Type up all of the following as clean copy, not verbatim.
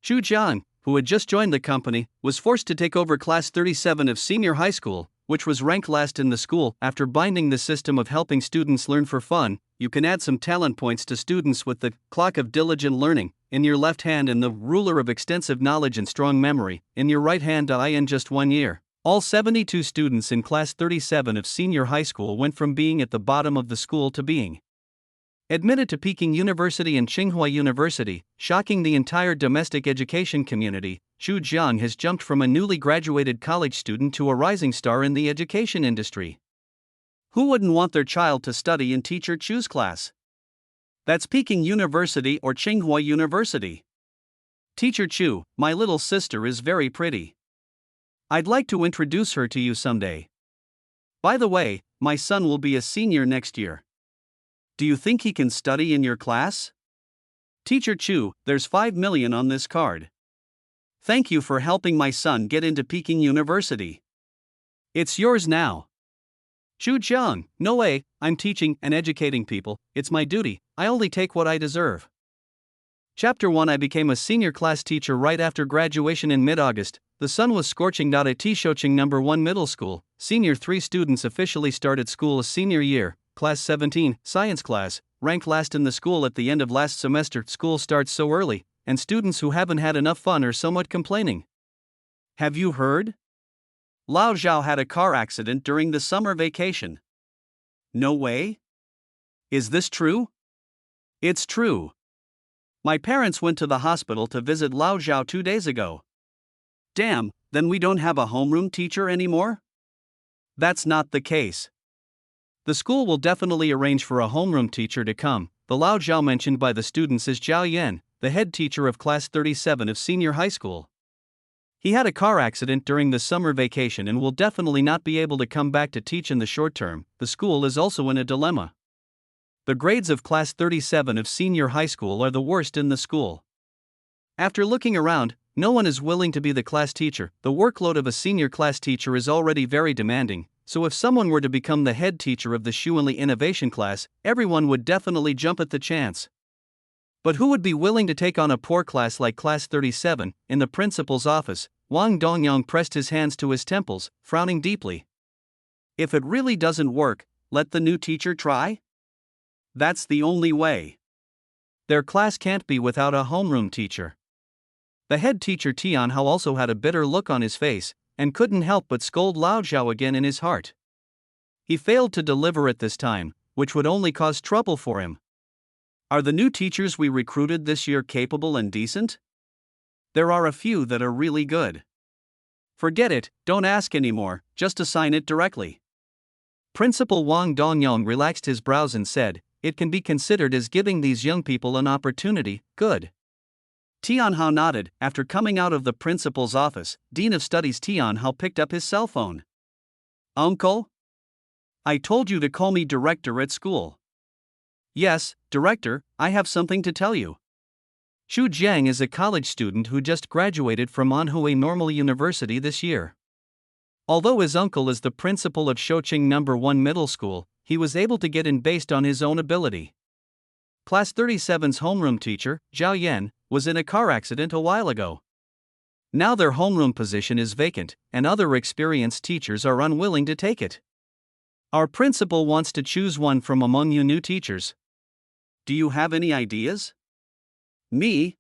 Xu Jiang, who had just joined the company, was forced to take over Class 37 of senior high school, which was ranked last in the school. After binding the system of helping students learn for fun, you can add some talent points to students with the clock of diligent learning in your left hand and the ruler of extensive knowledge and strong memory in your right hand. In just 1 year, all 72 students in Class 37 of senior high school went from being at the bottom of the school to being admitted to Peking University and Tsinghua University, shocking the entire domestic education community. Xu Jiang has jumped from a newly graduated college student to a rising star in the education industry. Who wouldn't want their child to study in Teacher Chu's class? That's Peking University or Tsinghua University. Teacher Chu, my little sister is very pretty. I'd like to introduce her to you someday. By the way, my son will be a senior next year. Do you think he can study in your class? Teacher Chu, there's 5 million on this card. Thank you for helping my son get into Peking University. It's yours now. Xu Jiang, no way, I'm teaching and educating people, it's my duty, I only take what I deserve. Chapter 1. I became a senior class teacher right after graduation in mid-August. The sun was scorching. At Shoching No. 1 Middle School, Senior 3 students officially started school a senior year. Class 17, Science class, ranked last in the school at the end of last semester. School starts so early, and students who haven't had enough fun are somewhat complaining. Have you heard? Lao Zhao had a car accident during the summer vacation. No way? Is this true? It's true. My parents went to the hospital to visit Lao Zhao 2 days ago. Damn, then we don't have a homeroom teacher anymore? That's not the case. The school will definitely arrange for a homeroom teacher to come. The Lao Zhao mentioned by the students is Zhao Yan, the head teacher of Class 37 of senior high school. He had a car accident during the summer vacation and will definitely not be able to come back to teach in the short term. The school is also in a dilemma. The grades of Class 37 of senior high school are the worst in the school. After looking around, no one is willing to be the class teacher. The workload of a senior class teacher is already very demanding. So if someone were to become the head teacher of the Xuanli Innovation class, everyone would definitely jump at the chance. But who would be willing to take on a poor class like Class 37? In the principal's office, Wang Dongyang pressed his hands to his temples, frowning deeply. If it really doesn't work, let the new teacher try? That's the only way. Their class can't be without a homeroom teacher. The head teacher Tianhao also had a bitter look on his face, and couldn't help but scold Lao Zhao again in his heart. He failed to deliver at this time, which would only cause trouble for him. Are the new teachers we recruited this year capable and decent? There are a few that are really good. Forget it, don't ask anymore, just assign it directly. Principal Wang Dongyang relaxed his brows and said, it can be considered as giving these young people an opportunity. Good. Tianhao nodded. After coming out of the principal's office, Dean of Studies Tianhao picked up his cell phone. Uncle? I told you to call me director at school. Yes, director, I have something to tell you. Xu Jiang is a college student who just graduated from Anhui Normal University this year. Although his uncle is the principal of Shoching No. 1 Middle School, he was able to get in based on his own ability. Class 37's homeroom teacher, Zhao Yan, was in a car accident a while ago. Now their homeroom position is vacant, and other experienced teachers are unwilling to take it. Our principal wants to choose one from among you new teachers. Do you have any ideas? Me?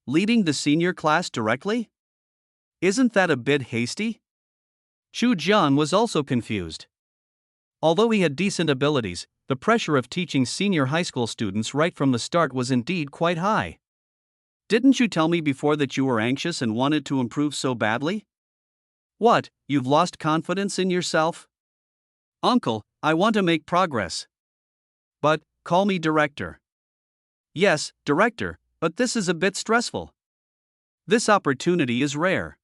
Leading the senior class directly? Isn't that a bit hasty? Xu Jiang was also confused. Although he had decent abilities, the pressure of teaching senior high school students right from the start was indeed quite high. Didn't you tell me before that you were anxious and wanted to improve so badly? What, you've lost confidence in yourself? Uncle, I want to make progress. But, call me director. Yes, director, but this is a bit stressful. This opportunity is rare.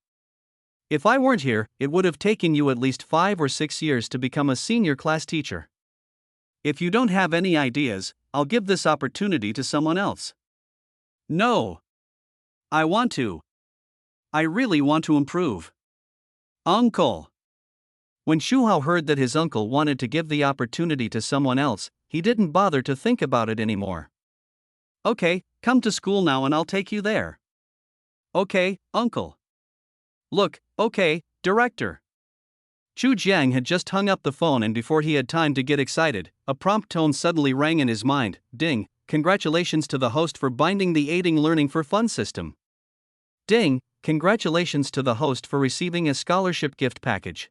If I weren't here, it would have taken you at least 5 or 6 years to become a senior class teacher. If you don't have any ideas, I'll give this opportunity to someone else. No. I want to. I really want to improve. Uncle. When Xu Hao heard that his uncle wanted to give the opportunity to someone else, he didn't bother to think about it anymore. Okay, come to school now and I'll take you there. Okay, uncle. Look, okay, director. Chu Jiang had just hung up the phone, and before he had time to get excited, a prompt tone suddenly rang in his mind. Ding, congratulations to the host for binding the Aiding Learning for Fun system. Ding, congratulations to the host for receiving a scholarship gift package.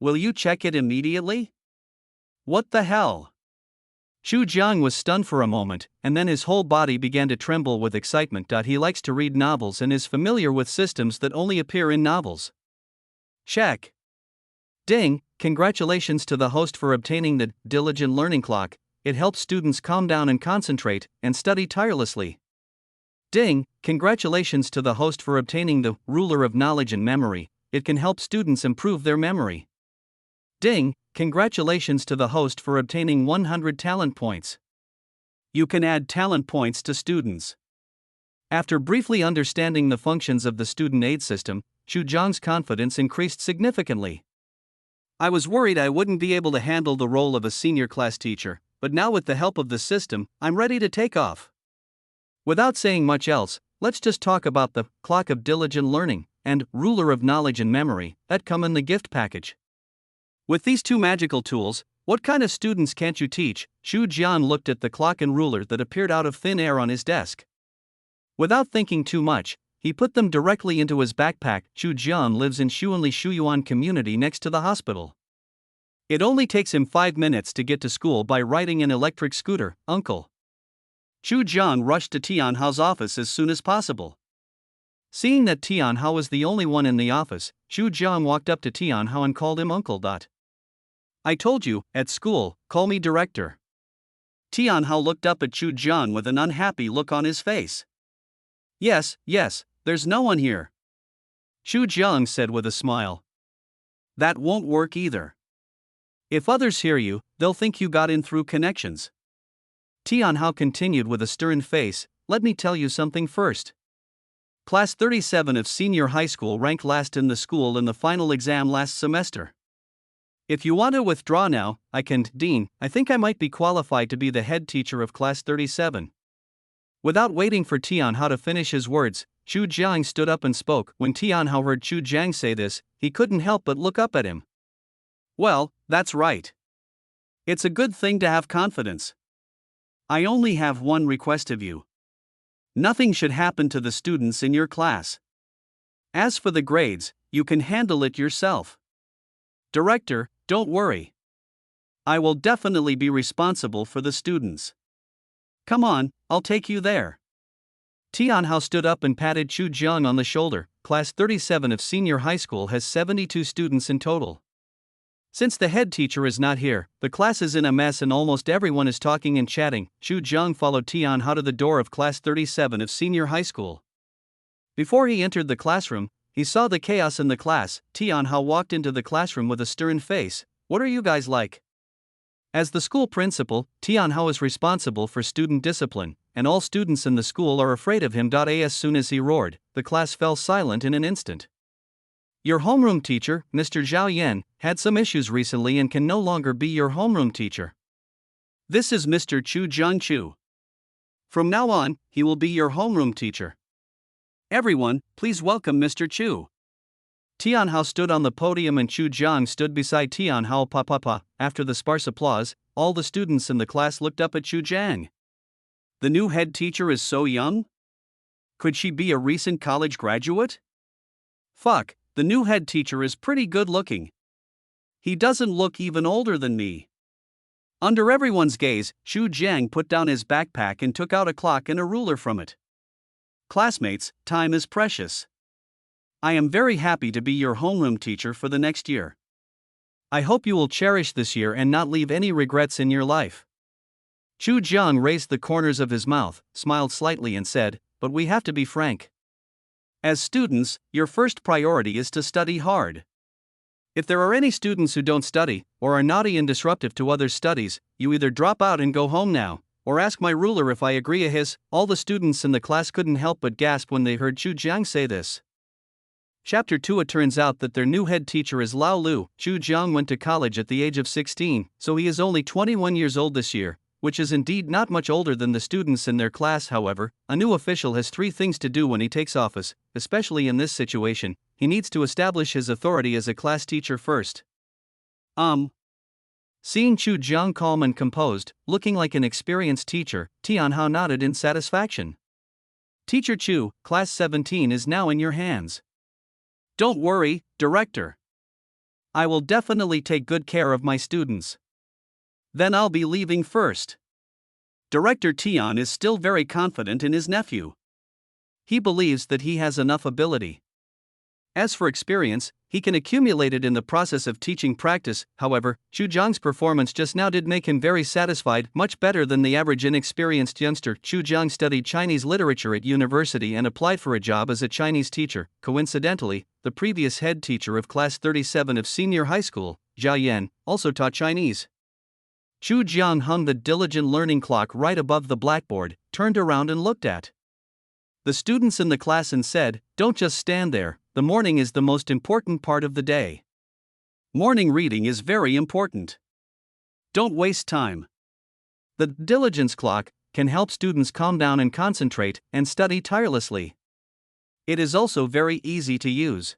Will you check it immediately? What the hell? Chu Jiang was stunned for a moment, and then his whole body began to tremble with excitement. He likes to read novels and is familiar with systems that only appear in novels. Check. Ding, congratulations to the host for obtaining the Diligent Learning Clock. It helps students calm down and concentrate, and study tirelessly. Ding, congratulations to the host for obtaining the Ruler of Knowledge and Memory. It can help students improve their memory. Ding, congratulations to the host for obtaining 100 talent points. You can add talent points to students. After briefly understanding the functions of the student aid system, Chu Jiang's confidence increased significantly. I was worried I wouldn't be able to handle the role of a senior class teacher, but now with the help of the system, I'm ready to take off. Without saying much else, let's just talk about the Clock of Diligent Learning and Ruler of Knowledge and Memory that come in the gift package. With these two magical tools, what kind of students can't you teach? Chu Jiang looked at the clock and ruler that appeared out of thin air on his desk. Without thinking too much, he put them directly into his backpack. Chu Jiang lives in Xuanli Shuyuan community next to the hospital. It only takes him 5 minutes to get to school by riding an electric scooter, uncle. Chu Jiang rushed to Tianhao's office as soon as possible. Seeing that Tianhao was the only one in the office, Chu Jiang walked up to Tianhao and called him uncle. I told you, at school, call me director. Tianhao looked up at Chu Jiang with an unhappy look on his face. Yes, there's no one here. Chu Jiang said with a smile. That won't work either. If others hear you, they'll think you got in through connections. Tianhao continued with a stern face. Let me tell you something first. Class 37 of senior high school ranked last in the school in the final exam last semester. If you want to withdraw now, I can. Dean, I think I might be qualified to be the head teacher of class 37. Without waiting for Tianhao to finish his words, Chu Jiang stood up and spoke. When Tianhao heard Chu Jiang say this, he couldn't help but look up at him. Well, that's right. It's a good thing to have confidence. I only have one request of you. Nothing should happen to the students in your class. As for the grades, you can handle it yourself. Director, don't worry. I will definitely be responsible for the students. Come on, I'll take you there. Tianhao stood up and patted Chu Jiang on the shoulder. Class 37 of senior high school has 72 students in total. Since the head teacher is not here, the class is in a mess and almost everyone is talking and chatting. Chu Jiang followed Tianhao to the door of class 37 of senior high school. Before he entered the classroom, he saw the chaos in the class. Tianhao walked into the classroom with a stern face. What are you guys like? As the school principal, Tianhao is responsible for student discipline, and all students in the school are afraid of him. As soon as he roared, the class fell silent in an instant. Your homeroom teacher, Mr. Zhao Yan, had some issues recently and can no longer be your homeroom teacher. This is Mr. Chu Jiangchu. From now on, he will be your homeroom teacher. Everyone, please welcome Mr. Chu. Tianhao stood on the podium and Chu Jiang stood beside Tianhao. Pa. After the sparse applause, all the students in the class looked up at Chu Jiang. The new head teacher is so young? Could she be a recent college graduate? Fuck, the new head teacher is pretty good looking. He doesn't look even older than me. Under everyone's gaze, Chu Jiang put down his backpack and took out a clock and a ruler from it. Classmates, time is precious. I am very happy to be your homeroom teacher for the next year. I hope you will cherish this year and not leave any regrets in your life. Chu Jiang raised the corners of his mouth, smiled slightly and said, but we have to be frank. As students, your first priority is to study hard. If there are any students who don't study, or are naughty and disruptive to others' studies, you either drop out and go home now, or ask my ruler if I agree. All the students in the class couldn't help but gasp when they heard Chu Jiang say this. Chapter 2. It turns out that their new head teacher is Lao Lu. Chu Jiang went to college at the age of 16, so he is only 21 years old this year. which is indeed not much older than the students in their class. However, a new official has three things to do when he takes office, especially in this situation. He needs to establish his authority as a class teacher first. Seeing Chu Jiang calm and composed, looking like an experienced teacher, Tianhao nodded in satisfaction. Teacher Chu, Class 17 is now in your hands. Don't worry, Director. I will definitely take good care of my students. Then I'll be leaving first. Director Tian is still very confident in his nephew. He believes that he has enough ability. As for experience, he can accumulate it in the process of teaching practice. However, Chu Jiang's performance just now did make him very satisfied, much better than the average inexperienced youngster. Chu Jiang studied Chinese literature at university and applied for a job as a Chinese teacher. Coincidentally, the previous head teacher of Class 37 of senior high school, Jia Yan, also taught Chinese. Chu Jiang hung the diligent learning clock right above the blackboard, turned around and looked at the students in the class and said, "Don't just stand there, the morning is the most important part of the day. Morning reading is very important. Don't waste time." The diligence clock can help students calm down and concentrate and study tirelessly. It is also very easy to use.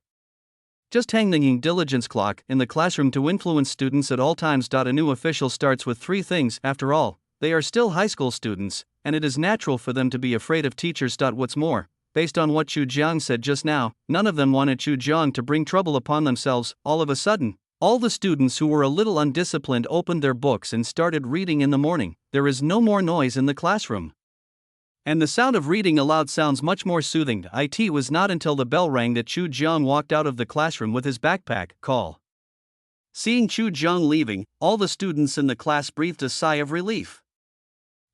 Just hanging diligence clock in the classroom to influence students at all times. A new official starts with three things. After all, they are still high school students, and it is natural for them to be afraid of teachers. What's more, based on what Chu Jiang said just now, none of them wanted Chu Jiang to bring trouble upon themselves. All of a sudden, all the students who were a little undisciplined opened their books and started reading in the morning. There is no more noise in the classroom, and the sound of reading aloud sounds much more soothing. It was not until the bell rang that Chu Jiang walked out of the classroom with his backpack. Seeing Chu Jiang leaving, all the students in the class breathed a sigh of relief.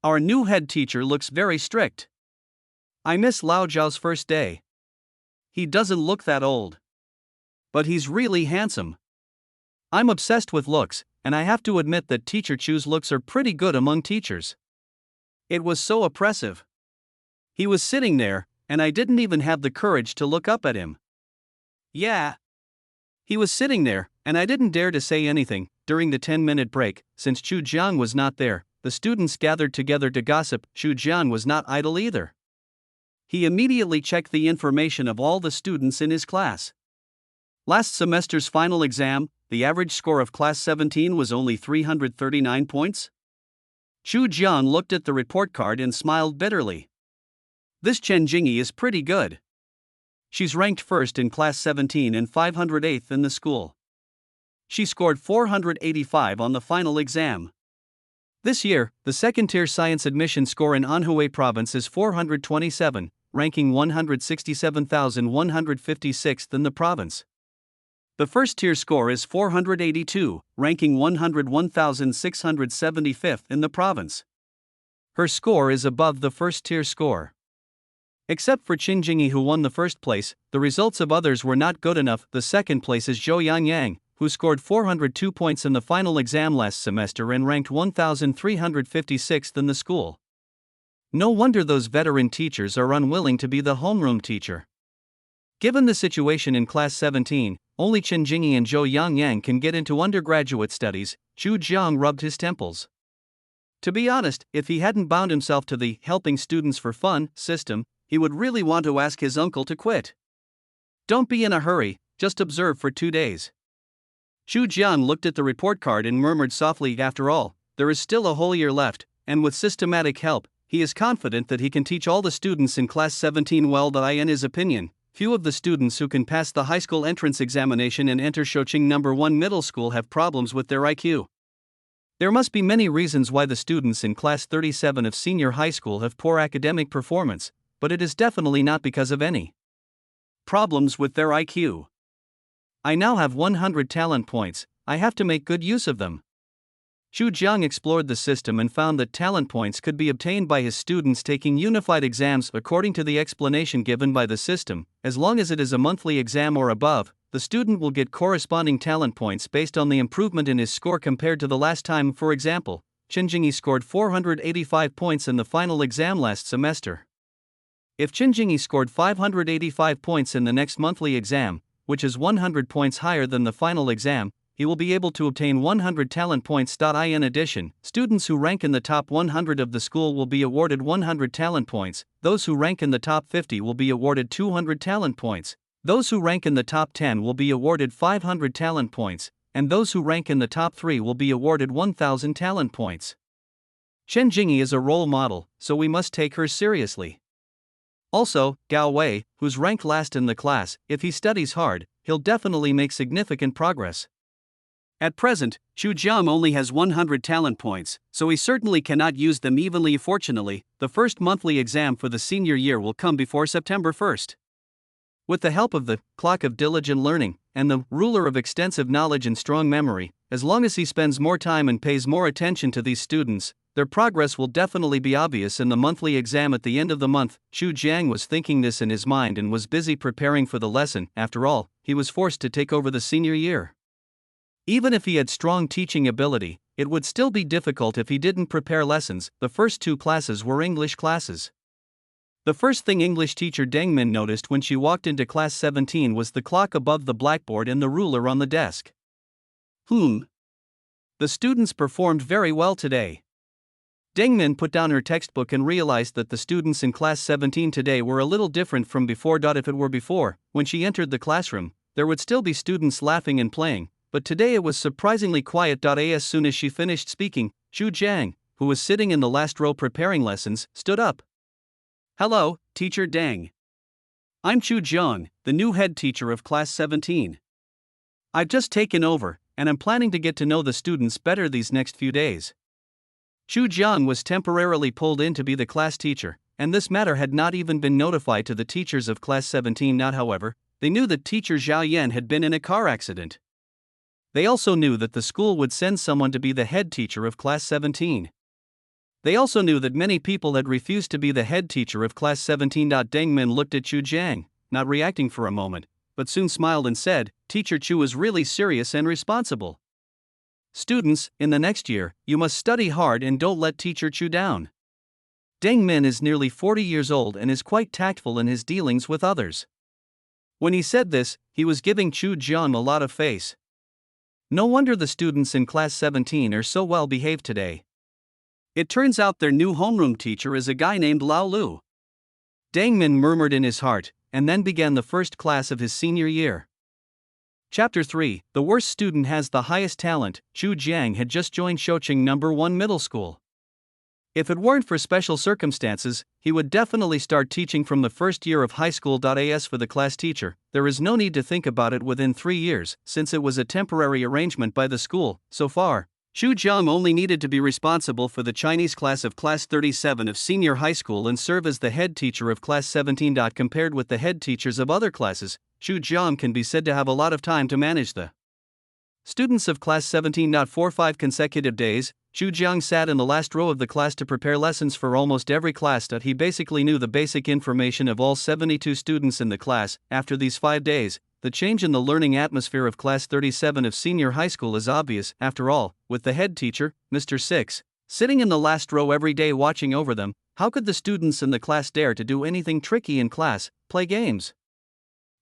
Our new head teacher looks very strict. I miss Lao Zhao's first day. He doesn't look that old, but he's really handsome. I'm obsessed with looks, and I have to admit that Teacher Chu's looks are pretty good among teachers. It was so oppressive. He was sitting there, and I didn't even have the courage to look up at him. Yeah. He was sitting there, and I didn't dare to say anything. During the 10-minute break, since Chu Jiang was not there, the students gathered together to gossip. Chu Jiang was not idle either. He immediately checked the information of all the students in his class. Last semester's final exam, the average score of Class 17 was only 339 points. Chu Jiang looked at the report card and smiled bitterly. This Chen Jingyi is pretty good. She's ranked first in Class 17 and 508th in the school. She scored 485 on the final exam. This year, the second-tier science admission score in Anhui Province is 427, ranking 167,156th in the province. The first-tier score is 482, ranking 101,675th in the province. Her score is above the first-tier score. Except for Qin Jingyi, who won the first place, the results of others were not good enough. The second place is Zhou Yangyang, who scored 402 points in the final exam last semester and ranked 1,356th in the school. No wonder those veteran teachers are unwilling to be the homeroom teacher. Given the situation in Class 17, only Qin Jingyi and Zhou Yangyang can get into undergraduate studies. Chu Jiang rubbed his temples. To be honest, if he hadn't bound himself to the helping students for fun system, he would really want to ask his uncle to quit. Don't be in a hurry, just observe for 2 days. Chu Jiang looked at the report card and murmured softly, after all, there is still a whole year left, and with systematic help, he is confident that he can teach all the students in Class 17 well. In his opinion, few of the students who can pass the high school entrance examination and enter Shoqing No. 1 middle school have problems with their IQ. There must be many reasons why the students in Class 37 of senior high school have poor academic performance, but it is definitely not because of any problems with their IQ. I now have 100 talent points, I have to make good use of them. Chu Jiang explored the system and found that talent points could be obtained by his students taking unified exams. According to the explanation given by the system, as long as it is a monthly exam or above, the student will get corresponding talent points based on the improvement in his score compared to the last time. For example, Qin Jingyi scored 485 points in the final exam last semester. If Qin Jingyi scored 585 points in the next monthly exam, which is 100 points higher than the final exam, he will be able to obtain 100 talent points. In addition, students who rank in the top 100 of the school will be awarded 100 talent points, those who rank in the top 50 will be awarded 200 talent points, those who rank in the top 10 will be awarded 500 talent points, and those who rank in the top 3 will be awarded 1,000 talent points. Chen Jingyi is a role model, so we must take her seriously. Also, Gao Wei, who's ranked last in the class, if he studies hard, he'll definitely make significant progress. At present, Chu Jiang only has 100 talent points, so he certainly cannot use them evenly. Fortunately, the first monthly exam for the senior year will come before September 1st. With the help of the clock of diligent learning and the ruler of extensive knowledge and strong memory, as long as he spends more time and pays more attention to these students, their progress will definitely be obvious in the monthly exam at the end of the month. Chu Jiang was thinking this in his mind and was busy preparing for the lesson. After all, he was forced to take over the senior year. Even if he had strong teaching ability, it would still be difficult if he didn't prepare lessons. The first 2 classes were English classes. The first thing English teacher Deng Min noticed when she walked into class 17 was the clock above the blackboard and the ruler on the desk. The students performed very well today. Deng Min put down her textbook and realized that the students in class 17 today were a little different from before. If it were before, when she entered the classroom, there would still be students laughing and playing, but today it was surprisingly quiet. As soon as she finished speaking, Chu Jiang, who was sitting in the last row preparing lessons, stood up. "Hello, Teacher Deng. I'm Chu Jiang, the new head teacher of class 17. I've just taken over, and I'm planning to get to know the students better these next few days." Chu Jiang was temporarily pulled in to be the class teacher, and this matter had not even been notified to the teachers of class 17. However, they knew that teacher Zhao Yan had been in a car accident. They also knew that the school would send someone to be the head teacher of class 17. They also knew that many people had refused to be the head teacher of class 17. Deng Min looked at Chu Jiang, not reacting for a moment, but soon smiled and said, "Teacher Chu is really serious and responsible. Students, in the next year, you must study hard and don't let Teacher Chu down." Deng Min is nearly 40 years old and is quite tactful in his dealings with others. When he said this, he was giving Chu Jiang a lot of face. No wonder the students in class 17 are so well behaved today. It turns out their new homeroom teacher is a guy named Lao Lu. Deng Min murmured in his heart, and then began the first class of his senior year. Chapter 3, The Worst Student Has the Highest Talent. Chu Jiang had just joined Shoqing No. 1 Middle School. If it weren't for special circumstances, he would definitely start teaching from the first year of high school. As for the class teacher, there is no need to think about it within 3 years, since it was a temporary arrangement by the school. So far, Chu Jiang only needed to be responsible for the Chinese class of class 37 of senior high school and serve as the head teacher of class 17. Compared with the head teachers of other classes, Chu Jiang can be said to have a lot of time to manage the students of class 17. For 5 consecutive days, Chu Jiang sat in the last row of the class to prepare lessons for almost every class. He basically knew the basic information of all 72 students in the class. After these 5 days, the change in the learning atmosphere of class 37 of senior high school is obvious. After all, with the head teacher, Mr. 6, sitting in the last row every day watching over them, how could the students in the class dare to do anything tricky in class, play games,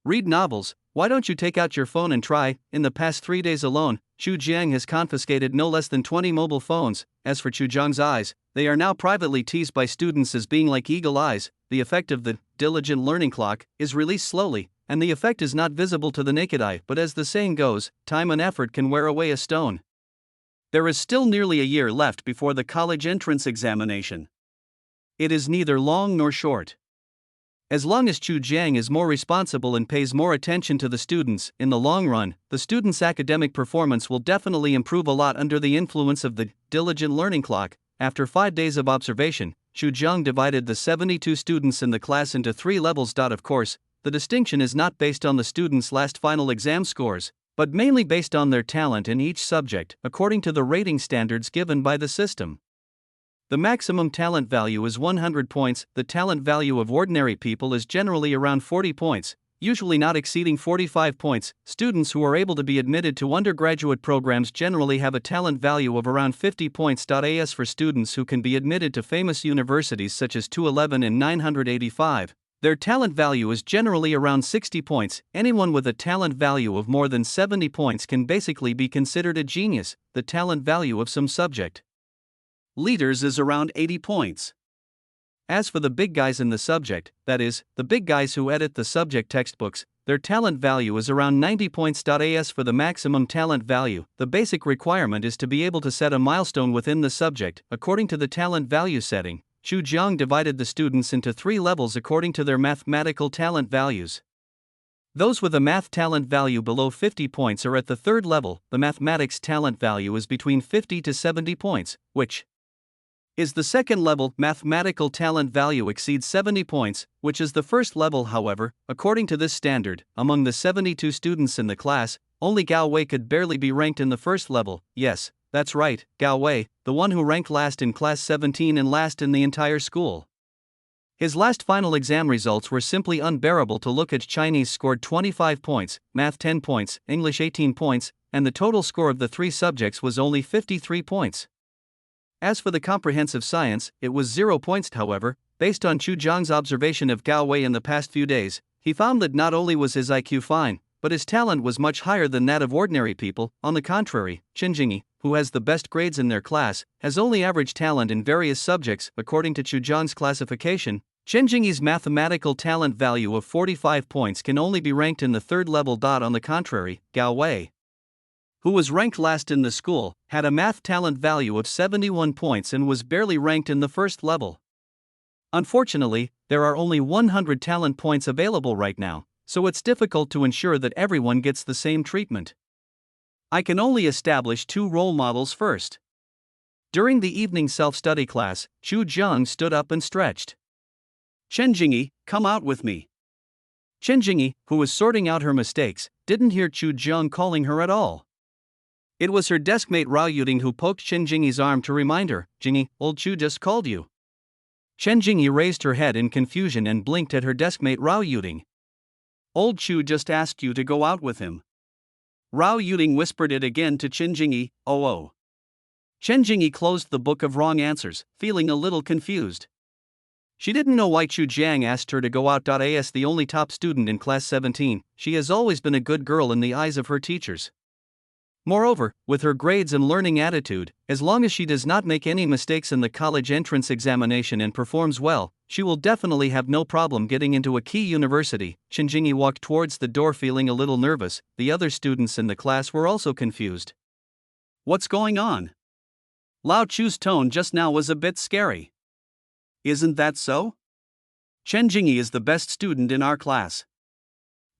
read novels? Why don't you take out your phone and try? In the past 3 days alone, Chu Jiang has confiscated no less than 20 mobile phones. As for Chu Jiang's eyes, they are now privately teased by students as being like eagle eyes. The effect of the diligent learning clock is released slowly, and the effect is not visible to the naked eye, but as the saying goes, time and effort can wear away a stone. There is still nearly a year left before the college entrance examination. It is neither long nor short. As long as Chu Jiang is more responsible and pays more attention to the students, in the long run, the students' academic performance will definitely improve a lot under the influence of the diligent learning clock. After 5 days of observation, Chu Jiang divided the 72 students in the class into 3 levels. Of course, the distinction is not based on the students' last final exam scores, but mainly based on their talent in each subject, according to the rating standards given by the system. The maximum talent value is 100 points, the talent value of ordinary people is generally around 40 points, usually not exceeding 45 points. Students who are able to be admitted to undergraduate programs generally have a talent value of around 50 points. As for students who can be admitted to famous universities such as 211 and 985, Their talent value is generally around 60 points. Anyone with a talent value of more than 70 points can basically be considered a genius. The talent value of some subject leaders is around 80 points. As for the big guys in the subject, that is, the big guys who edit the subject textbooks, their talent value is around 90 points. As for the maximum talent value, the basic requirement is to be able to set a milestone within the subject. According to the talent value setting, Chu Jiang divided the students into 3 levels according to their mathematical talent values. Those with a math talent value below 50 points are at the 3rd level. The mathematics talent value is between 50 to 70 points, which is the 2nd level. Mathematical talent value exceeds 70 points, which is the 1st level. However, according to this standard, among the 72 students in the class, only Gao Wei could barely be ranked in the 1st level. Yes, that's right, Gao Wei, the one who ranked last in class 17 and last in the entire school. His last final exam results were simply unbearable to look at. Chinese scored 25 points, Math 10 points, English 18 points, and the total score of the 3 subjects was only 53 points. As for the comprehensive science, it was 0 points. However, based on Chu Jiang's observation of Gao Wei in the past few days, he found that not only was his IQ fine, but his talent was much higher than that of ordinary people. On the contrary, Chen Jingyi, who has the best grades in their class, has only average talent in various subjects. According to Chu Jiang's classification, Chen Jingyi's mathematical talent value of 45 points can only be ranked in the 3rd level. On the contrary, Gao Wei, who was ranked last in the school, had a math talent value of 71 points and was barely ranked in the 1st level. Unfortunately, there are only 100 talent points available right now, so it's difficult to ensure that everyone gets the same treatment. I can only establish 2 role models first. During the evening self-study class, Chu Jiang stood up and stretched. Chen Jingyi, come out with me. Chen Jingyi, who was sorting out her mistakes, didn't hear Chu Jiang calling her at all. It was her deskmate Rao Yuding who poked Chen Jingyi's arm to remind her, Jingyi, old Chu just called you. Chen Jingyi raised her head in confusion and blinked at her deskmate Rao Yuding. Old Chu just asked you to go out with him. Rao Yuding whispered it again to Chen Jingyi, oh. Chen Jingyi closed the book of wrong answers, feeling a little confused. She didn't know why Chu Jiang asked her to go out. As the only top student in class 17, she has always been a good girl in the eyes of her teachers. Moreover, with her grades and learning attitude, as long as she does not make any mistakes in the college entrance examination and performs well, she will definitely have no problem getting into a key university. Chen Jingyi walked towards the door feeling a little nervous. The other students in the class were also confused. What's going on? Lao Chu's tone just now was a bit scary. Isn't that so? Chen Jingyi is the best student in our class.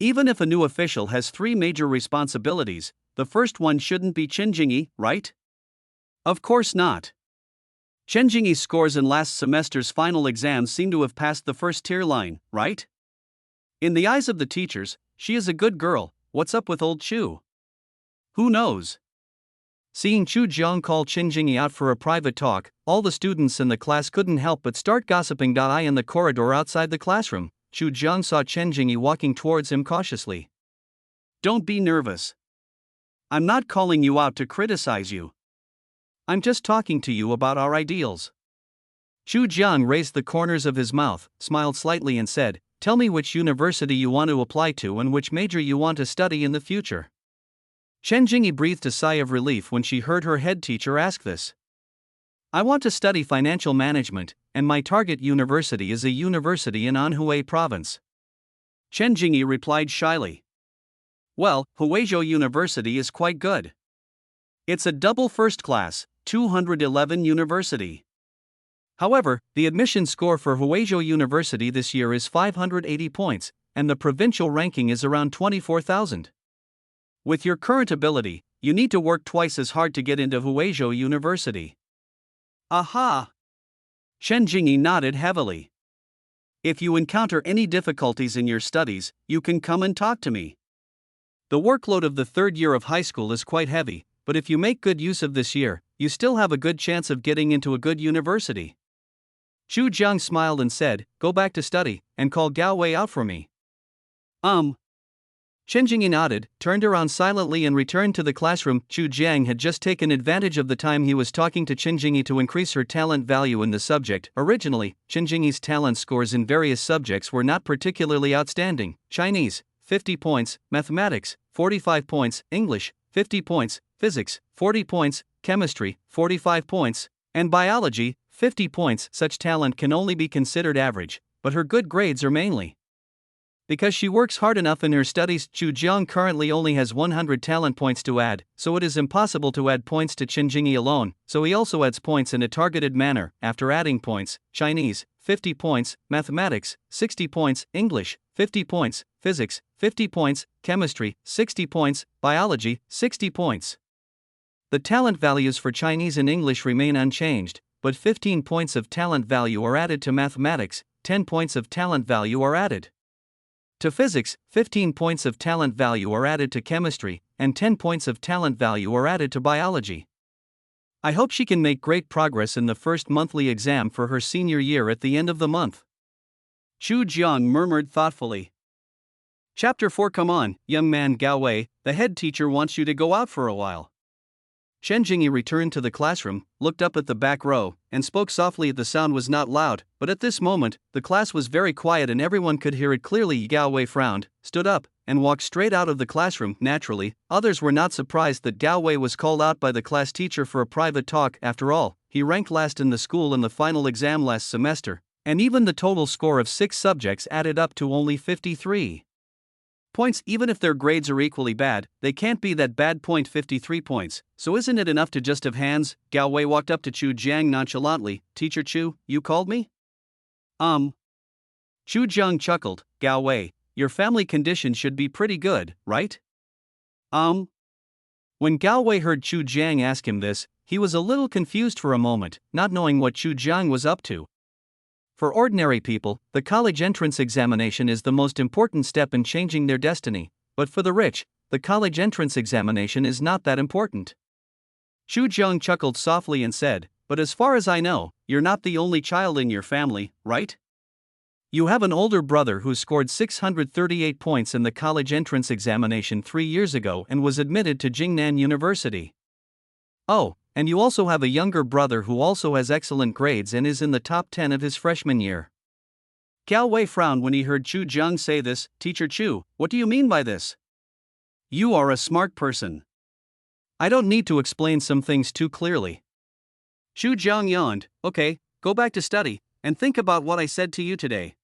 Even if a new official has 3 major responsibilities, the first one shouldn't be Chen Jingyi, right? Of course not. Chen Jingyi's scores in last semester's final exams seem to have passed the 1st tier line, right? In the eyes of the teachers, she is a good girl. What's up with old Chu? Who knows? Seeing Chu Jiang call Chen Jingyi out for a private talk, all the students in the class couldn't help but start gossiping. In the corridor outside the classroom, Chu Jiang saw Chen Jingyi walking towards him cautiously. Don't be nervous. I'm not calling you out to criticize you. I'm just talking to you about our ideals. Chu Jiang raised the corners of his mouth, smiled slightly and said, tell me which university you want to apply to and which major you want to study in the future. Chen Jingyi breathed a sigh of relief when she heard her head teacher ask this. I want to study financial management, and my target university is a university in Anhui province. Chen Jingyi replied shyly. Well, Huizhou University is quite good. It's a double first class, 211 university. However, the admission score for Huizhou University this year is 580 points, and the provincial ranking is around 24,000. With your current ability, you need to work twice as hard to get into Huizhou University. Aha! Chen Jingyi nodded heavily. If you encounter any difficulties in your studies, you can come and talk to me. The workload of the 3rd year of high school is quite heavy, but if you make good use of this year, you still have a good chance of getting into a good university. Chu Jiang smiled and said, go back to study, and call Gao Wei out for me. Chen Jingyi nodded, turned around silently and returned to the classroom. Chu Jiang had just taken advantage of the time he was talking to Chen Jingyi to increase her talent value in the subject. Originally, Chen Jingyi's talent scores in various subjects were not particularly outstanding. Chinese, 50 points, mathematics, 45 points, English, 50 points, physics, 40 points, chemistry, 45 points, and biology, 50 points. Such talent can only be considered average, but her good grades are mainly because she works hard enough in her studies. Chu Jiang currently only has 100 talent points to add, so it is impossible to add points to Chen Jingyi alone, so he also adds points in a targeted manner. After adding points, Chinese, 50 points, mathematics, 60 points, English, 50 points, physics, 50 points, chemistry, 60 points, biology, 60 points. The talent values for Chinese and English remain unchanged, but 15 points of talent value are added to mathematics, 10 points of talent value are added to physics, 15 points of talent value are added to chemistry, and 10 points of talent value are added to biology. I hope she can make great progress in the first monthly exam for her senior year at the end of the month. Chu Jiang murmured thoughtfully. Chapter 4. Come on, young man Gao Wei, the head teacher wants you to go out for a while. Chen Jingyi returned to the classroom, looked up at the back row, and spoke softly. The sound was not loud, but at this moment, the class was very quiet and everyone could hear it clearly. Gao Wei frowned, stood up, and walked straight out of the classroom. Naturally, others were not surprised that Gao Wei was called out by the class teacher for a private talk. After all, he ranked last in the school in the final exam last semester, and even the total score of 6 subjects added up to only 53 points. Even if their grades are equally bad, they can't be that bad. 53 points, so isn't it enough to just have hands? Gao Wei walked up to Chu Jiang nonchalantly. Teacher Chu, you called me? Chu Jiang chuckled. Gao Wei, your family condition should be pretty good, right? When Gao Wei heard Chu Jiang ask him this, he was a little confused for a moment, not knowing what Chu Jiang was up to. For ordinary people, the college entrance examination is the most important step in changing their destiny, but for the rich, the college entrance examination is not that important. Chu Jiang chuckled softly and said, but as far as I know, you're not the only child in your family, right? You have an older brother who scored 638 points in the college entrance examination 3 years ago and was admitted to Jingnan University. Oh, and you also have a younger brother who also has excellent grades and is in the top 10 of his freshman year. Gao Wei frowned when he heard Chu Jiang say this. Teacher Chu, what do you mean by this? You are a smart person. I don't need to explain some things too clearly. Chu Jiang yawned. Okay, go back to study, and think about what I said to you today.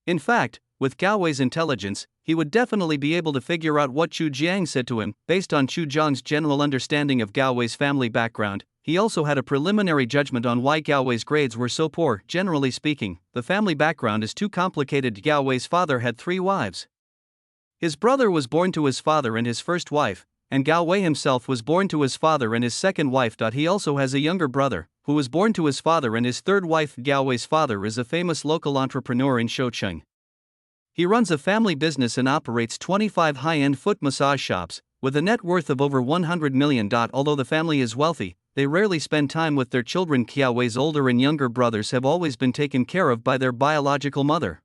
In fact, with Gao Wei's intelligence, he would definitely be able to figure out what Chu Jiang said to him. Based on Chu Jiang's general understanding of Gao Wei's family background, he also had a preliminary judgment on why Gao Wei's grades were so poor. Generally speaking, the family background is too complicated. Gao Wei's father had 3 wives. His brother was born to his father and his first wife, and Gao Wei himself was born to his father and his second wife. He also has a younger brother, who was born to his father and his third wife. Gao Wei's father is a famous local entrepreneur in Shoucheng. He runs a family business and operates 25 high-end foot massage shops, with a net worth of over 100 million. Although the family is wealthy, they rarely spend time with their children. Gao Wei's older and younger brothers have always been taken care of by their biological mother.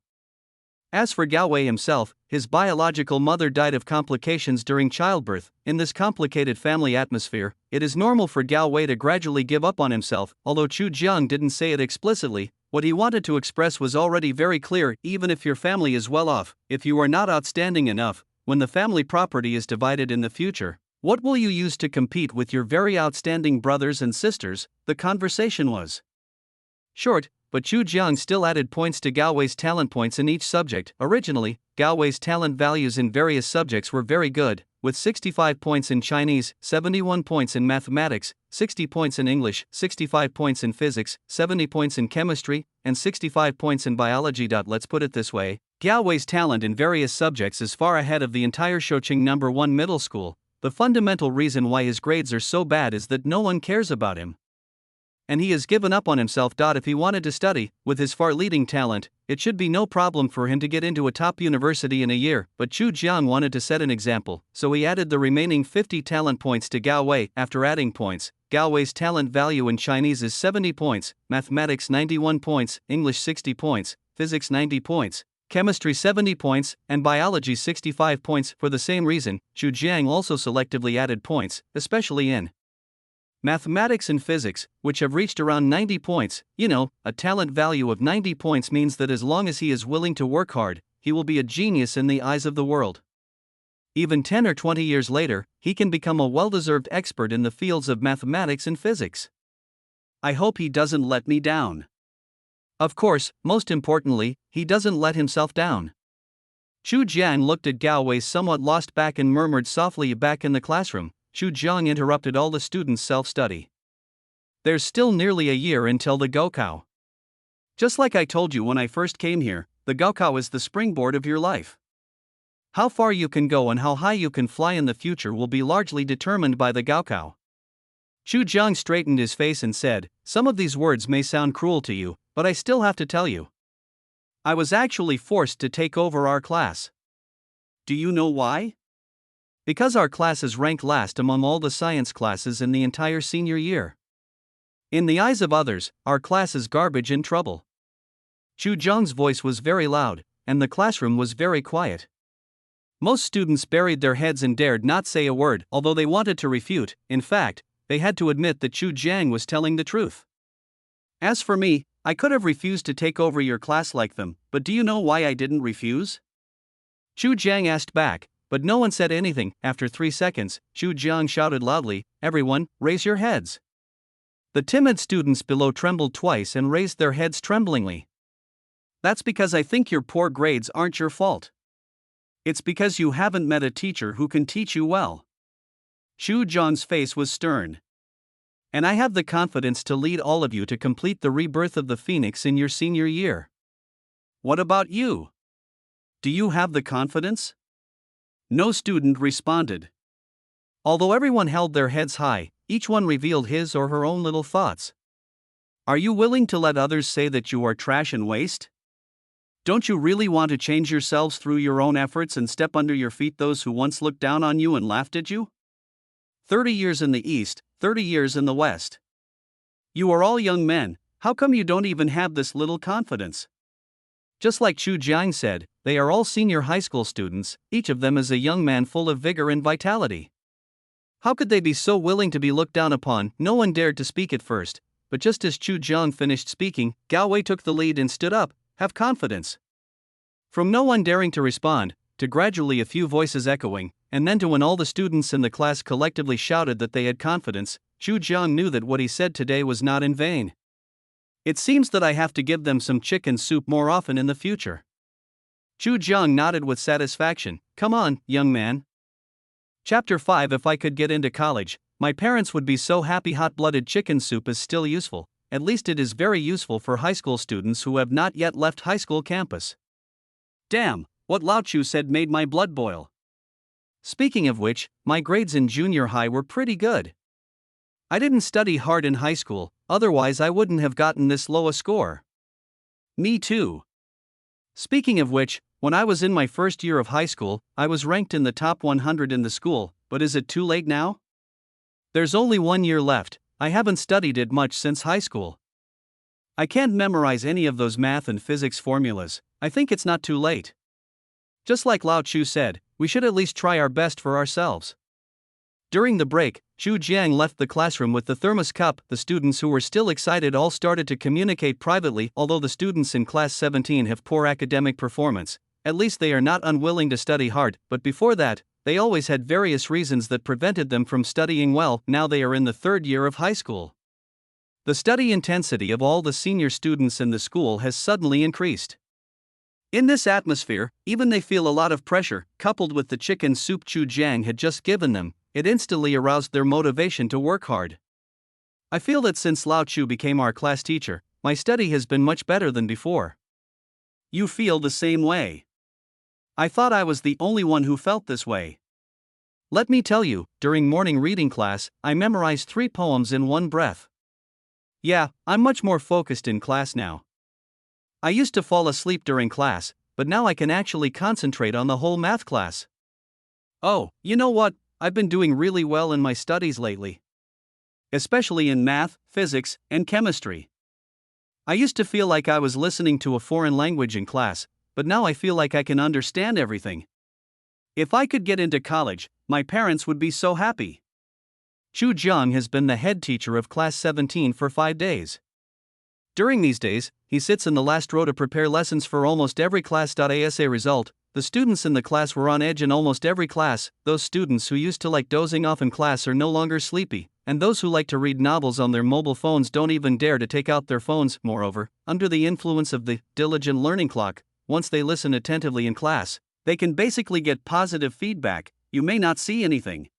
As for Gao Wei himself, his biological mother died of complications during childbirth. In this complicated family atmosphere, it is normal for Gao Wei to gradually give up on himself. Although Chu Jiang didn't say it explicitly, what he wanted to express was already very clear. Even if your family is well off, if you are not outstanding enough, when the family property is divided in the future, what will you use to compete with your very outstanding brothers and sisters? The conversation was short, but Chu Jiang still added points to Gao Wei's talent points in each subject. Originally, Gao Wei's talent values in various subjects were very good, with 65 points in Chinese, 71 points in mathematics, 60 points in English, 65 points in physics, 70 points in chemistry, and 65 points in biology. Let's put it this way, Gao Wei's talent in various subjects is far ahead of the entire Shoucheng No. 1 middle school. The fundamental reason why his grades are so bad is that no one cares about him, and he has given up on himself. If he wanted to study, with his far-leading talent, it should be no problem for him to get into a top university in a year, but Chu Jiang wanted to set an example, so he added the remaining 50 talent points to Gao Wei. After adding points, Gao Wei's talent value in Chinese is 70 points, mathematics 91 points, English 60 points, physics 90 points, chemistry 70 points, and biology 65 points. For the same reason, Zhu Jiang also selectively added points, especially in mathematics and physics, which have reached around 90 points. A talent value of 90 points means that as long as he is willing to work hard, he will be a genius in the eyes of the world. Even 10 or 20 years later, he can become a well-deserved expert in the fields of mathematics and physics. I hope he doesn't let me down. Of course, most importantly, he doesn't let himself down. Zhu Jiang looked at Gao Wei's somewhat lost back and murmured softly. Back in the classroom, Zhu Jiang interrupted all the students' self-study. There's still nearly a year until the Gaokao. Just like I told you when I first came here, the Gaokao is the springboard of your life. How far you can go and how high you can fly in the future will be largely determined by the Gaokao. Zhu Jiang straightened his face and said, "Some of these words may sound cruel to you, but I still have to tell you. I was actually forced to take over our class. Do you know why? Because our class is ranked last among all the science classes in the entire senior year. In the eyes of others, our class is garbage and trouble." Zhu Jiang's voice was very loud, and the classroom was very quiet. Most students buried their heads and dared not say a word, although they wanted to refute. In fact, they had to admit that Zhu Jiang was telling the truth. As for me, I could have refused to take over your class like them, but do you know why I didn't refuse? Zhu Jiang asked back, but no one said anything. After 3 seconds, Zhu Jiang shouted loudly, "Everyone, raise your heads." The timid students below trembled twice and raised their heads tremblingly. That's because I think your poor grades aren't your fault. It's because you haven't met a teacher who can teach you well. Zhu Jiang's face was stern. And I have the confidence to lead all of you to complete the rebirth of the phoenix in your senior year. What about you? Do you have the confidence? No student responded. Although everyone held their heads high, each one revealed his or her own little thoughts. Are you willing to let others say that you are trash and waste? Don't you really want to change yourselves through your own efforts and step under your feet those who once looked down on you and laughed at you? 30 years in the East, 30 years in the West. You are all young men, how come you don't even have this little confidence? Just like Zhu Jiang said, they are all senior high school students, each of them is a young man full of vigor and vitality. How could they be so willing to be looked down upon? No one dared to speak at first, but just as Zhu Jiang finished speaking, Gao Wei took the lead and stood up. Have confidence. From no one daring to respond, to gradually a few voices echoing, and then to when all the students in the class collectively shouted that they had confidence, Zhu Jiang knew that what he said today was not in vain. It seems that I have to give them some chicken soup more often in the future. Zhu Jiang nodded with satisfaction. Come on, young man. Chapter 5. If I could get into college, my parents would be so happy. Hot-blooded chicken soup is still useful. At least it is very useful for high school students who have not yet left high school campus. Damn, what Lao Chu said made my blood boil. Speaking of which, my grades in junior high were pretty good. I didn't study hard in high school, otherwise I wouldn't have gotten this low a score. Me too. Speaking of which, when I was in my first year of high school, I was ranked in the top 100 in the school, but is it too late now? There's only 1 year left. I haven't studied it much since high school. I can't memorize any of those math and physics formulas. I think it's not too late. Just like Lao Chu said, we should at least try our best for ourselves. During the break, Zhu Jiang left the classroom with the thermos cup. The students who were still excited all started to communicate privately. Although the students in class 17 have poor academic performance, at least they are not unwilling to study hard, but before that, they always had various reasons that prevented them from studying well. Now they are in the 3rd year of high school. The study intensity of all the senior students in the school has suddenly increased. In this atmosphere, even they feel a lot of pressure, coupled with the chicken soup Zhu Jiang had just given them. It instantly aroused their motivation to work hard. I feel that since Lao Chu became our class teacher, my study has been much better than before. You feel the same way. I thought I was the only one who felt this way. Let me tell you, during morning reading class, I memorized 3 poems in one breath. Yeah, I'm much more focused in class now. I used to fall asleep during class, but now I can actually concentrate on the whole math class. Oh, you know what? I've been doing really well in my studies lately. Especially in math, physics, and chemistry. I used to feel like I was listening to a foreign language in class, but now I feel like I can understand everything. If I could get into college, my parents would be so happy. Chu Jiang has been the head teacher of Class 17 for 5 days. During these days, he sits in the last row to prepare lessons for almost every class. Asa result, the students in the class were on edge in almost every class. Those students who used to like dozing off in class are no longer sleepy, and those who like to read novels on their mobile phones don't even dare to take out their phones. Moreover, under the influence of the diligent learning clock, once they listen attentively in class, they can basically get positive feedback. You may not see anything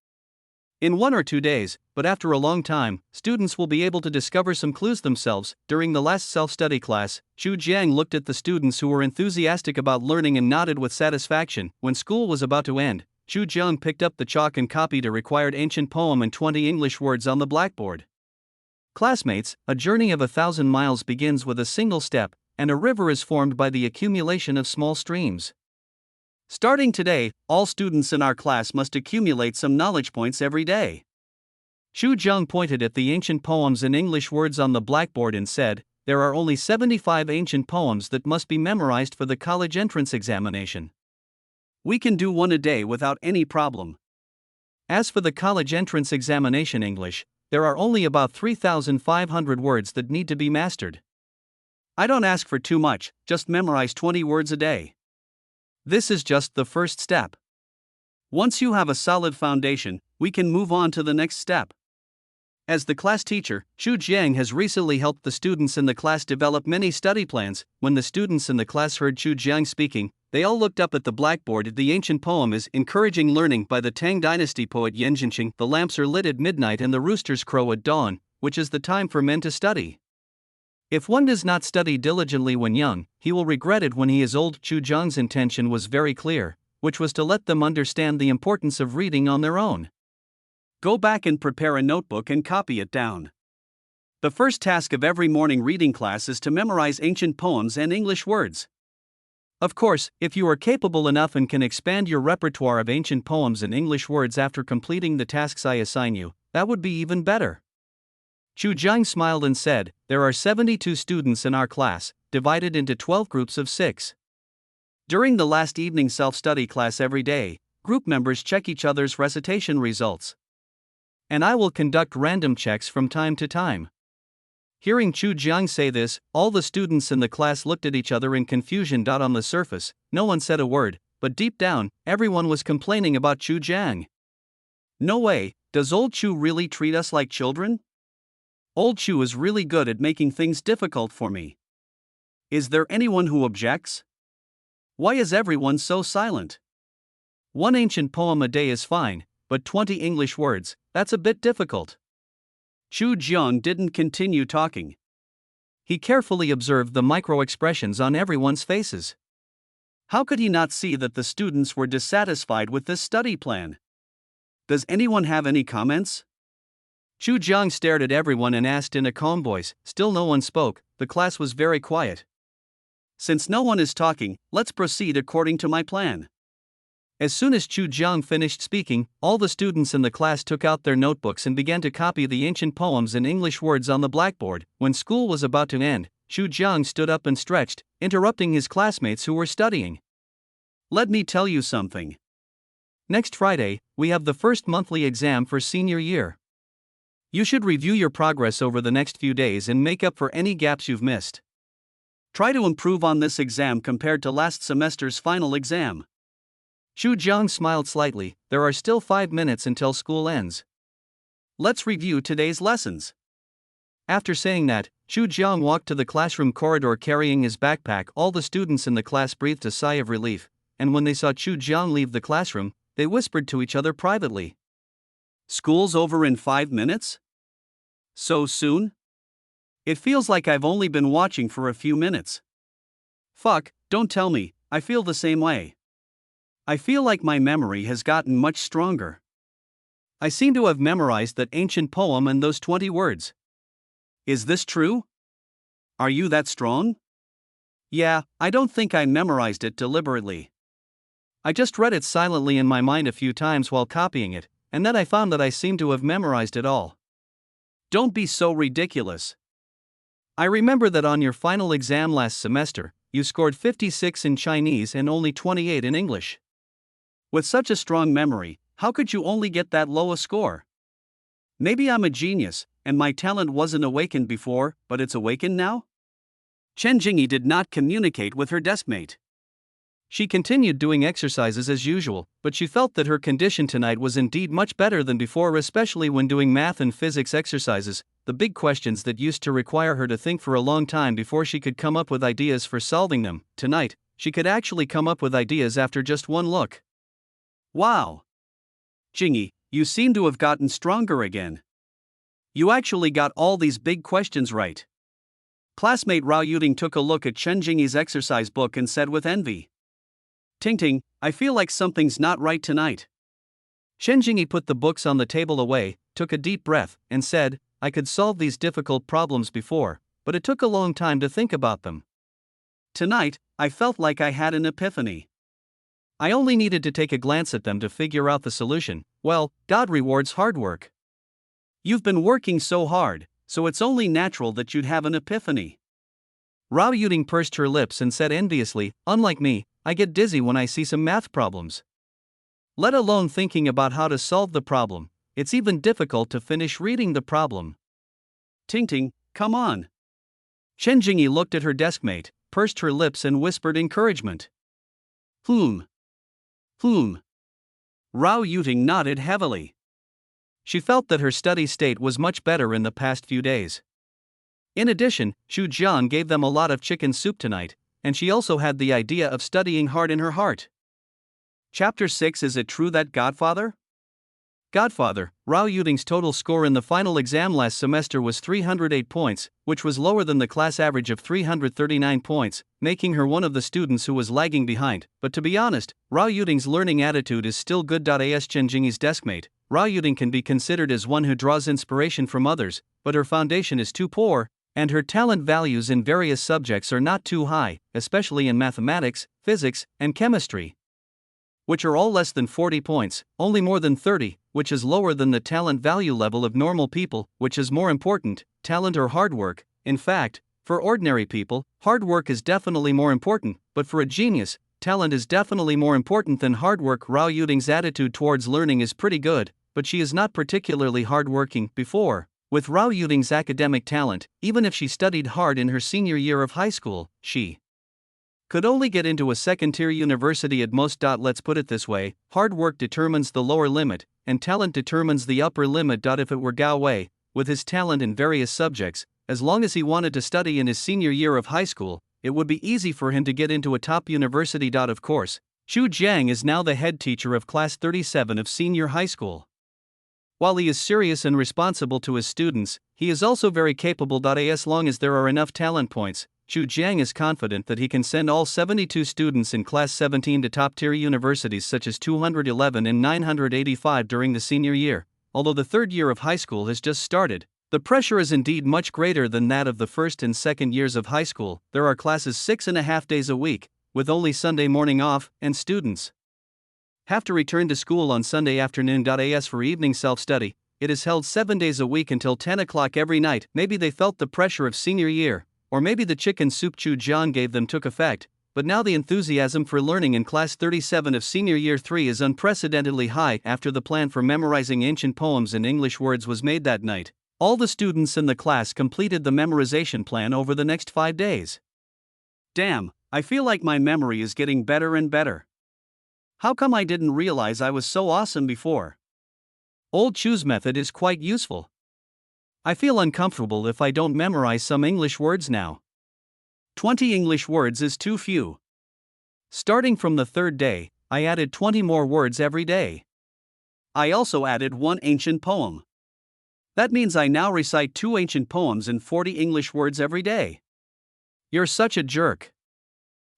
in 1 or 2 days, but after a long time, students will be able to discover some clues themselves. During the last self-study class, Chu Jiang looked at the students who were enthusiastic about learning and nodded with satisfaction. When school was about to end, Chu Jiang picked up the chalk and copied a required ancient poem and 20 English words on the blackboard. Classmates, a journey of 1,000 miles begins with a single step, and a river is formed by the accumulation of small streams. Starting today, all students in our class must accumulate some knowledge points every day. Chu Jiang pointed at the ancient poems and English words on the blackboard and said, "There are only 75 ancient poems that must be memorized for the college entrance examination. We can do 1 a day without any problem. As for the college entrance examination English, there are only about 3,500 words that need to be mastered. I don't ask for too much, just memorize 20 words a day. This is just the first step. Once you have a solid foundation, we can move on to the next step." As the class teacher, Chu Jiang has recently helped the students in the class develop many study plans. When the students in the class heard Chu Jiang speaking, they all looked up at the blackboard. The ancient poem is Encouraging Learning by the Tang Dynasty poet Yan Jinqing. The lamps are lit at midnight and the roosters crow at dawn, which is the time for men to study. If one does not study diligently when young, he will regret it when he is old. Chu Jiang's intention was very clear, which was to let them understand the importance of reading on their own. Go back and prepare a notebook and copy it down. The first task of every morning reading class is to memorize ancient poems and English words. Of course, if you are capable enough and can expand your repertoire of ancient poems and English words after completing the tasks I assign you, that would be even better. Chu Jiang smiled and said, "There are 72 students in our class, divided into 12 groups of 6. During the last evening self-study class every day, group members check each other's recitation results. And I will conduct random checks from time to time." Hearing Chu Jiang say this, all the students in the class looked at each other in confusion. On the surface, no one said a word, but deep down, everyone was complaining about Chu Jiang. "No way, does old Chu really treat us like children? Old Chu is really good at making things difficult for me. Is there anyone who objects? Why is everyone so silent? 1 ancient poem a day is fine, but 20 English words, that's a bit difficult." Chu Jiang didn't continue talking. He carefully observed the micro-expressions on everyone's faces. How could he not see that the students were dissatisfied with this study plan? Does anyone have any comments? Chu Jiang stared at everyone and asked in a calm voice. Still no one spoke. The class was very quiet. "Since no one is talking, let's proceed according to my plan." As soon as Chu Jiang finished speaking, all the students in the class took out their notebooks and began to copy the ancient poems and English words on the blackboard. When school was about to end, Chu Jiang stood up and stretched, interrupting his classmates who were studying. "Let me tell you something. Next Friday, we have the first monthly exam for senior year. You should review your progress over the next few days and make up for any gaps you've missed. Try to improve on this exam compared to last semester's final exam." Chu Jiang smiled slightly. "There are still 5 minutes until school ends. Let's review today's lessons." After saying that, Chu Jiang walked to the classroom corridor carrying his backpack. All the students in the class breathed a sigh of relief, and when they saw Chu Jiang leave the classroom, they whispered to each other privately. "School's over in 5 minutes? So soon? It feels like I've only been watching for a few minutes. Fuck, don't tell me, I feel the same way. I feel like my memory has gotten much stronger. I seem to have memorized that ancient poem and those 20 words. Is this true? Are you that strong?" "Yeah, I don't think I memorized it deliberately. I just read it silently in my mind a few times while copying it, and then I found that I seem to have memorized it all." "Don't be so ridiculous. I remember that on your final exam last semester, you scored 56 in Chinese and only 28 in English. With such a strong memory, how could you only get that low a score? Maybe I'm a genius, and my talent wasn't awakened before, but it's awakened now? Chen Jingyi did not communicate with her deskmate. She continued doing exercises as usual, but she felt that her condition tonight was indeed much better than before, especially when doing math and physics exercises, the big questions that used to require her to think for a long time before she could come up with ideas for solving them. Tonight, she could actually come up with ideas after just one look. Wow! Jingyi, you seem to have gotten stronger again. You actually got all these big questions right. Classmate Rao Yuting took a look at Chen Jingyi's exercise book and said with envy, "Ting, I feel like something's not right tonight." Chen Jingyi put the books on the table away, took a deep breath, and said, "I could solve these difficult problems before, but it took a long time to think about them. Tonight, I felt like I had an epiphany. I only needed to take a glance at them to figure out the solution. Well, God rewards hard work. You've been working so hard, so it's only natural that you'd have an epiphany." Rao Yuting pursed her lips and said enviously, "Unlike me, I get dizzy when I see some math problems. Let alone thinking about how to solve the problem, it's even difficult to finish reading the problem." Ting, come on. Chen Jingyi looked at her deskmate, pursed her lips and whispered encouragement. Rao Yuting nodded heavily. She felt that her study state was much better in the past few days. In addition, Xu Jian gave them a lot of chicken soup tonight, and she also had the idea of studying hard in her heart. Chapter 6. Is it true that Godfather? Rao Yuting's total score in the final exam last semester was 308 points, which was lower than the class average of 339 points, making her one of the students who was lagging behind. But to be honest, Rao Yuting's learning attitude is still good. As Chen Jingyi's deskmate, Rao Yuting can be considered as one who draws inspiration from others, but her foundation is too poor, and her talent values in various subjects are not too high, especially in mathematics, physics, and chemistry, which are all less than 40 points, only more than 30, which is lower than the talent value level of normal people. Which is more important, talent or hard work? In fact, for ordinary people, hard work is definitely more important, but for a genius, talent is definitely more important than hard work. Rao Yuting's attitude towards learning is pretty good, but she is not particularly hardworking. With Rao Yuting's academic talent, even if she studied hard in her senior year of high school, she could only get into a second-tier university at most. Let's put it this way, hard work determines the lower limit, and talent determines the upper limit. If it were Gao Wei, with his talent in various subjects, as long as he wanted to study in his senior year of high school, it would be easy for him to get into a top university. Of course, Xu Jiang is now the head teacher of class 37 of senior high school. While he is serious and responsible to his students, he is also very capable. As long as there are enough talent points, Xu Jiang is confident that he can send all 72 students in class 17 to top-tier universities such as 211 and 985 during the senior year. Although the third year of high school has just started, the pressure is indeed much greater than that of the first and second years of high school. There are classes 6.5 days a week, with only Sunday morning off, and students have to return to school on Sunday afternoon. As for evening self-study, it is held 7 days a week until 10 o'clock every night. Maybe they felt the pressure of senior year, or maybe the chicken soup Xu Jian gave them took effect, but now the enthusiasm for learning in class 37 of senior year 3 is unprecedentedly high. After the plan for memorizing ancient poems and English words was made that night, all the students in the class completed the memorization plan over the next 5 days. Damn, I feel like my memory is getting better and better. How come I didn't realize I was so awesome before? Old Chu's method is quite useful. I feel uncomfortable if I don't memorize some English words now. 20 English words is too few. Starting from the third day, I added 20 more words every day. I also added one ancient poem. That means I now recite 2 ancient poems and 40 English words every day. You're such a jerk.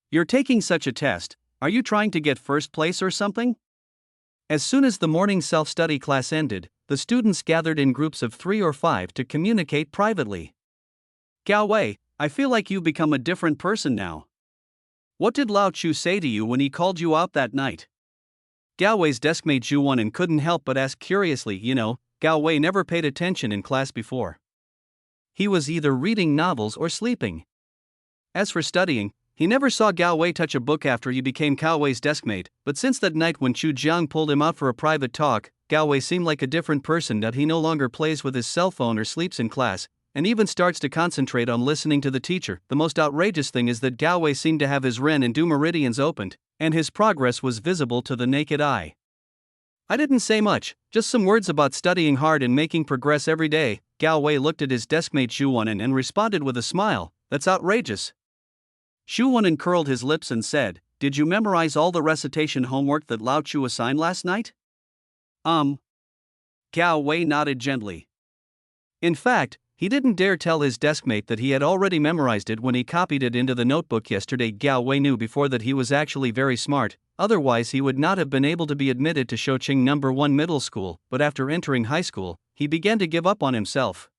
You're taking such a test. Are you trying to get first place or something? As soon as the morning self-study class ended, the students gathered in groups of 3 or 5 to communicate privately. Gao Wei, I feel like you've become a different person now. What did Lao Chu say to you when he called you out that night? Gao Wei's deskmate Zhu Wanan couldn't help but ask curiously. Gao Wei never paid attention in class before. He was either reading novels or sleeping. As for studying, He never saw Gao Wei touch a book after he became Gao Wei's deskmate, but since that night when Chu Jiang pulled him out for a private talk, Gao Wei seemed like a different person. That he no longer plays with his cell phone or sleeps in class, and even starts to concentrate on listening to the teacher. The most outrageous thing is that Gao Wei seemed to have his Ren and Du meridians opened, and his progress was visible to the naked eye. I didn't say much, just some words about studying hard and making progress every day. Gao Wei looked at his deskmate Xu Wenin and responded with a smile, "That's outrageous." Xu Wenin curled his lips and said, "Did you memorize all the recitation homework that Lao Chu assigned last night?" Gao Wei nodded gently. In fact, he didn't dare tell his deskmate that he had already memorized it when he copied it into the notebook yesterday. Gao Wei knew before that he was actually very smart, otherwise he would not have been able to be admitted to Shouqing No. 1 middle school, but after entering high school, he began to give up on himself.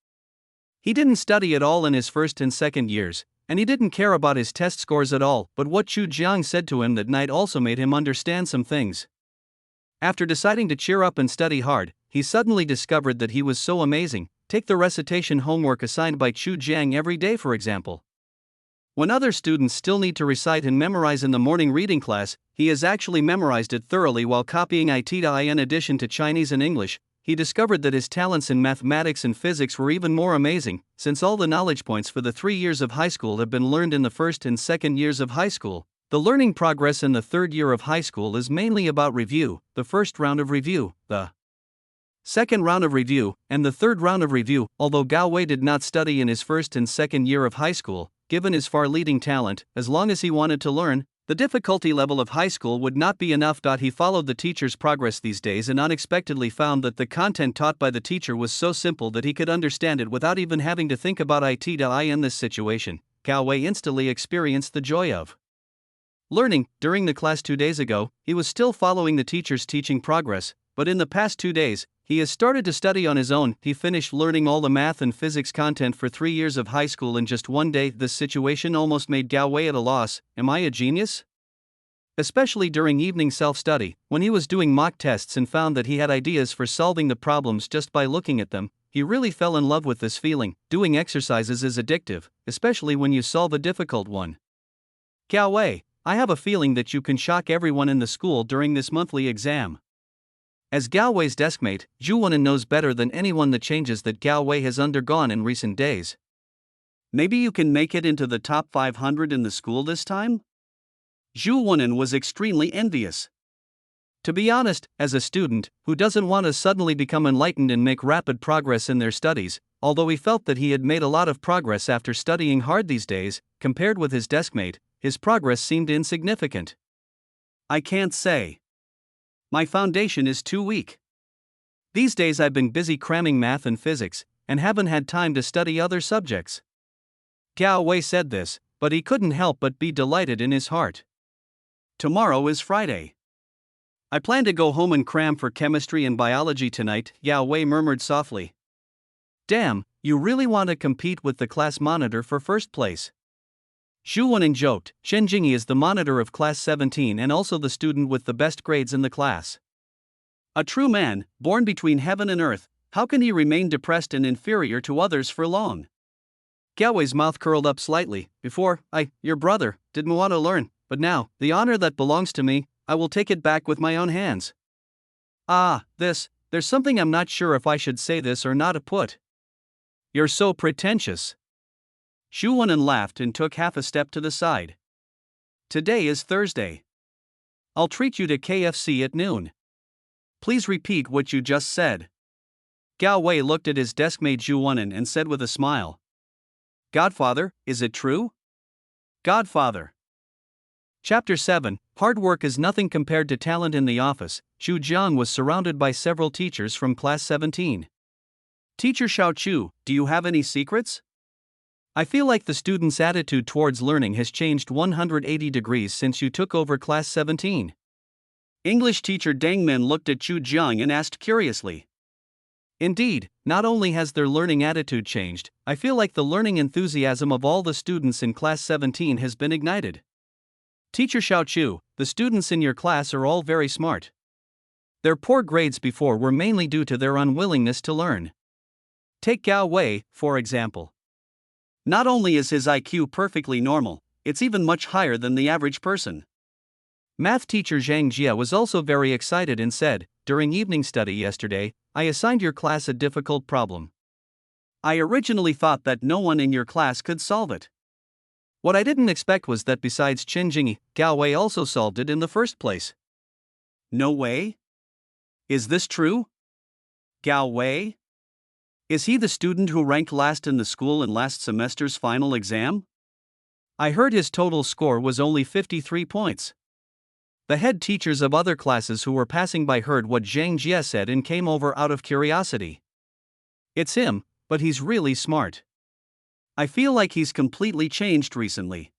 He didn't study at all in his first and second years, and he didn't care about his test scores at all, but what Chu Jiang said to him that night also made him understand some things. After deciding to cheer up and study hard, he suddenly discovered that he was so amazing. Take the recitation homework assigned by Chu Jiang every day, for example. When other students still need to recite and memorize in the morning reading class, he has actually memorized it thoroughly while copying it. In addition to Chinese and English, he discovered that his talents in mathematics and physics were even more amazing, since all the knowledge points for the 3 years of high school have been learned in the first and second years of high school. The learning progress in the third year of high school is mainly about review, the first round of review, the second round of review, and the third round of review. Although Gao Wei did not study in his first and second year of high school, given his far-leading talent, as long as he wanted to learn, the difficulty level of high school would not be enough. He followed the teacher's progress these days and unexpectedly found that the content taught by the teacher was so simple that he could understand it without even having to think about it. In this situation, Gao Wei instantly experienced the joy of learning. During the class 2 days ago, he was still following the teacher's teaching progress, but in the past 2 days, he has started to study on his own. He finished learning all the math and physics content for 3 years of high school in just 1 day. This situation almost made Gao Wei at a loss. Am I a genius? Especially during evening self-study, when he was doing mock tests and found that he had ideas for solving the problems just by looking at them, he really fell in love with this feeling. Doing exercises is addictive, especially when you solve a difficult one. Gao Wei, I have a feeling that you can shock everyone in the school during this monthly exam. As Gao Wei's deskmate, Xu Wenin knows better than anyone the changes that Gao Wei has undergone in recent days. Maybe you can make it into the top 500 in the school this time? Xu Wenin was extremely envious. To be honest, as a student who doesn't want to suddenly become enlightened and make rapid progress in their studies, although he felt that he had made a lot of progress after studying hard these days, compared with his deskmate, his progress seemed insignificant. I can't say. My foundation is too weak. These days I've been busy cramming math and physics, and haven't had time to study other subjects. Gao Wei said this, but he couldn't help but be delighted in his heart. Tomorrow is Friday. I plan to go home and cram for chemistry and biology tonight, Gao Wei murmured softly. Damn, you really want to compete with the class monitor for first place. Xu Wenin joked. Shen Jingyi is the monitor of class 17 and also the student with the best grades in the class. A true man, born between heaven and earth, how can he remain depressed and inferior to others for long? Gao Wei's mouth curled up slightly. Before, your brother, didn't want to learn, but now, the honor that belongs to me, I will take it back with my own hands. There's something I'm not sure if I should say this or not. You're so pretentious. Xu Wenin laughed and took half a step to the side. Today is Thursday. I'll treat you to KFC at noon. Please repeat what you just said. Gao Wei looked at his deskmate Xu Wenin and said with a smile. Godfather, is it true? Godfather. Chapter 7, Hard work is nothing compared to talent. In the office, Xu Jiang was surrounded by several teachers from class 17. Teacher Xiao Chu, do you have any secrets? I feel like the students' attitude towards learning has changed 180 degrees since you took over class 17. English teacher Deng Min looked at Xu Jiang and asked curiously. Indeed, not only has their learning attitude changed, I feel like the learning enthusiasm of all the students in class 17 has been ignited. Teacher Xiao Chu, the students in your class are all very smart. Their poor grades before were mainly due to their unwillingness to learn. Take Gao Wei, for example. Not only is his IQ perfectly normal, it's even much higher than the average person. Math teacher Zhang Jia was also very excited and said, "During evening study yesterday, I assigned your class a difficult problem. I originally thought that no one in your class could solve it. What I didn't expect was that besides Chen Jingyi, Gao Wei also solved it in the first place." No way? Is this true? Gao Wei? Is he the student who ranked last in the school in last semester's final exam? I heard his total score was only 53 points. The head teachers of other classes who were passing by heard what Zhang Jie said and came over out of curiosity. It's him, but he's really smart. I feel like he's completely changed recently.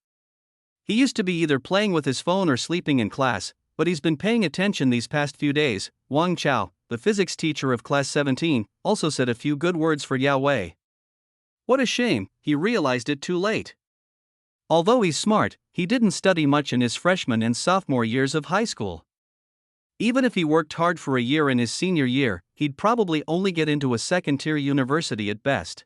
He used to be either playing with his phone or sleeping in class, but he's been paying attention these past few days. Wang Chao, the physics teacher of class 17, also said a few good words for Yao Wei. What a shame, he realized it too late. Although he's smart, he didn't study much in his freshman and sophomore years of high school. Even if he worked hard for a year in his senior year, he'd probably only get into a second-tier university at best.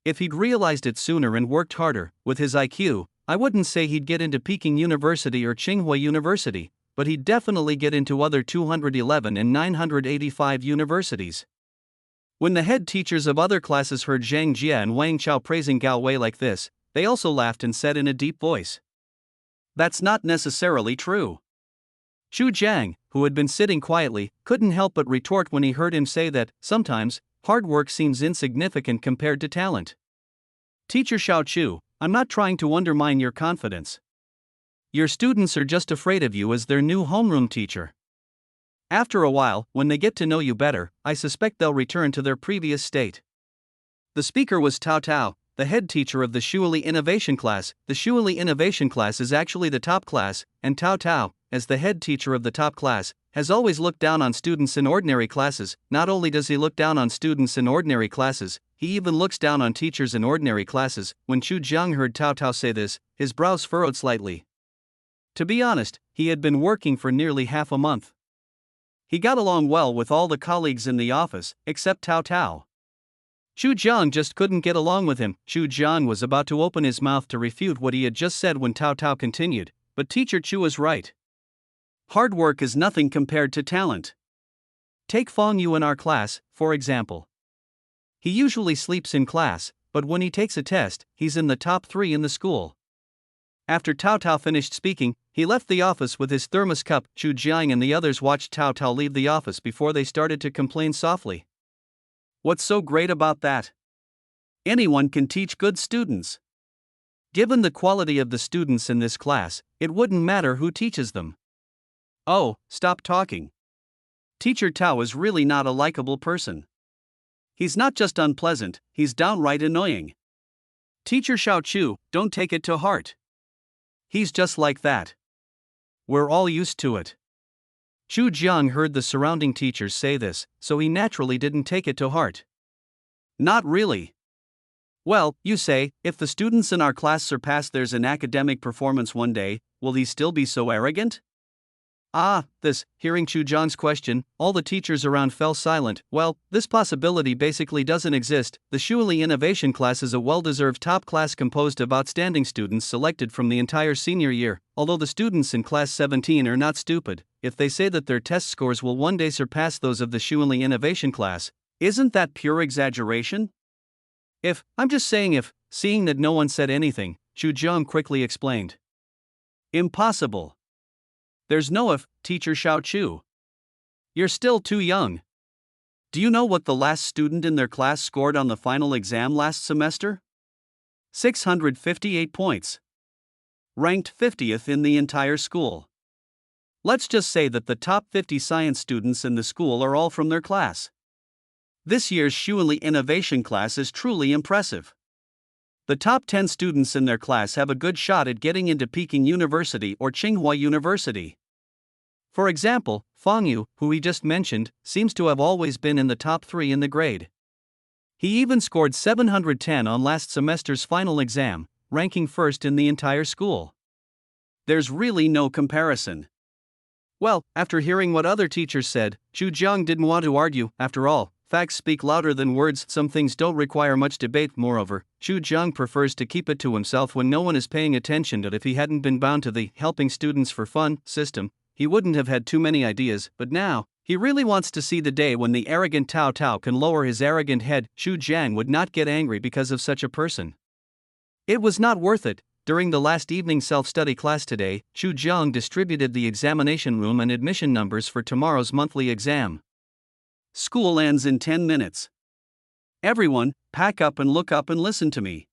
If he'd realized it sooner and worked harder, with his IQ, I wouldn't say he'd get into Peking University or Tsinghua University, but he'd definitely get into other 211 and 985 universities. When the head teachers of other classes heard Zhang Jie and Wang Chao praising Gao Wei like this, they also laughed and said in a deep voice, "That's not necessarily true." Chu Jiang, who had been sitting quietly, couldn't help but retort when he heard him say that, sometimes, hard work seems insignificant compared to talent. Teacher Xiao Chu, I'm not trying to undermine your confidence. Your students are just afraid of you as their new homeroom teacher. After a while, when they get to know you better, I suspect they'll return to their previous state. The speaker was Tao Tao, the head teacher of the Shuili Innovation class. The Shuili Innovation class is actually the top class, and Tao Tao, as the head teacher of the top class, has always looked down on students in ordinary classes. Not only does he look down on students in ordinary classes, he even looks down on teachers in ordinary classes. When Chu Jiang heard Tao Tao say this, his brows furrowed slightly. To be honest, he had been working for nearly half a month. He got along well with all the colleagues in the office, except Tao Tao. Chu Jiang just couldn't get along with him. Chu Jiang was about to open his mouth to refute what he had just said when Tao Tao continued, but teacher Chu was right. Hard work is nothing compared to talent. Take Fong Yu in our class, for example. He usually sleeps in class, but when he takes a test, he's in the top 3 in the school. After Tao Tao finished speaking, he left the office with his thermos cup. Chu Jiang and the others watched Tao Tao leave the office before they started to complain softly. What's so great about that? Anyone can teach good students. Given the quality of the students in this class, it wouldn't matter who teaches them. Oh, stop talking. Teacher Tao is really not a likable person. He's not just unpleasant, he's downright annoying. Teacher Xiao Chu, don't take it to heart. He's just like that. We're all used to it. Chu Jiang heard the surrounding teachers say this, so he naturally didn't take it to heart. Not really. Well, you say, if the students in our class surpass theirs in academic performance one day, will he still be so arrogant? Hearing Chu Jiang's question, all the teachers around fell silent. Well, this possibility basically doesn't exist. The Shuili Innovation class is a well-deserved top class composed of outstanding students selected from the entire senior year. Although the students in class 17 are not stupid, if they say that their test scores will one day surpass those of the Shuili Innovation class, isn't that pure exaggeration? I'm just saying if, seeing that no one said anything, Chu Jiang quickly explained. Impossible. There's no if, teacher Xiao Chu. You're still too young. Do you know what the last student in their class scored on the final exam last semester? 658 points. Ranked 50th in the entire school. Let's just say that the top 50 science students in the school are all from their class. This year's Shuili Innovation class is truly impressive. The top 10 students in their class have a good shot at getting into Peking University or Tsinghua University. For example, Fong Yu, who he just mentioned, seems to have always been in the top 3 in the grade. He even scored 710 on last semester's final exam, ranking first in the entire school. There's really no comparison. Well, after hearing what other teachers said, Chu Jiang didn't want to argue. After all, facts speak louder than words, some things don't require much debate. Moreover, Chu Jiang prefers to keep it to himself when no one is paying attention. That if he hadn't been bound to the helping students for fun system, he wouldn't have had too many ideas, but now, he really wants to see the day when the arrogant Tao Tao can lower his arrogant head. Chu Jiang would not get angry because of such a person. It was not worth it. During the last evening self-study class today, Chu Jiang distributed the examination room and admission numbers for tomorrow's monthly exam. School ends in 10 minutes. Everyone, pack up and look up and listen to me.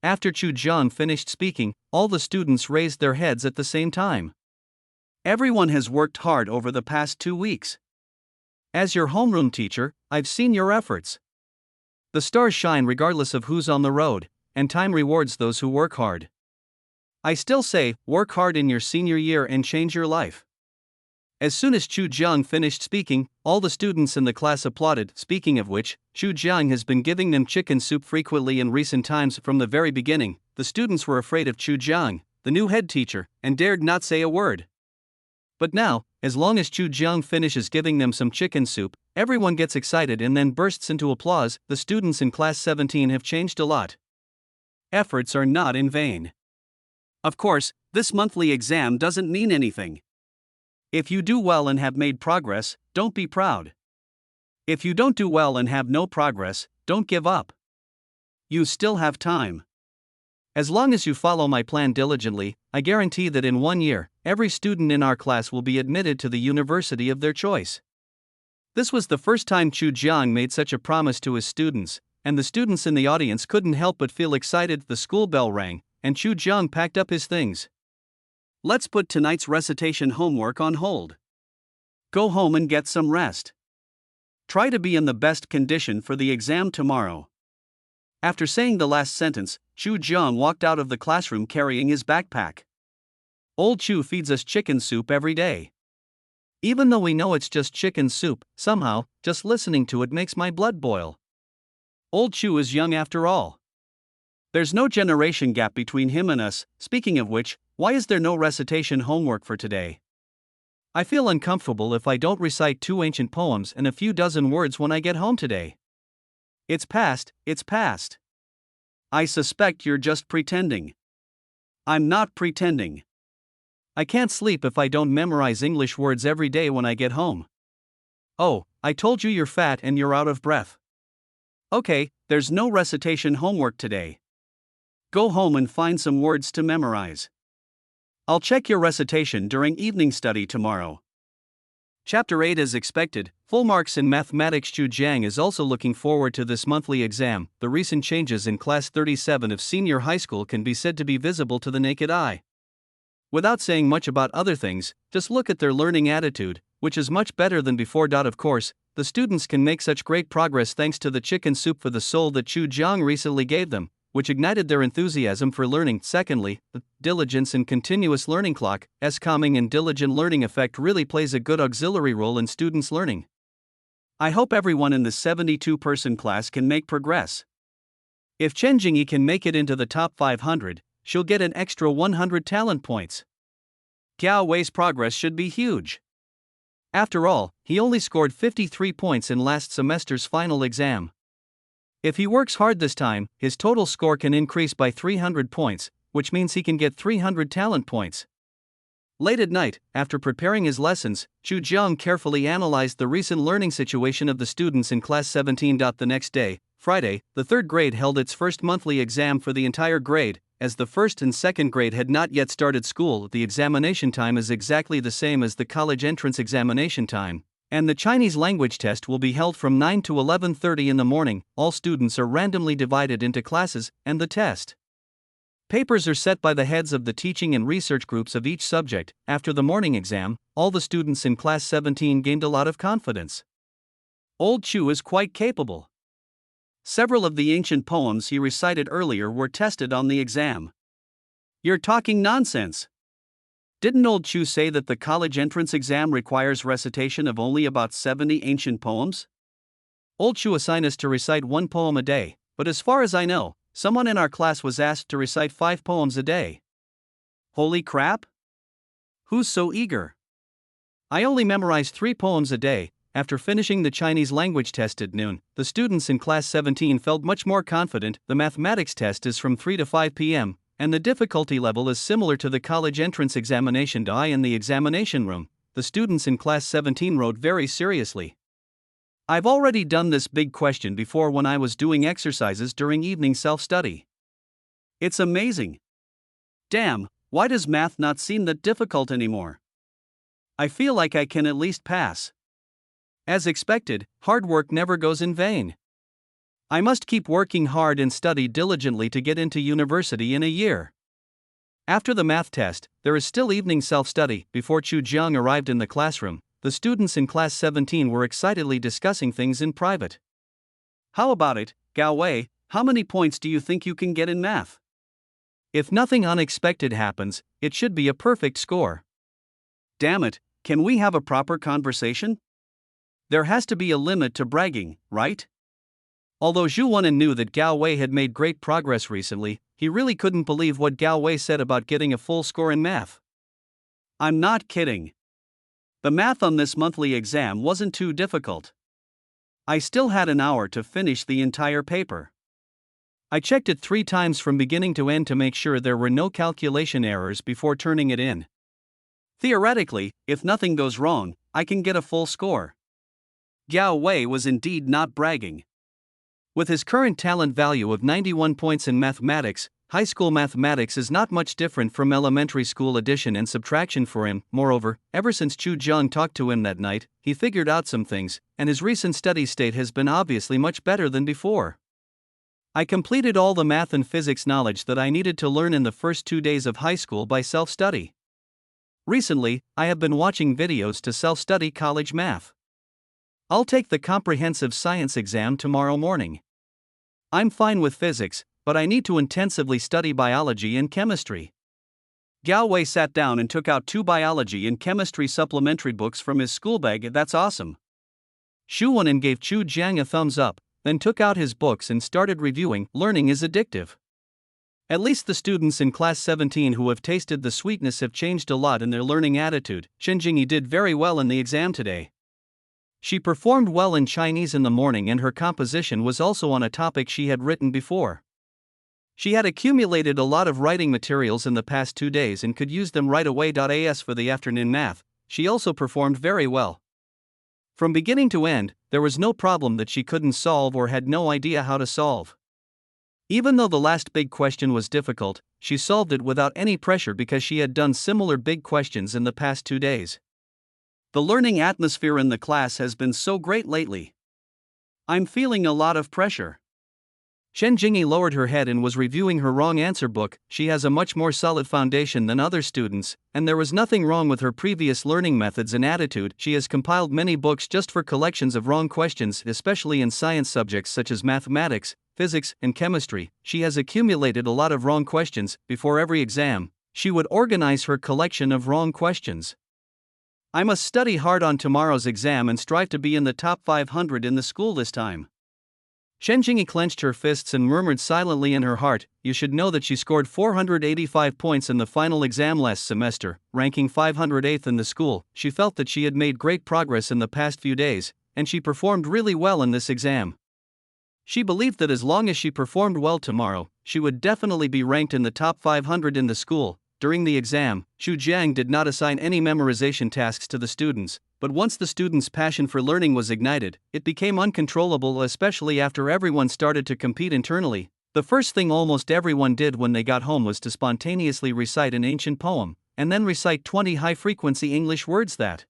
After Chu Jiang finished speaking, all the students raised their heads at the same time. Everyone has worked hard over the past 2 weeks. As your homeroom teacher, I've seen your efforts. The stars shine regardless of who's on the road, and time rewards those who work hard. I still say, work hard in your senior year and change your life. As soon as Chu Jiang finished speaking, all the students in the class applauded. Speaking of which, Chu Jiang has been giving them chicken soup frequently in recent times. From the very beginning, the students were afraid of Chu Jiang, the new head teacher, and dared not say a word. But now, as long as Chu Jiang finishes giving them some chicken soup, everyone gets excited and then bursts into applause. The students in class 17 have changed a lot. Efforts are not in vain. Of course, this monthly exam doesn't mean anything. If you do well and have made progress, don't be proud. If you don't do well and have no progress, don't give up. You still have time. As long as you follow my plan diligently, I guarantee that in 1 year, every student in our class will be admitted to the university of their choice. This was the first time Chu Jiang made such a promise to his students, and the students in the audience couldn't help but feel excited. The school bell rang, and Chu Jiang packed up his things. Let's put tonight's recitation homework on hold. Go home and get some rest. Try to be in the best condition for the exam tomorrow. After saying the last sentence, Chu Jiang walked out of the classroom carrying his backpack. Old Chu feeds us chicken soup every day. Even though we know it's just chicken soup, somehow, just listening to it makes my blood boil. Old Chu is young after all. There's no generation gap between him and us. Speaking of which, why is there no recitation homework for today? I feel uncomfortable if I don't recite 2 ancient poems and a few dozen words when I get home today. It's past. I suspect you're just pretending. I'm not pretending. I can't sleep if I don't memorize English words every day when I get home. Oh, I told you you're fat and you're out of breath. Okay, there's no recitation homework today. Go home and find some words to memorize. I'll check your recitation during evening study tomorrow. Chapter 8. As expected, full marks in mathematics. Chu Jiang is also looking forward to this monthly exam. The recent changes in class 37 of senior high school can be said to be visible to the naked eye. Without saying much about other things, just look at their learning attitude, which is much better than before. Of course, the students can make such great progress thanks to the chicken soup for the soul that Chu Jiang recently gave them, which ignited their enthusiasm for learning. Secondly, the diligence and continuous learning clock, calming and diligent learning effect really plays a good auxiliary role in students' learning. I hope everyone in the 72-person class can make progress. If Chen Jingyi can make it into the top 500, she'll get an extra 100 talent points. Gao Wei's progress should be huge. After all, he only scored 53 points in last semester's final exam. If he works hard this time, his total score can increase by 300 points, which means he can get 300 talent points. Late at night, after preparing his lessons, Chu Jiang carefully analyzed the recent learning situation of the students in class 17. The next day, Friday, the 3rd grade held its first monthly exam for the entire grade. As the 1st and 2nd grade had not yet started school, the examination time is exactly the same as the college entrance examination time, and the Chinese language test will be held from 9 to 11:30 in the morning. All students are randomly divided into classes, and the test papers are set by the heads of the teaching and research groups of each subject. After the morning exam, all the students in class 17 gained a lot of confidence. Old Chu is quite capable. Several of the ancient poems he recited earlier were tested on the exam. You're talking nonsense. Didn't Old Chu say that the college entrance exam requires recitation of only about 70 ancient poems? Old Chu assigned us to recite 1 poem a day, but as far as I know, someone in our class was asked to recite 5 poems a day. Holy crap! Who's so eager? I only memorize 3 poems a day, after finishing the Chinese language test at noon, the students in class 17 felt much more confident. The mathematics test is from 3 to 5 p.m., and the difficulty level is similar to the college entrance examination. In the examination room, the students in class 17 wrote very seriously. I've already done this big question before when I was doing exercises during evening self-study. It's amazing. Damn, why does math not seem that difficult anymore? I feel like I can at least pass. As expected, hard work never goes in vain. I must keep working hard and study diligently to get into university in a year. After the math test, there is still evening self-study. Before Chu Jiang arrived in the classroom, the students in class 17 were excitedly discussing things in private. How about it, Gao Wei, how many points do you think you can get in math? If nothing unexpected happens, it should be a perfect score. Damn it, can we have a proper conversation? There has to be a limit to bragging, right? Although Zhu Wenan knew that Gao Wei had made great progress recently, he really couldn't believe what Gao Wei said about getting a full score in math. I'm not kidding. The math on this monthly exam wasn't too difficult. I still had an hour to finish the entire paper. I checked it 3 times from beginning to end to make sure there were no calculation errors before turning it in. Theoretically, if nothing goes wrong, I can get a full score. Gao Wei was indeed not bragging. With his current talent value of 91 points in mathematics, high school mathematics is not much different from elementary school addition and subtraction for him. Moreover, ever since Chu Jiang talked to him that night, he figured out some things, and his recent study state has been obviously much better than before. I completed all the math and physics knowledge that I needed to learn in the first 2 days of high school by self-study. Recently, I have been watching videos to self-study college math. I'll take the comprehensive science exam tomorrow morning. I'm fine with physics, but I need to intensively study biology and chemistry. Gao Wei sat down and took out 2 biology and chemistry supplementary books from his school bag. That's awesome. Zhu Wenan gave Chu Jiang a thumbs up, then took out his books and started reviewing. Learning is addictive. At least the students in class 17 who have tasted the sweetness have changed a lot in their learning attitude. Chen Jingyi did very well in the exam today. She performed well in Chinese in the morning, and her composition was also on a topic she had written before. She had accumulated a lot of writing materials in the past 2 days and could use them right away. As for the afternoon math, she also performed very well. From beginning to end, there was no problem that she couldn't solve or had no idea how to solve. Even though the last big question was difficult, she solved it without any pressure because she had done similar big questions in the past 2 days. The learning atmosphere in the class has been so great lately. I'm feeling a lot of pressure. Chen Jingyi lowered her head and was reviewing her wrong answer book. She has a much more solid foundation than other students, and there was nothing wrong with her previous learning methods and attitude. She has compiled many books just for collections of wrong questions, especially in science subjects such as mathematics, physics, and chemistry. She has accumulated a lot of wrong questions. Before every exam, she would organize her collection of wrong questions. I must study hard on tomorrow's exam and strive to be in the top 500 in the school this time. Chen Jingyi clenched her fists and murmured silently in her heart. You should know that she scored 485 points in the final exam last semester, ranking 508th in the school. She felt that she had made great progress in the past few days, and she performed really well in this exam. She believed that as long as she performed well tomorrow, she would definitely be ranked in the top 500 in the school. During the exam, Chu Jiang did not assign any memorization tasks to the students, but once the students' passion for learning was ignited, it became uncontrollable, especially after everyone started to compete internally. The first thing almost everyone did when they got home was to spontaneously recite an ancient poem, and then recite 20 high-frequency English words that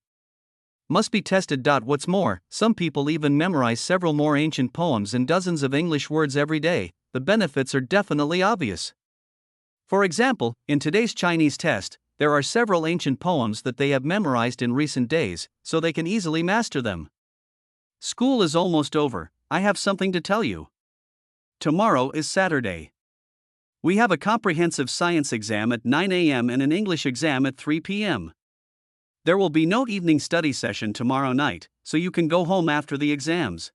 must be tested. What's more, some people even memorize several more ancient poems and dozens of English words every day. The benefits are definitely obvious. For example, in today's Chinese test, there are several ancient poems that they have memorized in recent days, so they can easily master them. School is almost over. I have something to tell you. Tomorrow is Saturday. We have a comprehensive science exam at 9 a.m. and an English exam at 3 p.m. There will be no evening study session tomorrow night, so you can go home after the exams.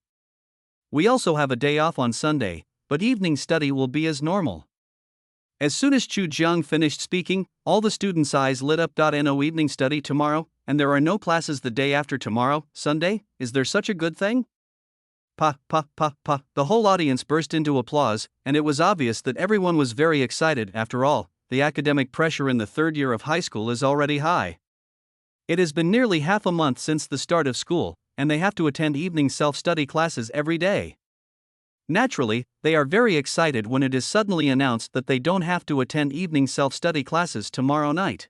We also have a day off on Sunday, but evening study will be as normal. As soon as Chu Jiang finished speaking, all the students' eyes lit up. No evening study tomorrow, and there are no classes the day after tomorrow, Sunday? Is there such a good thing? Pa, pa, pa, pa. The whole audience burst into applause, and it was obvious that everyone was very excited. After all, the academic pressure in the third year of high school is already high. It has been nearly half a month since the start of school, and they have to attend evening self-study classes every day. Naturally, they are very excited when it is suddenly announced that they don't have to attend evening self-study classes tomorrow night.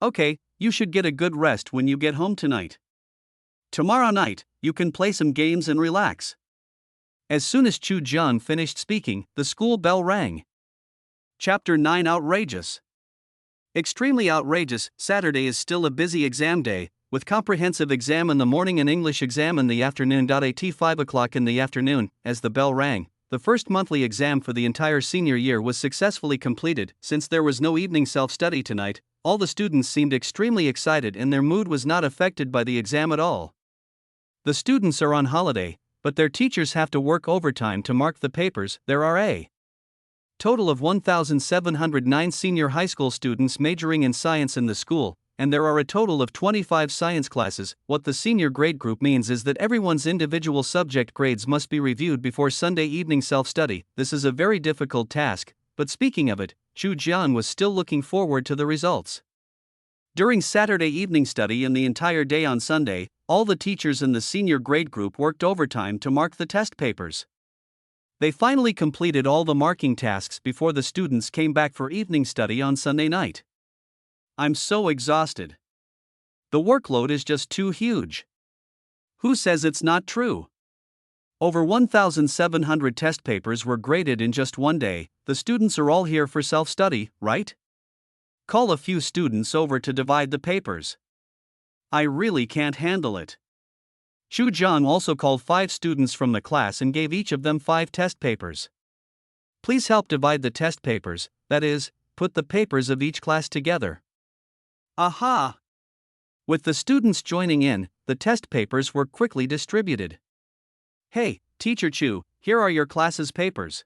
Okay, you should get a good rest when you get home tonight. Tomorrow night, you can play some games and relax. As soon as Chu Jiang finished speaking, the school bell rang. Chapter 9: Outrageous. Extremely outrageous. Saturday is still a busy exam day, with comprehensive exam in the morning and English exam in the afternoon. At 5 o'clock in the afternoon, as the bell rang, the first monthly exam for the entire senior year was successfully completed. Since there was no evening self-study tonight, all the students seemed extremely excited and their mood was not affected by the exam at all. The students are on holiday, but their teachers have to work overtime to mark the papers. There are a total of 1,709 senior high school students majoring in science in the school, and there are a total of 25 science classes. What the senior grade group means is that everyone's individual subject grades must be reviewed before Sunday evening self-study. This is a very difficult task, but speaking of it, Chu Jian was still looking forward to the results. During Saturday evening study and the entire day on Sunday, all the teachers in the senior grade group worked overtime to mark the test papers. They finally completed all the marking tasks before the students came back for evening study on Sunday night. I'm so exhausted. The workload is just too huge. Who says it's not true? Over 1,700 test papers were graded in just one day. The students are all here for self-study, right? Call a few students over to divide the papers. I really can't handle it. Chu Jiang also called 5 students from the class and gave each of them 5 test papers. Please help divide the test papers, that is, put the papers of each class together. Aha! With the students joining in, the test papers were quickly distributed. Hey, Teacher Chu, here are your class's papers.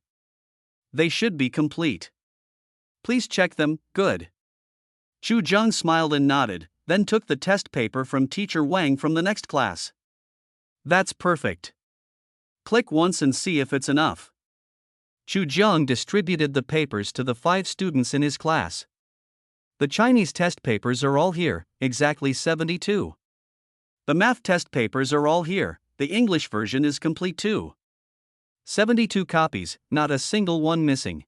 They should be complete. Please check them. Good. Chu Jiang smiled and nodded, then took the test paper from Teacher Wang from the next class. That's perfect. Click once and see if it's enough. Chu Jiang distributed the papers to the 5 students in his class. The Chinese test papers are all here, exactly 72. The math test papers are all here, the English version is complete too. 72 copies, not a single one missing.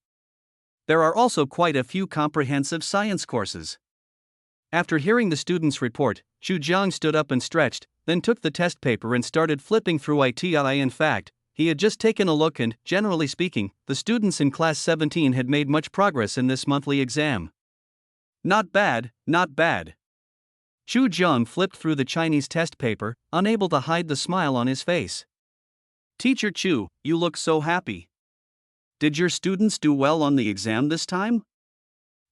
There are also quite a few comprehensive science courses. After hearing the students' report, Chu Jiang stood up and stretched, then took the test paper and started flipping through it. In fact, he had just taken a look and, generally speaking, the students in class 17 had made much progress in this monthly exam. Not bad, not bad. Chu Jiang flipped through the Chinese test paper, unable to hide the smile on his face. Teacher Chu, you look so happy. Did your students do well on the exam this time?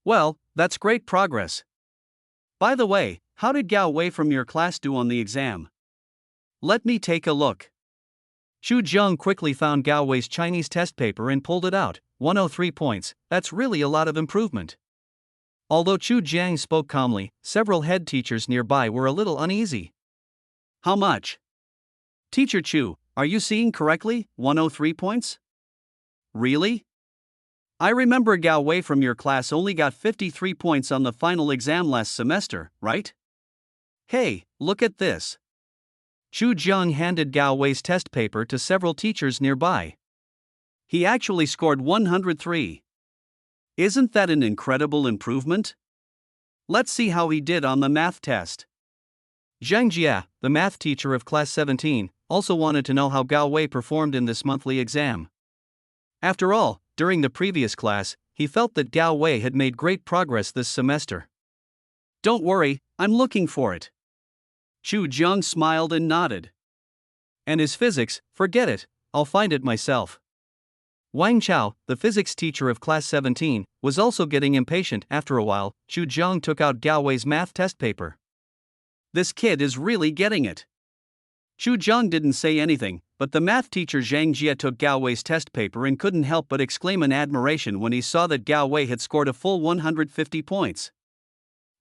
Well, that's great progress. By the way, how did Gao Wei from your class do on the exam? Let me take a look. Chu Jiang quickly found Gao Wei's Chinese test paper and pulled it out. 103 points, that's really a lot of improvement. Although Chu Jiang spoke calmly, several head teachers nearby were a little uneasy. How much? Teacher Chu, are you seeing correctly? 103 points? Really? I remember Gao Wei from your class only got 53 points on the final exam last semester, right? Hey, look at this. Chu Jiang handed Gao Wei's test paper to several teachers nearby. He actually scored 103. Isn't that an incredible improvement? Let's see how he did on the math test. Zhang Jia, the math teacher of class 17, also wanted to know how Gao Wei performed in this monthly exam. After all, during the previous class, he felt that Gao Wei had made great progress this semester. Don't worry, I'm looking for it. Chu Jiang smiled and nodded. And his physics, forget it, I'll find it myself. Wang Chao, the physics teacher of class 17, was also getting impatient. After a while, Chu Jiang took out Gao Wei's math test paper. This kid is really getting it. Chu Jiang didn't say anything, but the math teacher Zhang Jie took Gao Wei's test paper and couldn't help but exclaim in admiration when he saw that Gao Wei had scored a full 150 points.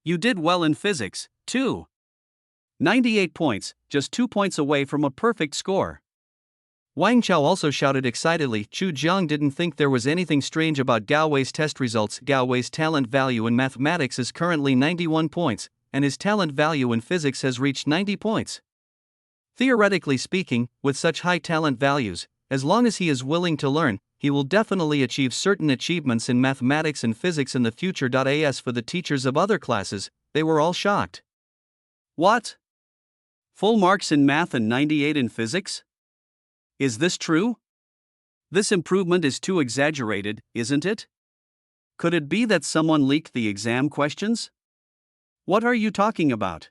You did well in physics, too. 98 points, just 2 points away from a perfect score. Wang Chao also shouted excitedly. Chu Jiang didn't think there was anything strange about Gao Wei's test results. Gao Wei's talent value in mathematics is currently 91 points, and his talent value in physics has reached 90 points. Theoretically speaking, with such high talent values, as long as he is willing to learn, he will definitely achieve certain achievements in mathematics and physics in the future. As for the teachers of other classes, they were all shocked. What? Full marks in math and 98 in physics? Is this true? This improvement is too exaggerated, isn't it? Could it be that someone leaked the exam questions? What are you talking about?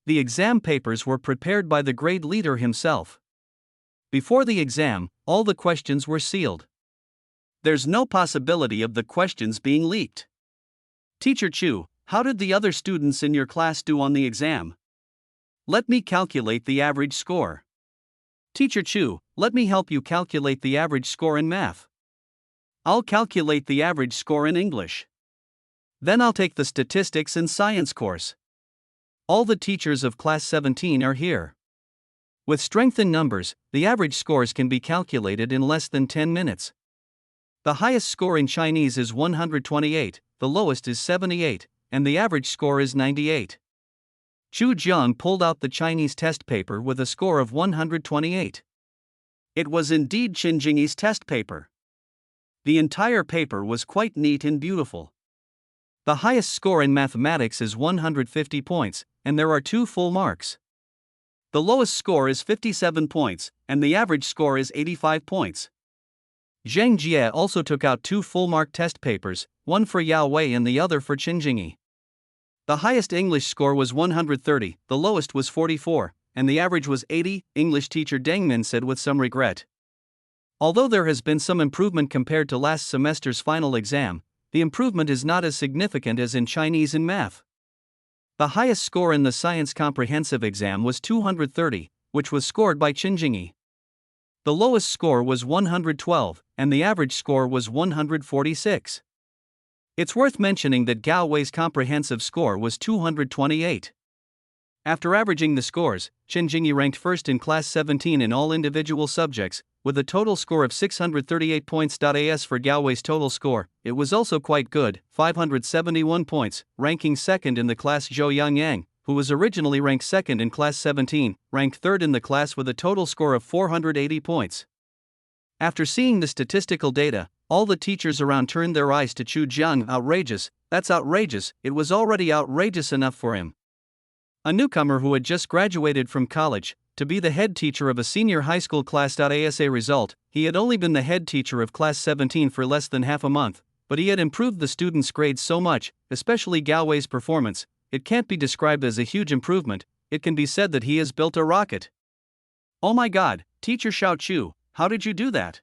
The exam papers were prepared by the grade leader himself. Before the exam, all the questions were sealed. There's no possibility of the questions being leaked. Teacher Chu, how did the other students in your class do on the exam? Let me calculate the average score. Teacher Chu, let me help you calculate the average score in math. I'll calculate the average score in English. Then I'll take the statistics and science course. All the teachers of class 17 are here. With strength in numbers, the average scores can be calculated in less than 10 minutes. The highest score in Chinese is 128, the lowest is 78, and the average score is 98. Chu Jiang pulled out the Chinese test paper with a score of 128. It was indeed Qin Jingyi's test paper. The entire paper was quite neat and beautiful. The highest score in mathematics is 150 points, and there are 2 full marks. The lowest score is 57 points, and the average score is 85 points. Zhang Jie also took out 2 full-mark test papers, one for Yao Wei and the other for Qin Jingyi. The highest English score was 130, the lowest was 44, and the average was 80, English teacher Deng Min said with some regret. Although there has been some improvement compared to last semester's final exam, the improvement is not as significant as in Chinese and math. The highest score in the science comprehensive exam was 230, which was scored by Qin Jingyi. The lowest score was 112, and the average score was 146. It's worth mentioning that Gao Wei's comprehensive score was 228. After averaging the scores, Qin Jingyi ranked first in class 17 in all individual subjects, with a total score of 638 points. As for Gao Wei's total score, it was also quite good, 571 points, ranking second in the class. Zhou Yangyang, who was originally ranked second in class 17, ranked third in the class with a total score of 480 points. After seeing the statistical data, all the teachers around turned their eyes to Chu Jiang. Outrageous, that's outrageous, it was already outrageous enough for him. A newcomer who had just graduated from college, to be the head teacher of a senior high school class. As a result, he had only been the head teacher of class 17 for less than half a month, but he had improved the students' grades so much, especially Gao Wei's performance, it can't be described as a huge improvement. It can be said that he has built a rocket. Oh my god, teacher Xiao Chu, how did you do that?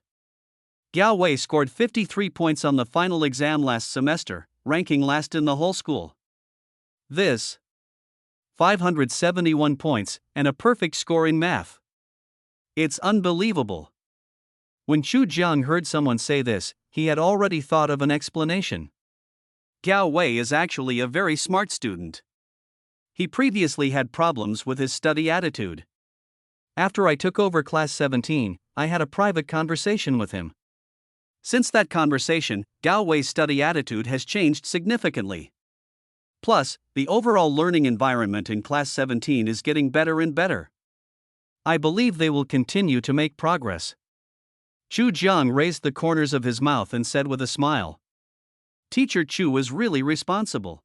Gao Wei scored 53 points on the final exam last semester, ranking last in the whole school. This 571 points, and a perfect score in math. It's unbelievable. When Chu Jiang heard someone say this, he had already thought of an explanation. Gao Wei is actually a very smart student. He previously had problems with his study attitude. After I took over class 17, I had a private conversation with him. Since that conversation, Gao Wei's study attitude has changed significantly. Plus, the overall learning environment in class 17 is getting better and better. I believe they will continue to make progress. Chu Jiang raised the corners of his mouth and said with a smile. Teacher Chu is really responsible.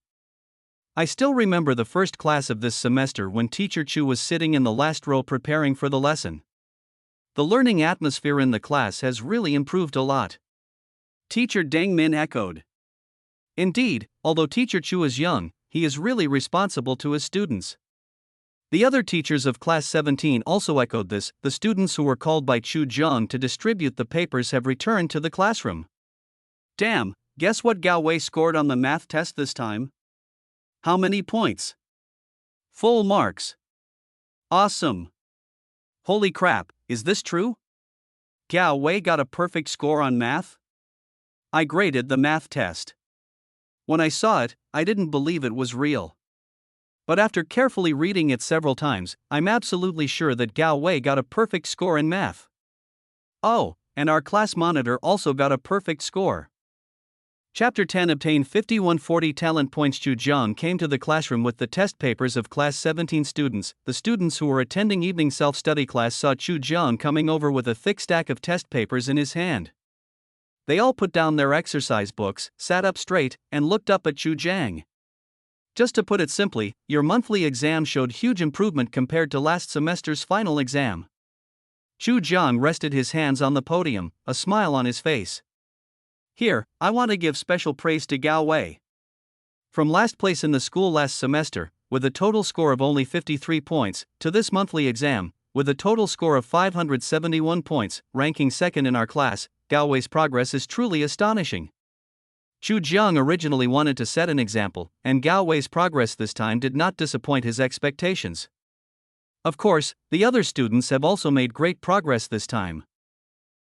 I still remember the first class of this semester when Teacher Chu was sitting in the last row preparing for the lesson. The learning atmosphere in the class has really improved a lot. Teacher Deng Min echoed. Indeed, although Teacher Chu is young, he is really responsible to his students. The other teachers of class 17 also echoed this. The students who were called by Chu Jiang to distribute the papers have returned to the classroom. Damn, guess what Gao Wei scored on the math test this time? How many points? Full marks. Awesome. Holy crap, is this true? Gao Wei got a perfect score on math? I graded the math test. When I saw it, I didn't believe it was real. But after carefully reading it several times, I'm absolutely sure that Gao Wei got a perfect score in math. Oh, and our class monitor also got a perfect score. Chapter 10 obtained 5140 talent points. Chu Jiang came to the classroom with the test papers of class 17 students. The students who were attending evening self-study class saw Chu Jiang coming over with a thick stack of test papers in his hand. They all put down their exercise books, sat up straight, and looked up at Chu Jiang. Just to put it simply, your monthly exam showed huge improvement compared to last semester's final exam. Chu Jiang rested his hands on the podium, a smile on his face. Here, I want to give special praise to Gao Wei. From last place in the school last semester, with a total score of only 53 points, to this monthly exam, with a total score of 571 points, ranking second in our class, Gao Wei's progress is truly astonishing. Chu Jiang originally wanted to set an example, and Gao Wei's progress this time did not disappoint his expectations. Of course, the other students have also made great progress this time.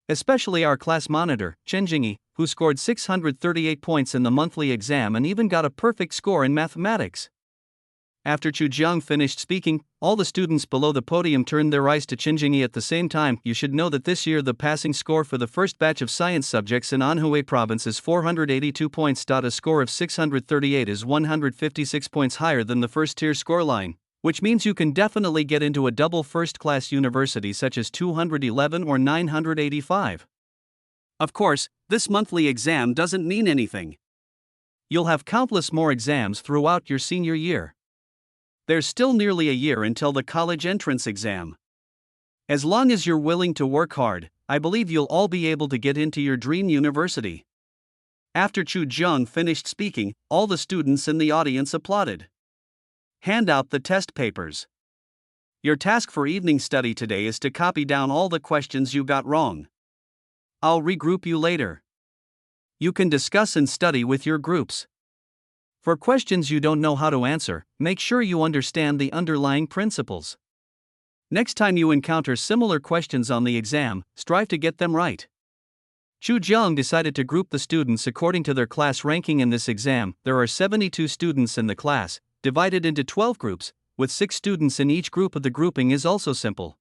Especially our class monitor, Chen Jingyi, who scored 638 points in the monthly exam and even got a perfect score in mathematics. After Chu Jiang finished speaking, all the students below the podium turned their eyes to Chen Jingyi at the same time. You should know that this year the passing score for the first batch of science subjects in Anhui province is 482 points. A score of 638 is 156 points higher than the first tier scoreline, which means you can definitely get into a double first-class university such as 211 or 985. Of course, this monthly exam doesn't mean anything. You'll have countless more exams throughout your senior year. There's still nearly a year until the college entrance exam. As long as you're willing to work hard, I believe you'll all be able to get into your dream university. After Chu Jiang finished speaking, all the students in the audience applauded. Hand out the test papers. Your task for evening study today is to copy down all the questions you got wrong. I'll regroup you later. You can discuss and study with your groups. For questions you don't know how to answer, make sure you understand the underlying principles. Next time you encounter similar questions on the exam, strive to get them right. Chu Jiang decided to group the students according to their class ranking in this exam. There are 72 students in the class, divided into 12 groups, with 6 students in each group. The grouping is also simple.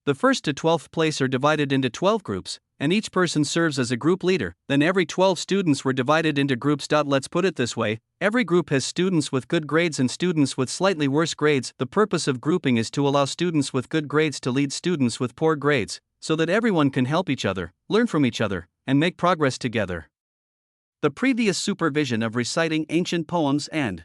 The first to 12th place are divided into 12 groups, and each person serves as a group leader. Then every 12 students were divided into groups. Let's put it this way, every group has students with good grades and students with slightly worse grades. The purpose of grouping is to allow students with good grades to lead students with poor grades, so that everyone can help each other, learn from each other, and make progress together. The previous supervision of reciting ancient poems and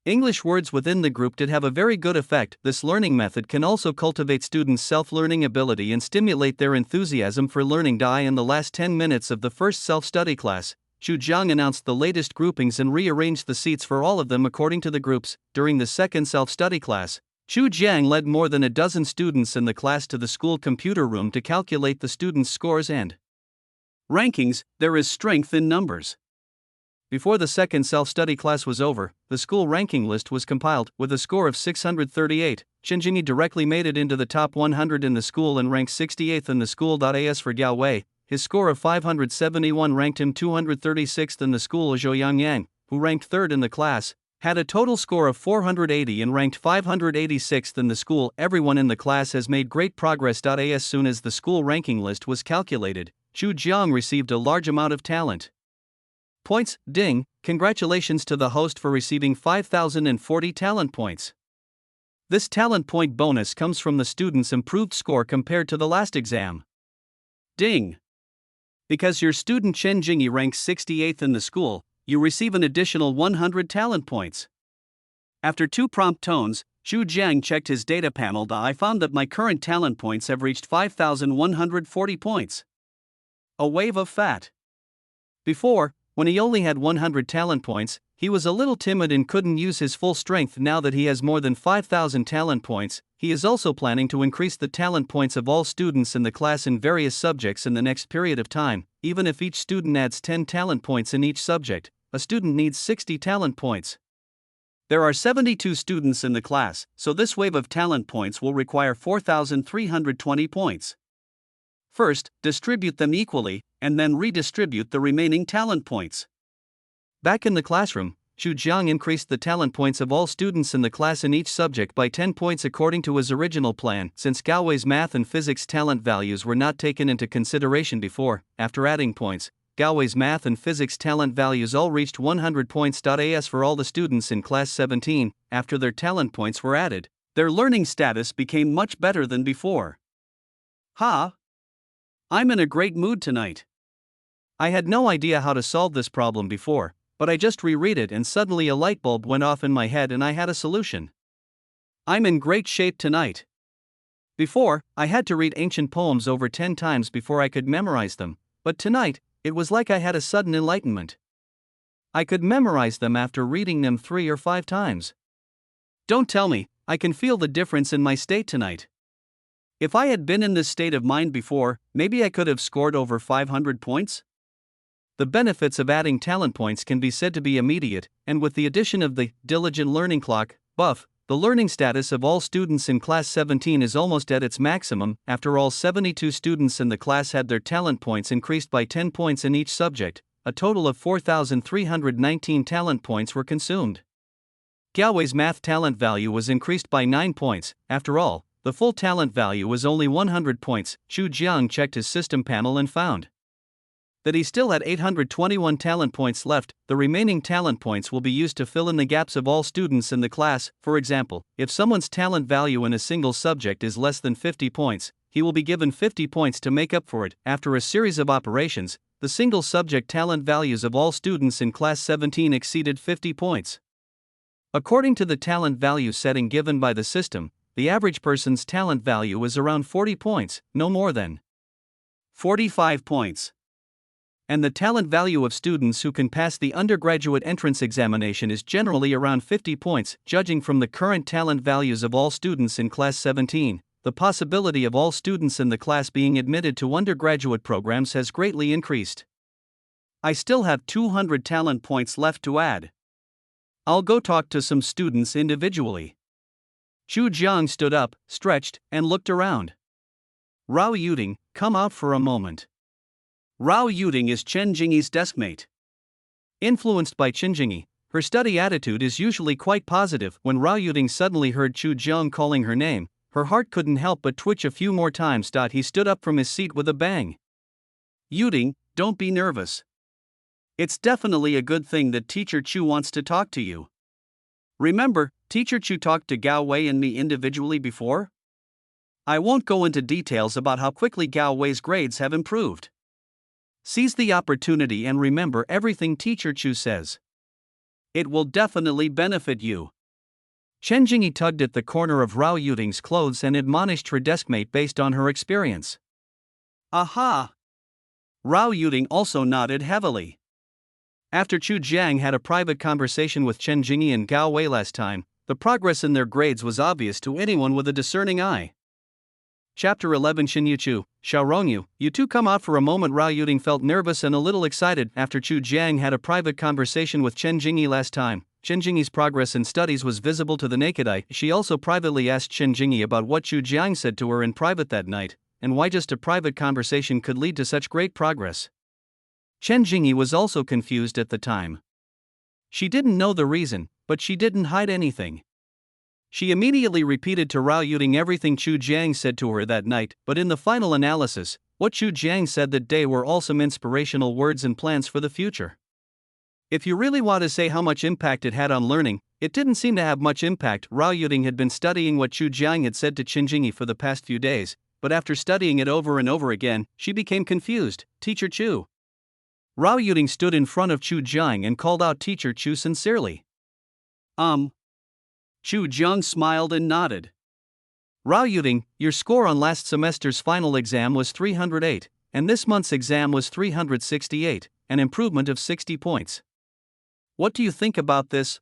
English words within the group did have a very good effect. This learning method can also cultivate students' self-learning ability and stimulate their enthusiasm for learning. In the last 10 minutes of the first self-study class, Chu Jiang announced the latest groupings and rearranged the seats for all of them according to the groups. During the second self-study class, Chu Jiang led more than a dozen students in the class to the school computer room to calculate the students' scores and rankings. There is strength in numbers. Before the second self-study class was over, the school ranking list was compiled. With a score of 638, Chen Jingyi directly made it into the top 100 in the school and ranked 68th in the school. As for Gao Wei, his score of 571 ranked him 236th in the school. Zhou Yangyang, who ranked 3rd in the class, had a total score of 480 and ranked 586th in the school. Everyone in the class has made great progress. As soon as the school ranking list was calculated, Chu Jiang received a large amount of talent points. Ding, congratulations to the host for receiving 5,040 talent points. This talent point bonus comes from the students' improved score compared to the last exam. Ding. Because your student Chen Jingyi ranks 68th in the school, you receive an additional 100 talent points. After 2 prompt tones, Chu Jiang checked his data panel. I found that my current talent points have reached 5,140 points. A wave of fat. Before, when he only had 100 talent points, he was a little timid and couldn't use his full strength. Now that he has more than 5,000 talent points, he is also planning to increase the talent points of all students in the class in various subjects in the next period of time. Even if each student adds 10 talent points in each subject, a student needs 60 talent points. There are 72 students in the class, so this wave of talent points will require 4,320 points. First, distribute them equally, and then redistribute the remaining talent points. Back in the classroom, Xu Jiang increased the talent points of all students in the class in each subject by 10 points according to his original plan, since Gao Wei's math and physics talent values were not taken into consideration before. After adding points, Gao Wei's math and physics talent values all reached 100 points. As for all the students in class 17, after their talent points were added, their learning status became much better than before. Ha! I'm in a great mood tonight. I had no idea how to solve this problem before, but I just reread it and suddenly a light bulb went off in my head and I had a solution. I'm in great shape tonight. Before, I had to read ancient poems over 10 times before I could memorize them, but tonight, it was like I had a sudden enlightenment. I could memorize them after reading them 3 or 5 times. Don't tell me, I can feel the difference in my state tonight. If I had been in this state of mind before, maybe I could have scored over 500 points? The benefits of adding talent points can be said to be immediate, and with the addition of the diligent learning clock, buff, the learning status of all students in class 17 is almost at its maximum. After all 72 students in the class had their talent points increased by 10 points in each subject, a total of 4,319 talent points were consumed. Gao Wei's math talent value was increased by 9 points. After all, the full talent value was only 100 points. Xu Jiang checked his system panel and found that he still had 821 talent points left. The remaining talent points will be used to fill in the gaps of all students in the class. For example, if someone's talent value in a single subject is less than 50 points, he will be given 50 points to make up for it. After a series of operations, the single subject talent values of all students in class 17 exceeded 50 points. According to the talent value setting given by the system, the average person's talent value is around 40 points, no more than 45 points. And the talent value of students who can pass the undergraduate entrance examination is generally around 50 points. Judging from the current talent values of all students in class 17, the possibility of all students in the class being admitted to undergraduate programs has greatly increased. I still have 200 talent points left to add. I'll go talk to some students individually. Xu Jiang stood up, stretched, and looked around. Rao Yuding, come out for a moment. Rao Yuding is Chen Jingyi's deskmate. Influenced by Chen Jingyi, her study attitude is usually quite positive. When Rao Yuding suddenly heard Xu Jiang calling her name, her heart couldn't help but twitch a few more times. He stood up from his seat with a bang. Yuding, don't be nervous. It's definitely a good thing that Teacher Chu wants to talk to you. Remember, Teacher Chu talked to Gao Wei and me individually before? I won't go into details about how quickly Gao Wei's grades have improved. Seize the opportunity and remember everything Teacher Chu says. It will definitely benefit you. Chen Jingyi tugged at the corner of Rao Yuding's clothes and admonished her deskmate based on her experience. Aha! Rao Yuding also nodded heavily. After Xu Jiang had a private conversation with Chen Jingyi and Gao Wei last time, the progress in their grades was obvious to anyone with a discerning eye. Chapter 11 Xinyu Chu, Xiaorongyu, you two come out for a moment. Rao Yuding felt nervous and a little excited after Xu Jiang had a private conversation with Chen Jingyi last time. Chen Jingyi's progress in studies was visible to the naked eye. She also privately asked Chen Jingyi about what Xu Jiang said to her in private that night, and why just a private conversation could lead to such great progress. Chen Jingyi was also confused at the time. She didn't know the reason, but she didn't hide anything. She immediately repeated to Rao Yuding everything Xu Jiang said to her that night, but in the final analysis, what Xu Jiang said that day were all some inspirational words and plans for the future. If you really want to say how much impact it had on learning, it didn't seem to have much impact. Rao Yuding had been studying what Xu Jiang had said to Chen Jingyi for the past few days, but after studying it over and over again, she became confused. Teacher Chu. Rao Yuding stood in front of Xu Jiang and called out Teacher Chu sincerely. Xu Jiang smiled and nodded. Rao Yuding, your score on last semester's final exam was 308, and this month's exam was 368, an improvement of 60 points. What do you think about this?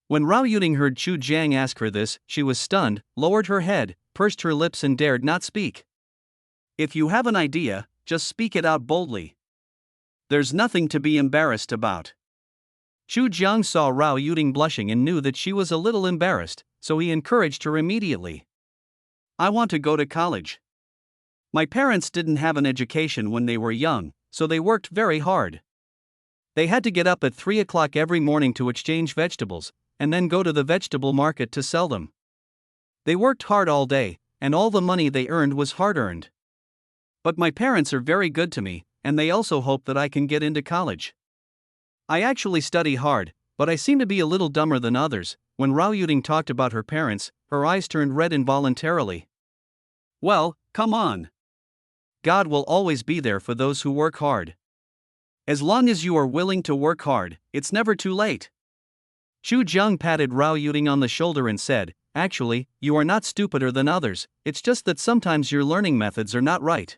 When Rao Yuding heard Xu Jiang ask her this, she was stunned, lowered her head, pursed her lips and dared not speak. If you have an idea, just speak it out boldly. There's nothing to be embarrassed about. Chu Jiang saw Rao Yuding blushing and knew that she was a little embarrassed, so he encouraged her immediately. I want to go to college. My parents didn't have an education when they were young, so they worked very hard. They had to get up at 3 o'clock every morning to exchange vegetables, and then go to the vegetable market to sell them. They worked hard all day, and all the money they earned was hard-earned. But my parents are very good to me, and they also hope that I can get into college. I actually study hard, but I seem to be a little dumber than others. When Rao Yuding talked about her parents, her eyes turned red involuntarily. Well, come on. God will always be there for those who work hard. As long as you are willing to work hard, it's never too late. Chu Jiang patted Rao Yuding on the shoulder and said, actually, you are not stupider than others, it's just that sometimes your learning methods are not right.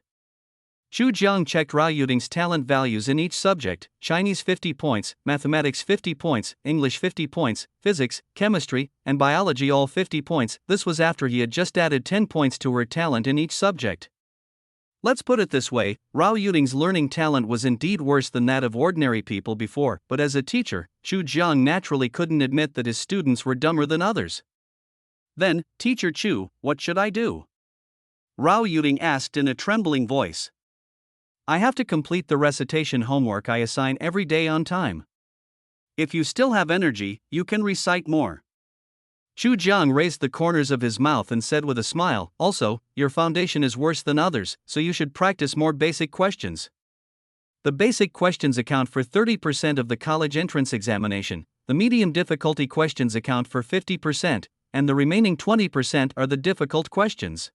Chu Jiang checked Rao Yuding's talent values in each subject: Chinese 50 points, mathematics 50 points, English 50 points, physics, chemistry, and biology all 50 points. This was after he had just added 10 points to her talent in each subject. Let's put it this way, Rao Yuding's learning talent was indeed worse than that of ordinary people before, but as a teacher, Chu Jiang naturally couldn't admit that his students were dumber than others. Then, Teacher Chu, what should I do? Rao Yuding asked in a trembling voice. I have to complete the recitation homework I assign every day on time. If you still have energy, you can recite more. Chu Jiang raised the corners of his mouth and said with a smile, also, your foundation is worse than others, so you should practice more basic questions. The basic questions account for 30% of the college entrance examination, the medium difficulty questions account for 50%, and the remaining 20% are the difficult questions.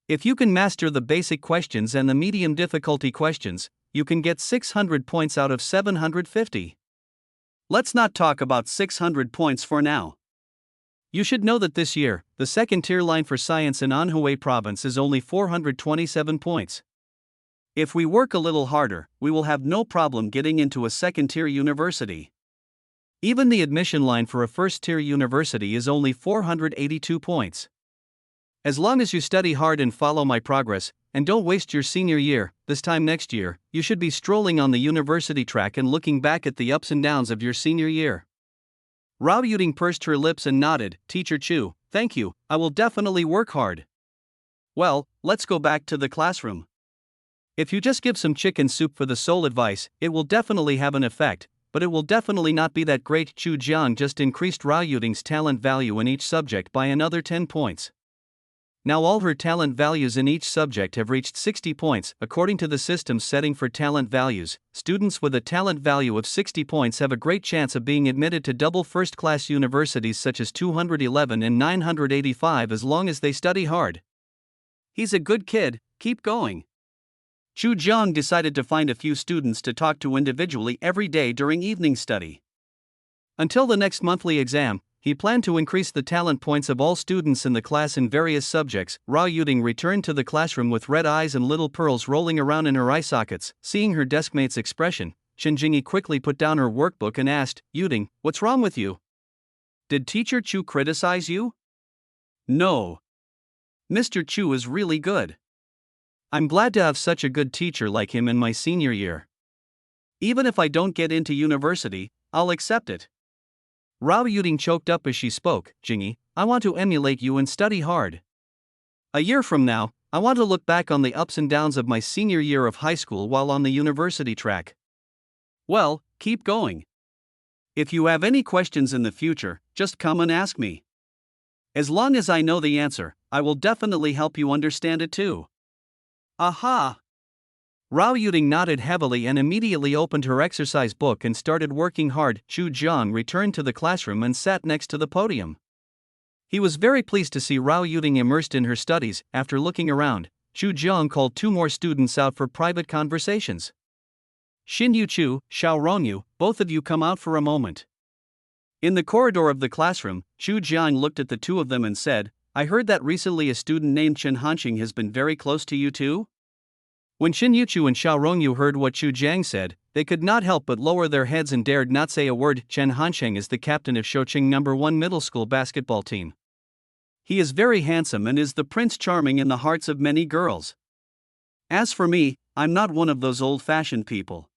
If you can master the basic questions and the medium difficulty questions, you can get 600 points out of 750. Let's not talk about 600 points for now. You should know that this year, the second-tier line for science in Anhui province is only 427 points. If we work a little harder, we will have no problem getting into a second-tier university. Even the admission line for a first-tier university is only 482 points. As long as you study hard and follow my progress, and don't waste your senior year, this time next year, you should be strolling on the university track and looking back at the ups and downs of your senior year. Rao Yuding pursed her lips and nodded, Teacher Chu, thank you, I will definitely work hard. Well, let's go back to the classroom. If you just give some chicken soup for the soul advice, it will definitely have an effect, but it will definitely not be that great. Chu Jiang just increased Rao Yuding's talent value in each subject by another 10 points. Now all her talent values in each subject have reached 60 points. According to the system's setting for talent values, students with a talent value of 60 points have a great chance of being admitted to double first-class universities such as 211 and 985 as long as they study hard. He's a good kid, keep going. Chu Jiang decided to find a few students to talk to individually every day during evening study. Until the next monthly exam, he planned to increase the talent points of all students in the class in various subjects. Rao Yuding returned to the classroom with red eyes and little pearls rolling around in her eye sockets. Seeing her deskmate's expression, Shen Jingyi quickly put down her workbook and asked, Yuding, what's wrong with you? Did Teacher Chu criticize you? No. Mr. Chu is really good. I'm glad to have such a good teacher like him in my senior year. Even if I don't get into university, I'll accept it. Rao Yuding choked up as she spoke, Jingyi, I want to emulate you and study hard. A year from now, I want to look back on the ups and downs of my senior year of high school while on the university track. Well, keep going. If you have any questions in the future, just come and ask me. As long as I know the answer, I will definitely help you understand it too. Aha! Rao Yuding nodded heavily and immediately opened her exercise book and started working hard. Chu Jiang returned to the classroom and sat next to the podium. He was very pleased to see Rao Yuding immersed in her studies. After looking around, Chu Jiang called 2 more students out for private conversations. Xin Yu Chu, Xiao Rongyu, both of you come out for a moment. In the corridor of the classroom, Chu Jiang looked at the 2 of them and said, I heard that recently a student named Chen Hanqing has been very close to you too? When Xin Yuchu and Xiao Rongyu heard what Chu Jiang said, they could not help but lower their heads and dared not say a word. Chen Hanqing is the captain of Shouqing No. 1 middle school basketball team. He is very handsome and is the Prince Charming in the hearts of many girls. As for me, I'm not one of those old-fashioned people.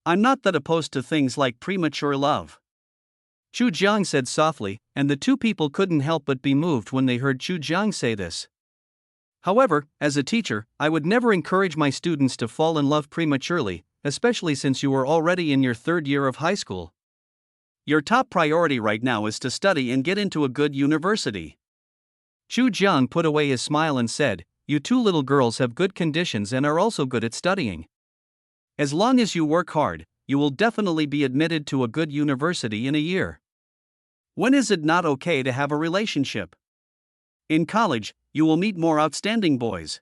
I'm not that opposed to things like premature love, Chu Jiang said softly, and the two people couldn't help but be moved when they heard Chu Jiang say this. However, as a teacher, I would never encourage my students to fall in love prematurely, especially since you are already in your third year of high school. Your top priority right now is to study and get into a good university. Chu Jiang put away his smile and said, "You two little girls have good conditions and are also good at studying. As long as you work hard, you will definitely be admitted to a good university in a year. When is it not okay to have a relationship? In college, you will meet more outstanding boys."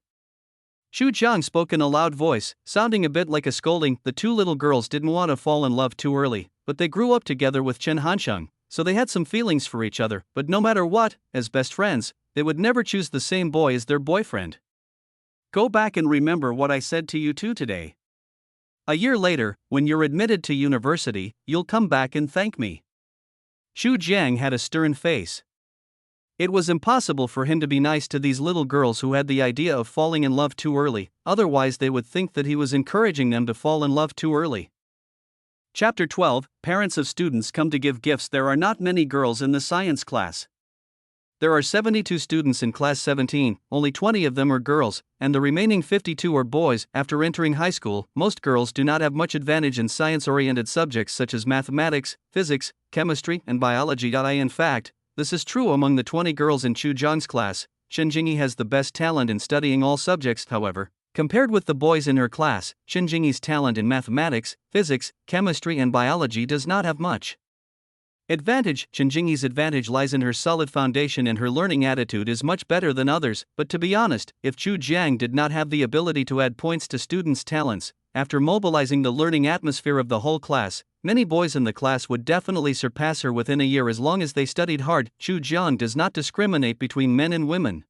Chu Jiang spoke in a loud voice, sounding a bit like a scolding. The two little girls didn't want to fall in love too early, but they grew up together with Chen Hansheng, so they had some feelings for each other, but no matter what, as best friends, they would never choose the same boy as their boyfriend. Go back and remember what I said to you two today. A year later, when you're admitted to university, you'll come back and thank me. Chu Jiang had a stern face. It was impossible for him to be nice to these little girls who had the idea of falling in love too early, otherwise they would think that he was encouraging them to fall in love too early. Chapter 12, Parents of Students Come to Give Gifts. There are not many girls in the science class. There are 72 students in class 17, only 20 of them are girls, and the remaining 52 are boys. After entering high school, most girls do not have much advantage in science-oriented subjects such as mathematics, physics, chemistry, and biology. In fact, this is true among the 20 girls in Chu Jiang's class. Shen Jingyi has the best talent in studying all subjects. However, compared with the boys in her class, Shen Jingyi's talent in mathematics, physics, chemistry, and biology does not have much advantage. Shen Jingyi's advantage lies in her solid foundation, and her learning attitude is much better than others. But to be honest, if Chu Jiang did not have the ability to add points to students' talents, after mobilizing the learning atmosphere of the whole class, many boys in the class would definitely surpass her within a year as long as they studied hard. Chu Jiang does not discriminate between men and women.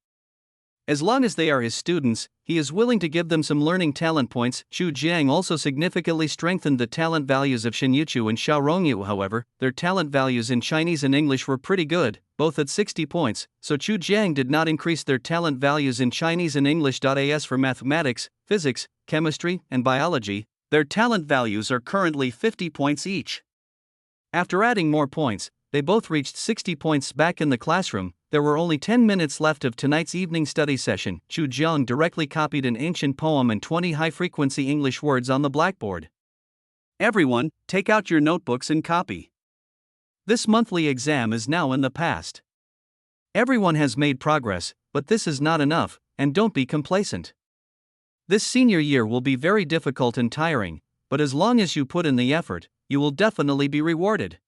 As long as they are his students, he is willing to give them some learning talent points. Chu Jiang also significantly strengthened the talent values of Shen Yuqiu and Xiao Rongyu. However, their talent values in Chinese and English were pretty good, both at 60 points, so Chu Jiang did not increase their talent values in Chinese and English. As for mathematics, physics, chemistry, and biology, their talent values are currently 50 points each. After adding more points, they both reached 60 points. Back in the classroom, there were only 10 minutes left of tonight's evening study session. Chu Jiang directly copied an ancient poem and 20 high-frequency English words on the blackboard. Everyone, take out your notebooks and copy. This monthly exam is now in the past. Everyone has made progress, but this is not enough, and don't be complacent. This senior year will be very difficult and tiring, but as long as you put in the effort, you will definitely be rewarded.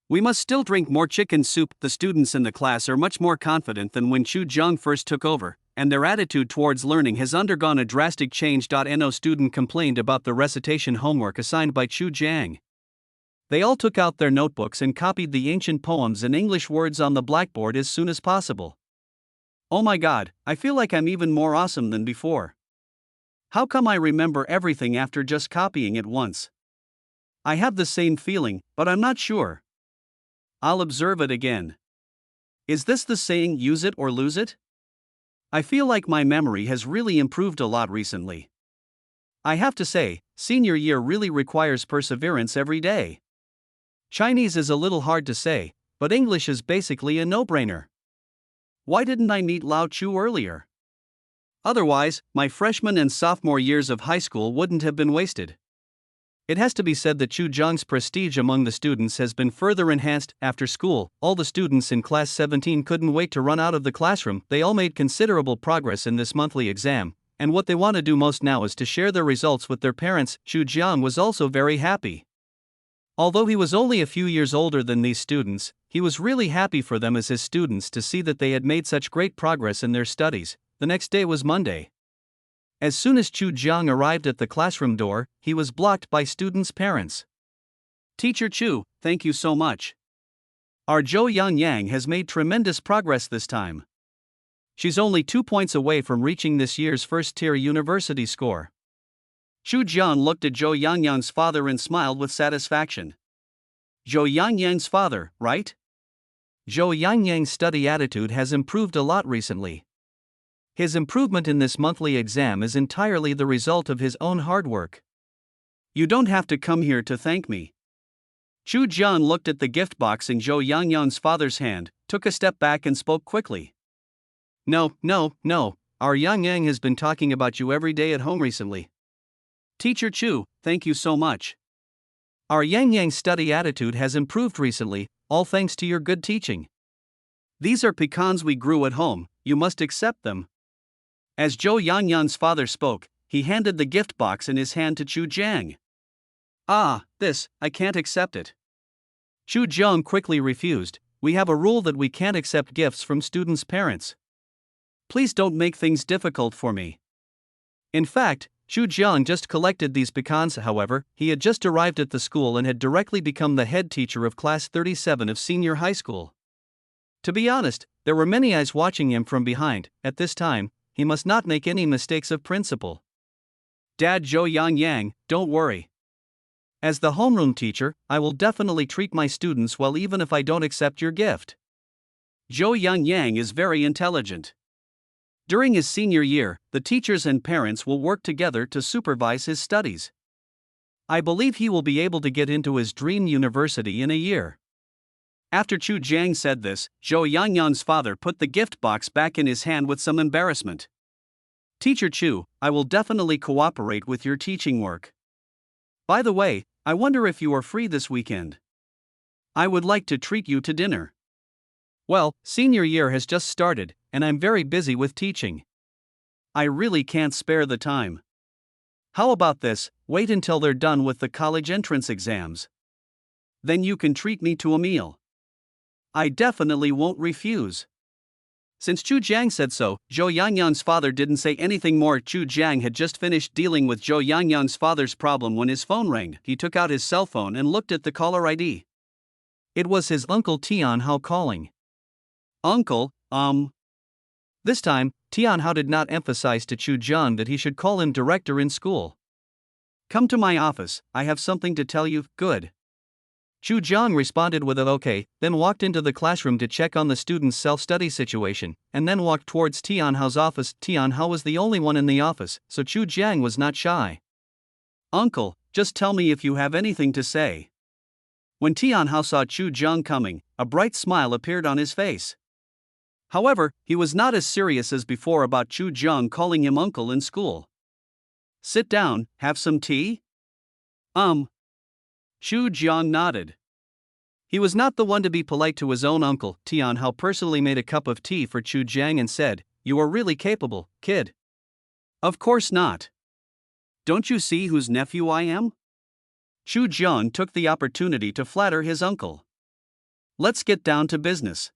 We must still drink more chicken soup. The students in the class are much more confident than when Chu Jiang first took over, and their attitude towards learning has undergone a drastic change. No student complained about the recitation homework assigned by Chu Jiang. They all took out their notebooks and copied the ancient poems and English words on the blackboard as soon as possible. Oh my god, I feel like I'm even more awesome than before. How come I remember everything after just copying it once? I have the same feeling, but I'm not sure. I'll observe it again. Is this the saying, use it or lose it? I feel like my memory has really improved a lot recently. I have to say, senior year really requires perseverance every day. Chinese is a little hard to say, but English is basically a no-brainer. Why didn't I meet Lao Chu earlier? Otherwise, my freshman and sophomore years of high school wouldn't have been wasted. It has to be said that Chu Jiang's prestige among the students has been further enhanced. After school, all the students in class 17 couldn't wait to run out of the classroom. They all made considerable progress in this monthly exam, and what they want to do most now is to share their results with their parents. Chu Jiang was also very happy. Although he was only a few years older than these students, he was really happy for them as his students to see that they had made such great progress in their studies. The next day was Monday. As soon as Chu Jiang arrived at the classroom door, he was blocked by students' parents. Teacher Chu, thank you so much. Our Zhou Yangyang has made tremendous progress this time. She's only 2 points away from reaching this year's first-tier university score. Chu Jiang looked at Zhou Yangyang's father and smiled with satisfaction. Zhou Yangyang's father, right? Zhou Yangyang's study attitude has improved a lot recently. His improvement in this monthly exam is entirely the result of his own hard work. You don't have to come here to thank me. Chu Jian looked at the gift box in Zhou Yangyang's father's hand, took a step back and spoke quickly. No. Our Yang Yang has been talking about you every day at home recently. Teacher Chu, thank you so much. Our Yang Yang study attitude has improved recently, all thanks to your good teaching. These are pecans we grew at home, you must accept them. As Zhou Yangyang's father spoke, he handed the gift box in his hand to Chu Jiang. I can't accept it. Chu Jiang quickly refused. We have a rule that we can't accept gifts from students' parents. Please don't make things difficult for me. In fact, Chu Jiang just collected these pecans. However, he had just arrived at the school and had directly become the head teacher of class 37 of senior high school. To be honest, there were many eyes watching him from behind. At this time, he must not make any mistakes of principle. Dad Zhou Yangyang, don't worry. As the homeroom teacher, I will definitely treat my students well even if I don't accept your gift. Zhou Yangyang is very intelligent. During his senior year, the teachers and parents will work together to supervise his studies. I believe he will be able to get into his dream university in a year. After Chu Jiang said this, Zhou Yangyang's father put the gift box back in his hand with some embarrassment. Teacher Chu, I will definitely cooperate with your teaching work. By the way, I wonder if you are free this weekend. I would like to treat you to dinner. Well, senior year has just started, and I'm very busy with teaching. I really can't spare the time. How about this, wait until they're done with the college entrance exams. Then you can treat me to a meal. I definitely won't refuse. Since Chu Jiang said so, Zhou Yangyang's father didn't say anything more. Chu Jiang had just finished dealing with Zhou Yangyang's father's problem when his phone rang. He took out his cell phone and looked at the caller ID. It was his uncle Tian Hao calling. Uncle, This time, Tian Hao did not emphasize to Chu Jiang that he should call him director in school. Come to my office, I have something to tell you. Good. Chu Jiang responded with an okay, then walked into the classroom to check on the students' self-study situation, and then walked towards Tian Hao's office. Tian Hao was the only one in the office, so Chu Jiang was not shy. Uncle, just tell me if you have anything to say. When Tian Hao saw Chu Jiang coming, a bright smile appeared on his face. However, he was not as serious as before about Chu Jiang calling him uncle in school. Sit down, have some tea? Chu Jiang nodded. He was not the one to be polite to his own uncle. Tian Hao personally made a cup of tea for Chu Jiang and said, You are really capable, kid. Of course not. Don't you see whose nephew I am? Chu Jiang took the opportunity to flatter his uncle. Let's get down to business.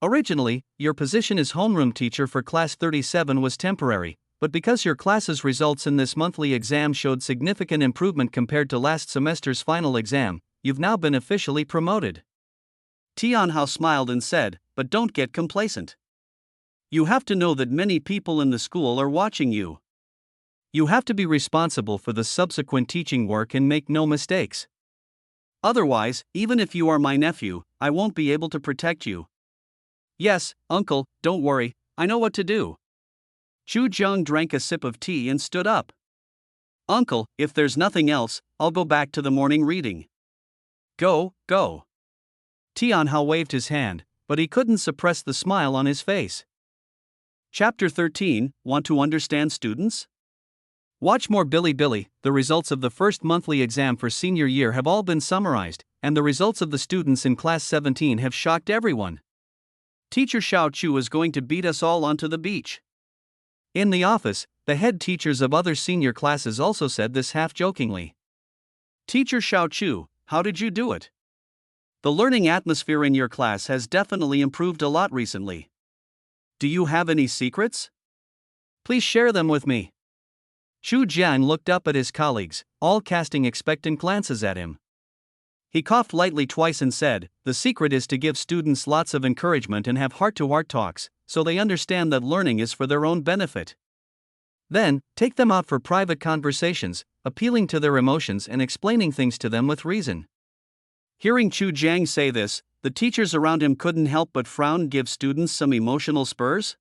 Originally, your position as homeroom teacher for class 37 was temporary, but because your class's results in this monthly exam showed significant improvement compared to last semester's final exam, you've now been officially promoted. Tian Hao smiled and said, but don't get complacent. You have to know that many people in the school are watching you. You have to be responsible for the subsequent teaching work and make no mistakes. Otherwise, even if you are my nephew, I won't be able to protect you. Yes, uncle, don't worry, I know what to do. Chu Jiang drank a sip of tea and stood up. Uncle, if there's nothing else, I'll go back to the morning reading. Go. Tian Hao waved his hand, but he couldn't suppress the smile on his face. Chapter 13, Want to understand students? Watch more Billy. The results of the first monthly exam for senior year have all been summarized, and the results of the students in class 17 have shocked everyone. Teacher Xiao Chu is going to beat us all onto the beach. In the office, the head teachers of other senior classes also said this half-jokingly. Teacher Xiao Chu, how did you do it? The learning atmosphere in your class has definitely improved a lot recently. Do you have any secrets? Please share them with me. Chu Jiang looked up at his colleagues, all casting expectant glances at him. He coughed lightly twice and said, The secret is to give students lots of encouragement and have heart-to-heart talks, so they understand that learning is for their own benefit. Then, take them out for private conversations, appealing to their emotions and explaining things to them with reason. Hearing Chu Jiang say this, the teachers around him couldn't help but frown. Give students some emotional spurs?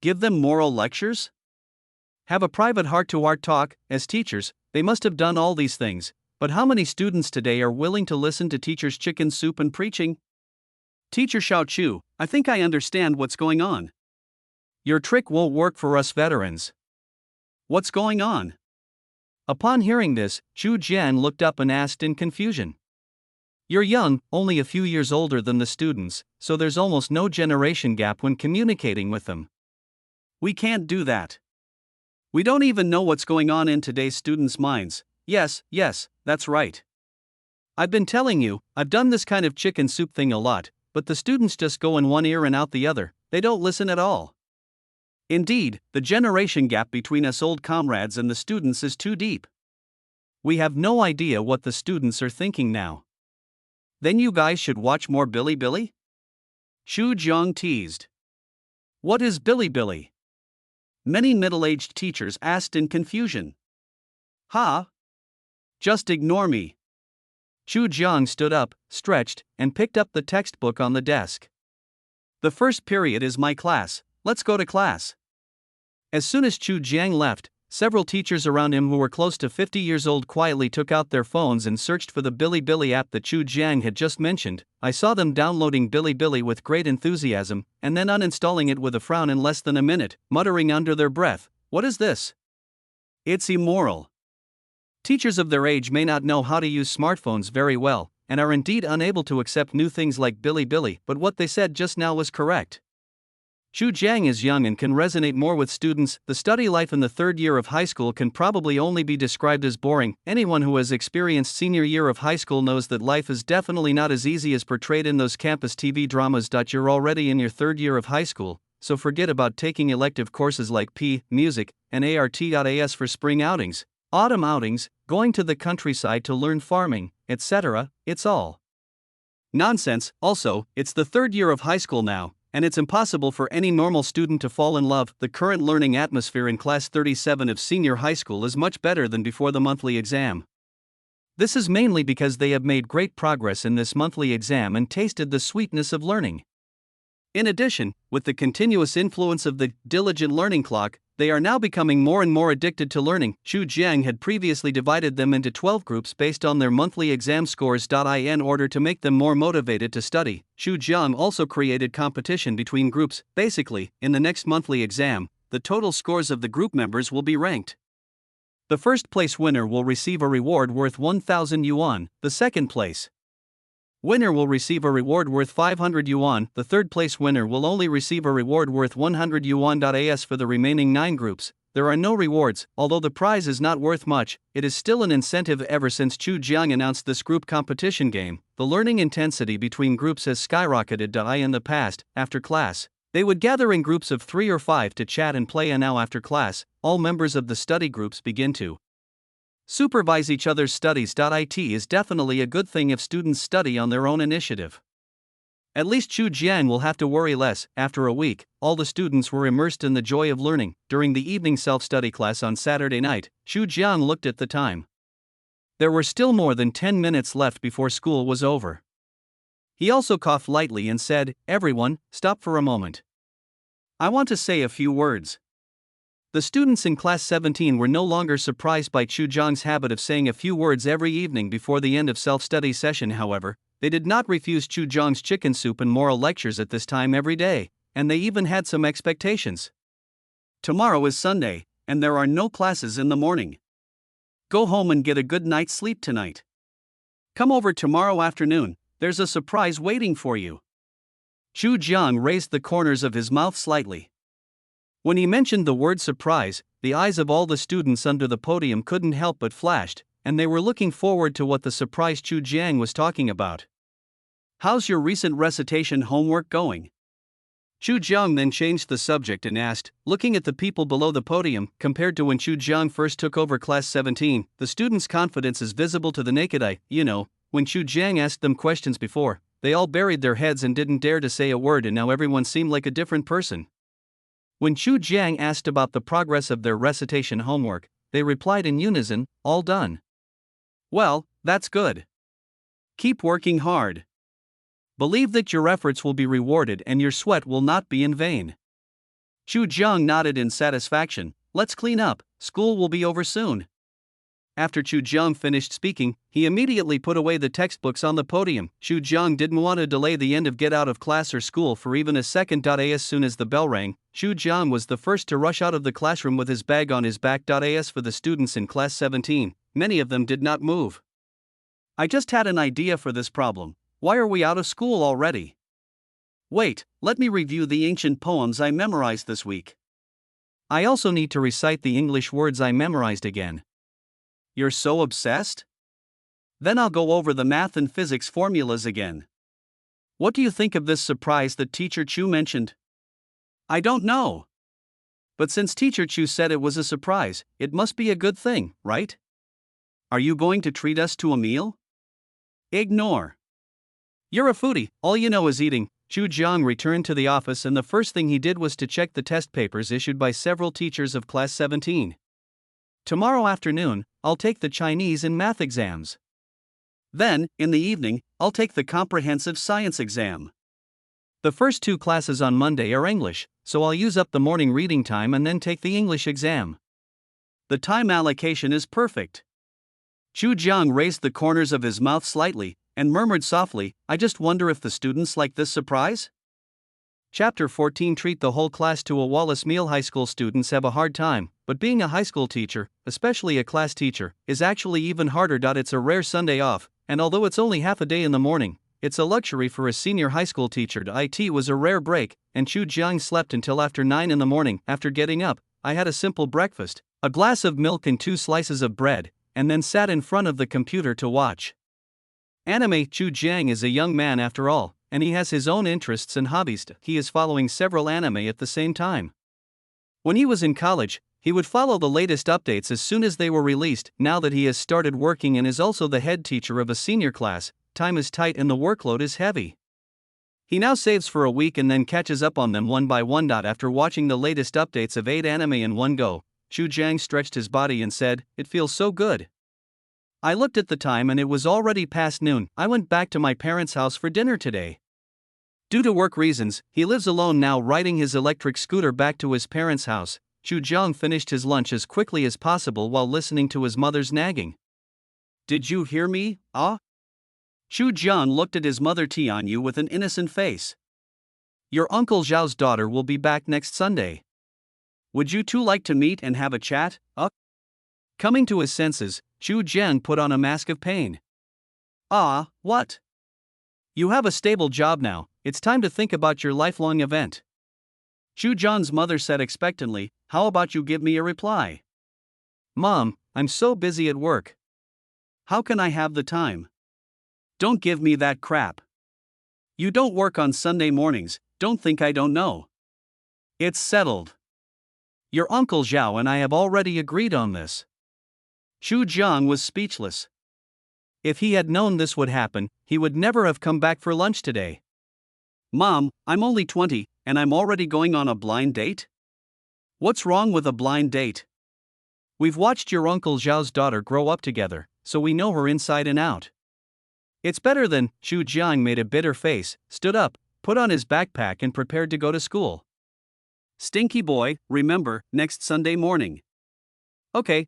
Give them moral lectures? Have a private heart-to-heart talk? As teachers, They must have done all these things, but how many students today are willing to listen to teacher's chicken soup and preaching? Teacher Xiao Chu, I think I understand what's going on. Your trick won't work for us veterans. What's going on? Upon hearing this, Chu Jian looked up and asked in confusion. You're young, only a few years older than the students, so there's almost no generation gap when communicating with them. We can't do that. We don't even know what's going on in today's students' minds. Yes, that's right. I've been telling you, I've done this kind of chicken soup thing a lot, but the students just go in one ear and out the other, they don't listen at all. Indeed, the generation gap between us old comrades and the students is too deep. We have no idea what the students are thinking now. Then you guys should watch more Billy? Xu Jiang teased. What is Billy? Many middle-aged teachers asked in confusion. Ha! Just ignore me. Xu Jiang stood up, stretched, and picked up the textbook on the desk. The first period is my class, let's go to class. As soon as Xu Jiang left, several teachers around him who were close to 50 years old quietly took out their phones and searched for the Billy app that Xu Jiang had just mentioned. I saw them downloading Billy with great enthusiasm, and then uninstalling it with a frown in less than a minute, muttering under their breath, "What is this? It's immoral." Teachers of their age may not know how to use smartphones very well, and are indeed unable to accept new things like Billy, but what they said just now was correct. Xu Jiang is young and can resonate more with students. The study life in the third year of high school can probably only be described as boring. Anyone who has experienced senior year of high school knows that life is definitely not as easy as portrayed in those campus TV dramas. You're already in your third year of high school, so forget about taking elective courses like music, and art.as for spring outings, autumn outings, going to the countryside to learn farming, etc. It's all nonsense. Also, it's the third year of high school now, and it's impossible for any normal student to fall in love. The current learning atmosphere in class 37 of senior high school is much better than before the monthly exam. This is mainly because they have made great progress in this monthly exam and tasted the sweetness of learning. In addition, with the continuous influence of the diligent learning clock, they are now becoming more and more addicted to learning. Xu Jiang had previously divided them into 12 groups based on their monthly exam scores. In order to make them more motivated to study, Xu Jiang also created competition between groups. Basically, in the next monthly exam, the total scores of the group members will be ranked. The first place winner will receive a reward worth 1,000 yuan, the second place winner will receive a reward worth 500 yuan, the third place winner will only receive a reward worth 100 yuan. As for the remaining 9 groups, there are no rewards. Although the prize is not worth much, it is still an incentive. Ever since Xu Jiang announced this group competition game, the learning intensity between groups has skyrocketed. In the past, after class, they would gather in groups of 3 or 5 to chat and play, and now after class, all members of the study groups begin to supervise each other's studies. It is definitely a good thing if students study on their own initiative. At least Xu Jiang will have to worry less. After a week, all the students were immersed in the joy of learning. During the evening self-study class on Saturday night, Xu Jiang looked at the time. There were still more than 10 minutes left before school was over. He also coughed lightly and said, "Everyone, stop for a moment. I want to say a few words." The students in class 17 were no longer surprised by Xu Jiang's habit of saying a few words every evening before the end of self-study session. However, they did not refuse Xu Jiang's chicken soup and moral lectures at this time every day, and they even had some expectations. Tomorrow is Sunday, and there are no classes in the morning. Go home and get a good night's sleep tonight. Come over tomorrow afternoon, there's a surprise waiting for you. Xu Jiang raised the corners of his mouth slightly. When he mentioned the word surprise, the eyes of all the students under the podium couldn't help but flashed, and they were looking forward to what the surprise Xu Jiang was talking about. "How's your recent recitation homework going?" Xu Jiang then changed the subject and asked, looking at the people below the podium. Compared to when Xu Jiang first took over class 17, the students' confidence is visible to the naked eye. When Xu Jiang asked them questions before, they all buried their heads and didn't dare to say a word, and now everyone seemed like a different person. When Xu Jiang asked about the progress of their recitation homework, they replied in unison, "All done." "Well, that's good. Keep working hard. Believe that your efforts will be rewarded and your sweat will not be in vain." Xu Jiang nodded in satisfaction. "Let's clean up, school will be over soon." After Chu Jiang finished speaking, he immediately put away the textbooks on the podium. Chu Jiang didn't want to delay the end of get out of class or school for even a second. As soon as the bell rang, Chu Jiang was the first to rush out of the classroom with his bag on his back. As for the students in class 17, many of them did not move. I just had an idea for this problem. Why are we out of school already? Wait, let me review the ancient poems I memorized this week. I also need to recite the English words I memorized again. You're so obsessed? Then I'll go over the math and physics formulas again. What do you think of this surprise that Teacher Chu mentioned? I don't know. But since Teacher Chu said it was a surprise, it must be a good thing, right? Are you going to treat us to a meal? Ignore. You're a foodie, all you know is eating. Chu Jiang returned to the office and the first thing he did was to check the test papers issued by several teachers of class 17. Tomorrow afternoon, I'll take the Chinese and math exams. Then, in the evening, I'll take the comprehensive science exam. The first two classes on Monday are English, so I'll use up the morning reading time and then take the English exam. The time allocation is perfect. Chu Jiang raised the corners of his mouth slightly and murmured softly, I just wonder if the students like this surprise? Chapter 14 Treat the whole class to a Wallace meal. High school students have a hard time, but being a high school teacher, especially a class teacher, is actually even harder. It's a rare Sunday off, and although it's only half a day in the morning, it's a luxury for a senior high school teacher. It was a rare break, and Chu Jiang slept until after 9 in the morning. After getting up, I had a simple breakfast, a glass of milk and 2 slices of bread, and then sat in front of the computer to watch anime. Chu Jiang is a young man after all, and he has his own interests and hobbies. He is following several anime at the same time. When he was in college, he would follow the latest updates as soon as they were released. Now that he has started working and is also the head teacher of a senior class, time is tight and the workload is heavy. He now saves for a week and then catches up on them one by one. After watching the latest updates of 8 anime in one go, Chu Jiang stretched his body and said, "It feels so good." I looked at the time and it was already past noon. I went back to my parents' house for dinner today. Due to work reasons, he lives alone now. Riding his electric scooter back to his parents' house, Chu Jiang finished his lunch as quickly as possible while listening to his mother's nagging. Did you hear me, ah? Chu Jiang looked at his mother Tianyu with an innocent face. Your Uncle Zhao's daughter will be back next Sunday. Would you two like to meet and have a chat, Coming to his senses, Chu Jiang put on a mask of pain. Ah, what? You have a stable job now, it's time to think about your lifelong event. Chu Jiang's mother said expectantly, how about you give me a reply? Mom, I'm so busy at work. How can I have the time? Don't give me that crap. You don't work on Sunday mornings, don't think I don't know. It's settled. Your Uncle Zhao and I have already agreed on this. Chu Jiang was speechless. If he had known this would happen, he would never have come back for lunch today. Mom, I'm only 20, and I'm already going on a blind date? What's wrong with a blind date? We've watched your Uncle Zhao's daughter grow up together, so we know her inside and out. It's better than. Chu Jiang made a bitter face, stood up, put on his backpack and prepared to go to school. Stinky boy, remember, next Sunday morning. Okay,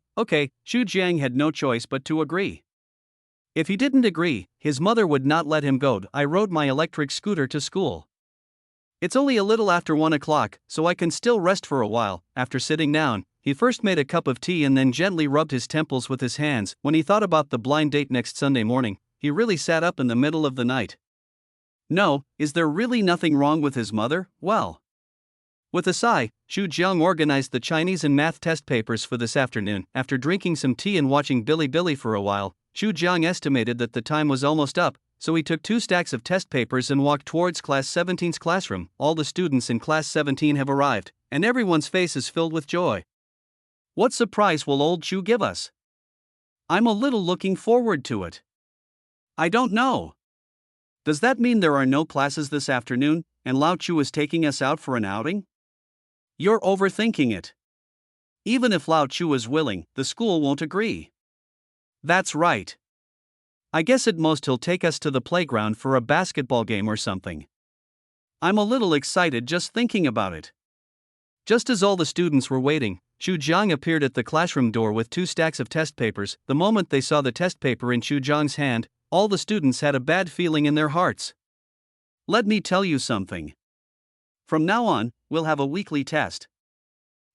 Chu Jiang had no choice but to agree. If he didn't agree, his mother would not let him go. I rode my electric scooter to school. It's only a little after 1 o'clock, so I can still rest for a while. After sitting down, he first made a cup of tea and then gently rubbed his temples with his hands. When he thought about the blind date next Sunday morning, he really sat up in the middle of the night. No, is there really nothing wrong with his mother? Well. With a sigh, Chu Jiang organized the Chinese and math test papers for this afternoon. After drinking some tea and watching Billy for a while, Chu Jiang estimated that the time was almost up, so he took 2 stacks of test papers and walked towards Class 17's classroom. All the students in Class 17 have arrived, and everyone's face is filled with joy. What surprise will old Chu give us? I'm a little looking forward to it. I don't know. Does that mean there are no classes this afternoon, and Lao Chu is taking us out for an outing? You're overthinking it. Even if Lao Chu is willing, the school won't agree. That's right. I guess at most he'll take us to the playground for a basketball game or something. I'm a little excited just thinking about it. Just as all the students were waiting, Xu Jiang appeared at the classroom door with 2 stacks of test papers. The moment they saw the test paper in Xu Jiang's hand, all the students had a bad feeling in their hearts. Let me tell you something. From now on, we'll have a weekly test.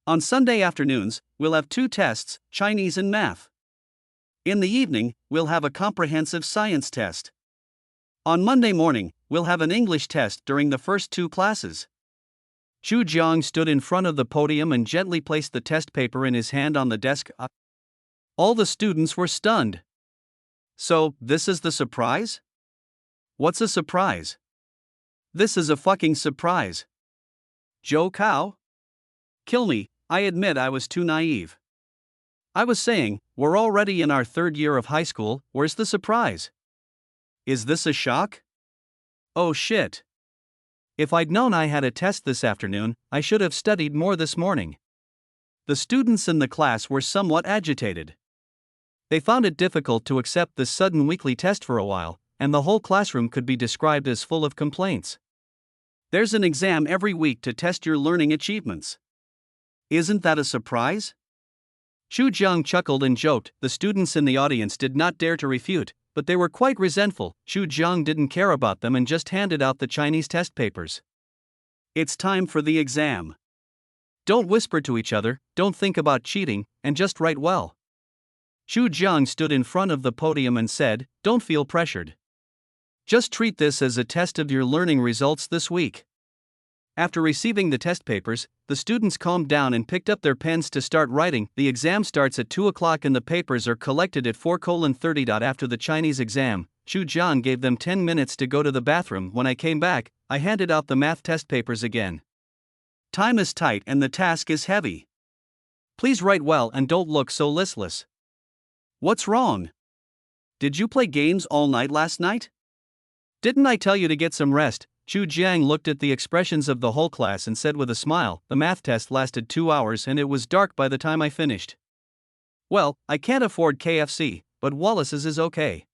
On Sunday afternoons, we'll have 2 tests, Chinese and math. In the evening, we'll have a comprehensive science test. On Monday morning, we'll have an English test during the first 2 classes. Xu Jiang stood in front of the podium and gently placed the test paper in his hand on the desk. All the students were stunned. So, this is the surprise? What's a surprise? This is a fucking surprise. Joe Cow? Kill me, I admit I was too naive. I was saying, we're already in our 3rd year of high school, where's the surprise? Is this a shock? Oh shit. If I'd known I had a test this afternoon, I should have studied more this morning. The students in the class were somewhat agitated. They found it difficult to accept this sudden weekly test for a while, and the whole classroom could be described as full of complaints. There's an exam every week to test your learning achievements. Isn't that a surprise? Xu Jiang chuckled and joked. The students in the audience did not dare to refute, but they were quite resentful. Xu Jiang didn't care about them and just handed out the Chinese test papers. It's time for the exam. Don't whisper to each other, don't think about cheating, and just write well. Xu Jiang stood in front of the podium and said, don't feel pressured. Just treat this as a test of your learning results this week. After receiving the test papers, the students calmed down and picked up their pens to start writing. The exam starts at 2 o'clock and the papers are collected at 4:30. After the Chinese exam, Xu Jiang gave them 10 minutes to go to the bathroom. When I came back, I handed out the math test papers again. Time is tight and the task is heavy. Please write well and don't look so listless. What's wrong? Did you play games all night last night? Didn't I tell you to get some rest? Xu Jiang looked at the expressions of the whole class and said with a smile, the math test lasted 2 hours and it was dark by the time I finished. Well, I can't afford KFC, but Wallace's is okay.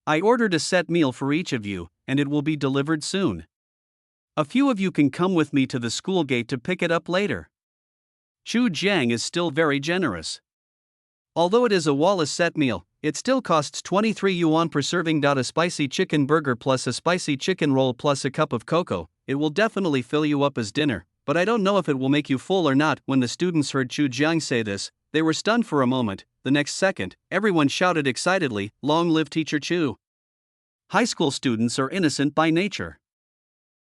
I ordered a set meal for each of you, and it will be delivered soon. A few of you can come with me to the school gate to pick it up later. Xu Jiang is still very generous. Although it is a Wallace set meal, it still costs 23 yuan per serving. A spicy chicken burger plus a spicy chicken roll plus a cup of cocoa, it will definitely fill you up as dinner, but I don't know if it will make you full or not. When the students heard Xu Jiang say this, they were stunned for a moment. The next second, everyone shouted excitedly, "Long live Teacher Xu!" High school students are innocent by nature.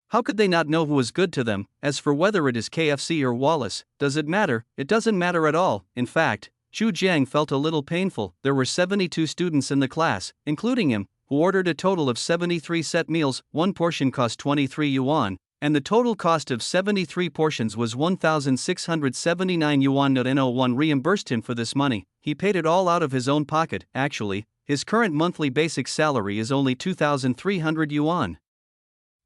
How could they not know who was good to them? As for whether it is KFC or Wallace, does it matter? It doesn't matter at all. In fact, Xu Jiang felt a little painful. There were 72 students in the class, including him, who ordered a total of 73 set meals. One portion cost 23 yuan, and the total cost of 73 portions was 1,679 yuan. No one reimbursed him for this money, he paid it all out of his own pocket. Actually, his current monthly basic salary is only 2,300 yuan.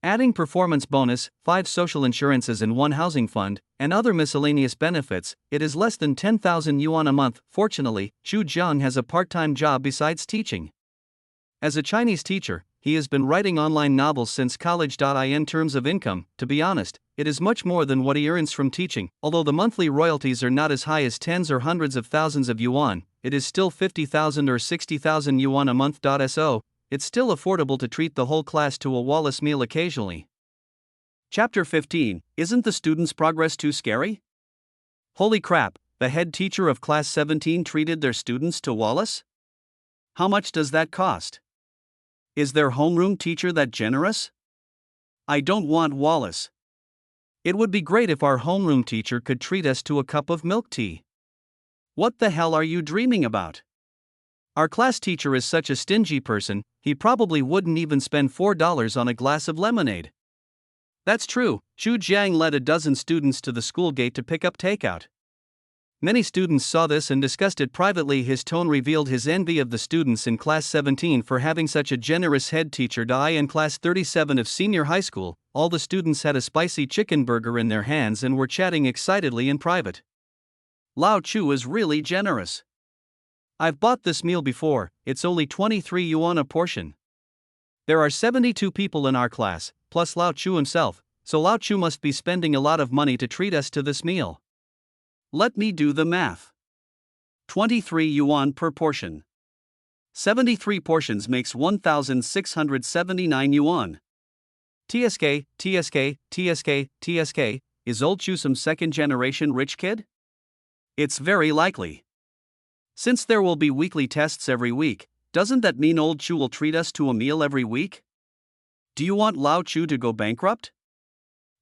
Adding performance bonus, 5 social insurances and 1 housing fund, and other miscellaneous benefits, it is less than 10,000 yuan a month. Fortunately, Xu Jiang has a part-time job besides teaching. As a Chinese teacher, he has been writing online novels since college. In terms of income, to be honest, it is much more than what he earns from teaching. Although the monthly royalties are not as high as tens or hundreds of thousands of yuan, it is still 50,000 or 60,000 yuan a month. So, it's still affordable to treat the whole class to a Wallace meal occasionally. Chapter 15. Isn't the students' progress too scary? Holy crap, the head teacher of class 17 treated their students to Wallace? How much does that cost? Is their homeroom teacher that generous? I don't want Wallace. It would be great if our homeroom teacher could treat us to a cup of milk tea. What the hell are you dreaming about? Our class teacher is such a stingy person, he probably wouldn't even spend $4 on a glass of lemonade. That's true. Xu Jiang led a dozen students to the school gate to pick up takeout. Many students saw this and discussed it privately. His tone revealed his envy of the students in class 17 for having such a generous head teacher. In class 37 of senior high school, all the students had a spicy chicken burger in their hands and were chatting excitedly in private. Lao Chu is really generous. I've bought this meal before, it's only 23 yuan a portion. There are 72 people in our class, plus Lao Chu himself, so Lao Chu must be spending a lot of money to treat us to this meal. Let me do the math. 23 yuan per portion. 73 portions makes 1,679 yuan. TSK, TSK, TSK, TSK, is old Chu some second generation rich kid? It's very likely. Since there will be weekly tests every week, doesn't that mean old Chu will treat us to a meal every week? Do you want Lao Chu to go bankrupt?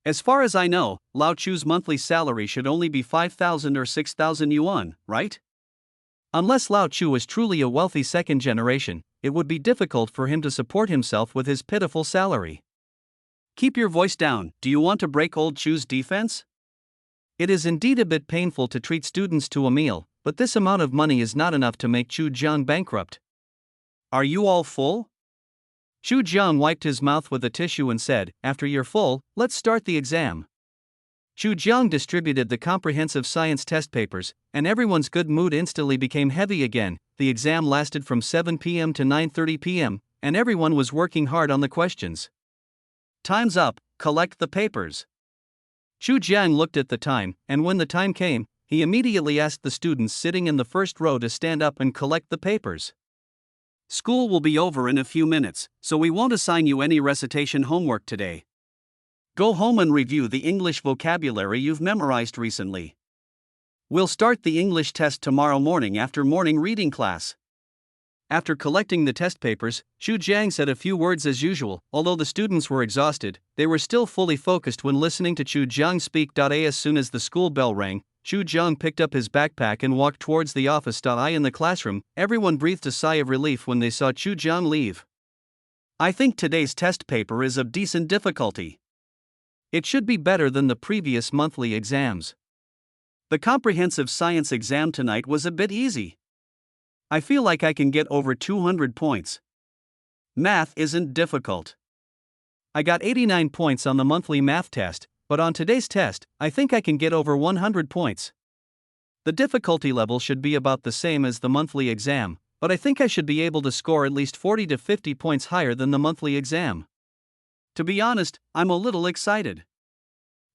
As far as I know, Lao Chu's monthly salary should only be 5,000 or 6,000 yuan, right? Unless Lao Chu is truly a wealthy second generation, it would be difficult for him to support himself with his pitiful salary. Keep your voice down. Do you want to break old Chu's defense? It is indeed a bit painful to treat students to a meal, but this amount of money is not enough to make Chu Jiang bankrupt. Are you all full? Chu Jiang wiped his mouth with a tissue and said, "After you're full, let's start the exam." Chu Jiang distributed the comprehensive science test papers, and everyone's good mood instantly became heavy again. The exam lasted from 7 p.m. to 9:30 p.m., and everyone was working hard on the questions. Time's up, collect the papers. Chu Jiang looked at the time, and when the time came, he immediately asked the students sitting in the first row to stand up and collect the papers. School will be over in a few minutes, so we won't assign you any recitation homework today. Go home and review the English vocabulary you've memorized recently. We'll start the English test tomorrow morning after morning reading class. After collecting the test papers, Chu Jiang said a few words as usual. Although the students were exhausted, they were still fully focused when listening to Chu Jiang speak. As soon as the school bell rang, Chu Jiang picked up his backpack and walked towards the office. In the classroom, everyone breathed a sigh of relief when they saw Chu Jiang leave. I think today's test paper is of decent difficulty. It should be better than the previous monthly exams. The comprehensive science exam tonight was a bit easy. I feel like I can get over 200 points. Math isn't difficult. I got 89 points on the monthly math test, but on today's test, I think I can get over 100 points. The difficulty level should be about the same as the monthly exam, but I think I should be able to score at least 40 to 50 points higher than the monthly exam. To be honest, I'm a little excited.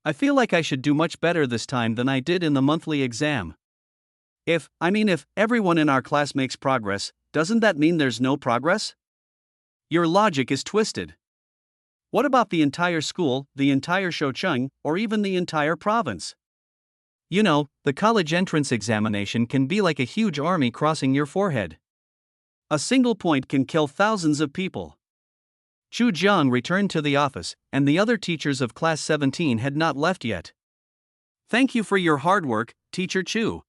I feel like I should do much better this time than I did in the monthly exam. If everyone in our class makes progress, doesn't that mean there's no progress? Your logic is twisted. What about the entire school, the entire Shoucheng, or even the entire province? You know, the college entrance examination can be like a huge army crossing your forehead. A single point can kill thousands of people. Chu Jiang returned to the office, and the other teachers of class 17 had not left yet. Thank you for your hard work, Teacher Chu.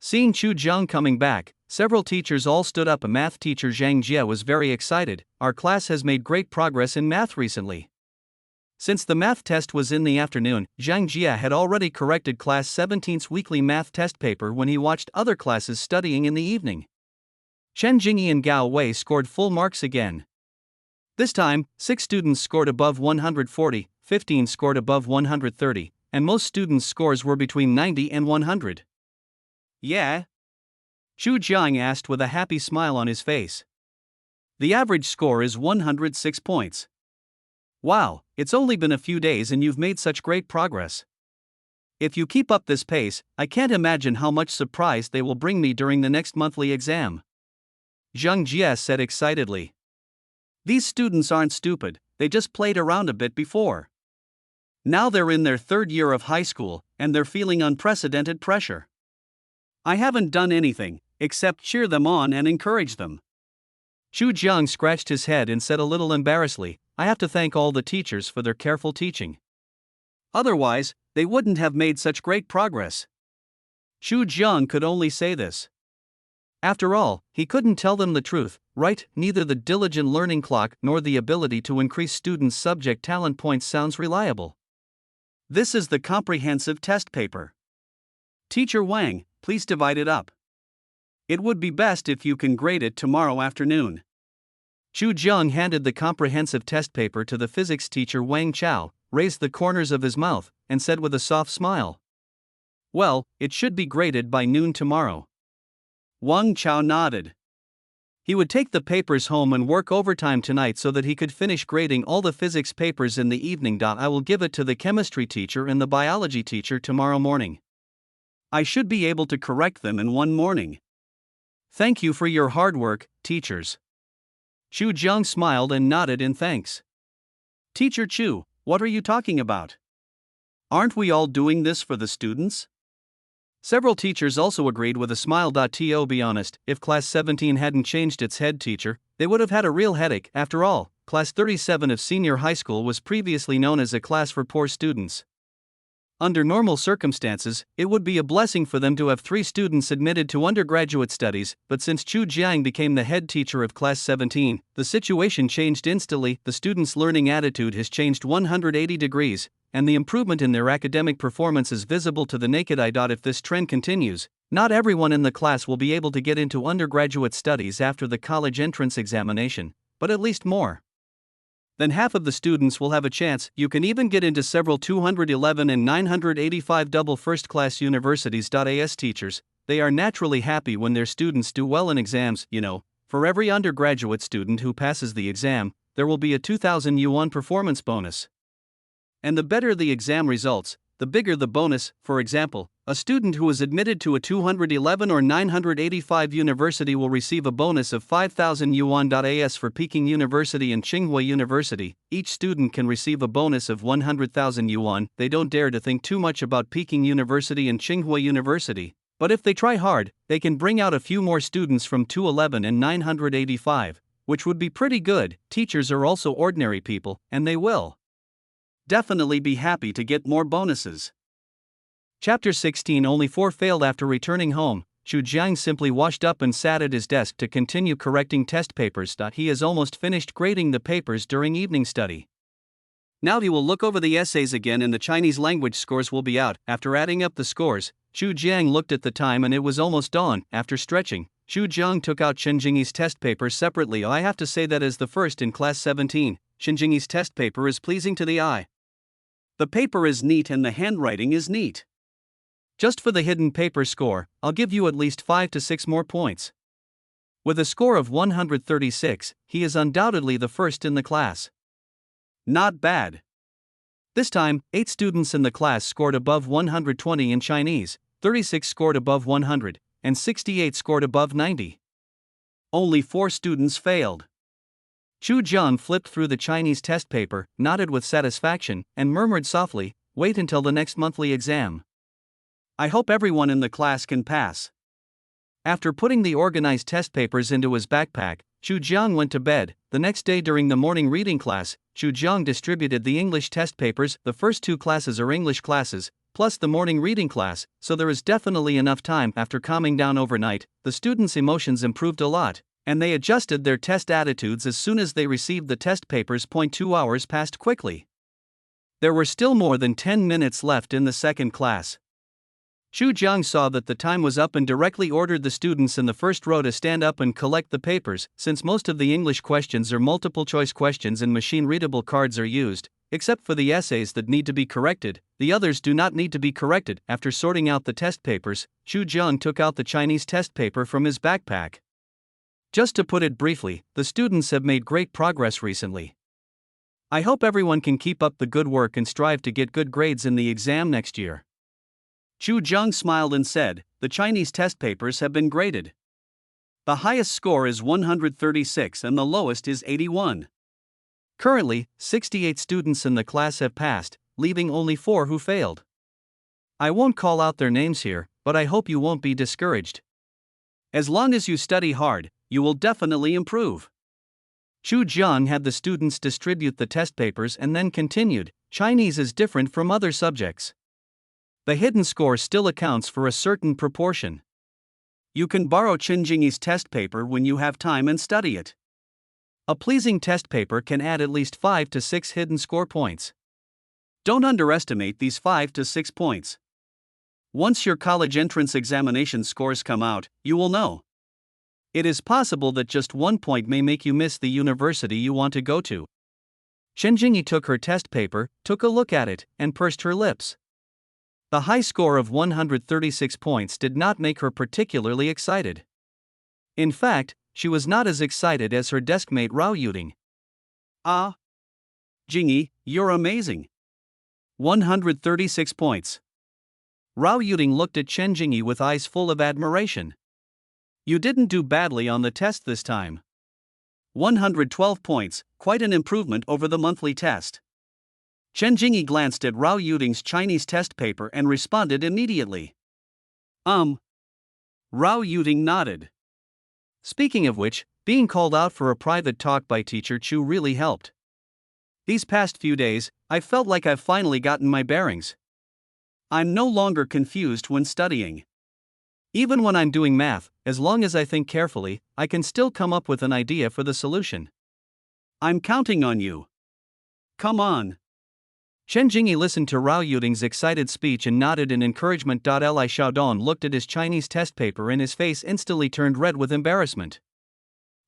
Seeing Chu Jiang coming back, several teachers all stood up. Math teacher Zhang Jie was very excited. Our class has made great progress in math recently. Since the math test was in the afternoon, Zhang Jie had already corrected class 17's weekly math test paper when he watched other classes studying in the evening. Chen Jingyi and Gao Wei scored full marks again. This time, 6 students scored above 140, 15 scored above 130, and most students' scores were between 90 and 100. Yeah? Chu Jiang asked with a happy smile on his face. The average score is 106 points. Wow, it's only been a few days and you've made such great progress. If you keep up this pace, I can't imagine how much surprise they will bring me during the next monthly exam. Zhang Jie said excitedly. These students aren't stupid, they just played around a bit before. Now they're in their 3rd year of high school, and they're feeling unprecedented pressure. I haven't done anything, except cheer them on and encourage them. Chu Jiang scratched his head and said a little embarrassedly, I have to thank all the teachers for their careful teaching. Otherwise, they wouldn't have made such great progress. Chu Jiang could only say this. After all, he couldn't tell them the truth, right? Neither the diligent learning clock nor the ability to increase students' subject talent points sounds reliable. This is the comprehensive test paper. Teacher Wang, please divide it up. It would be best if you can grade it tomorrow afternoon. Chu Jiang handed the comprehensive test paper to the physics teacher Wang Chao, raised the corners of his mouth, and said with a soft smile. Well, it should be graded by noon tomorrow. Wang Chao nodded. He would take the papers home and work overtime tonight so that he could finish grading all the physics papers in the evening. I will give it to the chemistry teacher and the biology teacher tomorrow morning. I should be able to correct them in one morning. Thank you for your hard work, teachers. Chu Jiang smiled and nodded in thanks. Teacher Chu, what are you talking about? Aren't we all doing this for the students? Several teachers also agreed with a smile. To be honest, if Class 17 hadn't changed its head teacher, they would have had a real headache. After all, Class 37 of senior high school was previously known as a class for poor students. Under normal circumstances, it would be a blessing for them to have 3 students admitted to undergraduate studies, but since Chu Jiang became the head teacher of Class 17, the situation changed instantly. The students' learning attitude has changed 180 degrees, and the improvement in their academic performance is visible to the naked eye. If this trend continues, not everyone in the class will be able to get into undergraduate studies after the college entrance examination, but at least more than half of the students will have a chance. You can even get into several 211 and 985 double first-class universities. As teachers, they are naturally happy when their students do well in exams. For every undergraduate student who passes the exam, there will be a 2,000 yuan performance bonus. And the better the exam results, the bigger the bonus. For example, a student who is admitted to a 211 or 985 university will receive a bonus of 5,000 yuan. As for Peking University and Tsinghua University, each student can receive a bonus of 100,000 yuan. They don't dare to think too much about Peking University and Tsinghua University, but if they try hard, they can bring out a few more students from 211 and 985, which would be pretty good. Teachers are also ordinary people, and they will definitely be happy to get more bonuses. Chapter 16. Only 4 failed after returning home. Chu Jiang simply washed up and sat at his desk to continue correcting test papers. He has almost finished grading the papers during evening study. Now he will look over the essays again and the Chinese language scores will be out. After adding up the scores, Chu Jiang looked at the time and it was almost dawn. After stretching, Chu Jiang took out Chen Jingyi's test paper separately. I have to say that as the first in Class 17, Chen Jingyi's test paper is pleasing to the eye. The paper is neat and the handwriting is neat. Just for the hidden paper score, I'll give you at least 5 to 6 more points. With a score of 136, he is undoubtedly the first in the class. Not bad. This time, 8 students in the class scored above 120 in Chinese, 36 scored above 100, and 68 scored above 90. Only 4 students failed. Chu Jiang flipped through the Chinese test paper, nodded with satisfaction, and murmured softly, "Wait until the next monthly exam. I hope everyone in the class can pass." After putting the organized test papers into his backpack, Chu Jiang went to bed. The next day during the morning reading class, Chu Jiang distributed the English test papers. The first 2 classes are English classes, plus the morning reading class, so there is definitely enough time. After calming down overnight, the students' emotions improved a lot, and they adjusted their test attitudes as soon as they received the test papers. 2 hours passed quickly. There were still more than 10 minutes left in the second class. Chu Jiang saw that the time was up and directly ordered the students in the first row to stand up and collect the papers. Since most of the English questions are multiple-choice questions and machine-readable cards are used, except for the essays that need to be corrected, the others do not need to be corrected. After sorting out the test papers, Chu Jiang took out the Chinese test paper from his backpack. Just to put it briefly, the students have made great progress recently. I hope everyone can keep up the good work and strive to get good grades in the exam next year. Chu Jiang smiled and said, "The Chinese test papers have been graded. The highest score is 136 and the lowest is 81. Currently, 68 students in the class have passed, leaving only 4 who failed. I won't call out their names here, but I hope you won't be discouraged. As long as you study hard, you will definitely improve." Chu Jiang had the students distribute the test papers and then continued, "Chinese is different from other subjects. The hidden score still accounts for a certain proportion. You can borrow Chen Jingyi's test paper when you have time and study it. A pleasing test paper can add at least 5 to 6 hidden score points. Don't underestimate these 5 to 6 points. Once your college entrance examination scores come out, you will know. It is possible that just 1 point may make you miss the university you want to go to." Chen Jingyi took her test paper, took a look at it, and pursed her lips. The high score of 136 points did not make her particularly excited. In fact, she was not as excited as her deskmate Rao Yuding. "Ah, Jingyi, you're amazing. 136 points. Rao Yuding looked at Chen Jingyi with eyes full of admiration. You didn't do badly on the test this time. 112 points, quite an improvement over the monthly test. Chen Jingyi glanced at Rao Yuding's Chinese test paper and responded immediately. Rao Yuding nodded. Speaking of which, being called out for a private talk by teacher Chu really helped. These past few days, I felt like I've finally gotten my bearings. I'm no longer confused when studying. Even when I'm doing math, as long as I think carefully, I can still come up with an idea for the solution. I'm counting on you. Come on. Chen Jingyi listened to Rao Yuding's excited speech and nodded in encouragement. Li Xiaodong looked at his Chinese test paper and his face instantly turned red with embarrassment.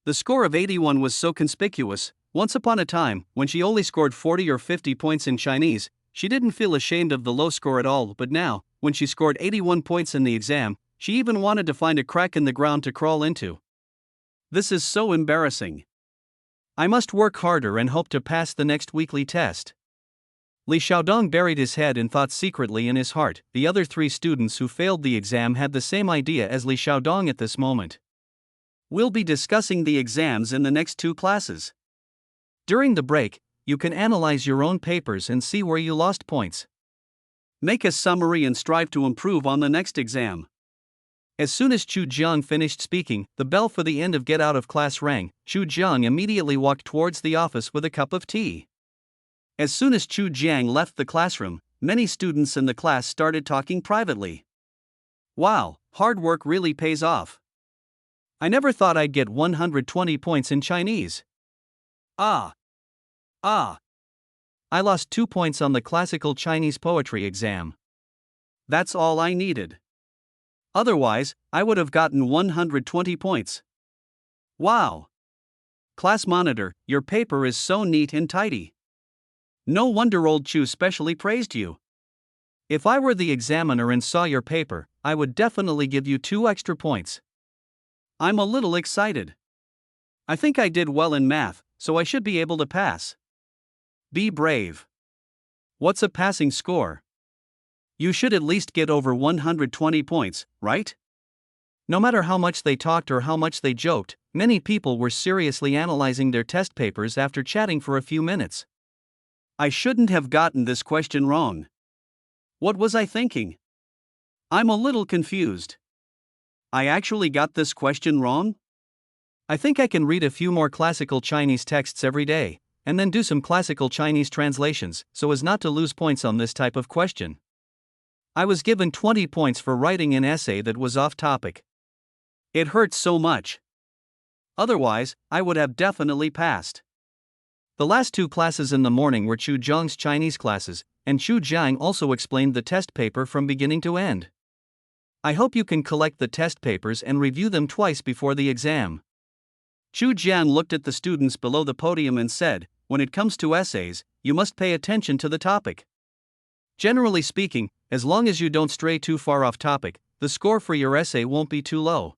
The score of 81 was so conspicuous. Once upon a time, when she only scored 40 or 50 points in Chinese, she didn't feel ashamed of the low score at all, but now, when she scored 81 points in the exam, she even wanted to find a crack in the ground to crawl into. This is so embarrassing. I must work harder and hope to pass the next weekly test. Li Xiaodong buried his head in thought secretly in his heart. The other 3 students who failed the exam had the same idea as Li Xiaodong at this moment. We'll be discussing the exams in the next 2 classes. During the break, you can analyze your own papers and see where you lost points. Make a summary and strive to improve on the next exam. As soon as Chu Jiang finished speaking, the bell for the end of get out of class rang. Chu Jiang immediately walked towards the office with a cup of tea. As soon as Chu Jiang left the classroom, many students in the class started talking privately. Wow, hard work really pays off. I never thought I'd get 120 points in Chinese. I lost 2 points on the classical Chinese poetry exam. That's all I needed. Otherwise, I would have gotten 120 points. Wow! Class monitor, your paper is so neat and tidy. No wonder old Chu specially praised you. If I were the examiner and saw your paper, I would definitely give you 2 extra points. I'm a little excited. I think I did well in math, so I should be able to pass. Be brave. What's a passing score? You should at least get over 120 points, right? No matter how much they talked or how much they joked, many people were seriously analyzing their test papers after chatting for a few minutes. I shouldn't have gotten this question wrong. What was I thinking? I'm a little confused. I actually got this question wrong? I think I can read a few more classical Chinese texts every day, and then do some classical Chinese translations, so as not to lose points on this type of question. I was given 20 points for writing an essay that was off topic. It hurts so much. Otherwise, I would have definitely passed. The last 2 classes in the morning were Chu Jiang's Chinese classes, and Chu Jiang also explained the test paper from beginning to end. I hope you can collect the test papers and review them twice before the exam. Chu Jiang looked at the students below the podium and said, when it comes to essays, you must pay attention to the topic. Generally speaking, as long as you don't stray too far off topic, the score for your essay won't be too low.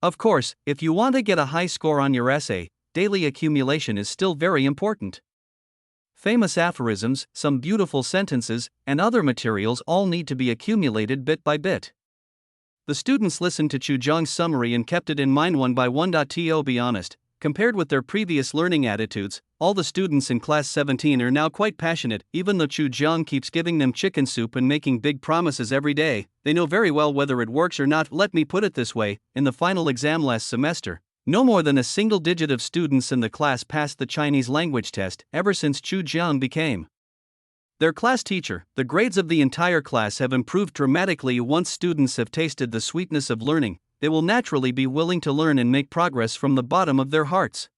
Of course, if you want to get a high score on your essay, daily accumulation is still very important. Famous aphorisms, some beautiful sentences, and other materials all need to be accumulated bit by bit. The students listened to Chu Jiang's summary and kept it in mind one by one. To be honest, compared with their previous learning attitudes, all the students in class 17 are now quite passionate. Even though Chu Jiang keeps giving them chicken soup and making big promises every day, they know very well whether it works or not. Let me put it this way, in the final exam last semester, no more than a single digit of students in the class passed the Chinese language test ever since Chu Jiang became their class teacher. The grades of the entire class have improved dramatically. Once students have tasted the sweetness of learning, they will naturally be willing to learn and make progress from the bottom of their hearts.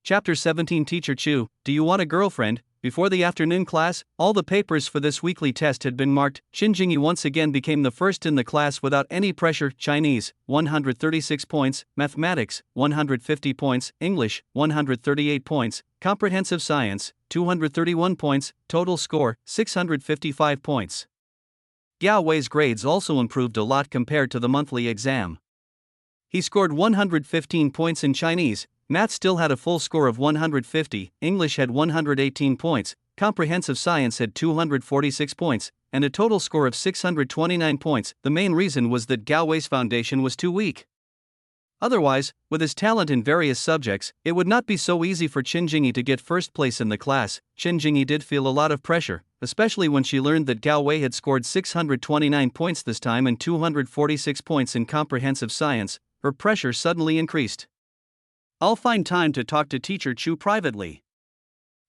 Chapter 17. Teacher Chu, do you want a girlfriend? Before the afternoon class, all the papers for this weekly test had been marked. Chen Jingyi once again became the first in the class without any pressure. Chinese, 136 points, Mathematics, 150 points, English, 138 points, Comprehensive Science, 231 points, total score, 655 points. Yao Wei's grades also improved a lot compared to the monthly exam. He scored 115 points in Chinese, Math still had a full score of 150, English had 118 points, comprehensive science had 246 points, and a total score of 629 points. The main reason was that Gao Wei's foundation was too weak. Otherwise, with his talent in various subjects, it would not be so easy for Qin Jingyi to get first place in the class. Qin Jingyi did feel a lot of pressure, especially when she learned that Gao Wei had scored 629 points this time and 246 points in comprehensive science. Her pressure suddenly increased. I'll find time to talk to Teacher Chu privately.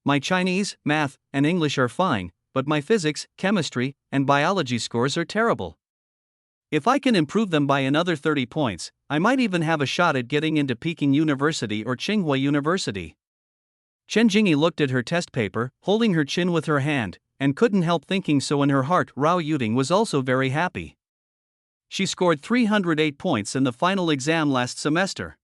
My Chinese, math, and English are fine, but my physics, chemistry, and biology scores are terrible. If I can improve them by another 30 points, I might even have a shot at getting into Peking University or Tsinghua University. Chen Jingyi looked at her test paper, holding her chin with her hand, and couldn't help thinking so in her heart. Rao Yuding was also very happy. She scored 308 points in the final exam last semester.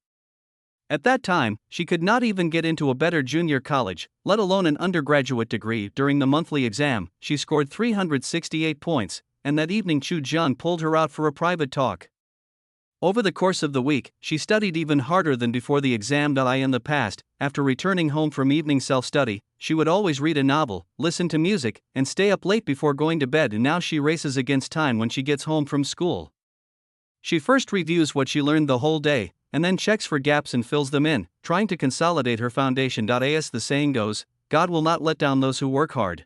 At that time, she could not even get into a better junior college, let alone an undergraduate degree. During the monthly exam, she scored 368 points, and that evening Chu Jiang pulled her out for a private talk. Over the course of the week, she studied even harder than before the exam. In the past, after returning home from evening self-study, she would always read a novel, listen to music, and stay up late before going to bed, and now she races against time when she gets home from school. She first reviews what she learned the whole day, and then checks for gaps and fills them in, trying to consolidate her foundation. As the saying goes, God will not let down those who work hard.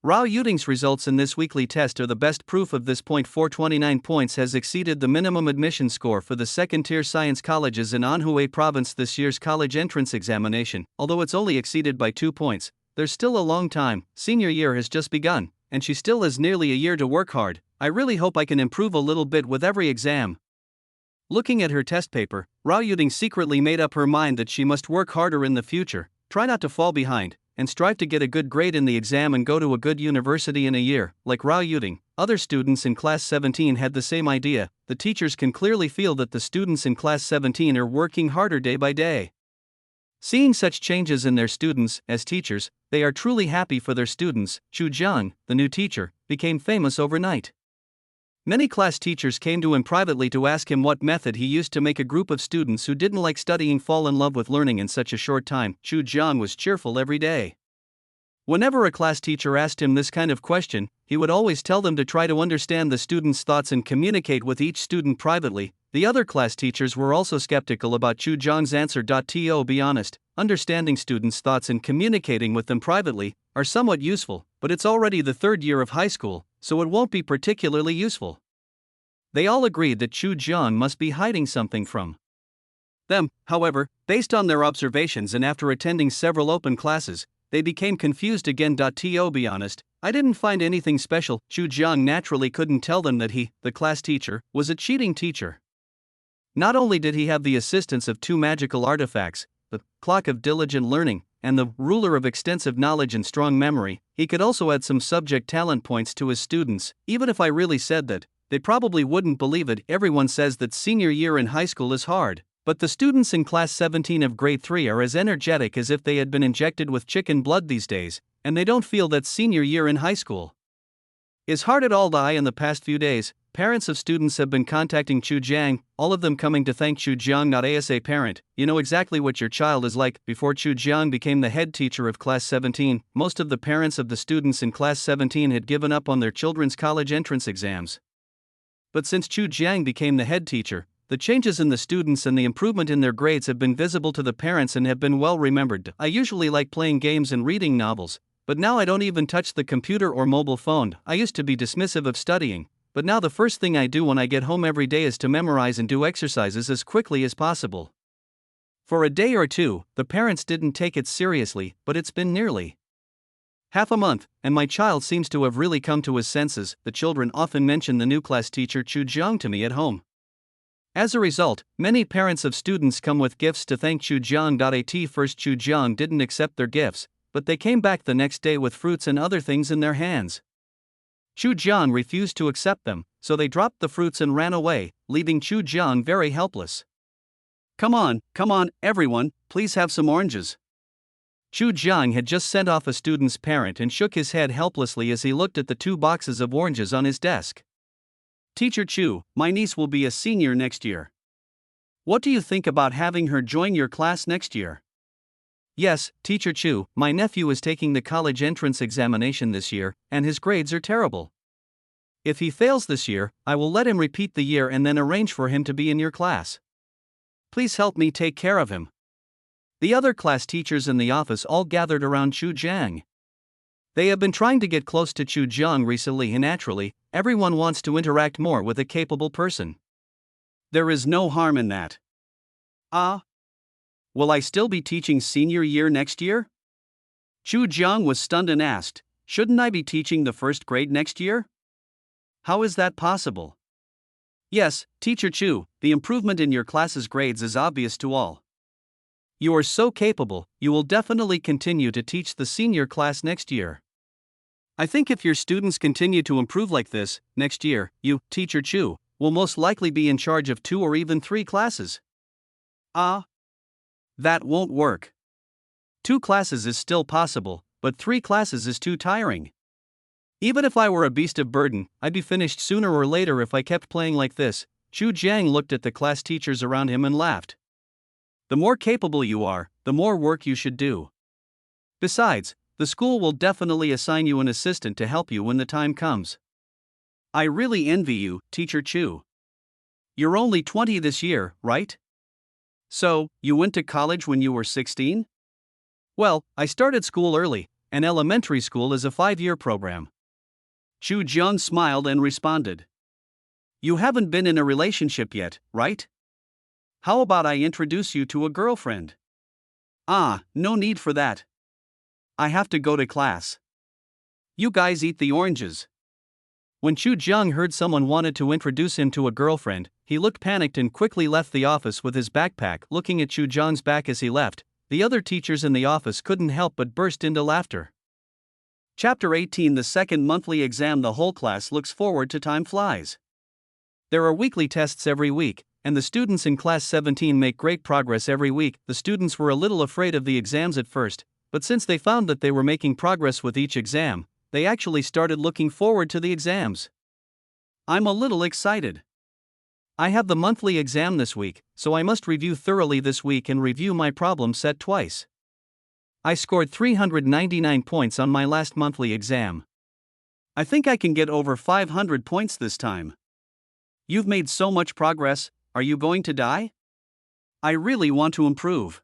Rao Yuding's results in this weekly test are the best proof of this. 429 points has exceeded the minimum admission score for the second-tier science colleges in Anhui province. This year's college entrance examination, although it's only exceeded by 2 points, there's still a long time. Senior year has just begun, and she still has nearly a year to work hard. I really hope I can improve a little bit with every exam. Looking at her test paper, Rao Yuding secretly made up her mind that she must work harder in the future, try not to fall behind, and strive to get a good grade in the exam and go to a good university in a year. Like Rao Yuding, other students in class 17 had the same idea. The teachers can clearly feel that the students in class 17 are working harder day by day. Seeing such changes in their students, as teachers, they are truly happy for their students. Chu Jiang, the new teacher, became famous overnight. Many class teachers came to him privately to ask him what method he used to make a group of students who didn't like studying fall in love with learning in such a short time. Chu Jiang was cheerful every day. Whenever a class teacher asked him this kind of question, he would always tell them to try to understand the students' thoughts and communicate with each student privately. The other class teachers were also skeptical about Chu Jiang's answer. To be honest, understanding students' thoughts and communicating with them privately are somewhat useful, but it's already the third year of high school, so it won't be particularly useful. They all agreed that Chu Jiang must be hiding something from them. However, based on their observations and after attending several open classes, they became confused again. To be honest, I didn't find anything special. Chu Jiang naturally couldn't tell them that he, the class teacher, was a cheating teacher. Not only did he have the assistance of two magical artifacts, the clock of diligent learning and the ruler of extensive knowledge and strong memory, he could also add some subject talent points to his students. Even if I really said that, they probably wouldn't believe it. Everyone says that senior year in high school is hard, but the students in class 17 of grade 3 are as energetic as if they had been injected with chicken blood these days, and they don't feel that senior year in high school is hard at all. In the past few days, parents of students have been contacting Chu Jiang, all of them coming to thank Chu Jiang. As a parent, you know exactly what your child is like. Before Chu Jiang became the head teacher of class 17, most of the parents of the students in class 17 had given up on their children's college entrance exams. But since Chu Jiang became the head teacher, the changes in the students and the improvement in their grades have been visible to the parents and have been well remembered. I usually like playing games and reading novels, but now I don't even touch the computer or mobile phone. I used to be dismissive of studying, but now the first thing I do when I get home every day is to memorize and do exercises as quickly as possible. For a day or two, the parents didn't take it seriously, but it's been nearly half a month, and my child seems to have really come to his senses. The children often mention the new class teacher Chu Jiang to me at home. As a result, many parents of students come with gifts to thank Chu Jiang. At first Chu Jiang didn't accept their gifts, but they came back the next day with fruits and other things in their hands. Chu Jiang refused to accept them, so they dropped the fruits and ran away, leaving Chu Jiang very helpless. Come on, everyone, please have some oranges. Chu Jiang had just sent off a student's parent and shook his head helplessly as he looked at the 2 boxes of oranges on his desk. Teacher Chu, my niece will be a senior next year. What do you think about having her join your class next year? Yes, Teacher Chu, my nephew is taking the college entrance examination this year, and his grades are terrible. If he fails this year, I will let him repeat the year and then arrange for him to be in your class. Please help me take care of him. The other class teachers in the office all gathered around Chu Jiang. They have been trying to get close to Chu Jiang recently, and naturally, everyone wants to interact more with a capable person. There is no harm in that. Will I still be teaching senior year next year? Chu Jiang was stunned and asked, shouldn't I be teaching the first grade next year? How is that possible? Yes, Teacher Chu, the improvement in your class's grades is obvious to all. You are so capable, you will definitely continue to teach the senior class next year. I think if your students continue to improve like this, next year, you, Teacher Chu, will most likely be in charge of 2 or even 3 classes. That won't work. 2 classes is still possible, but 3 classes is too tiring. Even if I were a beast of burden, I'd be finished sooner or later if I kept playing like this. Chu Jiang looked at the class teachers around him and laughed. The more capable you are, the more work you should do. Besides, the school will definitely assign you an assistant to help you when the time comes. I really envy you, Teacher Chu. You're only 20 this year, right? So, you went to college when you were 16? Well, I started school early, and elementary school is a 5-year program. Chu Jiang smiled and responded. You haven't been in a relationship yet, right? How about I introduce you to a girlfriend? No need for that. I have to go to class. You guys eat the oranges. When Chu Jiang heard someone wanted to introduce him to a girlfriend, he looked panicked and quickly left the office with his backpack. Looking at Chu Jiang's back as he left, the other teachers in the office couldn't help but burst into laughter. Chapter 18, the second monthly exam. The whole class looks forward to time flies. There are weekly tests every week, and the students in class 17 make great progress every week. The students were a little afraid of the exams at first, but since they found that they were making progress with each exam, they actually started looking forward to the exams. I'm a little excited. I have the monthly exam this week, so I must review thoroughly this week and review my problem set twice. I scored 399 points on my last monthly exam. I think I can get over 500 points this time. You've made so much progress, are you going to die? I really want to improve.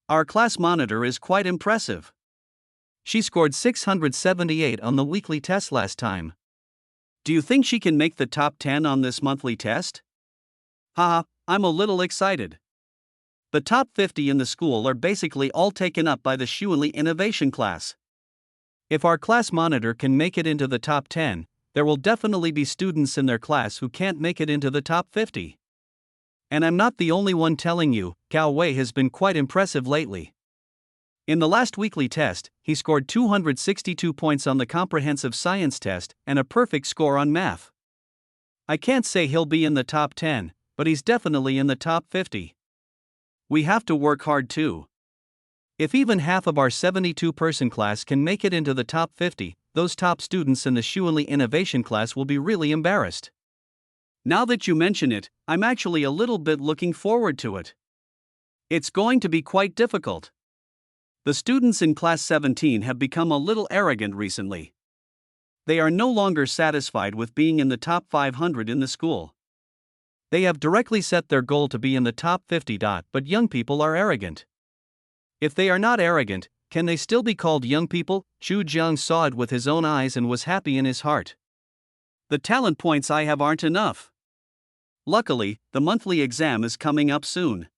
Our class monitor is quite impressive. She scored 678 on the weekly test last time. Do you think she can make the top 10 on this monthly test? Haha, I'm a little excited. The top 50 in the school are basically all taken up by the Xuanli Innovation class. If our class monitor can make it into the top 10, there will definitely be students in their class who can't make it into the top 50. And I'm not the only one telling you, Gao Wei has been quite impressive lately. In the last weekly test, he scored 262 points on the comprehensive science test and a perfect score on math. I can't say he'll be in the top 10, but he's definitely in the top 50. We have to work hard too. If even half of our 72-person class can make it into the top 50, those top students in the Xuanli Innovation class will be really embarrassed. Now that you mention it, I'm actually a little bit looking forward to it. It's going to be quite difficult. The students in class 17 have become a little arrogant recently. They are no longer satisfied with being in the top 500 in the school. They have directly set their goal to be in the top 50. But young people are arrogant. If they are not arrogant, can they still be called young people? Chu Jiang saw it with his own eyes and was happy in his heart. The talent points I have aren't enough. Luckily, the monthly exam is coming up soon.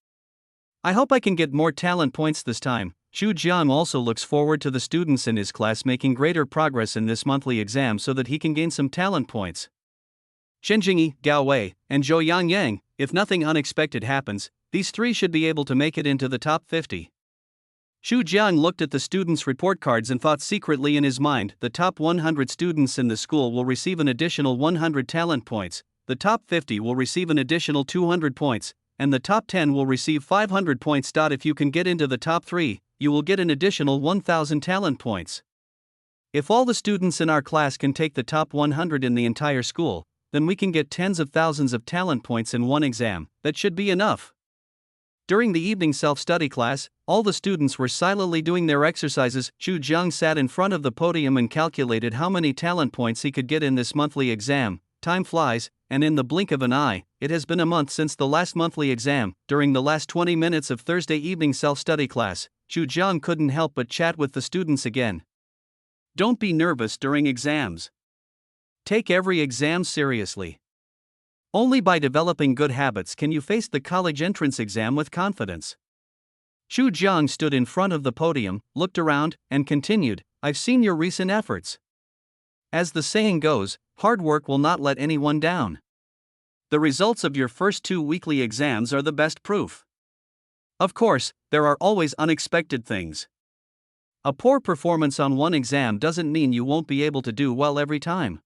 I hope I can get more talent points this time. Chu Jiang also looks forward to the students in his class making greater progress in this monthly exam so that he can gain some talent points. Shen Jingyi, Gao Wei, and Zhou Yangyang, if nothing unexpected happens, these 3 should be able to make it into the top 50. Chu Jiang looked at the students' report cards and thought secretly in his mind, the top 100 students in the school will receive an additional 100 talent points, the top 50 will receive an additional 200 points, and the top 10 will receive 500 points. If you can get into the top 3, you will get an additional 1,000 talent points. If all the students in our class can take the top 100 in the entire school, then we can get tens of thousands of talent points in one exam. That should be enough. During the evening self-study class, all the students were silently doing their exercises. Zhu Jiang sat in front of the podium and calculated how many talent points he could get in this monthly exam. Time flies, and in the blink of an eye, it has been a month since the last monthly exam. During the last 20 minutes of Thursday evening self-study class, Zhu Jiang couldn't help but chat with the students again. Don't be nervous during exams. Take every exam seriously. Only by developing good habits can you face the college entrance exam with confidence. Zhu Jiang stood in front of the podium, looked around, and continued, I've seen your recent efforts. As the saying goes, hard work will not let anyone down. The results of your first 2 weekly exams are the best proof. Of course, there are always unexpected things. A poor performance on one exam doesn't mean you won't be able to do well every time.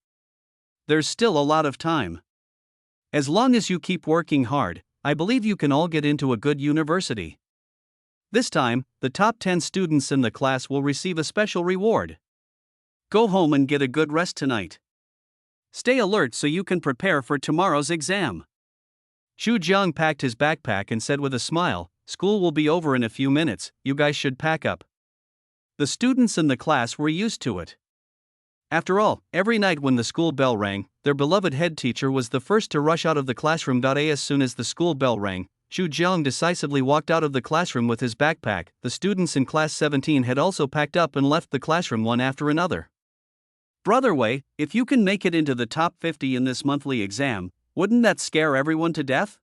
There's still a lot of time. As long as you keep working hard, I believe you can all get into a good university. This time, the top 10 students in the class will receive a special reward. Go home and get a good rest tonight. Stay alert so you can prepare for tomorrow's exam. Zhu Jiang packed his backpack and said with a smile, School will be over in a few minutes, you guys should pack up. The students in the class were used to it. After all, every night when the school bell rang, their beloved head teacher was the first to rush out of the classroom. As soon as the school bell rang, Zhu Jiang decisively walked out of the classroom with his backpack. The students in class 17 had also packed up and left the classroom one after another. Brother Wei, if you can make it into the top 50 in this monthly exam, wouldn't that scare everyone to death?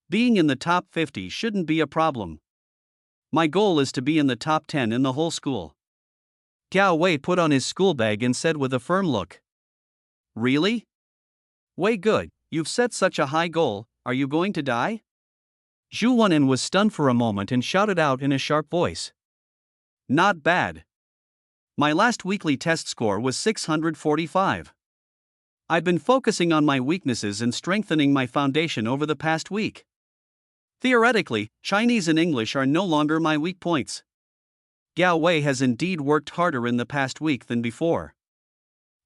Being in the top 50 shouldn't be a problem. My goal is to be in the top 10 in the whole school. Gao Wei put on his school bag and said with a firm look. Really? Wei, good, you've set such a high goal, are you going to die? Zhu Wenin was stunned for a moment and shouted out in a sharp voice. Not bad. My last weekly test score was 645. I've been focusing on my weaknesses and strengthening my foundation over the past week. Theoretically, Chinese and English are no longer my weak points. Gao Wei has indeed worked harder in the past week than before.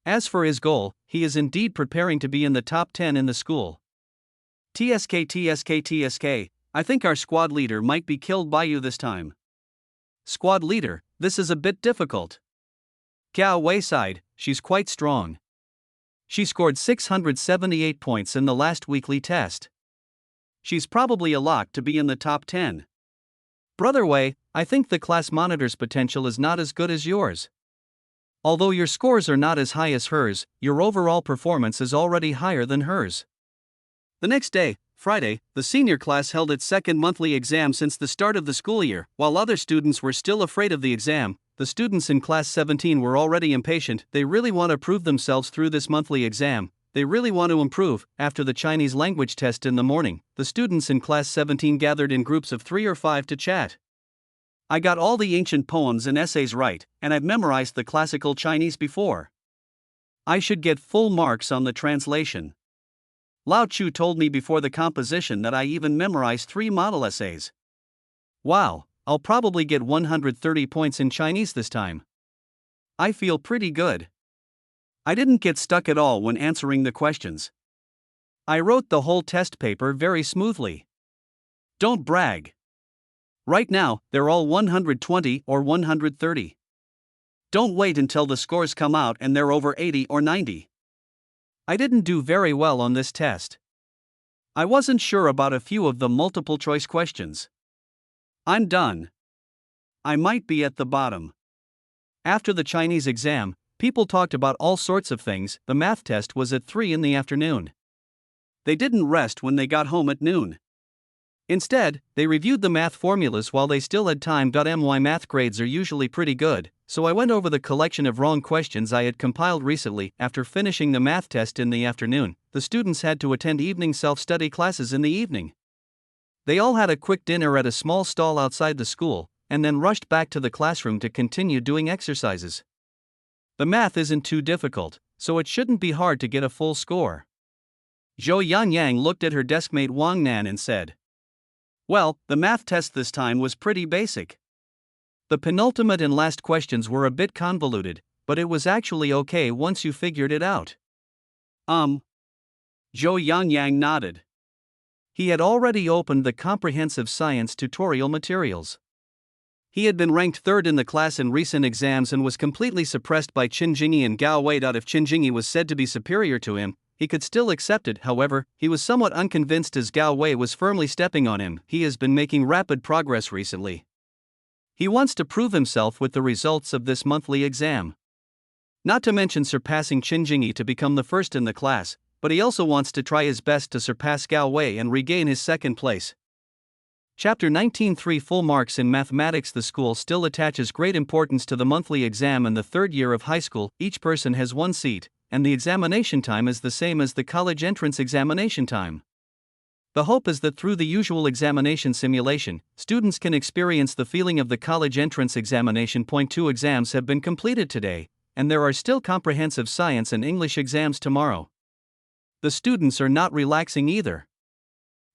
As for his goal, he is indeed preparing to be in the top 10 in the school. TSK, I think our squad leader might be killed by you this time. Squad leader, this is a bit difficult. Gao Wei sighed, she's quite strong. She scored 678 points in the last weekly test. She's probably a lock to be in the top 10. Brother Wei, I think the class monitor's potential is not as good as yours. Although your scores are not as high as hers, your overall performance is already higher than hers. The next day, Friday, the senior class held its second monthly exam since the start of the school year. While other students were still afraid of the exam, the students in class 17 were already impatient. They really want to prove themselves through this monthly exam. They really want to improve. After the Chinese language test in the morning, the students in class 17 gathered in groups of 3 or 5 to chat. I got all the ancient poems and essays right, and I've memorized the classical Chinese before. I should get full marks on the translation. Lao Chu told me before the composition that I even memorized 3 model essays. Wow, I'll probably get 130 points in Chinese this time. I feel pretty good. I didn't get stuck at all when answering the questions. I wrote the whole test paper very smoothly. Don't brag. Right now, they're all 120 or 130. Don't wait until the scores come out and they're over 80 or 90. I didn't do very well on this test. I wasn't sure about a few of the multiple choice questions. I'm done. I might be at the bottom. After the Chinese exam, people talked about all sorts of things. The math test was at 3 in the afternoon. They didn't rest when they got home at noon. Instead, they reviewed the math formulas while they still had time. My math grades are usually pretty good, so I went over the collection of wrong questions I had compiled recently. After finishing the math test in the afternoon, the students had to attend evening self-study classes in the evening. They all had a quick dinner at a small stall outside the school, and then rushed back to the classroom to continue doing exercises. The math isn't too difficult, so it shouldn't be hard to get a full score. Zhou Yangyang looked at her deskmate Wang Nan and said, well, the math test this time was pretty basic. The penultimate and last questions were a bit convoluted, but it was actually okay once you figured it out. Zhou Yangyang nodded. He had already opened the comprehensive science tutorial materials. He had been ranked third in the class in recent exams and was completely suppressed by Qin Jingyi and Gao Wei. If Qin Jingyi was said to be superior to him, he could still accept it. However, he was somewhat unconvinced as Gao Wei was firmly stepping on him. He has been making rapid progress recently. He wants to prove himself with the results of this monthly exam. Not to mention surpassing Qin Jingyi to become the first in the class, but he also wants to try his best to surpass Gao Wei and regain his second place. Chapter 19:3 Full marks in mathematics. The school still attaches great importance to the monthly exam in the third year of high school. Each person has one seat, and the examination time is the same as the college entrance examination time. The hope is that through the usual examination simulation, students can experience the feeling of the college entrance examination. Point 2 exams have been completed today, and there are still comprehensive science and English exams tomorrow. The students are not relaxing either.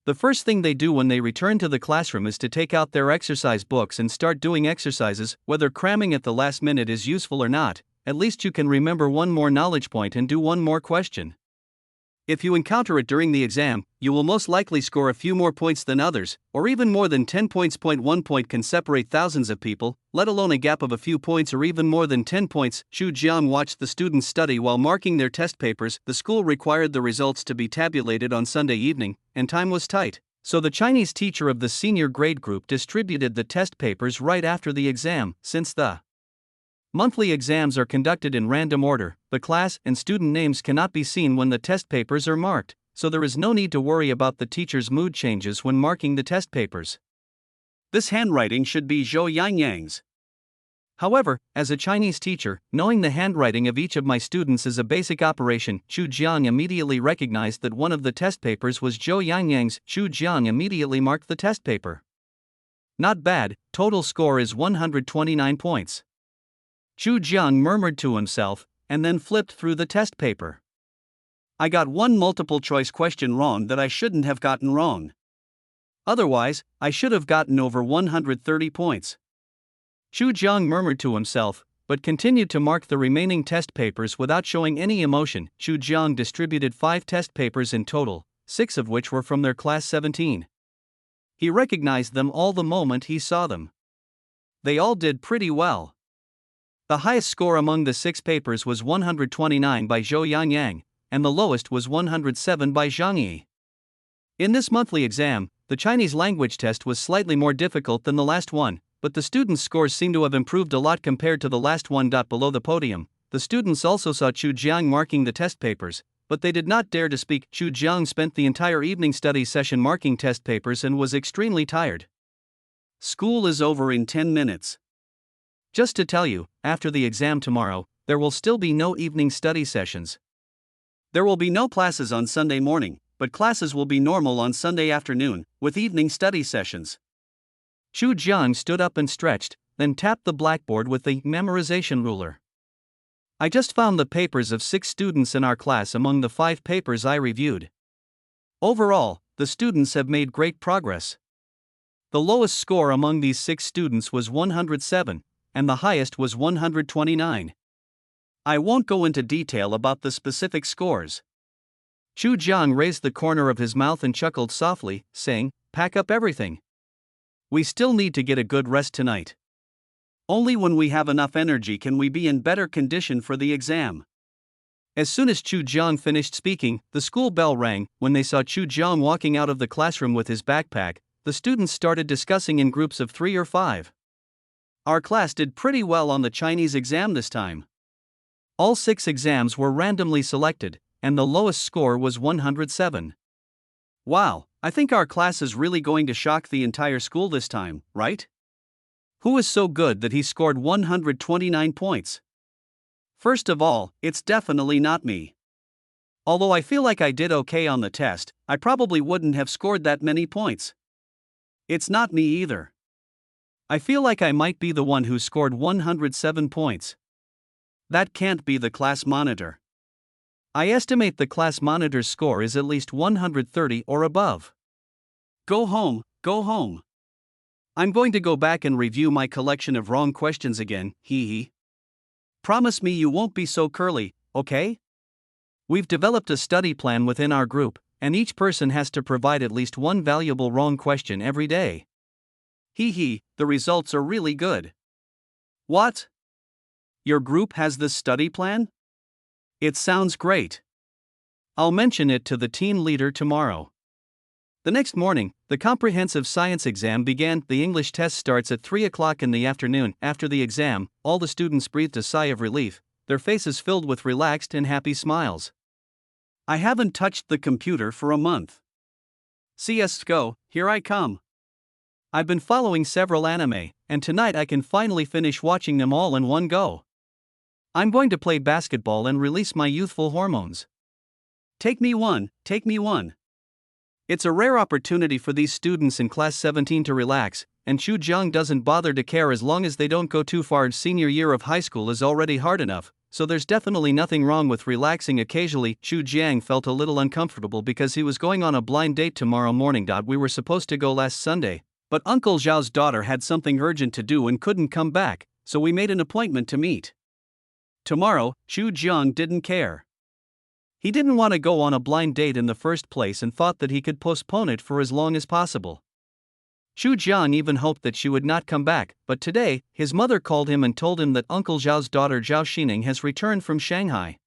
The first thing they do when they return to the classroom is to take out their exercise books and start doing exercises. Whether cramming at the last minute is useful or not, at least you can remember one more knowledge point and do one more question. If you encounter it during the exam, you will most likely score a few more points than others, or even more than 10 points. 1 point can separate thousands of people, let alone a gap of a few points or even more than 10 points. Xu Jiang watched the students study while marking their test papers. The school required the results to be tabulated on Sunday evening, and time was tight, so the Chinese teacher of the senior grade group distributed the test papers right after the exam. Since the monthly exams are conducted in random order, the class and student names cannot be seen when the test papers are marked, so there is no need to worry about the teacher's mood changes when marking the test papers. This handwriting should be Zhou Yangyang's. However, as a Chinese teacher, knowing the handwriting of each of my students is a basic operation. Xu Jiang immediately recognized that one of the test papers was Zhou Yangyang's. Xu Jiang immediately marked the test paper. Not bad, total score is 129 points. Xu Jiang murmured to himself, and then flipped through the test paper. I got one multiple choice question wrong that I shouldn't have gotten wrong. Otherwise, I should have gotten over 130 points. Xu Jiang murmured to himself, but continued to mark the remaining test papers without showing any emotion. Xu Jiang distributed 5 test papers in total, 6 of which were from their class 17. He recognized them all the moment he saw them. They all did pretty well. The highest score among the 6 papers was 129 by Zhou Yangyang, and the lowest was 107 by Zhang Yi. In this monthly exam, the Chinese language test was slightly more difficult than the last one, but the students' scores seem to have improved a lot compared to the last one. Below the podium, the students also saw Xu Jiang marking the test papers, but they did not dare to speak. Xu Jiang spent the entire evening study session marking test papers and was extremely tired. School is over in 10 minutes. Just to tell you, after the exam tomorrow, there will still be no evening study sessions. There will be no classes on Sunday morning, but classes will be normal on Sunday afternoon, with evening study sessions. Xu Jiang stood up and stretched, then tapped the blackboard with the memorization ruler. I just found the papers of 6 students in our class among the 5 papers I reviewed. Overall, the students have made great progress. The lowest score among these 6 students was 107. And the highest was 129. I won't go into detail about the specific scores. Xu Jiang raised the corner of his mouth and chuckled softly, saying, "Pack up everything. We still need to get a good rest tonight. Only when we have enough energy can we be in better condition for the exam." As soon as Xu Jiang finished speaking, the school bell rang. When they saw Xu Jiang walking out of the classroom with his backpack, the students started discussing in groups of 3 or 5. Our class did pretty well on the Chinese exam this time. All 6 exams were randomly selected, and the lowest score was 107. Wow, I think our class is really going to shock the entire school this time, right? Who is so good that he scored 129 points? First of all, it's definitely not me. Although I feel like I did okay on the test, I probably wouldn't have scored that many points. It's not me either. I feel like I might be the one who scored 107 points. That can't be the class monitor. I estimate the class monitor's score is at least 130 or above. Go home, go home. I'm going to go back and review my collection of wrong questions again, hee hee. Promise me you won't be so curly, okay? We've developed a study plan within our group, and each person has to provide at least one valuable wrong question every day. Hee hee, the results are really good. What? Your group has this study plan? It sounds great. I'll mention it to the team leader tomorrow. The next morning, the comprehensive science exam began. The English test starts at 3 o'clock in the afternoon. After the exam, all the students breathed a sigh of relief, their faces filled with relaxed and happy smiles. I haven't touched the computer for a month. CS:GO, here I come. I've been following several anime, and tonight I can finally finish watching them all in one go. I'm going to play basketball and release my youthful hormones. Take me one, take me one. It's a rare opportunity for these students in class 17 to relax, and Chu Jiang doesn't bother to care as long as they don't go too far. Senior year of high school is already hard enough, so there's definitely nothing wrong with relaxing occasionally. Chu Jiang felt a little uncomfortable because he was going on a blind date tomorrow morning. We were supposed to go last Sunday, but Uncle Zhao's daughter had something urgent to do and couldn't come back, so we made an appointment to meet. Tomorrow, Chu Jiang didn't care. He didn't want to go on a blind date in the first place and thought that he could postpone it for as long as possible. Chu Jiang even hoped that she would not come back, but today, his mother called him and told him that Uncle Zhao's daughter Zhao Xining has returned from Shanghai.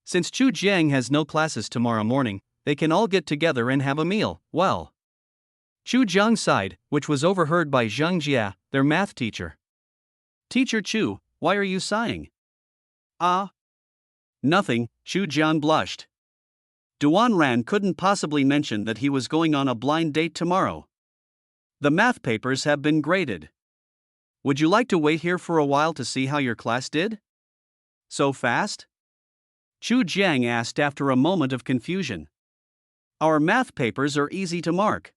Since Chu Jiang has no classes tomorrow morning, they can all get together and have a meal. Well, Chu Jiang sighed, which was overheard by Zhang Jia, their math teacher. Teacher Chu, why are you sighing? Nothing, Chu Jiang blushed. Duan Ran couldn't possibly mention that he was going on a blind date tomorrow. The math papers have been graded. Would you like to wait here for a while to see how your class did? So fast? Chu Jiang asked after a moment of confusion. Our math papers are easy to mark.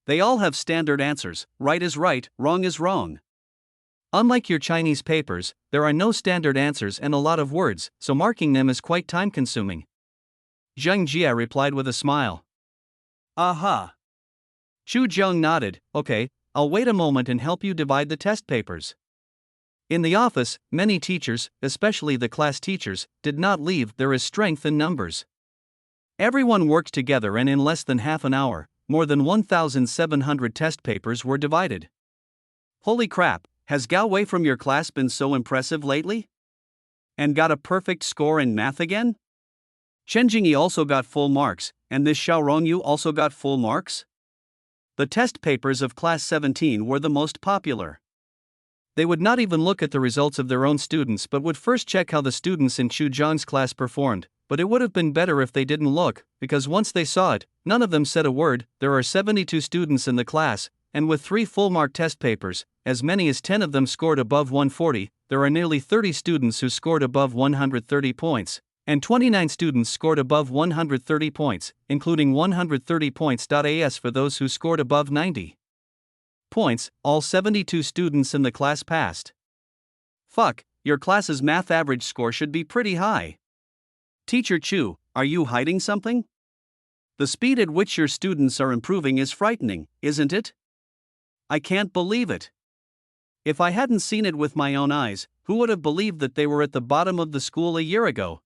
They all have standard answers, right is right, wrong is wrong. Unlike your Chinese papers, there are no standard answers and a lot of words, so marking them is quite time-consuming. Zhang Jia replied with a smile. Aha. Chu Jiang nodded, okay, I'll wait a moment and help you divide the test papers. In the office, many teachers, especially the class teachers, did not leave. There is strength in numbers. Everyone worked together and in less than half an hour, more than 1,700 test papers were divided. Holy crap! Has Gao Wei from your class been so impressive lately? And got a perfect score in math again? Chen Jingyi also got full marks, and this Xiao Rongyu also got full marks? The test papers of class 17 were the most popular. They would not even look at the results of their own students but would first check how the students in Chu Jiang's class performed, but it would have been better if they didn't look, because once they saw it, none of them said a word. There are 72 students in the class, and with 3 full-mark test papers, as many as 10 of them scored above 140, there are nearly 30 students who scored above 130 points, and 29 students scored above 130 points, including 130 points. As for those who scored above 90 points, all 72 students in the class passed. Fuck, your class's math average score should be pretty high. Teacher Chu, are you hiding something? The speed at which your students are improving is frightening, isn't it? I can't believe it. If I hadn't seen it with my own eyes, who would have believed that they were at the bottom of the school a year ago?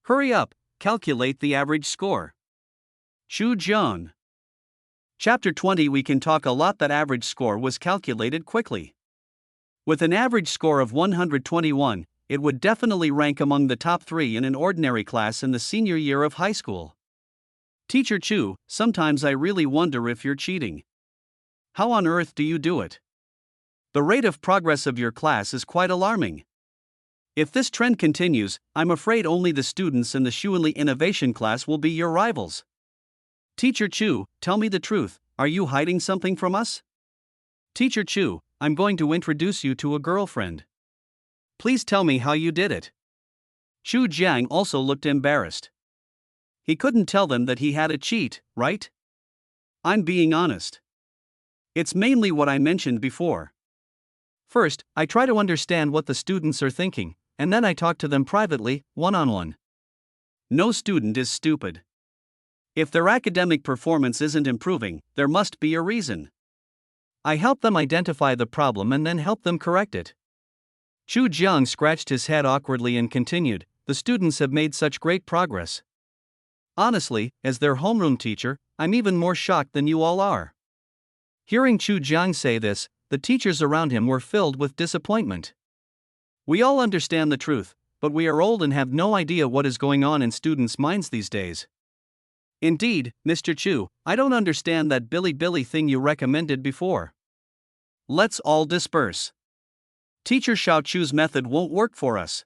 Hurry up, calculate the average score. Chu Jiang. Chapter 20. We can talk a lot. That average score was calculated quickly. With an average score of 121, it would definitely rank among the top 3 in an ordinary class in the senior year of high school. Teacher Chu, sometimes I really wonder if you're cheating. How on earth do you do it? The rate of progress of your class is quite alarming. If this trend continues, I'm afraid only the students in the Xuanli Innovation class will be your rivals. Teacher Chu, tell me the truth, are you hiding something from us? Teacher Chu, I'm going to introduce you to a girlfriend. Please tell me how you did it. Chu Jiang also looked embarrassed. He couldn't tell them that he had a cheat, right? I'm being honest. It's mainly what I mentioned before. First, I try to understand what the students are thinking, and then I talk to them privately, one-on-one. No student is stupid. If their academic performance isn't improving, there must be a reason. I help them identify the problem and then help them correct it. Chu Jiang scratched his head awkwardly and continued, the students have made such great progress. Honestly, as their homeroom teacher, I'm even more shocked than you all are. Hearing Chu Jiang say this, the teachers around him were filled with disappointment. We all understand the truth, but we are old and have no idea what is going on in students' minds these days. Indeed, Mr. Chu, I don't understand that Billy thing you recommended before. Let's all disperse. Teacher Xiao Chu's method won't work for us.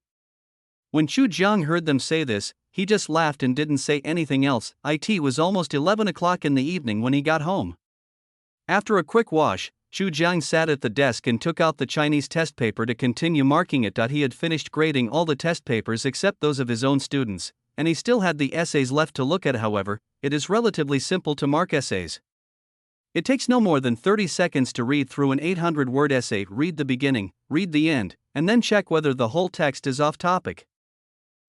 When Chu Jiang heard them say this, he just laughed and didn't say anything else. It was almost 11 o'clock in the evening when he got home. After a quick wash, Chu Jiang sat at the desk and took out the Chinese test paper to continue marking it. He had finished grading all the test papers except those of his own students, and he still had the essays left to look at. However, it is relatively simple to mark essays. It takes no more than 30 seconds to read through an 800-word essay. Read the beginning, read the end, and then check whether the whole text is off topic.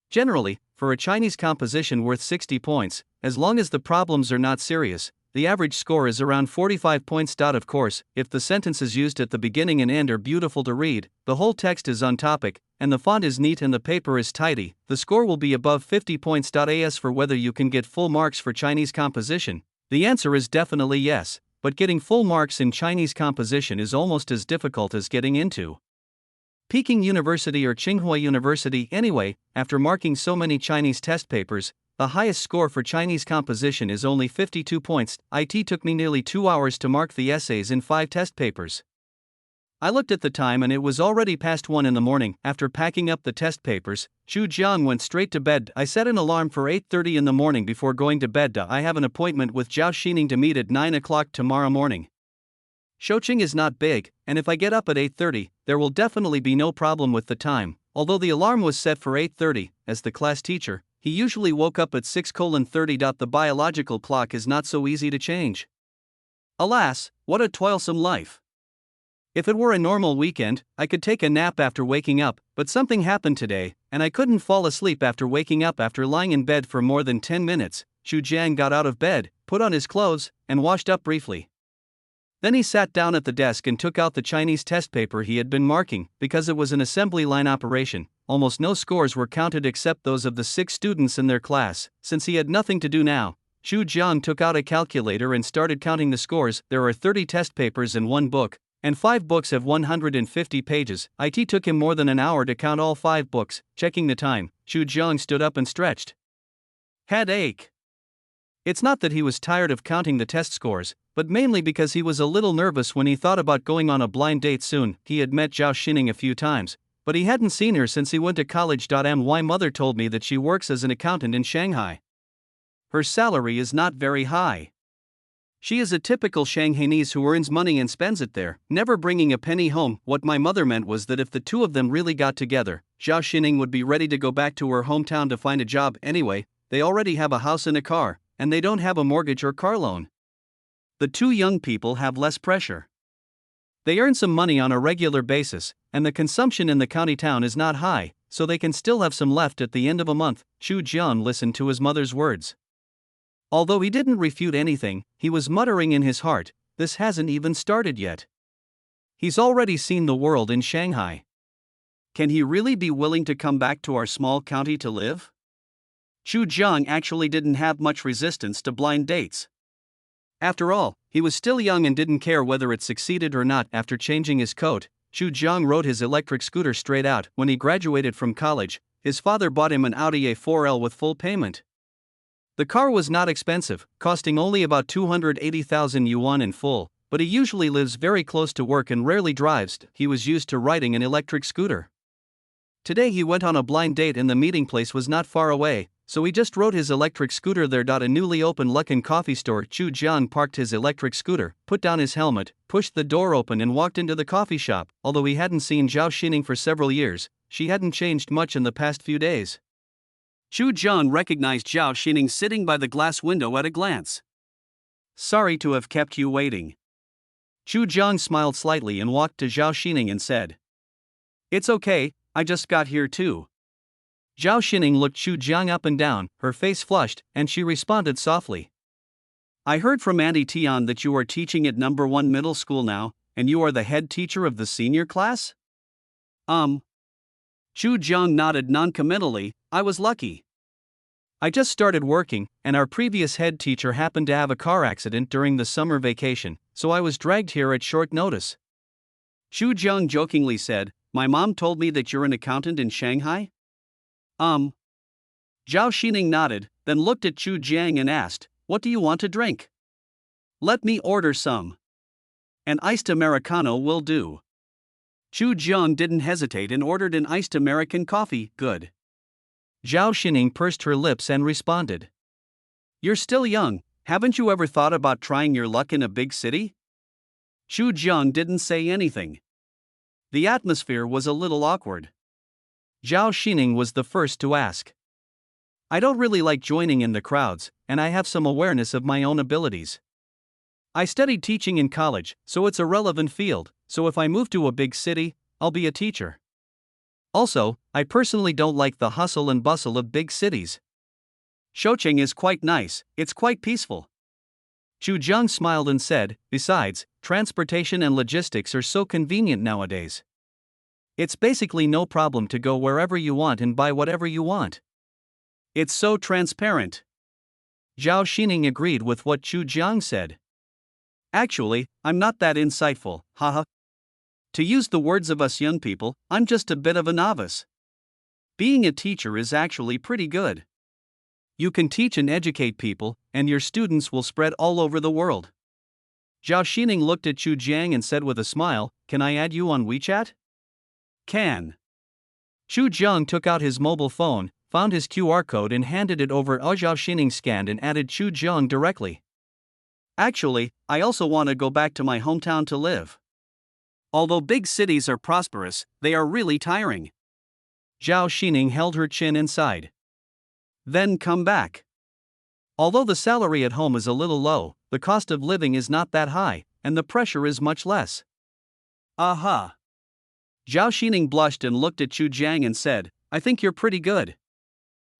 Generally, for a Chinese composition worth 60 points, as long as the problems are not serious, the average score is around 45 points. Of course, if the sentences used at the beginning and end are beautiful to read, the whole text is on topic, and the font is neat and the paper is tidy, the score will be above 50 points. As for whether you can get full marks for Chinese composition, the answer is definitely yes, but getting full marks in Chinese composition is almost as difficult as getting into Peking University or Tsinghua University. Anyway, after marking so many Chinese test papers, the highest score for Chinese composition is only 52 points. It took me nearly 2 hours to mark the essays in 5 test papers. I looked at the time and it was already past 1 in the morning. After packing up the test papers, Chu Jiang went straight to bed. I set an alarm for 8:30 in the morning before going to bed. I have an appointment with Zhao Xining to meet at 9 o'clock tomorrow morning. Shouqing is not big, and if I get up at 8:30, there will definitely be no problem with the time. Although the alarm was set for 8:30, as the class teacher, he usually woke up at 6:30. The biological clock is not so easy to change. Alas, what a toilsome life. If it were a normal weekend, I could take a nap after waking up, but something happened today, and I couldn't fall asleep after waking up. After lying in bed for more than 10 minutes, Chu Jiang got out of bed, put on his clothes, and washed up briefly. Then he sat down at the desk and took out the Chinese test paper he had been marking. Because it was an assembly line operation, almost no scores were counted except those of the 6 students in their class. Since he had nothing to do now, Chu Jiang took out a calculator and started counting the scores. There are 30 test papers in one book, and 5 books have 150 pages. It took him more than an hour to count all 5 books. Checking the time, Chu Jiang stood up and stretched. Headache. It's not that he was tired of counting the test scores, but mainly because he was a little nervous when he thought about going on a blind date soon. He had met Zhao Xining a few times, but he hadn't seen her since he went to college. My mother told me that she works as an accountant in Shanghai. Her salary is not very high. She is a typical Shanghainese who earns money and spends it there, never bringing a penny home. What my mother meant was that if the two of them really got together, Zhao Xining would be ready to go back to her hometown to find a job. Anyway, they already have a house and a car, and they don't have a mortgage or car loan. The two young people have less pressure. They earn some money on a regular basis, and the consumption in the county town is not high, so they can still have some left at the end of a month. Chu Jiang listened to his mother's words. Although he didn't refute anything, he was muttering in his heart, this hasn't even started yet. He's already seen the world in Shanghai. Can he really be willing to come back to our small county to live? Chu Jiang actually didn't have much resistance to blind dates. After all, he was still young and didn't care whether it succeeded or not. After changing his coat, Chu Jiang rode his electric scooter straight out. When he graduated from college, his father bought him an Audi A4L with full payment. The car was not expensive, costing only about 280,000 yuan in full, but he usually lives very close to work and rarely drives. He was used to riding an electric scooter. Today he went on a blind date and the meeting place was not far away, so he just rode his electric scooter there. A newly opened Luckin coffee store. Chu Jiang parked his electric scooter, put down his helmet, pushed the door open and walked into the coffee shop. Although he hadn't seen Zhao Xining for several years, she hadn't changed much in the past few days. Chu Jiang recognized Zhao Xining sitting by the glass window at a glance. Sorry to have kept you waiting. Chu Jiang smiled slightly and walked to Zhao Xining and said, It's okay, I just got here too. Zhao Xining looked Chu Jiang up and down, her face flushed, and she responded softly. I heard from Auntie Tian that you are teaching at number 1 middle school now, and you are the head teacher of the senior class? Chu Jiang nodded noncommittally. I was lucky. I just started working, and our previous head teacher happened to have a car accident during the summer vacation, so I was dragged here at short notice. Xu Jiang jokingly said, "My mom told me that you're an accountant in Shanghai?" Zhao Xining nodded, then looked at Chu Jiang and asked, "What do you want to drink?" "Let me order some. An iced Americano will do." Chu Jiang didn't hesitate and ordered an iced American coffee. "Good." Zhao Xining pursed her lips and responded, "You're still young, haven't you ever thought about trying your luck in a big city?" Chu Jiang didn't say anything. The atmosphere was a little awkward. Zhao Xining was the first to ask. "I don't really like joining in the crowds, and I have some awareness of my own abilities. I studied teaching in college, so it's a relevant field, so if I move to a big city, I'll be a teacher. Also, I personally don't like the hustle and bustle of big cities. Shoucheng is quite nice, it's quite peaceful." Chu Jiang smiled and said, "Besides, transportation and logistics are so convenient nowadays. It's basically no problem to go wherever you want and buy whatever you want. It's so transparent." Zhao Xining agreed with what Chu Jiang said. "Actually, I'm not that insightful, haha. To use the words of us young people, I'm just a bit of a novice. Being a teacher is actually pretty good. You can teach and educate people, and your students will spread all over the world." Zhao Xining looked at Chu Jiang and said with a smile, "Can I add you on WeChat?" "Can." Chu Jiang took out his mobile phone, found his QR code and handed it over. Zhao Xining scanned and added Chu Jiang directly. "Actually, I also want to go back to my hometown to live. Although big cities are prosperous, they are really tiring." Zhao Xining held her chin inside. "Then come back. Although the salary at home is a little low, the cost of living is not that high, and the pressure is much less." "Aha." Zhao Xining blushed and looked at Chu Jiang and said, "I think you're pretty good.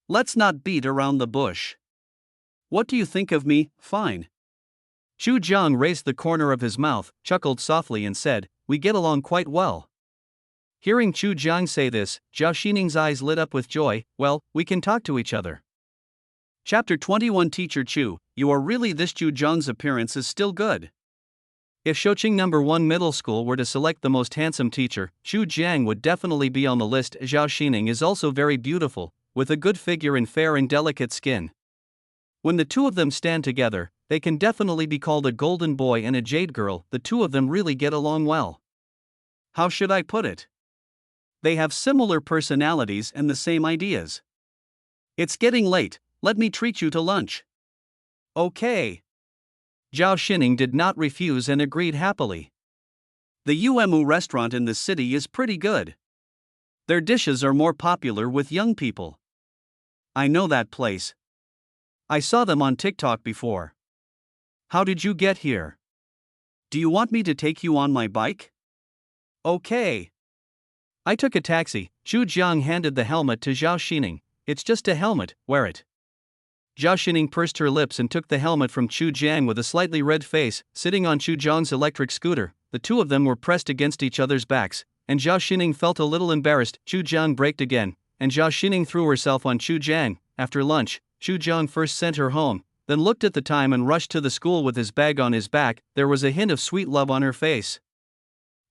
Let's not beat around the bush. What do you think of me? Fine." Chu Jiang raised the corner of his mouth, chuckled softly and said, "We get along quite well." Hearing Chu Jiang say this, Zhao Xining's eyes lit up with joy. "Well, we can talk to each other." Chapter 21. Teacher Chu, you are really this. Chu Jiang's appearance is still good. If Shoucheng No. 1 Middle School were to select the most handsome teacher, Chu Jiang would definitely be on the list. Zhao Xining is also very beautiful, with a good figure and fair and delicate skin. When the two of them stand together, they can definitely be called a golden boy and a jade girl. The two of them really get along well. How should I put it? They have similar personalities and the same ideas. "It's getting late, let me treat you to lunch." "Okay." Zhao Xining did not refuse and agreed happily. The Umu restaurant in the city is pretty good. Their dishes are more popular with young people. "I know that place. I saw them on TikTok before." "How did you get here?" "Do you want me to take you on my bike?" "Okay." "I took a taxi." Chu Jiang handed the helmet to Zhao Xining. "It's just a helmet, wear it." Zhao Xining pursed her lips and took the helmet from Chu Jiang with a slightly red face. Sitting on Chu Jiang's electric scooter, the two of them were pressed against each other's backs, and Zhao Xining felt a little embarrassed. Chu Jiang braked again, and Zhao Xining threw herself on Chu Jiang. After lunch, Chu Jiang first sent her home, then looked at the time and rushed to the school with his bag on his back. There was a hint of sweet love on her face.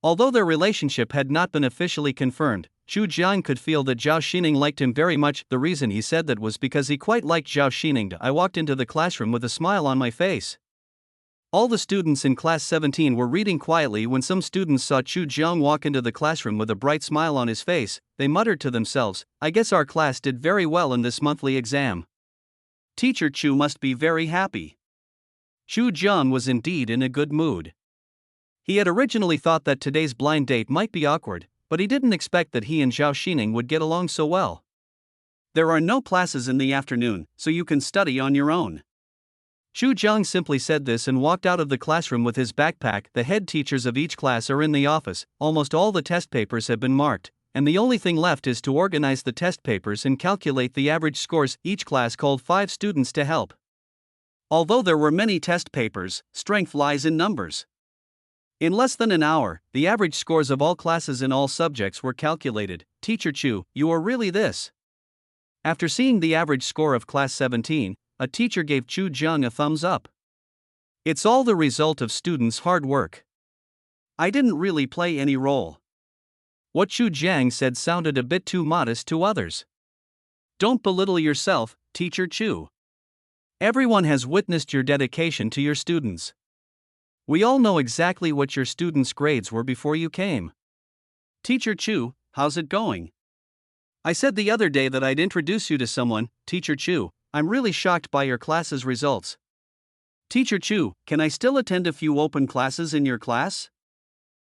Although their relationship had not been officially confirmed, Chu Jiang could feel that Zhao Xining liked him very much. The reason he said that was because he quite liked Zhao Xining. I walked into the classroom with a smile on my face. All the students in class 17 were reading quietly when some students saw Chu Jiang walk into the classroom with a bright smile on his face. They muttered to themselves, "I guess our class did very well in this monthly exam. Teacher Chu must be very happy." Chu Jiang was indeed in a good mood. He had originally thought that today's blind date might be awkward, but he didn't expect that he and Zhao Xining would get along so well. "There are no classes in the afternoon, so you can study on your own." Chu Jiang simply said this and walked out of the classroom with his backpack. The head teachers of each class are in the office, almost all the test papers have been marked, and the only thing left is to organize the test papers and calculate the average scores. Each class called 5 students to help. Although there were many test papers, strength lies in numbers. In less than an hour, the average scores of all classes in all subjects were calculated. "Teacher Chu, you are really this." After seeing the average score of Class 17, a teacher gave Chu Jiang a thumbs up. It's all the result of students' hard work. I didn't really play any role. What Chu Jiang said sounded a bit too modest to others. Don't belittle yourself, Teacher Chu. Everyone has witnessed your dedication to your students. We all know exactly what your students' grades were before you came. Teacher Chu, how's it going? I said the other day that I'd introduce you to someone, Teacher Chu. I'm really shocked by your class's results. Teacher Chu, can I still attend a few open classes in your class?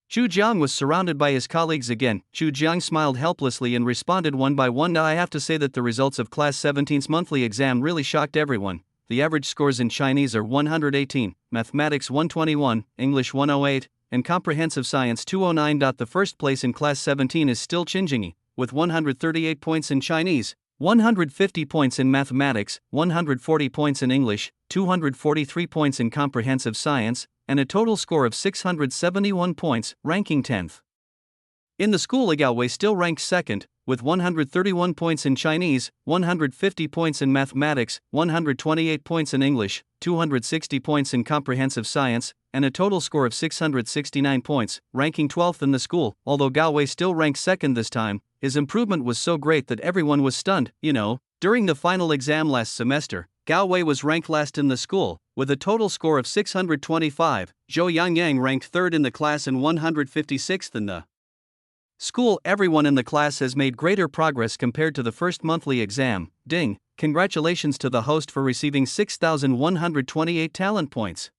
Chu Jiang was surrounded by his colleagues again. Chu Jiang smiled helplessly and responded one by one. Now I have to say that the results of Class 17's monthly exam really shocked everyone. The average scores in Chinese are 118, Mathematics 121, English 108, and Comprehensive Science 209. The first place in Class 17 is still Qinjingi, with 138 points in Chinese, 150 points in Mathematics, 140 points in English, 243 points in Comprehensive Science, and a total score of 671 points, ranking 10th. In the school, Galway still ranks second, with 131 points in Chinese, 150 points in Mathematics, 128 points in English, 260 points in Comprehensive Science, and a total score of 669 points, ranking 12th in the school. Although Galway still ranks second this time, his improvement was so great that everyone was stunned. During the final exam last semester, Galway was ranked last in the school, with a total score of 625. Zhou Yangyang ranked third in the class and 156th in the school. Everyone in the class has made greater progress compared to the first monthly exam. Ding! Congratulations to the host for receiving 6,128 talent points.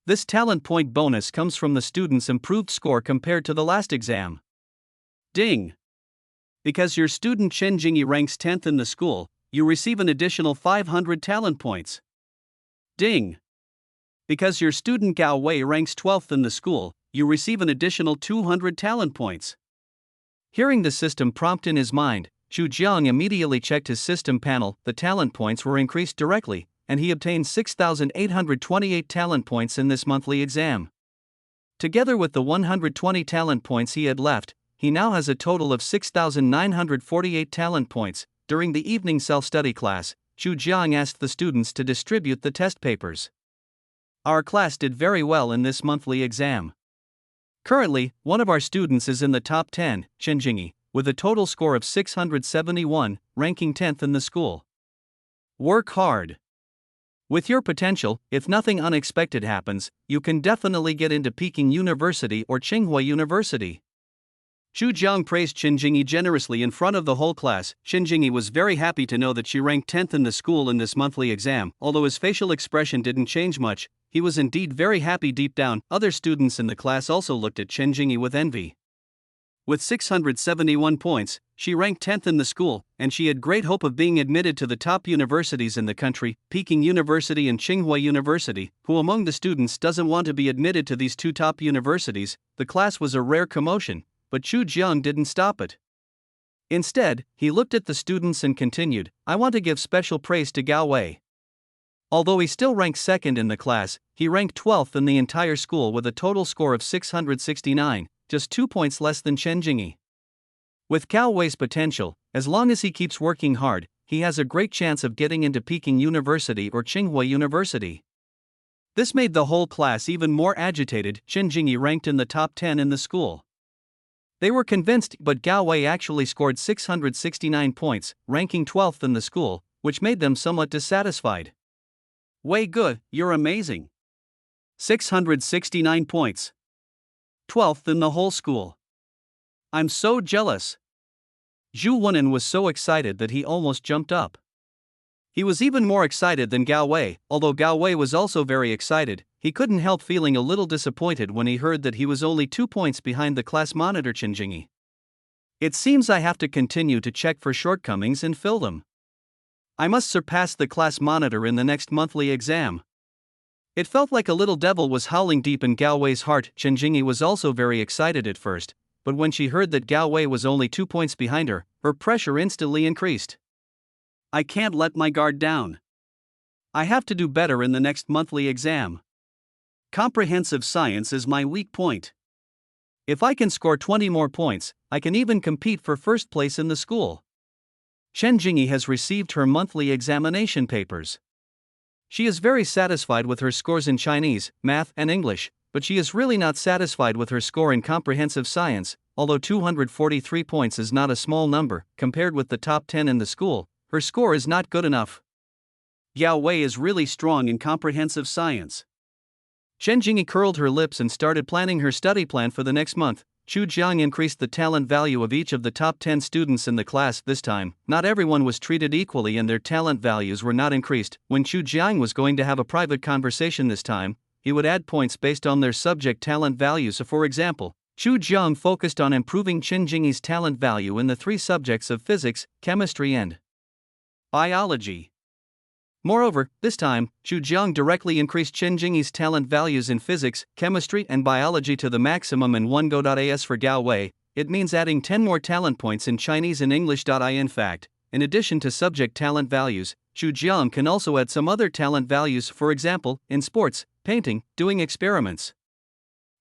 This talent point bonus comes from the student's improved score compared to the last exam. Ding! Because your student Chen Jingyi ranks 10th in the school, you receive an additional 500 talent points. Ding! Because your student Gao Wei ranks 12th in the school, you receive an additional 200 talent points. Hearing the system prompt in his mind, Chu Jiang immediately checked his system panel. The talent points were increased directly, and he obtained 6,828 talent points in this monthly exam. Together with the 120 talent points he had left, he now has a total of 6,948 talent points. During the evening self-study class, Chu Jiang asked the students to distribute the test papers. Our class did very well in this monthly exam. Currently, one of our students is in the top 10, Chen Jingyi, with a total score of 671, ranking 10th in the school. Work hard. With your potential, if nothing unexpected happens, you can definitely get into Peking University or Tsinghua University. Chu Jiang praised Chen Jingyi generously in front of the whole class. Chen Jingyi was very happy to know that she ranked 10th in the school in this monthly exam. Although his facial expression didn't change much, he was indeed very happy deep down. Other students in the class also looked at Chen Jingyi with envy. With 671 points, she ranked 10th in the school, and she had great hope of being admitted to the top universities in the country, Peking University and Tsinghua University. Who among the students doesn't want to be admitted to these two top universities? The class was a rare commotion, but Chu Jiang didn't stop it. Instead, he looked at the students and continued, I want to give special praise to Gao Wei. Although he still ranked second in the class, he ranked 12th in the entire school with a total score of 669, just 2 points less than Chen Jingyi. With Gao Wei's potential, as long as he keeps working hard, he has a great chance of getting into Peking University or Tsinghua University. This made the whole class even more agitated. Chen Jingyi ranked in the top 10 in the school. They were convinced, but Gao Wei actually scored 669 points, ranking 12th in the school, which made them somewhat dissatisfied. Wei good, you're amazing. 669 points. 12th in the whole school. I'm so jealous. Zhu Wenin was so excited that he almost jumped up. He was even more excited than Gao Wei. Although Gao Wei was also very excited, he couldn't help feeling a little disappointed when he heard that he was only 2 points behind the class monitor Chen Jingyi. It seems I have to continue to check for shortcomings and fill them. I must surpass the class monitor in the next monthly exam. It felt like a little devil was howling deep in Gao Wei's heart. Chen Jingyi was also very excited at first, but when she heard that Gao Wei was only 2 points behind her, her pressure instantly increased. I can't let my guard down. I have to do better in the next monthly exam. Comprehensive science is my weak point. If I can score 20 more points, I can even compete for first place in the school. Chen Jingyi has received her monthly examination papers. She is very satisfied with her scores in Chinese, math, and English, but she is really not satisfied with her score in comprehensive science. Although 243 points is not a small number, compared with the top 10 in the school, her score is not good enough. Yao Wei is really strong in comprehensive science. Chen Jingyi curled her lips and started planning her study plan for the next month. Chu Jiang increased the talent value of each of the top 10 students in the class this time. Not everyone was treated equally and their talent values were not increased. When Chu Jiang was going to have a private conversation this time, he would add points based on their subject talent values. For example, Chu Jiang focused on improving Chen Jingyi's talent value in the three subjects of physics, chemistry, and biology. Moreover, this time, Chu Jiang directly increased Chen Jingyi's talent values in physics, chemistry, and biology to the maximum in one go. As for Gao Wei, it means adding 10 more talent points in Chinese and English. In fact, in addition to subject talent values, Chu Jiang can also add some other talent values, for example, in sports, painting, doing experiments.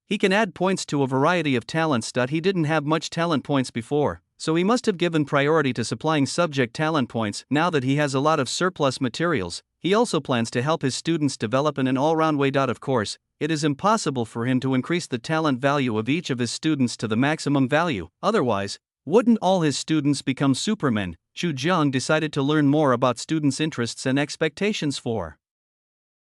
He can add points to a variety of talents. He didn't have much talent points before, so he must have given priority to supplying subject talent points. Now that he has a lot of surplus materials, he also plans to help his students develop in an all-round way. Of course, it is impossible for him to increase the talent value of each of his students to the maximum value, otherwise, wouldn't all his students become supermen? Chu Jiang decided to learn more about students' interests and expectations for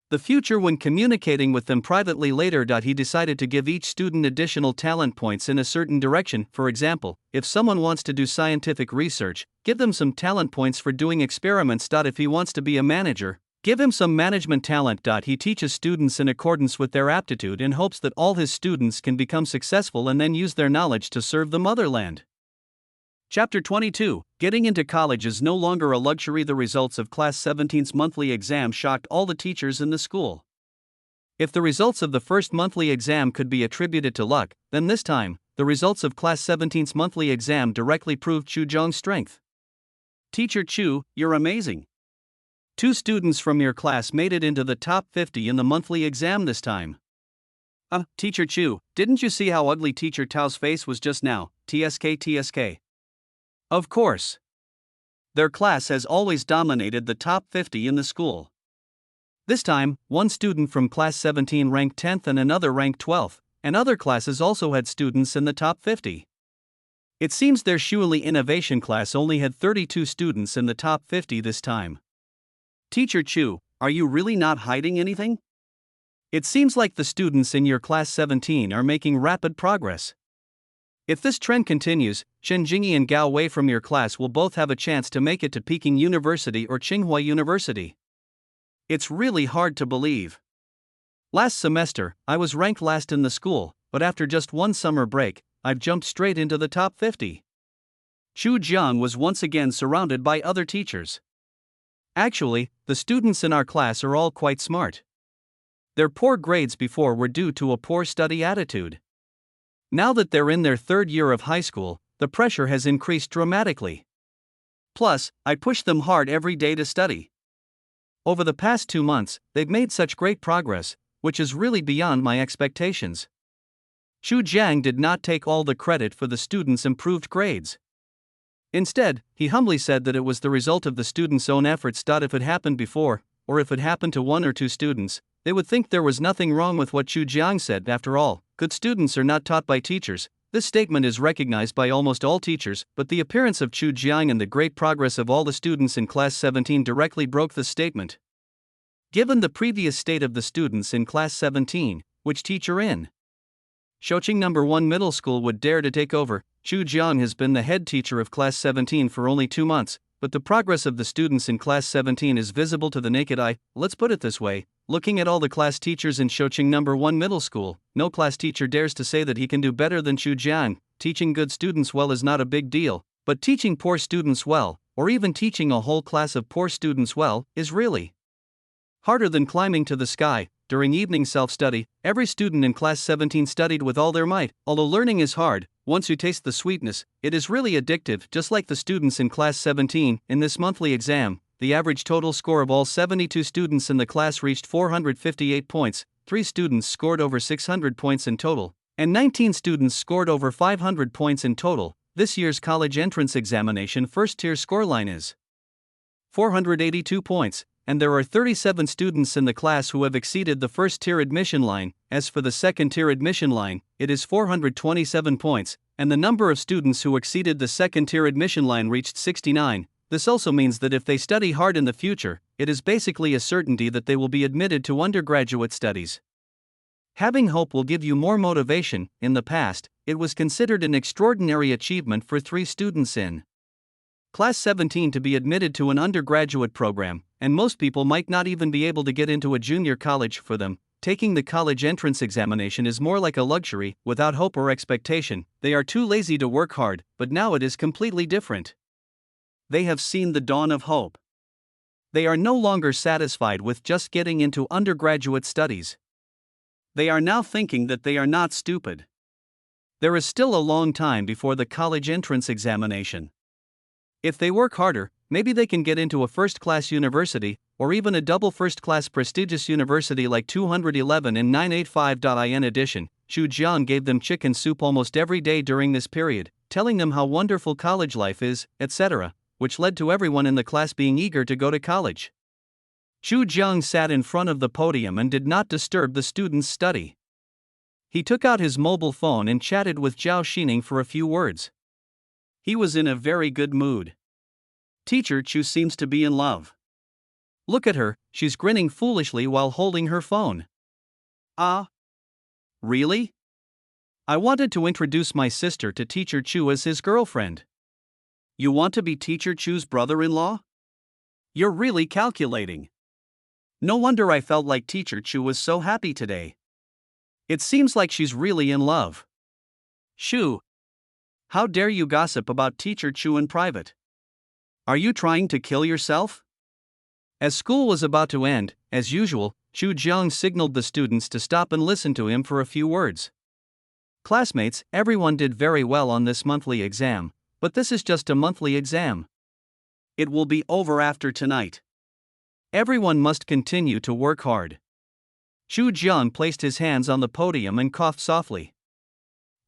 the future when communicating with them privately later. He decided to give each student additional talent points in a certain direction. For example, if someone wants to do scientific research, give them some talent points for doing experiments. If he wants to be a manager, give him some management talent. He teaches students in accordance with their aptitude in hopes that all his students can become successful and then use their knowledge to serve the motherland. Chapter 22. Getting into college is no longer a luxury. The results of Class 17's monthly exam shocked all the teachers in the school. If the results of the first monthly exam could be attributed to luck, then this time, the results of Class 17's monthly exam directly proved Chu Jiang's strength. Teacher Chu, you're amazing. 2 students from your class made it into the top 50 in the monthly exam this time. Teacher Chu, didn't you see how ugly Teacher Tao's face was just now? TSK. Of course. Their class has always dominated the top 50 in the school. This time, one student from Class 17 ranked 10th and another ranked 12th, and other classes also had students in the top 50. It seems their Shuili Innovation class only had 32 students in the top 50 this time. Teacher Chu, are you really not hiding anything? It seems like the students in your Class 17 are making rapid progress. If this trend continues, Chen Jingyi and Gao Wei from your class will both have a chance to make it to Peking University or Tsinghua University. It's really hard to believe. Last semester, I was ranked last in the school, but after just one summer break, I've jumped straight into the top 50. Chu Jiang was once again surrounded by other teachers. Actually, the students in our class are all quite smart. Their poor grades before were due to a poor study attitude. Now that they're in their 3rd year of high school, the pressure has increased dramatically. Plus, I push them hard every day to study. Over the past 2 months, they've made such great progress, which is really beyond my expectations. Chu Jiang did not take all the credit for the students' improved grades. Instead, he humbly said that it was the result of the students' own efforts. If it happened before, or if it happened to 1 or 2 students, they would think there was nothing wrong with what Chu Jiang said. After all, good students are not taught by teachers. This statement is recognized by almost all teachers, but the appearance of Chu Jiang and the great progress of all the students in Class 17 directly broke the statement. Given the previous state of the students in Class 17, which teacher in Shoqing No. 1 Middle School would dare to take over? Chu Jiang has been the head teacher of Class 17 for only 2 months, but the progress of the students in Class 17 is visible to the naked eye. Let's put it this way, looking at all the class teachers in Shoqing No. 1 Middle School, no class teacher dares to say that he can do better than Chu Jiang. Teaching good students well is not a big deal, but teaching poor students well, or even teaching a whole class of poor students well, is really harder than climbing to the sky. During evening self-study, every student in Class 17 studied with all their might. Although learning is hard, once you taste the sweetness, it is really addictive. Just like the students in Class 17, in this monthly exam, the average total score of all 72 students in the class reached 458 points, 3 students scored over 600 points in total, and 19 students scored over 500 points in total. This year's college entrance examination first-tier scoreline is 482 points, and there are 37 students in the class who have exceeded the first-tier admission line. As for the second-tier admission line, it is 427 points, and the number of students who exceeded the second-tier admission line reached 69. This also means that if they study hard in the future, it is basically a certainty that they will be admitted to undergraduate studies. Having hope will give you more motivation. In the past, it was considered an extraordinary achievement for 3 students in Class 17 to be admitted to an undergraduate program, and most people might not even be able to get into a junior college. For them, taking the college entrance examination is more like a luxury. Without hope or expectation, they are too lazy to work hard, but now it is completely different. They have seen the dawn of hope. They are no longer satisfied with just getting into undergraduate studies. They are now thinking that they are not stupid. There is still a long time before the college entrance examination. If they work harder, maybe they can get into a first-class university, or even a double first-class prestigious university like 211 and 985. In addition, Xu Jiang gave them chicken soup almost every day during this period, telling them how wonderful college life is, etc., which led to everyone in the class being eager to go to college. Xu Jiang sat in front of the podium and did not disturb the students' study. He took out his mobile phone and chatted with Zhao Xining for a few words. He was in a very good mood. Teacher Chu seems to be in love. Look at her, she's grinning foolishly while holding her phone. Ah? Really? I wanted to introduce my sister to Teacher Chu as his girlfriend. You want to be Teacher Chu's brother-in-law? You're really calculating. No wonder I felt like Teacher Chu was so happy today. It seems like she's really in love. Shu, how dare you gossip about Teacher Chu in private? Are you trying to kill yourself? As school was about to end, as usual, Xu Jiang signaled the students to stop and listen to him for a few words. Classmates, everyone did very well on this monthly exam, but this is just a monthly exam. It will be over after tonight. Everyone must continue to work hard. Xu Jiang placed his hands on the podium and coughed softly.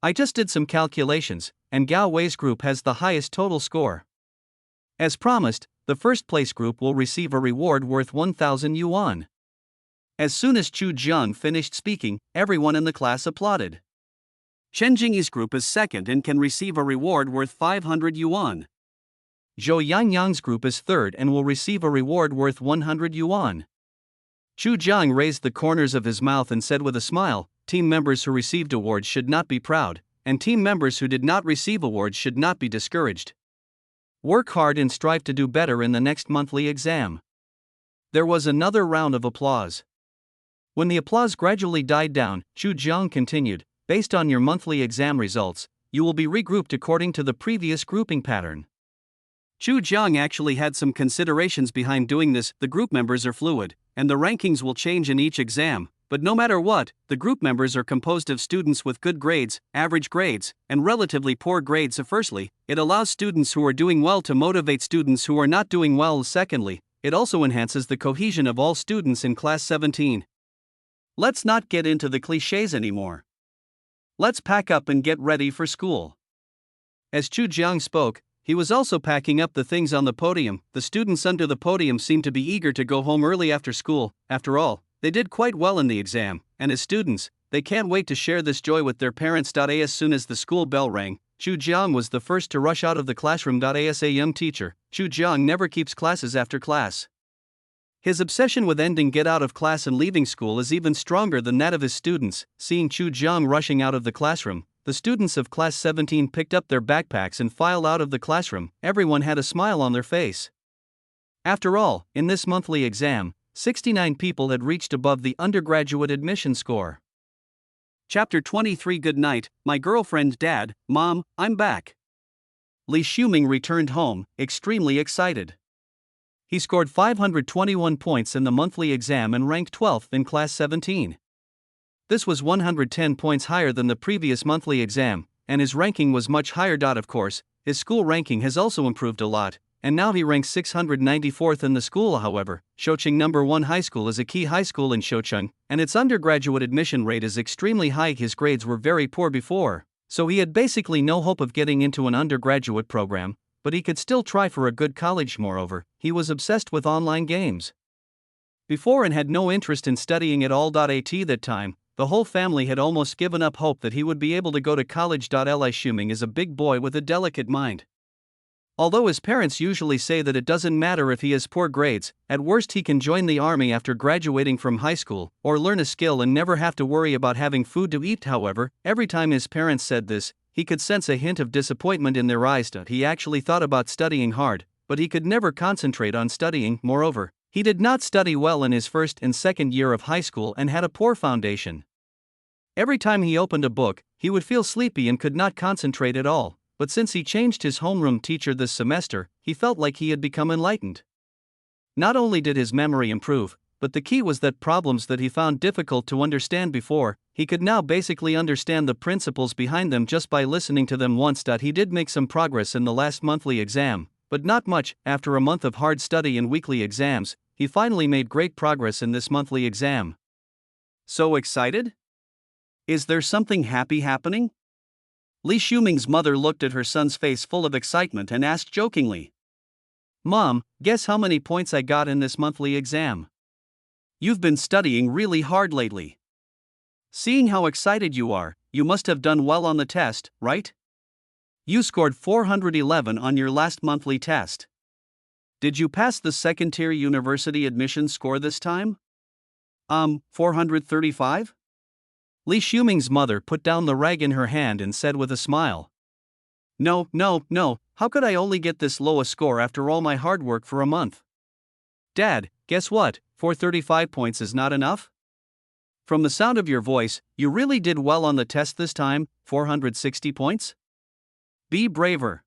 I just did some calculations, and Gao Wei's group has the highest total score. As promised, the first place group will receive a reward worth 1,000 yuan. As soon as Xu Jiang finished speaking, everyone in the class applauded. Chen Jingyi's group is second and can receive a reward worth 500 yuan. Zhou Yangyang's group is third and will receive a reward worth 100 yuan. Xu Jiang raised the corners of his mouth and said with a smile, team members who received awards should not be proud, and team members who did not receive awards should not be discouraged. Work hard and strive to do better in the next monthly exam. There was another round of applause. When the applause gradually died down, Xu Jiang continued, based on your monthly exam results, you will be regrouped according to the previous grouping pattern. Xu Jiang actually had some considerations behind doing this. The group members are fluid, and the rankings will change in each exam, but no matter what, the group members are composed of students with good grades, average grades, and relatively poor grades. Firstly, it allows students who are doing well to motivate students who are not doing well. Secondly, it also enhances the cohesion of all students in Class 17. Let's not get into the clichés anymore. Let's pack up and get ready for school. As Xu Jiang spoke, he was also packing up the things on the podium. The students under the podium seemed to be eager to go home early after school. After all, they did quite well in the exam, and as students, they can't wait to share this joy with their parents. As soon as the school bell rang, Xu Jiang was the first to rush out of the classroom. As a young teacher, Xu Jiang never keeps classes after class. His obsession with ending get out of class and leaving school is even stronger than that of his students. Seeing Xu Jiang rushing out of the classroom, the students of Class 17 picked up their backpacks and filed out of the classroom. Everyone had a smile on their face. After all, in this monthly exam, 69 people had reached above the undergraduate admission score. Chapter 23. Good night, my girlfriend. Dad, Mom, I'm back. Li Xiuming returned home, extremely excited. He scored 521 points in the monthly exam and ranked 12th in Class 17. This was 110 points higher than the previous monthly exam, and his ranking was much higher. Of course, his school ranking has also improved a lot, and now he ranks 694th in the school. However, Shoucheng No. 1 High School is a key high school in Shoucheng, and its undergraduate admission rate is extremely high. His grades were very poor before, so he had basically no hope of getting into an undergraduate program, but he could still try for a good college. Moreover, he was obsessed with online games. Before and had no interest in studying at all. At that time, the whole family had almost given up hope that he would be able to go to college. Li Shuming is a big boy with a delicate mind. Although his parents usually say that it doesn't matter if he has poor grades, at worst he can join the army after graduating from high school, or learn a skill and never have to worry about having food to eat. However, every time his parents said this, he could sense a hint of disappointment in their eyes. He actually thought about studying hard, but he could never concentrate on studying. Moreover, he did not study well in his first and second year of high school and had a poor foundation. Every time he opened a book, he would feel sleepy and could not concentrate at all. But since he changed his homeroom teacher this semester, he felt like he had become enlightened. Not only did his memory improve, but the key was that problems that he found difficult to understand before, he could now basically understand the principles behind them just by listening to them once. He did make some progress in the last monthly exam, but not much. After a month of hard study and weekly exams, he finally made great progress in this monthly exam. So excited? Is there something happy happening? Li Shuming's mother looked at her son's face full of excitement and asked jokingly, "Mom, guess how many points I got in this monthly exam? You've been studying really hard lately. Seeing how excited you are, you must have done well on the test, right? You scored 411 on your last monthly test. Did you pass the second-tier university admission score this time? 435? Li Shuming's mother put down the rag in her hand and said with a smile, No, how could I only get this low a score after all my hard work for a month? Dad, guess what, 435 points is not enough? From the sound of your voice, you really did well on the test this time, 460 points? Be braver.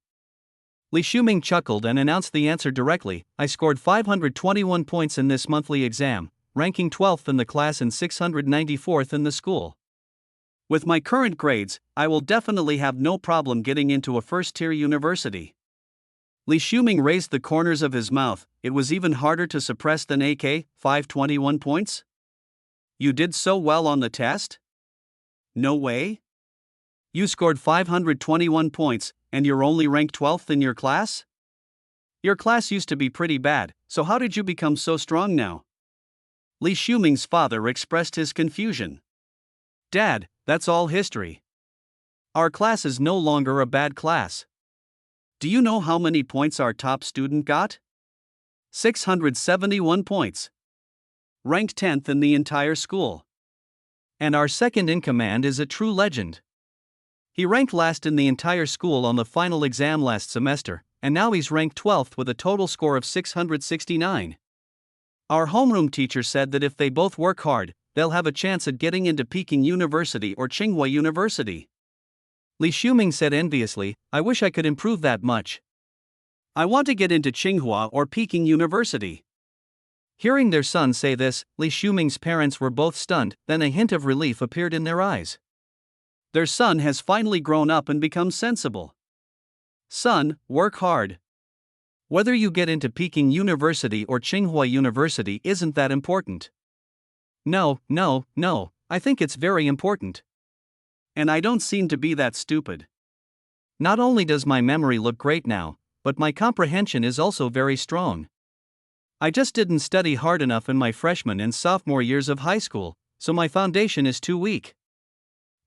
Li Shuming chuckled and announced the answer directly, I scored 521 points in this monthly exam, ranking 12th in the class and 694th in the school. With my current grades, I will definitely have no problem getting into a first-tier university. Li Shuming raised the corners of his mouth. It was even harder to suppress than 521 points? You did so well on the test? No way? You scored 521 points, and you're only ranked 12th in your class? Your class used to be pretty bad, so how did you become so strong now? Li Shuming's father expressed his confusion. Dad, that's all history. Our class is no longer a bad class. Do you know how many points our top student got? 671 points. Ranked 10th in the entire school. And our second in command is a true legend. He ranked last in the entire school on the final exam last semester, and now he's ranked 12th with a total score of 669. Our homeroom teacher said that if they both work hard, they'll have a chance at getting into Peking University or Tsinghua University. Li Shuming said enviously, I wish I could improve that much. I want to get into Tsinghua or Peking University. Hearing their son say this, Li Shuming's parents were both stunned, then a hint of relief appeared in their eyes. Their son has finally grown up and become sensible. Son, work hard. Whether you get into Peking University or Tsinghua University isn't that important. No, I think it's very important. And I don't seem to be that stupid. Not only does my memory look great now, but my comprehension is also very strong. I just didn't study hard enough in my freshman and sophomore years of high school, so my foundation is too weak.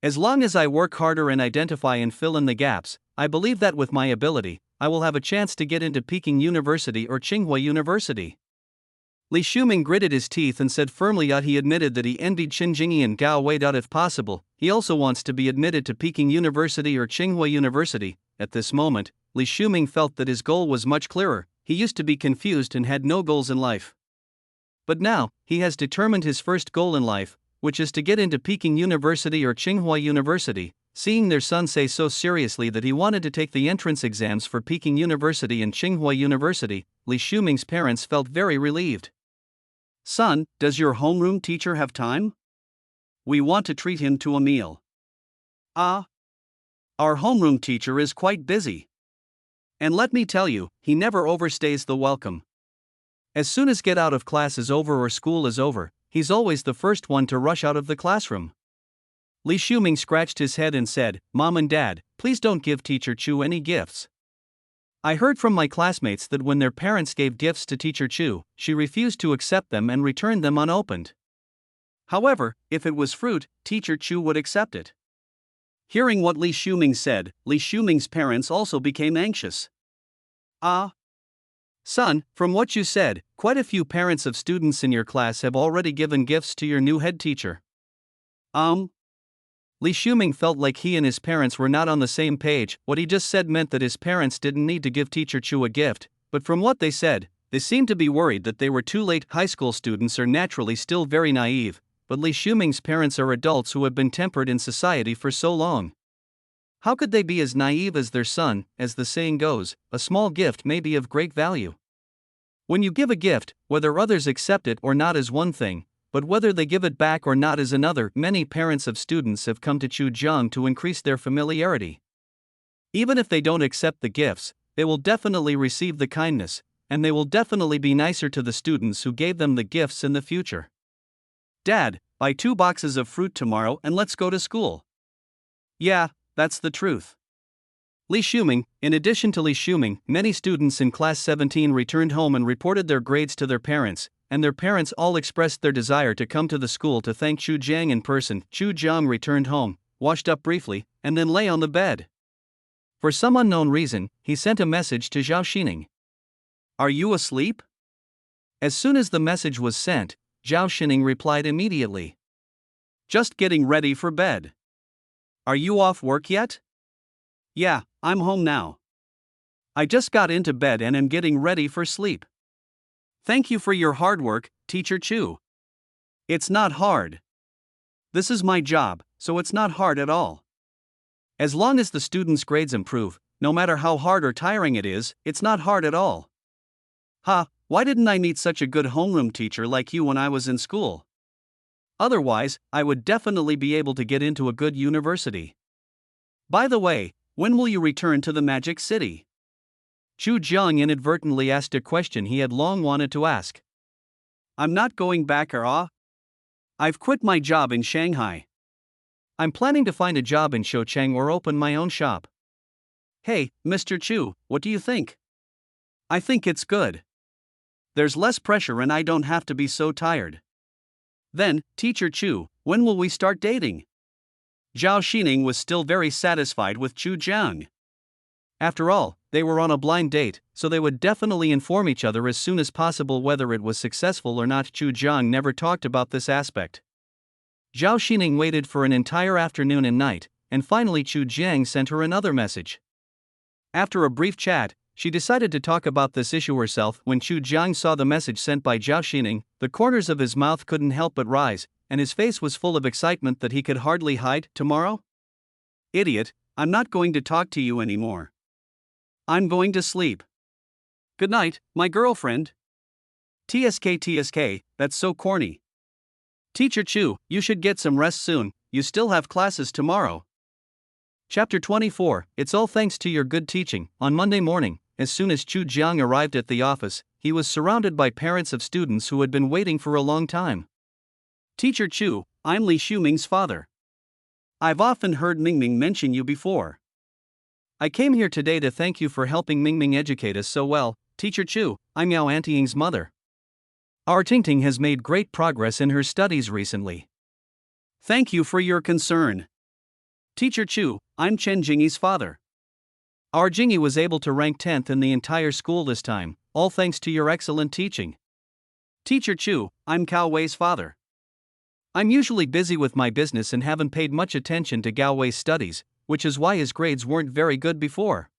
As long as I work harder and identify and fill in the gaps, I believe that with my ability, I will have a chance to get into Peking University or Tsinghua University. Li Shuming gritted his teeth and said firmly he admitted that he envied Qin Jingyi and Gao Wei. If possible, he also wants to be admitted to Peking University or Tsinghua University. At this moment, Li Shuming felt that his goal was much clearer. He used to be confused and had no goals in life. But now, he has determined his first goal in life, which is to get into Peking University or Tsinghua University. Seeing their son say so seriously that he wanted to take the entrance exams for Peking University and Tsinghua University, Li Shuming's parents felt very relieved. Son, does your homeroom teacher have time? We want to treat him to a meal. Our homeroom teacher is quite busy. And let me tell you, he never overstays the welcome. As soon as get out of class is over or school is over, he's always the first one to rush out of the classroom. Li Shuming scratched his head and said, Mom and Dad, please don't give Teacher Chu any gifts. I heard from my classmates that when their parents gave gifts to Teacher Chu, she refused to accept them and returned them unopened. However, if it was fruit, Teacher Chu would accept it. Hearing what Li Shuming said, Li Shuming's parents also became anxious. Ah, son, from what you said, quite a few parents of students in your class have already given gifts to your new head teacher. Li Shuming felt like he and his parents were not on the same page. What he just said meant that his parents didn't need to give Teacher Chu a gift, but from what they said, they seemed to be worried that they were too late. High school students are naturally still very naive, but Li Shuming's parents are adults who have been tempered in society for so long. How could they be as naive as their son? As the saying goes, a small gift may be of great value. When you give a gift, whether others accept it or not is one thing, but whether they give it back or not is another. Many parents of students have come to Chu Jiang to increase their familiarity. Even if they don't accept the gifts, they will definitely receive the kindness, and they will definitely be nicer to the students who gave them the gifts in the future. Dad, buy 2 boxes of fruit tomorrow and let's go to school. Yeah, that's the truth. Li Shuming. In addition to Li Shuming, many students in class 17 returned home and reported their grades to their parents, and their parents all expressed their desire to come to the school to thank Chu Jiang in person. Chu Jiang returned home, washed up briefly, and then lay on the bed. For some unknown reason, he sent a message to Zhao Xining. Are you asleep? As soon as the message was sent, Zhao Xining replied immediately. Just getting ready for bed. Are you off work yet? Yeah, I'm home now. I just got into bed and am getting ready for sleep. Thank you for your hard work, Teacher Chu. It's not hard. This is my job, so it's not hard at all. As long as the students' grades improve, no matter how hard or tiring it is, it's not hard at all. Why didn't I meet such a good homeroom teacher like you when I was in school? Otherwise, I would definitely be able to get into a good university. By the way, when will you return to the Magic City? Chu Jiang inadvertently asked a question he had long wanted to ask. I'm not going back I've quit my job in Shanghai. I'm planning to find a job in Shoucheng or open my own shop. Hey, Mr. Chu, what do you think? I think it's good. There's less pressure and I don't have to be so tired. Then, Teacher Chu, when will we start dating? Zhao Xining was still very satisfied with Chu Jiang. After all, they were on a blind date, so they would definitely inform each other as soon as possible whether it was successful or not. Chu Jiang never talked about this aspect. Zhao Xining waited for an entire afternoon and night, and finally Chu Jiang sent her another message. After a brief chat, she decided to talk about this issue herself. When Chu Jiang saw the message sent by Zhao Xining, the corners of his mouth couldn't help but rise, and his face was full of excitement that he could hardly hide. Tomorrow? Idiot, I'm not going to talk to you anymore. I'm going to sleep. Good night, my girlfriend. TSK, that's so corny. Teacher Chu, you should get some rest soon, you still have classes tomorrow. Chapter 24, It's all thanks to your good teaching. On Monday morning, as soon as Chu Jiang arrived at the office, he was surrounded by parents of students who had been waiting for a long time. Teacher Chu, I'm Li Shuming's father. I've often heard Mingming mention you before. I came here today to thank you for helping Mingming educate us so well. Teacher Chu, I'm Yao Anting's mother. Our Tingting has made great progress in her studies recently. Thank you for your concern. Teacher Chu, I'm Chen Jingyi's father. Our Jingyi was able to rank 10th in the entire school this time, all thanks to your excellent teaching. Teacher Chu, I'm Cao Wei's father. I'm usually busy with my business and haven't paid much attention to Gao Wei's studies, which is why his grades weren't very good before.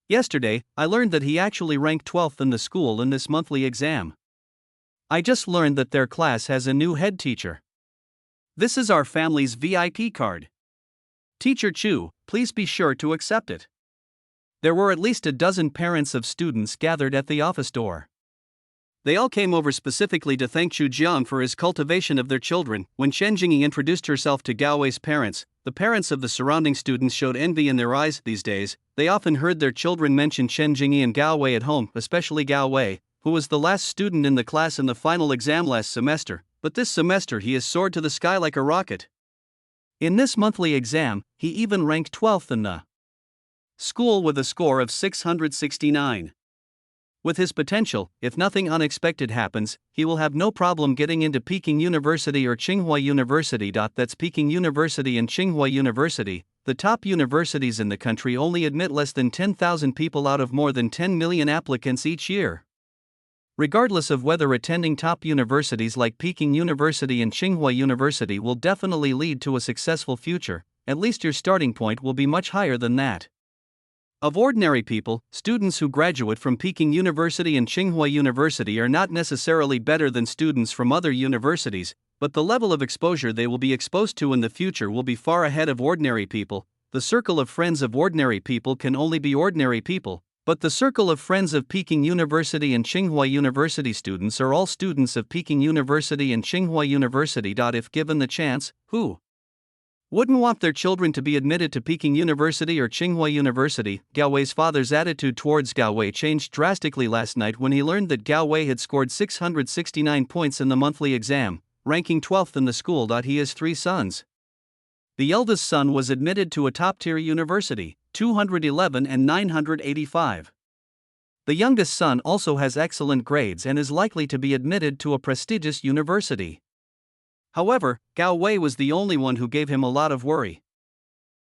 Yesterday, I learned that he actually ranked 12th in the school in this monthly exam. I just learned that their class has a new head teacher. This is our family's VIP card. Teacher Chu, please be sure to accept it. There were at least a dozen parents of students gathered at the office door. They all came over specifically to thank Chu Jiang for his cultivation of their children. When Chen Jingyi introduced herself to Gao Wei's parents, the parents of the surrounding students showed envy in their eyes. These days, they often heard their children mention Chen Jingyi and Gao Wei at home, especially Gao Wei, who was the last student in the class in the final exam last semester, but this semester he has soared to the sky like a rocket. In this monthly exam, he even ranked 12th in the School with a score of 669. With his potential, if nothing unexpected happens, he will have no problem getting into Peking University or Tsinghua University. That's Peking University and Tsinghua University. The top universities in the country only admit less than 10,000 people out of more than 10 million applicants each year. Regardless of whether attending top universities like Peking University and Tsinghua University will definitely lead to a successful future, at least your starting point will be much higher than that. Of ordinary people, students who graduate from Peking University and Tsinghua University are not necessarily better than students from other universities, but the level of exposure they will be exposed to in the future will be far ahead of ordinary people. The circle of friends of ordinary people can only be ordinary people, but the circle of friends of Peking University and Tsinghua University students are all students of Peking University and Tsinghua University. If given the chance, who wouldn't want their children to be admitted to Peking University or Tsinghua University? Gao Wei's father's attitude towards Gao Wei changed drastically last night when he learned that Gao Wei had scored 669 points in the monthly exam, ranking 12th in the school. He has 3 sons. The eldest son was admitted to a top-tier university, 211 and 985. The youngest son also has excellent grades and is likely to be admitted to a prestigious university. However, Gao Wei was the only one who gave him a lot of worry.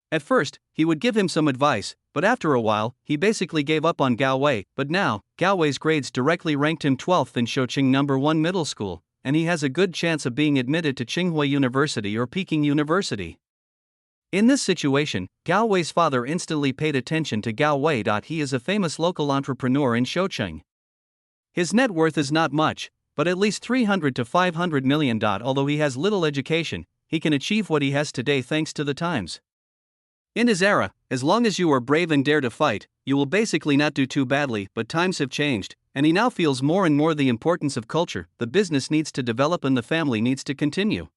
At first, he would give him some advice, but after a while, he basically gave up on Gao Wei. But now, Gao Wei's grades directly ranked him 12th in Shoqing No. 1 middle school, and he has a good chance of being admitted to Tsinghua University or Peking University. In this situation, Gao Wei's father instantly paid attention to Gao Wei. He is a famous local entrepreneur in Shoqing. His net worth is not much, but at least 300 to 500 million. Although he has little education, he can achieve what he has today thanks to the times. In his era, as long as you are brave and dare to fight, you will basically not do too badly. But times have changed, and he now feels more and more the importance of culture. The business needs to develop and the family needs to continue.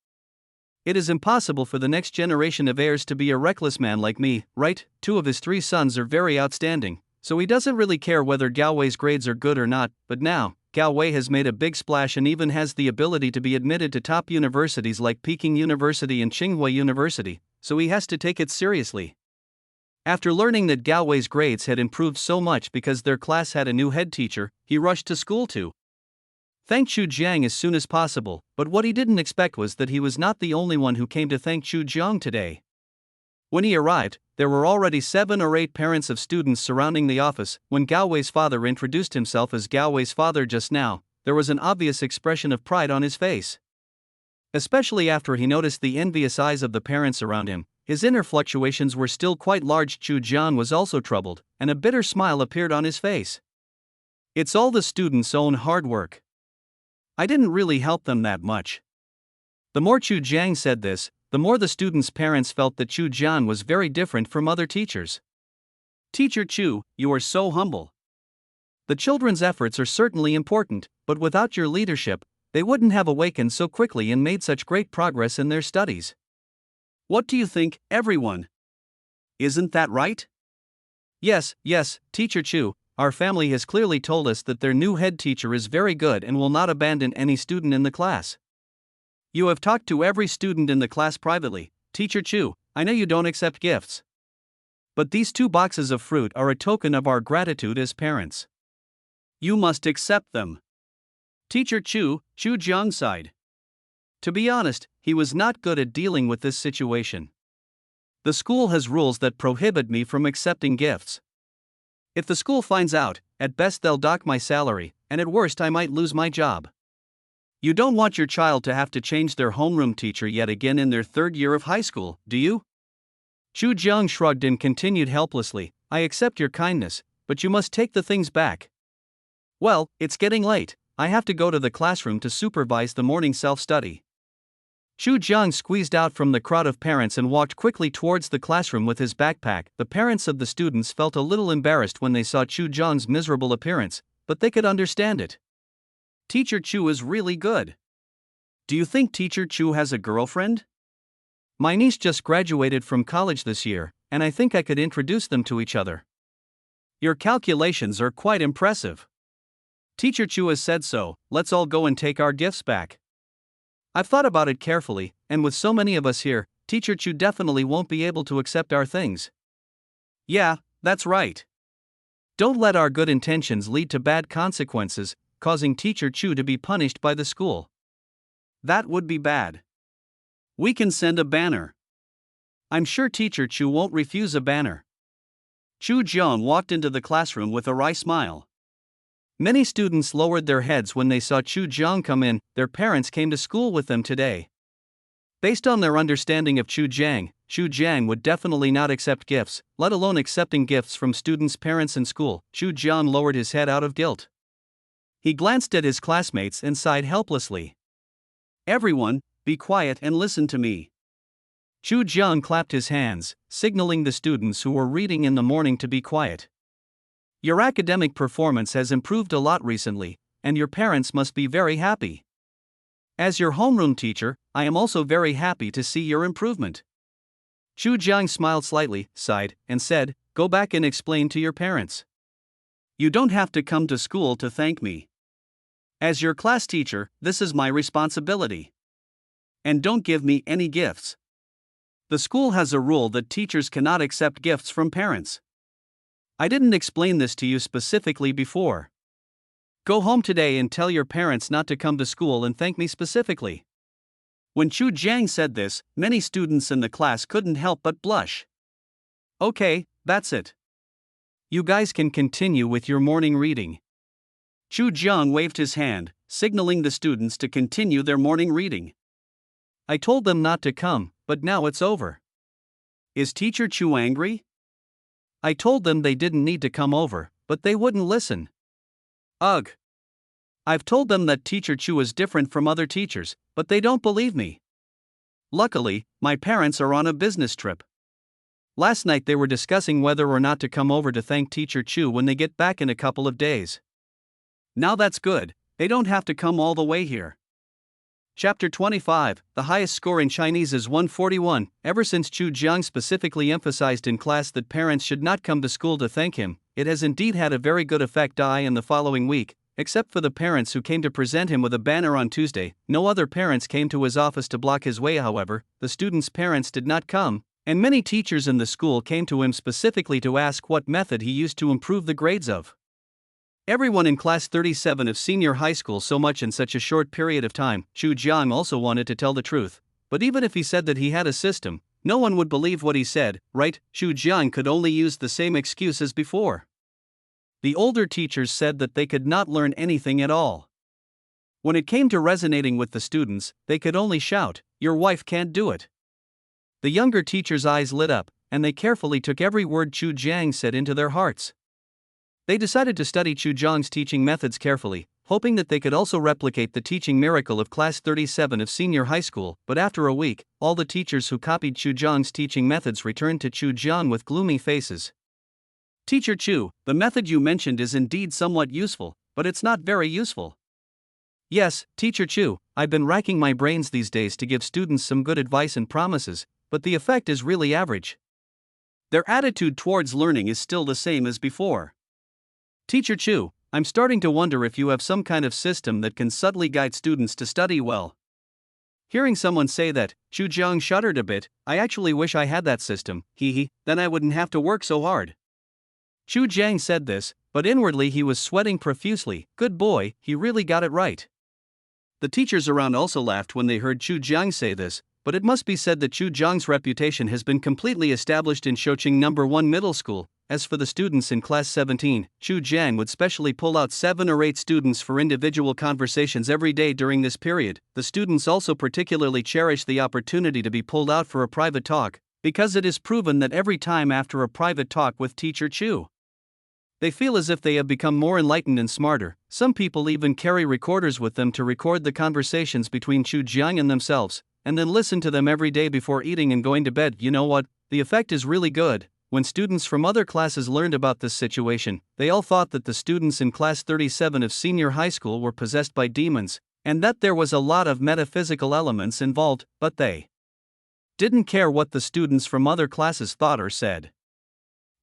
It is impossible for the next generation of heirs to be a reckless man like me, right? 2 of his 3 sons are very outstanding, so he doesn't really care whether Gao Wei's grades are good or not. But now, Gao Wei has made a big splash and even has the ability to be admitted to top universities like Peking University and Tsinghua University, so he has to take it seriously. After learning that Gao Wei's grades had improved so much because their class had a new head teacher, he rushed to school to thank Chu Jiang as soon as possible. But what he didn't expect was that he was not the only one who came to thank Chu Jiang today. When he arrived, there were already 7 or 8 parents of students surrounding the office. When Gao Wei's father introduced himself as Gao Wei's father just now, there was an obvious expression of pride on his face. Especially after he noticed the envious eyes of the parents around him, his inner fluctuations were still quite large. Chu Jiang was also troubled, and a bitter smile appeared on his face. It's all the students' own hard work. I didn't really help them that much. The more Chu Jiang said this, the more the students' parents felt that Chu Jiang was very different from other teachers. Teacher Chu, you are so humble. The children's efforts are certainly important, but without your leadership, they wouldn't have awakened so quickly and made such great progress in their studies. What do you think, everyone? Isn't that right? Yes, Teacher Chu, our family has clearly told us that their new head teacher is very good and will not abandon any student in the class. You have talked to every student in the class privately. Teacher Chu, I know you don't accept gifts. But these 2 boxes of fruit are a token of our gratitude as parents. You must accept them. Teacher Chu Jiang sighed. To be honest, he was not good at dealing with this situation. The school has rules that prohibit me from accepting gifts. If the school finds out, at best they'll dock my salary, and at worst I might lose my job. You don't want your child to have to change their homeroom teacher yet again in their 3rd year of high school, do you? Chu Jiang shrugged and continued helplessly, I accept your kindness, but you must take the things back. Well, it's getting late, I have to go to the classroom to supervise the morning self-study. Chu Jiang squeezed out from the crowd of parents and walked quickly towards the classroom with his backpack. The parents of the students felt a little embarrassed when they saw Chu Jiang's miserable appearance, but they could understand it. Teacher Chu is really good. Do you think Teacher Chu has a girlfriend? My niece just graduated from college this year, and I think I could introduce them to each other. Your calculations are quite impressive. Teacher Chu has said so, let's all go and take our gifts back. I've thought about it carefully, and with so many of us here, Teacher Chu definitely won't be able to accept our things. Yeah, That's right. Don't let our good intentions lead to bad consequences, causing Teacher Chu to be punished by the school. That would be bad. We can send a banner. I'm sure Teacher Chu won't refuse a banner. Chu Jiang walked into the classroom with a wry smile. Many students lowered their heads when they saw Chu Jiang come in. Their parents came to school with them today. Based on their understanding of Chu Jiang would definitely not accept gifts, let alone accepting gifts from students' parents and school. Chu Jiang lowered his head out of guilt. He glanced at his classmates and sighed helplessly. Everyone, be quiet and listen to me. Chu Jiang clapped his hands, signaling the students who were reading in the morning to be quiet. Your academic performance has improved a lot recently, and your parents must be very happy. As your homeroom teacher, I am also very happy to see your improvement. Chu Jiang smiled slightly, sighed, and said, Go back and explain to your parents. You don't have to come to school to thank me. As your class teacher, this is my responsibility. And don't give me any gifts. The school has a rule that teachers cannot accept gifts from parents. I didn't explain this to you specifically before. Go home today and tell your parents not to come to school and thank me specifically. When Chu Jiang said this, many students in the class couldn't help but blush. Okay, that's it. You guys can continue with your morning reading. Chu Jiang waved his hand, signaling the students to continue their morning reading. I told them not to come, but now it's over. Is Teacher Chu angry? I told them they didn't need to come over, but they wouldn't listen. Ugh. I've told them that Teacher Chu is different from other teachers, but they don't believe me. Luckily, my parents are on a business trip. Last night they were discussing whether or not to come over to thank Teacher Chu when they get back in a couple of days. Now that's good, they don't have to come all the way here. Chapter 25, the highest score in Chinese is 141. Ever since Chu Jiang specifically emphasized in class that parents should not come to school to thank him, it has indeed had a very good effect. In the following week, except for the parents who came to present him with a banner on Tuesday, no other parents came to his office to block his way. However, the students' parents did not come, and many teachers in the school came to him specifically to ask what method he used to improve the grades of. Everyone in class 37 of senior high school so much in such a short period of time. Chu Jiang also wanted to tell the truth, but even if he said that he had a system, no one would believe what he said, right? Chu Jiang could only use the same excuse as before. The older teachers said that they could not learn anything at all. When it came to resonating with the students, they could only shout, "Your wife can't do it." The younger teachers' eyes lit up, and they carefully took every word Chu Jiang said into their hearts. They decided to study Chu Jiang's teaching methods carefully, hoping that they could also replicate the teaching miracle of class 37 of senior high school. But after a week, all the teachers who copied Chu Jiang's teaching methods returned to Chu Jiang with gloomy faces. Teacher Chu, the method you mentioned is indeed somewhat useful, but it's not very useful. Yes, Teacher Chu, I've been racking my brains these days to give students some good advice and promises, but the effect is really average. Their attitude towards learning is still the same as before. Teacher Chu, I'm starting to wonder if you have some kind of system that can subtly guide students to study well. Hearing someone say that, Chu Jiang shuddered a bit. I actually wish I had that system, then I wouldn't have to work so hard. Chu Jiang said this, but inwardly he was sweating profusely. Good boy, he really got it right. The teachers around also laughed when they heard Chu Jiang say this, but it must be said that Chu Jiang's reputation has been completely established in Shoqing No. 1 Middle School. As for the students in class 17, Chu Jiang would specially pull out 7 or 8 students for individual conversations every day during this period. The students also particularly cherish the opportunity to be pulled out for a private talk, because it is proven that every time after a private talk with Teacher Chu, they feel as if they have become more enlightened and smarter. Some people even carry recorders with them to record the conversations between Chu Jiang and themselves, and then listen to them every day before eating and going to bed. You know what? The effect is really good. When students from other classes learned about this situation, they all thought that the students in class 37 of senior high school were possessed by demons, and that there was a lot of metaphysical elements involved, but they didn't care what the students from other classes thought or said.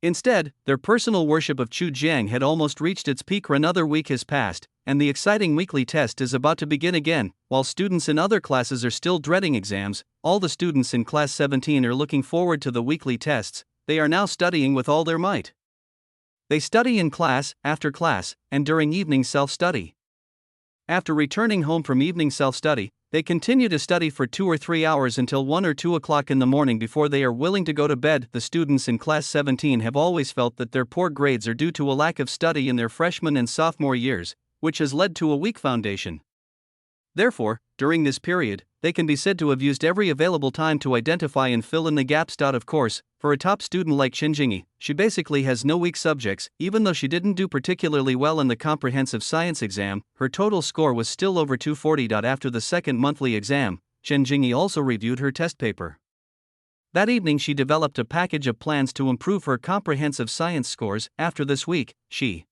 Instead, their personal worship of Chu Jiang had almost reached its peak. Another week has passed, and the exciting weekly test is about to begin again. While students in other classes are still dreading exams, all the students in class 17 are looking forward to the weekly tests. They are now studying with all their might. They study in class, after class, and during evening self-study. After returning home from evening self-study, they continue to study for 2 or 3 hours until 1 or 2 o'clock in the morning before they are willing to go to bed. The students in class 17 have always felt that their poor grades are due to a lack of study in their freshman and sophomore years, which has led to a weak foundation. Therefore, during this period, they can be said to have used every available time to identify and fill in the gaps. Of course, for a top student like Chen Jingyi, she basically has no weak subjects. Even though she didn't do particularly well in the comprehensive science exam, her total score was still over 240. After the second monthly exam, Chen Jingyi also reviewed her test paper. That evening she developed a package of plans to improve her comprehensive science scores. After this week, she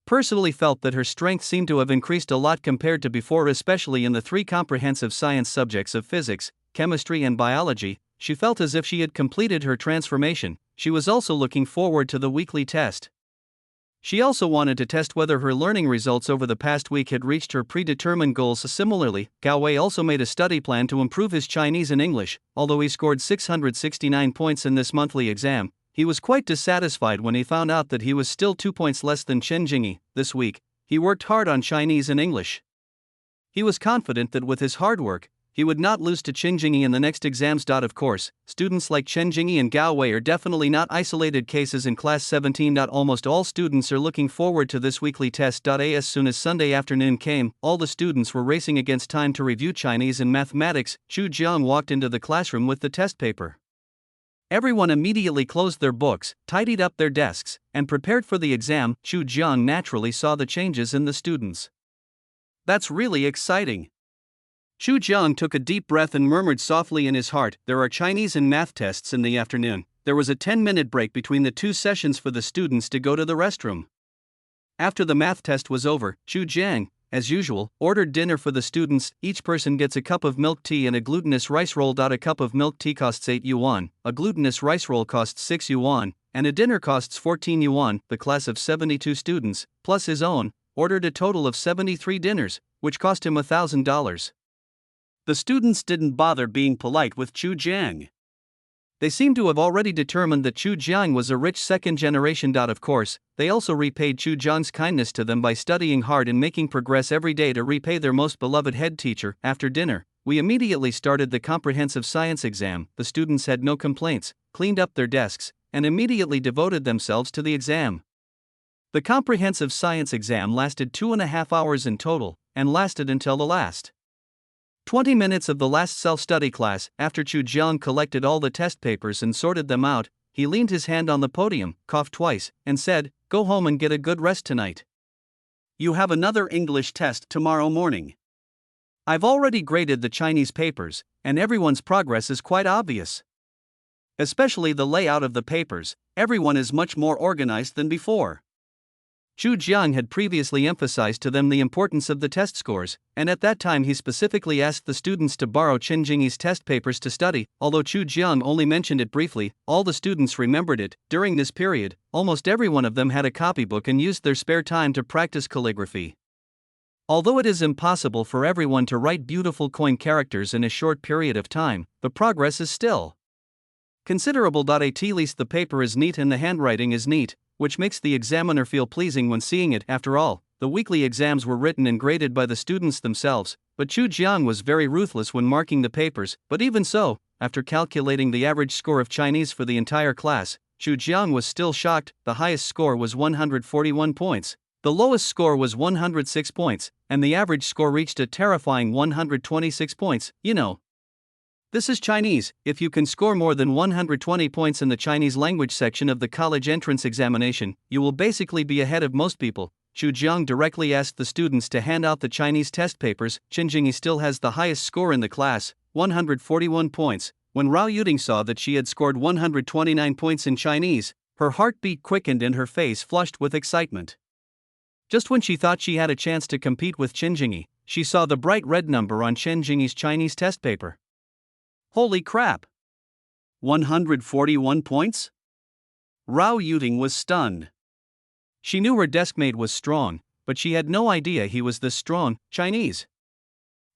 personally felt that her strength seemed to have increased a lot compared to before, especially in the 3 comprehensive science subjects of physics, chemistry and biology. She felt as if she had completed her transformation. She was also looking forward to the weekly test. She also wanted to test whether her learning results over the past week had reached her predetermined goals. Similarly, Gao Wei also made a study plan to improve his Chinese and English. Although he scored 669 points in this monthly exam, he was quite dissatisfied when he found out that he was still 2 points less than Chen Jingyi. This week, he worked hard on Chinese and English. He was confident that with his hard work, he would not lose to Chen Jingyi in the next exams. Of course, students like Chen Jingyi and Gao Wei are definitely not isolated cases in class 17. Almost all students are looking forward to this weekly test. As soon as Sunday afternoon came, all the students were racing against time to review Chinese and mathematics. Chu Jiang walked into the classroom with the test paper. Everyone immediately closed their books, tidied up their desks, and prepared for the exam. Chu Jiang naturally saw the changes in the students. That's really exciting. Chu Jiang took a deep breath and murmured softly in his heart, there are Chinese and math tests in the afternoon. There was a 10-minute break between the 2 sessions for the students to go to the restroom. After the math test was over, Chu Jiang, as usual, ordered dinner for the students. Each person gets a cup of milk tea and a glutinous rice roll. A cup of milk tea costs 8 yuan, a glutinous rice roll costs 6 yuan, and a dinner costs 14 yuan. The class of 72 students, plus his own, ordered a total of 73 dinners, which cost him $1,000. The students didn't bother being polite with Chu Jiang. They seemed to have already determined that Chu Jiang was a rich second generation. Of course, they also repaid Chu Jiang's kindness to them by studying hard and making progress every day to repay their most beloved head teacher. After dinner, we immediately started the comprehensive science exam. The students had no complaints, cleaned up their desks, and immediately devoted themselves to the exam. The comprehensive science exam lasted 2.5 hours in total, and lasted until the last 20 minutes of the last self-study class. After Chu Jiang collected all the test papers and sorted them out, he leaned his hand on the podium, coughed twice, and said, "Go home and get a good rest tonight. You have another English test tomorrow morning. I've already graded the Chinese papers, and everyone's progress is quite obvious. Especially the layout of the papers, everyone is much more organized than before." Chu Jiang had previously emphasized to them the importance of the test scores, and at that time he specifically asked the students to borrow Chen Jingyi's test papers to study. Although Chu Jiang only mentioned it briefly, all the students remembered it. During this period, almost every one of them had a copybook and used their spare time to practice calligraphy. Although it is impossible for everyone to write beautiful coin characters in a short period of time, the progress is still considerable. At least the paper is neat and the handwriting is neat, which makes the examiner feel pleasing when seeing it. After all, the weekly exams were written and graded by the students themselves, but Chu Jiang was very ruthless when marking the papers. But even so, after calculating the average score of Chinese for the entire class, Chu Jiang was still shocked. The highest score was 141 points, the lowest score was 106 points, and the average score reached a terrifying 126 points. This is Chinese. If you can score more than 120 points in the Chinese language section of the college entrance examination, you will basically be ahead of most people. Chu Jiang directly asked the students to hand out the Chinese test papers. Chen Jingyi still has the highest score in the class, 141 points. When Rao Yuding saw that she had scored 129 points in Chinese, her heartbeat quickened and her face flushed with excitement. Just when she thought she had a chance to compete with Chen Jingyi, she saw the bright red number on Chen Jingyi's Chinese test paper. Holy crap! 141 points? Rao Yuding was stunned. She knew her deskmate was strong, but she had no idea he was this strong. Chinese.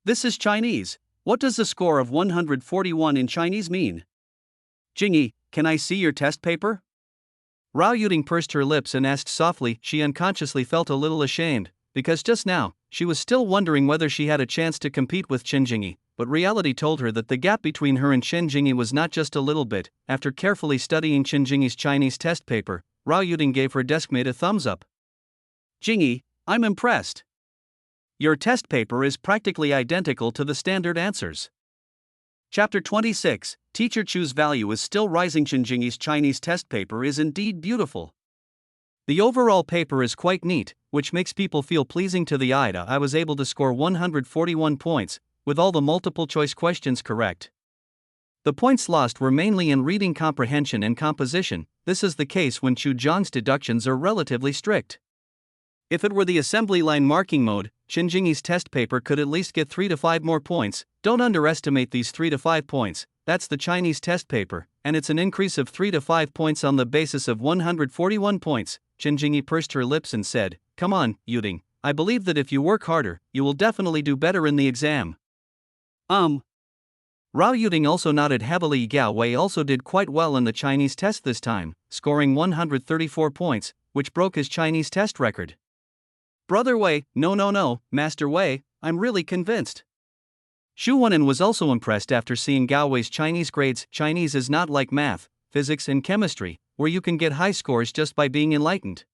This is Chinese. What does the score of 141 in Chinese mean? Jingyi, can I see your test paper? Rao Yuding pursed her lips and asked softly. She unconsciously felt a little ashamed, because just now, she was still wondering whether she had a chance to compete with Chen Jingyi, but reality told her that the gap between her and Chen Jingyi was not just a little bit. After carefully studying Chen Jingyi's Chinese test paper, Rao Yuding gave her deskmate a thumbs up. Jingyi, I'm impressed. Your test paper is practically identical to the standard answers. Chapter 26, Teacher Chu's value is still rising. Chen Jingyi's Chinese test paper is indeed beautiful. The overall paper is quite neat, which makes people feel pleasing to the eye. I was able to score 141 points, with all the multiple choice questions correct. The points lost were mainly in reading comprehension and composition. This is the case when Chu Jiang's deductions are relatively strict. If it were the assembly line marking mode, Chen Jingyi's test paper could at least get 3 to 5 more points. Don't underestimate these 3 to 5 points. That's the Chinese test paper, and it's an increase of 3 to 5 points on the basis of 141 points. Chen Jingyi pursed her lips and said, "Come on, Yuding. I believe that if you work harder, you will definitely do better in the exam." Rao Yuding also nodded heavily. Gao Wei also did quite well in the Chinese test this time, scoring 134 points, which broke his Chinese test record. Brother Wei, no, Master Wei, I'm really convinced. Xu Wenan was also impressed after seeing Gao Wei's Chinese grades. Chinese is not like math, physics and chemistry, where you can get high scores just by being enlightened.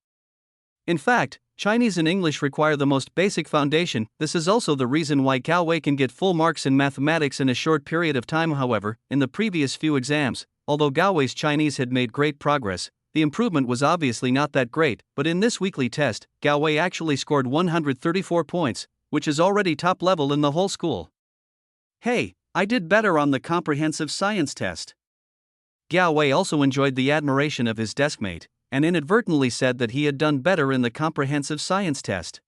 In fact, Chinese and English require the most basic foundation. This is also the reason why Gao Wei can get full marks in mathematics in a short period of time. However, in the previous few exams, although Gao Wei's Chinese had made great progress, the improvement was obviously not that great. But in this weekly test, Gao Wei actually scored 134 points, which is already top level in the whole school. Hey, I did better on the comprehensive science test. Gao Wei also enjoyed the admiration of his deskmate, and inadvertently said that he had done better in the comprehensive science test.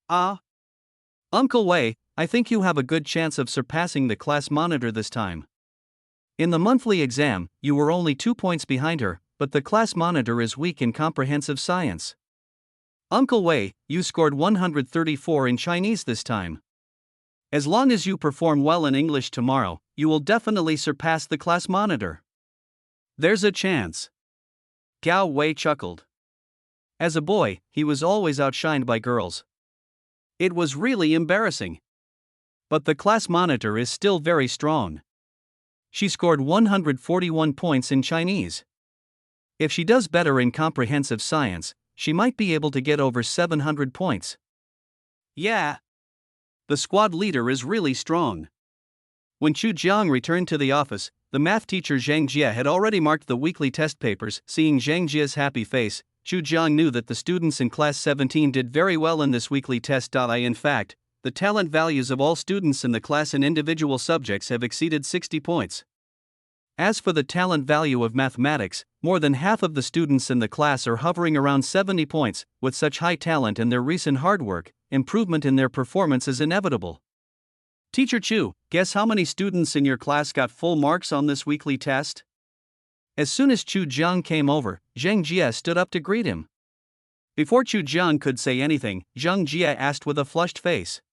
Uncle Wei, I think you have a good chance of surpassing the class monitor this time. In the monthly exam, you were only 2 points behind her, but the class monitor is weak in comprehensive science. Uncle Wei, you scored 134 in Chinese this time. As long as you perform well in English tomorrow, you will definitely surpass the class monitor. There's a chance. Gao Wei chuckled. As a boy, he was always outshined by girls. It was really embarrassing. But the class monitor is still very strong. She scored 141 points in Chinese. If she does better in comprehensive science, she might be able to get over 700 points. Yeah. The squad leader is really strong. When Chu Jiang returned to the office, the math teacher Zhang Jie had already marked the weekly test papers. Seeing Zhang Jie's happy face, Chu Jiang knew that the students in class 17 did very well in this weekly test. In fact, the talent values of all students in the class in individual subjects have exceeded 60 points. As for the talent value of mathematics, more than half of the students in the class are hovering around 70 points. With such high talent and their recent hard work, improvement in their performance is inevitable. Teacher Chu, guess how many students in your class got full marks on this weekly test? As soon as Chu Jiang came over, Zhang Jie stood up to greet him. Before Chu Jiang could say anything, Zhang Jie asked with a flushed face.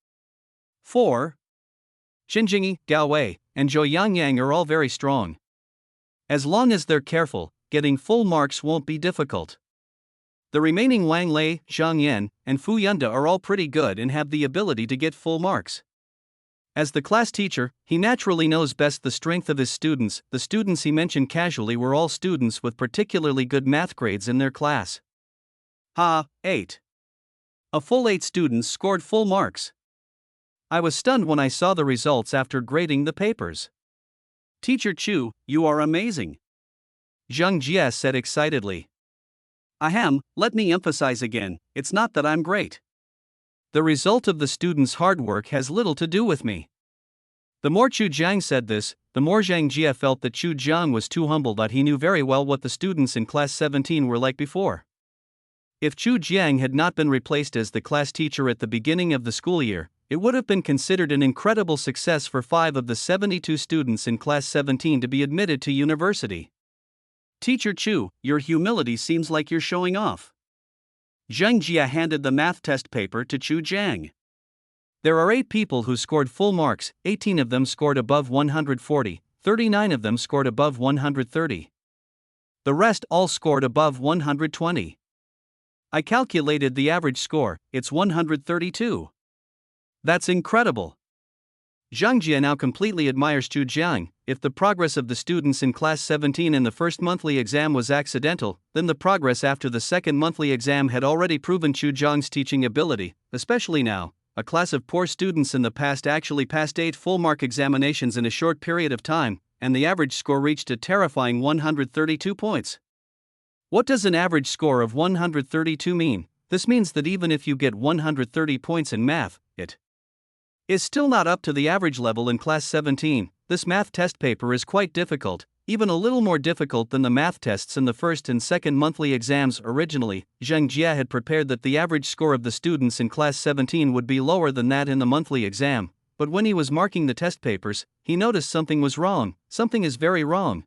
4. Chen Jingyi, Gao Wei, and Zhou Yangyang are all very strong. As long as they're careful, getting full marks won't be difficult. The remaining Wang Lei, Zhang Yan, and Fu Yunda are all pretty good and have the ability to get full marks. As the class teacher, he naturally knows best the strength of his students. The students he mentioned casually were all students with particularly good math grades in their class. 8. A full 8 students scored full marks. I was stunned when I saw the results after grading the papers. Teacher Chu, you are amazing. Zhang Jie said excitedly. Ahem, let me emphasize again, it's not that I'm great. The result of the students' hard work has little to do with me. The more Chu Jiang said this, the more Zhang Jie felt that Chu Jiang was too humble. That he knew very well what the students in class 17 were like before. If Chu Jiang had not been replaced as the class teacher at the beginning of the school year, it would have been considered an incredible success for 5 of the 72 students in class 17 to be admitted to university. Teacher Chu, your humility seems like you're showing off. Zhang Jie handed the math test paper to Chu Jiang. There are 8 people who scored full marks, 18 of them scored above 140, 39 of them scored above 130. The rest all scored above 120. I calculated the average score, it's 132. That's incredible. Zhang Jie now completely admires Chu Jiang. If the progress of the students in class 17 in the first monthly exam was accidental, then the progress after the second monthly exam had already proven Chu Jiang's teaching ability, especially now. A class of poor students in the past actually passed 8 full-mark examinations in a short period of time, and the average score reached a terrifying 132 points. What does an average score of 132 mean? This means that even if you get 130 points in math, it is still not up to the average level in class 17. This math test paper is quite difficult, even a little more difficult than the math tests in the first and second monthly exams. Originally, Zhang Jie had prepared that the average score of the students in class 17 would be lower than that in the monthly exam, but when he was marking the test papers, he noticed something was wrong. Something is very wrong.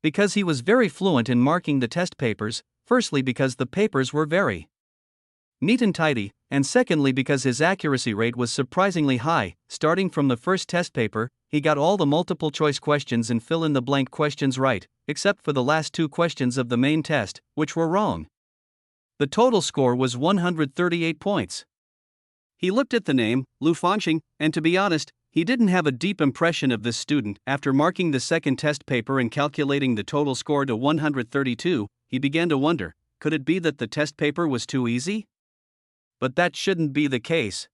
Because he was very fluent in marking the test papers, firstly because the papers were very neat and tidy, and secondly because his accuracy rate was surprisingly high. Starting from the first test paper, he got all the multiple choice questions and fill-in-the-blank questions right, except for the last 2 questions of the main test, which were wrong. The total score was 138 points. He looked at the name, Lu Fangxing, and to be honest, he didn't have a deep impression of this student. After marking the second test paper and calculating the total score to 132, he began to wonder, could it be that the test paper was too easy? But that shouldn't be the case.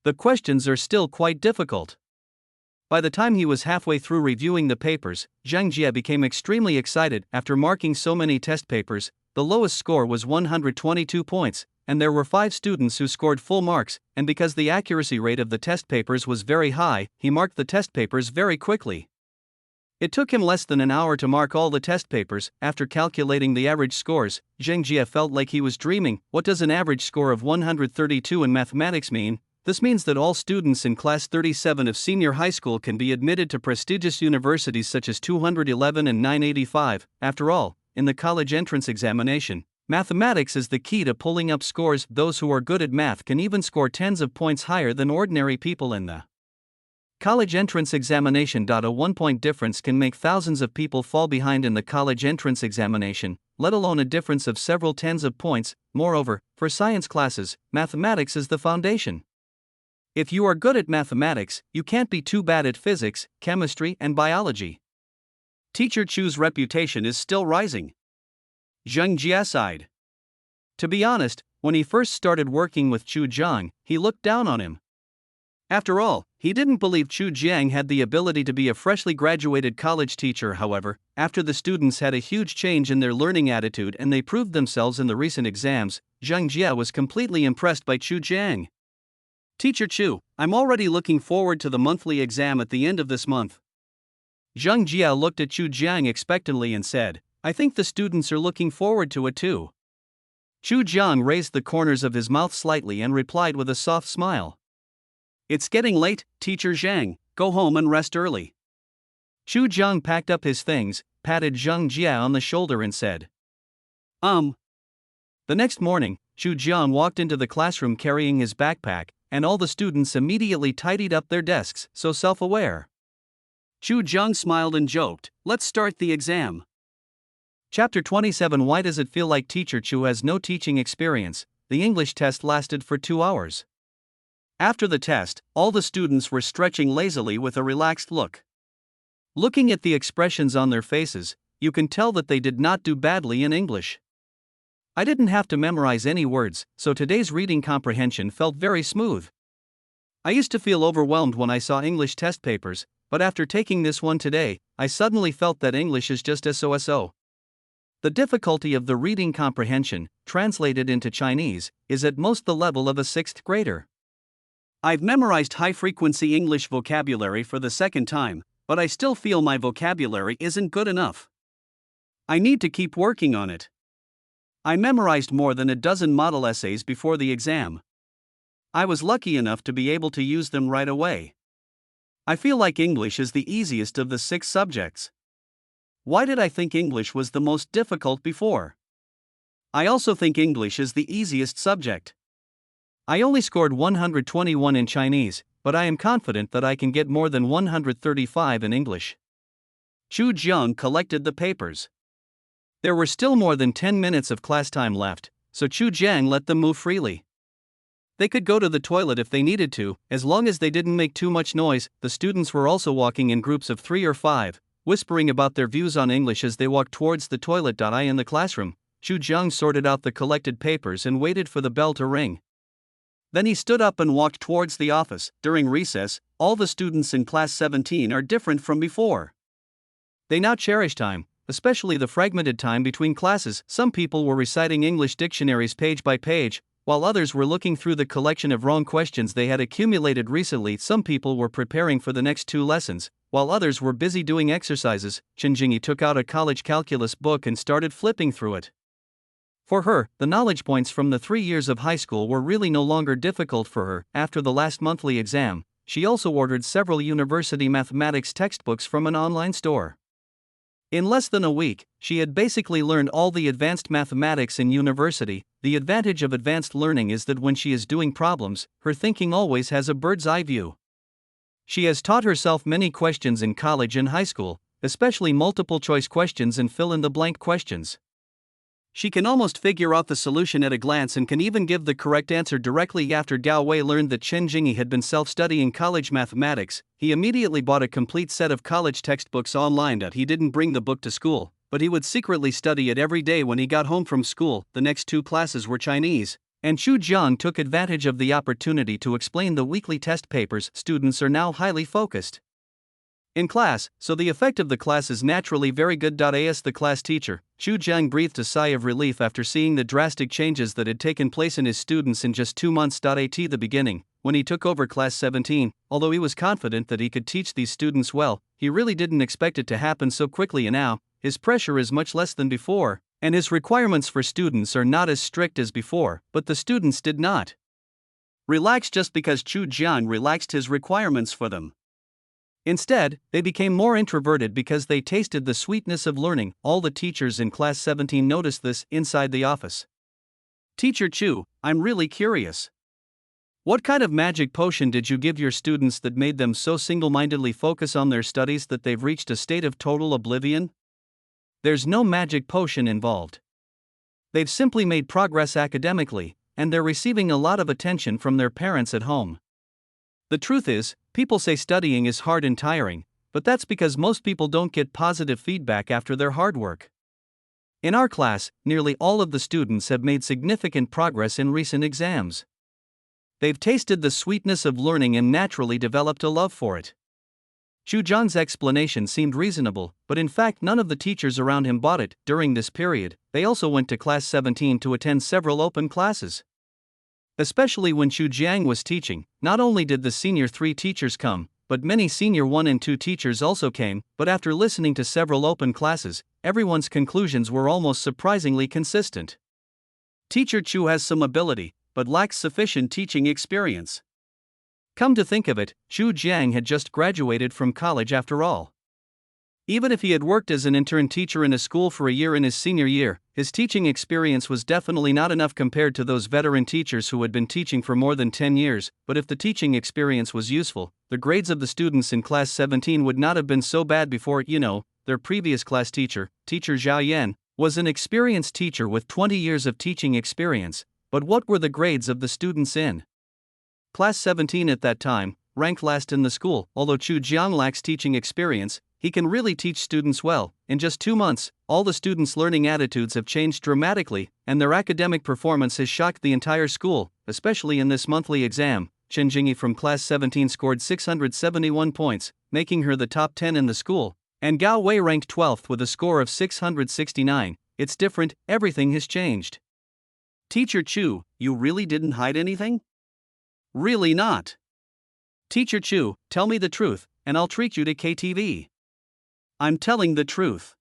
The questions are still quite difficult. By the time he was halfway through reviewing the papers, Zhang Jie became extremely excited. After marking so many test papers, the lowest score was 122 points, and there were 5 students who scored full marks, and because the accuracy rate of the test papers was very high, he marked the test papers very quickly. It took him less than an hour to mark all the test papers. After calculating the average scores, Zhang Jie felt like he was dreaming. What does an average score of 132 in mathematics mean? This means that all students in class 37 of senior high school can be admitted to prestigious universities such as 211 and 985. After all, in the college entrance examination, mathematics is the key to pulling up scores. Those who are good at math can even score tens of points higher than ordinary people in the college entrance examination. A 1-point difference can make thousands of people fall behind in the college entrance examination, let alone a difference of several tens of points. Moreover, for science classes, mathematics is the foundation. If you are good at mathematics, you can't be too bad at physics, chemistry, and biology. Teacher Chu's reputation is still rising. Zhang Jie sighed. To be honest, when he first started working with Chu Jiang, he looked down on him. After all, he didn't believe Chu Jiang had the ability to be a freshly graduated college teacher. However, after the students had a huge change in their learning attitude and they proved themselves in the recent exams, Zhang Jie was completely impressed by Chu Jiang. Teacher Chu, I'm already looking forward to the monthly exam at the end of this month. Zhang Jie looked at Chu Jiang expectantly and said, I think the students are looking forward to it too. Chu Jiang raised the corners of his mouth slightly and replied with a soft smile. It's getting late, Teacher Zhang, go home and rest early. Chu Jiang packed up his things, patted Zhang Jie on the shoulder and said, The next morning, Chu Jiang walked into the classroom carrying his backpack, and all the students immediately tidied up their desks, so self-aware. Chu Jiang smiled and joked, let's start the exam. Chapter 27. Why does it feel like Teacher Chu has no teaching experience? The English test lasted for 2 hours. After the test, all the students were stretching lazily with a relaxed look. Looking at the expressions on their faces, you can tell that they did not do badly in English. I didn't have to memorize any words, so today's reading comprehension felt very smooth. I used to feel overwhelmed when I saw English test papers, but after taking this one today, I suddenly felt that English is just so. The difficulty of the reading comprehension, translated into Chinese, is at most the level of a 6th grader. I've memorized high-frequency English vocabulary for the 2nd time, but I still feel my vocabulary isn't good enough. I need to keep working on it. I memorized more than a dozen model essays before the exam. I was lucky enough to be able to use them right away. I feel like English is the easiest of the 6 subjects. Why did I think English was the most difficult before? I also think English is the easiest subject. I only scored 121 in Chinese, but I am confident that I can get more than 135 in English. Chu Jiang collected the papers. There were still more than 10 minutes of class time left, so Chu Jiang let them move freely. They could go to the toilet if they needed to, as long as they didn't make too much noise. The students were also walking in groups of 3 or 5, whispering about their views on English as they walked towards the toilet. In the classroom, Chu Jiang sorted out the collected papers and waited for the bell to ring. Then he stood up and walked towards the office. During recess, all the students in class 17 are different from before. They now cherish time, especially the fragmented time between classes. Some people were reciting English dictionaries page by page, while others were looking through the collection of wrong questions they had accumulated recently. Some people were preparing for the next 2 lessons, while others were busy doing exercises. Chen Jingyi took out a college calculus book and started flipping through it. For her, the knowledge points from the 3 years of high school were really no longer difficult for her. After the last monthly exam, she also ordered several university mathematics textbooks from an online store. In less than a week, she had basically learned all the advanced mathematics in university. The advantage of advanced learning is that when she is doing problems, her thinking always has a bird's eye view. She has taught herself many questions in college and high school, especially multiple choice questions and fill-in-the-blank questions. She can almost figure out the solution at a glance and can even give the correct answer directly. After Gao Wei learned that Chen Jingyi had been self-studying college mathematics, he immediately bought a complete set of college textbooks online. He didn't bring the book to school, but he would secretly study it every day when he got home from school. The next 2 classes were Chinese, and Chu Jiang took advantage of the opportunity to explain the weekly test papers. Students are now highly focused in class, so the effect of the class is naturally very good. As the class teacher, Chu Jiang breathed a sigh of relief after seeing the drastic changes that had taken place in his students in just 2 months. At the beginning, when he took over class 17, although he was confident that he could teach these students well, he really didn't expect it to happen so quickly. And now, his pressure is much less than before, and his requirements for students are not as strict as before. But the students did not relax just because Chu Jiang relaxed his requirements for them. Instead, they became more introverted because they tasted the sweetness of learning. All the teachers in class 17 noticed this. Inside the office, "Teacher Chu, I'm really curious. What kind of magic potion did you give your students that made them so single-mindedly focus on their studies that they've reached a state of total oblivion?" There's no magic potion involved. They've simply made progress academically, and they're receiving a lot of attention from their parents at home. The truth is, people say studying is hard and tiring, but that's because most people don't get positive feedback after their hard work. In our class, nearly all of the students have made significant progress in recent exams. They've tasted the sweetness of learning and naturally developed a love for it. Chu Jiang's explanation seemed reasonable, but in fact none of the teachers around him bought it. During this period, they also went to class 17 to attend several open classes. Especially when Chu Jiang was teaching, not only did the senior 3 teachers come, but many senior 1 and 2 teachers also came. But after listening to several open classes, everyone's conclusions were almost surprisingly consistent. Teacher Chu has some ability, but lacks sufficient teaching experience. Come to think of it, Chu Jiang had just graduated from college after all. Even if he had worked as an intern teacher in a school for a year in his senior year, his teaching experience was definitely not enough compared to those veteran teachers who had been teaching for more than 10 years. But if the teaching experience was useful, the grades of the students in class 17 would not have been so bad before. Their previous class teacher, Teacher Zhao Yan, was an experienced teacher with 20 years of teaching experience. But what were the grades of the students in class 17 at that time? Ranked last in the school. Although Chu Jiang lacks teaching experience, he can really teach students well. In just 2 months, all the students' learning attitudes have changed dramatically, and their academic performance has shocked the entire school, especially in this monthly exam. Chen Jingyi from class 17 scored 671 points, making her the top 10 in the school, and Gao Wei ranked 12th with a score of 669. It's different, everything has changed. Teacher Chu, you really didn't hide anything? Really not. Teacher Chu, tell me the truth, and I'll treat you to KTV. I'm telling the truth.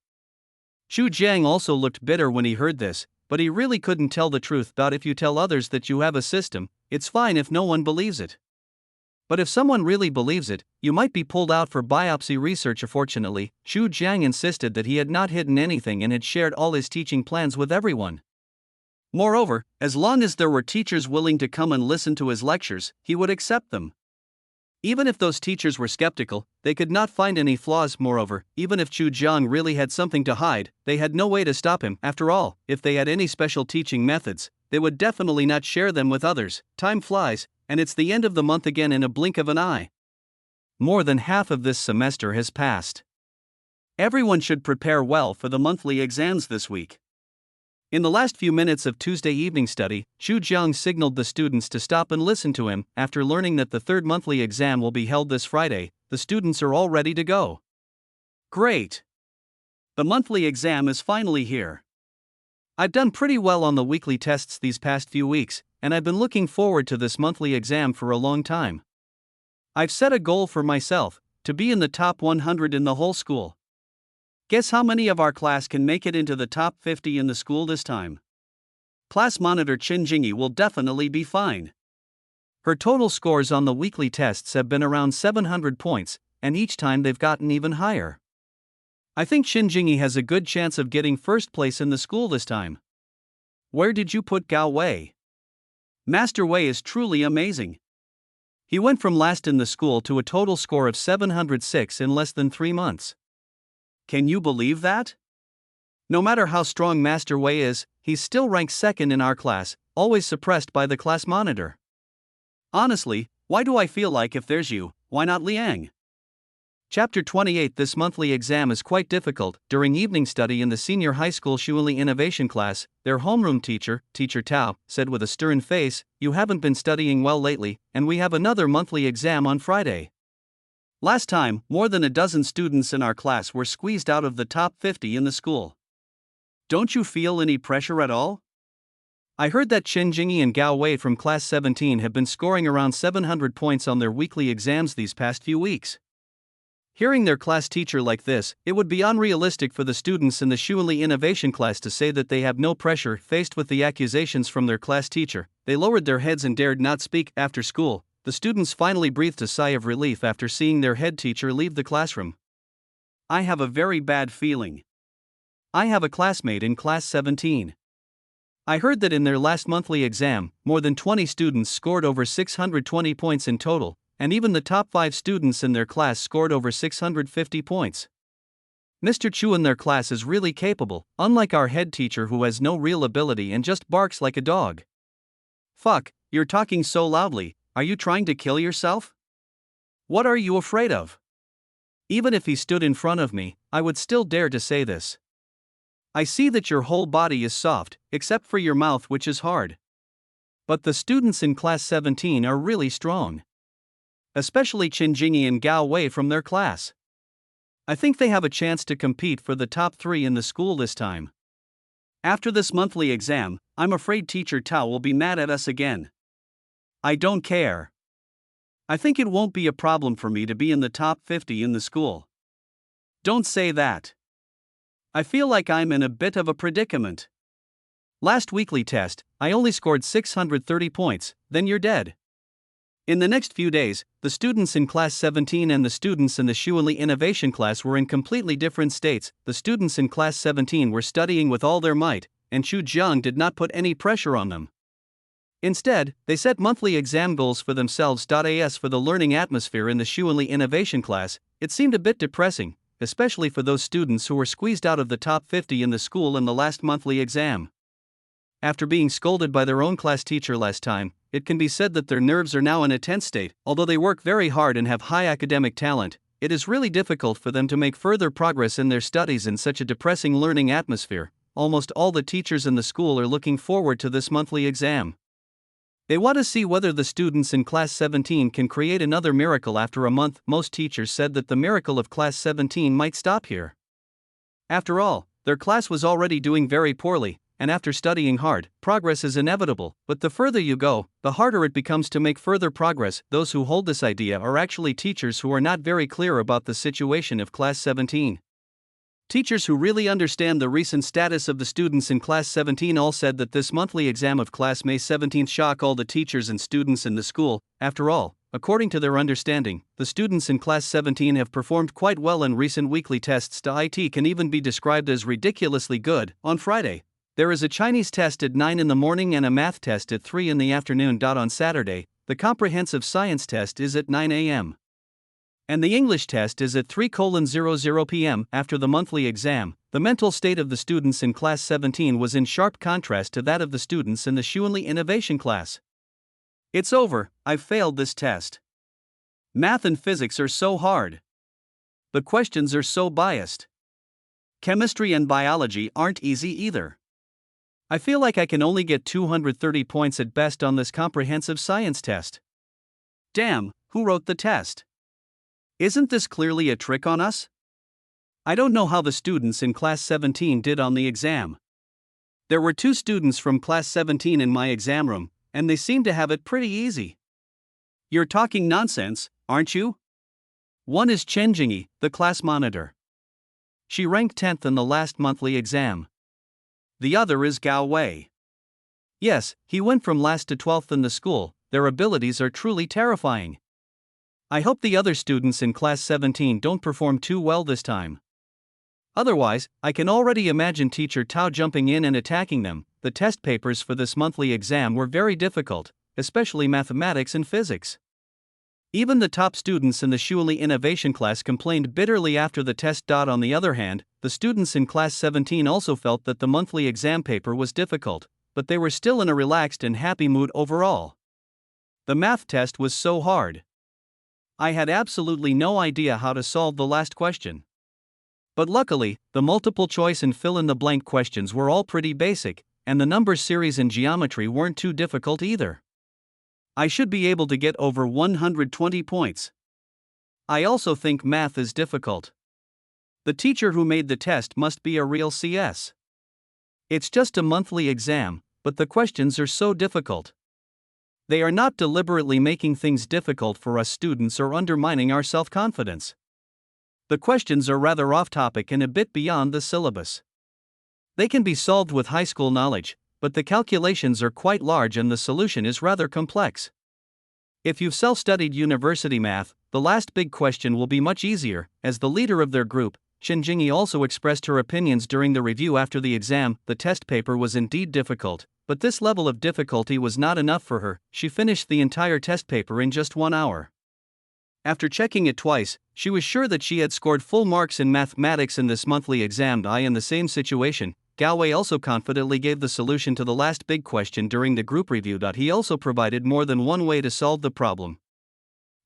Chu Jiang also looked bitter when he heard this, but he really couldn't tell the truth. If you tell others that you have a system, it's fine if no one believes it. But if someone really believes it, you might be pulled out for biopsy research. Fortunately, Chu Jiang insisted that he had not hidden anything and had shared all his teaching plans with everyone. Moreover, as long as there were teachers willing to come and listen to his lectures, he would accept them. Even if those teachers were skeptical, they could not find any flaws. Moreover, even if Chu Jiang really had something to hide, they had no way to stop him. After all, if they had any special teaching methods, they would definitely not share them with others. Time flies, and it's the end of the month again in a blink of an eye. More than half of this semester has passed. Everyone should prepare well for the monthly exams this week. In the last few minutes of Tuesday evening study, Chu Jiang signaled the students to stop and listen to him. After learning that the third monthly exam will be held this Friday, the students are all ready to go. Great! The monthly exam is finally here. I've done pretty well on the weekly tests these past few weeks, and I've been looking forward to this monthly exam for a long time. I've set a goal for myself, to be in the top 100 in the whole school. Guess how many of our class can make it into the top 50 in the school this time? Class monitor Qin Jingyi will definitely be fine. Her total scores on the weekly tests have been around 700 points, and each time they've gotten even higher. I think Qin Jingyi has a good chance of getting first place in the school this time. Where did you put Gao Wei? Master Wei is truly amazing. He went from last in the school to a total score of 706 in less than 3 months. Can you believe that? No matter how strong Master Wei is, he's still ranked second in our class, always suppressed by the class monitor. Honestly, why do I feel like if there's you, why not Liang? Chapter 28. This monthly exam is quite difficult. During evening study in the senior high school Shuili Innovation class, their homeroom teacher, Teacher Tao, said with a stern face, "You haven't been studying well lately, and we have another monthly exam on Friday." Last time, more than a dozen students in our class were squeezed out of the top 50 in the school. Don't you feel any pressure at all? I heard that Qin Jingyi and Gao Wei from class 17 have been scoring around 700 points on their weekly exams these past few weeks. Hearing their class teacher like this, it would be unrealistic for the students in the Shuili Innovation class to say that they have no pressure. Faced with the accusations from their class teacher, they lowered their heads and dared not speak. After school, the students finally breathed a sigh of relief after seeing their head teacher leave the classroom. I have a very bad feeling. I have a classmate in class 17. I heard that in their last monthly exam, more than 20 students scored over 620 points in total, and even the top 5 students in their class scored over 650 points. Mr. Chu in their class is really capable, unlike our head teacher who has no real ability and just barks like a dog. Fuck, you're talking so loudly, are you trying to kill yourself? What are you afraid of? Even if he stood in front of me, I would still dare to say this. I see that your whole body is soft, except for your mouth, which is hard. But the students in class 17 are really strong. Especially Qin Jingyi and Gao Wei from their class. I think they have a chance to compete for the top 3 in the school this time. After this monthly exam, I'm afraid Teacher Tao will be mad at us again. I don't care. I think it won't be a problem for me to be in the top 50 in the school. Don't say that. I feel like I'm in a bit of a predicament. Last weekly test, I only scored 630 points, then you're dead. In the next few days, the students in class 17 and the students in the Shuili Innovation class were in completely different states. The students in class 17 were studying with all their might, and Chu Jiang did not put any pressure on them. Instead, they set monthly exam goals for themselves. As for the learning atmosphere in the Shuili Innovation class, it seemed a bit depressing, especially for those students who were squeezed out of the top 50 in the school in the last monthly exam. After being scolded by their own class teacher last time, it can be said that their nerves are now in a tense state. Although they work very hard and have high academic talent, it is really difficult for them to make further progress in their studies in such a depressing learning atmosphere. Almost all the teachers in the school are looking forward to this monthly exam. They want to see whether the students in class 17 can create another miracle after a month. Most teachers said that the miracle of class 17 might stop here. After all, their class was already doing very poorly, and after studying hard, progress is inevitable. But the further you go, the harder it becomes to make further progress. Those who hold this idea are actually teachers who are not very clear about the situation of class 17. Teachers who really understand the recent status of the students in class 17 all said that this monthly exam of class May 17th shock all the teachers and students in the school. After all, according to their understanding, the students in class 17 have performed quite well in recent weekly tests. It can even be described as ridiculously good. On Friday, there is a Chinese test at 9 in the morning and a math test at 3 in the afternoon. On Saturday, the comprehensive science test is at 9 a.m. and the English test is at 3:00 p.m. After the monthly exam, the mental state of the students in Class 17 was in sharp contrast to that of the students in the Shuanli Innovation class. It's over, I've failed this test. Math and physics are so hard. The questions are so biased. Chemistry and biology aren't easy either. I feel like I can only get 230 points at best on this comprehensive science test. Damn, who wrote the test? Isn't this clearly a trick on us? I don't know how the students in Class 17 did on the exam. There were 2 students from Class 17 in my exam room, and they seemed to have it pretty easy. You're talking nonsense, aren't you? One is Chen Jingyi, the class monitor. She ranked 10th in the last monthly exam. The other is Gao Wei. Yes, he went from last to 12th in the school. Their abilities are truly terrifying. I hope the other students in Class 17 don't perform too well this time. Otherwise, I can already imagine Teacher Tao jumping in and attacking them. The test papers for this monthly exam were very difficult, especially mathematics and physics. Even the top students in the Shuanli Innovation class complained bitterly after the test. On the other hand, the students in Class 17 also felt that the monthly exam paper was difficult, but they were still in a relaxed and happy mood overall. The math test was so hard. I had absolutely no idea how to solve the last question. But luckily, the multiple choice and fill-in-the-blank questions were all pretty basic, and the number series and geometry weren't too difficult either. I should be able to get over 120 points. I also think math is difficult. The teacher who made the test must be a real CS. It's just a monthly exam, but the questions are so difficult. They are not deliberately making things difficult for us students or undermining our self-confidence. The questions are rather off-topic and a bit beyond the syllabus. They can be solved with high school knowledge, but the calculations are quite large and the solution is rather complex. If you've self-studied university math, the last big question will be much easier. As the leader of their group, Chen Jingyi also expressed her opinions during the review after the exam. The test paper was indeed difficult, but this level of difficulty was not enough for her. She finished the entire test paper in just 1 hour. After checking it twice, she was sure that she had scored full marks in mathematics in this monthly exam. In the same situation, Gao Wei also confidently gave the solution to the last big question during the group review. He also provided more than one way to solve the problem.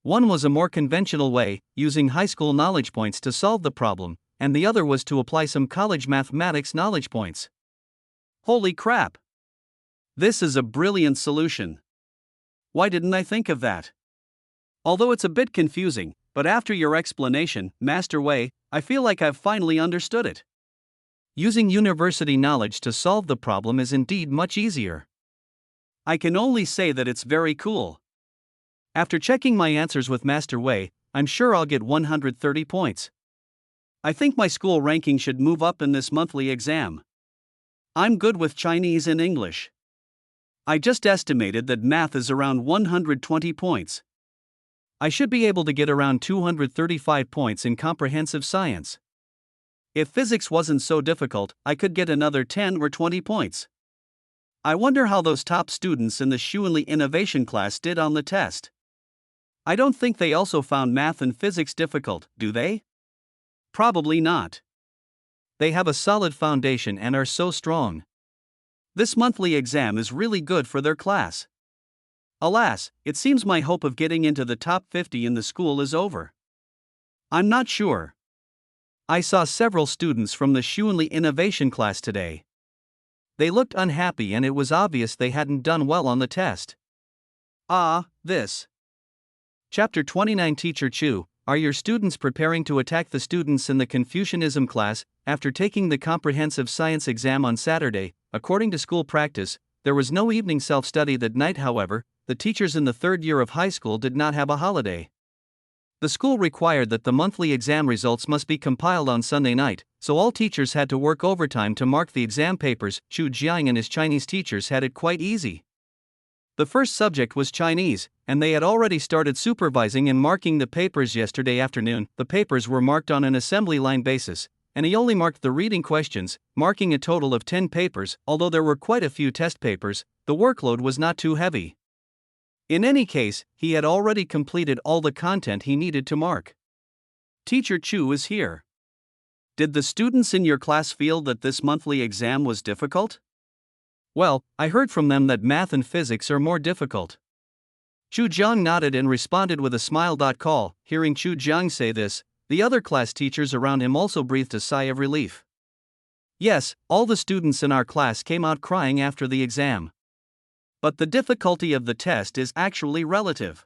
One was a more conventional way, using high school knowledge points to solve the problem, and the other was to apply some college mathematics knowledge points. Holy crap! This is a brilliant solution. Why didn't I think of that? Although it's a bit confusing, but after your explanation, Master Wei, I feel like I've finally understood it. Using university knowledge to solve the problem is indeed much easier. I can only say that it's very cool. After checking my answers with Master Wei, I'm sure I'll get 130 points. I think my school ranking should move up in this monthly exam. I'm good with Chinese and English. I just estimated that math is around 120 points. I should be able to get around 235 points in comprehensive science. If physics wasn't so difficult, I could get another 10 or 20 points. I wonder how those top students in the Shuanli Innovation class did on the test. I don't think they also found math and physics difficult, do they? Probably not. They have a solid foundation and are so strong. This monthly exam is really good for their class. Alas, it seems my hope of getting into the top 50 in the school is over. I'm not sure. I saw several students from the Shuanli Innovation class today. They looked unhappy and it was obvious they hadn't done well on the test. This. Chapter 29. Teacher Chu, are your students preparing to attack the students in the Confucianism class? After taking the comprehensive science exam on Saturday, according to school practice, there was no evening self-study that night. However, the teachers in the 3rd year of high school did not have a holiday. The school required that the monthly exam results must be compiled on Sunday night, so all teachers had to work overtime to mark the exam papers. Chu Jiang and his Chinese teachers had it quite easy. The first subject was Chinese, and they had already started supervising and marking the papers yesterday afternoon. The papers were marked on an assembly line basis, and he only marked the reading questions, marking a total of 10 papers. Although there were quite a few test papers, the workload was not too heavy. In any case, he had already completed all the content he needed to mark. Teacher Chu is here. Did the students in your class feel that this monthly exam was difficult? Well, I heard from them that math and physics are more difficult. Chu Jiang nodded and responded with a smile. Call. Hearing Chu Jiang say this, the other class teachers around him also breathed a sigh of relief. Yes, all the students in our class came out crying after the exam. But the difficulty of the test is actually relative.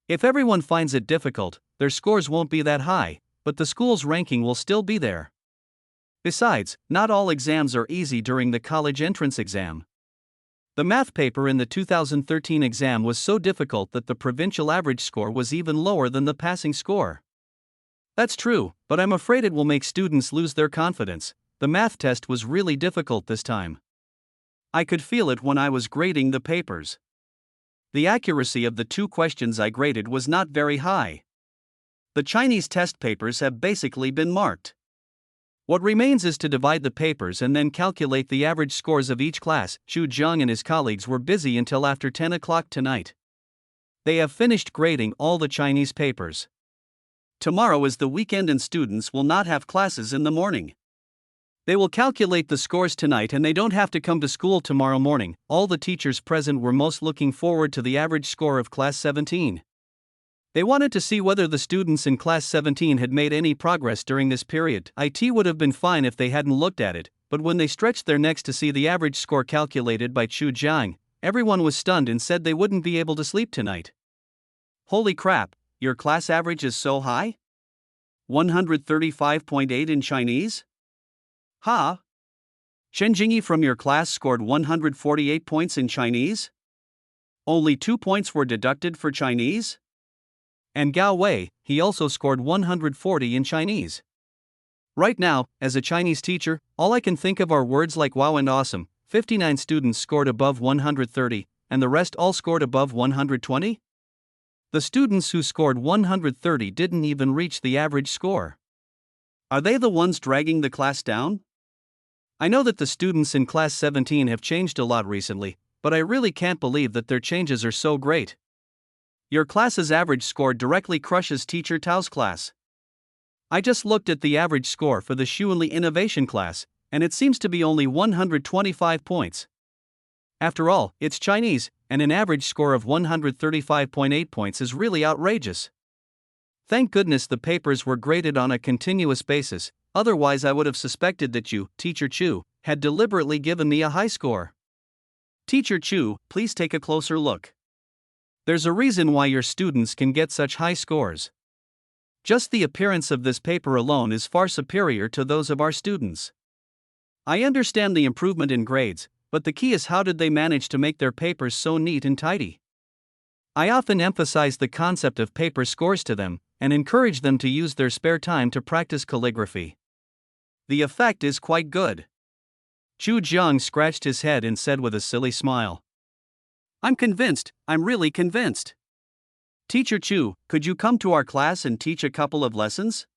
If everyone finds it difficult, their scores won't be that high, but the school's ranking will still be there. Besides, not all exams are easy during the college entrance exam. The math paper in the 2013 exam was so difficult that the provincial average score was even lower than the passing score. That's true, but I'm afraid it will make students lose their confidence. The math test was really difficult this time. I could feel it when I was grading the papers. The accuracy of the 2 questions I graded was not very high. The Chinese test papers have basically been marked. What remains is to divide the papers and then calculate the average scores of each class. Chu Jiang and his colleagues were busy until after 10 o'clock tonight. They have finished grading all the Chinese papers. Tomorrow is the weekend and students will not have classes in the morning. They will calculate the scores tonight and they don't have to come to school tomorrow morning. All the teachers present were most looking forward to the average score of class 17. They wanted to see whether the students in class 17 had made any progress during this period. It would have been fine if they hadn't looked at it, but when they stretched their necks to see the average score calculated by Chu Jiang, everyone was stunned and said they wouldn't be able to sleep tonight. Holy crap, your class average is so high? 135.8 in Chinese? Ha! Chen Jingyi from your class scored 148 points in Chinese? Only 2 points were deducted for Chinese? And Gao Wei, he also scored 140 in Chinese. Right now, as a Chinese teacher, all I can think of are words like wow and awesome. 59 students scored above 130, and the rest all scored above 120? The students who scored 130 didn't even reach the average score. Are they the ones dragging the class down? I know that the students in class 17 have changed a lot recently, but I really can't believe that their changes are so great. Your class's average score directly crushes Teacher Tao's class. I just looked at the average score for the Xuanli Innovation class, and it seems to be only 125 points. After all, it's Chinese, and an average score of 135.8 points is really outrageous. Thank goodness the papers were graded on a continuous basis, otherwise I would have suspected that you, Teacher Chu, had deliberately given me a high score. Teacher Chu, please take a closer look. There's a reason why your students can get such high scores. Just the appearance of this paper alone is far superior to those of our students. I understand the improvement in grades, but the key is how did they manage to make their papers so neat and tidy? I often emphasize the concept of paper scores to them, and encourage them to use their spare time to practice calligraphy. The effect is quite good. Chu Jiang scratched his head and said with a silly smile. I'm convinced, I'm really convinced. Teacher Chu, could you come to our class and teach a couple of lessons?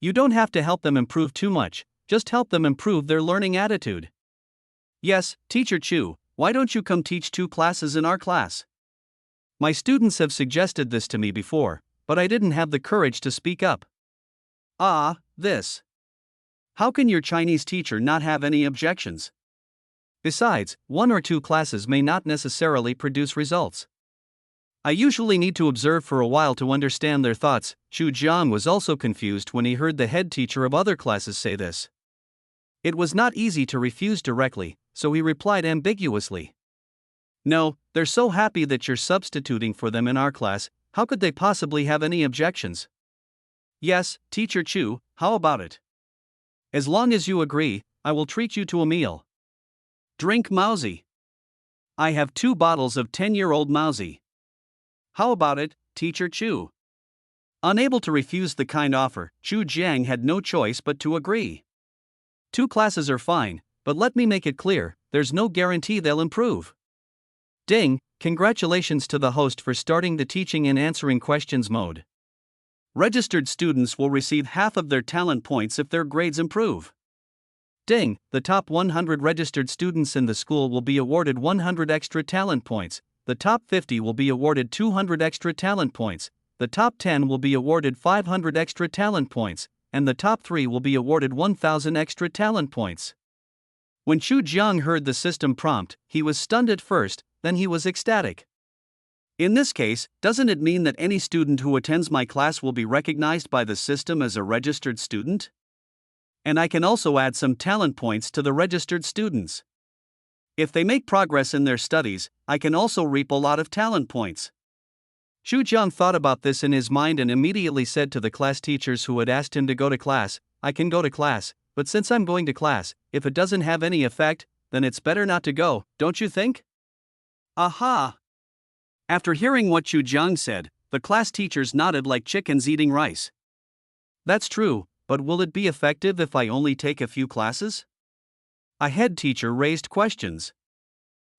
You don't have to help them improve too much, just help them improve their learning attitude. Yes, Teacher Chu, why don't you come teach 2 classes in our class? My students have suggested this to me before, but I didn't have the courage to speak up. This. How can your Chinese teacher not have any objections? Besides, 1 or 2 classes may not necessarily produce results. I usually need to observe for a while to understand their thoughts. Chu Jiang was also confused when he heard the head teacher of other classes say this. It was not easy to refuse directly, so he replied ambiguously. No, they're so happy that you're substituting for them in our class, how could they possibly have any objections? Yes, Teacher Chu, how about it? As long as you agree, I will treat you to a meal. Drink Mauzi. I have 2 bottles of 10-year-old Mauzi. How about it, Teacher Chu? Unable to refuse the kind offer, Chu Jiang had no choice but to agree. 2 classes are fine, but let me make it clear, there's no guarantee they'll improve. Ding, congratulations to the host for starting the teaching and answering questions mode. Registered students will receive half of their talent points if their grades improve. Ding, the top 100 registered students in the school will be awarded 100 extra talent points. the top 50 will be awarded 200 extra talent points, the top 10 will be awarded 500 extra talent points, and the top 3 will be awarded 1,000 extra talent points. When Chu Jiang heard the system prompt, he was stunned at first, then he was ecstatic. In this case, doesn't it mean that any student who attends my class will be recognized by the system as a registered student? And I can also add some talent points to the registered students. If they make progress in their studies, I can also reap a lot of talent points. Chu Jiang thought about this in his mind and immediately said to the class teachers who had asked him to go to class, I can go to class, but since I'm going to class, if it doesn't have any effect, then it's better not to go, don't you think? Aha! After hearing what Chu Jiang said, the class teachers nodded like chickens eating rice. That's true, but will it be effective if I only take a few classes? A head teacher raised questions.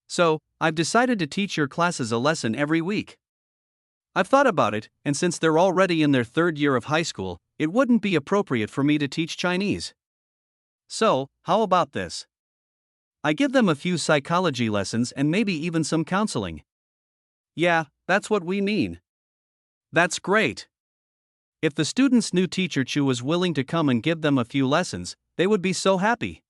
So, I've decided to teach your classes a lesson every week. I've thought about it, and since they're already in their 3rd year of high school, it wouldn't be appropriate for me to teach Chinese. So, how about this? I give them a few psychology lessons and maybe even some counseling. Yeah, that's what we mean. That's great. If the students knew Teacher Chu was willing to come and give them a few lessons, they would be so happy.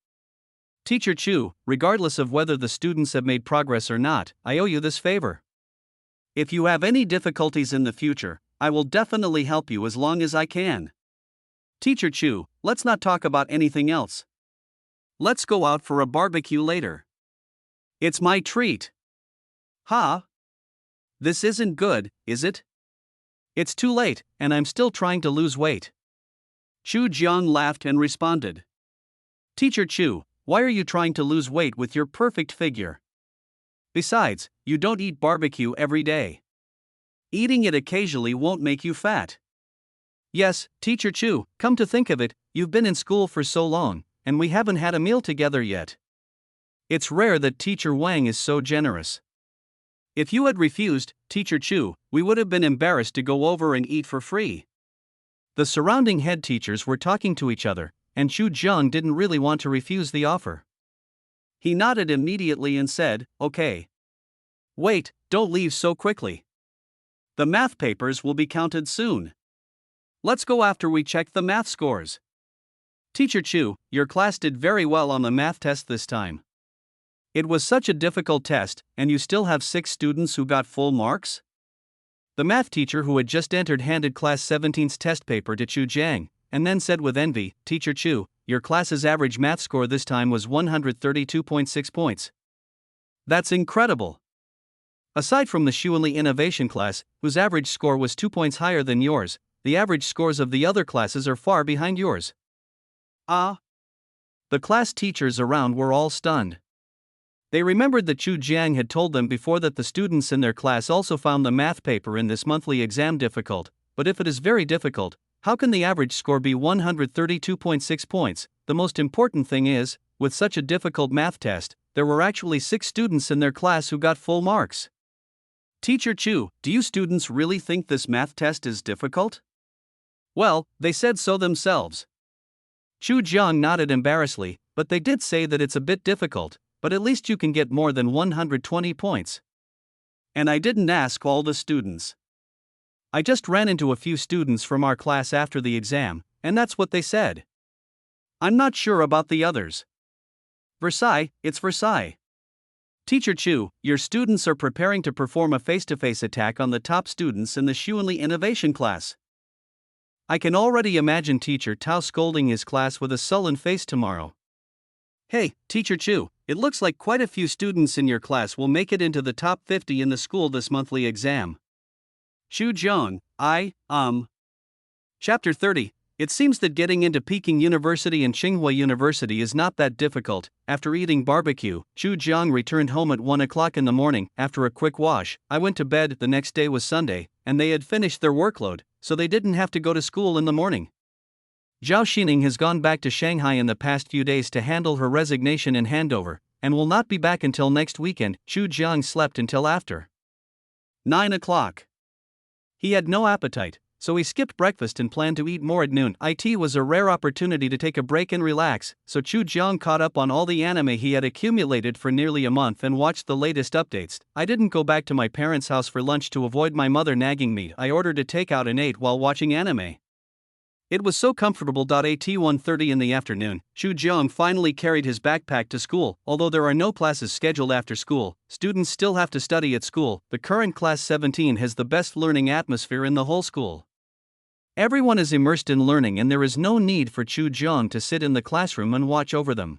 Teacher Chu, regardless of whether the students have made progress or not, I owe you this favor. If you have any difficulties in the future, I will definitely help you as long as I can. Teacher Chu, let's not talk about anything else. Let's go out for a barbecue later. It's my treat. Huh? This isn't good, is it? It's too late, and I'm still trying to lose weight. Chu Jiang laughed and responded. Teacher Chu, why are you trying to lose weight with your perfect figure? Besides, you don't eat barbecue every day. Eating it occasionally won't make you fat. Yes, Teacher Chu, come to think of it, you've been in school for so long, and we haven't had a meal together yet. It's rare that Teacher Wang is so generous. If you had refused, Teacher Chu, we would have been embarrassed to go over and eat for free. The surrounding head teachers were talking to each other, and Chu Jiang didn't really want to refuse the offer. He nodded immediately and said, okay. Wait, don't leave so quickly. The math papers will be counted soon. Let's go after we check the math scores. Teacher Chu, your class did very well on the math test this time. It was such a difficult test, and you still have 6 students who got full marks? The math teacher who had just entered handed class 17's test paper to Chu Jiang, and then said with envy, Teacher Chu, your class's average math score this time was 132.6 points. That's incredible. Aside from the Shuanli Innovation class, whose average score was 2 points higher than yours, the average scores of the other classes are far behind yours. Ah! The class teachers around were all stunned. They remembered that Chu Jiang had told them before that the students in their class also found the math paper in this monthly exam difficult, but if it is very difficult, how can the average score be 132.6 points? The most important thing is, with such a difficult math test, there were actually 6 students in their class who got full marks. Teacher Chu, do you students really think this math test is difficult? Well, they said so themselves. Chu Jiang nodded embarrassedly, but they did say that it's a bit difficult, but at least you can get more than 120 points. And I didn't ask all the students. I just ran into a few students from our class after the exam, and that's what they said. I'm not sure about the others. Versailles, it's Versailles. Teacher Chu, your students are preparing to perform a face-to-face attack on the top students in the Shuanli Innovation class. I can already imagine Teacher Tao scolding his class with a sullen face tomorrow. Hey, Teacher Chu, it looks like quite a few students in your class will make it into the top 50 in the school this monthly exam. Chu Jiang, Chapter 30. It seems that getting into Peking University and Tsinghua University is not that difficult. After eating barbecue, Chu Jiang returned home at 1 o'clock in the morning. After a quick wash, I went to bed. The next day was Sunday, and they had finished their workload, so they didn't have to go to school in the morning. Zhao Xining has gone back to Shanghai in the past few days to handle her resignation and handover, and will not be back until next weekend. Chu Jiang slept until after 9 o'clock. He had no appetite, so he skipped breakfast and planned to eat more at noon. It was a rare opportunity to take a break and relax, so Chu Jiang caught up on all the anime he had accumulated for nearly a month and watched the latest updates. I didn't go back to my parents' house for lunch to avoid my mother nagging me. I ordered a takeout and ate while watching anime. It was so comfortable. At 1:30 in the afternoon, Chu Jiang finally carried his backpack to school. Although there are no classes scheduled after school, students still have to study at school. The current class 17 has the best learning atmosphere in the whole school. Everyone is immersed in learning and there is no need for Chu Jiang to sit in the classroom and watch over them.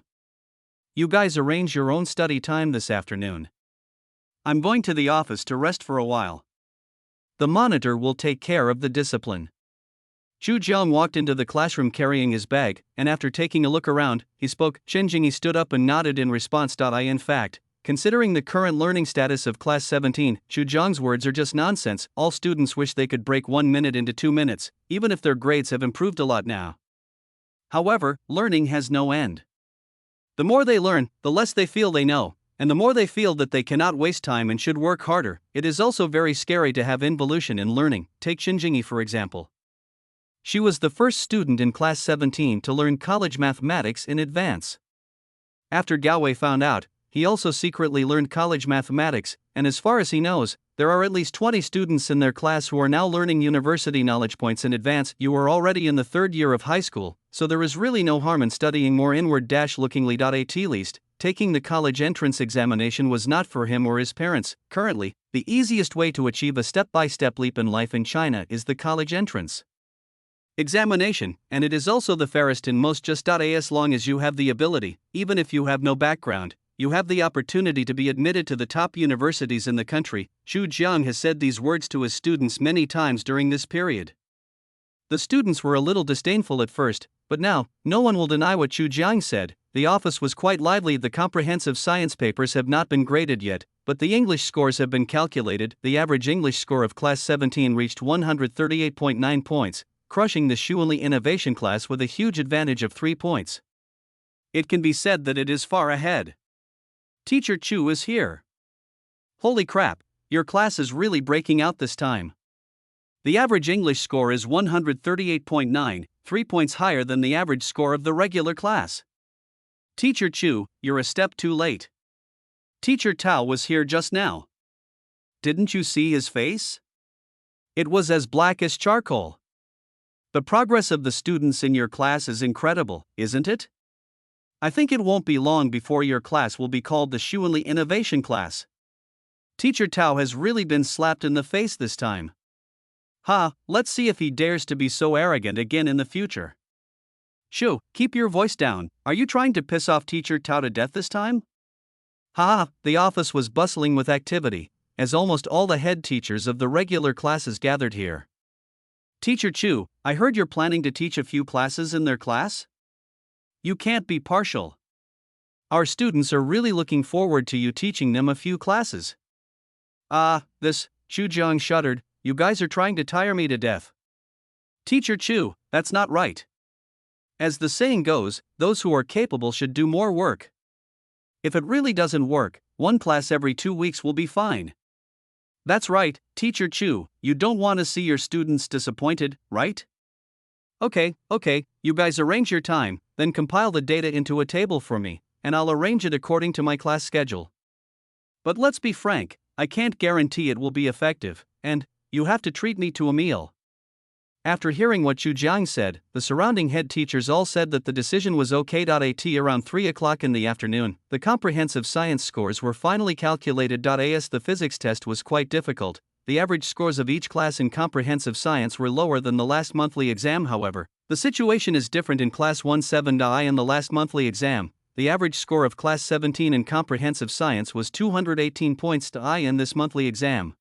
You guys arrange your own study time this afternoon. I'm going to the office to rest for a while. The monitor will take care of the discipline. Chu Jiang walked into the classroom carrying his bag, and after taking a look around, he spoke. Chen Jingyi stood up and nodded in response. In fact, considering the current learning status of Class 17, Chu Jiang's words are just nonsense. All students wish they could break 1 minute into 2 minutes, even if their grades have improved a lot now. However, learning has no end. The more they learn, the less they feel they know, and the more they feel that they cannot waste time and should work harder. It is also very scary to have involution in learning. Take Chen Jingyi for example. She was the first student in Class 17 to learn college mathematics in advance. After Gao Wei found out, he also secretly learned college mathematics, and as far as he knows, there are at least 20 students in their class who are now learning university knowledge points in advance. You are already in the 3rd year of high school, so there is really no harm in studying more inward-lookingly. At least, taking the college entrance examination was not for him or his parents. Currently, the easiest way to achieve a step-by-step leap in life in China is the college entrance examination, and it is also the fairest in most. Just as long as you have the ability, even if you have no background, you have the opportunity to be admitted to the top universities in the country. Chu Jiang has said these words to his students many times during this period. The students were a little disdainful at first, but now, no one will deny what Chu Jiang said. The office was quite lively. The comprehensive science papers have not been graded yet, but the English scores have been calculated. The average English score of Class 17 reached 138.9 points, crushing the Xuanli Innovation class with a huge advantage of 3 points. It can be said that it is far ahead. Teacher Chu is here. Holy crap, your class is really breaking out this time. The average English score is 138.9, 3 points higher than the average score of the regular class. Teacher Chu, you're a step too late. Teacher Tao was here just now. Didn't you see his face? It was as black as charcoal. The progress of the students in your class is incredible, isn't it? I think it won't be long before your class will be called the Xuanli Innovation class. Teacher Tao has really been slapped in the face this time. Let's see if he dares to be so arrogant again in the future. Shu, keep your voice down. Are you trying to piss off Teacher Tao to death this time? The office was bustling with activity, as almost all the head teachers of the regular classes gathered here. Teacher Chu, I heard you're planning to teach a few classes in their class? You can't be partial. Our students are really looking forward to you teaching them a few classes. Chu Jiang shuddered. You guys are trying to tire me to death. Teacher Chu, that's not right. As the saying goes, those who are capable should do more work. If it really doesn't work, 1 class every 2 weeks will be fine. That's right, Teacher Chu, you don't want to see your students disappointed, right? Okay, you guys arrange your time, then compile the data into a table for me, and I'll arrange it according to my class schedule. But let's be frank, I can't guarantee it will be effective, and you have to treat me to a meal. After hearing what Chu Jiang said, the surrounding head teachers all said that the decision was okay. At around 3 o'clock in the afternoon, the comprehensive science scores were finally calculated. As the physics test was quite difficult, the average scores of each class in comprehensive science were lower than the last monthly exam. However, the situation is different in Class 17. In the last monthly exam, the average score of Class 17 in comprehensive science was 218 points. In this monthly exam,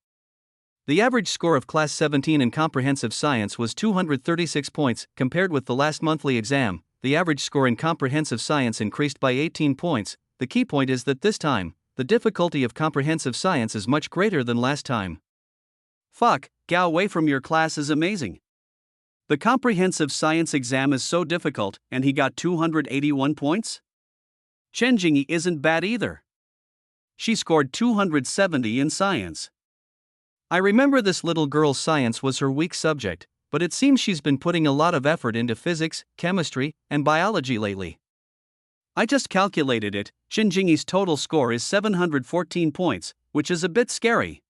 the average score of Class 17 in comprehensive science was 236 points. Compared with the last monthly exam, the average score in comprehensive science increased by 18 points. The key point is that this time, the difficulty of comprehensive science is much greater than last time. Gao Wei from your class is amazing. The comprehensive science exam is so difficult, and he got 281 points? Chen Jingyi isn't bad either. She scored 270 in science. I remember this little girl's science was her weak subject, but it seems she's been putting a lot of effort into physics, chemistry, and biology lately. I just calculated it, Chen Jingyi's total score is 714 points, which is a bit scary.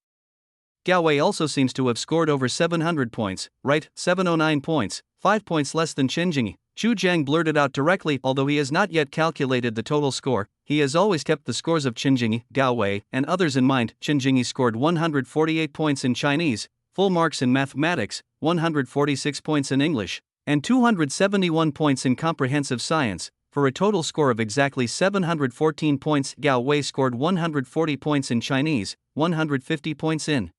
Gao Wei also seems to have scored over 700 points, right, 709 points, 5 points less than Chen Jingyi. Chu Jiang blurted out directly. Although he has not yet calculated the total score, he has always kept the scores of Chen Jingyi, Gao Wei, and others in mind. Chen Jingyi scored 148 points in Chinese, full marks in mathematics, 146 points in English, and 271 points in comprehensive science, for a total score of exactly 714 points. Gao Wei scored 140 points in Chinese, 150 points in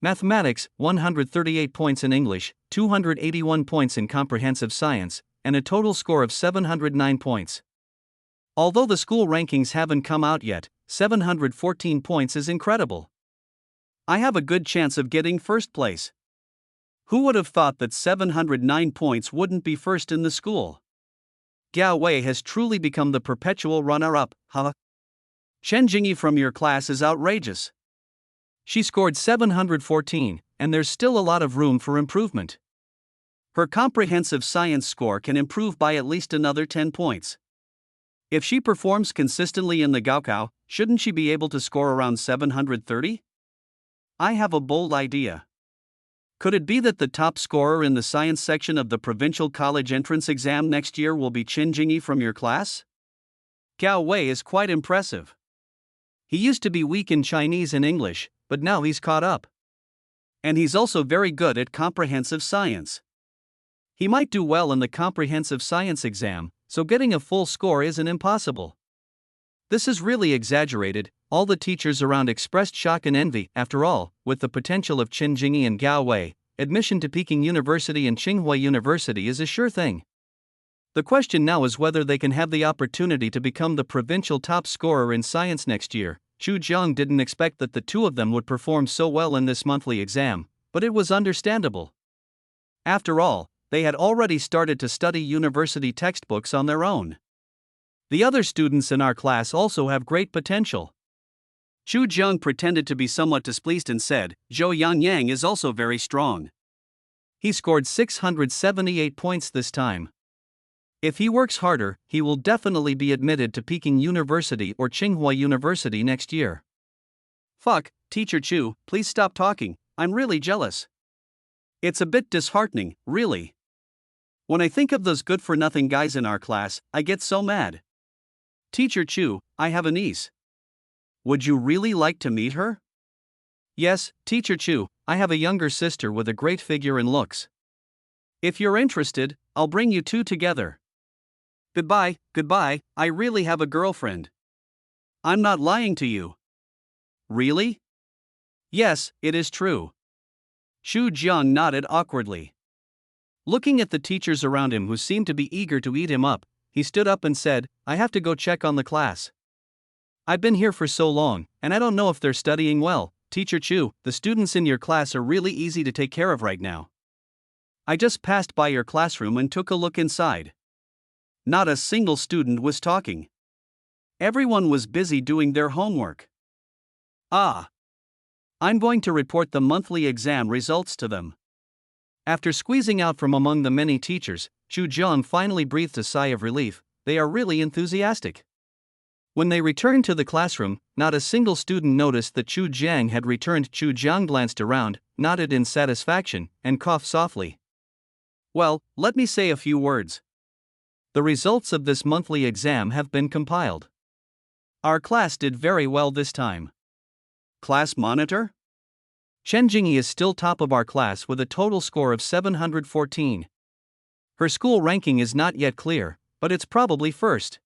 mathematics, 138 points in English, 281 points in comprehensive science, and a total score of 709 points. Although the school rankings haven't come out yet, 714 points is incredible. I have a good chance of getting first place. Who would have thought that 709 points wouldn't be first in the school? Gao Wei has truly become the perpetual runner-up, huh? Chen Jingyi from your class is outrageous. She scored 714, and there's still a lot of room for improvement. Her comprehensive science score can improve by at least another 10 points. If she performs consistently in the Gaokao, shouldn't she be able to score around 730? I have a bold idea. Could it be that the top scorer in the science section of the provincial college entrance exam next year will be Chen Jingyi from your class? Gao Wei is quite impressive. He used to be weak in Chinese and English, but now he's caught up. And he's also very good at comprehensive science. He might do well in the comprehensive science exam, so getting a full score isn't impossible. This is really exaggerated. All the teachers around expressed shock and envy. After all, with the potential of Chen Jingyi and Gao Wei, admission to Peking University and Tsinghua University is a sure thing. The question now is whether they can have the opportunity to become the provincial top scorer in science next year. Chu Jiang didn't expect that the two of them would perform so well in this monthly exam, but it was understandable. After all, they had already started to study university textbooks on their own. The other students in our class also have great potential. Chu Jiang pretended to be somewhat displeased and said, Zhou Yangyang is also very strong. He scored 678 points this time. If he works harder, he will definitely be admitted to Peking University or Tsinghua University next year. Fuck, Teacher Chu, please stop talking, I'm really jealous. It's a bit disheartening, really. When I think of those good-for-nothing guys in our class, I get so mad. Teacher Chu, I have a niece. Would you really like to meet her? Yes, Teacher Chu, I have a younger sister with a great figure and looks. If you're interested, I'll bring you two together. Goodbye, I really have a girlfriend. I'm not lying to you. Really? Yes, it is true. Chu Jiang nodded awkwardly. Looking at the teachers around him who seemed to be eager to eat him up, he stood up and said, I have to go check on the class. I've been here for so long, and I don't know if they're studying well. Teacher Chu, the students in your class are really easy to take care of right now. I just passed by your classroom and took a look inside. Not a single student was talking. Everyone was busy doing their homework. Ah. I'm going to report the monthly exam results to them. After squeezing out from among the many teachers, Chu Jiang finally breathed a sigh of relief. They are really enthusiastic. When they returned to the classroom, not a single student noticed that Chu Jiang had returned. Chu Jiang glanced around, nodded in satisfaction, and coughed softly. Well, let me say a few words. The results of this monthly exam have been compiled. Our class did very well this time. Class monitor? Chen Jingyi is still top of our class with a total score of 714. Her school ranking is not yet clear, but it's probably first.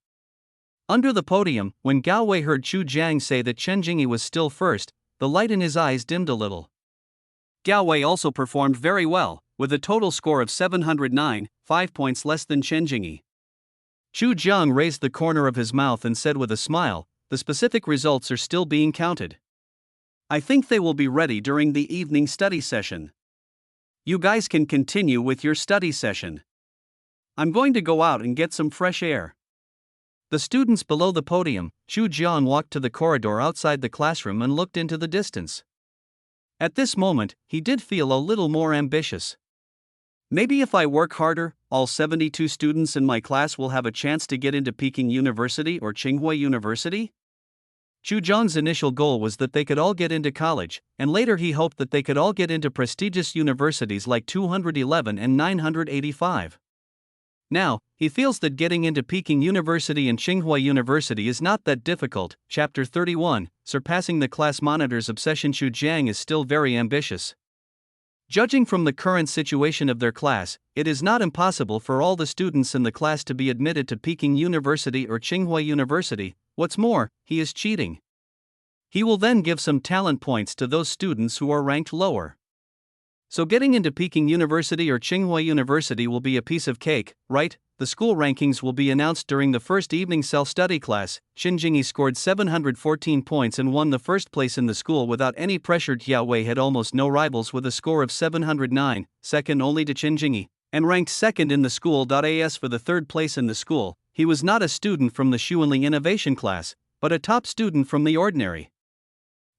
Under the podium, when Gao Wei heard Chu Jiang say that Chen Jingyi was still first, the light in his eyes dimmed a little. Gao Wei also performed very well, with a total score of 709, 5 points less than Chen Jingyi. Chu Jiang raised the corner of his mouth and said with a smile, the specific results are still being counted. I think they will be ready during the evening study session. You guys can continue with your study session. I'm going to go out and get some fresh air. The students below the podium, Chu Jiang walked to the corridor outside the classroom and looked into the distance. At this moment, he did feel a little more ambitious. Maybe if I work harder, all 72 students in my class will have a chance to get into Peking University or Tsinghua University? Chu Zhang's initial goal was that they could all get into college, and later he hoped that they could all get into prestigious universities like 211 and 985. Now, he feels that getting into Peking University and Tsinghua University is not that difficult. Chapter 31, Surpassing the Class Monitor's Obsession. Chu Zhang is still very ambitious. Judging from the current situation of their class, it is not impossible for all the students in the class to be admitted to Peking University or Tsinghua University. What's more, he is cheating. He will then give some talent points to those students who are ranked lower. So getting into Peking University or Tsinghua University will be a piece of cake, right? The school rankings will be announced during the first evening self-study class. Xin Jingyi scored 714 points and won the first place in the school without any pressure. Jiao Wei had almost no rivals with a score of 709, second only to Xin Jingyi, and ranked second in the school. As for the third place in the school, he was not a student from the Xuanli Innovation class, but a top student from the ordinary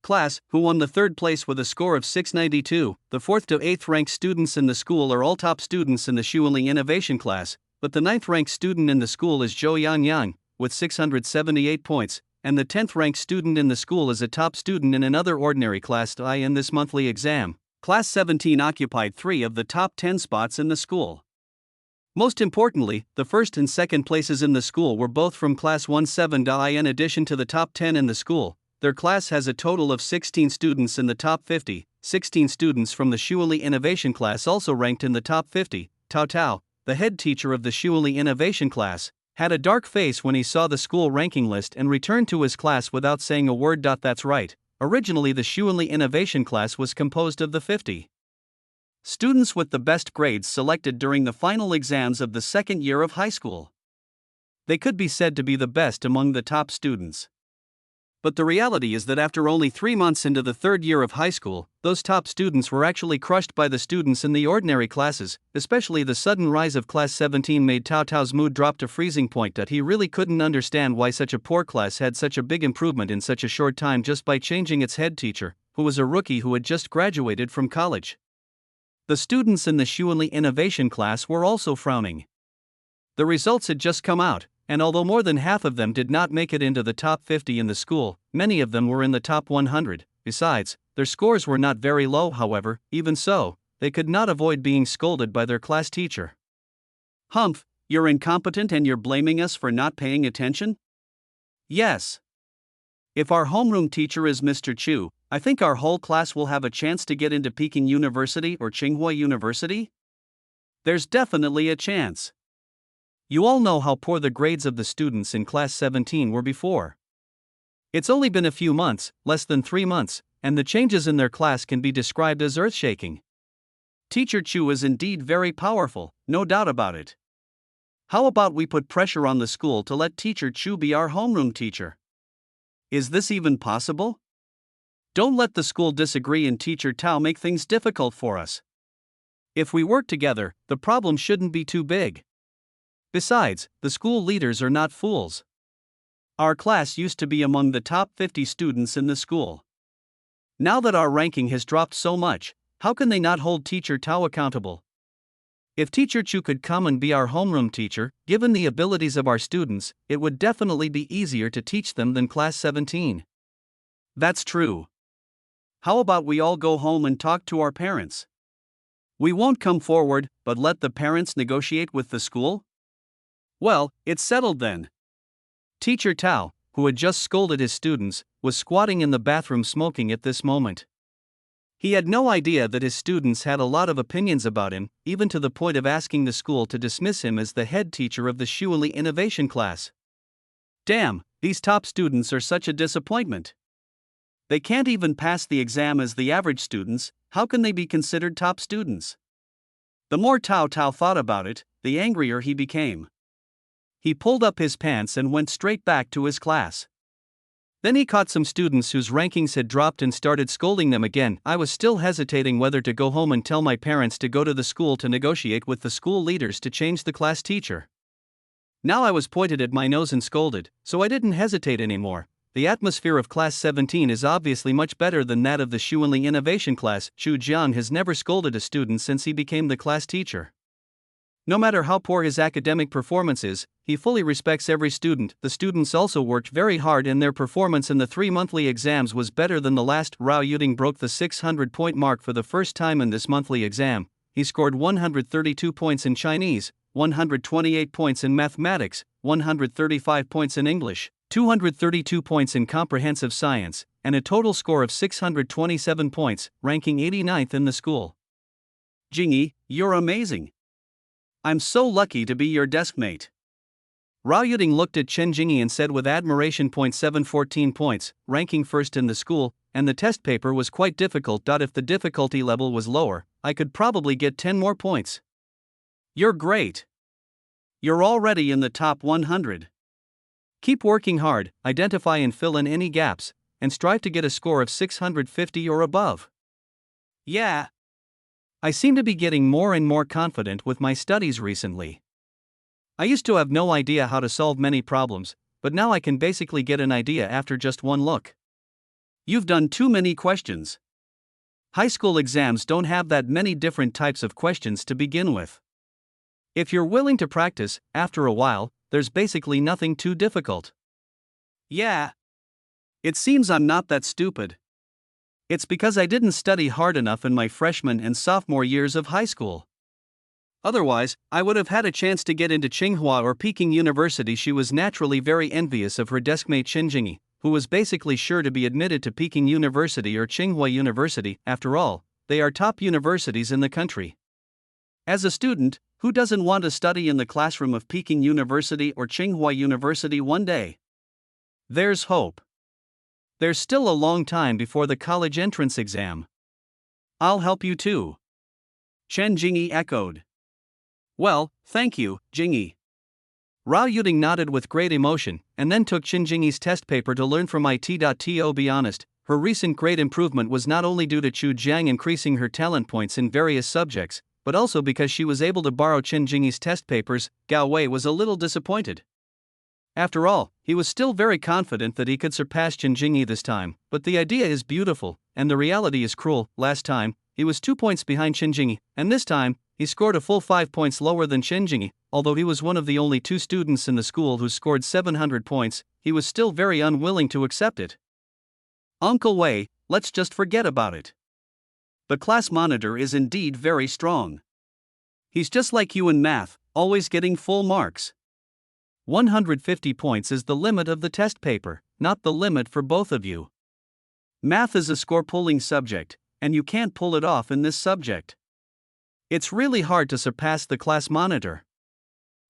class, who won the third place with a score of 692. The 4th to 8th ranked students in the school are all top students in the Xuanli Innovation class, but the 9th ranked student in the school is Zhou Yangyang, with 678 points, and the 10th ranked student in the school is a top student in another ordinary class. In this monthly exam, Class 17 occupied 3 of the top 10 spots in the school. Most importantly, the first and second places in the school were both from Class 17. In addition to the top 10 in the school, their class has a total of 16 students in the top 50, 16 students from the Xuanli Innovation class also ranked in the top 50. Tao Tao, the head teacher of the Xuanli Innovation class, had a dark face when he saw the school ranking list and returned to his class without saying a word. That's right, originally the Xuanli Innovation class was composed of the 50 students with the best grades selected during the final exams of the second year of high school. They could be said to be the best among the top students. But the reality is that after only 3 months into the third year of high school, those top students were actually crushed by the students in the ordinary classes. Especially the sudden rise of Class 17 made Tao Tao's mood drop to freezing point. He really couldn't understand why such a poor class had such a big improvement in such a short time just by changing its head teacher, who was a rookie who had just graduated from college. The students in the Xuanli Innovation class were also frowning. The results had just come out, and although more than half of them did not make it into the top 50 in the school, many of them were in the top 100. Besides, their scores were not very low. However, even so, they could not avoid being scolded by their class teacher. "Humph, you're incompetent and you're blaming us for not paying attention?" "Yes. If our homeroom teacher is Mr. Chu, I think our whole class will have a chance to get into Peking University or Tsinghua University? There's definitely a chance. You all know how poor the grades of the students in Class 17 were before. It's only been a few months, less than 3 months, and the changes in their class can be described as earth-shaking. Teacher Chu is indeed very powerful, no doubt about it. How about we put pressure on the school to let Teacher Chu be our homeroom teacher? Is this even possible? Don't let the school disagree and Teacher Tao make things difficult for us. If we work together, the problem shouldn't be too big. Besides, the school leaders are not fools. Our class used to be among the top 50 students in the school. Now that our ranking has dropped so much, how can they not hold Teacher Tao accountable? If Teacher Chu could come and be our homeroom teacher, given the abilities of our students, it would definitely be easier to teach them than Class 17. That's true. How about we all go home and talk to our parents? We won't come forward, but let the parents negotiate with the school? Well, it's settled then. Teacher Tao, who had just scolded his students, was squatting in the bathroom smoking at this moment. He had no idea that his students had a lot of opinions about him, even to the point of asking the school to dismiss him as the head teacher of the Xuanli Innovation class. Damn, these top students are such a disappointment. They can't even pass the exam as the average students. How can they be considered top students? The more Tao Tao thought about it, the angrier he became. He pulled up his pants and went straight back to his class. Then he caught some students whose rankings had dropped and started scolding them again. I was still hesitating whether to go home and tell my parents to go to the school to negotiate with the school leaders to change the class teacher. Now I was pointed at my nose and scolded, so I didn't hesitate anymore. The atmosphere of Class 17 is obviously much better than that of the Xuanli Innovation class. Chu Jiang has never scolded a student since he became the class teacher. No matter how poor his academic performance is, he fully respects every student. The students also worked very hard, and their performance in the 3 monthly exams was better than the last. Rao Yuding broke the 600-point mark for the first time in this monthly exam. He scored 132 points in Chinese, 128 points in mathematics, 135 points in English, 232 points in comprehensive science, and a total score of 627 points, ranking 89th in the school. Jingyi, you're amazing. I'm so lucky to be your deskmate. Rao Yuding looked at Chen Jingyi and said with admiration, 714 points, ranking first in the school, and the test paper was quite difficult. If the difficulty level was lower, I could probably get 10 more points. You're great. You're already in the top 100. Keep working hard, identify and fill in any gaps, and strive to get a score of 650 or above. Yeah. I seem to be getting more and more confident with my studies recently. I used to have no idea how to solve many problems, but now I can basically get an idea after just one look. You've done too many questions. High school exams don't have that many different types of questions to begin with. If you're willing to practice, after a while, there's basically nothing too difficult. Yeah. It seems I'm not that stupid. It's because I didn't study hard enough in my freshman and sophomore years of high school. Otherwise, I would have had a chance to get into Tsinghua or Peking University. She was naturally very envious of her deskmate Chen Jingyi, who was basically sure to be admitted to Peking University or Tsinghua University. After all, they are top universities in the country. As a student, who doesn't want to study in the classroom of Peking University or Tsinghua University one day? There's hope. There's still a long time before the college entrance exam. I'll help you too. Chen Jingyi echoed. Well, thank you, Jingyi. Rao Yuding nodded with great emotion, and then took Chen Jingyi's test paper to learn from it. To be honest, her recent great improvement was not only due to Chu Jiang increasing her talent points in various subjects, but also because she was able to borrow Chen Jingyi's test papers. Gao Wei was a little disappointed. After all, he was still very confident that he could surpass Chen Jingyi this time, but the idea is beautiful, and the reality is cruel. Last time, he was 2 points behind Chen Jingyi, and this time, he scored a full 5 points lower than Chen Jingyi. Although he was one of the only 2 students in the school who scored 700 points, he was still very unwilling to accept it. Uncle Wei, let's just forget about it. The class monitor is indeed very strong. He's just like you in math, always getting full marks. 150 points is the limit of the test paper, not the limit for both of you. Math is a score-pulling subject, and you can't pull it off in this subject. It's really hard to surpass the class monitor.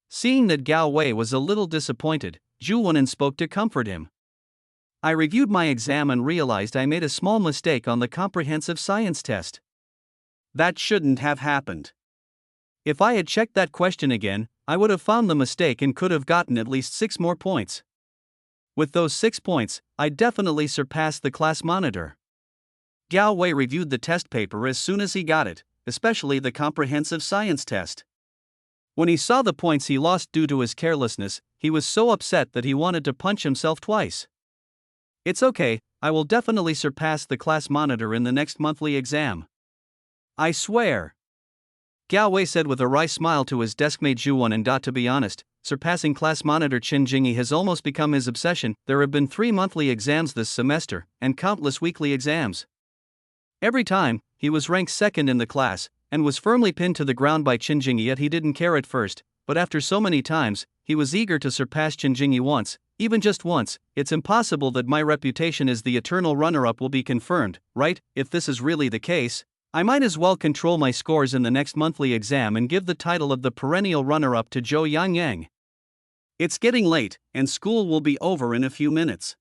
Seeing that Gao Wei was a little disappointed, Zhu Wenin spoke to comfort him. I reviewed my exam and realized I made a small mistake on the comprehensive science test. That shouldn't have happened. If I had checked that question again, I would have found the mistake and could have gotten at least 6 more points. With those 6 points, I definitely surpassed the class monitor. Gao Wei reviewed the test paper as soon as he got it, especially the comprehensive science test. When he saw the points he lost due to his carelessness, he was so upset that he wanted to punch himself twice. It's okay, I will definitely surpass the class monitor in the next monthly exam. I swear. Gao Wei said with a wry smile to his deskmate Zhu Wenin. To be honest, surpassing class monitor Chen Jingyi has almost become his obsession. There have been 3 monthly exams this semester, and countless weekly exams. Every time, he was ranked second in the class, and was firmly pinned to the ground by Chen Jingyi. Yet he didn't care at first, but after so many times, he was eager to surpass Chen Jingyi once, even just once. It's impossible that my reputation as the eternal runner-up will be confirmed, right? If this is really the case, I might as well control my scores in the next monthly exam and give the title of the perennial runner-up to Zhou Yangyang. It's getting late, and school will be over in a few minutes.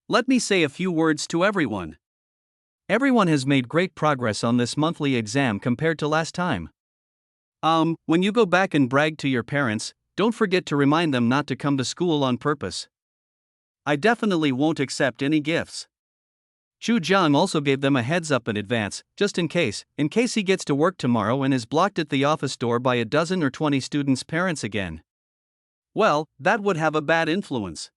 Let me say a few words to everyone. Everyone has made great progress on this monthly exam compared to last time. When you go back and brag to your parents, don't forget to remind them not to come to school on purpose. I definitely won't accept any gifts. Chu Jiang also gave them a heads up in advance, just in case he gets to work tomorrow and is blocked at the office door by a dozen or 20 students' parents again. Well, that would have a bad influence.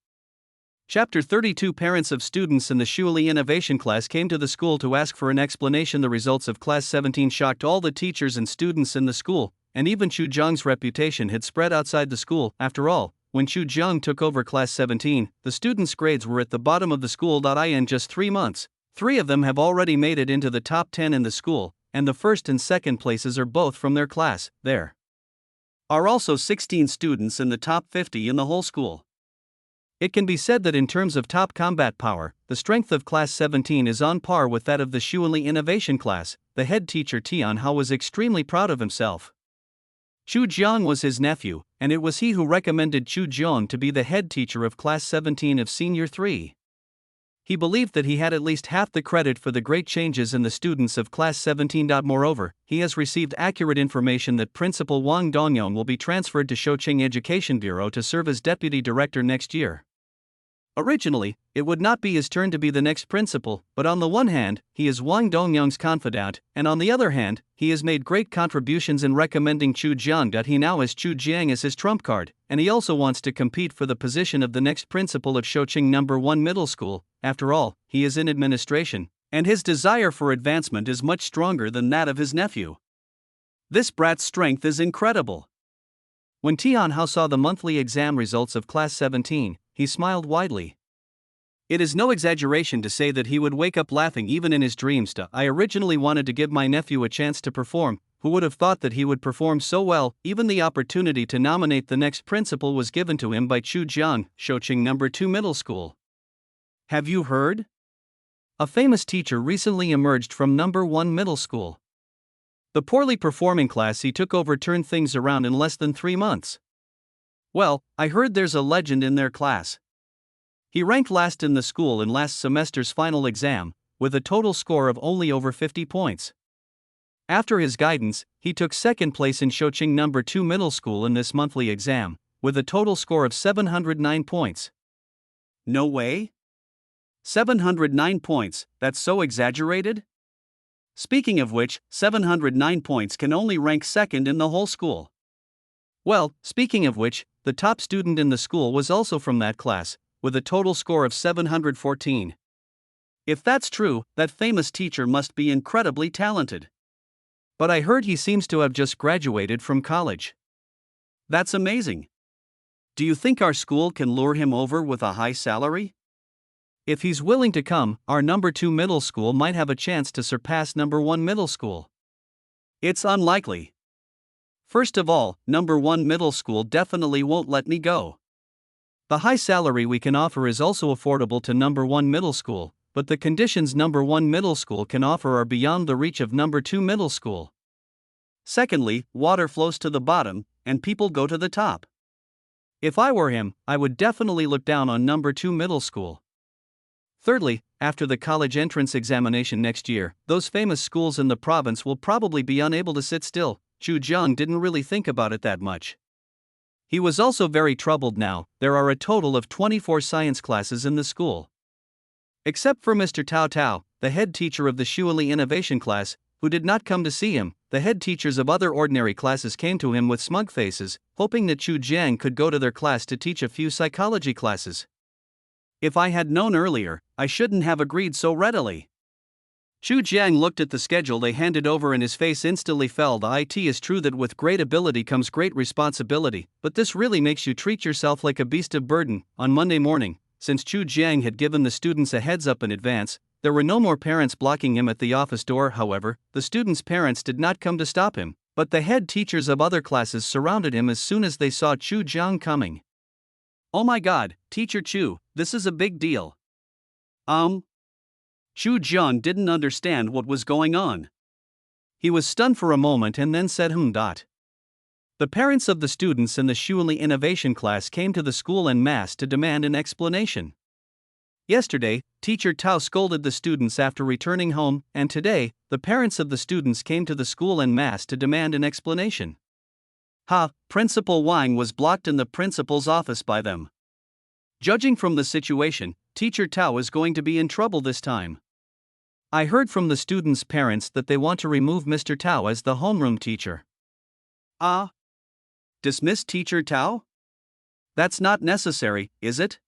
Chapter 32 Parents of students in the Shuli Innovation class came to the school to ask for an explanation. The results of Class 17 shocked all the teachers and students in the school. and even Chu Jiang's reputation had spread outside the school. After all, when Chu Jiang took over Class 17, the students' grades were at the bottom of the school. In just 3 months, 3 of them have already made it into the top 10 in the school, and the first and second places are both from their class. There are also 16 students in the top 50 in the whole school. It can be said that in terms of top combat power, the strength of Class 17 is on par with that of the Shuili Innovation Class. The head teacher Tian Hao was extremely proud of himself. Chu Jiang was his nephew, and it was he who recommended Chu Jiang to be the head teacher of Class 17 of Senior 3. He believed that he had at least half the credit for the great changes in the students of Class 17. Moreover, he has received accurate information that Principal Wang Dongyong will be transferred to Shouqing Education Bureau to serve as deputy director next year. Originally, it would not be his turn to be the next principal, but on the one hand, he is Wang Dongyong's confidant, and on the other hand, he has made great contributions in recommending Chu Jiang. He now has Chu Jiang as his trump card, and he also wants to compete for the position of the next principal of Shouqing No. 1 Middle School. After all, he is in administration, and his desire for advancement is much stronger than that of his nephew. This brat's strength is incredible. When Tian Hao saw the monthly exam results of Class 17, he smiled widely. It is no exaggeration to say that he would wake up laughing even in his dreams. I originally wanted to give my nephew a chance to perform. Who would have thought that he would perform so well? Even the opportunity to nominate the next principal was given to him by Chu Jiang, Shouqing No. 2 Middle School. Have you heard? A famous teacher recently emerged from No. 1 Middle School. The poorly performing class he took over turned things around in less than 3 months. Well, I heard there's a legend in their class. He ranked last in the school in last semester's final exam, with a total score of only over 50 points. After his guidance, he took second place in Shouqing No. 2 Middle School in this monthly exam, with a total score of 709 points. No way? 709 points, that's so exaggerated? Speaking of which, 709 points can only rank second in the whole school. Well, speaking of which, the top student in the school was also from that class, with a total score of 714. If that's true, that famous teacher must be incredibly talented. But I heard he seems to have just graduated from college. That's amazing. Do you think our school can lure him over with a high salary? If he's willing to come, our No. 2 Middle School might have a chance to surpass No. 1 Middle School. It's unlikely. First of all, No. 1 Middle School definitely won't let me go. The high salary we can offer is also affordable to No. 1 Middle School, but the conditions No. 1 Middle School can offer are beyond the reach of No. 2 Middle School. Secondly, water flows to the bottom, and people go to the top. If I were him, I would definitely look down on No. 2 Middle School. Thirdly, after the college entrance examination next year, those famous schools in the province will probably be unable to sit still. Chu Jiang didn't really think about it that much. He was also very troubled now. There are a total of 24 science classes in the school. Except for Mr. Tao Tao, the head teacher of the Shuili Innovation Class, who did not come to see him, the head teachers of other ordinary classes came to him with smug faces, hoping that Chu Jiang could go to their class to teach a few psychology classes. If I had known earlier, I shouldn't have agreed so readily. Chu Jiang looked at the schedule they handed over and his face instantly fell. It is true that with great ability comes great responsibility, but this really makes you treat yourself like a beast of burden. On Monday morning, since Chu Jiang had given the students a heads up in advance, there were no more parents blocking him at the office door. However, the students' parents did not come to stop him, but the head teachers of other classes surrounded him as soon as they saw Chu Jiang coming. Oh my God, Teacher Chu, this is a big deal. Chu Jiang didn't understand what was going on. He was stunned for a moment and then said The parents of the students in the Shuili Innovation Class came to the school en masse to demand an explanation. Yesterday, Teacher Tao scolded the students after returning home, and today, the parents of the students came to the school en masse to demand an explanation. Principal Wang was blocked in the principal's office by them. Judging from the situation, Teacher Tao is going to be in trouble this time. I heard from the students' parents that they want to remove Mr. Tao as the homeroom teacher. Dismiss Teacher Tao? That's not necessary, is it?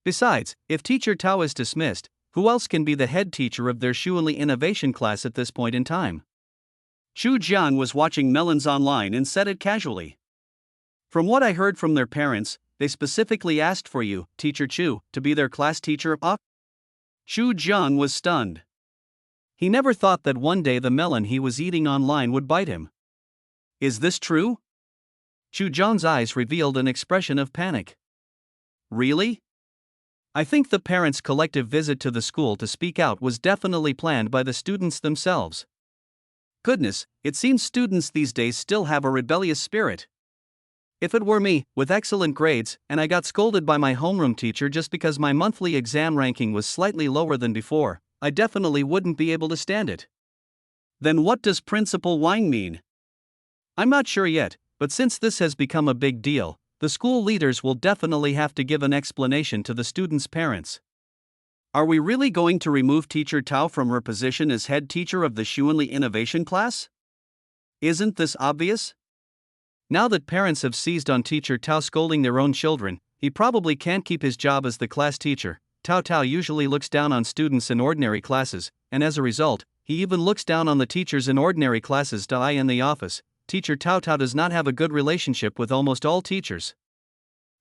Besides, if Teacher Tao is dismissed, who else can be the head teacher of their Shuili Innovation Class at this point in time? Chu Jian was watching Melons online and said it casually. From what I heard from their parents, they specifically asked for you, Teacher Chu, to be their class teacher. Chu Jian was stunned. He never thought that one day the melon he was eating online would bite him. Is this true? Chu Jian's eyes revealed an expression of panic. Really? I think the parents' collective visit to the school to speak out was definitely planned by the students themselves. Goodness, it seems students these days still have a rebellious spirit. If it were me, with excellent grades, and I got scolded by my homeroom teacher just because my monthly exam ranking was slightly lower than before, I definitely wouldn't be able to stand it. Then what does Principal Wang mean? I'm not sure yet, but since this has become a big deal, the school leaders will definitely have to give an explanation to the students' parents. Are we really going to remove Teacher Tao from her position as head teacher of the Xuanli Innovation class? Isn't this obvious? Now that parents have seized on Teacher Tao scolding their own children, he probably can't keep his job as the class teacher. Tao usually looks down on students in ordinary classes, and as a result, he even looks down on the teachers in ordinary classes. In the office, Teacher Tao does not have a good relationship with almost all teachers.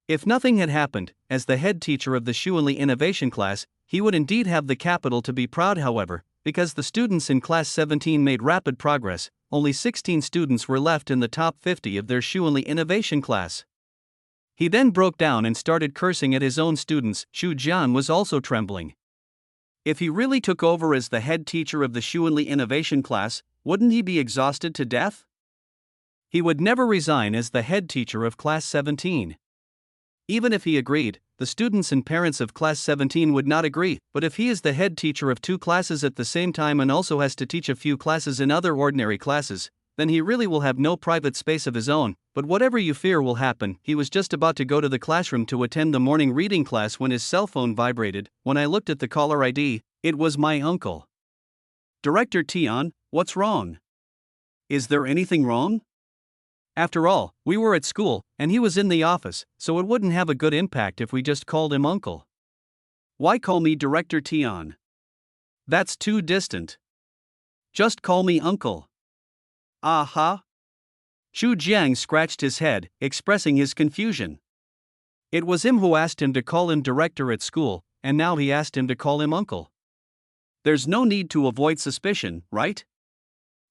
If nothing had happened, as the head teacher of the Xuanli Innovation class, he would indeed have the capital to be proud. However, because the students in class 17 made rapid progress, only 16 students were left in the top 50 of their Xuanli Innovation class. He then broke down and started cursing at his own students. Chu Jian was also trembling. If he really took over as the head teacher of the Xuanli Innovation class, wouldn't he be exhausted to death? He would never resign as the head teacher of class 17. Even if he agreed, the students and parents of class 17 would not agree. But if he is the head teacher of 2 classes at the same time and also has to teach a few classes in other ordinary classes, then he really will have no private space of his own. But whatever you fear will happen. He was just about to go to the classroom to attend the morning reading class when his cell phone vibrated. When I looked at the caller ID, it was my uncle. Director Tian, what's wrong? Is there anything wrong? After all, we were at school, and he was in the office, so it wouldn't have a good impact if we just called him uncle. Why call me Director Tian? That's too distant. Just call me uncle. Aha. Chu Jiang scratched his head, expressing his confusion. It was him who asked him to call him director at school, and now he asked him to call him uncle. There's no need to avoid suspicion, right?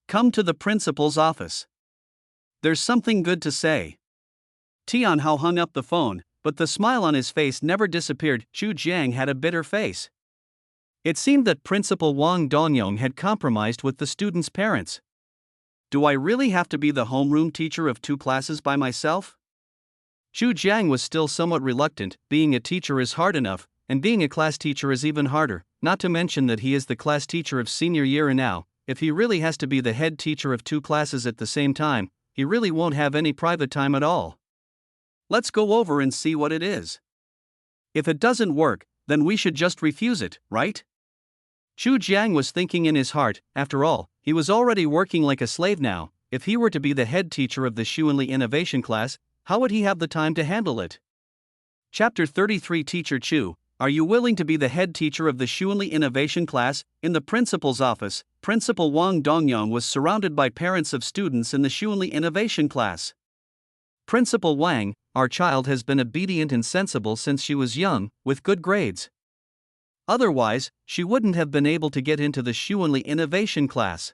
Come to the principal's office. There's something good to say. Tian Hao hung up the phone, but the smile on his face never disappeared. Chu Jiang had a bitter face. It seemed that Principal Wang Dongyong had compromised with the students' parents. Do I really have to be the homeroom teacher of 2 classes by myself? Chu Jiang was still somewhat reluctant. Being a teacher is hard enough, and being a class teacher is even harder, not to mention that he is the class teacher of senior year, and now, if he really has to be the head teacher of 2 classes at the same time, he really won't have any private time at all. Let's go over and see what it is. If it doesn't work, then we should just refuse it, right? Chu Jiang was thinking in his heart. After all, he was already working like a slave now. If he were to be the head teacher of the Xuanli Innovation class, how would he have the time to handle it? Chapter 33. Teacher Chu, are you willing to be the head teacher of the Xuanli Innovation class? In the principal's office, Principal Wang Dongyong was surrounded by parents of students in the Xuanli Innovation class. Principal Wang, our child has been obedient and sensible since she was young, with good grades. Otherwise, she wouldn't have been able to get into the Xuanli Innovation class.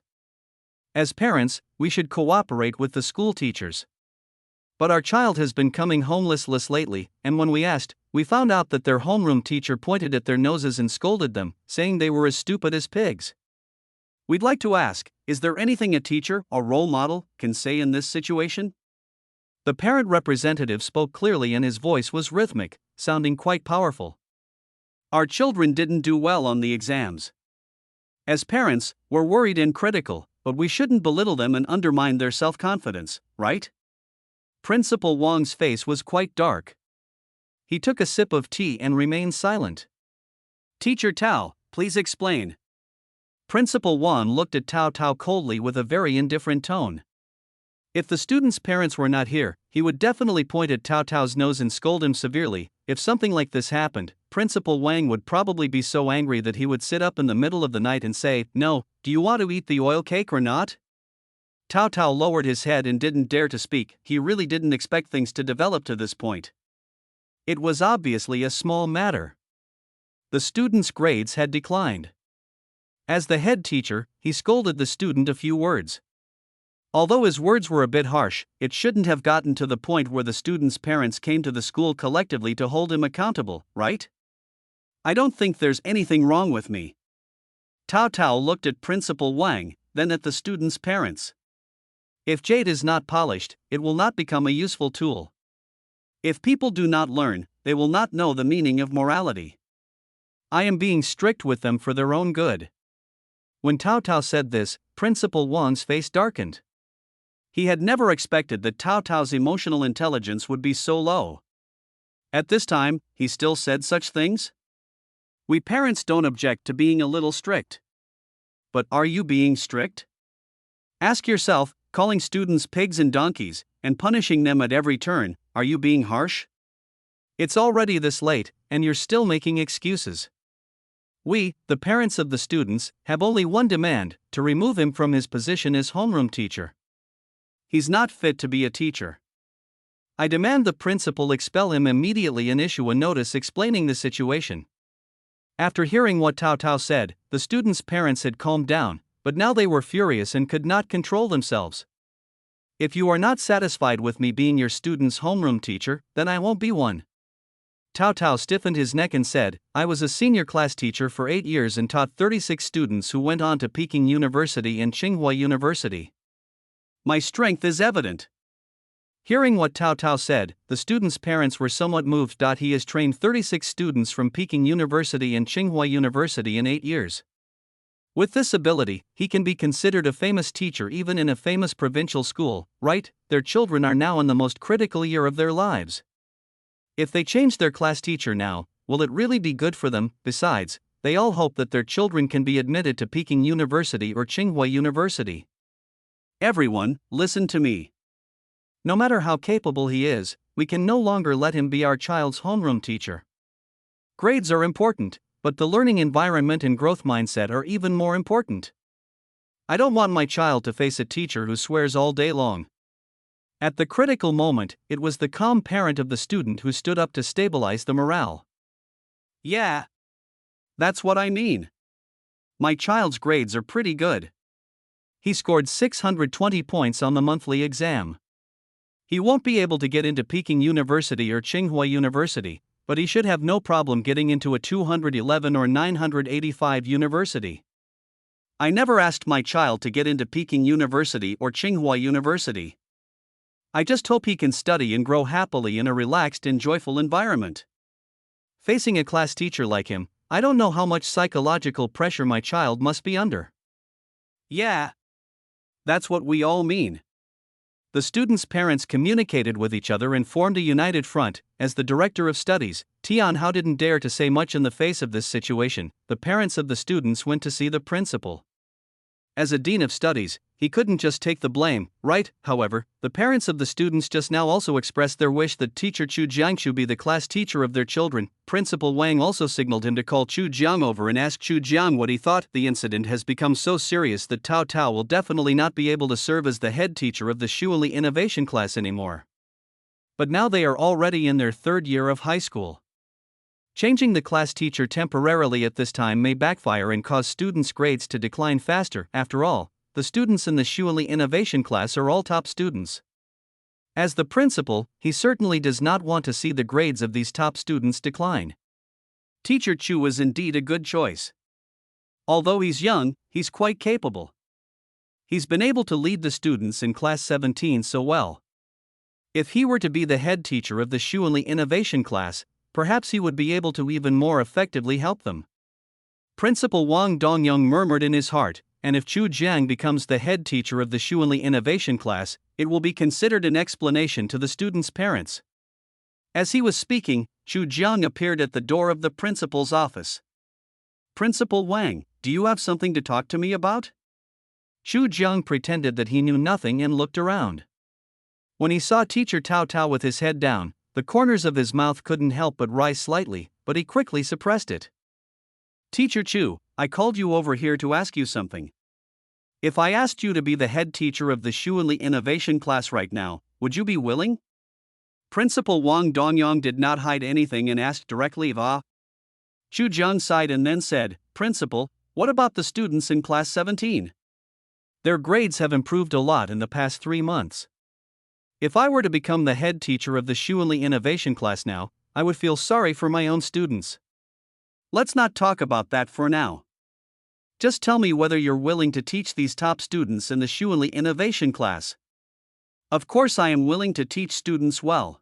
As parents, we should cooperate with the school teachers. But our child has been coming home listless lately, and when we asked, we found out that their homeroom teacher pointed at their noses and scolded them, saying they were as stupid as pigs. We'd like to ask, is there anything a teacher or role model can say in this situation? The parent representative spoke clearly and his voice was rhythmic, sounding quite powerful. Our children didn't do well on the exams. As parents, we're worried and critical, but we shouldn't belittle them and undermine their self-confidence, right? Principal Wang's face was quite dark. He took a sip of tea and remained silent. Teacher Tao, please explain. Principal Wang looked at Tao coldly with a very indifferent tone. If the student's parents were not here, he would definitely point at Tao's nose and scold him severely. If something like this happened, Principal Wang would probably be so angry that he would sit up in the middle of the night and say, "No, do you want to eat the oil cake or not?" Tao Tao lowered his head and didn't dare to speak. He really didn't expect things to develop to this point. It was obviously a small matter. The student's grades had declined. As the head teacher, he scolded the student a few words. Although his words were a bit harsh, it shouldn't have gotten to the point where the student's parents came to the school collectively to hold him accountable, right? I don't think there's anything wrong with me. Tao Tao looked at Principal Wang, then at the student's parents. If jade is not polished, it will not become a useful tool. If people do not learn, they will not know the meaning of morality. I am being strict with them for their own good. When Tao Tao said this, Principal Wang's face darkened. He had never expected that Tao Tao's emotional intelligence would be so low. At this time, he still said such things? We parents don't object to being a little strict. But are you being strict? Ask yourself, calling students pigs and donkeys, and punishing them at every turn, are you being harsh? It's already this late, and you're still making excuses. We, the parents of the students, have only one demand: to remove him from his position as homeroom teacher. He's not fit to be a teacher. I demand the principal expel him immediately and issue a notice explaining the situation. After hearing what Tao Tao said, the students' parents had calmed down, but now they were furious and could not control themselves. If you are not satisfied with me being your student's homeroom teacher, then I won't be one. Tao Tao stiffened his neck and said, I was a senior class teacher for 8 years and taught 36 students who went on to Peking University and Tsinghua University. My strength is evident. Hearing what Tao Tao said, the students' parents were somewhat moved. He has trained 36 students from Peking University and Tsinghua University in 8 years. With this ability, he can be considered a famous teacher even in a famous provincial school, right? Their children are now in the most critical year of their lives. If they change their class teacher now, will it really be good for them? Besides, they all hope that their children can be admitted to Peking University or Tsinghua University. Everyone, listen to me. No matter how capable he is, we can no longer let him be our child's homeroom teacher. Grades are important, but the learning environment and growth mindset are even more important. I don't want my child to face a teacher who swears all day long. At the critical moment, it was the calm parent of the student who stood up to stabilize the morale. Yeah. That's what I mean. My child's grades are pretty good. He scored 620 points on the monthly exam. He won't be able to get into Peking University or Tsinghua University, but he should have no problem getting into a 211 or 985 university. I never asked my child to get into Peking University or Tsinghua University. I just hope he can study and grow happily in a relaxed and joyful environment. Facing a class teacher like him, I don't know how much psychological pressure my child must be under. Yeah. That's what we all mean. The students' parents communicated with each other and formed a united front. As the director of studies, Tian Hao didn't dare to say much in the face of this situation. The parents of the students went to see the principal. As a dean of studies, he couldn't just take the blame, right? However, the parents of the students just now also expressed their wish that teacher Chu Jiangshu be the class teacher of their children. Principal Wang also signaled him to call Chu Jiang over and ask Chu Jiang what he thought. The incident has become so serious that Tao Tao will definitely not be able to serve as the head teacher of the Shuili Innovation class anymore. But now they are already in their 3rd year of high school. Changing the class teacher temporarily at this time may backfire and cause students' grades to decline faster. After all, the students in the Shuili Innovation class are all top students. As the principal, he certainly does not want to see the grades of these top students decline. Teacher Chu is indeed a good choice. Although he's young, he's quite capable. He's been able to lead the students in class 17 so well. If he were to be the head teacher of the Shuili Innovation class, perhaps he would be able to even more effectively help them. Principal Wang Dongyong murmured in his heart, and if Chu Jiang becomes the head teacher of the Shuili Innovation class, it will be considered an explanation to the students' parents. As he was speaking, Chu Jiang appeared at the door of the principal's office. Principal Wang, do you have something to talk to me about? Chu Jiang pretended that he knew nothing and looked around. When he saw teacher Tao Tao with his head down, the corners of his mouth couldn't help but rise slightly, but he quickly suppressed it. Teacher Chu, I called you over here to ask you something. If I asked you to be the head teacher of the Shuanli Innovation class right now, would you be willing? Principal Wang Dongyong did not hide anything and asked directly if Chu Jiang sighed and then said, Principal, what about the students in class 17? Their grades have improved a lot in the past 3 months. If I were to become the head teacher of the Shuanli Innovation class now, I would feel sorry for my own students. Let's not talk about that for now. Just tell me whether you're willing to teach these top students in the Shuanli Innovation class. Of course I am willing to teach students well.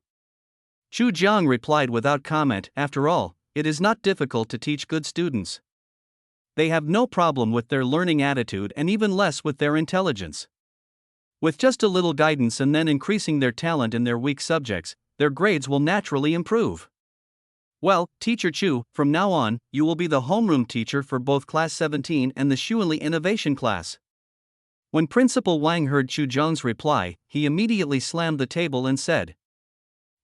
Chu Jiang replied without comment. After all, it is not difficult to teach good students. They have no problem with their learning attitude and even less with their intelligence. With just a little guidance and then increasing their talent in their weak subjects, their grades will naturally improve. Well, Teacher Chu, from now on, you will be the homeroom teacher for both Class 17 and the Shuanli Innovation class. When Principal Wang heard Chu Jiang's reply, he immediately slammed the table and said,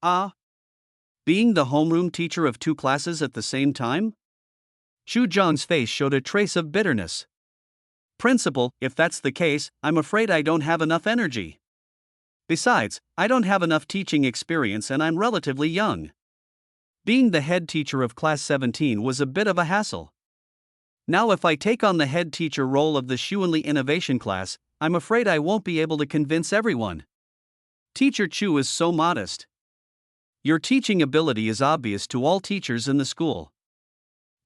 Being the homeroom teacher of 2 classes at the same time? Chu Jiang's face showed a trace of bitterness. Principal, if that's the case, I'm afraid I don't have enough energy. Besides, I don't have enough teaching experience and I'm relatively young. Being the head teacher of Class 17 was a bit of a hassle. Now if I take on the head teacher role of the Shuanli Innovation class, I'm afraid I won't be able to convince everyone. Teacher Chu is so modest. Your teaching ability is obvious to all teachers in the school.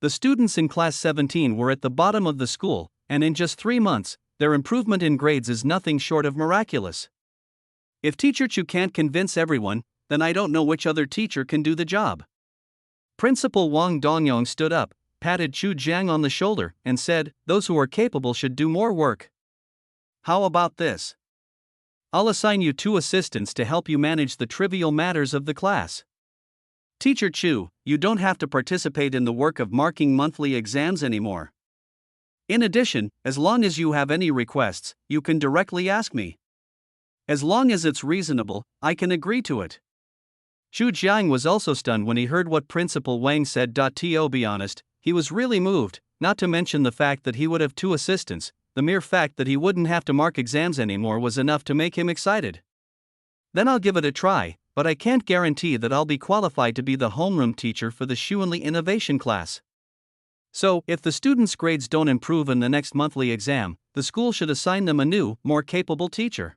The students in Class 17 were at the bottom of the school, and in just 3 months, their improvement in grades is nothing short of miraculous. If Teacher Chu can't convince everyone, then I don't know which other teacher can do the job. Principal Wang Dongyong stood up, patted Chu Jiang on the shoulder, and said, Those who are capable should do more work. How about this? I'll assign you 2 assistants to help you manage the trivial matters of the class. Teacher Chu, you don't have to participate in the work of marking monthly exams anymore. In addition, as long as you have any requests, you can directly ask me. As long as it's reasonable, I can agree to it. Chu Jiang was also stunned when he heard what Principal Wang said. To be honest, he was really moved, not to mention the fact that he would have 2 assistants. The mere fact that he wouldn't have to mark exams anymore was enough to make him excited. Then I'll give it a try, but I can't guarantee that I'll be qualified to be the homeroom teacher for the Shuanli Innovation class. So, if the students' grades don't improve in the next monthly exam, the school should assign them a new, more capable teacher.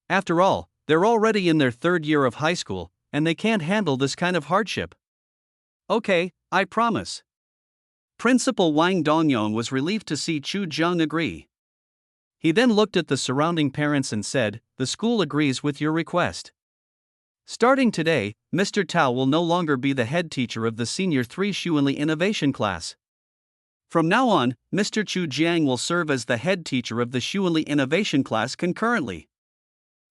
After all, they're already in their 3rd year of high school, and they can't handle this kind of hardship. Okay, I promise. Principal Wang Dongyong was relieved to see Chu Jiang agree. He then looked at the surrounding parents and said, The school agrees with your request. Starting today, Mr. Tao will no longer be the head teacher of the Senior 3 Shuanli Innovation class. From now on, Mr. Chu Jiang will serve as the head teacher of the Shuanli Innovation class concurrently.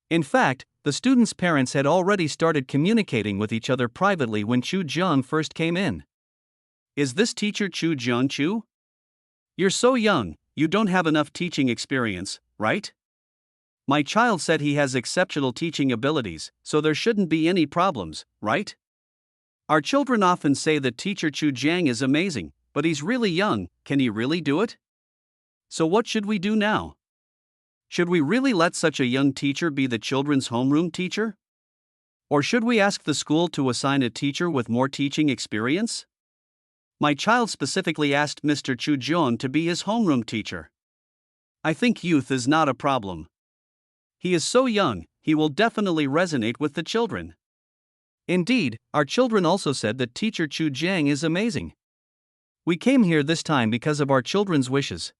In fact, the students' parents had already started communicating with each other privately when Chu Jiang first came in. Is this teacher Chu Jiang Chu? You're so young, you don't have enough teaching experience, right? My child said he has exceptional teaching abilities, so there shouldn't be any problems, right? Our children often say that teacher Chu Jiang is amazing, but he's really young. Can he really do it? So what should we do now? Should we really let such a young teacher be the children's homeroom teacher? Or should we ask the school to assign a teacher with more teaching experience? My child specifically asked Mr. Chu Jiang to be his homeroom teacher. I think youth is not a problem. He is so young, he will definitely resonate with the children. Indeed, our children also said that teacher Chu Jiang is amazing. We came here this time because of our children's wishes.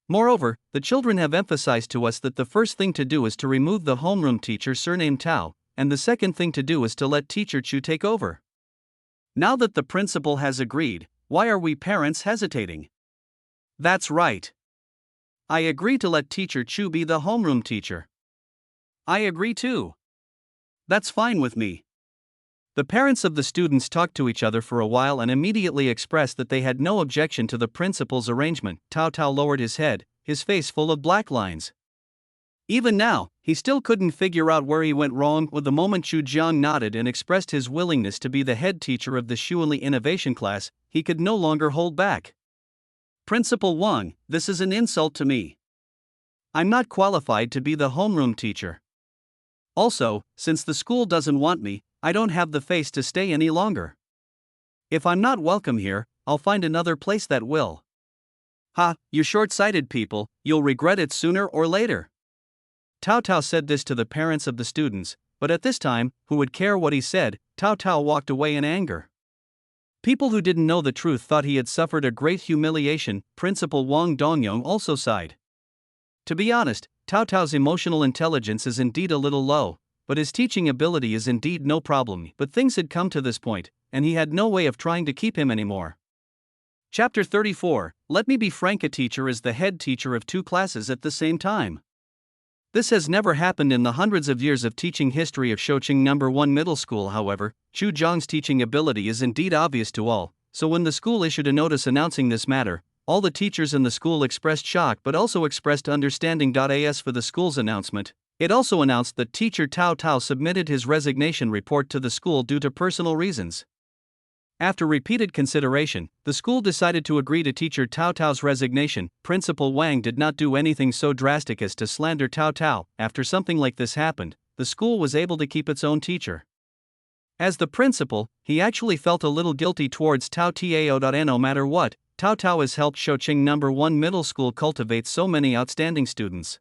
Moreover, the children have emphasized to us that the first thing to do is to remove the homeroom teacher surnamed Tao, and the second thing to do is to let teacher Chu take over. Now that the principal has agreed, why are we parents hesitating? That's right. I agree to let teacher Chu be the homeroom teacher. I agree too. That's fine with me. The parents of the students talked to each other for a while and immediately expressed that they had no objection to the principal's arrangement. Tao lowered his head, his face full of black lines. Even now, he still couldn't figure out where he went wrong. With the moment Chu Jiang nodded and expressed his willingness to be the head teacher of the Shuanli Innovation class, he could no longer hold back. Principal Wang, this is an insult to me. I'm not qualified to be the homeroom teacher. Also, since the school doesn't want me, I don't have the face to stay any longer. If I'm not welcome here, I'll find another place that will. Ha, you short-sighted people, you'll regret it sooner or later. Tao Tao said this to the parents of the students, but at this time, who would care what he said? Tao Tao walked away in anger. People who didn't know the truth thought he had suffered a great humiliation. Principal Wang Dongyong also sighed. To be honest, Tao Tao's emotional intelligence is indeed a little low, but his teaching ability is indeed no problem. But things had come to this point, and he had no way of trying to keep him anymore. Chapter 34. Let me be frank, a teacher is the head teacher of two classes at the same time. This has never happened in the hundreds of years of teaching history of Shoqing No. 1 Middle School. However, Chu Zhang's teaching ability is indeed obvious to all, so when the school issued a notice announcing this matter, all the teachers in the school expressed shock but also expressed understanding. As for the school's announcement, it also announced that teacher Tao Tao submitted his resignation report to the school due to personal reasons. After repeated consideration, the school decided to agree to teacher Tao Tao's resignation. Principal Wang did not do anything so drastic as to slander Tao Tao. After something like this happened, the school was able to keep its own teacher. As the principal, he actually felt a little guilty towards Tao Tao. No matter what, Tao Tao has helped Shoqing No. 1 Middle School cultivate so many outstanding students.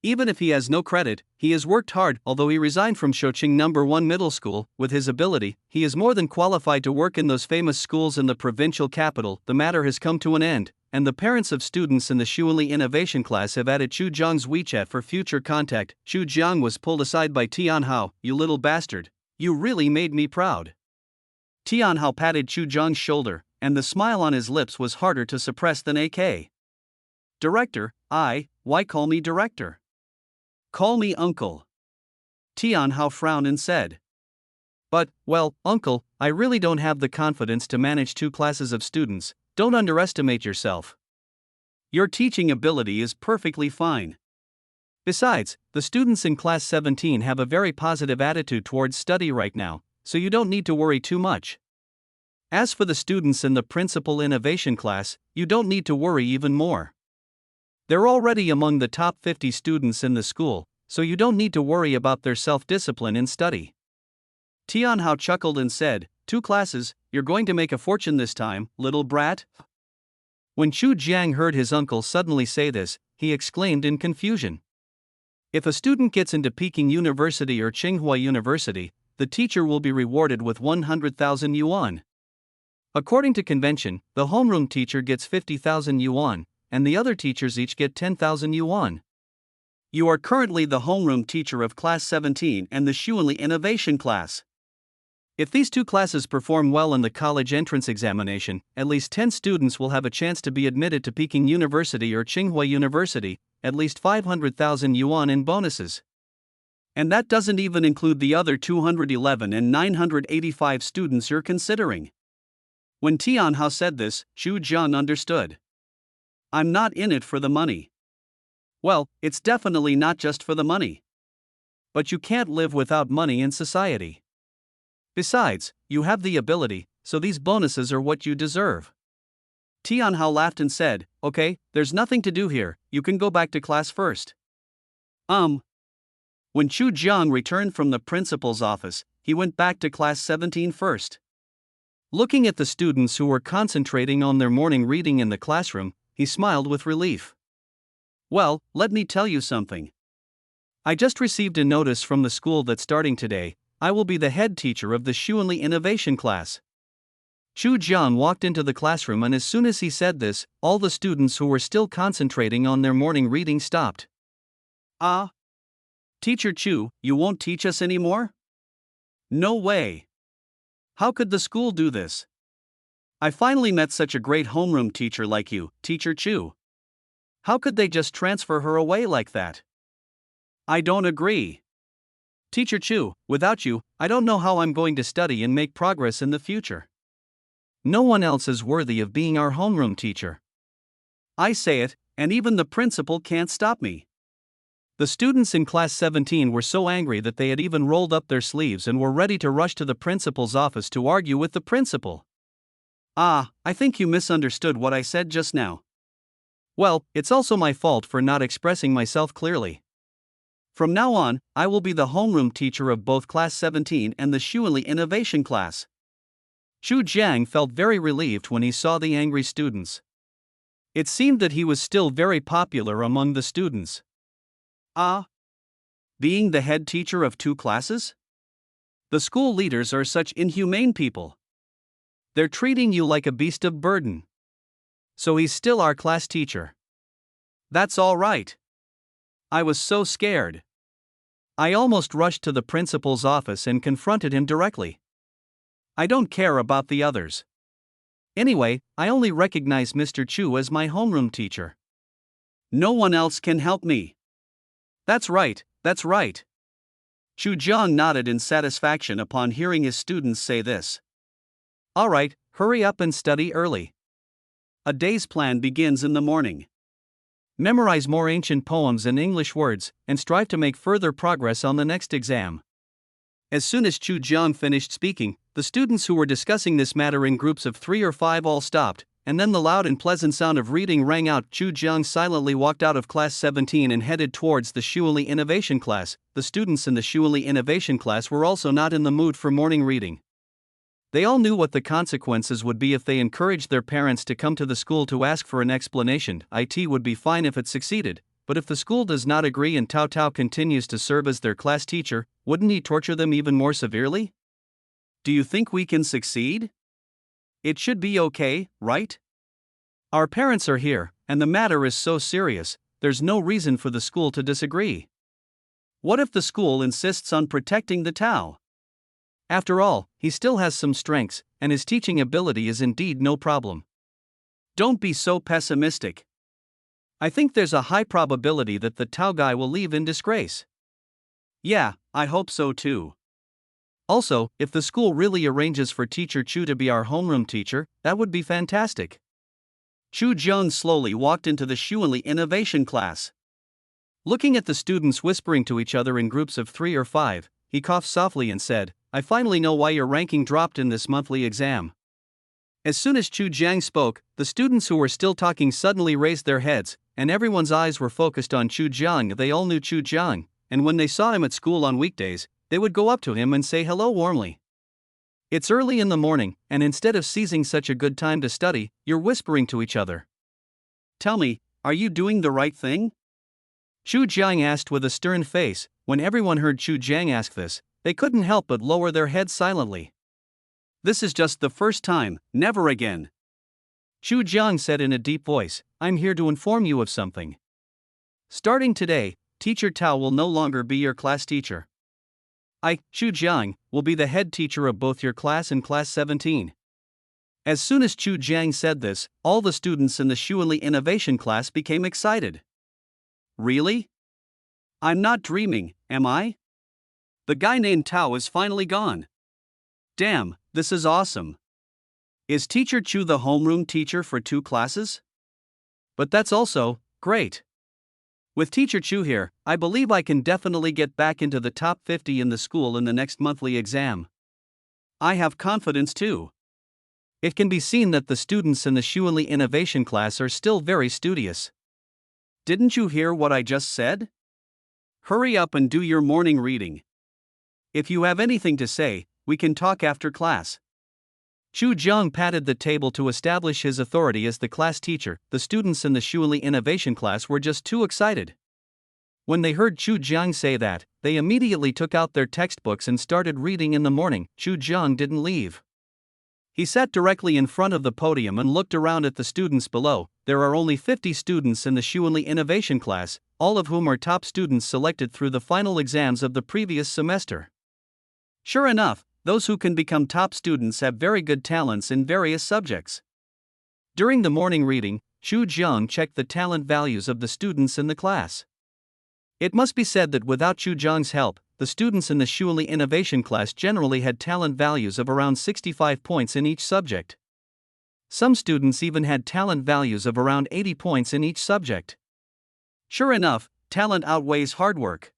Even if he has no credit, he has worked hard. Although he resigned from Shoqing No. 1 Middle School, with his ability, he is more than qualified to work in those famous schools in the provincial capital. The matter has come to an end, and the parents of students in the Shuanli Innovation class have added Chu Zhang's WeChat for future contact. Chu Zhang was pulled aside by Tian Hao. You little bastard. You really made me proud. Tian Hao patted Chu Zhang's shoulder, and the smile on his lips was harder to suppress than AK. Director, why call me director? Call me uncle. Tian Hao frowned and said. But, well, uncle, I really don't have the confidence to manage two classes of students. Don't underestimate yourself. Your teaching ability is perfectly fine. Besides, the students in class 17 have a very positive attitude towards study right now, so you don't need to worry too much. As for the students in the principal innovation class, you don't need to worry even more. They're already among the top 50 students in the school, so you don't need to worry about their self-discipline in study. Tian Hao chuckled and said, 2 classes, you're going to make a fortune this time, little brat? When Chu Jiang heard his uncle suddenly say this, he exclaimed in confusion. If a student gets into Peking University or Tsinghua University, the teacher will be rewarded with 100,000 yuan. According to convention, the homeroom teacher gets 50,000 yuan, and the other teachers each get 10,000 yuan. You are currently the homeroom teacher of class 17 and the Shuanli Innovation class. If these 2 classes perform well in the college entrance examination, at least 10 students will have a chance to be admitted to Peking University or Tsinghua University, at least 500,000 yuan in bonuses. And that doesn't even include the other 211 and 985 students you're considering. When Tian Hao said this, Chu Zhang understood. I'm not in it for the money. Well, it's definitely not just for the money. But you can't live without money in society. Besides, you have the ability, so these bonuses are what you deserve. Tian Hao laughed and said, okay, there's nothing to do here, you can go back to class first. When Chu Zhang returned from the principal's office, he went back to class 17 first. Looking at the students who were concentrating on their morning reading in the classroom, he smiled with relief. Well, let me tell you something. I just received a notice from the school that starting today, I will be the head teacher of the Shuanli Innovation class. Chu Jian walked into the classroom, and as soon as he said this, all the students who were still concentrating on their morning reading stopped. Teacher Chu, you won't teach us anymore? No way. How could the school do this? I finally met such a great homeroom teacher like you, Teacher Chu. How could they just transfer her away like that? I don't agree. Teacher Chu, without you, I don't know how I'm going to study and make progress in the future. No one else is worthy of being our homeroom teacher. I say it, and even the principal can't stop me. The students in class 17 were so angry that they had even rolled up their sleeves and were ready to rush to the principal's office to argue with the principal. I think you misunderstood what I said just now. Well, it's also my fault for not expressing myself clearly. From now on, I will be the homeroom teacher of both Class 17 and the Shuili Innovation class. Chu Jiang felt very relieved when he saw the angry students. It seemed that he was still very popular among the students. Being the head teacher of two classes? The school leaders are such inhumane people. They're treating you like a beast of burden. So he's still our class teacher. That's all right. I was so scared. I almost rushed to the principal's office and confronted him directly. I don't care about the others. Anyway, I only recognize Mr. Chu as my homeroom teacher. No one else can help me. That's right, that's right. Chu Jiang nodded in satisfaction upon hearing his students say this. All right, hurry up and study early. A day's plan begins in the morning. Memorize more ancient poems and English words, and strive to make further progress on the next exam. As soon as Chu Jiang finished speaking, the students who were discussing this matter in groups of 3 or 5 all stopped, and then the loud and pleasant sound of reading rang out. Chu Jiang silently walked out of Class 17 and headed towards the Shuili Innovation class. The students in the Shuili Innovation class were also not in the mood for morning reading. They all knew what the consequences would be if they encouraged their parents to come to the school to ask for an explanation. It would be fine if it succeeded, but if the school does not agree and Tao Tao continues to serve as their class teacher, wouldn't he torture them even more severely? Do you think we can succeed? It should be okay, right? Our parents are here, and the matter is so serious, there's no reason for the school to disagree. What if the school insists on protecting the Tao? After all, he still has some strengths, and his teaching ability is indeed no problem. Don't be so pessimistic. I think there's a high probability that the Tao guy will leave in disgrace. Yeah, I hope so too. Also, if the school really arranges for Teacher Chu to be our homeroom teacher, that would be fantastic. Chu Jiang slowly walked into the Shuili Innovation class. Looking at the students whispering to each other in groups of 3 or 5, he coughed softly and said, I finally know why your ranking dropped in this monthly exam. As soon as Chu Jiang spoke, the students who were still talking suddenly raised their heads, and everyone's eyes were focused on Chu Jiang. They all knew Chu Jiang, and when they saw him at school on weekdays, they would go up to him and say hello warmly. It's early in the morning, and instead of seizing such a good time to study, you're whispering to each other. Tell me, are you doing the right thing? Chu Jiang asked with a stern face. When everyone heard Chu Jiang ask this, they couldn't help but lower their heads silently. This is just the first time, never again. Chu Jiang said in a deep voice, I'm here to inform you of something. Starting today, Teacher Tao will no longer be your class teacher. I, Chu Jiang, will be the head teacher of both your class and Class 17. As soon as Chu Jiang said this, all the students in the Shuili Innovation class became excited. Really? I'm not dreaming, am I? The guy named Tao is finally gone. Damn, this is awesome. Is Teacher Chu the homeroom teacher for 2 classes? But that's also great. With Teacher Chu here, I believe I can definitely get back into the top 50 in the school in the next monthly exam. I have confidence too. It can be seen that the students in the Shuili Innovation class are still very studious. Didn't you hear what I just said? Hurry up and do your morning reading. If you have anything to say, we can talk after class. Chu Jiang patted the table to establish his authority as the class teacher. The students in the Shuili Innovation class were just too excited. When they heard Chu Jiang say that, they immediately took out their textbooks and started reading in the morning. Chu Jiang didn't leave. He sat directly in front of the podium and looked around at the students below. There are only 50 students in the Shuili Innovation class, all of whom are top students selected through the final exams of the previous semester. Sure enough, those who can become top students have very good talents in various subjects. During the morning reading, Chu Jiang checked the talent values of the students in the class. It must be said that without Chu Jiang's help, the students in the Shuili Innovation class generally had talent values of around 65 points in each subject. Some students even had talent values of around 80 points in each subject. Sure enough, talent outweighs hard work.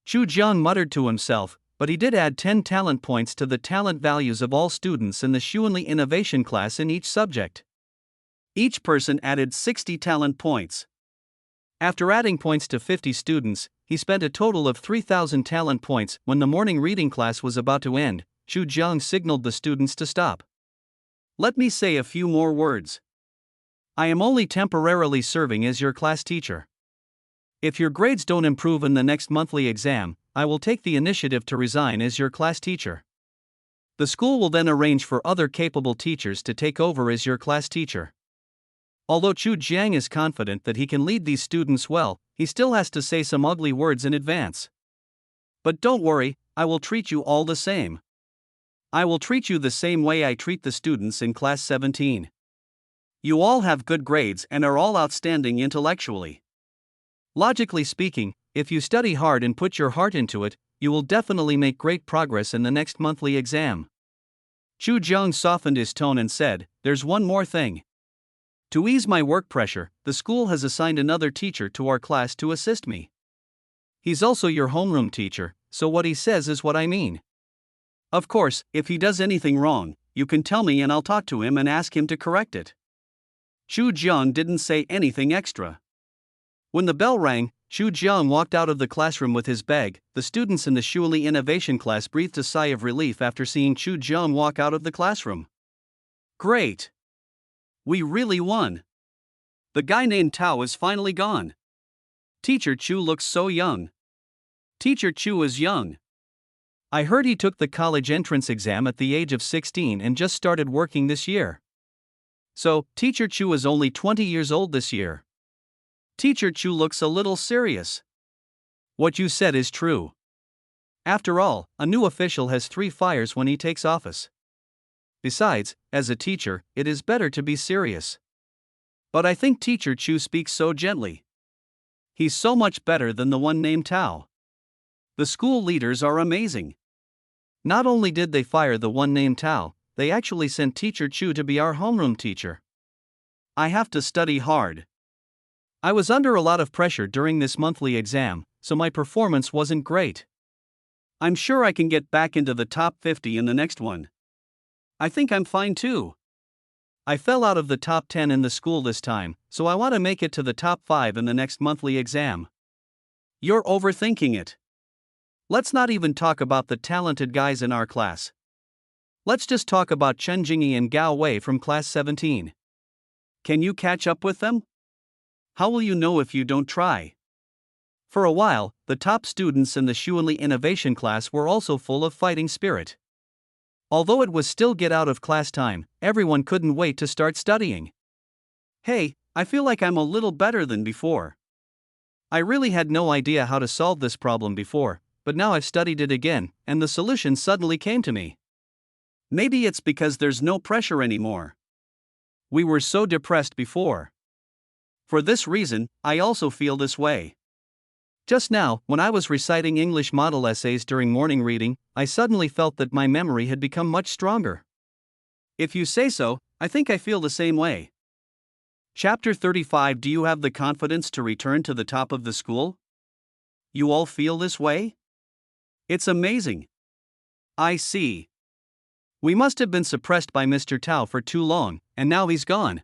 Chu Jiang muttered to himself, but he did add 10 talent points to the talent values of all students in the Shuili Innovation class in each subject. Each person added 60 talent points. After adding points to 50 students, he spent a total of 3,000 talent points. When the morning reading class was about to end, Chu Jiang signaled the students to stop. Let me say a few more words. I am only temporarily serving as your class teacher. If your grades don't improve in the next monthly exam, I will take the initiative to resign as your class teacher. The school will then arrange for other capable teachers to take over as your class teacher. Although Chu Jiang is confident that he can lead these students well, he still has to say some ugly words in advance. But don't worry, I will treat you all the same. I will treat you the same way I treat the students in class 17. You all have good grades and are all outstanding intellectually. Logically speaking, if you study hard and put your heart into it, you will definitely make great progress in the next monthly exam. Chu Jiang softened his tone and said, "There's one more thing. To ease my work pressure, the school has assigned another teacher to our class to assist me. He's also your homeroom teacher, so what he says is what I mean. Of course, if he does anything wrong, you can tell me and I'll talk to him and ask him to correct it." Chu Jiang didn't say anything extra. When the bell rang, Chu Jiang walked out of the classroom with his bag. The students in the Shuili Innovation class breathed a sigh of relief after seeing Chu Jiang walk out of the classroom. Great! We really won. The guy named Tao is finally gone. Teacher Chu looks so young. Teacher Chu is young. I heard he took the college entrance exam at the age of 16 and just started working this year. So, Teacher Chu is only 20 years old this year. Teacher Chu looks a little serious. What you said is true. After all, a new official has 3 fires when he takes office. Besides, as a teacher, it is better to be serious. But I think Teacher Chu speaks so gently. He's so much better than the one named Tao. The school leaders are amazing. Not only did they fire the one named Tao, they actually sent Teacher Chu to be our homeroom teacher. I have to study hard. I was under a lot of pressure during this monthly exam, so my performance wasn't great. I'm sure I can get back into the top 50 in the next one. I think I'm fine too. I fell out of the top 10 in the school this time, so I want to make it to the top 5 in the next monthly exam. You're overthinking it. Let's not even talk about the talented guys in our class. Let's just talk about Chen Jingyi and Gao Wei from class 17. Can you catch up with them? How will you know if you don't try? For a while, the top students in the Shuili Innovation class were also full of fighting spirit. Although it was still get out of class time, everyone couldn't wait to start studying. Hey, I feel like I'm a little better than before. I really had no idea how to solve this problem before, but now I've studied it again, and the solution suddenly came to me. Maybe it's because there's no pressure anymore. We were so depressed before. For this reason, I also feel this way. Just now, when I was reciting English model essays during morning reading, I suddenly felt that my memory had become much stronger. If you say so, I think I feel the same way. Chapter 35. Do you have the confidence to return to the top of the school? You all feel this way? It's amazing. I see. We must have been suppressed by Mr. Tao for too long, and now he's gone.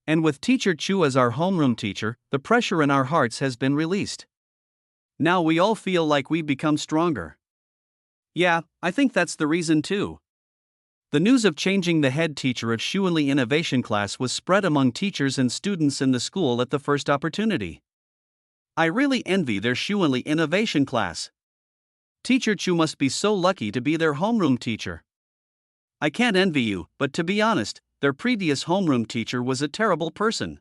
And with Teacher Chu as our homeroom teacher, the pressure in our hearts has been released. Now we all feel like we've become stronger. Yeah, I think that's the reason too. The news of changing the head teacher of Shuili Innovation class was spread among teachers and students in the school at the first opportunity. I really envy their Shuili Innovation class. Teacher Chu must be so lucky to be their homeroom teacher. I can't envy you, but to be honest, their previous homeroom teacher was a terrible person.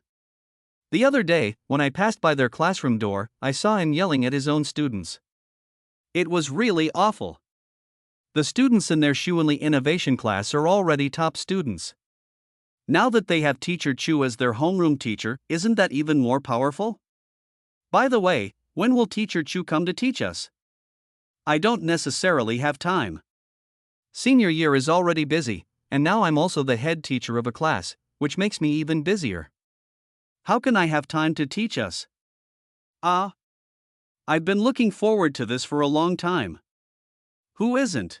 The other day, when I passed by their classroom door, I saw him yelling at his own students. It was really awful. The students in their Shuili Innovation class are already top students. Now that they have Teacher Chu as their homeroom teacher, isn't that even more powerful? By the way, when will Teacher Chu come to teach us? I don't necessarily have time. Senior year is already busy, and now I'm also the head teacher of a class, which makes me even busier. How can I have time to teach us? I've been looking forward to this for a long time. Who isn't?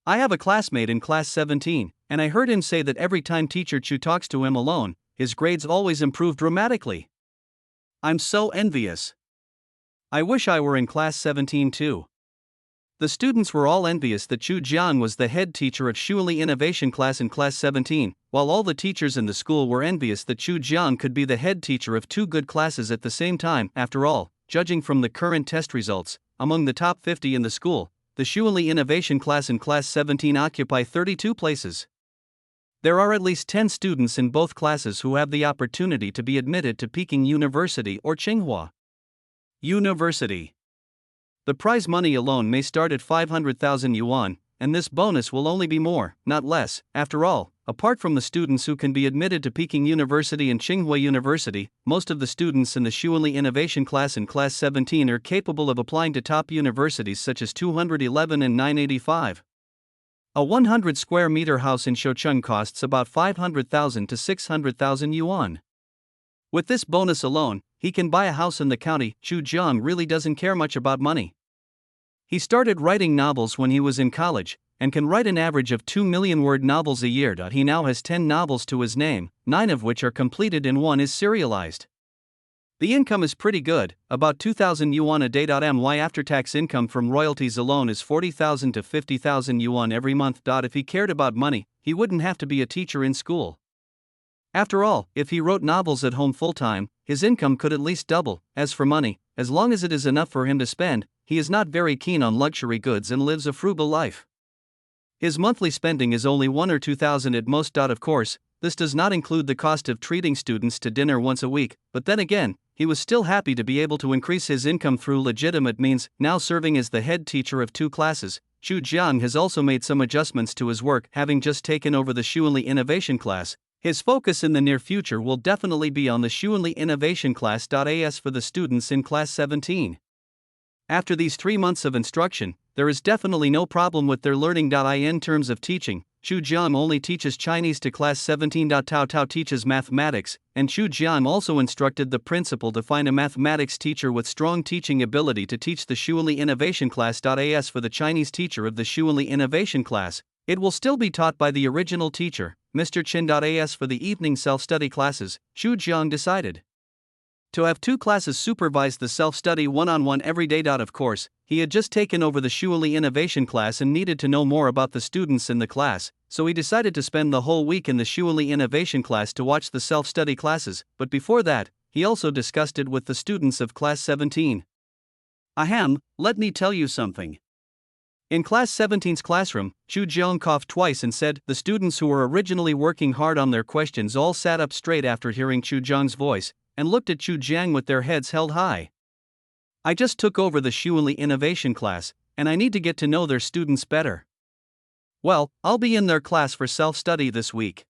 I have a classmate in class 17, and I heard him say that every time Teacher Chu talks to him alone, his grades always improve dramatically. I'm so envious. I wish I were in class 17 too. The students were all envious that Chu Jiang was the head teacher of Shuili Innovation Class in class 17, while all the teachers in the school were envious that Chu Jiang could be the head teacher of two good classes at the same time. After all, judging from the current test results, among the top 50 in the school, the Shuili Innovation Class in class 17 occupy 32 places. There are at least 10 students in both classes who have the opportunity to be admitted to Peking University or Tsinghua University. The prize money alone may start at 500,000 yuan, and this bonus will only be more, not less. After all, apart from the students who can be admitted to Peking University and Tsinghua University, most of the students in the Shuili Innovation Class in class 17 are capable of applying to top universities such as 211 and 985. A 100 square meter house in Shocheng costs about 500,000 to 600,000 yuan. With this bonus alone, he can buy a house in the county. Chu Jiang really doesn't care much about money. He started writing novels when he was in college, and can write an average of 2 million word novels a year. He now has 10 novels to his name, 9 of which are completed and 1 is serialized. The income is pretty good, about 2,000 yuan a day. My after-tax income from royalties alone is 40,000 to 50,000 yuan every month. If he cared about money, he wouldn't have to be a teacher in school. After all, if he wrote novels at home full-time, his income could at least double. As for money, as long as it is enough for him to spend, he is not very keen on luxury goods and lives a frugal life. His monthly spending is only 1 or 2,000 at most. Of course, this does not include the cost of treating students to dinner once a week, but then again, he was still happy to be able to increase his income through legitimate means. Now serving as the head teacher of 2 classes, Chu Jiang has also made some adjustments to his work. Having just taken over the Shuili Innovation Class, his focus in the near future will definitely be on the Shuili Innovation Class. As for the students in class 17, after these 3 months of instruction, there is definitely no problem with their learning. In terms of teaching, Chu Jiang only teaches Chinese to class 17. Tao Tao teaches mathematics, and Chu Jiang also instructed the principal to find a mathematics teacher with strong teaching ability to teach the Shuili Innovation Class. As for the Chinese teacher of the Shuili Innovation Class, it will still be taught by the original teacher, Mr. Chen. As for the evening self-study classes, Chu Jiang decided to have 2 classes supervise the self-study one-on-one every day. Of course, he had just taken over the Shuili Innovation Class and needed to know more about the students in the class, so he decided to spend the whole week in the Shuili Innovation Class to watch the self-study classes. But before that, he also discussed it with the students of class 17. Ahem, let me tell you something. In class 17's classroom, Chu Jiang coughed twice and said, the students who were originally working hard on their questions all sat up straight after hearing Chu Jiang's voice, and looked at Chu Jiang with their heads held high. I just took over the Shuili Innovation Class, and I need to get to know their students better. Well, I'll be in their class for self-study this week.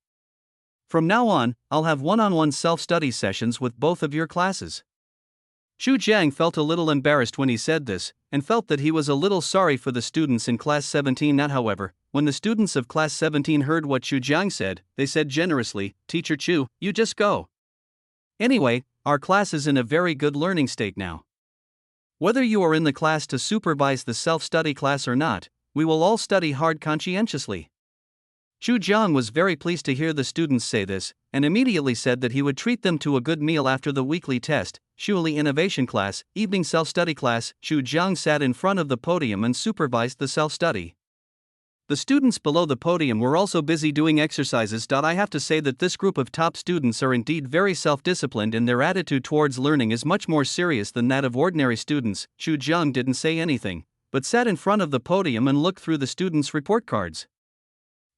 From now on, I'll have one-on-one self-study sessions with both of your classes. Chu Jiang felt a little embarrassed when he said this, and felt that he was a little sorry for the students in class 17. However, when the students of class 17 heard what Chu Jiang said, they said generously, Teacher Chu, you just go. Anyway, our class is in a very good learning state now. Whether you are in the class to supervise the self-study class or not, we will all study hard conscientiously. Chu Jiang was very pleased to hear the students say this, and immediately said that he would treat them to a good meal after the weekly test. Shuili Innovation Class, evening self-study class. Chu Jiang sat in front of the podium and supervised the self-study. The students below the podium were also busy doing exercises. I have to say that this group of top students are indeed very self-disciplined, and their attitude towards learning is much more serious than that of ordinary students. Chu Jiang didn't say anything, but sat in front of the podium and looked through the students' report cards.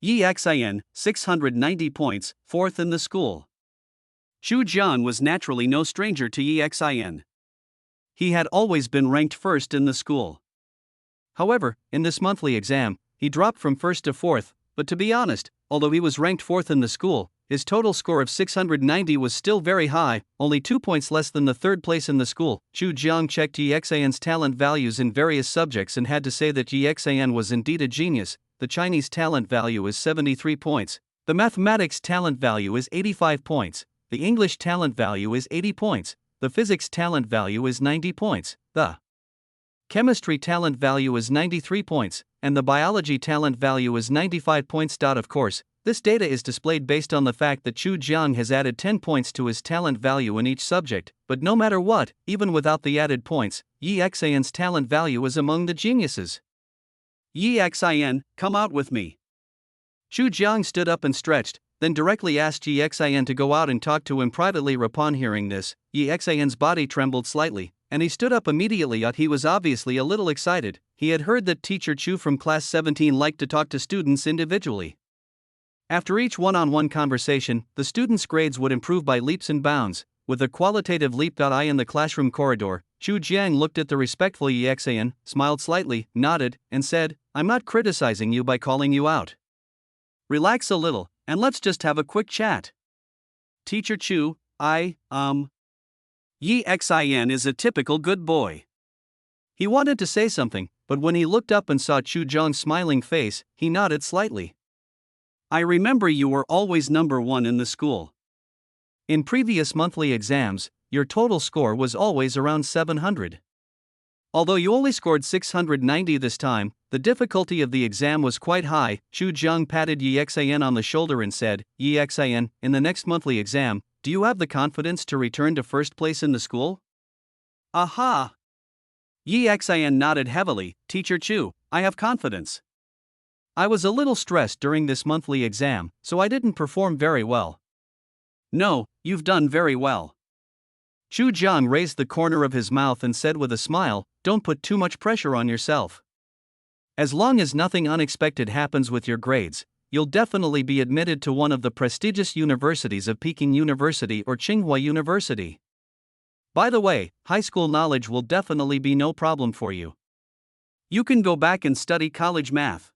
Yi Xin, 690 points, 4th in the school. Chu Jiang was naturally no stranger to Yi Xin. He had always been ranked 1st in the school. However, in this monthly exam, he dropped from 1st to 4th, but to be honest, although he was ranked 4th in the school, his total score of 690 was still very high, only 2 points less than the 3rd place in the school. Chu Jiang checked Yi Xin's talent values in various subjects and had to say that Yi Xin was indeed a genius. The Chinese talent value is 73 points, the mathematics talent value is 85 points, the English talent value is 80 points, the physics talent value is 90 points, the chemistry talent value is 93 points, and the biology talent value is 95 points. Of course, This data is displayed based on the fact that Chu Jiang has added 10 points to his talent value in each subject, but no matter what, even without the added points, Yi Xian's talent value is among the geniuses. Yi Xian, come out with me. Chu Jiang stood up and stretched, then directly asked Yi Xian to go out and talk to him privately. Upon hearing this, Yi Xian's body trembled slightly, and he stood up immediately. He was obviously a little excited. He had heard that teacher Chu from class 17 liked to talk to students individually. After each one-on-one conversation, the students' grades would improve by leaps and bounds. With a qualitative leap. In the classroom corridor, Chu Jiang looked at the respectful Yi Xian, smiled slightly, nodded, and said, "I'm not criticizing you by calling you out. Relax a little, and let's just have a quick chat. Teacher Chu, Yi Xian is a typical good boy." He wanted to say something, but when he looked up and saw Chu Jiang's smiling face, he nodded slightly. "I remember you were always number 1 in the school. In previous monthly exams, your total score was always around 700. Although you only scored 690 this time, the difficulty of the exam was quite high." Chu Jiang patted Yi Xian on the shoulder and said, "Yi Xian, in the next monthly exam, do you have the confidence to return to first place in the school?" "Aha!" Yi Xian nodded heavily. "Teacher Chu, I have confidence. I was a little stressed during this monthly exam, so I didn't perform very well." "No, you've done very well." Chu Jiang raised the corner of his mouth and said with a smile, "Don't put too much pressure on yourself. As long as nothing unexpected happens with your grades, you'll definitely be admitted to one of the prestigious universities of Peking University or Tsinghua University. By the way, high school knowledge will definitely be no problem for you. You can go back and study college math.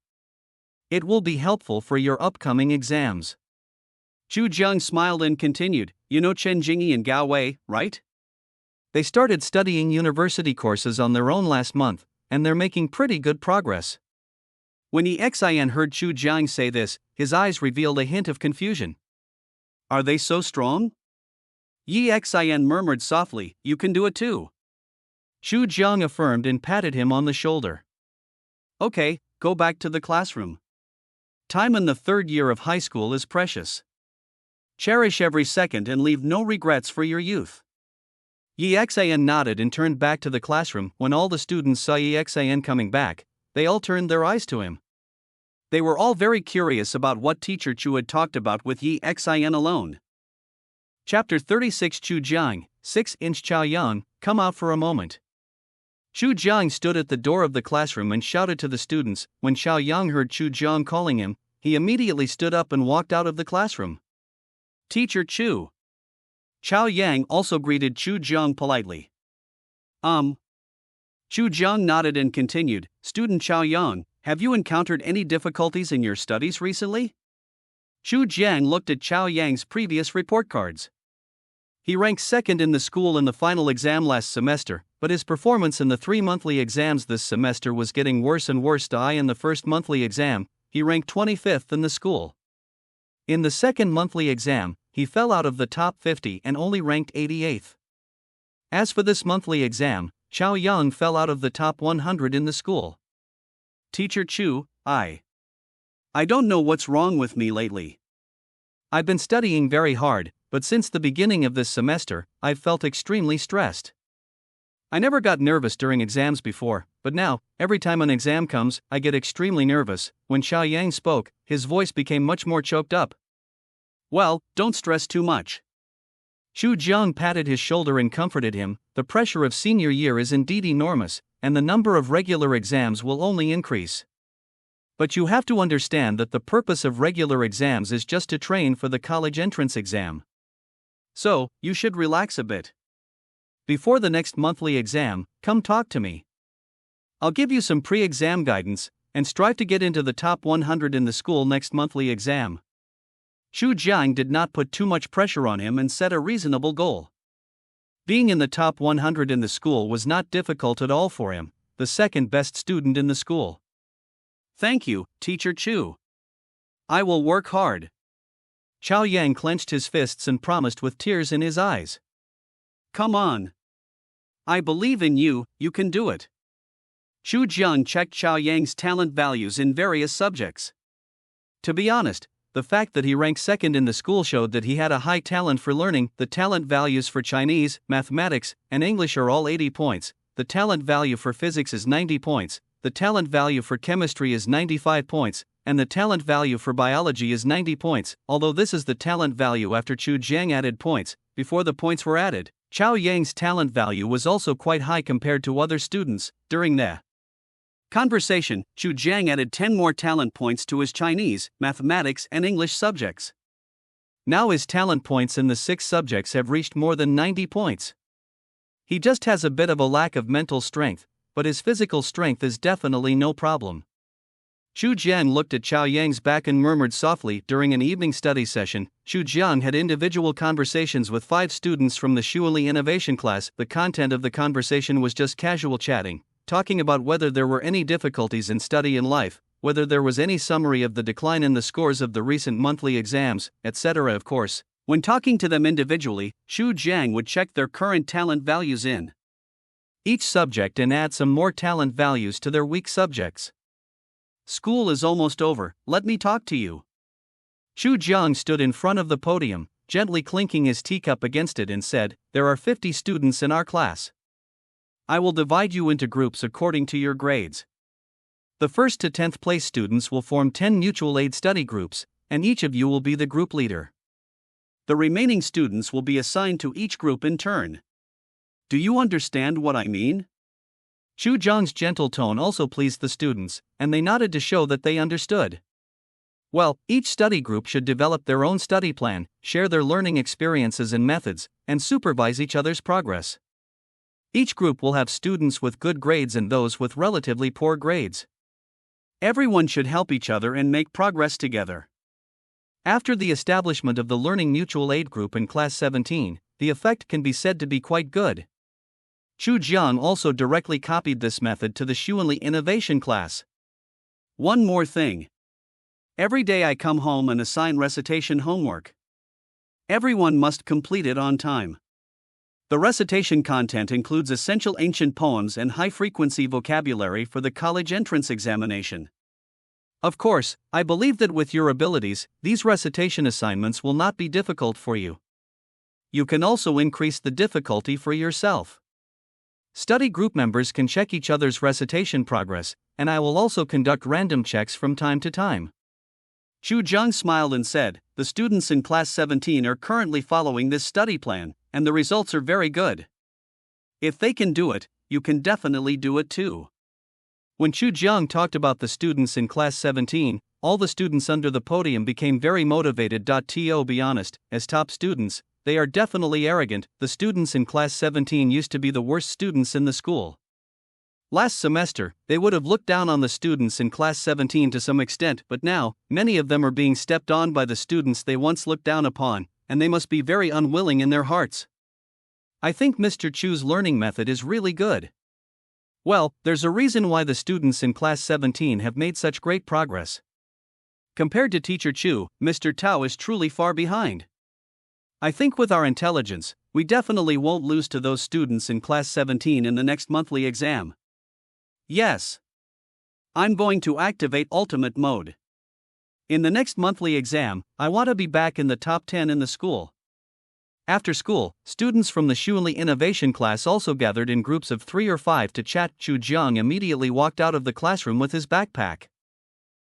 It will be helpful for your upcoming exams." Chu Jiang smiled and continued, "You know Chen Jingyi and Gao Wei, right? They started studying university courses on their own last month, and they're making pretty good progress." When Yi Xian heard Chu Jiang say this, his eyes revealed a hint of confusion. "Are they so strong?" Yi Xian murmured softly, "You can do it too." Chu Jiang affirmed and patted him on the shoulder. "Okay, go back to the classroom. Time in the 3rd year of high school is precious. Cherish every second and leave no regrets for your youth." Yi Xian nodded and turned back to the classroom. When all the students saw Yi Xian coming back, they all turned their eyes to him. They were all very curious about what teacher Chu had talked about with Yi Xian alone. Chapter 36. Chu Jiang, 6-inch Chao Yang, come out for a moment. Chu Jiang stood at the door of the classroom and shouted to the students. When Chao Yang heard Chu Jiang calling him, he immediately stood up and walked out of the classroom. "Teacher Chu." Chao Yang also greeted Chu Jiang politely. Chu Jiang nodded and continued, "Student Chao Yang, have you encountered any difficulties in your studies recently?" Chu Jiang looked at Chao Yang's previous report cards. He ranked 2nd in the school in the final exam last semester, but his performance in the 3 monthly exams this semester was getting worse and worse. In the first monthly exam, he ranked 25th in the school. In the second monthly exam, he fell out of the top 50 and only ranked 88th. As for this monthly exam, Chao Yang fell out of the top 100 in the school. "Teacher Chu, I don't know what's wrong with me lately. I've been studying very hard, but since the beginning of this semester, I've felt extremely stressed. I never got nervous during exams before, but now, every time an exam comes, I get extremely nervous." When Chao Yang spoke, his voice became much more choked up. "Well, don't stress too much." Chu Jiang patted his shoulder and comforted him. "The pressure of senior year is indeed enormous, and the number of regular exams will only increase. But you have to understand that the purpose of regular exams is just to train for the college entrance exam. So, you should relax a bit. Before the next monthly exam, come talk to me. I'll give you some pre-exam guidance, and strive to get into the top 100 in the school next monthly exam." Chu Jiang did not put too much pressure on him and set a reasonable goal. Being in the top 100 in the school was not difficult at all for him, the second best student in the school. "Thank you, Teacher Chu. I will work hard." Chao Yang clenched his fists and promised with tears in his eyes. "Come on. I believe in you, you can do it." Chu Jiang checked Chao Yang's talent values in various subjects. To be honest, The fact that he ranked second in the school showed that he had a high talent for learning. The talent values for Chinese, mathematics, and English are all 80 points. The talent value for physics is 90 points. The talent value for chemistry is 95 points, and the talent value for biology is 90 points, although this is the talent value after Chu Jiang added points. Before the points were added, Chao Yang's talent value was also quite high compared to other students. During the conversation, Chu Jiang added 10 more talent points to his Chinese, mathematics, and English subjects. Now his talent points in the 6 subjects have reached more than 90 points. He just has a bit of a lack of mental strength, but his physical strength is definitely no problem. Chu Jiang looked at Chao Yang's back and murmured softly. During an evening study session, Chu Jiang had individual conversations with 5 students from the Shuili Innovation class. The content of the conversation was just casual chatting, talking about whether there were any difficulties in study in life, whether there was any summary of the decline in the scores of the recent monthly exams, etc. Of course, when talking to them individually, Chu Jiang would check their current talent values in each subject and add some more talent values to their weak subjects. School is almost over, let me talk to you. Chu Jiang stood in front of the podium, gently clinking his teacup against it and said, "There are 50 students in our class. I will divide you into groups according to your grades. The 1st to 10th place students will form 10 mutual aid study groups, and each of you will be the group leader. The remaining students will be assigned to each group in turn. Do you understand what I mean?" Chu Jiang's gentle tone also pleased the students, and they nodded to show that they understood. Well, each study group should develop their own study plan, share their learning experiences and methods, and supervise each other's progress. Each group will have students with good grades and those with relatively poor grades. Everyone should help each other and make progress together. After the establishment of the Learning Mutual Aid Group in Class 17, the effect can be said to be quite good. Chu Jiang also directly copied this method to the Shuili Innovation class. One more thing. Every day I come home and assign recitation homework. Everyone must complete it on time. The recitation content includes essential ancient poems and high-frequency vocabulary for the college entrance examination. Of course, I believe that with your abilities, these recitation assignments will not be difficult for you. You can also increase the difficulty for yourself. Study group members can check each other's recitation progress, and I will also conduct random checks from time to time. Chu Jiang smiled and said, "The students in Class 17 are currently following this study plan, and the results are very good. If they can do it, you can definitely do it too." When Chu Jiang talked about the students in Class 17, all the students under the podium became very motivated. To be honest, as top students, they are definitely arrogant. The students in Class 17 used to be the worst students in the school. Last semester, they would have looked down on the students in Class 17 to some extent, but now, many of them are being stepped on by the students they once looked down upon, and they must be very unwilling in their hearts. I think Mr. Chu's learning method is really good. Well, there's a reason why the students in Class 17 have made such great progress. Compared to Teacher Chu, Mr. Tao is truly far behind. I think with our intelligence, we definitely won't lose to those students in Class 17 in the next monthly exam. Yes. I'm going to activate Ultimate Mode. In the next monthly exam, I want to be back in the top 10 in the school. After school, students from the Shuili Innovation class also gathered in groups of 3 or 5 to chat. Chu Jiang immediately walked out of the classroom with his backpack.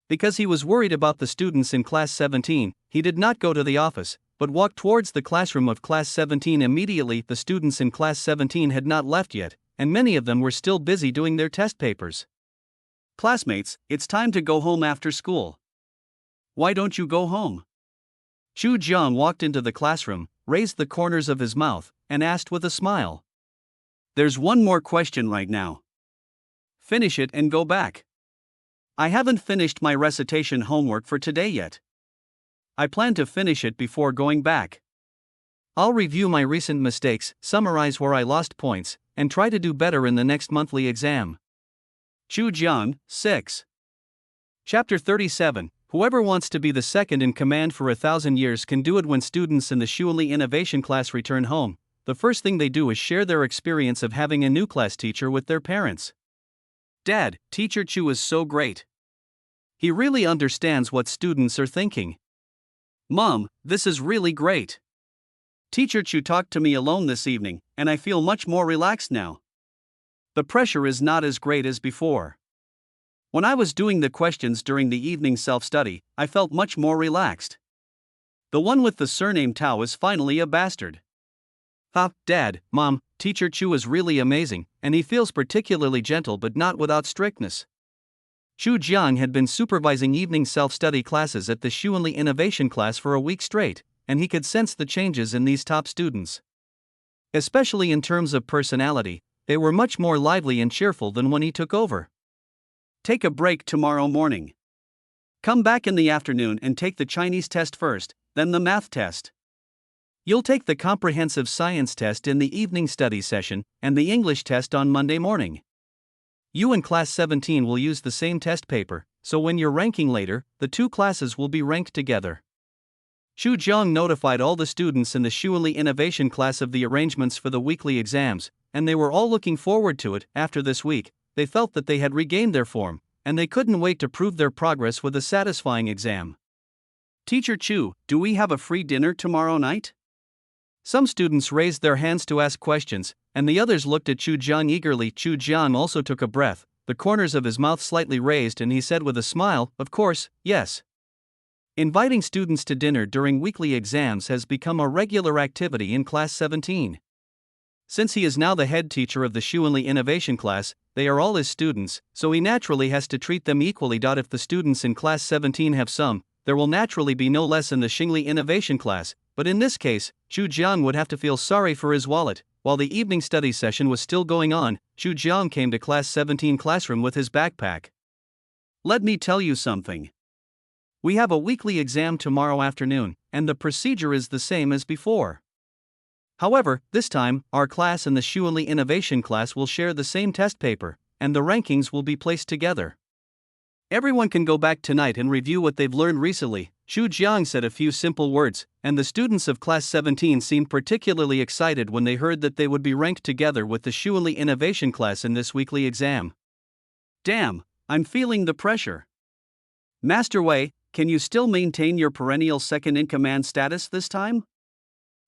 Because he was worried about the students in Class 17, he did not go to the office, but walked towards the classroom of Class 17 immediately. The students in Class 17 had not left yet, and many of them were still busy doing their test papers. "Classmates, it's time to go home after school. Why don't you go home?" Chu Jiang walked into the classroom, raised the corners of his mouth, and asked with a smile. "There's one more question right now. Finish it and go back. I haven't finished my recitation homework for today yet. I plan to finish it before going back. I'll review my recent mistakes, summarize where I lost points, and try to do better in the next monthly exam." Chu Jiang, 6. Chapter 37. Whoever wants to be the second in command for 1,000 years can do it. When students in the Shuili Innovation class return home, the first thing they do is share their experience of having a new class teacher with their parents. "Dad, Teacher Chu is so great. He really understands what students are thinking. Mom, this is really great. Teacher Chu talked to me alone this evening, and I feel much more relaxed now. The pressure is not as great as before. When I was doing the questions during the evening self-study, I felt much more relaxed. The one with the surname Tao is finally a bastard. Dad, Mom, Teacher Chu is really amazing, and he feels particularly gentle but not without strictness. Chu Jiang had been supervising evening self-study classes at the Xuanli Innovation class for a week straight, and he could sense the changes in these top students. Especially in terms of personality, they were much more lively and cheerful than when he took over. Take a break tomorrow morning. Come back in the afternoon and take the Chinese test first, then the math test. You'll take the comprehensive science test in the evening study session and the English test on Monday morning. You and Class 17 will use the same test paper, so when you're ranking later, the two classes will be ranked together. Chu Jiang notified all the students in the Xuanli Innovation class of the arrangements for the weekly exams, and they were all looking forward to it. After this week, they felt that they had regained their form, and they couldn't wait to prove their progress with a satisfying exam. Teacher Chu, do we have a free dinner tomorrow night? Some students raised their hands to ask questions, and the others looked at Chu Jiang eagerly. Chu Jiang also took a breath, the corners of his mouth slightly raised, and he said with a smile, "Of course, yes." Inviting students to dinner during weekly exams has become a regular activity in Class 17. Since he is now the head teacher of the Xuanli Innovation class, they are all his students, so he naturally has to treat them equally. If the students in Class 17 have some, there will naturally be no less in the Xingli Innovation class, but in this case, Chu Jiang would have to feel sorry for his wallet. While the evening study session was still going on, Chu Jiang came to Class 17 classroom with his backpack. Let me tell you something. We have a weekly exam tomorrow afternoon, and the procedure is the same as before. However, this time, our class and the Xuanli Innovation class will share the same test paper, and the rankings will be placed together. Everyone can go back tonight and review what they've learned recently. Chu Jiang said a few simple words, and the students of Class 17 seemed particularly excited when they heard that they would be ranked together with the Xuanli Innovation class in this weekly exam. Damn, I'm feeling the pressure. Master Wei, can you still maintain your perennial second-in-command status this time?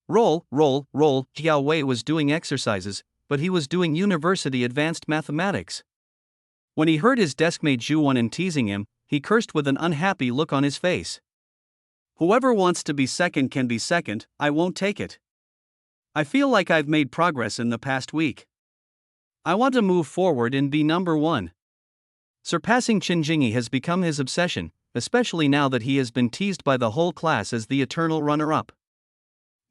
Roll. Jiao Wei was doing exercises, but he was doing university advanced mathematics. When he heard his deskmate Zhu Wan'an teasing him, he cursed with an unhappy look on his face. Whoever wants to be second can be second, I won't take it. I feel like I've made progress in the past week. I want to move forward and be number one. Surpassing Qin Jingyi has become his obsession, especially now that he has been teased by the whole class as the eternal runner-up.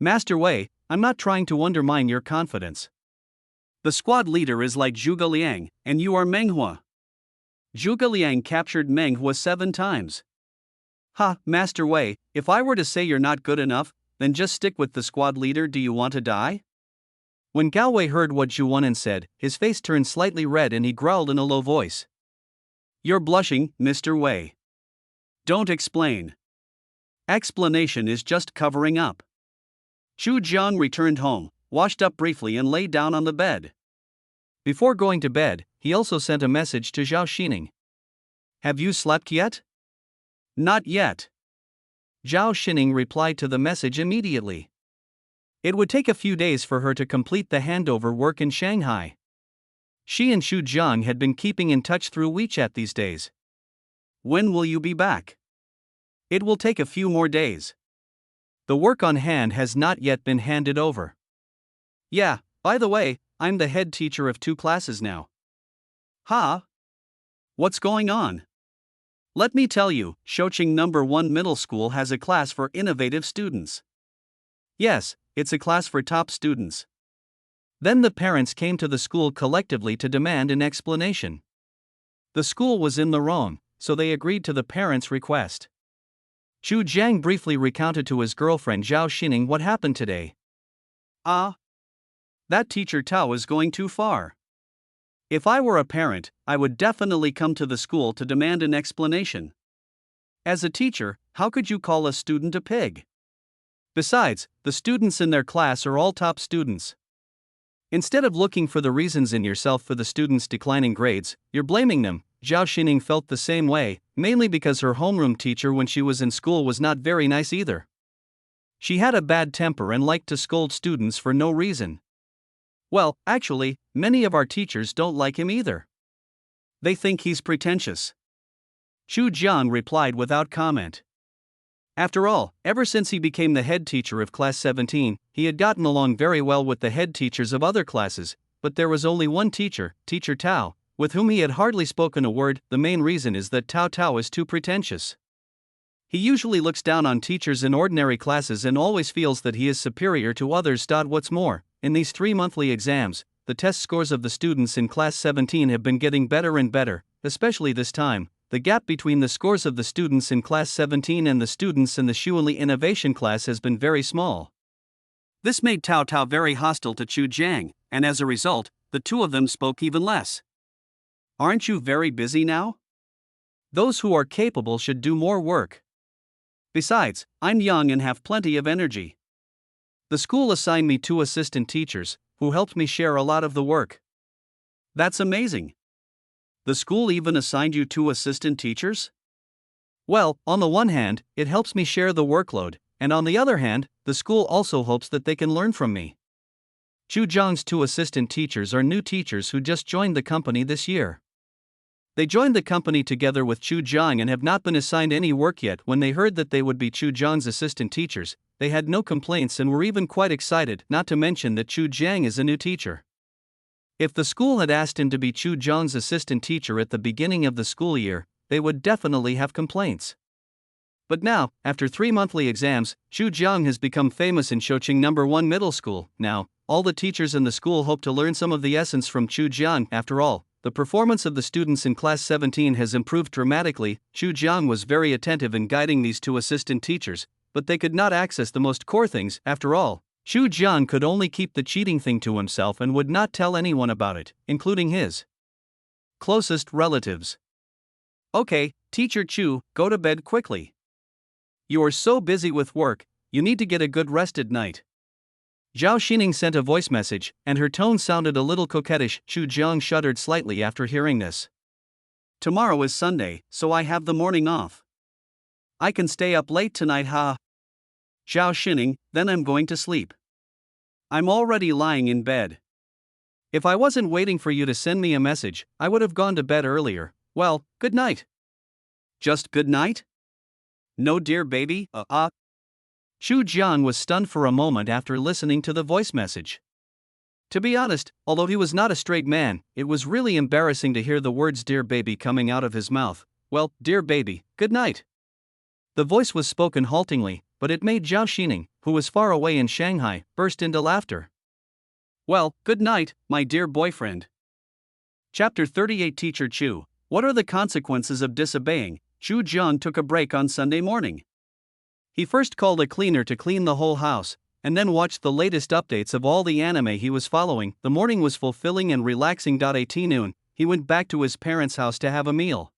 Master Wei, I'm not trying to undermine your confidence. The squad leader is like Zhuge Liang, and you are Meng Hua. Zhuge Liang captured Meng Hua 7 times. Master Wei, if I were to say you're not good enough, then just stick with the squad leader. Do you want to die? When Gao Wei heard what Zhu Wan'an said, his face turned slightly red and he growled in a low voice. You're blushing, Mr. Wei. Don't explain. Explanation is just covering up. Chu Jiang returned home, washed up briefly and lay down on the bed. Before going to bed, he also sent a message to Zhao Xining. Have you slept yet? Not yet. Zhao Xining replied to the message immediately. It would take a few days for her to complete the handover work in Shanghai. She and Chu Jiang had been keeping in touch through WeChat these days. When will you be back? It will take a few more days. The work on hand has not yet been handed over. Yeah, by the way, I'm the head teacher of 2 classes now. What's going on? Let me tell you, Shoqing No. 1 Middle School has a class for innovative students. Yes, it's a class for top students. Then the parents came to the school collectively to demand an explanation. The school was in the wrong, so they agreed to the parents' request. Chu Jiang briefly recounted to his girlfriend Zhao Xining what happened today. That teacher Tao is going too far. If I were a parent, I would definitely come to the school to demand an explanation. As a teacher, how could you call a student a pig? Besides, the students in their class are all top students. Instead of looking for the reasons in yourself for the students' declining grades, you're blaming them. Zhao Xining felt the same way, mainly because her homeroom teacher when she was in school was not very nice either. She had a bad temper and liked to scold students for no reason. Well, actually, many of our teachers don't like him either. They think he's pretentious. Chu Jiang replied without comment. After all, ever since he became the head teacher of class 17, he had gotten along very well with the head teachers of other classes, but there was only one teacher, Teacher Tao, with whom he had hardly spoken a word. The main reason is that Tao is too pretentious. He usually looks down on teachers in ordinary classes and always feels that he is superior to others. What's more, in these 3 monthly exams, the test scores of the students in class 17 have been getting better and better, especially this time. The gap between the scores of the students in class 17 and the students in the Shuili Innovation class has been very small. This made Tao very hostile to Chu Jiang, and as a result, the two of them spoke even less. Aren't you very busy now? Those who are capable should do more work. Besides, I'm young and have plenty of energy. The school assigned me 2 assistant teachers, who helped me share a lot of the work. That's amazing. The school even assigned you 2 assistant teachers? Well, on the one hand, it helps me share the workload, and on the other hand, the school also hopes that they can learn from me. Chu Jiang's 2 assistant teachers are new teachers who just joined the company this year. They joined the company together with Chu Jiang and have not been assigned any work yet. When they heard that they would be Chu Jiang's assistant teachers, they had no complaints and were even quite excited, not to mention that Chu Jiang is a new teacher. If the school had asked him to be Chu Jiang's assistant teacher at the beginning of the school year, they would definitely have complaints. But now, after 3 monthly exams, Chu Jiang has become famous in Shoqing No. 1 Middle School. Now, all the teachers in the school hope to learn some of the essence from Chu Jiang. After all, the performance of the students in class 17 has improved dramatically. Chu Jiang was very attentive in guiding these 2 assistant teachers, but they could not access the most core things. After all, Chu Jiang could only keep the cheating thing to himself and would not tell anyone about it, including his closest relatives. Okay, Teacher Chu, go to bed quickly. You are so busy with work, you need to get a good rest at night. Zhao Xining sent a voice message, and her tone sounded a little coquettish. Chu Jiang shuddered slightly after hearing this. Tomorrow is Sunday, so I have the morning off. I can stay up late tonight, ha. Zhao Xining, then I'm going to sleep. I'm already lying in bed. If I wasn't waiting for you to send me a message, I would have gone to bed earlier. Well, good night. Just good night? No, dear baby, Chu Jiang was stunned for a moment after listening to the voice message. To be honest, although he was not a straight man, it was really embarrassing to hear the words dear baby coming out of his mouth. Well, dear baby, good night. The voice was spoken haltingly, but it made Zhao Xining, who was far away in Shanghai, burst into laughter. Well, good night, my dear boyfriend. Chapter 38. Teacher Chu, what are the consequences of disobeying? Chu Jiang took a break on Sunday morning. He first called a cleaner to clean the whole house, and then watched the latest updates of all the anime he was following. The morning was fulfilling and relaxing. At noon, he went back to his parents' house to have a meal.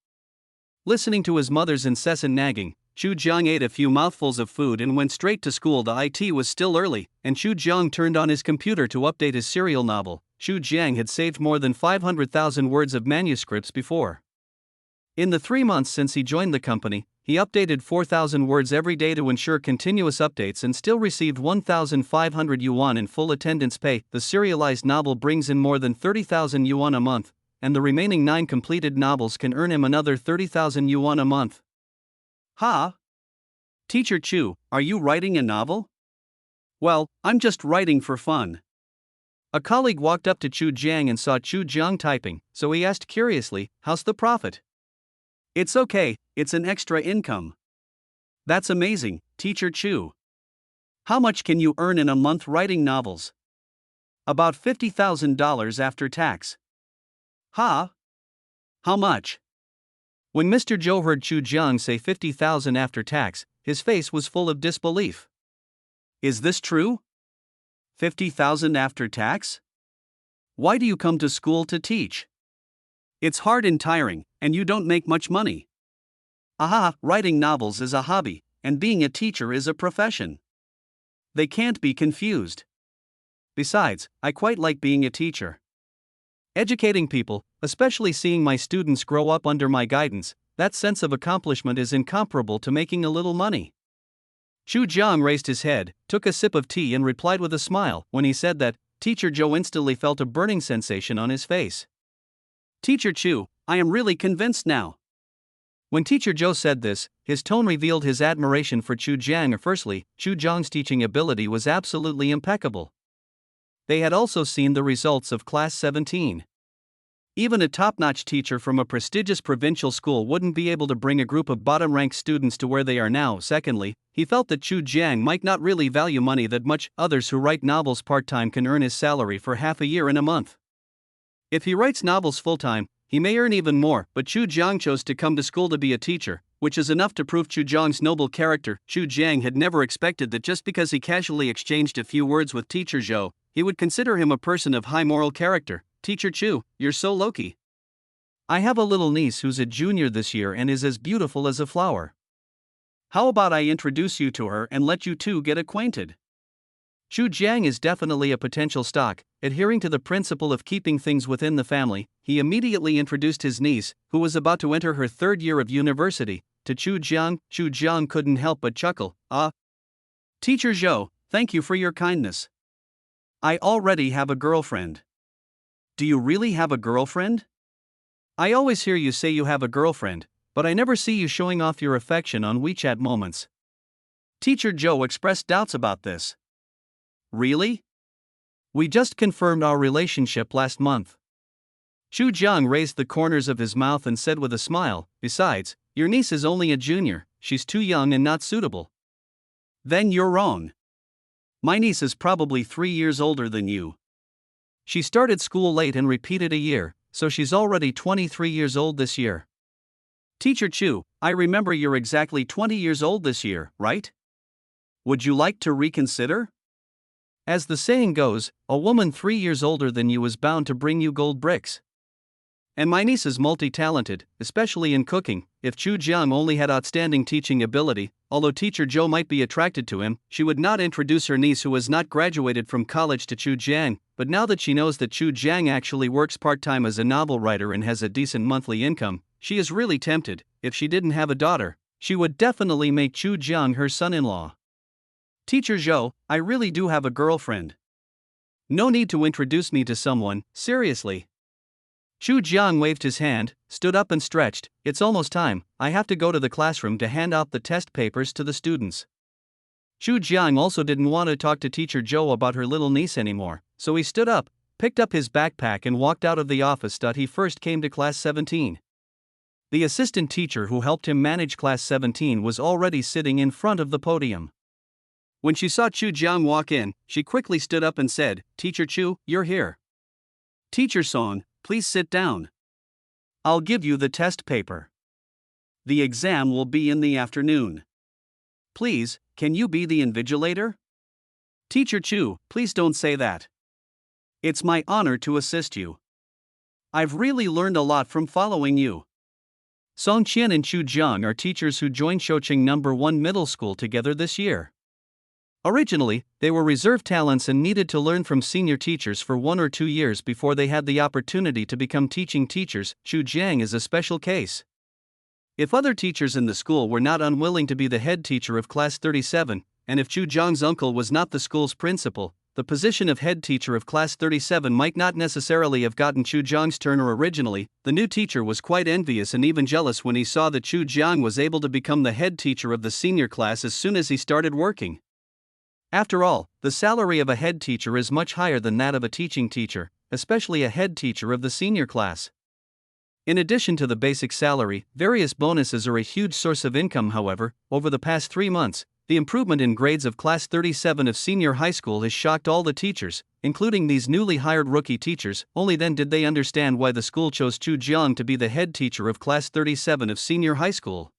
Listening to his mother's incessant nagging, Chu Jiang ate a few mouthfuls of food and went straight to school. It was still early, and Chu Jiang turned on his computer to update his serial novel. Chu Jiang had saved more than 500,000 words of manuscripts before. In the 3 months since he joined the company, he updated 4,000 words every day to ensure continuous updates and still received 1,500 yuan in full attendance pay. The serialized novel brings in more than 30,000 yuan a month, and the remaining 9 completed novels can earn him another 30,000 yuan a month. Ha! Teacher Chu, are you writing a novel? Well, I'm just writing for fun. A colleague walked up to Chu Jiang and saw Chu Jiang typing, so he asked curiously, how's the profit? It's okay, it's an extra income. That's amazing, Teacher Chu. How much can you earn in a month writing novels? About $50,000 after tax. Ha! How much? When Mr. Zhou heard Chu Jiang say 50,000 after tax, his face was full of disbelief. Is this true? 50,000 after tax? Why do you come to school to teach? It's hard and tiring, and you don't make much money. Aha, writing novels is a hobby, and being a teacher is a profession. They can't be confused. Besides, I quite like being a teacher. Educating people, especially seeing my students grow up under my guidance, that sense of accomplishment is incomparable to making a little money. Chu Jiang raised his head, took a sip of tea and replied with a smile. When he said that, Teacher Zhou instantly felt a burning sensation on his face. Teacher Chu, I am really convinced now. When Teacher Zhou said this, his tone revealed his admiration for Chu Jiang. Firstly, Chu Jiang's teaching ability was absolutely impeccable. They had also seen the results of Class 17. Even a top-notch teacher from a prestigious provincial school wouldn't be able to bring a group of bottom-ranked students to where they are now. Secondly, he felt that Chu Jiang might not really value money that much. Others who write novels part-time can earn his salary for half a year in a month. If he writes novels full-time, he may earn even more, but Chu Jiang chose to come to school to be a teacher, which is enough to prove Chu Jiang's noble character. Chu Jiang had never expected that just because he casually exchanged a few words with Teacher Zhou, he would consider him a person of high moral character. Teacher Chu, you're so lucky. I have a little niece who's a junior this year and is as beautiful as a flower. How about I introduce you to her and let you two get acquainted? Chu Jiang is definitely a potential stock. Adhering to the principle of keeping things within the family, he immediately introduced his niece, who was about to enter her third year of university, to Chu Jiang. Chu Jiang couldn't help but chuckle. Teacher Zhou, thank you for your kindness. I already have a girlfriend. Do you really have a girlfriend? I always hear you say you have a girlfriend, but I never see you showing off your affection on WeChat moments. Teacher Zhou expressed doubts about this. Really? We just confirmed our relationship last month. Chu Jiang raised the corners of his mouth and said with a smile, besides, your niece is only a junior, she's too young and not suitable. Then you're wrong. My niece is probably 3 years older than you. She started school late and repeated a year, so she's already 23 years old this year. Teacher Chu, I remember you're exactly 20 years old this year, right? Would you like to reconsider? As the saying goes, a woman 3 years older than you is bound to bring you gold bricks. And my niece is multi-talented, especially in cooking. If Chu Jiang only had outstanding teaching ability, although Teacher Zhou might be attracted to him, she would not introduce her niece who has not graduated from college to Chu Jiang. But now that she knows that Chu Jiang actually works part-time as a novel writer and has a decent monthly income, she is really tempted. If she didn't have a daughter, she would definitely make Chu Jiang her son-in-law. Teacher Zhou, I really do have a girlfriend. No need to introduce me to someone, seriously. Chu Jiang waved his hand, stood up and stretched. It's almost time, I have to go to the classroom to hand out the test papers to the students. Chu Jiang also didn't want to talk to Teacher Zhou about her little niece anymore, so he stood up, picked up his backpack and walked out of the office. He first came to Class 17. The assistant teacher who helped him manage Class 17 was already sitting in front of the podium. When she saw Chu Jiang walk in, she quickly stood up and said, Teacher Chu, you're here. Teacher Song, please sit down. I'll give you the test paper. The exam will be in the afternoon. Please, can you be the invigilator? Teacher Chu, please don't say that. It's my honor to assist you. I've really learned a lot from following you. Song Qian and Chu Jiang are teachers who joined Shoqing No. 1 Middle School together this year. Originally, they were reserve talents and needed to learn from senior teachers for 1 or 2 years before they had the opportunity to become teaching teachers. Chu Jiang is a special case. If other teachers in the school were not unwilling to be the head teacher of Class 37, and if Chu Jiang's uncle was not the school's principal, the position of head teacher of Class 37 might not necessarily have gotten Chu Jiang's turn. Originally, the new teacher was quite envious and even jealous when he saw that Chu Jiang was able to become the head teacher of the senior class as soon as he started working. After all, the salary of a head teacher is much higher than that of a teaching teacher, especially a head teacher of the senior class. In addition to the basic salary, various bonuses are a huge source of income. However, over the past 3 months, the improvement in grades of Class 37 of senior high school has shocked all the teachers, including these newly hired rookie teachers. Only then did they understand why the school chose Chu Jiang to be the head teacher of Class 37 of senior high school.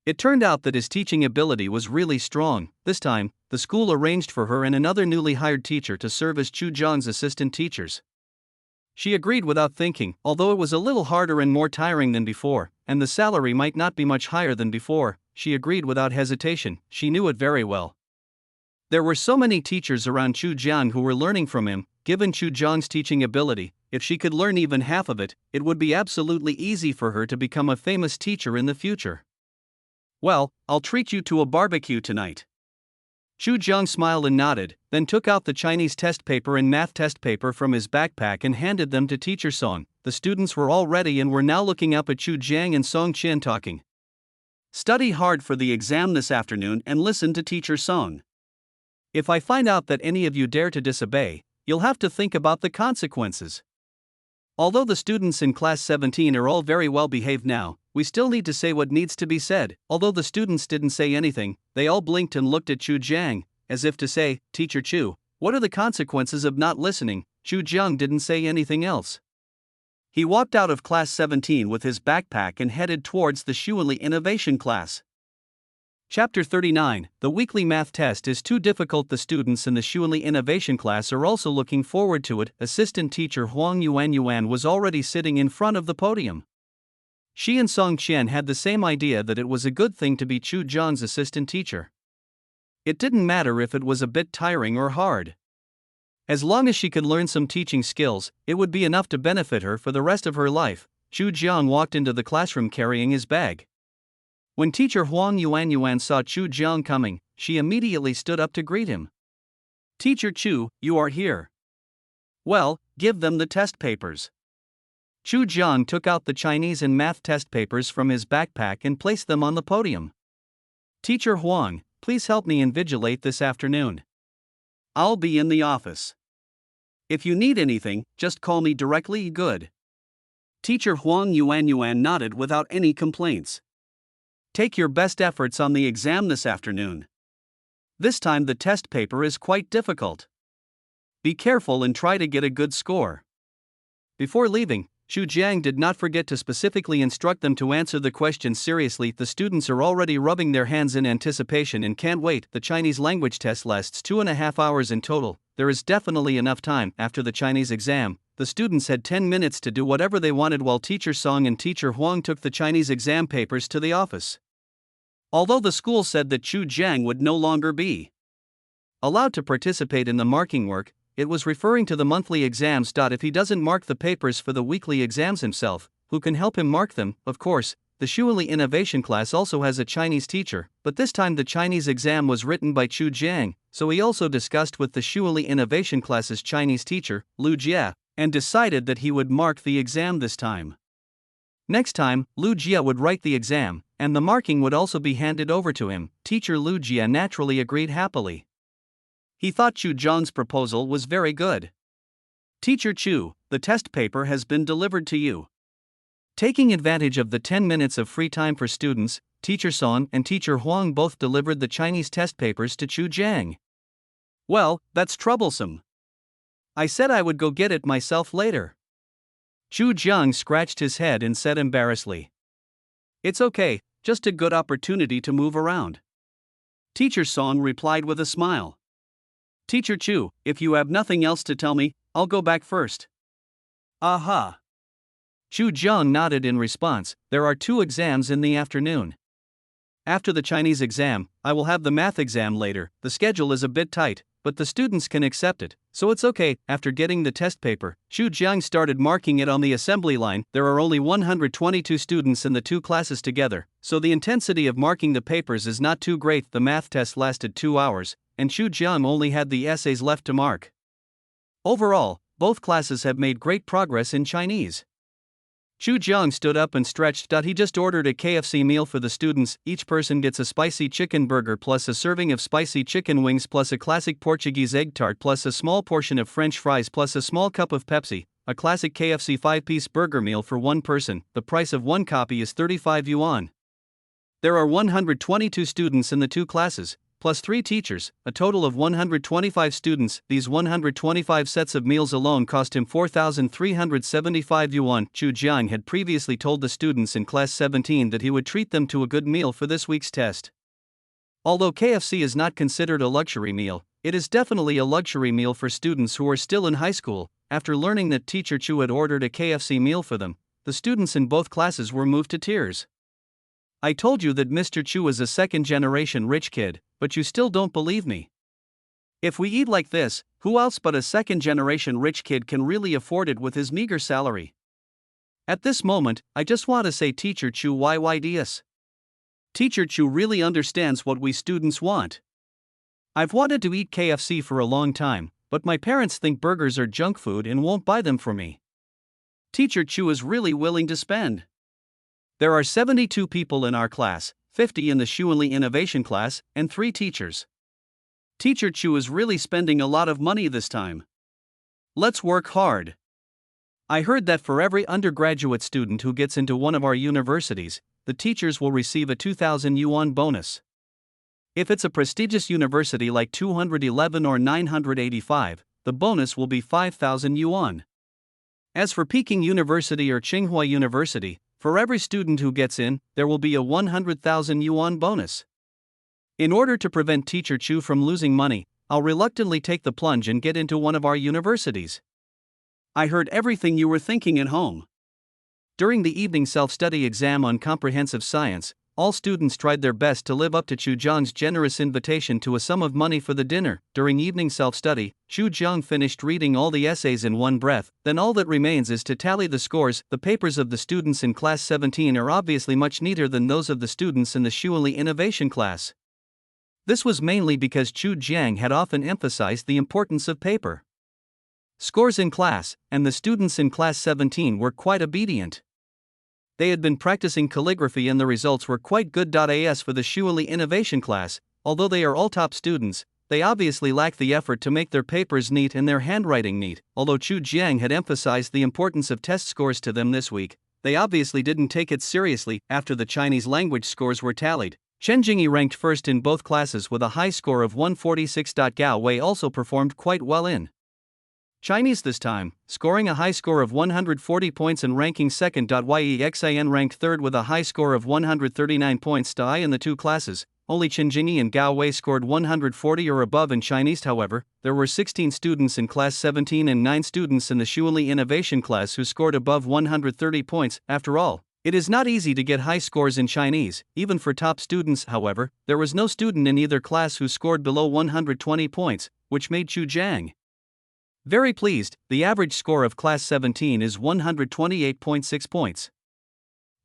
It turned out that his teaching ability was really strong. This time, the school arranged for her and another newly hired teacher to serve as Chu Jiang's assistant teachers. She agreed without thinking, although it was a little harder and more tiring than before, and the salary might not be much higher than before. She agreed without hesitation, she knew it very well. There were so many teachers around Chu Jiang who were learning from him. Given Chu Jiang's teaching ability, if she could learn even half of it, it would be absolutely easy for her to become a famous teacher in the future. Well, I'll treat you to a barbecue tonight. Chu Jiang smiled and nodded, then took out the Chinese test paper and math test paper from his backpack and handed them to Teacher Song. The students were all ready and were now looking up at Chu Jiang and Song Qian talking. Study hard for the exam this afternoon and listen to Teacher Song. If I find out that any of you dare to disobey, you'll have to think about the consequences. Although the students in class 17 are all very well behaved now, we still need to say what needs to be said. Although the students didn't say anything, they all blinked and looked at Chu Jiang, as if to say, Teacher Chu, what are the consequences of not listening? Chu Jiang didn't say anything else. He walked out of class 17 with his backpack and headed towards the Shuili Innovation class. Chapter 39, The weekly math test is too difficult. The students in the Shuili Innovation class are also looking forward to it. Assistant teacher Huang Yuan was already sitting in front of the podium. She and Song Qian had the same idea that it was a good thing to be Chu Jiang's assistant teacher. It didn't matter if it was a bit tiring or hard. As long as she could learn some teaching skills, it would be enough to benefit her for the rest of her life. Chu Jiang walked into the classroom carrying his bag. When teacher Huang Yuan saw Chu Jiang coming, she immediately stood up to greet him. Teacher Chu, you are here. Well, give them the test papers. Chu Jiang took out the Chinese and math test papers from his backpack and placed them on the podium. Teacher Huang, please help me invigilate this afternoon. I'll be in the office. If you need anything, just call me directly. Good. Teacher Huang Yuan nodded without any complaints. Take your best efforts on the exam this afternoon. This time the test paper is quite difficult. Be careful and try to get a good score. Before leaving, Chu Jiang did not forget to specifically instruct them to answer the questions seriously. The students are already rubbing their hands in anticipation and can't wait. The Chinese language test lasts 2.5 hours in total. There is definitely enough time. After the Chinese exam, the students had 10 minutes to do whatever they wanted while Teacher Song and Teacher Huang took the Chinese exam papers to the office. Although the school said that Chu Jiang would no longer be allowed to participate in the marking work, it was referring to the monthly exams. If he doesn't mark the papers for the weekly exams himself, who can help him mark them? Of course, the Shuili Innovation class also has a Chinese teacher, but this time the Chinese exam was written by Chu Jiang, so he also discussed with the Shuili Innovation class's Chinese teacher, Lu Jia, and decided that he would mark the exam this time. Next time, Lu Jia would write the exam, and the marking would also be handed over to him. Teacher Lu Jia naturally agreed happily. He thought Chu Jiang's proposal was very good. Teacher Chu, the test paper has been delivered to you. Taking advantage of the 10 minutes of free time for students, Teacher Song and Teacher Huang both delivered the Chinese test papers to Chu Jiang. Well, that's troublesome. I said I would go get it myself later. Chu Jiang scratched his head and said embarrassedly. It's okay, just a good opportunity to move around. Teacher Song replied with a smile. Teacher Chu, if you have nothing else to tell me, I'll go back first. Aha. Chu Jiang nodded in response. There are 2 exams in the afternoon. After the Chinese exam, I will have the math exam later. The schedule is a bit tight, but the students can accept it, so it's okay. After getting the test paper, Chu Jiang started marking it on the assembly line. There are only 122 students in the 2 classes together, so the intensity of marking the papers is not too great. The math test lasted 2 hours, and Chu Jiang only had the essays left to mark. Overall, both classes have made great progress in Chinese. Chu Jiang stood up and stretched. He just ordered a KFC meal for the students. Each person gets a spicy chicken burger plus a serving of spicy chicken wings plus a classic Portuguese egg tart plus a small portion of French fries plus a small cup of Pepsi. A classic KFC 5-piece burger meal for one person. The price of one copy is 35 yuan. There are 122 students in the 2 classes, plus 3 teachers, a total of 125 students. These 125 sets of meals alone cost him 4,375 yuan. Chu Jiang had previously told the students in class 17 that he would treat them to a good meal for this week's test. Although KFC is not considered a luxury meal, it is definitely a luxury meal for students who are still in high school. After learning that Teacher Chu had ordered a KFC meal for them, the students in both classes were moved to tears. I told you that Mr. Chu is a second-generation rich kid, but you still don't believe me. If we eat like this, who else but a second-generation rich kid can really afford it with his meager salary? At this moment, I just want to say Teacher Chu YYDS. Teacher Chu really understands what we students want. I've wanted to eat KFC for a long time, but my parents think burgers are junk food and won't buy them for me. Teacher Chu is really willing to spend. There are 72 people in our class, 50 in the Shuanli Innovation class, and 3 teachers. Teacher Chu is really spending a lot of money this time. Let's work hard. I heard that for every undergraduate student who gets into one of our universities, the teachers will receive a 2,000 yuan bonus. If it's a prestigious university like 211 or 985, the bonus will be 5,000 yuan. As for Peking University or Tsinghua University, for every student who gets in, there will be a 100,000 yuan bonus. In order to prevent Teacher Chu from losing money, I'll reluctantly take the plunge and get into one of our universities. I heard everything you were thinking at home. During the evening self-study exam on comprehensive science, all students tried their best to live up to Chu Jiang's generous invitation to a sum of money for the dinner. During evening self-study, Chu Jiang finished reading all the essays in one breath. Then all that remains is to tally the scores. The papers of the students in class 17 are obviously much neater than those of the students in the Shuanli Innovation class. This was mainly because Chu Jiang had often emphasized the importance of paper scores in class, and the students in class 17 were quite obedient. They had been practicing calligraphy and the results were quite good. As for the Shuanli Innovation class, although they are all top students, they obviously lack the effort to make their papers neat and their handwriting neat. Although Chu Jiang had emphasized the importance of test scores to them this week, they obviously didn't take it seriously. After the Chinese language scores were tallied, Chen Jingyi ranked first in both classes with a high score of 146. Gao Wei also performed quite well in Chinese this time, scoring a high score of 140 points and ranking second. Yexin ranked third with a high score of 139 points. In the two classes, only Chen Jingyi and Gao Wei scored 140 or above in Chinese. However, there were 16 students in class 17 and 9 students in the Shuanli Innovation class who scored above 130 points. After all, it is not easy to get high scores in Chinese, even for top students. However, there was no student in either class who scored below 120 points, which made Chu Jiang very pleased. The average score of class 17 is 128.6 points.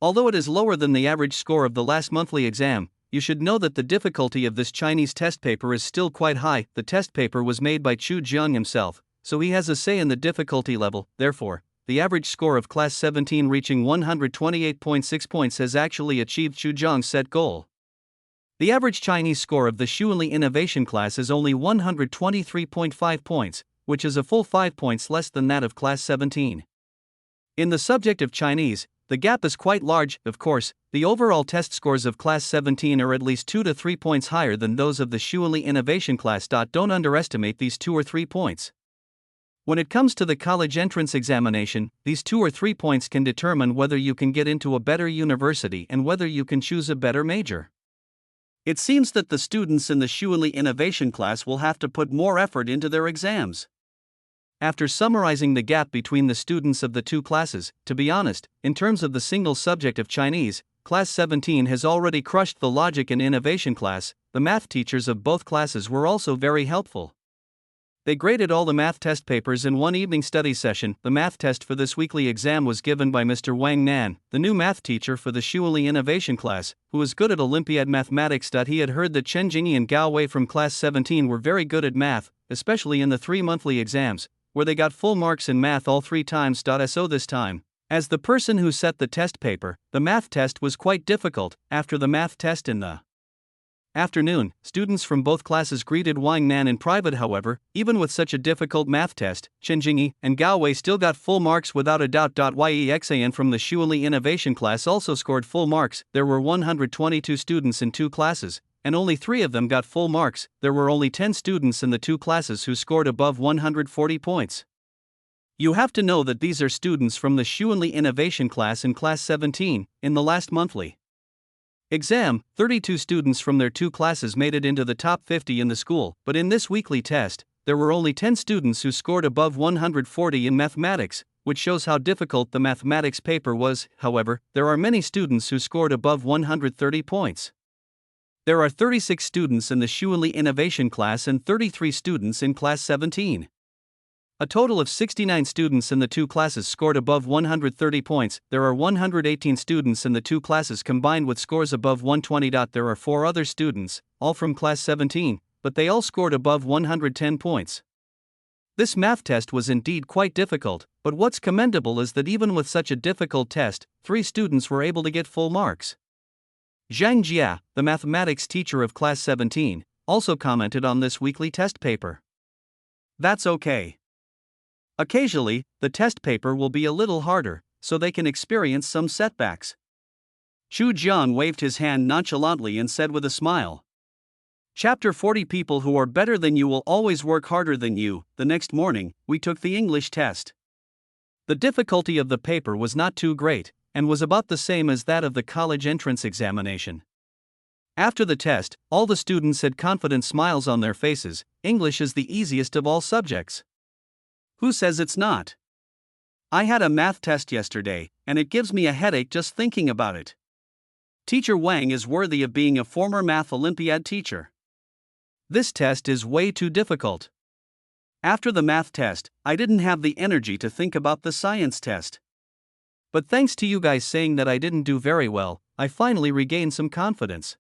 Although it is lower than the average score of the last monthly exam, you should know that the difficulty of this Chinese test paper is still quite high. The test paper was made by Chu Jiang himself, so he has a say in the difficulty level. Therefore, the average score of class 17 reaching 128.6 points has actually achieved Chu Jiang's set goal. The average Chinese score of the Shuanli Innovation class is only 123.5 points, which is a full 5 points less than that of class 17. In the subject of Chinese, the gap is quite large. Of course, the overall test scores of class 17 are at least 2 to 3 points higher than those of the Shuanli Innovation class. Don't underestimate these 2 or 3 points. When it comes to the college entrance examination, these 2 or 3 points can determine whether you can get into a better university and whether you can choose a better major. It seems that the students in the Shuanli Innovation class will have to put more effort into their exams. After summarizing the gap between the students of the two classes, to be honest, in terms of the single subject of Chinese, class 17 has already crushed the logic and innovation class. The math teachers of both classes were also very helpful. They graded all the math test papers in one evening study session. The math test for this weekly exam was given by Mr. Wang Nan, the new math teacher for the Shuanli Innovation class, who was good at Olympiad mathematics. He had heard that Chen Jingyi and Gao Wei from class 17 were very good at math, especially in the 3 monthly exams, where they got full marks in math all 3 times. So this time, as the person who set the test paper, the math test was quite difficult. After the math test in the afternoon, students from both classes greeted Wang Nan in private. However, even with such a difficult math test, Chen Jingyi and Gao Wei still got full marks without a doubt. Yexan from the Shuanli Innovation class also scored full marks. There were 122 students in 2 classes, and only 3 of them got full marks. There were only 10 students in the 2 classes who scored above 140 points. You have to know that these are students from the Shuanli Innovation class in class 17. In the last monthly exam, 32 students from their 2 classes made it into the top 50 in the school, but in this weekly test, there were only 10 students who scored above 140 in mathematics, which shows how difficult the mathematics paper was. However, there are many students who scored above 130 points. There are 36 students in the Shuanli Innovation class and 33 students in class 17. A total of 69 students in the 2 classes scored above 130 points. There are 118 students in the 2 classes combined with scores above 120. There are 4 other students, all from class 17, but they all scored above 110 points. This math test was indeed quite difficult, but what's commendable is that even with such a difficult test, 3 students were able to get full marks. Zhang Jia, the mathematics teacher of class 17, also commented on this weekly test paper. That's okay. Occasionally, the test paper will be a little harder, so they can experience some setbacks. Chu Jiang waved his hand nonchalantly and said with a smile, Chapter 40 People who are better than you will always work harder than you. The next morning, we took the English test. The difficulty of the paper was not too great, and was about the same as that of the college entrance examination. After the test, all the students had confident smiles on their faces. English is the easiest of all subjects. Who says it's not? I had a math test yesterday, and it gives me a headache just thinking about it. Teacher Wang is worthy of being a former math Olympiad teacher. This test is way too difficult. After the math test, I didn't have the energy to think about the science test. But thanks to you guys saying that I didn't do very well, I finally regained some confidence.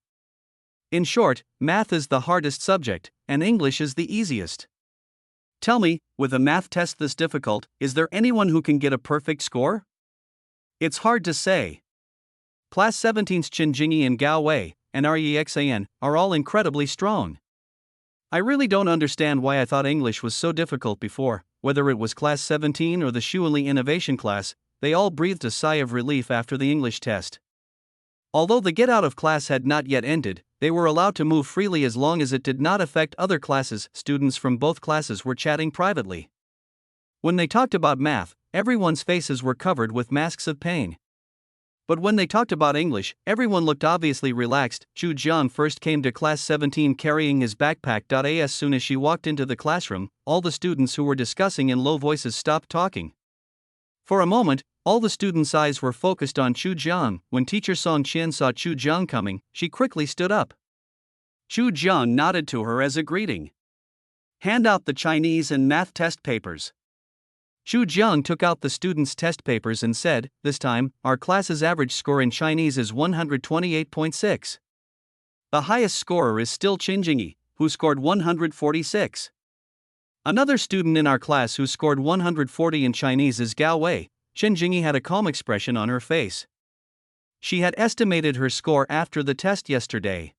In short, math is the hardest subject, and English is the easiest. Tell me, with a math test this difficult, is there anyone who can get a perfect score? It's hard to say. Class 17's Chen Jingyi and Gao Wei, and Rexan, are all incredibly strong. I really don't understand why I thought English was so difficult before. Whether it was class 17 or the Shuili Innovation class, they all breathed a sigh of relief after the English test. Although the get out of class had not yet ended, they were allowed to move freely as long as it did not affect other classes. Students from both classes were chatting privately. When they talked about math, everyone's faces were covered with masks of pain. But when they talked about English, everyone looked obviously relaxed. Chu Jiang first came to class 17 carrying his backpack. As soon as she walked into the classroom, all the students who were discussing in low voices stopped talking. For a moment, all the students' eyes were focused on Chu Jiang. When teacher Song Qian saw Chu Jiang coming, she quickly stood up. Chu Jiang nodded to her as a greeting. Hand out the Chinese and math test papers. Chu Jiang took out the students' test papers and said, this time, our class's average score in Chinese is 128.6. The highest scorer is still Chen Jingyi, who scored 146. Another student in our class who scored 140 in Chinese is Gao Wei. Chen Jingyi had a calm expression on her face. She had estimated her score after the test yesterday.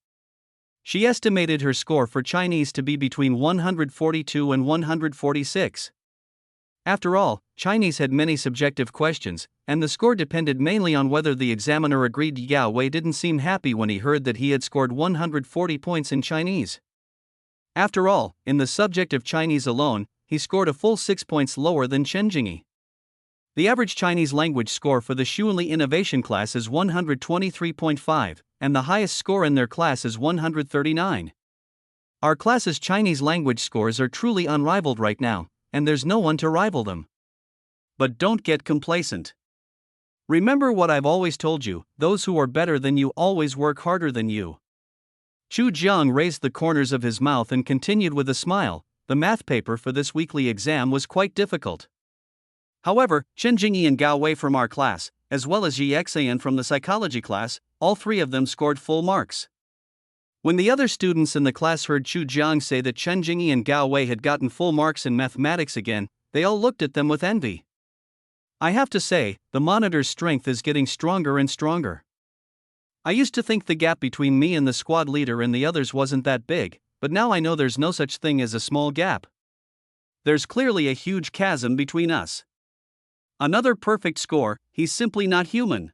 She estimated her score for Chinese to be between 142 and 146. After all, Chinese had many subjective questions, and the score depended mainly on whether the examiner agreed. Gao Wei didn't seem happy when he heard that he had scored 140 points in Chinese. After all, in the subject of Chinese alone, he scored a full 6 points lower than Chen Jingyi. The average Chinese language score for the Shuili Innovation class is 123.5, and the highest score in their class is 139. Our class's Chinese language scores are truly unrivaled right now, and there's no one to rival them. But don't get complacent. Remember what I've always told you, those who are better than you always work harder than you. Chu Jiang raised the corners of his mouth and continued with a smile. The math paper for this weekly exam was quite difficult. However, Chen Jingyi and Gao Wei from our class, as well as Yi Xan from the psychology class, all 3 of them scored full marks. When the other students in the class heard Chu Jiang say that Chen Jingyi and Gao Wei had gotten full marks in mathematics again, they all looked at them with envy. I have to say, the monitor's strength is getting stronger and stronger. I used to think the gap between me and the squad leader and the others wasn't that big, but now I know there's no such thing as a small gap. There's clearly a huge chasm between us. Another perfect score, he's simply not human.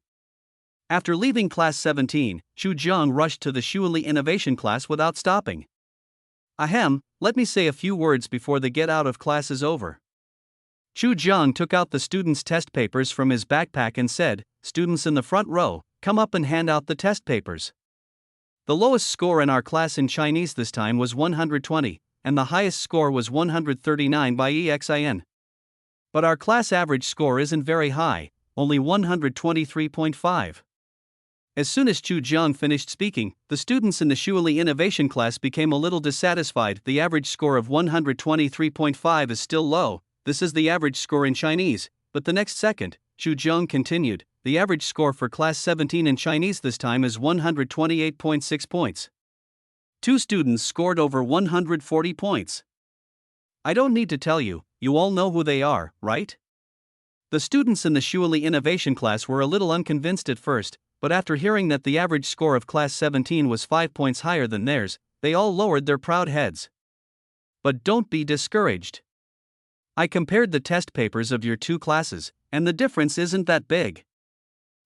After leaving class 17, Chu Jiang rushed to the Shuili Innovation class without stopping. Ahem, let me say a few words before the get out of class is over. Chu Jiang took out the students' test papers from his backpack and said, students in the front row, come up and hand out the test papers. The lowest score in our class in Chinese this time was 120, and the highest score was 139 by EXIN. But our class average score isn't very high, only 123.5. As soon as Chu Jiang finished speaking, the students in the Shuili Innovation class became a little dissatisfied. The average score of 123.5 is still low. This is the average score in Chinese, but the next second, Chu Jiang continued, the average score for class 17 in Chinese this time is 128.6 points. Two students scored over 140 points. I don't need to tell you, you all know who they are, right? The students in the Shuili Innovation class were a little unconvinced at first, but after hearing that the average score of Class 17 was 5 points higher than theirs, they all lowered their proud heads. But don't be discouraged. I compared the test papers of your two classes, and the difference isn't that big.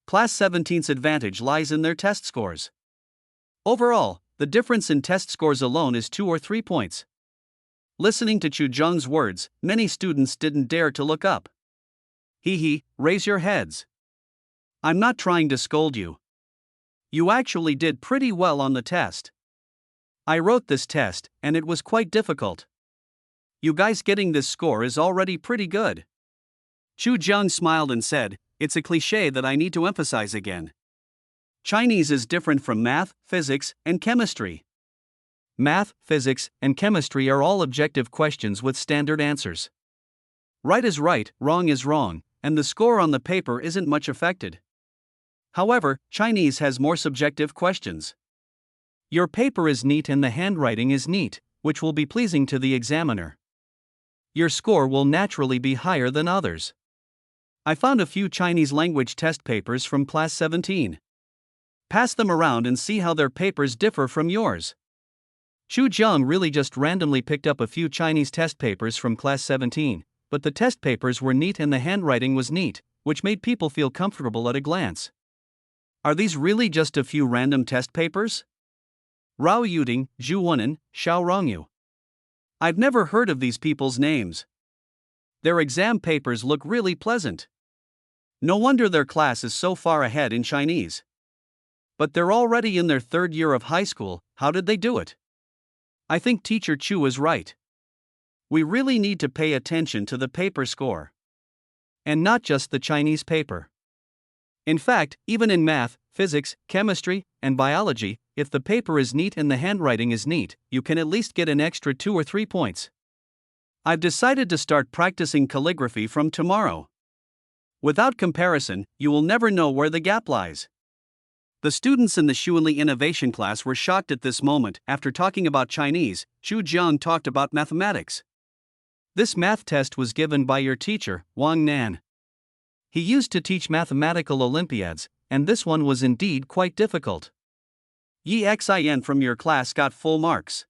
Class 17's advantage lies in their test scores. Overall, the difference in test scores alone is 2 or 3 points. Listening to Chu Zhang's words, many students didn't dare to look up. Raise your heads. I'm not trying to scold you. You actually did pretty well on the test. I wrote this test, and it was quite difficult. You guys getting this score is already pretty good. Chu Zhang smiled and said, it's a cliché that I need to emphasize again. Chinese is different from math, physics, and chemistry. Math, physics, and chemistry are all objective questions with standard answers. Right is right, wrong is wrong, and the score on the paper isn't much affected. However, Chinese has more subjective questions. Your paper is neat and the handwriting is neat, which will be pleasing to the examiner. Your score will naturally be higher than others. I found a few Chinese language test papers from Class 17. Pass them around and see how their papers differ from yours. Chu Zhang really just randomly picked up a few Chinese test papers from Class 17, but the test papers were neat and the handwriting was neat, which made people feel comfortable at a glance. Are these really just a few random test papers? Rao Yuding, Zhu Wenan, Xiao Rongyu. I've never heard of these people's names. Their exam papers look really pleasant. No wonder their class is so far ahead in Chinese. But they're already in their third year of high school, how did they do it? I think Teacher Chu is right. We really need to pay attention to the paper score. And not just the Chinese paper. In fact, even in math, physics, chemistry, and biology, if the paper is neat and the handwriting is neat, you can at least get an extra 2 or 3 points. I've decided to start practicing calligraphy from tomorrow. Without comparison, you will never know where the gap lies. The students in the Shuili Innovation class were shocked at this moment. After talking about Chinese, Chu Zhang talked about mathematics. This math test was given by your teacher, Wang Nan. He used to teach mathematical Olympiads, and this one was indeed quite difficult. Yi Xin from your class got full marks.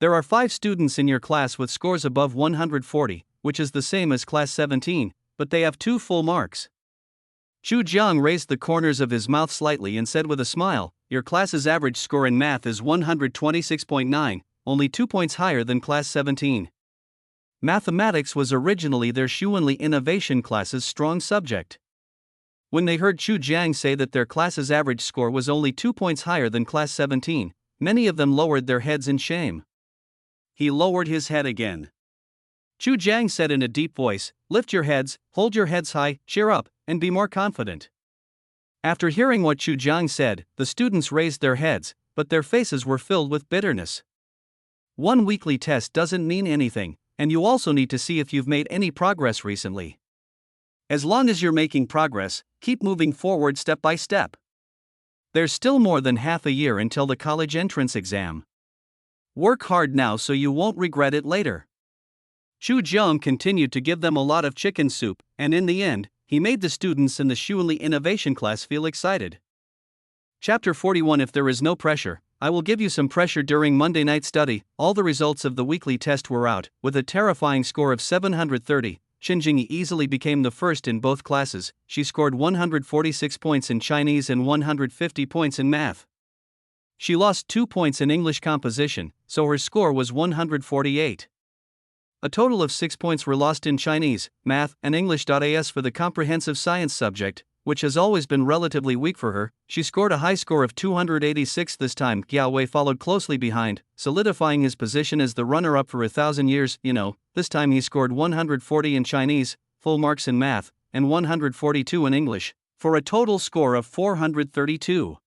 There are 5 students in your class with scores above 140, which is the same as Class 17, but they have 2 full marks. Chu Zhang raised the corners of his mouth slightly and said with a smile, your class's average score in math is 126.9, only 2 points higher than Class 17. Mathematics was originally their Shuili Innovation class's strong subject. When they heard Chu Zhang say that their class's average score was only 2 points higher than Class 17, many of them lowered their heads in shame. He lowered his head again. Chu Zhang said in a deep voice, lift your heads, hold your heads high, cheer up, and be more confident. After hearing what Chu Zhang said, the students raised their heads, but their faces were filled with bitterness. One weekly test doesn't mean anything, and you also need to see if you've made any progress recently. As long as you're making progress, keep moving forward step by step. There's still more than half a year until the college entrance exam. Work hard now so you won't regret it later. Chu Zhang continued to give them a lot of chicken soup, and in the end, he made the students in the Shuili Innovation class feel excited. Chapter 41. If there is no pressure, I will give you some pressure. During Monday night study, all the results of the weekly test were out. With a terrifying score of 730, Qin Jingyi easily became the first in both classes. She scored 146 points in Chinese and 150 points in math. She lost 2 points in English composition, so her score was 148. A total of 6 points were lost in Chinese, math, and English.as for the comprehensive science subject, which has always been relatively weak for her. She scored a high score of 286 this time. Giao Wei followed closely behind, solidifying his position as the runner-up for 1,000 years. This time he scored 140 in Chinese, full marks in math, and 142 in English, for a total score of 432.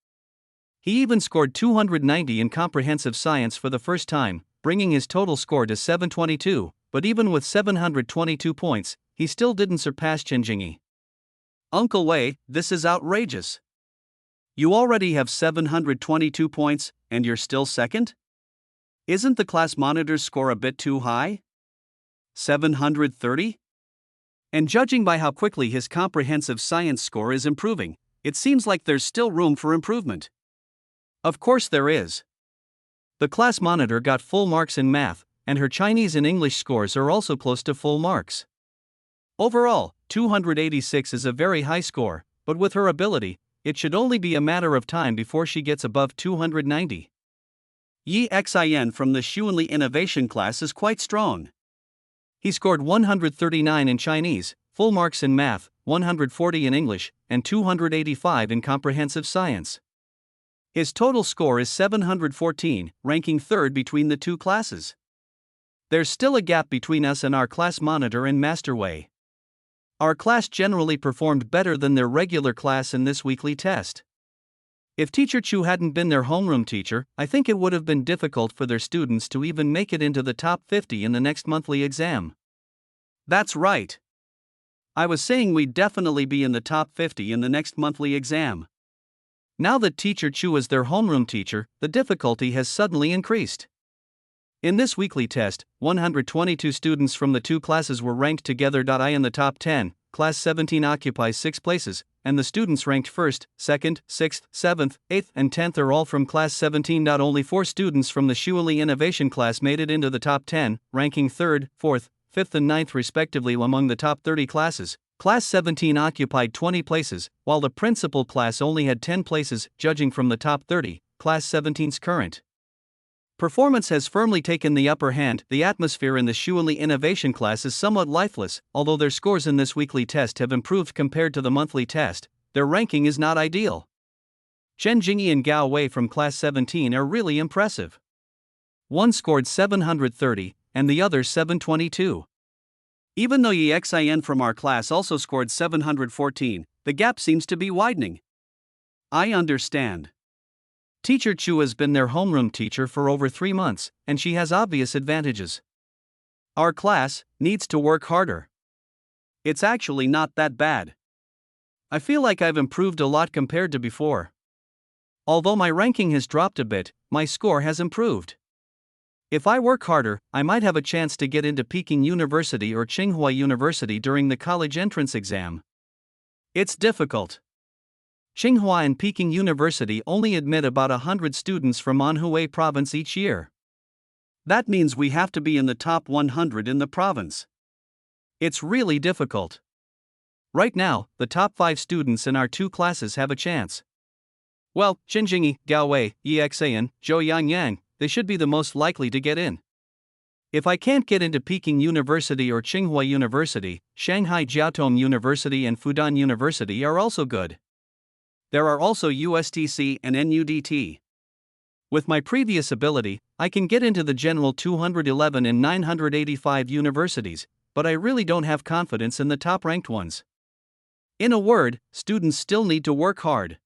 He even scored 290 in comprehensive science for the first time, bringing his total score to 722, but even with 722 points, he still didn't surpass Qin Jingyi. Uncle Wei, this is outrageous. You already have 722 points, and you're still second? Isn't the class monitor's score a bit too high? 730? And judging by how quickly his comprehensive science score is improving, it seems like there's still room for improvement. Of course there is. The class monitor got full marks in math, and her Chinese and English scores are also close to full marks. Overall, 286 is a very high score, but with her ability, it should only be a matter of time before she gets above 290. Yi Xin from the Xuanli Innovation class is quite strong. He scored 139 in Chinese, full marks in math, 140 in English, and 285 in comprehensive science. His total score is 714, ranking third between the two classes. There's still a gap between us and our class monitor in Masterway. Our class generally performed better than their regular class in this weekly test. If Teacher Chu hadn't been their homeroom teacher, I think it would have been difficult for their students to even make it into the top 50 in the next monthly exam. That's right. I was saying we'd definitely be in the top 50 in the next monthly exam. Now that Teacher Chu is their homeroom teacher, the difficulty has suddenly increased. In this weekly test, 122 students from the two classes were ranked together. In the top 10, Class 17 occupies 6 places, and the students ranked 1st, 2nd, 6th, 7th, 8th, and 10th are all from Class 17. Only 4 students from the Xuanli Innovation class made it into the top 10, ranking 3rd, 4th, 5th, and 9th respectively among the top 30 classes. Class 17 occupied 20 places, while the principal class only had 10 places, judging from the top 30. Class 17's current performance has firmly taken the upper hand. The atmosphere in the Xuanli Innovation class is somewhat lifeless. Although their scores in this weekly test have improved compared to the monthly test, their ranking is not ideal. Chen Jingyi and Gao Wei from Class 17 are really impressive. One scored 730, and the other 722. Even though Yi Xin from our class also scored 714, the gap seems to be widening. I understand. Teacher Chu has been their homeroom teacher for over 3 months, and she has obvious advantages. Our class needs to work harder. It's actually not that bad. I feel like I've improved a lot compared to before. Although my ranking has dropped a bit, my score has improved. If I work harder, I might have a chance to get into Peking University or Tsinghua University during the college entrance exam. It's difficult. Tsinghua and Peking University only admit about 100 students from Anhui province each year. That means we have to be in the top 100 in the province. It's really difficult. Right now, the top 5 students in our 2 classes have a chance. Well, Chen Jingyi, Gao Wei, Yi Xin, Zhou Yang, they should be the most likely to get in. If I can't get into Peking University or Tsinghua University, Shanghai Jiaotong University and Fudan University are also good. There are also USTC and NUDT. With my previous ability, I can get into the general 211 and 985 universities, but I really don't have confidence in the top-ranked ones. In a word, students still need to work hard.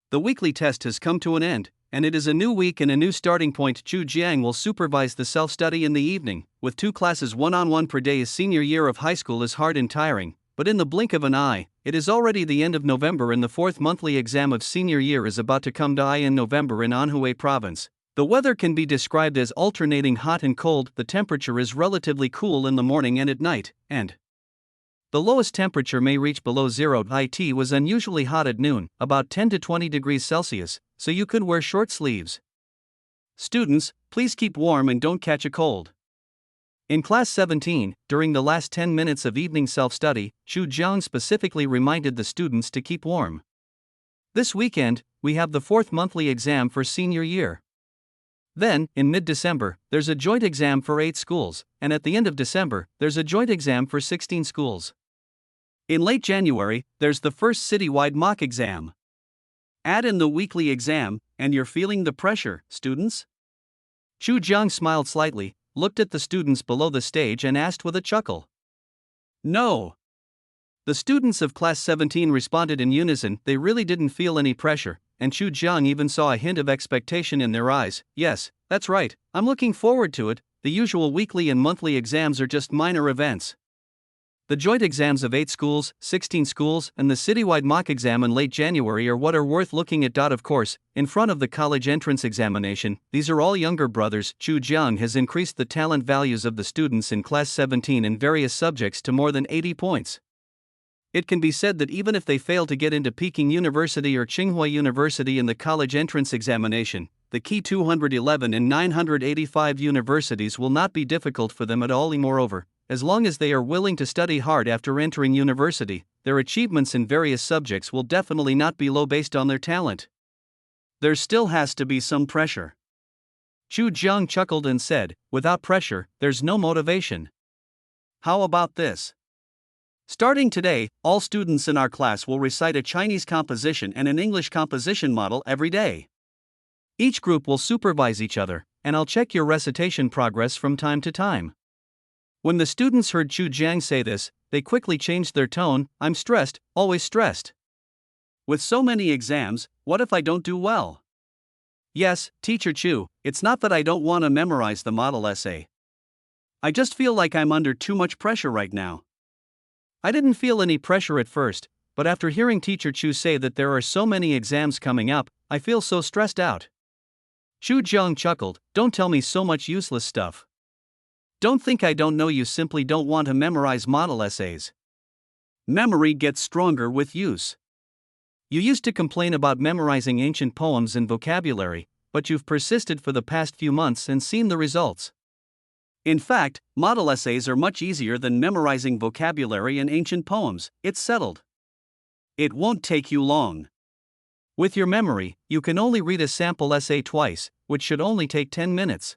The weekly test has come to an end, and it is a new week and a new starting point. Chu Jiang will supervise the self-study in the evening. With 2 classes one-on-one per day, his senior year of high school is hard and tiring, but in the blink of an eye, it is already the end of November and the 4th monthly exam of senior year is about to come in November in Anhui province. The weather can be described as alternating hot and cold. The temperature is relatively cool in the morning and at night, and the lowest temperature may reach below 0. It was unusually hot at noon, about 10 to 20 degrees Celsius, so you could wear short sleeves. Students, please keep warm and don't catch a cold. In Class 17, during the last 10 minutes of evening self-study, Chu Jiang specifically reminded the students to keep warm. This weekend, we have the 4th monthly exam for senior year. Then, in mid-December, there's a joint exam for 8 schools, and at the end of December, there's a joint exam for 16 schools. In late January, there's the first citywide mock exam. Add in the weekly exam, and you're feeling the pressure, students? Chu Jiang smiled slightly, looked at the students below the stage and asked with a chuckle. No. The students of Class 17 responded in unison. They really didn't feel any pressure, and Chu Jiang even saw a hint of expectation in their eyes. Yes, that's right, I'm looking forward to it. The usual weekly and monthly exams are just minor events. The joint exams of 8 schools, 16 schools, and the citywide mock exam in late January are what are worth looking at. Of course, in front of the college entrance examination, these are all younger brothers. Chu Jiang has increased the talent values of the students in Class 17 in various subjects to more than 80 points. It can be said that even if they fail to get into Peking University or Tsinghua University in the college entrance examination, the key 211 and 985 universities will not be difficult for them at all. Moreover, as long as they are willing to study hard after entering university, their achievements in various subjects will definitely not be low based on their talent. There still has to be some pressure. Chu Jiang chuckled and said, "Without pressure, there's no motivation. How about this? Starting today, all students in our class will recite a Chinese composition and an English composition model every day. Each group will supervise each other, and I'll check your recitation progress from time to time." When the students heard Chu Jiang say this, they quickly changed their tone. "I'm stressed, always stressed. With so many exams, what if I don't do well?" "Yes, Teacher Chu, it's not that I don't want to memorize the model essay. I just feel like I'm under too much pressure right now." I didn't feel any pressure at first, but after hearing Teacher Chu say that there are so many exams coming up, I feel so stressed out. Chu Jiang chuckled, "Don't tell me so much useless stuff. Don't think I don't know you simply don't want to memorize model essays. Memory gets stronger with use. You used to complain about memorizing ancient poems and vocabulary, but you've persisted for the past few months and seen the results. In fact, model essays are much easier than memorizing vocabulary and ancient poems. It's settled. It won't take you long. With your memory, you can only read a sample essay twice, which should only take 10 minutes.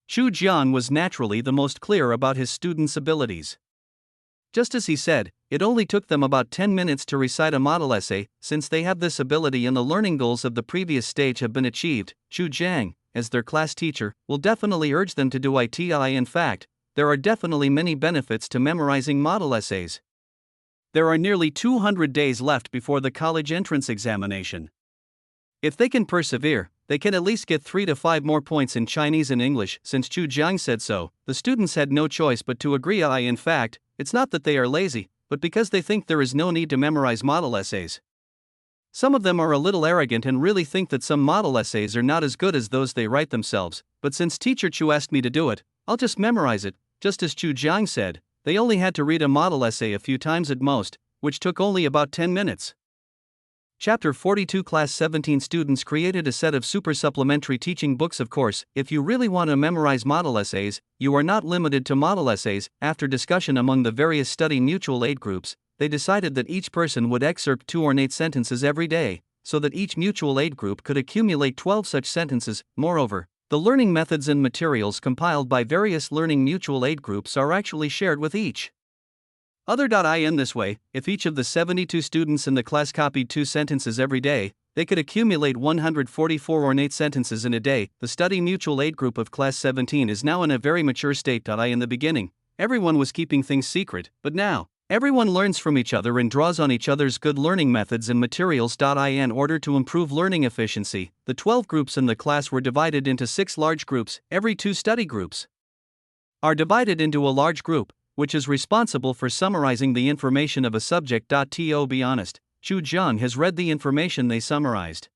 Chu Jiang was naturally the most clear about his students' abilities. Just as he said, it only took them about 10 minutes to recite a model essay. Since they have this ability and the learning goals of the previous stage have been achieved, Chu Jiang, as their class teacher, will definitely urge them to do it. In fact, there are definitely many benefits to memorizing model essays. There are nearly 200 days left before the college entrance examination. If they can persevere, they can at least get 3 to 5 more points in Chinese and English. Since Chu Jiang said so, the students had no choice but to agree. In fact, it's not that they are lazy, but because they think there is no need to memorize model essays. Some of them are a little arrogant and really think that some model essays are not as good as those they write themselves, but since Teacher Chu asked me to do it, I'll just memorize it. Just as Chu Jiang said, they only had to read a model essay a few times at most, which took only about 10 minutes. Chapter 42 Class 17 students created a set of super supplementary teaching books. Of course, if you really want to memorize model essays, you are not limited to model essays. After discussion among the various study mutual aid groups, they decided that each person would excerpt 2 ornate sentences every day, so that each mutual aid group could accumulate 12 such sentences. Moreover, the learning methods and materials compiled by various learning mutual aid groups are actually shared with each other. In this way, if each of the 72 students in the class copied 2 sentences every day, they could accumulate 144 ornate sentences in a day. The study mutual aid group of class 17 is now in a very mature state. In the beginning, everyone was keeping things secret, but now, everyone learns from each other and draws on each other's good learning methods and materials. In order to improve learning efficiency, the 12 groups in the class were divided into 6 large groups. Every 2 study groups are divided into a large group, which is responsible for summarizing the information of a subject. To be honest, Chu Jiang has read the information they summarized.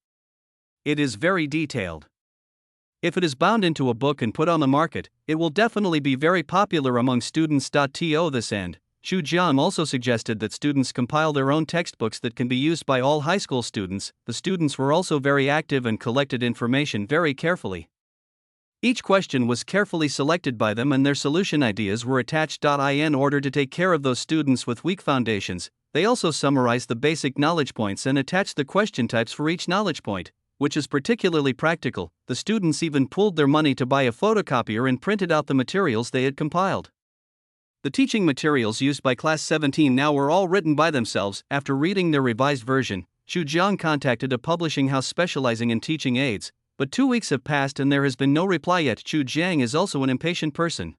It is very detailed. If it is bound into a book and put on the market, it will definitely be very popular among students. To this end, Chu Jiang also suggested that students compile their own textbooks that can be used by all high school students. The students were also very active and collected information very carefully. Each question was carefully selected by them and their solution ideas were attached. In order to take care of those students with weak foundations, they also summarized the basic knowledge points and attached the question types for each knowledge point, which is particularly practical. The students even pooled their money to buy a photocopier and printed out the materials they had compiled. The teaching materials used by Class 17 now were all written by themselves. After reading their revised version, Chu Jiang contacted a publishing house specializing in teaching aids, but 2 weeks have passed and there has been no reply yet. Chu Jiang is also an impatient person.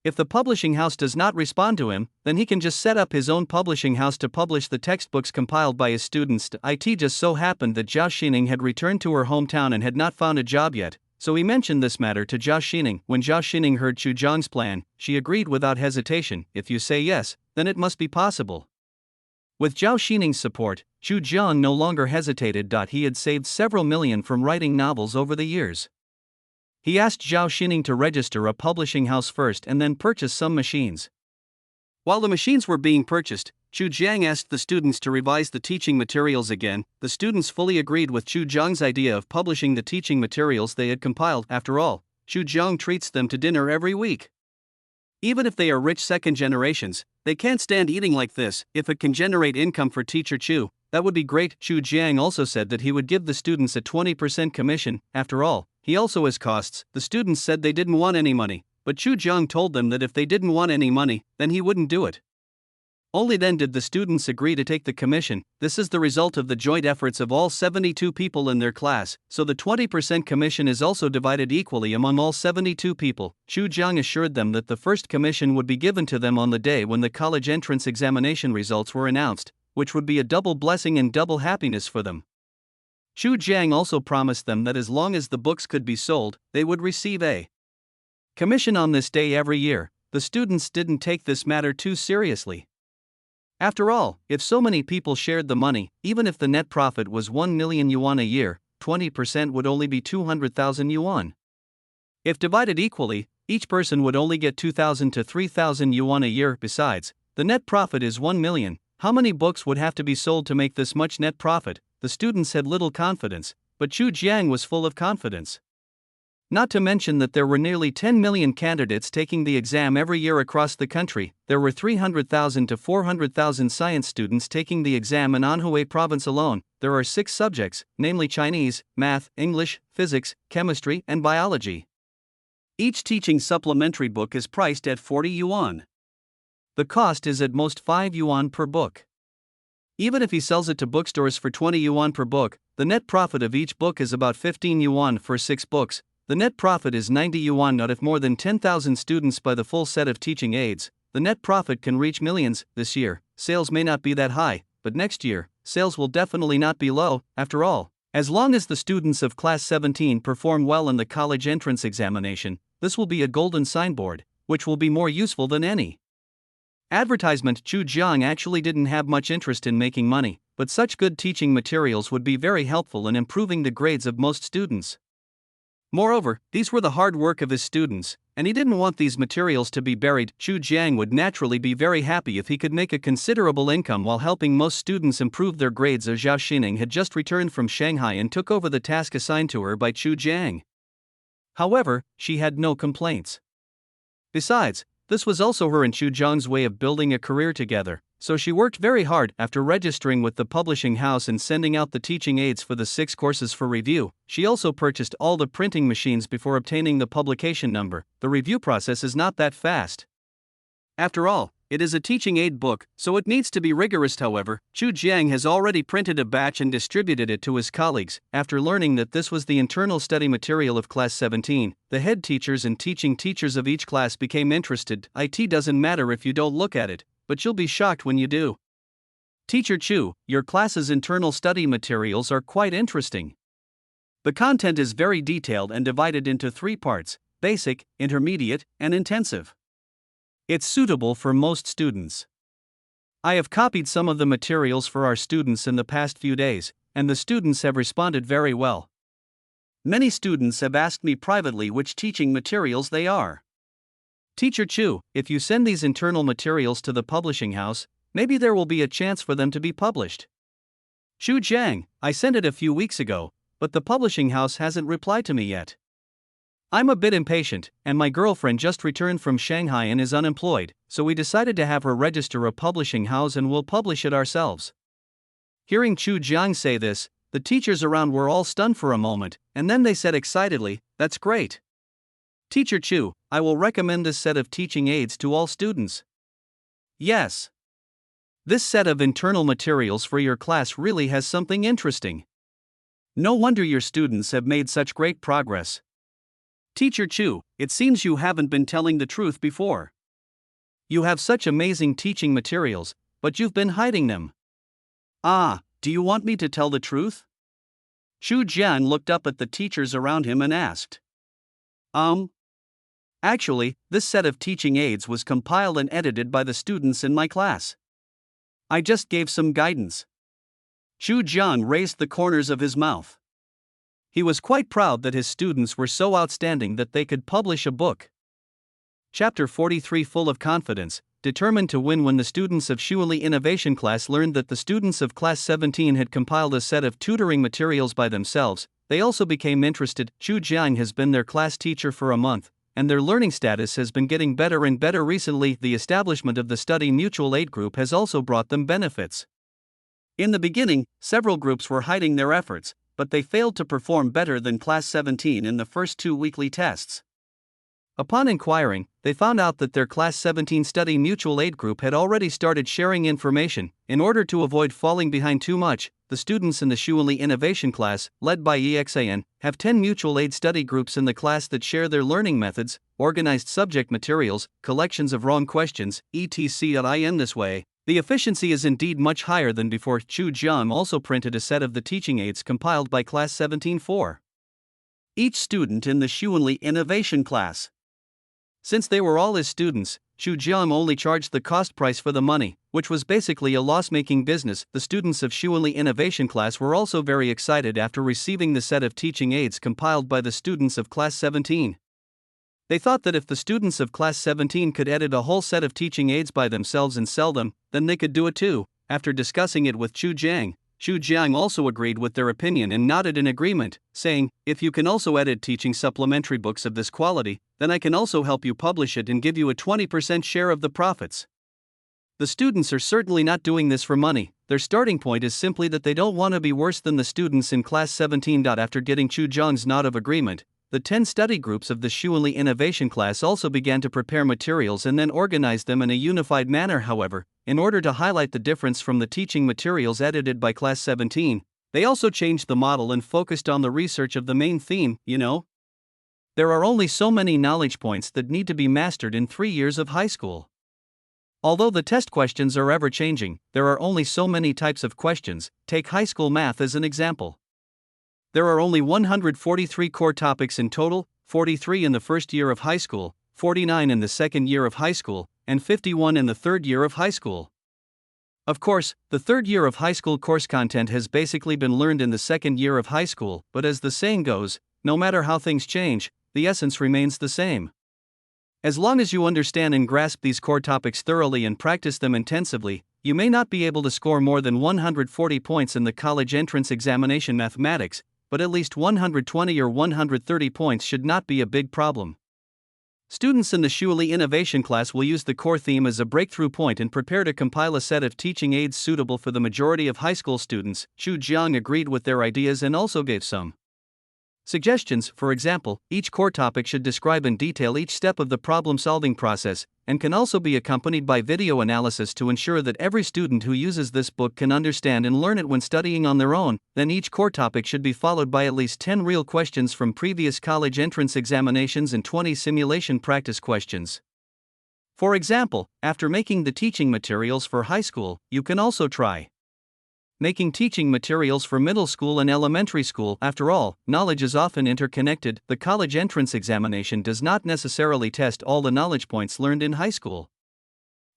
If the publishing house does not respond to him, then he can just set up his own publishing house to publish the textbooks compiled by his students. It just so happened that Zhao Xining had returned to her hometown and had not found a job yet, so he mentioned this matter to Zhao Xining. When Zhao Xining heard Chu Jiang's plan, she agreed without hesitation. If you say yes, then it must be possible. With Zhao Xining's support, Chu Jiang no longer hesitated. He had saved several million from writing novels over the years. He asked Zhao Xining to register a publishing house first and then purchase some machines. While the machines were being purchased, Chu Jiang asked the students to revise the teaching materials again. The students fully agreed with Chu Jiang's idea of publishing the teaching materials they had compiled. After all, Chu Jiang treats them to dinner every week. Even if they are rich second generations, they can't stand eating like this. If it can generate income for teacher Chu, that would be great. Chu Jiang also said that he would give the students a 20% commission. After all, he also has costs. The students said they didn't want any money, but Chu Jiang told them that if they didn't want any money, then he wouldn't do it. Only then did the students agree to take the commission. This is the result of the joint efforts of all 72 people in their class, so the 20% commission is also divided equally among all 72 people. Chu Jiang assured them that the first commission would be given to them on the day when the college entrance examination results were announced, which would be a double blessing and double happiness for them. Chu Jiang also promised them that as long as the books could be sold, they would receive a commission on this day every year. The students didn't take this matter too seriously. After all, if so many people shared the money, even if the net profit was 1 million yuan a year, 20% would only be 200,000 yuan. If divided equally, each person would only get 2,000 to 3,000 yuan a year. Besides, the net profit is 1 million. How many books would have to be sold to make this much net profit? The students had little confidence, but Chu Jiang was full of confidence. Not to mention that there were nearly 10 million candidates taking the exam every year across the country. There were 300,000 to 400,000 science students taking the exam in Anhui province alone. There are 6 subjects, namely Chinese, math, English, physics, chemistry, and biology. Each teaching supplementary book is priced at 40 yuan. The cost is at most 5 yuan per book. Even if he sells it to bookstores for 20 yuan per book, the net profit of each book is about 15 yuan for 6 books. The net profit is 90 yuan. Not if more than 10,000 students buy the full set of teaching aids, the net profit can reach millions. This year, sales may not be that high, but next year, sales will definitely not be low. After all, as long as the students of class 17 perform well in the college entrance examination, this will be a golden signboard, which will be more useful than any advertisement. Chu Jiang actually didn't have much interest in making money, but such good teaching materials would be very helpful in improving the grades of most students. Moreover, these were the hard work of his students, and he didn't want these materials to be buried. Chu Jiang would naturally be very happy if he could make a considerable income while helping most students improve their grades. Zhao Xining had just returned from Shanghai and took over the task assigned to her by Chu Jiang. However, she had no complaints. Besides, this was also her and Chu Jiang's way of building a career together, so she worked very hard. After registering with the publishing house and sending out the teaching aids for the 6 courses for review, she also purchased all the printing machines before obtaining the publication number. The review process is not that fast. After all, it is a teaching aid book, so it needs to be rigorous. However, Chu Jiang has already printed a batch and distributed it to his colleagues. After learning that this was the internal study material of class 17, the head teachers and teaching teachers of each class became interested. It doesn't matter if you don't look at it, but you'll be shocked when you do. Teacher Chu, your class's internal study materials are quite interesting. The content is very detailed and divided into 3 parts: basic, intermediate, and intensive. It's suitable for most students. I have copied some of the materials for our students in the past few days, and the students have responded very well. Many students have asked me privately which teaching materials they are. Teacher Chu, if you send these internal materials to the publishing house, maybe there will be a chance for them to be published. Chu Jiang, I sent it a few weeks ago, but the publishing house hasn't replied to me yet. I'm a bit impatient, and my girlfriend just returned from Shanghai and is unemployed, so we decided to have her register a publishing house and we'll publish it ourselves. Hearing Chu Jiang say this, the teachers around were all stunned for a moment, and then they said excitedly, "That's great. Teacher Chu, I will recommend this set of teaching aids to all students." Yes. This set of internal materials for your class really has something interesting. No wonder your students have made such great progress. Teacher Chu, it seems you haven't been telling the truth before. You have such amazing teaching materials, but you've been hiding them. Do you want me to tell the truth? Chu Jian looked up at the teachers around him and asked. Actually, this set of teaching aids was compiled and edited by the students in my class. I just gave some guidance. Chu Jiang raised the corners of his mouth. He was quite proud that his students were so outstanding that they could publish a book. Chapter 43 Full of confidence, determined to win. When the students of Shuili Innovation Class learned that the students of Class 17 had compiled a set of tutoring materials by themselves, they also became interested. Chu Jiang has been their class teacher for a month, and their learning status has been getting better and better recently. The establishment of the study mutual aid group has also brought them benefits. In the beginning, several groups were hiding their efforts, but they failed to perform better than Class 17 in the first 2 weekly tests. Upon inquiring, they found out that their Class 17 study mutual aid group had already started sharing information. In order to avoid falling behind too much, the students in the Shuili Innovation Class, led by EXAN, have 10 mutual aid study groups in the class that share their learning methods, organized subject materials, collections of wrong questions, etc. In this way, the efficiency is indeed much higher than before. Chu Jiang also printed a set of the teaching aids compiled by Class 17 for each student in the Shuili Innovation Class. Since they were all his students, Chu Jiang only charged the cost price for the money, which was basically a loss-making business. The students of Shuili Innovation Class were also very excited after receiving the set of teaching aids compiled by the students of Class 17. They thought that if the students of Class 17 could edit a whole set of teaching aids by themselves and sell them, then they could do it too. After discussing it with Chu Jiang also agreed with their opinion and nodded in agreement, saying, "If you can also edit teaching supplementary books of this quality, then I can also help you publish it and give you a 20% share of the profits." The students are certainly not doing this for money. Their starting point is simply that they don't want to be worse than the students in Class 17. After getting Chu Jiang's nod of agreement, the 10 study groups of the Shuili Innovation Class also began to prepare materials and then organize them in a unified manner. However, in order to highlight the difference from the teaching materials edited by Class 17, they also changed the model and focused on the research of the main theme. There are only so many knowledge points that need to be mastered in 3 years of high school. Although the test questions are ever changing, there are only so many types of questions. Take high school math as an example. There are only 143 core topics in total, 43 in the first year of high school, 49 in the second year of high school, and 51 in the third year of high school. Of course, the third year of high school course content has basically been learned in the second year of high school, but as the saying goes, no matter how things change, the essence remains the same. As long as you understand and grasp these core topics thoroughly and practice them intensively, you may not be able to score more than 140 points in the college entrance examination mathematics, but at least 120 or 130 points should not be a big problem. Students in the Shuili Innovation Class will use the core theme as a breakthrough point and prepare to compile a set of teaching aids suitable for the majority of high school students. Chu Jiang agreed with their ideas and also gave some suggestions. For example, each core topic should describe in detail each step of the problem-solving process, and can also be accompanied by video analysis to ensure that every student who uses this book can understand and learn it when studying on their own. Then each core topic should be followed by at least 10 real questions from previous college entrance examinations and 20 simulation practice questions. For example, after making the teaching materials for high school, you can also try making teaching materials for middle school and elementary school. After all, knowledge is often interconnected. The college entrance examination does not necessarily test all the knowledge points learned in high school.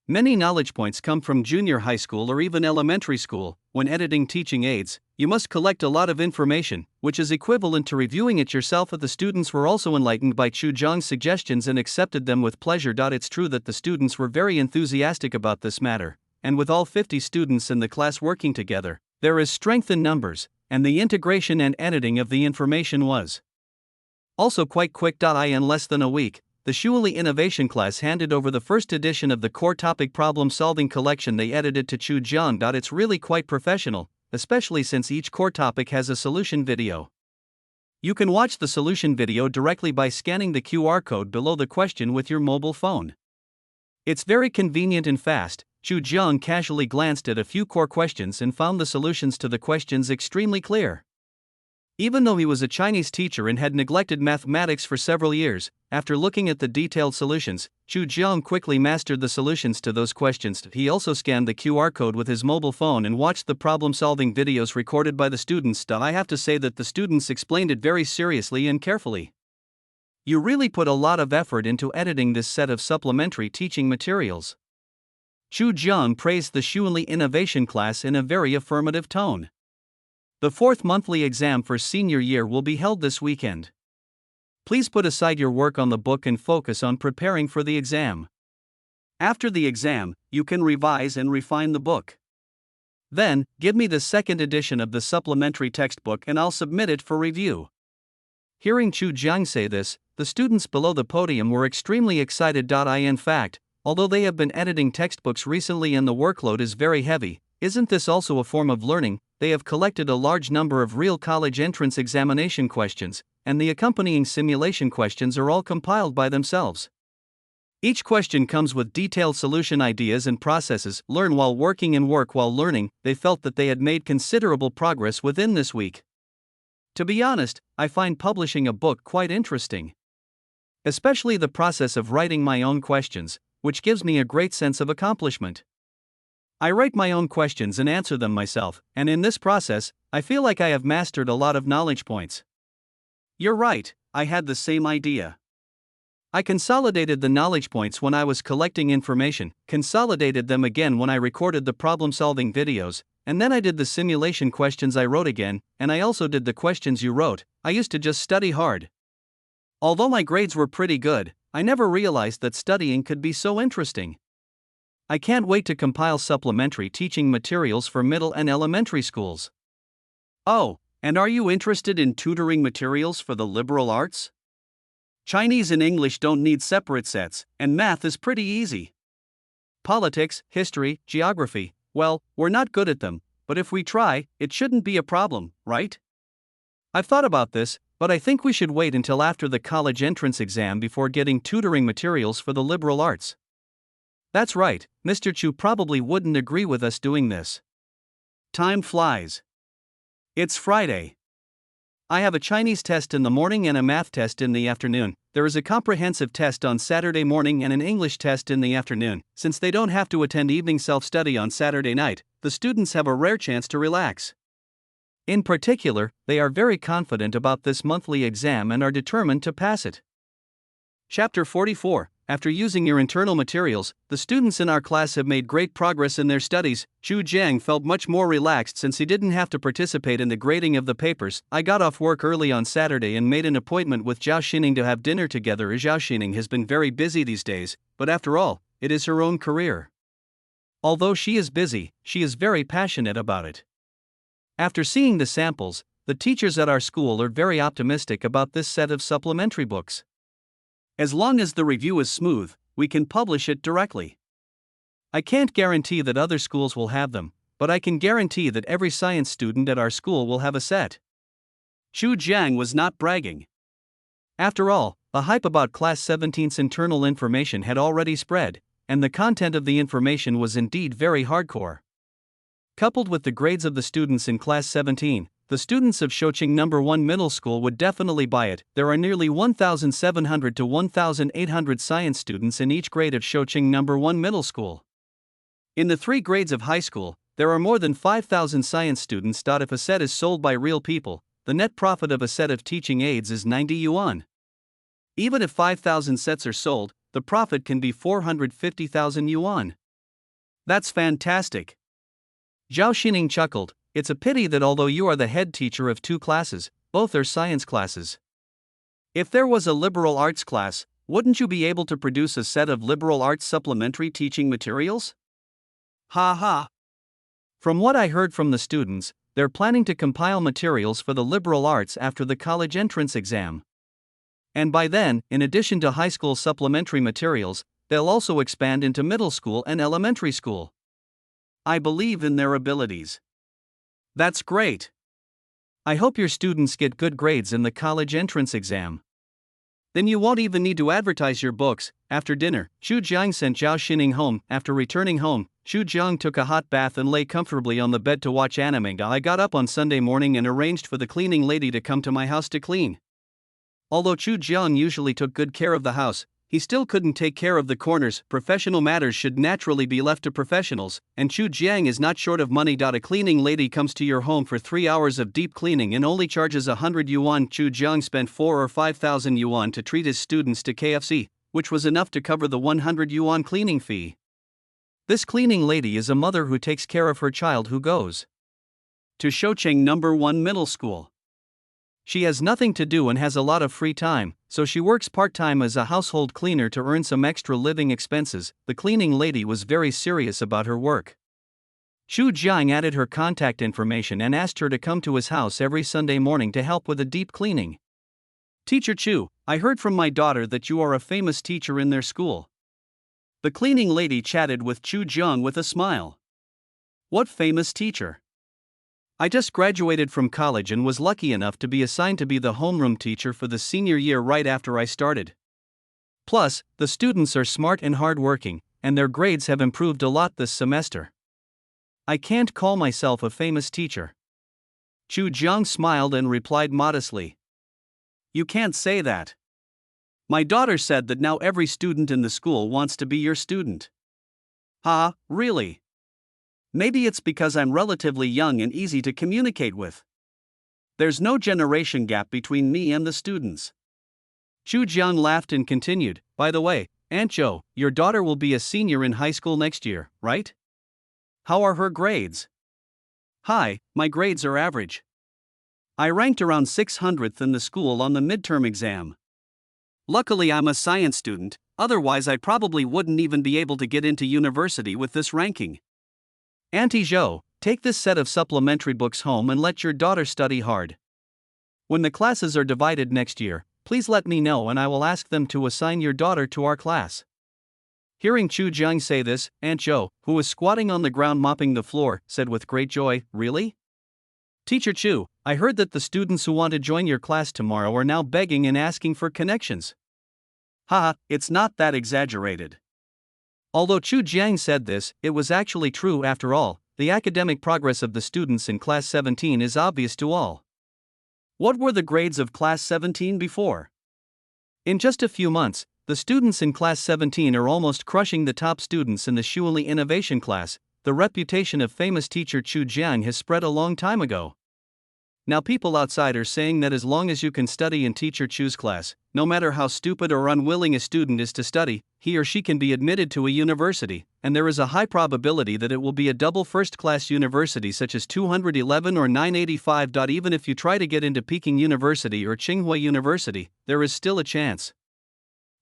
Many knowledge points come from junior high school or even elementary school. When editing teaching aids, you must collect a lot of information, which is equivalent to reviewing it yourself. The students were also enlightened by Chu Jiang's suggestions and accepted them with pleasure. It's true that the students were very enthusiastic about this matter. And with all 50 students in the class working together, there is strength in numbers, and the integration and editing of the information was also quite quick. In less than a week, the Shuili Innovation Class handed over the first edition of the core topic problem-solving collection they edited to Chu Jiang. It's really quite professional, especially since each core topic has a solution video. You can watch the solution video directly by scanning the QR code below the question with your mobile phone. It's very convenient and fast. Chu Jiang casually glanced at a few core questions and found the solutions to the questions extremely clear. Even though he was a Chinese teacher and had neglected mathematics for several years, after looking at the detailed solutions, Chu Jiang quickly mastered the solutions to those questions. He also scanned the QR code with his mobile phone and watched the problem-solving videos recorded by the students. I have to say that the students explained it very seriously and carefully. You really put a lot of effort into editing this set of supplementary teaching materials. Chu Jiang praised the Xuanli Innovation class in a very affirmative tone. The fourth monthly exam for senior year will be held this weekend. Please put aside your work on the book and focus on preparing for the exam. After the exam, you can revise and refine the book. Then, give me the second edition of the supplementary textbook and I'll submit it for review. Hearing Chu Jiang say this, the students below the podium were extremely excited. In fact, although they have been editing textbooks recently and the workload is very heavy, isn't this also a form of learning? They have collected a large number of real college entrance examination questions, and the accompanying simulation questions are all compiled by themselves. Each question comes with detailed solution ideas and processes. Learn while working and work while learning. They felt that they had made considerable progress within this week. To be honest, I find publishing a book quite interesting. Especially the process of writing my own questions, which gives me a great sense of accomplishment. I write my own questions and answer them myself, and in this process, I feel like I have mastered a lot of knowledge points. You're right, I had the same idea. I consolidated the knowledge points when I was collecting information, consolidated them again when I recorded the problem-solving videos, and then I did the simulation questions I wrote again, and I also did the questions you wrote. I used to just study hard. Although my grades were pretty good, I never realized that studying could be so interesting. I can't wait to compile supplementary teaching materials for middle and elementary schools. Oh, and are you interested in tutoring materials for the liberal arts? Chinese and English don't need separate sets, and math is pretty easy. Politics, history, geography, well, we're not good at them, but if we try, it shouldn't be a problem, right? I've thought about this, but I think we should wait until after the college entrance exam before getting tutoring materials for the liberal arts. That's right, Mr. Chu probably wouldn't agree with us doing this. Time flies. It's Friday. I have a Chinese test in the morning and a math test in the afternoon. There is a comprehensive test on Saturday morning and an English test in the afternoon. Since they don't have to attend evening self-study on Saturday night, the students have a rare chance to relax. In particular, they are very confident about this monthly exam and are determined to pass it. Chapter 44. After using your internal materials, the students in our class have made great progress in their studies. Chu Jiang felt much more relaxed since he didn't have to participate in the grading of the papers. I got off work early on Saturday and made an appointment with Zhao Xining to have dinner together. Zhao Xining has been very busy these days, but after all, it is her own career. Although she is busy, she is very passionate about it. After seeing the samples, the teachers at our school are very optimistic about this set of supplementary books. As long as the review is smooth, we can publish it directly. I can't guarantee that other schools will have them, but I can guarantee that every science student at our school will have a set. Chu Jiang was not bragging. After all, the hype about Class 17's internal information had already spread, and the content of the information was indeed very hardcore. Coupled with the grades of the students in Class 17, the students of Shoqing No. 1 Middle School would definitely buy it. There are nearly 1,700 to 1,800 science students in each grade of Shoqing No. 1 Middle School. In the 3 grades of high school, there are more than 5,000 science students. If a set is sold by real people, the net profit of a set of teaching aids is 90 yuan. Even if 5,000 sets are sold, the profit can be 450,000 yuan. That's fantastic. Zhao Xining chuckled. It's a pity that although you are the head teacher of 2 classes, both are science classes. If there was a liberal arts class, wouldn't you be able to produce a set of liberal arts supplementary teaching materials? Ha ha. From what I heard from the students, they're planning to compile materials for the liberal arts after the college entrance exam. And by then, in addition to high school supplementary materials, they'll also expand into middle school and elementary school. I believe in their abilities. That's great. I hope your students get good grades in the college entrance exam. Then you won't even need to advertise your books. After dinner, Chu Jiang sent Zhao Xining home. After returning home, Chu Jiang took a hot bath and lay comfortably on the bed to watch anime. I got up on Sunday morning and arranged for the cleaning lady to come to my house to clean. Although Chu Jiang usually took good care of the house, He still couldn't take care of the corners. Professional matters should naturally be left to professionals, and Chu Jiang is not short of money. A cleaning lady comes to your home for 3 hours of deep cleaning and only charges 100 yuan. Chu Jiang spent 4 or 5,000 yuan to treat his students to KFC, which was enough to cover the 100 yuan cleaning fee. This cleaning lady is a mother who takes care of her child who goes to Shoucheng No. 1 Middle School. She has nothing to do and has a lot of free time, so she works part-time as a household cleaner to earn some extra living expenses. The cleaning lady was very serious about her work. Chu Jiang added her contact information and asked her to come to his house every Sunday morning to help with the deep cleaning. Teacher Chu, I heard from my daughter that you are a famous teacher in their school. The cleaning lady chatted with Chu Jiang with a smile. What famous teacher? I just graduated from college and was lucky enough to be assigned to be the homeroom teacher for the senior year right after I started. Plus, the students are smart and hardworking, and their grades have improved a lot this semester. I can't call myself a famous teacher. Chu Jiang smiled and replied modestly. You can't say that. My daughter said that now every student in the school wants to be your student. Ha, really? Maybe it's because I'm relatively young and easy to communicate with. There's no generation gap between me and the students. Chu Jiang laughed and continued, by the way, Aunt Zhou, your daughter will be a senior in high school next year, right? How are her grades? Hi, my grades are average. I ranked around 600th in the school on the midterm exam. Luckily I'm a science student, otherwise I probably wouldn't even be able to get into university with this ranking. Auntie Zhou, take this set of supplementary books home and let your daughter study hard. When the classes are divided next year, please let me know and I will ask them to assign your daughter to our class. Hearing Chu Jiang say this, Aunt Zhou, who was squatting on the ground mopping the floor, said with great joy, Really? Teacher Chu, I heard that the students who want to join your class tomorrow are now begging and asking for connections. Haha, it's not that exaggerated. Although Chu Jiang said this, it was actually true after all. The academic progress of the students in Class 17 is obvious to all. What were the grades of Class 17 before? In just a few months, the students in Class 17 are almost crushing the top students in the Shuili Innovation class. The reputation of famous teacher Chu Jiang has spread a long time ago. Now people outside are saying that as long as you can study in teacher Chu's class, no matter how stupid or unwilling a student is to study, he or she can be admitted to a university, and there is a high probability that it will be a double first-class university such as 211 or 985. Even if you try to get into Peking University or Tsinghua University, there is still a chance.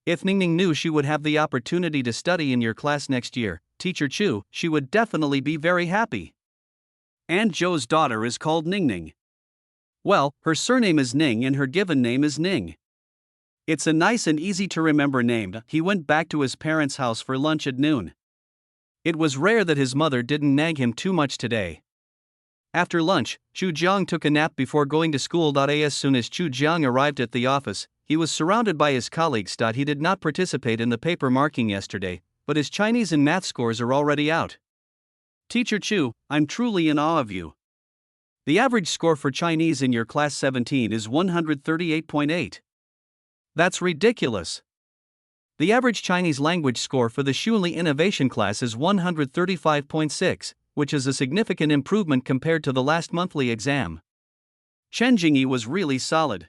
If Ningning knew she would have the opportunity to study in your class next year, Teacher Chu, she would definitely be very happy. Aunt Zhou's daughter is called Ningning. Well, her surname is Ning and her given name is Ning. It's a nice and easy to remember name. He went back to his parents' house for lunch at noon. It was rare that his mother didn't nag him too much today. After lunch, Chu Jiang took a nap before going to school. As soon as Chu Jiang arrived at the office, he was surrounded by his colleagues. He did not participate in the paper marking yesterday, but his Chinese and math scores are already out. Teacher Chu, I'm truly in awe of you. The average score for Chinese in your class 17 is 138.8. That's ridiculous. The average Chinese language score for the Shuili Innovation class is 135.6, which is a significant improvement compared to the last monthly exam. Chen Jingyi was really solid.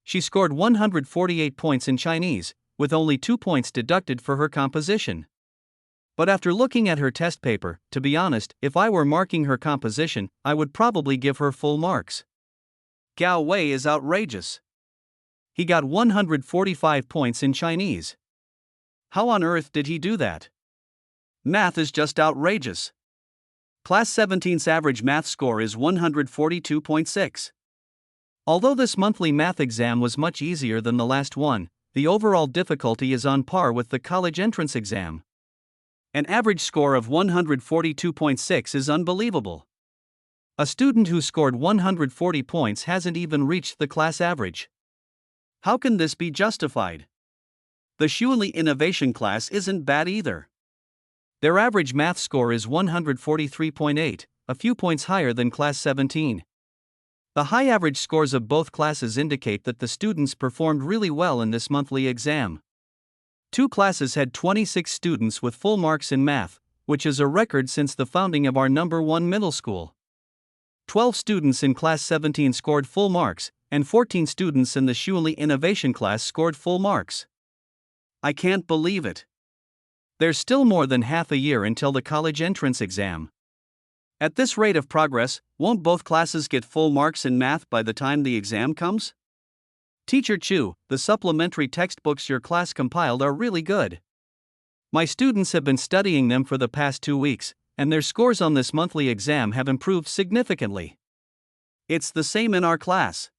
She scored 148 points in Chinese, with only 2 points deducted for her composition. But after looking at her test paper, to be honest, if I were marking her composition, I would probably give her full marks. Gao Wei is outrageous. He got 145 points in Chinese. How on earth did he do that? Math is just outrageous. Class 17's average math score is 142.6. Although this monthly math exam was much easier than the last one, the overall difficulty is on par with the college entrance exam. An average score of 142.6 is unbelievable. A student who scored 140 points hasn't even reached the class average. How can this be justified? The Shuili Innovation class isn't bad either. Their average math score is 143.8, a few points higher than class 17. The high average scores of both classes indicate that the students performed really well in this monthly exam. Two classes had 26 students with full marks in math, which is a record since the founding of our number 1 middle school. 12 students in class 17 scored full marks, and 14 students in the Shuili Innovation class scored full marks. I can't believe it. There's still more than half a year until the college entrance exam. At this rate of progress, won't both classes get full marks in math by the time the exam comes? Teacher Chu, the supplementary textbooks your class compiled are really good. My students have been studying them for the past 2 weeks, and their scores on this monthly exam have improved significantly. It's the same in our class.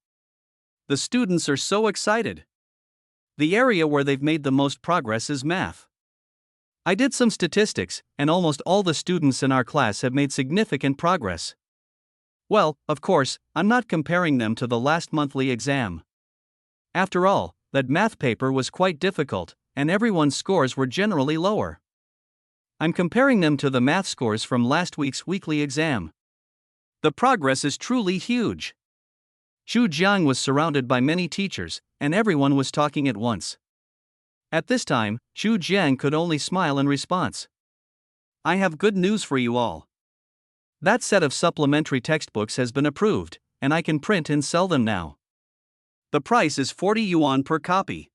The students are so excited. The area where they've made the most progress is math. I did some statistics, and almost all the students in our class have made significant progress. Well, of course, I'm not comparing them to the last monthly exam. After all, that math paper was quite difficult, and everyone's scores were generally lower. I'm comparing them to the math scores from last week's weekly exam. The progress is truly huge. Xu Jiang was surrounded by many teachers, and everyone was talking at once. At this time, Xu Jiang could only smile in response. I have good news for you all. That set of supplementary textbooks has been approved, and I can print and sell them now. The price is 40 yuan per copy.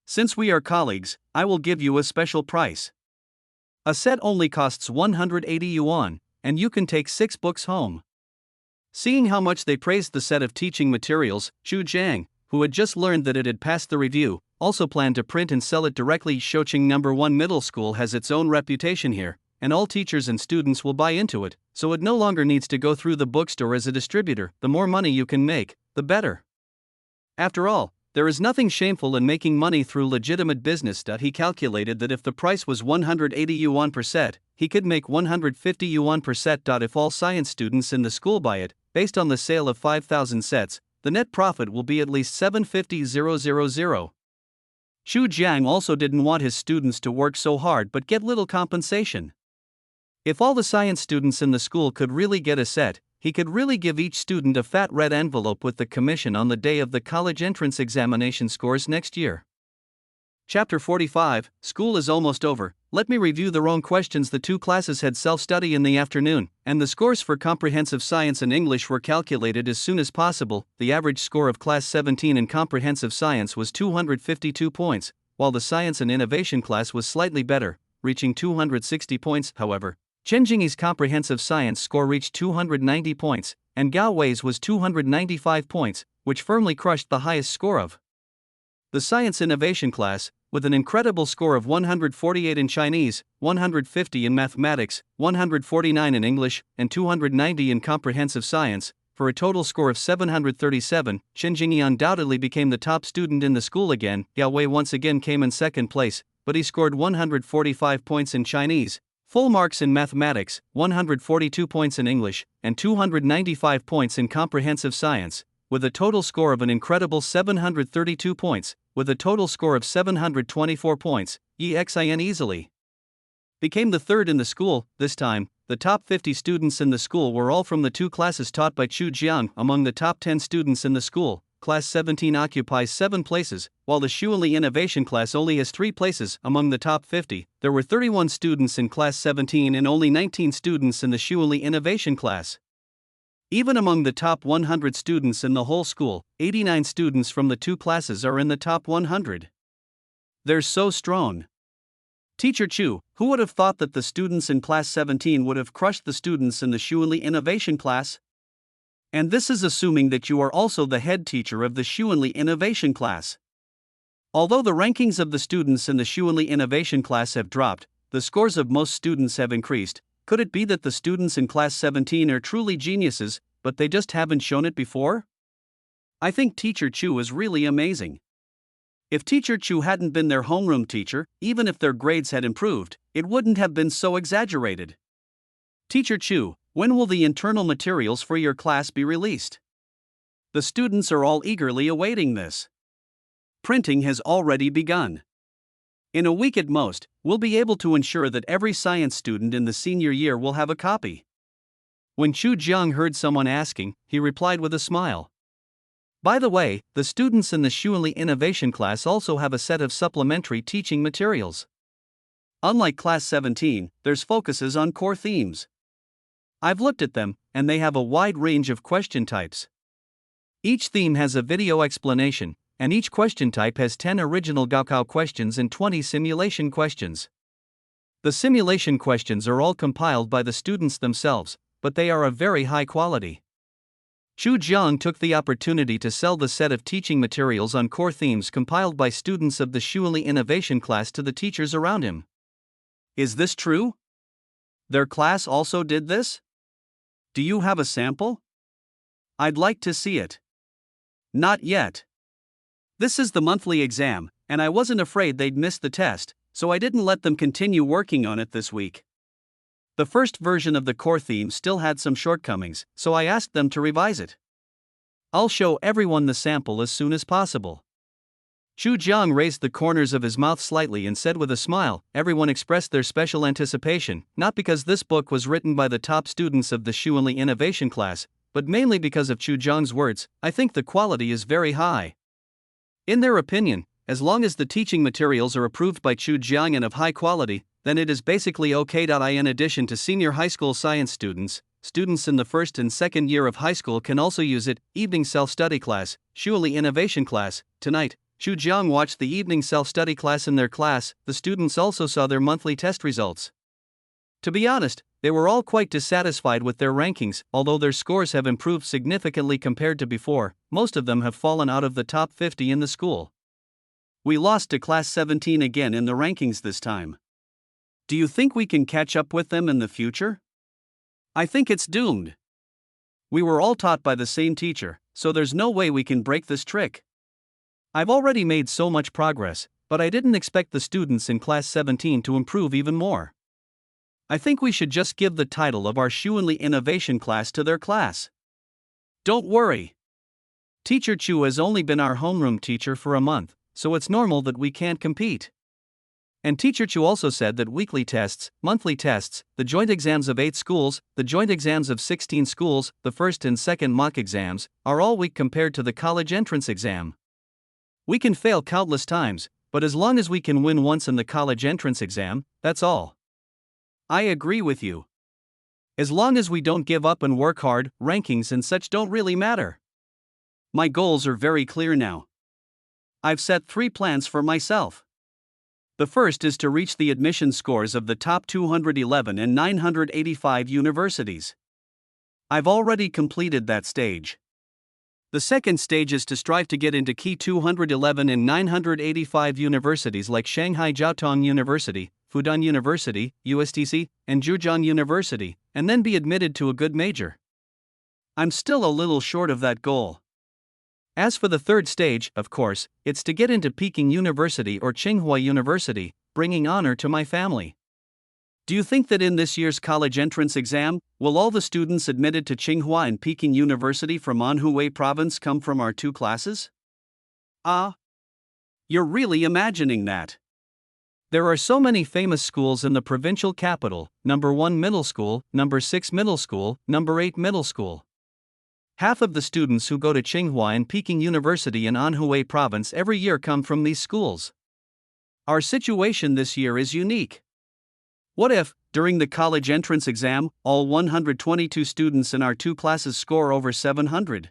Since we are colleagues, I will give you a special price. A set only costs 180 yuan, and you can take 6 books home. Seeing how much they praised the set of teaching materials, Xu Jiang, who had just learned that it had passed the review, also planned to print and sell it directly. Shoqing number 1 middle school has its own reputation here, and all teachers and students will buy into it, so it no longer needs to go through the bookstore as a distributor. The more money you can make, the better. After all, there is nothing shameful in making money through legitimate business. He calculated that if the price was 180 yuan per set, he could make 150 yuan per set. If all science students in the school buy it, based on the sale of 5,000 sets, the net profit will be at least 750,000. Xu Jiang also didn't want his students to work so hard but get little compensation. If all the science students in the school could really get a set, he could really give each student a fat red envelope with the commission on the day of the college entrance examination scores next year. Chapter 45, School is almost over. Let me review the wrong questions. The two classes had self-study in the afternoon, and the scores for comprehensive science and English were calculated as soon as possible. The average score of class 17 in comprehensive science was 252 points, while the science and innovation class was slightly better, reaching 260 points. However, Chen Jingyi's comprehensive science score reached 290 points, and Gao Wei's was 295 points, which firmly crushed the highest score of the science innovation class, with an incredible score of 148 in Chinese, 150 in mathematics, 149 in English, and 290 in comprehensive science, for a total score of 737. Chen Jingyi undoubtedly became the top student in the school again. Gao Wei once again came in second place, but he scored 145 points in Chinese, full marks in mathematics, 142 points in English, and 295 points in comprehensive science, with a total score of an incredible 732 points, with a total score of 724 points. Xin easily became the third in the school. This time, the top 50 students in the school were all from the two classes taught by Xu Jiang. Among the top 10 students in the school, Class 17 occupies 7 places, while the Shuili Innovation class only has 3 places. Among the top 50, there were 31 students in Class 17 and only 19 students in the Shuili Innovation class. Even among the top 100 students in the whole school, 89 students from the two classes are in the top 100. They're so strong. Teacher Chu, who would have thought that the students in Class 17 would have crushed the students in the Shuili Innovation class? And this is assuming that you are also the head teacher of the Shuili Innovation class. Although the rankings of the students in the Shuili Innovation class have dropped, the scores of most students have increased. Could it be that the students in Class 17 are truly geniuses, but they just haven't shown it before? I think Teacher Chu is really amazing. If Teacher Chu hadn't been their homeroom teacher, even if their grades had improved, it wouldn't have been so exaggerated. Teacher Chu, when will the internal materials for your class be released? The students are all eagerly awaiting this. Printing has already begun. In a week at most, we'll be able to ensure that every science student in the senior year will have a copy. When Xu Jiang heard someone asking, he replied with a smile. By the way, the students in the Shuili Innovation class also have a set of supplementary teaching materials. Unlike Class 17, theirs focuses on core themes. I've looked at them, and they have a wide range of question types. Each theme has a video explanation, and each question type has 10 original Gaokao questions and 20 simulation questions. The simulation questions are all compiled by the students themselves, but they are of very high quality. Chu Jiang took the opportunity to sell the set of teaching materials on core themes compiled by students of the Shuili Innovation class to the teachers around him. Is this true? Their class also did this? Do you have a sample? I'd like to see it. Not yet. This is the monthly exam, and I wasn't afraid they'd miss the test, so I didn't let them continue working on it this week. The first version of the core theme still had some shortcomings, so I asked them to revise it. I'll show everyone the sample as soon as possible. Chu Jiang raised the corners of his mouth slightly and said with a smile. Everyone expressed their special anticipation, not because this book was written by the top students of the Shuili Innovation class, but mainly because of Chu Jiang's words. I think the quality is very high. In their opinion, as long as the teaching materials are approved by Chu Jiang and of high quality, then it is basically okay. In addition to senior high school science students, students in the first and second year of high school can also use it. Evening self-study class, Shuili Innovation class. Tonight, Chu Jiang watched the evening self-study class in their class. The students also saw their monthly test results. To be honest, they were all quite dissatisfied with their rankings. Although their scores have improved significantly compared to before, most of them have fallen out of the top 50 in the school. We lost to Class 17 again in the rankings this time. Do you think we can catch up with them in the future? I think it's doomed. We were all taught by the same teacher, so there's no way we can break this trick. I've already made so much progress, but I didn't expect the students in Class 17 to improve even more. I think we should just give the title of our Shuili Innovation class to their class. Don't worry. Teacher Chu has only been our homeroom teacher for a month, so it's normal that we can't compete. And Teacher Chu also said that weekly tests, monthly tests, the joint exams of 8 schools, the joint exams of 16 schools, the first and second mock exams, are all weak compared to the college entrance exam. We can fail countless times, but as long as we can win once in the college entrance exam, that's all. I agree with you. As long as we don't give up and work hard, rankings and such don't really matter. My goals are very clear now. I've set 3 plans for myself. The first is to reach the admission scores of the top 211 and 985 universities. I've already completed that stage. The second stage is to strive to get into key 211 and 985 universities like Shanghai Jiaotong University, Fudan University, USTC, and Zhejiang University, and then be admitted to a good major. I'm still a little short of that goal. As for the third stage, of course, it's to get into Peking University or Tsinghua University, bringing honor to my family. Do you think that in this year's college entrance exam, will all the students admitted to Tsinghua and Peking University from Anhui Province come from our 2 classes? You're really imagining that. There are so many famous schools in the provincial capital, number 1 middle school, number 6 middle school, number 8 middle school. Half of the students who go to Tsinghua and Peking University in Anhui Province every year come from these schools. Our situation this year is unique. What if, during the college entrance exam, all 122 students in our 2 classes score over 700?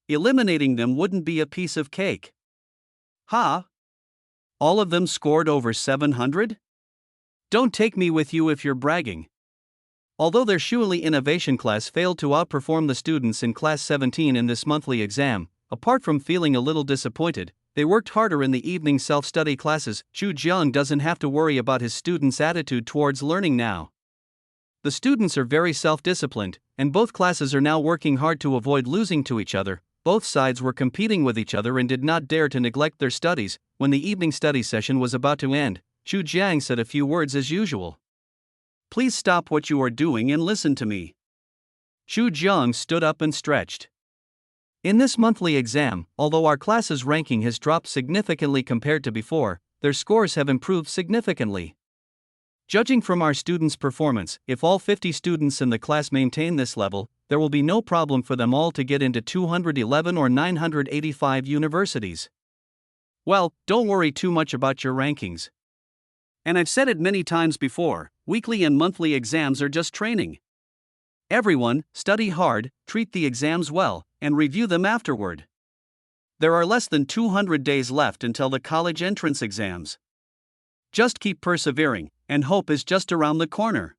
Eliminating them wouldn't be a piece of cake. All of them scored over 700? Don't take me with you if you're bragging. Although their Shuili Innovation class failed to outperform the students in Class 17 in this monthly exam, apart from feeling a little disappointed, they worked harder in the evening self-study classes. Chu Jiang doesn't have to worry about his students' attitude towards learning now. The students are very self-disciplined, and both classes are now working hard to avoid losing to each other. Both sides were competing with each other and did not dare to neglect their studies. When the evening study session was about to end, Chu Jiang said a few words as usual. Please stop what you are doing and listen to me. Chu Jiang stood up and stretched. In this monthly exam, although our class's ranking has dropped significantly compared to before, their scores have improved significantly. Judging from our students' performance, if all 50 students in the class maintain this level, there will be no problem for them all to get into 211 or 985 universities. Well, don't worry too much about your rankings. And I've said it many times before, weekly and monthly exams are just training. Everyone, study hard, treat the exams well, and review them afterward. There are less than 200 days left until the college entrance exams. Just keep persevering, and hope is just around the corner.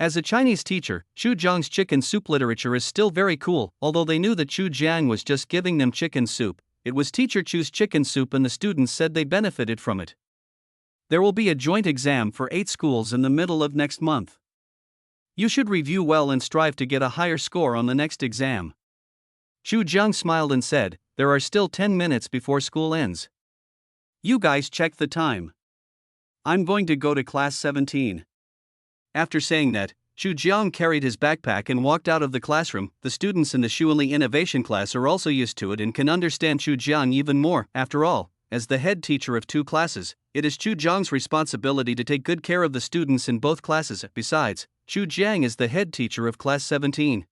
As a Chinese teacher, Chu Jiang's chicken soup literature is still very cool. Although they knew that Chu Jiang was just giving them chicken soup, it was teacher Chu's chicken soup and the students said they benefited from it. There will be a joint exam for 8 schools in the middle of next month. You should review well and strive to get a higher score on the next exam. Chu Jiang smiled and said, there are still 10 minutes before school ends. You guys check the time. I'm going to go to class 17. After saying that, Chu Jiang carried his backpack and walked out of the classroom. The students in the Shuanli Innovation class are also used to it and can understand Chu Jiang even more. After all, as the head teacher of 2 classes, it is Chu Jiang's responsibility to take good care of the students in both classes. Besides, Chu Jiang is the head teacher of class 17.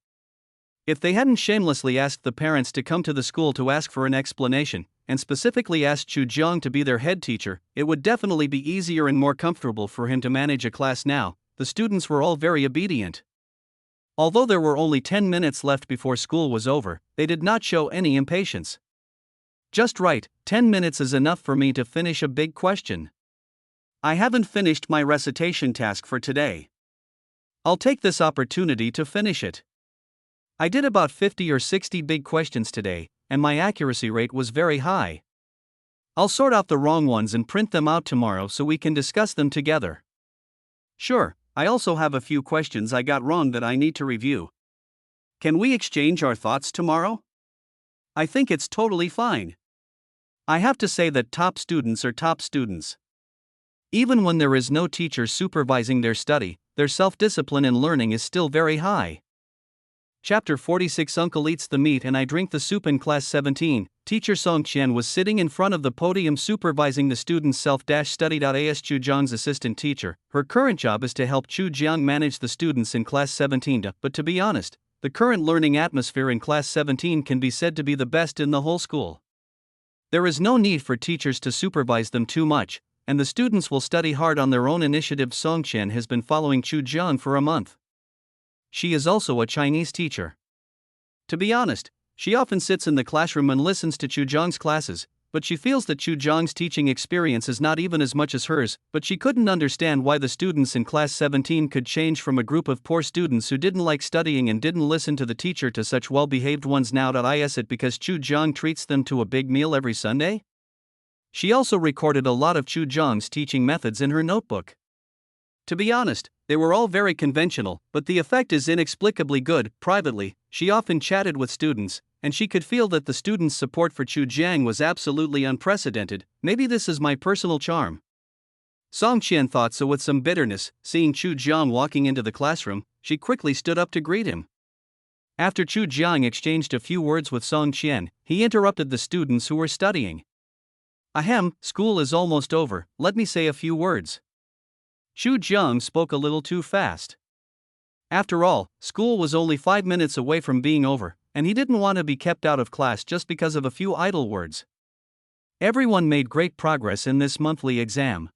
If they hadn't shamelessly asked the parents to come to the school to ask for an explanation, and specifically asked Chu Jiang to be their head teacher, it would definitely be easier and more comfortable for him to manage a class now. The students were all very obedient. Although there were only 10 minutes left before school was over, they did not show any impatience. Just right, 10 minutes is enough for me to finish a big question. I haven't finished my recitation task for today. I'll take this opportunity to finish it. I did about 50 or 60 big questions today, and my accuracy rate was very high. I'll sort out the wrong ones and print them out tomorrow so we can discuss them together. Sure, I also have a few questions I got wrong that I need to review. Can we exchange our thoughts tomorrow? I think it's totally fine. I have to say that top students are top students. Even when there is no teacher supervising their study, their self-discipline and learning is still very high. Chapter 46 Uncle eats the meat and I drink the soup. In class 17, teacher Song Qian was sitting in front of the podium supervising the students' self-study. As Chu Jiang's assistant teacher, her current job is to help Chu Jiang manage the students in class 17. But to be honest, the current learning atmosphere in class 17 can be said to be the best in the whole school. There is no need for teachers to supervise them too much, and the students will study hard on their own initiative. Song Qian has been following Chu Jiang for a month. She is also a Chinese teacher. To be honest, she often sits in the classroom and listens to Chu Jiang's classes, but she feels that Chu Jiang's teaching experience is not even as much as hers. But she couldn't understand why the students in class 17 could change from a group of poor students who didn't like studying and didn't listen to the teacher to such well-behaved ones now. Is it because Chu Jiang treats them to a big meal every Sunday? She also recorded a lot of Chu Jiang's teaching methods in her notebook. To be honest, they were all very conventional, but the effect is inexplicably good. Privately, she often chatted with students, and she could feel that the students' support for Chu Jiang was absolutely unprecedented. Maybe this is my personal charm. Song Qian thought so with some bitterness. Seeing Chu Jiang walking into the classroom, she quickly stood up to greet him. After Chu Jiang exchanged a few words with Song Qian, he interrupted the students who were studying. Ahem, school is almost over, let me say a few words. Chu Jiang spoke a little too fast. After all, school was only 5 minutes away from being over, and he didn't want to be kept out of class just because of a few idle words. Everyone made great progress in this monthly exam.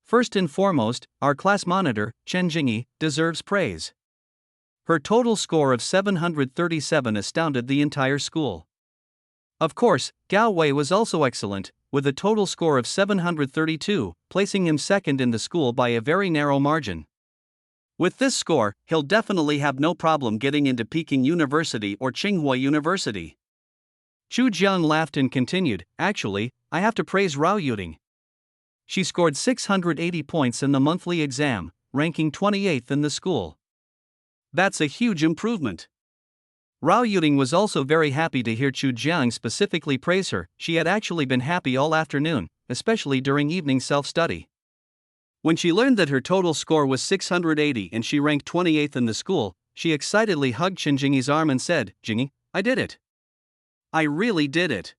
First and foremost, our class monitor, Chen Jingyi, deserves praise. Her total score of 737 astounded the entire school. Of course, Gao Wei was also excellent, with a total score of 732, placing him second in the school by a very narrow margin. With this score, he'll definitely have no problem getting into Peking University or Tsinghua University. Chu Jiang laughed and continued, actually, I have to praise Rao Yuding. She scored 680 points in the monthly exam, ranking 28th in the school. That's a huge improvement. Rao Yuding was also very happy to hear Chu Jiang specifically praise her. She had actually been happy all afternoon, especially during evening self-study. When she learned that her total score was 680 and she ranked 28th in the school, she excitedly hugged Chen Jingyi's arm and said, Jingyi, I did it. I really did it.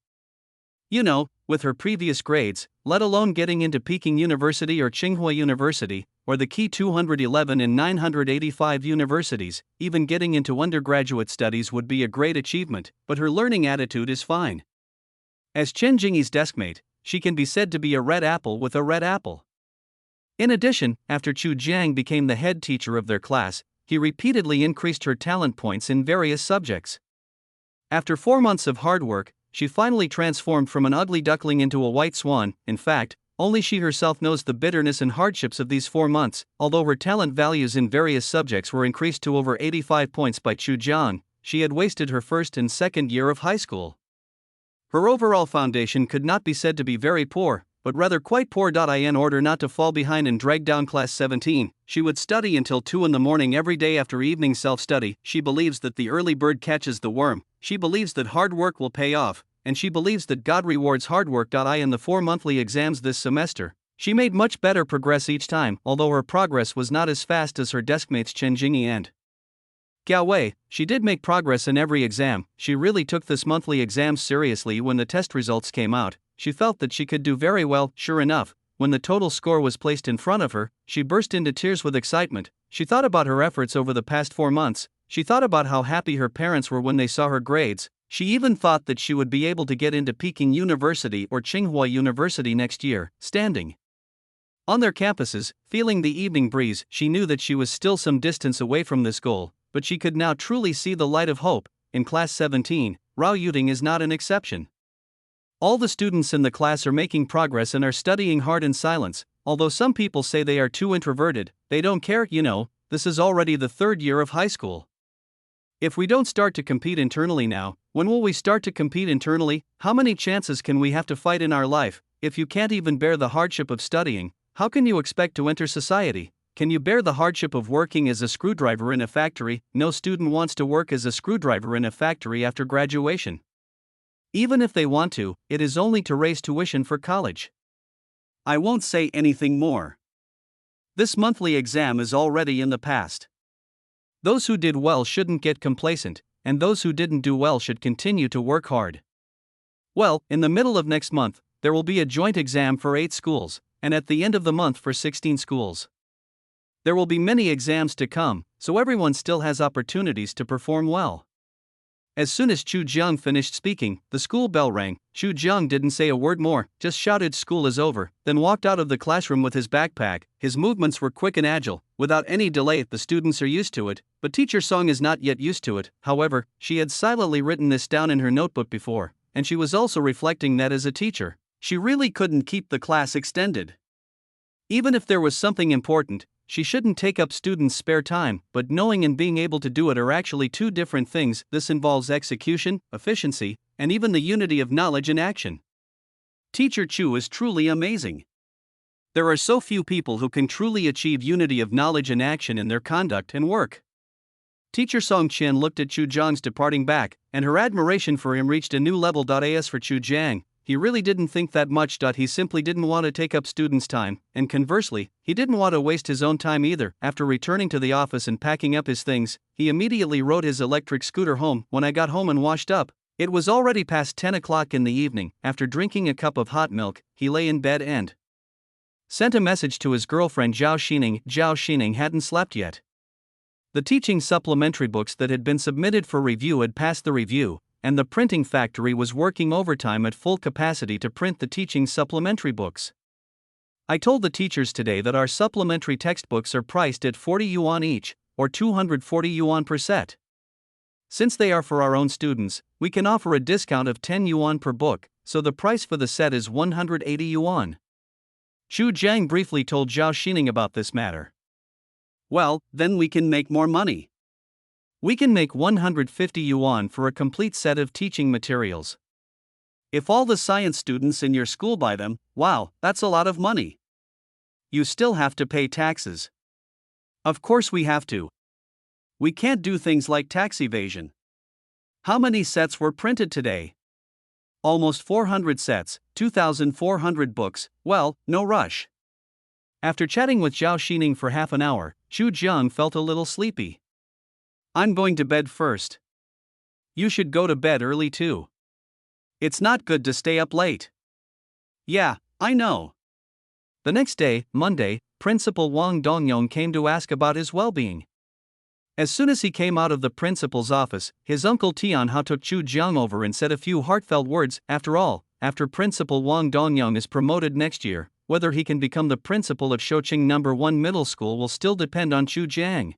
With her previous grades, let alone getting into Peking University or Tsinghua University, or the key 211 and 985 universities, even getting into undergraduate studies would be a great achievement, but her learning attitude is fine. As Chen Jingyi's deskmate, she can be said to be a red apple with a red apple. In addition, after Chu Jiang became the head teacher of their class, he repeatedly increased her talent points in various subjects. After 4 months of hard work, she finally transformed from an ugly duckling into a white swan. In fact, only she herself knows the bitterness and hardships of these 4 months. Although her talent values in various subjects were increased to over 85 points by Chu Jiang, she had wasted her first and second year of high school. Her overall foundation could not be said to be very poor, but rather quite poor. In order not to fall behind and drag down class 17, she would study until 2 in the morning every day after evening self-study. She believes that the early bird catches the worm, she believes that hard work will pay off, and she believes that God rewards hard work. In the 4 monthly exams this semester, she made much better progress each time, although her progress was not as fast as her deskmates Chen Jingyi and Gao Wei. She did make progress in every exam. She really took this monthly exams seriously. When the test results came out, she felt that she could do very well. Sure enough, when the total score was placed in front of her, she burst into tears with excitement. She thought about her efforts over the past 4 months, she thought about how happy her parents were when they saw her grades, she even thought that she would be able to get into Peking University or Tsinghua University next year. Standing on their campuses, feeling the evening breeze, she knew that she was still some distance away from this goal, but she could now truly see the light of hope. In class 17, Rao Yuting is not an exception. All the students in the class are making progress and are studying hard in silence. Although some people say they are too introverted, they don't care. This is already the 3rd year of high school. If we don't start to compete internally now, when will we start to compete internally? How many chances can we have to fight in our life? If you can't even bear the hardship of studying, how can you expect to enter society? Can you bear the hardship of working as a screwdriver in a factory? No student wants to work as a screwdriver in a factory after graduation. Even if they want to, it is only to raise tuition for college. I won't say anything more. This monthly exam is already in the past. Those who did well shouldn't get complacent, and those who didn't do well should continue to work hard. Well, in the middle of next month, there will be a joint exam for 8 schools, and at the end of the month for 16 schools. There will be many exams to come, so everyone still has opportunities to perform well. As soon as Chu Jiang finished speaking, the school bell rang. Chu Jiang didn't say a word more, just shouted "School is over," then walked out of the classroom with his backpack. His movements were quick and agile, without any delay. The students are used to it, but Teacher Song is not yet used to it. However, she had silently written this down in her notebook before, and she was also reflecting that as a teacher, she really couldn't keep the class extended. Even if there was something important, she shouldn't take up students' spare time, but knowing and being able to do it are actually 2 different things. This involves execution, efficiency, and even the unity of knowledge in action. Teacher Chu is truly amazing. There are so few people who can truly achieve unity of knowledge and action in their conduct and work. Teacher Song Chen looked at Chu Jiang's departing back, and her admiration for him reached a new level. As for Chu Jiang, he really didn't think that much. He simply didn't want to take up students' time, and conversely, he didn't want to waste his own time either. After returning to the office and packing up his things, he immediately rode his electric scooter home. When I got home and washed up, it was already past 10 o'clock in the evening. After drinking a cup of hot milk, he lay in bed and sent a message to his girlfriend Zhao Xining. Zhao Xining hadn't slept yet. The teaching supplementary books that had been submitted for review had passed the review, and the printing factory was working overtime at full capacity to print the teaching supplementary books. I told the teachers today that our supplementary textbooks are priced at 40 yuan each, or 240 yuan per set. Since they are for our own students, we can offer a discount of 10 yuan per book, so the price for the set is 180 yuan. Chu Jiang briefly told Zhao Xining about this matter. Well, then we can make more money. We can make 150 yuan for a complete set of teaching materials. If all the science students in your school buy them, wow, that's a lot of money. You still have to pay taxes. Of course we have to. We can't do things like tax evasion. How many sets were printed today? Almost 400 sets, 2,400 books. Well, no rush. After chatting with Zhao Xining for half an hour, Chu Jiang felt a little sleepy. I'm going to bed first. You should go to bed early too. It's not good to stay up late. Yeah, I know. The next day, Monday, Principal Wang Dongyong came to ask about his well-being. As soon as he came out of the principal's office, his uncle Tian Hao took Chu Jiang over and said a few heartfelt words. After all, after Principal Wang Dongyong is promoted next year, whether he can become the principal of Shouqing No. 1 Middle School will still depend on Chu Jiang.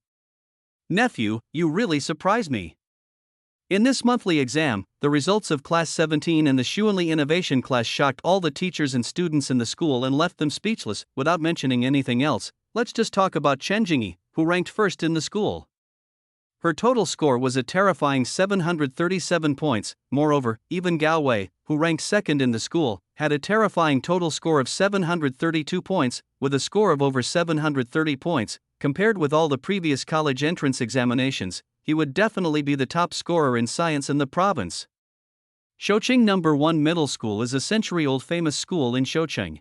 Nephew, you really surprise me. In this monthly exam, the results of Class 17 and the Xuanli Innovation class shocked all the teachers and students in the school and left them speechless. Without mentioning anything else, let's just talk about Chen Jingyi, who ranked first in the school. Her total score was a terrifying 737 points. Moreover, even Gao Wei, who ranked second in the school, had a terrifying total score of 732 points, with a score of over 730 points. Compared with all the previous college entrance examinations, he would definitely be the top scorer in science in the province. Shouqing No. 1 Middle School is a century-old famous school in Shouqing.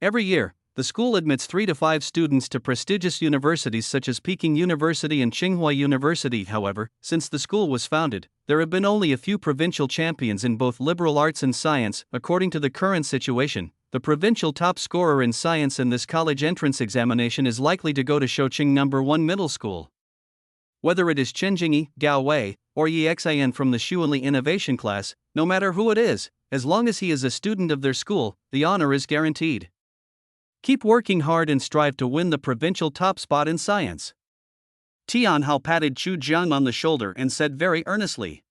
Every year, the school admits 3 to 5 students to prestigious universities such as Peking University and Tsinghua University. However, since the school was founded, there have been only a few provincial champions in both liberal arts and science. According to the current situation, the provincial top scorer in science in this college entrance examination is likely to go to Shouqing No. 1 Middle School. Whether it is Chen Jingyi, Gao Wei, or Yi Xian from the Xuanli Innovation class, no matter who it is, as long as he is a student of their school, the honor is guaranteed. Keep working hard and strive to win the provincial top spot in science. Tian Hao patted Chu Jiang on the shoulder and said very earnestly,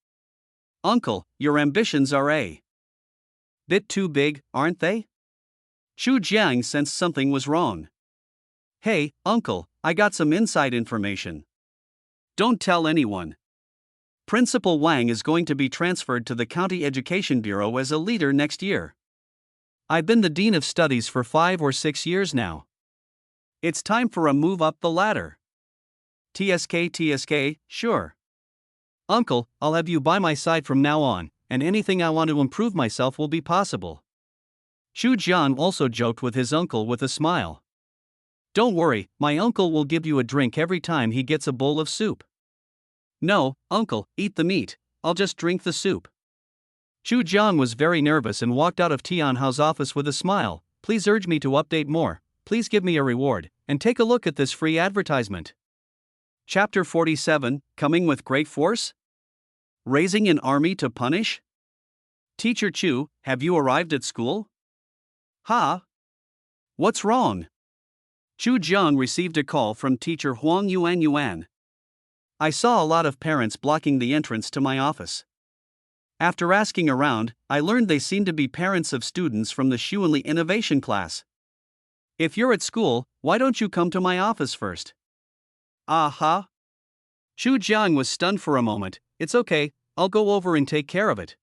"Uncle, your ambitions are a bit too big, aren't they?" Chu Jiang sensed something was wrong. "Hey, uncle, I got some inside information. Don't tell anyone. Principal Wang is going to be transferred to the County Education Bureau as a leader next year. I've been the Dean of Studies for 5 or 6 years now. It's time for a move up the ladder." TSK, sure. Uncle, I'll have you by my side from now on, and anything I want to improve myself will be possible. Chu Jiang also joked with his uncle with a smile. "Don't worry, my uncle will give you a drink every time he gets a bowl of soup." "No, uncle, eat the meat, I'll just drink the soup." Chu Jiang was very nervous and walked out of Tian Hao's office with a smile. "Please urge me to update more, please give me a reward, and take a look at this free advertisement." Chapter 47, Coming with Great Force? Raising an Army to Punish? Teacher Chu, have you arrived at school? Ha? What's wrong? Chu Jiang received a call from teacher Huang Yuan. "I saw a lot of parents blocking the entrance to my office. After asking around, I learned they seem to be parents of students from the Xuanli Innovation class. If you're at school, why don't you come to my office first?" Aha! Chu Jiang was stunned for a moment. "It's okay, I'll go over and take care of it."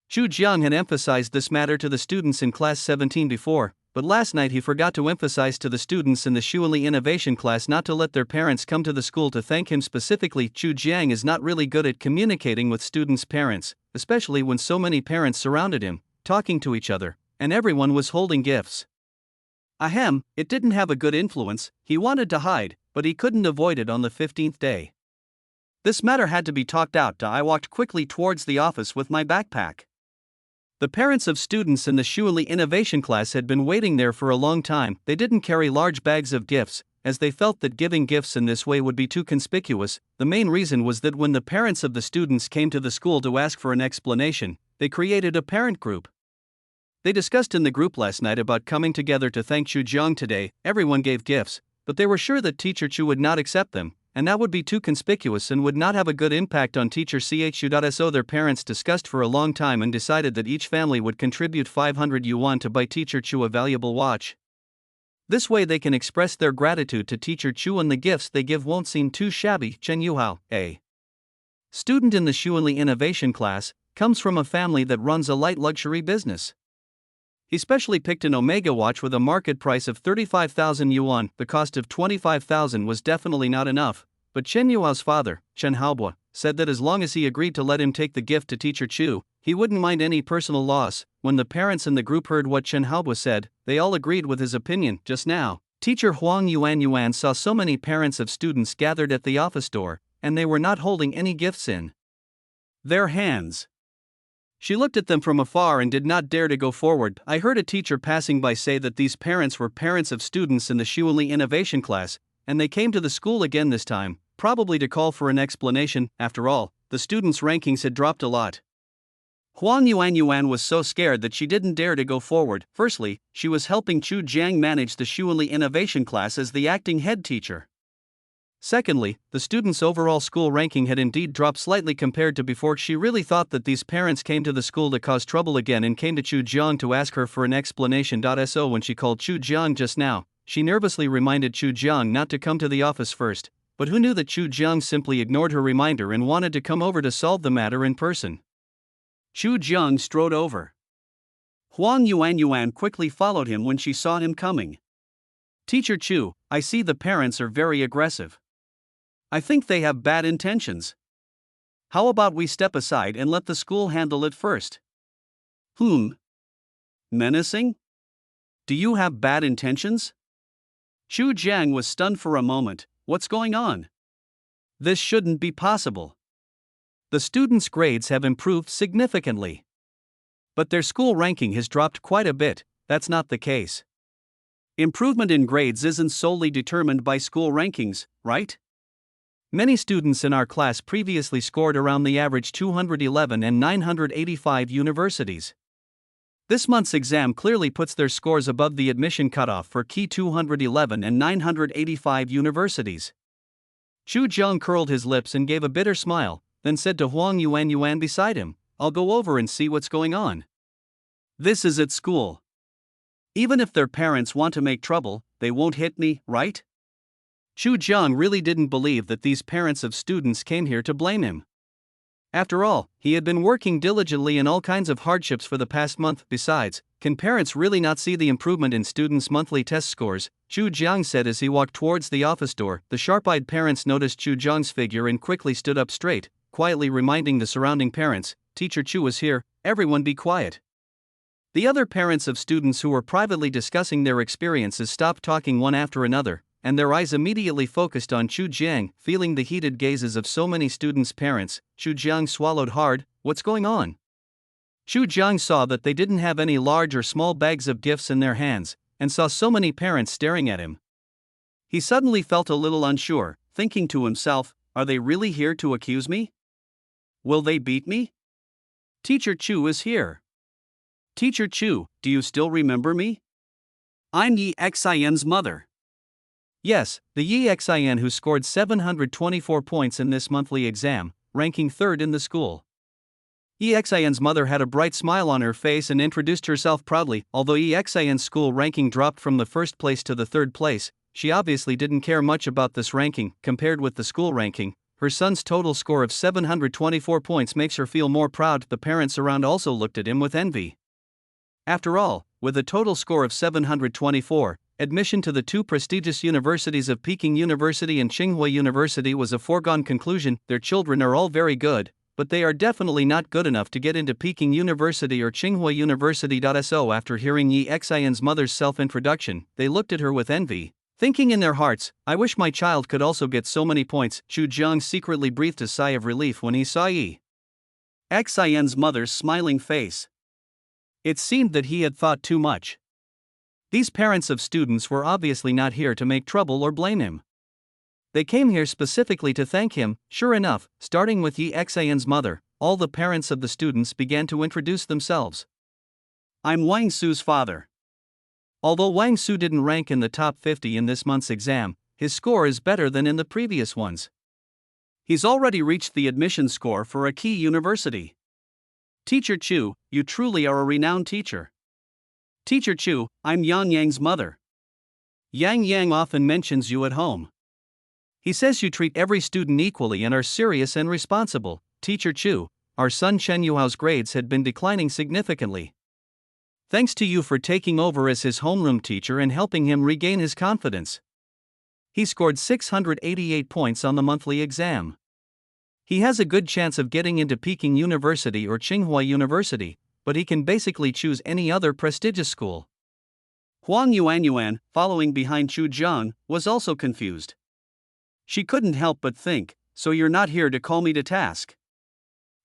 Chu Jiang had emphasized this matter to the students in class 17 before, but last night he forgot to emphasize to the students in the Xuanli Innovation class not to let their parents come to the school to thank him specifically. Chu Jiang is not really good at communicating with students' parents, especially when so many parents surrounded him, talking to each other, and everyone was holding gifts. Ahem, it didn't have a good influence. He wanted to hide, but he couldn't avoid it on the 15th day. This matter had to be talked out. I walked quickly towards the office with my backpack. The parents of students in the Xuanli Innovation class had been waiting there for a long time. They didn't carry large bags of gifts, as they felt that giving gifts in this way would be too conspicuous. The main reason was that when the parents of the students came to the school to ask for an explanation, they created a parent group. They discussed in the group last night about coming together to thank Chu Jiang today. Everyone gave gifts, but they were sure that Teacher Chu would not accept them, and that would be too conspicuous and would not have a good impact on Teacher Chu. So their parents discussed for a long time and decided that each family would contribute 500 yuan to buy Teacher Chu a valuable watch. This way they can express their gratitude to Teacher Chu and the gifts they give won't seem too shabby. Chen Yuhao, a student in the Xuanli Innovation class, comes from a family that runs a light luxury business. He specially picked an Omega watch with a market price of 35,000 yuan. The cost of 25,000 was definitely not enough, but Chen Yuao's father, Chen Haobua, said that as long as he agreed to let him take the gift to Teacher Chu, he wouldn't mind any personal loss. When the parents in the group heard what Chen Haobua said, they all agreed with his opinion. Just now, teacher Huang Yuan saw so many parents of students gathered at the office door, and they were not holding any gifts in their hands. She looked at them from afar and did not dare to go forward. I heard a teacher passing by say that these parents were parents of students in the Shuili Innovation class, and they came to the school again this time, probably to call for an explanation. After all, the students' rankings had dropped a lot. Huang Yuan was so scared that she didn't dare to go forward. Firstly, she was helping Chu Jiang manage the Shuili Innovation class as the acting head teacher. Secondly, the students' overall school ranking had indeed dropped slightly compared to before. She really thought that these parents came to the school to cause trouble again and came to Chu Jiang to ask her for an explanation. So when she called Chu Jiang just now, she nervously reminded Chu Jiang not to come to the office first, but who knew that Chu Jiang simply ignored her reminder and wanted to come over to solve the matter in person. Chu Jiang strode over. Huang Yuan quickly followed him when she saw him coming. "Teacher Chu, I see the parents are very aggressive. I think they have bad intentions. How about we step aside and let the school handle it first?" Menacing? Do you have bad intentions? Chu Jiang was stunned for a moment. What's going on? This shouldn't be possible. The students' grades have improved significantly. But their school ranking has dropped quite a bit. That's not the case. Improvement in grades isn't solely determined by school rankings, right? Many students in our class previously scored around the average 211 and 985 universities. This month's exam clearly puts their scores above the admission cutoff for key 211 and 985 universities. Chu Jiang curled his lips and gave a bitter smile, then said to Huang Yuan beside him, "I'll go over and see what's going on. This is at school. Even if their parents want to make trouble, they won't hit me, right?" Chu Jiang really didn't believe that these parents of students came here to blame him. After all, he had been working diligently in all kinds of hardships for the past month. Besides, can parents really not see the improvement in students' monthly test scores? Chu Jiang said as he walked towards the office door. The sharp-eyed parents noticed Chu Jiang's figure and quickly stood up straight, quietly reminding the surrounding parents, "Teacher Chu is here, everyone be quiet." The other parents of students who were privately discussing their experiences stopped talking one after another, and their eyes immediately focused on Chu Jiang. Feeling the heated gazes of so many students' parents, Chu Jiang swallowed hard. What's going on? Chu Jiang saw that they didn't have any large or small bags of gifts in their hands, and saw so many parents staring at him. He suddenly felt a little unsure, thinking to himself, "Are they really here to accuse me? Will they beat me? Teacher Chu is here. Teacher Chu, do you still remember me? I'm Yi Xian's mother." Yes, the Yi Xian who scored 724 points in this monthly exam, ranking third in the school. Yi Xian's mother had a bright smile on her face and introduced herself proudly. Although Yi Xian's school ranking dropped from the first place to the third place, she obviously didn't care much about this ranking. Compared with the school ranking, her son's total score of 724 points makes her feel more proud. The parents around also looked at him with envy. After all, with a total score of 724, admission to the two prestigious universities of Peking University and Tsinghua University was a foregone conclusion. Their children are all very good, but they are definitely not good enough to get into Peking University or Tsinghua University. So after hearing Yi Xian's mother's self-introduction, they looked at her with envy, thinking in their hearts, "I wish my child could also get so many points." Chu Jiang secretly breathed a sigh of relief when he saw Yi Xian's mother's smiling face. It seemed that he had thought too much. These parents of students were obviously not here to make trouble or blame him. They came here specifically to thank him. Sure enough, starting with Yi Xian's mother, all the parents of the students began to introduce themselves. "I'm Wang Su's father." Although Wang Su didn't rank in the top 50 in this month's exam, his score is better than in the previous ones. He's already reached the admission score for a key university. "Teacher Chu, you truly are a renowned teacher." "Teacher Chu, I'm Yang Yang's mother. Yang often mentions you at home. He says you treat every student equally and are serious and responsible." "Teacher Chu, our son Chen Yuhao's grades had been declining significantly. Thanks to you for taking over as his homeroom teacher and helping him regain his confidence. He scored 688 points on the monthly exam. He has a good chance of getting into Peking University or Tsinghua University, but he can basically choose any other prestigious school." Huang Yuan, following behind Chu Jiang, was also confused. She couldn't help but think, "So you're not here to call me to task?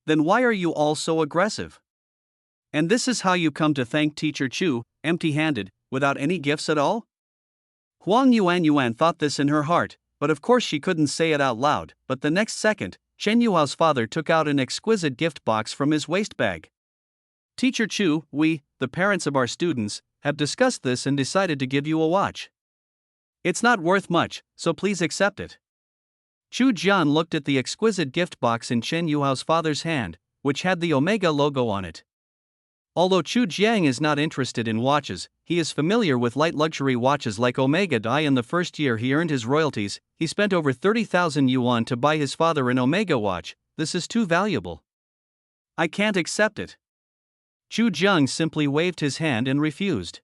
Then why are you all so aggressive? And this is how you come to thank Teacher Chu, empty-handed, without any gifts at all? Huang Yuan thought this in her heart, but of course she couldn't say it out loud. But the next second, Chen Yuhao's father took out an exquisite gift box from his waist bag. Teacher Chu, we, the parents of our students, have discussed this and decided to give you a watch. It's not worth much, so please accept it. Chu Jian looked at the exquisite gift box in Chen Yuhao's father's hand, which had the Omega logo on it. Although Chu Jiang is not interested in watches, he is familiar with light luxury watches like Omega Dai. In the first year he earned his royalties, he spent over 30,000 yuan to buy his father an Omega watch. This is too valuable. I can't accept it. Chu Jiang simply waved his hand and refused.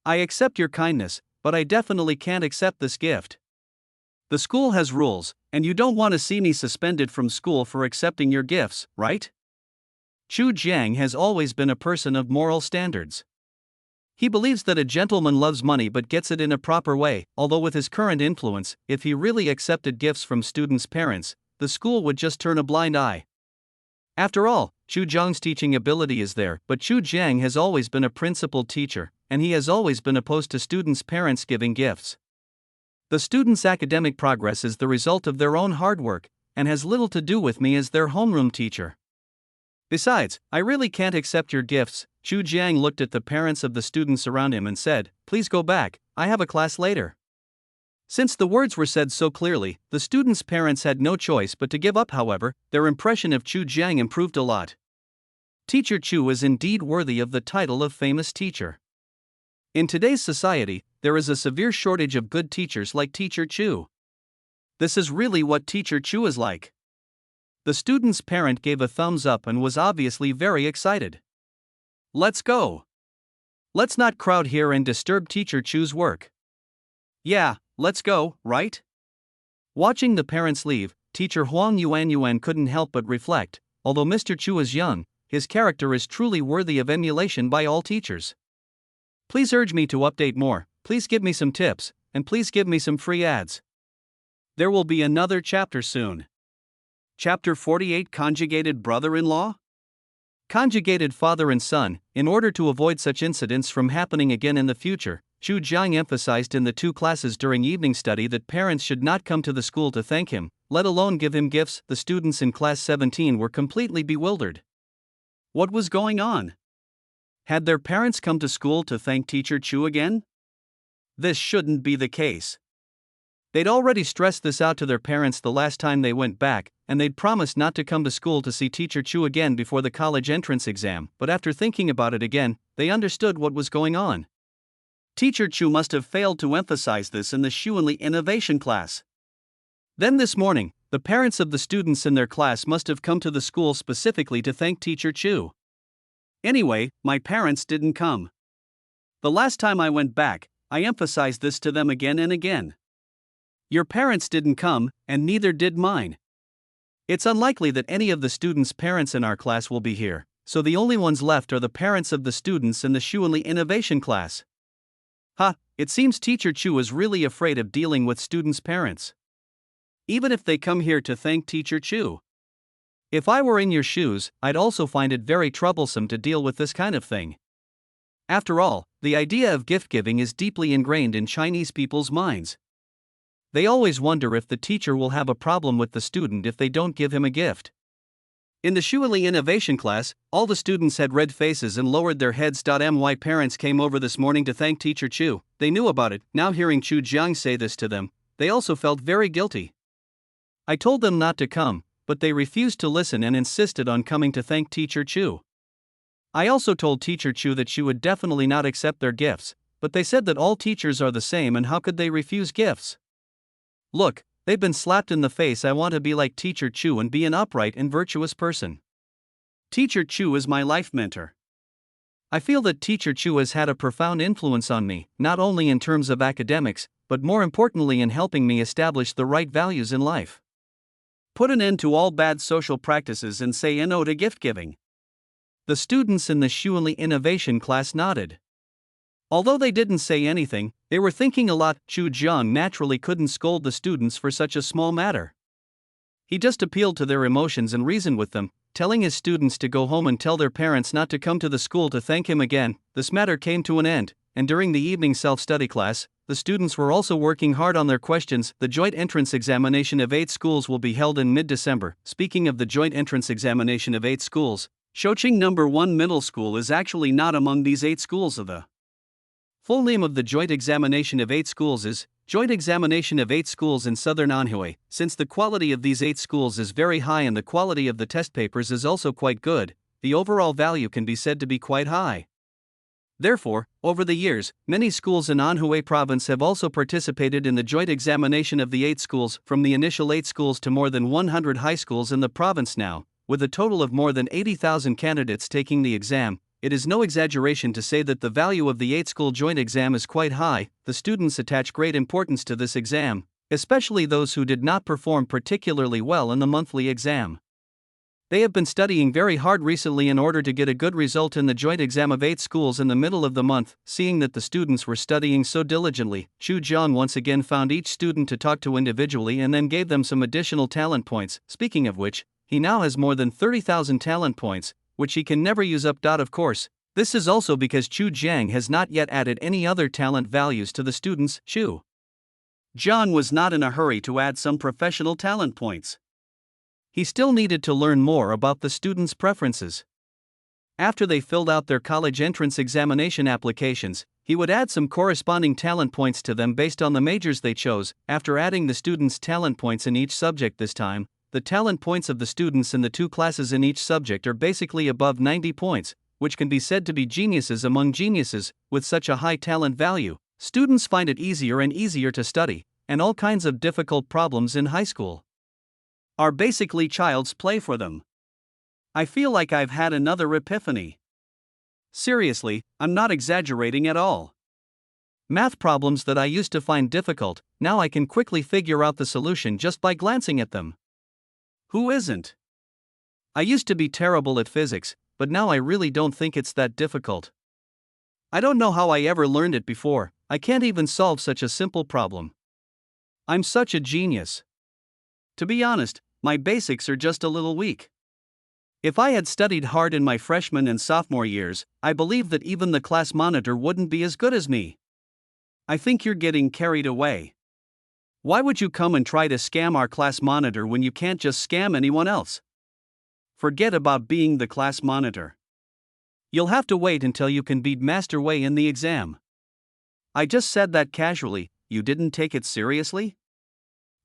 I accept your kindness, but I definitely can't accept this gift. The school has rules, and you don't want to see me suspended from school for accepting your gifts, right? Chu Jiang has always been a person of moral standards. He believes that a gentleman loves money but gets it in a proper way, although with his current influence, if he really accepted gifts from students' parents, the school would just turn a blind eye. After all, Chu Jiang's teaching ability is there, but Chu Jiang has always been a principled teacher, and he has always been opposed to students' parents giving gifts. The students' academic progress is the result of their own hard work, and has little to do with me as their homeroom teacher. Besides, I really can't accept your gifts. Chu Jiang looked at the parents of the students around him and said, please go back, I have a class later. Since the words were said so clearly, the students' parents had no choice but to give up. However, their impression of Chu Jiang improved a lot. Teacher Chu is indeed worthy of the title of famous teacher. In today's society, there is a severe shortage of good teachers like Teacher Chu. This is really what Teacher Chu is like. The student's parent gave a thumbs up and was obviously very excited. Let's go. Let's not crowd here and disturb Teacher Chu's work. Yeah, let's go, right? Watching the parents leave, Teacher Huang Yuan couldn't help but reflect, although Mr. Chu is young, his character is truly worthy of emulation by all teachers. Please urge me to update more, please give me some tips, and please give me some free ads. There will be another chapter soon. Chapter 48 Conjugated Brother-in-Law? Conjugated father and son. In order to avoid such incidents from happening again in the future, Chu Jiang emphasized in the two classes during evening study that parents should not come to the school to thank him, let alone give him gifts. The students in class 17 were completely bewildered. What was going on? Had their parents come to school to thank Teacher Chu again? This shouldn't be the case. They'd already stressed this out to their parents the last time they went back, and they'd promised not to come to school to see Teacher Chu again before the college entrance exam. But after thinking about it again, they understood what was going on. Teacher Chu must have failed to emphasize this in the Xuanli innovation class. Then this morning, the parents of the students in their class must have come to the school specifically to thank Teacher Chu. Anyway, my parents didn't come. The last time I went back, I emphasized this to them again and again. Your parents didn't come, and neither did mine. It's unlikely that any of the students' parents in our class will be here, so the only ones left are the parents of the students in the Xuanli innovation class. It seems Teacher Chu is really afraid of dealing with students' parents. Even if they come here to thank Teacher Chu. If I were in your shoes, I'd also find it very troublesome to deal with this kind of thing. After all, the idea of gift giving is deeply ingrained in Chinese people's minds. They always wonder if the teacher will have a problem with the student if they don't give him a gift. In the Xuanli innovation class, all the students had red faces and lowered their heads. My parents came over this morning to thank Teacher Chu. They knew about it. Now hearing Chu Jiang say this to them, they also felt very guilty. I told them not to come, but they refused to listen and insisted on coming to thank Teacher Chu. I also told Teacher Chu that she would definitely not accept their gifts, but they said that all teachers are the same and how could they refuse gifts? Look, they've been slapped in the face. I want to be like Teacher Chu and be an upright and virtuous person. Teacher Chu is my life mentor. I feel that Teacher Chu has had a profound influence on me, not only in terms of academics, but more importantly in helping me establish the right values in life. Put an end to all bad social practices and say no to gift giving. The students in the Xuanli innovation class nodded. Although they didn't say anything, they were thinking a lot. Chu Jiang naturally couldn't scold the students for such a small matter. He just appealed to their emotions and reasoned with them. telling his students to go home and tell their parents not to come to the school to thank him again. This matter came to an end, and during the evening self-study class, the students were also working hard on their questions. The joint entrance examination of 8 schools will be held in mid-December. Speaking of the joint entrance examination of 8 schools, Shoqing No. 1 Middle School is actually not among these 8 schools. The full name of the joint examination of 8 schools is Joint Examination of 8 Schools in Southern Anhui. Since the quality of these 8 schools is very high and the quality of the test papers is also quite good, the overall value can be said to be quite high. Therefore, over the years, many schools in Anhui province have also participated in the joint examination of the 8 schools, from the initial 8 schools to more than 100 high schools in the province now, with a total of more than 80,000 candidates taking the exam. It is no exaggeration to say that the value of the 8-school joint exam is quite high. The students attach great importance to this exam, especially those who did not perform particularly well in the monthly exam. They have been studying very hard recently in order to get a good result in the joint exam of 8 schools in the middle of the month. Seeing that the students were studying so diligently, Chu Jiang once again found each student to talk to individually and then gave them some additional talent points. Speaking of which, he now has more than 30,000 talent points, which he can never use up. Of course, this is also because Chu Jiang has not yet added any other talent values to the students. Chu Jiang was not in a hurry to add some professional talent points. He still needed to learn more about the students' preferences. After they filled out their college entrance examination applications, he would add some corresponding talent points to them based on the majors they chose. After adding the students' talent points in each subject this time, the talent points of the students in the 2 classes in each subject are basically above 90 points, which can be said to be geniuses among geniuses. With such a high talent value, students find it easier and easier to study, and all kinds of difficult problems in high school are basically child's play for them. I feel like I've had another epiphany. Seriously, I'm not exaggerating at all. Math problems that I used to find difficult, now I can quickly figure out the solution just by glancing at them. Who isn't? I used to be terrible at physics, but now I really don't think it's that difficult. I don't know how I ever learned it before. I can't even solve such a simple problem. I'm such a genius. To be honest, my basics are just a little weak. If I had studied hard in my freshman and sophomore years, I believe that even the class monitor wouldn't be as good as me. I think you're getting carried away. Why would you come and try to scam our class monitor when you can't just scam anyone else? Forget about being the class monitor. You'll have to wait until you can beat Master Wei in the exam. I just said that casually. You didn't take it seriously?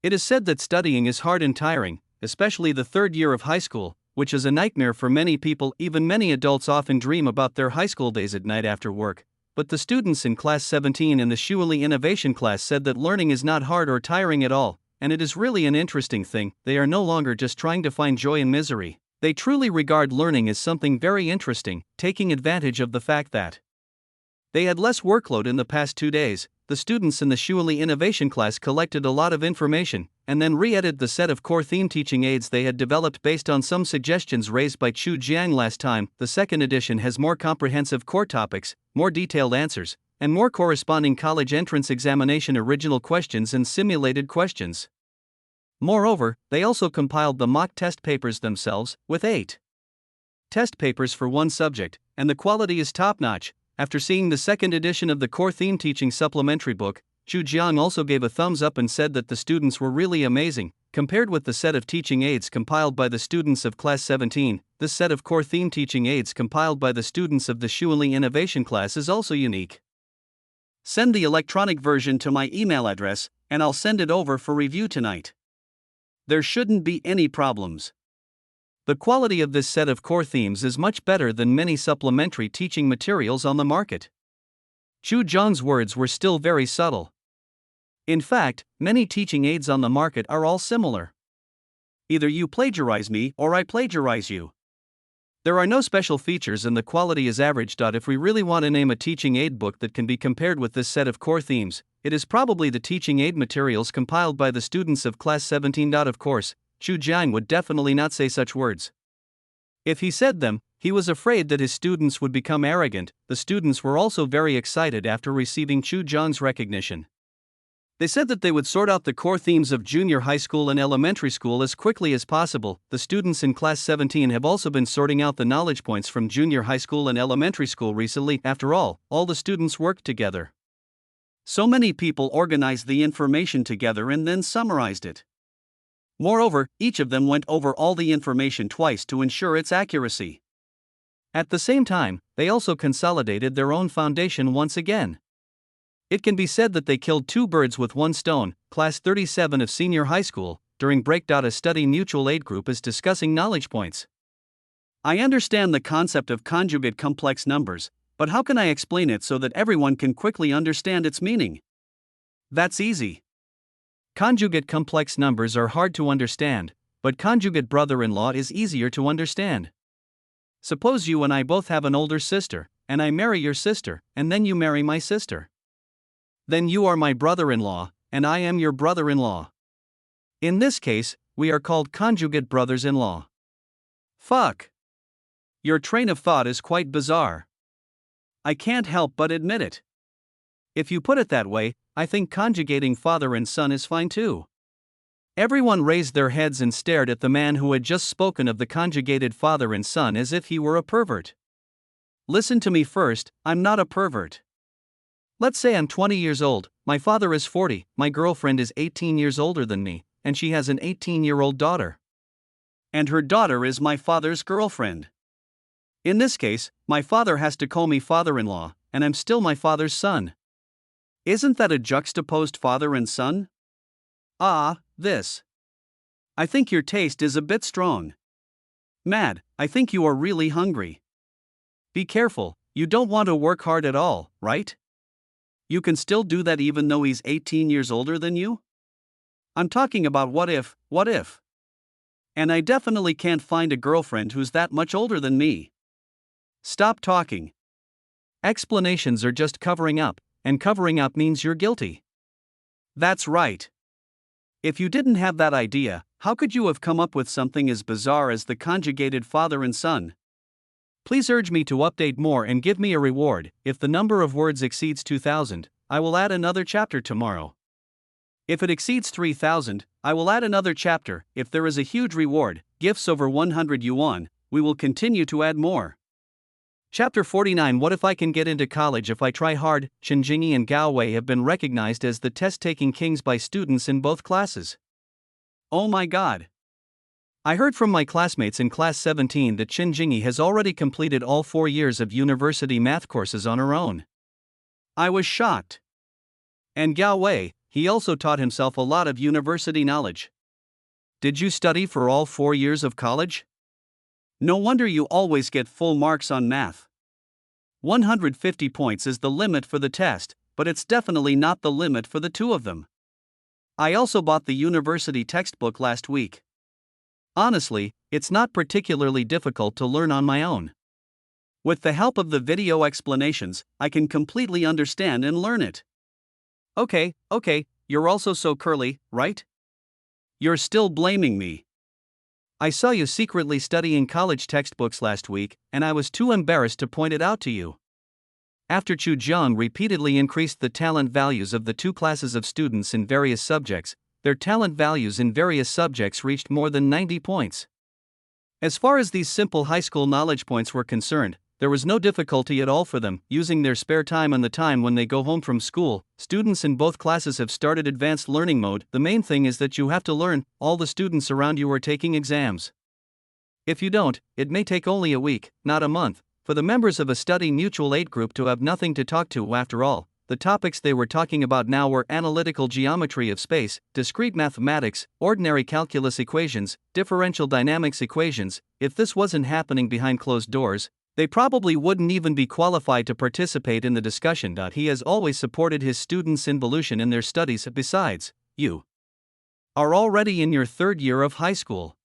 It is said that studying is hard and tiring, especially the 3rd year of high school, which is a nightmare for many people. Even many adults often dream about their high school days at night after work. But the students in Class 17 in the Shuili Innovation class said that learning is not hard or tiring at all, and it is really an interesting thing. They are no longer just trying to find joy in misery. They truly regard learning as something very interesting, taking advantage of the fact that they had less workload in the past 2 days. The students in the Shuili Innovation class collected a lot of information, and then re-edited the set of core theme teaching aids they had developed based on some suggestions raised by Chu Jiang last time. The 2nd edition has more comprehensive core topics, more detailed answers, and more corresponding college entrance examination original questions and simulated questions. Moreover, they also compiled the mock test papers themselves, with 8 test papers for one subject, and the quality is top-notch. After seeing the 2nd edition of the Core Theme Teaching Supplementary book, Chu Jiang also gave a thumbs up and said that the students were really amazing. Compared with the set of teaching aids compiled by the students of Class 17, this set of Core Theme Teaching aids compiled by the students of the Shuili Innovation class is also unique. Send the electronic version to my email address, and I'll send it over for review tonight. There shouldn't be any problems. The quality of this set of core themes is much better than many supplementary teaching materials on the market. Chu Jiang's words were still very subtle. In fact, many teaching aids on the market are all similar. Either you plagiarize me or I plagiarize you. There are no special features and the quality is average. If we really want to name a teaching aid book that can be compared with this set of core themes, it is probably the teaching aid materials compiled by the students of Class 17. Of course, Chu Jiang would definitely not say such words. If he said them, he was afraid that his students would become arrogant. The students were also very excited after receiving Chu Jiang's recognition. They said that they would sort out the core themes of junior high school and elementary school as quickly as possible. The students in Class 17 have also been sorting out the knowledge points from junior high school and elementary school recently. After all the students worked together. So many people organized the information together and then summarized it. Moreover, each of them went over all the information twice to ensure its accuracy. At the same time, they also consolidated their own foundation once again. It can be said that they killed two birds with one stone. Class 37 of senior high school, during break. A study mutual aid group is discussing knowledge points. I understand the concept of conjugate complex numbers, but how can I explain it so that everyone can quickly understand its meaning? That's easy. Conjugate complex numbers are hard to understand, but conjugate brother-in-law is easier to understand. Suppose you and I both have an older sister, and I marry your sister, and then you marry my sister. Then you are my brother-in-law, and I am your brother-in-law. In this case, we are called conjugate brothers-in-law. Fuck. Your train of thought is quite bizarre. I can't help but admit it. If you put it that way, I think conjugating father and son is fine too. Everyone raised their heads and stared at the man who had just spoken of the conjugated father and son as if he were a pervert. Listen to me first, I'm not a pervert. Let's say I'm 20 years old, my father is 40, my girlfriend is 18 years older than me, and she has an 18-year-old daughter. And her daughter is my father's girlfriend. In this case, my father has to call me father-in-law, and I'm still my father's son. Isn't that a juxtaposed father and son? This. I think your taste is a bit strong. Mad, I think you are really hungry. Be careful, you don't want to work hard at all, right? You can still do that even though he's 18 years older than you? I'm talking about what if. And I definitely can't find a girlfriend who's that much older than me. Stop talking. Explanations are just covering up, and covering up means you're guilty. That's right. If you didn't have that idea, how could you have come up with something as bizarre as the conjugated father and son? Please urge me to update more and give me a reward. If the number of words exceeds 2,000, I will add another chapter tomorrow. If it exceeds 3,000, I will add another chapter. If there is a huge reward, gifts over 100 yuan, we will continue to add more. Chapter 49. What if I can get into college if I try hard? Chen Jingyi and Gao Wei have been recognized as the test-taking kings by students in both classes. Oh my god. I heard from my classmates in Class 17 that Chen Jingyi has already completed all 4 years of university math courses on her own. I was shocked. And Gao Wei, he also taught himself a lot of university knowledge. Did you study for all 4 years of college? No wonder you always get full marks on math. 150 points is the limit for the test, but it's definitely not the limit for the two of them. I also bought the university textbook last week. Honestly, it's not particularly difficult to learn on my own. With the help of the video explanations, I can completely understand and learn it. Okay, you're also so curly, right? You're still blaming me. I saw you secretly studying college textbooks last week, and I was too embarrassed to point it out to you. After Chu Jiang repeatedly increased the talent values of the two classes of students in various subjects, their talent values in various subjects reached more than 90 points. As far as these simple high school knowledge points were concerned, there was no difficulty at all for them. Using their spare time and the time when they go home from school, students in both classes have started advanced learning mode. The main thing is that you have to learn. All the students around you are taking exams. If you don't, it may take only a week, not a month, for the members of a study mutual aid group to have nothing to talk to. After all, the topics they were talking about now were analytical geometry of space, discrete mathematics, ordinary calculus equations, differential dynamics equations. If this wasn't happening behind closed doors, they probably wouldn't even be qualified to participate in the discussion. He has always supported his students' involution in their studies. Besides, you are already in your 3rd year of high school.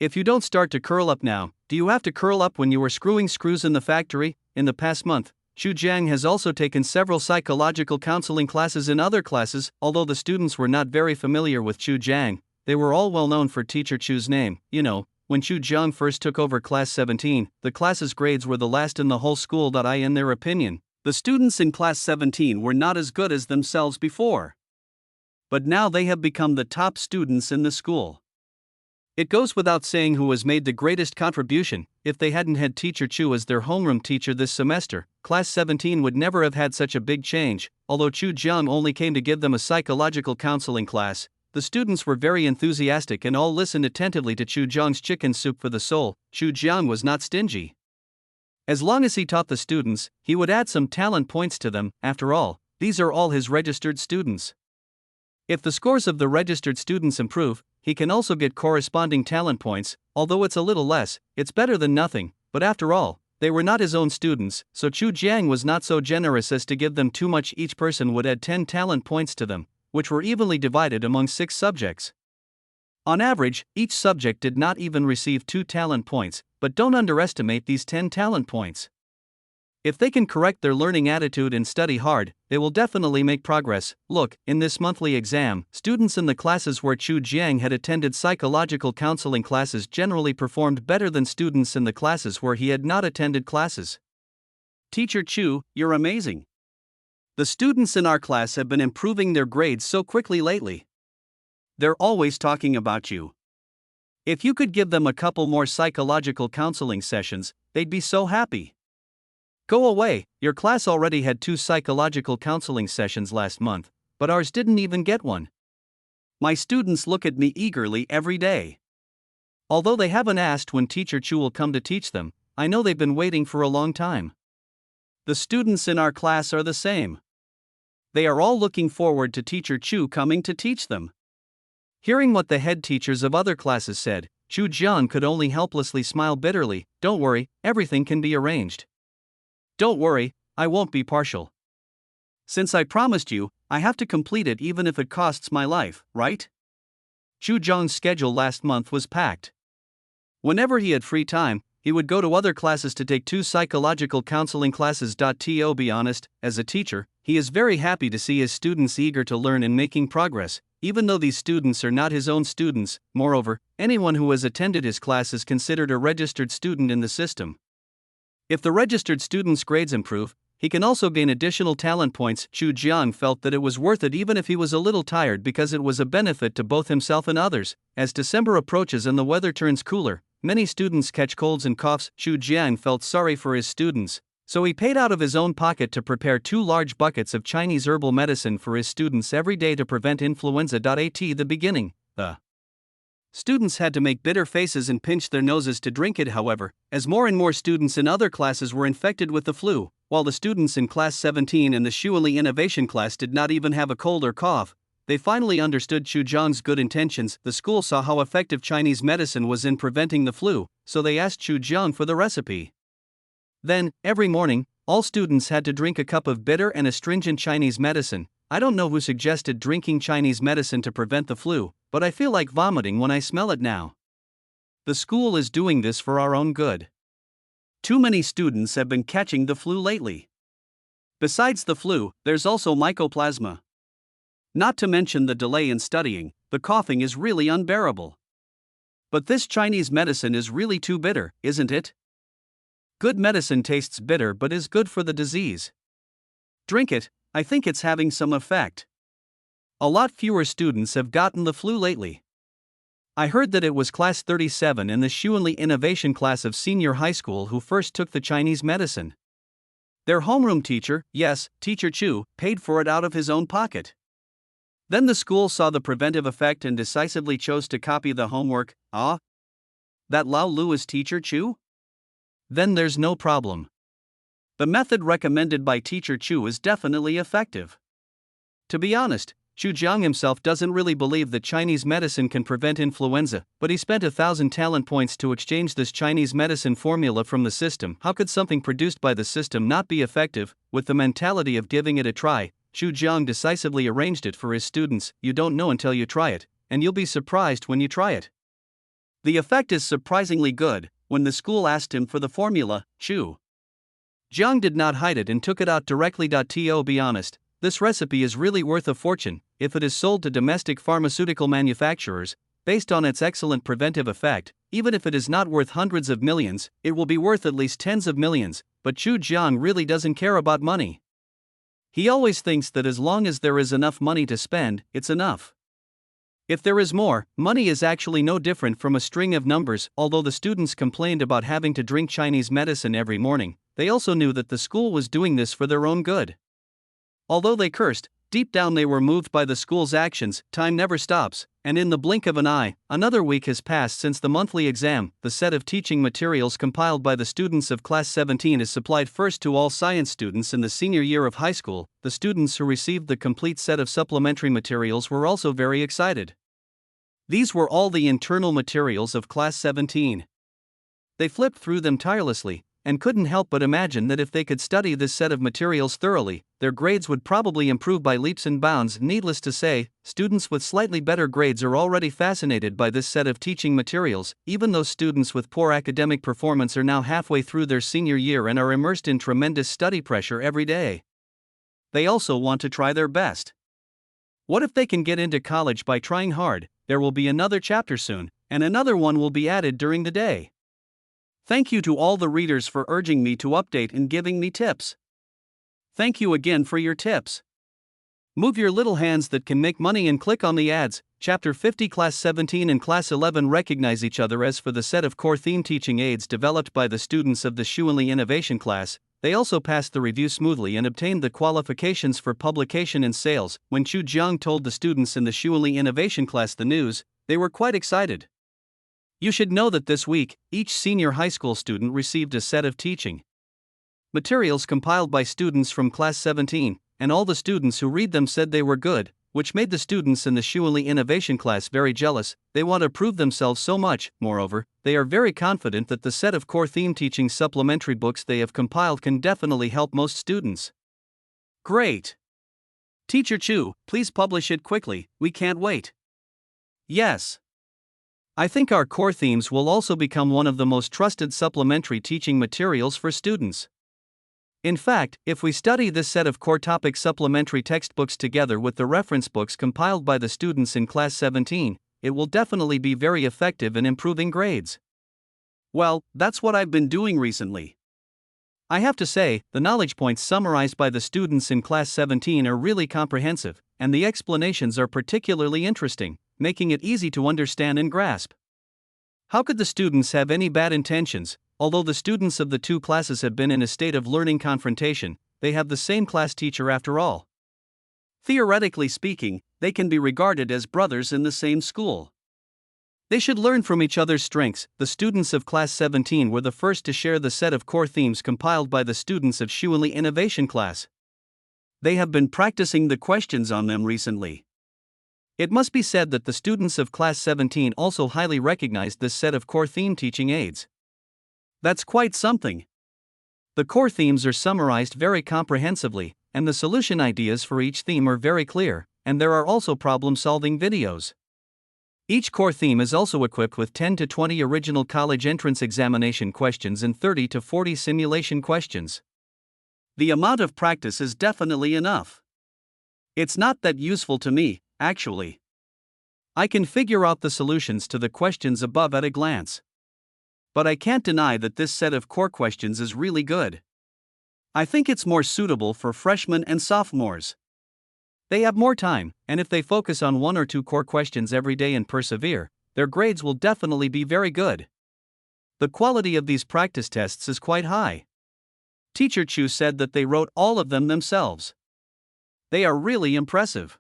If you don't start to curl up now, do you have to curl up when you were screwing screws in the factory? In the past month, Chu Jiang has also taken several psychological counseling classes in other classes. Although the students were not very familiar with Chu Jiang, they were all well known for teacher Chu's name. When Chu Jiang first took over Class 17, the class's grades were the last in the whole school. In their opinion, the students in Class 17 were not as good as themselves before. But now they have become the top students in the school. It goes without saying who has made the greatest contribution. If they hadn't had Teacher Chu as their homeroom teacher this semester, Class 17 would never have had such a big change. Although Chu Jiang only came to give them a psychological counseling class, the students were very enthusiastic and all listened attentively to Chu Jiang's chicken soup for the soul. Chu Jiang was not stingy. As long as he taught the students, he would add some talent points to them. After all, these are all his registered students. If the scores of the registered students improve, he can also get corresponding talent points. Although it's a little less, it's better than nothing. But after all, they were not his own students, so Chu Jiang was not so generous as to give them too much. Each person would add 10 talent points to them, which were evenly divided among 6 subjects. On average, each subject did not even receive 2 talent points, but don't underestimate these 10 talent points. If they can correct their learning attitude and study hard, they will definitely make progress. Look, in this monthly exam, students in the classes where Chu Jiang had attended psychological counseling classes generally performed better than students in the classes where he had not attended classes. Teacher Chu, you're amazing. The students in our class have been improving their grades so quickly lately. They're always talking about you. If you could give them a couple more psychological counseling sessions, they'd be so happy. Go away, your class already had 2 psychological counseling sessions last month, but ours didn't even get one. My students look at me eagerly every day. Although they haven't asked when Teacher Chu will come to teach them, I know they've been waiting for a long time. The students in our class are the same. They are all looking forward to Teacher Chu coming to teach them. Hearing what the head teachers of other classes said, Chu Jiang could only helplessly smile bitterly. Don't worry, everything can be arranged. Don't worry, I won't be partial. Since I promised you, I have to complete it even if it costs my life, right? Chu Jiang's schedule last month was packed. Whenever he had free time, he would go to other classes to take 2 psychological counseling classes. To be honest, as a teacher, he is very happy to see his students eager to learn and making progress, even though these students are not his own students. Moreover, anyone who has attended his class is considered a registered student in the system. If the registered student's grades improve, he can also gain additional talent points. Chu Jiang felt that it was worth it even if he was a little tired because it was a benefit to both himself and others. As December approaches and the weather turns cooler, many students catch colds and coughs. Chu Jiang felt sorry for his students, so he paid out of his own pocket to prepare 2 large buckets of Chinese herbal medicine for his students every day to prevent influenza. At the beginning, the students had to make bitter faces and pinch their noses to drink it. However, as more and more students in other classes were infected with the flu, while the students in Class 17 and the Shuili Innovation class did not even have a cold or cough, they finally understood Chu Jiang's good intentions. The school saw how effective Chinese medicine was in preventing the flu, so they asked Chu Jiang for the recipe. Then, every morning, all students had to drink a cup of bitter and astringent Chinese medicine. I don't know who suggested drinking Chinese medicine to prevent the flu, but I feel like vomiting when I smell it now. The school is doing this for our own good. Too many students have been catching the flu lately. Besides the flu, there's also mycoplasma. Not to mention the delay in studying, the coughing is really unbearable. But this Chinese medicine is really too bitter, isn't it? Good medicine tastes bitter but is good for the disease. Drink it, I think it's having some effect. A lot fewer students have gotten the flu lately. I heard that it was Class 37 in the Shuili Innovation class of senior high school who first took the Chinese medicine. Their homeroom teacher, yes, Teacher Chu, paid for it out of his own pocket. Then the school saw the preventive effect and decisively chose to copy the homework. Ah? That Lao Lu is Teacher Chu? Then there's no problem. The method recommended by Teacher Chu is definitely effective. To be honest, Chu Jiang himself doesn't really believe that Chinese medicine can prevent influenza, but he spent 1,000 talent points to exchange this Chinese medicine formula from the system. How could something produced by the system not be effective? With the mentality of giving it a try, Chu Jiang decisively arranged it for his students. You don't know until you try it, and you'll be surprised when you try it. The effect is surprisingly good. When the school asked him for the formula, Chu Jiang did not hide it and took it out directly. To be honest, this recipe is really worth a fortune if it is sold to domestic pharmaceutical manufacturers. Based on its excellent preventive effect, even if it is not worth hundreds of millions, it will be worth at least tens of millions. But Chu Jiang really doesn't care about money. He always thinks that as long as there is enough money to spend, it's enough. If there is more, money is actually no different from a string of numbers. Although the students complained about having to drink Chinese medicine every morning, they also knew that the school was doing this for their own good. Although they cursed, deep down they were moved by the school's actions. Time never stops, and in the blink of an eye, another week has passed since the monthly exam. The set of teaching materials compiled by the students of Class 17 is supplied first to all science students in the senior year of high school. The students who received the complete set of supplementary materials were also very excited. These were all the internal materials of Class 17. They flipped through them tirelessly, and couldn't help but imagine that if they could study this set of materials thoroughly, their grades would probably improve by leaps and bounds. Needless to say, students with slightly better grades are already fascinated by this set of teaching materials. Even those students with poor academic performance are now halfway through their senior year and are immersed in tremendous study pressure every day. They also want to try their best. What if they can get into college by trying hard? There will be another chapter soon, and another one will be added during the day. Thank you to all the readers for urging me to update and giving me tips. Thank you again for your tips. Move your little hands that can make money and click on the ads. Chapter 50. Class 17 and Class 11 recognize each other. As for the set of core theme teaching aids developed by the students of the Shuanli Innovation class, they also passed the review smoothly and obtained the qualifications for publication and sales. When Chu Jiang told the students in the Shuanli Innovation class the news, they were quite excited. You should know that this week, each senior high school student received a set of teaching materials compiled by students from Class 17, and all the students who read them said they were good, which made the students in the Shuanli Innovation class very jealous. They want to prove themselves so much. Moreover, they are very confident that the set of core theme teaching supplementary books they have compiled can definitely help most students. Great! Teacher Chu, please publish it quickly, we can't wait. Yes. I think our core themes will also become one of the most trusted supplementary teaching materials for students. In fact, if we study this set of core topic supplementary textbooks together with the reference books compiled by the students in Class 17, it will definitely be very effective in improving grades. Well, that's what I've been doing recently. I have to say, the knowledge points summarized by the students in Class 17 are really comprehensive, and the explanations are particularly interesting, making it easy to understand and grasp. How could the students have any bad intentions? Although the students of the two classes have been in a state of learning confrontation, they have the same class teacher after all. Theoretically speaking, they can be regarded as brothers in the same school. They should learn from each other's strengths. The students of Class 17 were the first to share the set of core themes compiled by the students of Shuanli Innovation class. They have been practicing the questions on them recently. It must be said that the students of Class 17 also highly recognized this set of core theme teaching aids. That's quite something. The core themes are summarized very comprehensively, and the solution ideas for each theme are very clear, and there are also problem-solving videos. Each core theme is also equipped with 10 to 20 original college entrance examination questions and 30 to 40 simulation questions. The amount of practice is definitely enough. It's not that useful to me, actually. I can figure out the solutions to the questions above at a glance. But I can't deny that this set of core questions is really good. I think it's more suitable for freshmen and sophomores. They have more time, and if they focus on one or two core questions every day and persevere, their grades will definitely be very good. The quality of these practice tests is quite high. Teacher Chu said that they wrote all of them themselves. They are really impressive.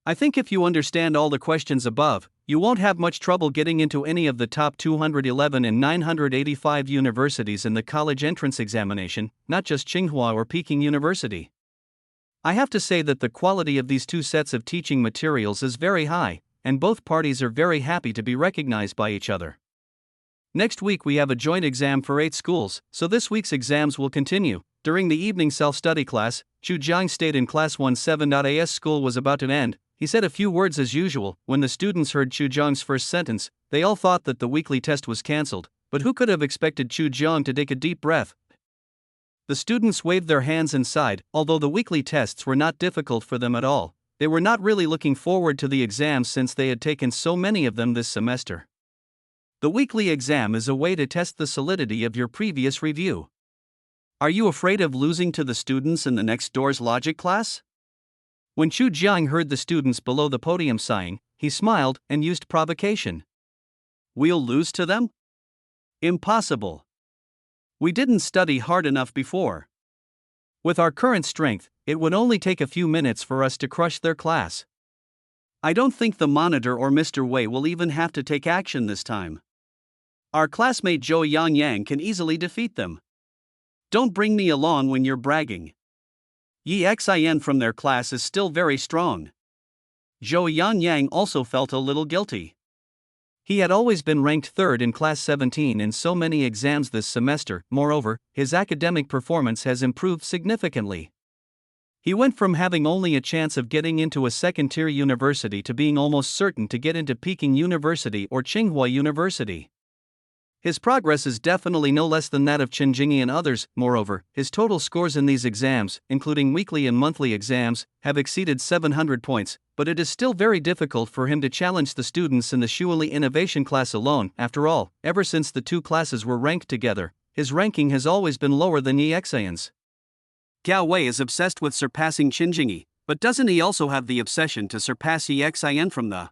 I think if you understand all the questions above, you won't have much trouble getting into any of the top 211 and 985 universities in the college entrance examination, not just Tsinghua or Peking University. I have to say that the quality of these two sets of teaching materials is very high, and both parties are very happy to be recognized by each other. Next week we have a joint exam for 8 schools, so this week's exams will continue. During the evening self-study class, Chu Jiang stayed in Class 17.as school was about to end. He said a few words as usual. When the students heard Chu Jiang's first sentence, they all thought that the weekly test was cancelled, but who could have expected Chu Jiang to take a deep breath? The students waved their hands and sighed. Although the weekly tests were not difficult for them at all, they were not really looking forward to the exams since they had taken so many of them this semester. The weekly exam is a way to test the solidity of your previous review. Are you afraid of losing to the students in the next door's logic class? When Chu Jiang heard the students below the podium sighing, he smiled and used provocation. We'll lose to them? Impossible. We didn't study hard enough before. With our current strength, it would only take a few minutes for us to crush their class. I don't think the monitor or Mr. Wei will even have to take action this time. Our classmate Zhou Yangyang can easily defeat them. Don't bring me along when you're bragging. Yi Xin from their class is still very strong. Zhou Yangyang also felt a little guilty. He had always been ranked third in class 17 in so many exams this semester. Moreover, his academic performance has improved significantly. He went from having only a chance of getting into a second-tier university to being almost certain to get into Peking University or Tsinghua University. His progress is definitely no less than that of Chen Jingyi and others. Moreover, his total scores in these exams, including weekly and monthly exams, have exceeded 700 points, but it is still very difficult for him to challenge the students in the Shuili Innovation class alone. After all, ever since the two classes were ranked together, his ranking has always been lower than Yi Xian's. Gao Wei is obsessed with surpassing Chen Jingyi, but doesn't he also have the obsession to surpass Yi Xian from the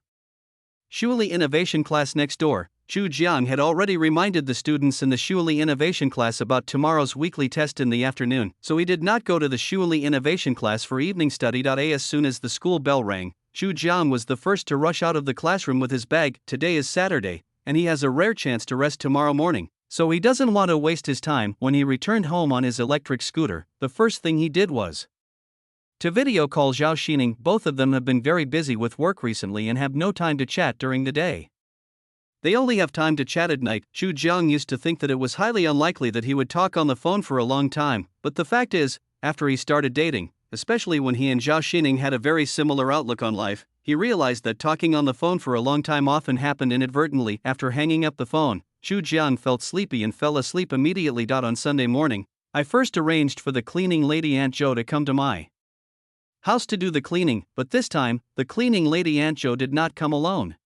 Shuili Innovation class next door? Chu Jiang had already reminded the students in the Shuili Innovation class about tomorrow's weekly test in the afternoon, so he did not go to the Shuili Innovation class for evening study. As soon as the school bell rang, Chu Jiang was the first to rush out of the classroom with his bag. Today is Saturday, and he has a rare chance to rest tomorrow morning, so he doesn't want to waste his time. When he returned home on his electric scooter, the first thing he did was to video call Zhao Xining. Both of them have been very busy with work recently and have no time to chat during the day. They only have time to chat at night. Chu Jiang used to think that it was highly unlikely that he would talk on the phone for a long time, but the fact is, after he started dating, especially when he and Zhao Xining had a very similar outlook on life, he realized that talking on the phone for a long time often happened inadvertently. After hanging up the phone, Chu Jiang felt sleepy and fell asleep immediately. On Sunday morning, I first arranged for the cleaning lady Aunt Zhou to come to my house to do the cleaning, but this time, the cleaning lady Aunt Zhou did not come alone.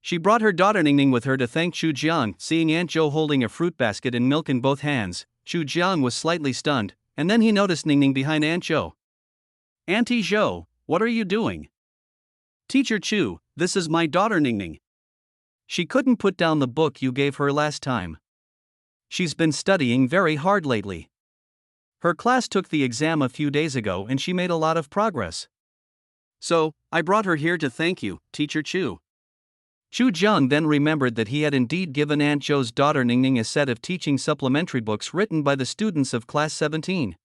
She brought her daughter Ningning with her to thank Chu Jiang. Seeing Aunt Zhou holding a fruit basket and milk in both hands, Chu Jiang was slightly stunned, and then he noticed Ningning behind Aunt Zhou. Auntie Zhou, what are you doing? Teacher Chu, this is my daughter Ningning. She couldn't put down the book you gave her last time. She's been studying very hard lately. Her class took the exam a few days ago and she made a lot of progress. So, I brought her here to thank you, Teacher Chu. Chu Jiang then remembered that he had indeed given Aunt Zhou's daughter Ningning a set of teaching supplementary books written by the students of class 17.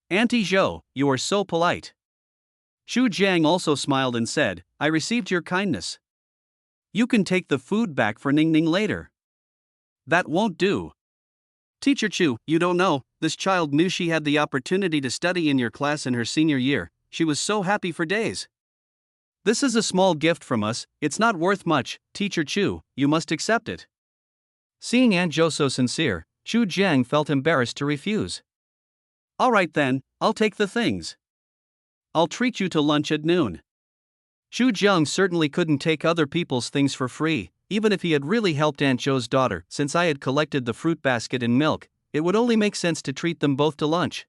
Auntie Zhou, you are so polite. Chu Jiang also smiled and said, I received your kindness. You can take the food back for Ningning later. That won't do. Teacher Chu, you don't know, this child knew she had the opportunity to study in your class in her senior year. She was so happy for days. This is a small gift from us, it's not worth much, Teacher Chu, you must accept it. Seeing Aunt Zhou so sincere, Chu Jiang felt embarrassed to refuse. Alright then, I'll take the things. I'll treat you to lunch at noon. Chu Jiang certainly couldn't take other people's things for free, even if he had really helped Aunt Zhou's daughter. Since I had collected the fruit basket and milk, it would only make sense to treat them both to lunch.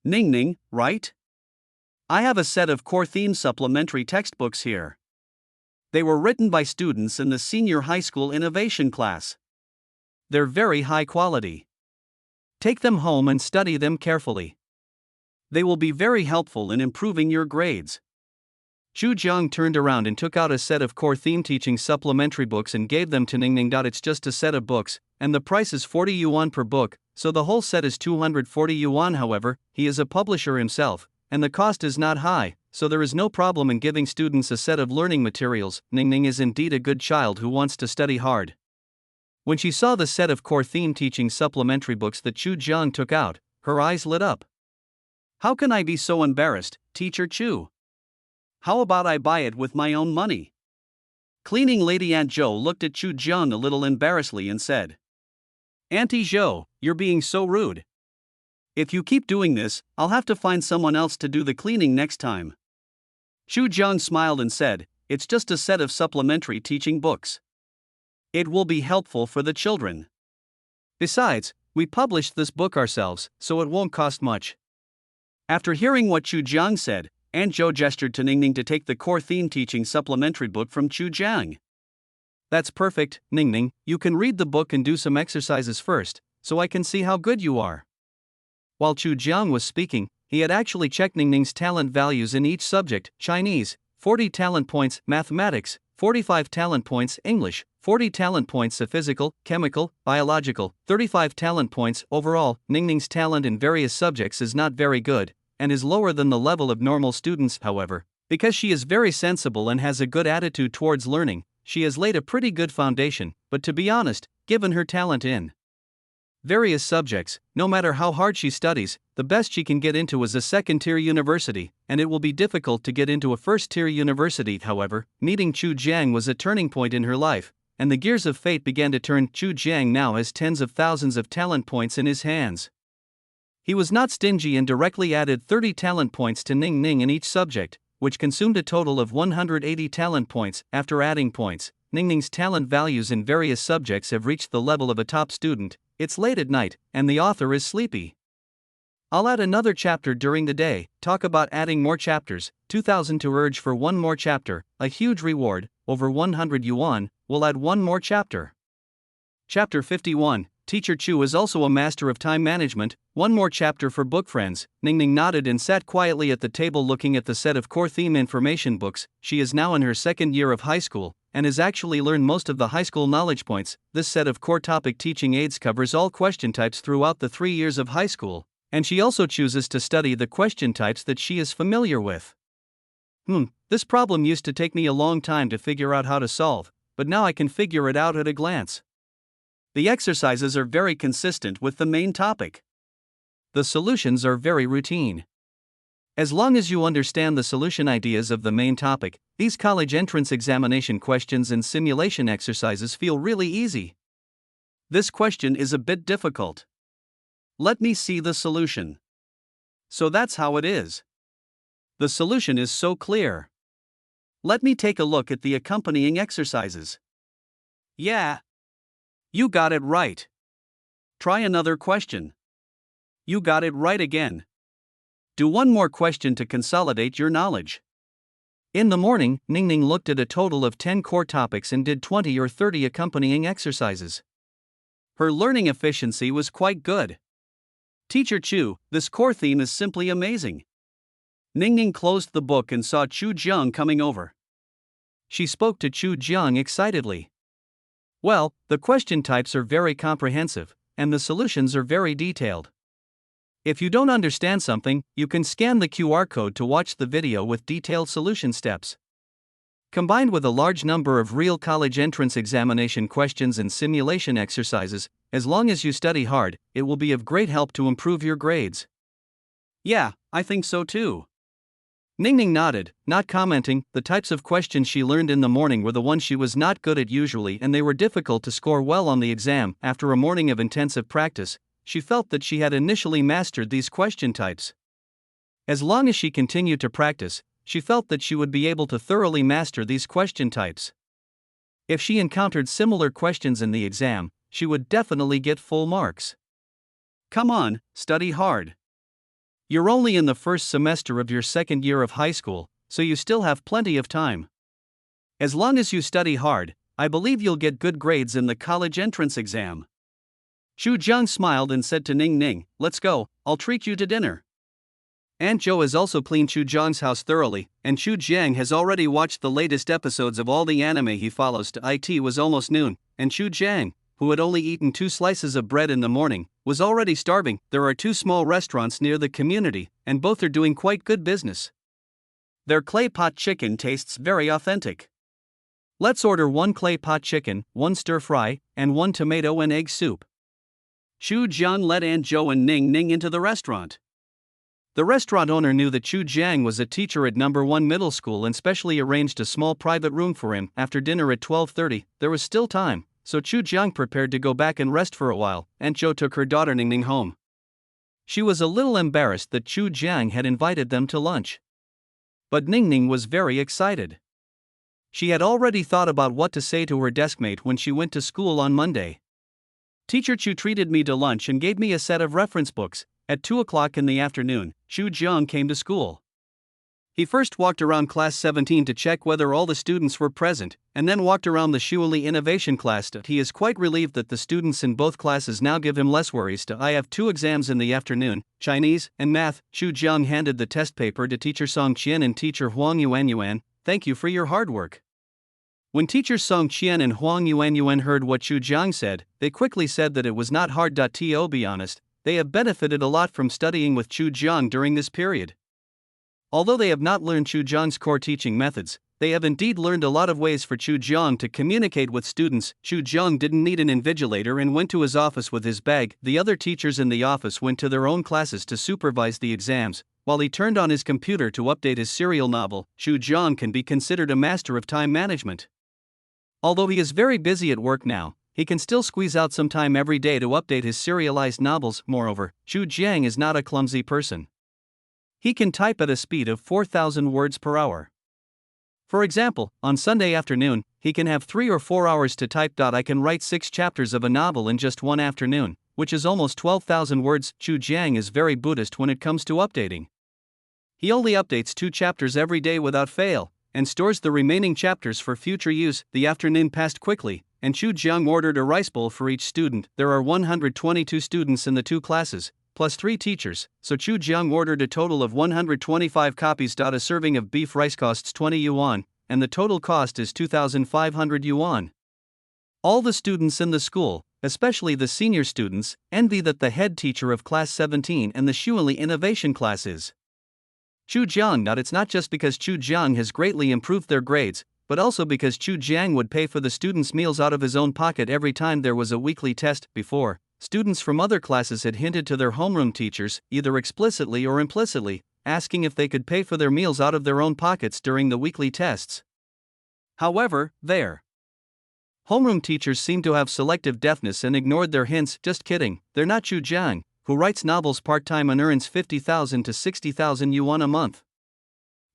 Ningning, right? I have a set of core theme supplementary textbooks here. They were written by students in the senior high school innovation class. They're very high quality. Take them home and study them carefully. They will be very helpful in improving your grades. Chu Jiang turned around and took out a set of core theme teaching supplementary books and gave them to Ningning. It's just a set of books, and the price is 40 yuan per book, so the whole set is 240 yuan. However, he is a publisher himself, and the cost is not high, so there is no problem in giving students a set of learning materials. Ningning is indeed a good child who wants to study hard. When she saw the set of core theme teaching supplementary books that Chu Jiang took out, her eyes lit up. How can I be so embarrassed, Teacher Chu? How about I buy it with my own money? Cleaning lady Aunt Zhou looked at Chu Jiang a little embarrassedly and said, Auntie Zhou, you're being so rude. If you keep doing this, I'll have to find someone else to do the cleaning next time. Chu Jiang smiled and said, it's just a set of supplementary teaching books. It will be helpful for the children. Besides, We published this book ourselves, so it won't cost much. After hearing what Chu Jiang said, Aunt Zhou gestured to Ningning to take the core theme teaching supplementary book from Chu Jiang. That's perfect, Ningning, you can read the book and do some exercises first, so I can see how good you are. While Chu Jiang was speaking, he had actually checked Ningning's talent values in each subject: Chinese, 40 talent points; mathematics, 45 talent points; English, 40 talent points; physical, chemical, biological, 35 talent points. Overall, Ningning's talent in various subjects is not very good, and is lower than the level of normal students. However, because she is very sensible and has a good attitude towards learning, she has laid a pretty good foundation. But to be honest, given her talent in various subjects, no matter how hard she studies, the best she can get into is a second-tier university, and it will be difficult to get into a first-tier university. However, meeting Chu Jiang was a turning point in her life, and the gears of fate began to turn. Chu Jiang now has tens of thousands of talent points in his hands. He was not stingy and directly added 30 talent points to Ningning in each subject, which consumed a total of 180 talent points. After adding points, Ningning's talent values in various subjects have reached the level of a top student. It's late at night, and the author is sleepy. I'll add another chapter during the day. Talk about adding more chapters. 2,000 to urge for one more chapter, a huge reward, over 100 yuan, we'll add one more chapter. Chapter 51, Teacher Chu is also a master of time management. One more chapter for book friends. Ningning nodded and sat quietly at the table looking at the set of core theme information books. She is now in her second year of high school, and has actually learned most of the high school knowledge points. This set of core topic teaching aids covers all question types throughout the 3 years of high school, and she also chooses to study the question types that she is familiar with. This problem used to take me a long time to figure out how to solve, but now I can figure it out at a glance. The exercises are very consistent with the main topic. The solutions are very routine. As long as you understand the solution ideas of the main topic, these college entrance examination questions and simulation exercises feel really easy. This question is a bit difficult. Let me see the solution. So that's how it is. The solution is so clear. Let me take a look at the accompanying exercises. Yeah. You got it right. Try another question. You got it right again. Do one more question to consolidate your knowledge. In the morning, Ningning looked at a total of 10 core topics and did 20 or 30 accompanying exercises. Her learning efficiency was quite good. Teacher Chu, this core theme is simply amazing. Ningning closed the book and saw Chu Jiang coming over. She spoke to Chu Jiang excitedly. Well, the question types are very comprehensive, and the solutions are very detailed. If you don't understand something, you can scan the QR code to watch the video with detailed solution steps. Combined with a large number of real college entrance examination questions and simulation exercises, as long as you study hard, it will be of great help to improve your grades. Yeah, I think so too. Ningning nodded, not commenting. The types of questions she learned in the morning were the ones she was not good at usually, and they were difficult to score well on the exam. After a morning of intensive practice, she felt that she had initially mastered these question types. As long as she continued to practice, she felt that she would be able to thoroughly master these question types. If she encountered similar questions in the exam, she would definitely get full marks. Come on, study hard. You're only in the first semester of your second year of high school, so you still have plenty of time. As long as you study hard, I believe you'll get good grades in the college entrance exam. Chu Jiang smiled and said to Ningning, let's go, I'll treat you to dinner. Aunt Zhou has also cleaned Chu Jiang's house thoroughly, and Chu Jiang has already watched the latest episodes of all the anime he follows. It was almost noon, and Chu Jiang, who had only eaten 2 slices of bread in the morning, was already starving. There are 2 small restaurants near the community, and both are doing quite good business. Their clay pot chicken tastes very authentic. Let's order 1 clay pot chicken, 1 stir fry, and 1 tomato and egg soup. Chu Jiang led Aunt Zhou and Ningning into the restaurant. The restaurant owner knew that Chu Jiang was a teacher at No. 1 middle school and specially arranged a small private room for him. After dinner at 12:30, there was still time, so Chu Jiang prepared to go back and rest for a while. Aunt Zhou took her daughter Ningning home. She was a little embarrassed that Chu Jiang had invited them to lunch. But Ningning was very excited. She had already thought about what to say to her deskmate when she went to school on Monday. Teacher Chu treated me to lunch and gave me a set of reference books. At 2 o'clock in the afternoon, Chu Jiang came to school. He first walked around class 17 to check whether all the students were present, and then walked around the Shuili Innovation class. He is quite relieved that the students in both classes now give him less worries. I have 2 exams in the afternoon, Chinese and math. Chu Jiang handed the test paper to teacher Song Qian and teacher Huang Yuanyuan. Thank you for your hard work. When teachers Song Qian and Huang Yuanyuan heard what Chu Jiang said, they quickly said that it was not hard. To be honest, they have benefited a lot from studying with Chu Jiang during this period. Although they have not learned Chu Jiang's core teaching methods, they have indeed learned a lot of ways for Chu Jiang to communicate with students. Chu Jiang didn't need an invigilator and went to his office with his bag. The other teachers in the office went to their own classes to supervise the exams, while he turned on his computer to update his serial novel. Chu Jiang can be considered a master of time management. Although he is very busy at work now, he can still squeeze out some time every day to update his serialized novels. Moreover, Chu Jiang is not a clumsy person. He can type at a speed of 4,000 words per hour. For example, on Sunday afternoon, he can have 3 or 4 hours to type. I can write 6 chapters of a novel in just one afternoon, which is almost 12,000 words. Chu Jiang is very Buddhist when it comes to updating. He only updates 2 chapters every day without fail, and stores the remaining chapters for future use. The afternoon passed quickly, and Chu Jiang ordered a rice bowl for each student. There are 122 students in the 2 classes, plus 3 teachers, so Chu Jiang ordered a total of 125 copies. A serving of beef rice costs 20 yuan, and the total cost is 2,500 yuan. All the students in the school, especially the senior students, envy that the head teacher of class 17 and the Shuili Innovation class is Chu Jiang. It's not just because Chu Jiang has greatly improved their grades, but also because Chu Jiang would pay for the students' meals out of his own pocket every time there was a weekly test. Before, students from other classes had hinted to their homeroom teachers, either explicitly or implicitly, asking if they could pay for their meals out of their own pockets during the weekly tests. However, their homeroom teachers seemed to have selective deafness and ignored their hints. Just kidding, they're not Chu Jiang, who writes novels part-time and earns 50,000 to 60,000 yuan a month.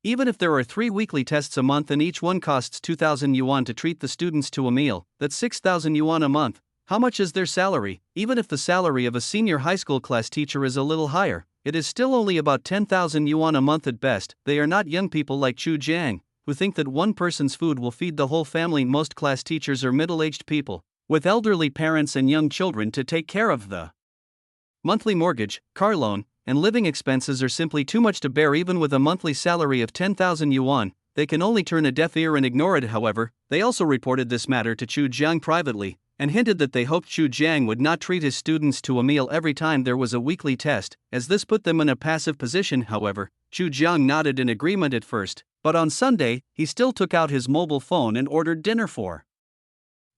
Even if there are 3 weekly tests a month and each one costs 2,000 yuan to treat the students to a meal, that's 6,000 yuan a month. How much is their salary? Even if the salary of a senior high school class teacher is a little higher, it is still only about 10,000 yuan a month at best. They are not young people like Chu Jiang, who think that one person's food will feed the whole family. Most class teachers are middle-aged people, with elderly parents and young children to take care of. The monthly mortgage, car loan, and living expenses are simply too much to bear. Even with a monthly salary of 10,000 yuan, they can only turn a deaf ear and ignore it. However, they also reported this matter to Chu Jiang privately, and hinted that they hoped Chu Jiang would not treat his students to a meal every time there was a weekly test, as this put them in a passive position. However, Chu Jiang nodded in agreement at first, but on Sunday, he still took out his mobile phone and ordered dinner for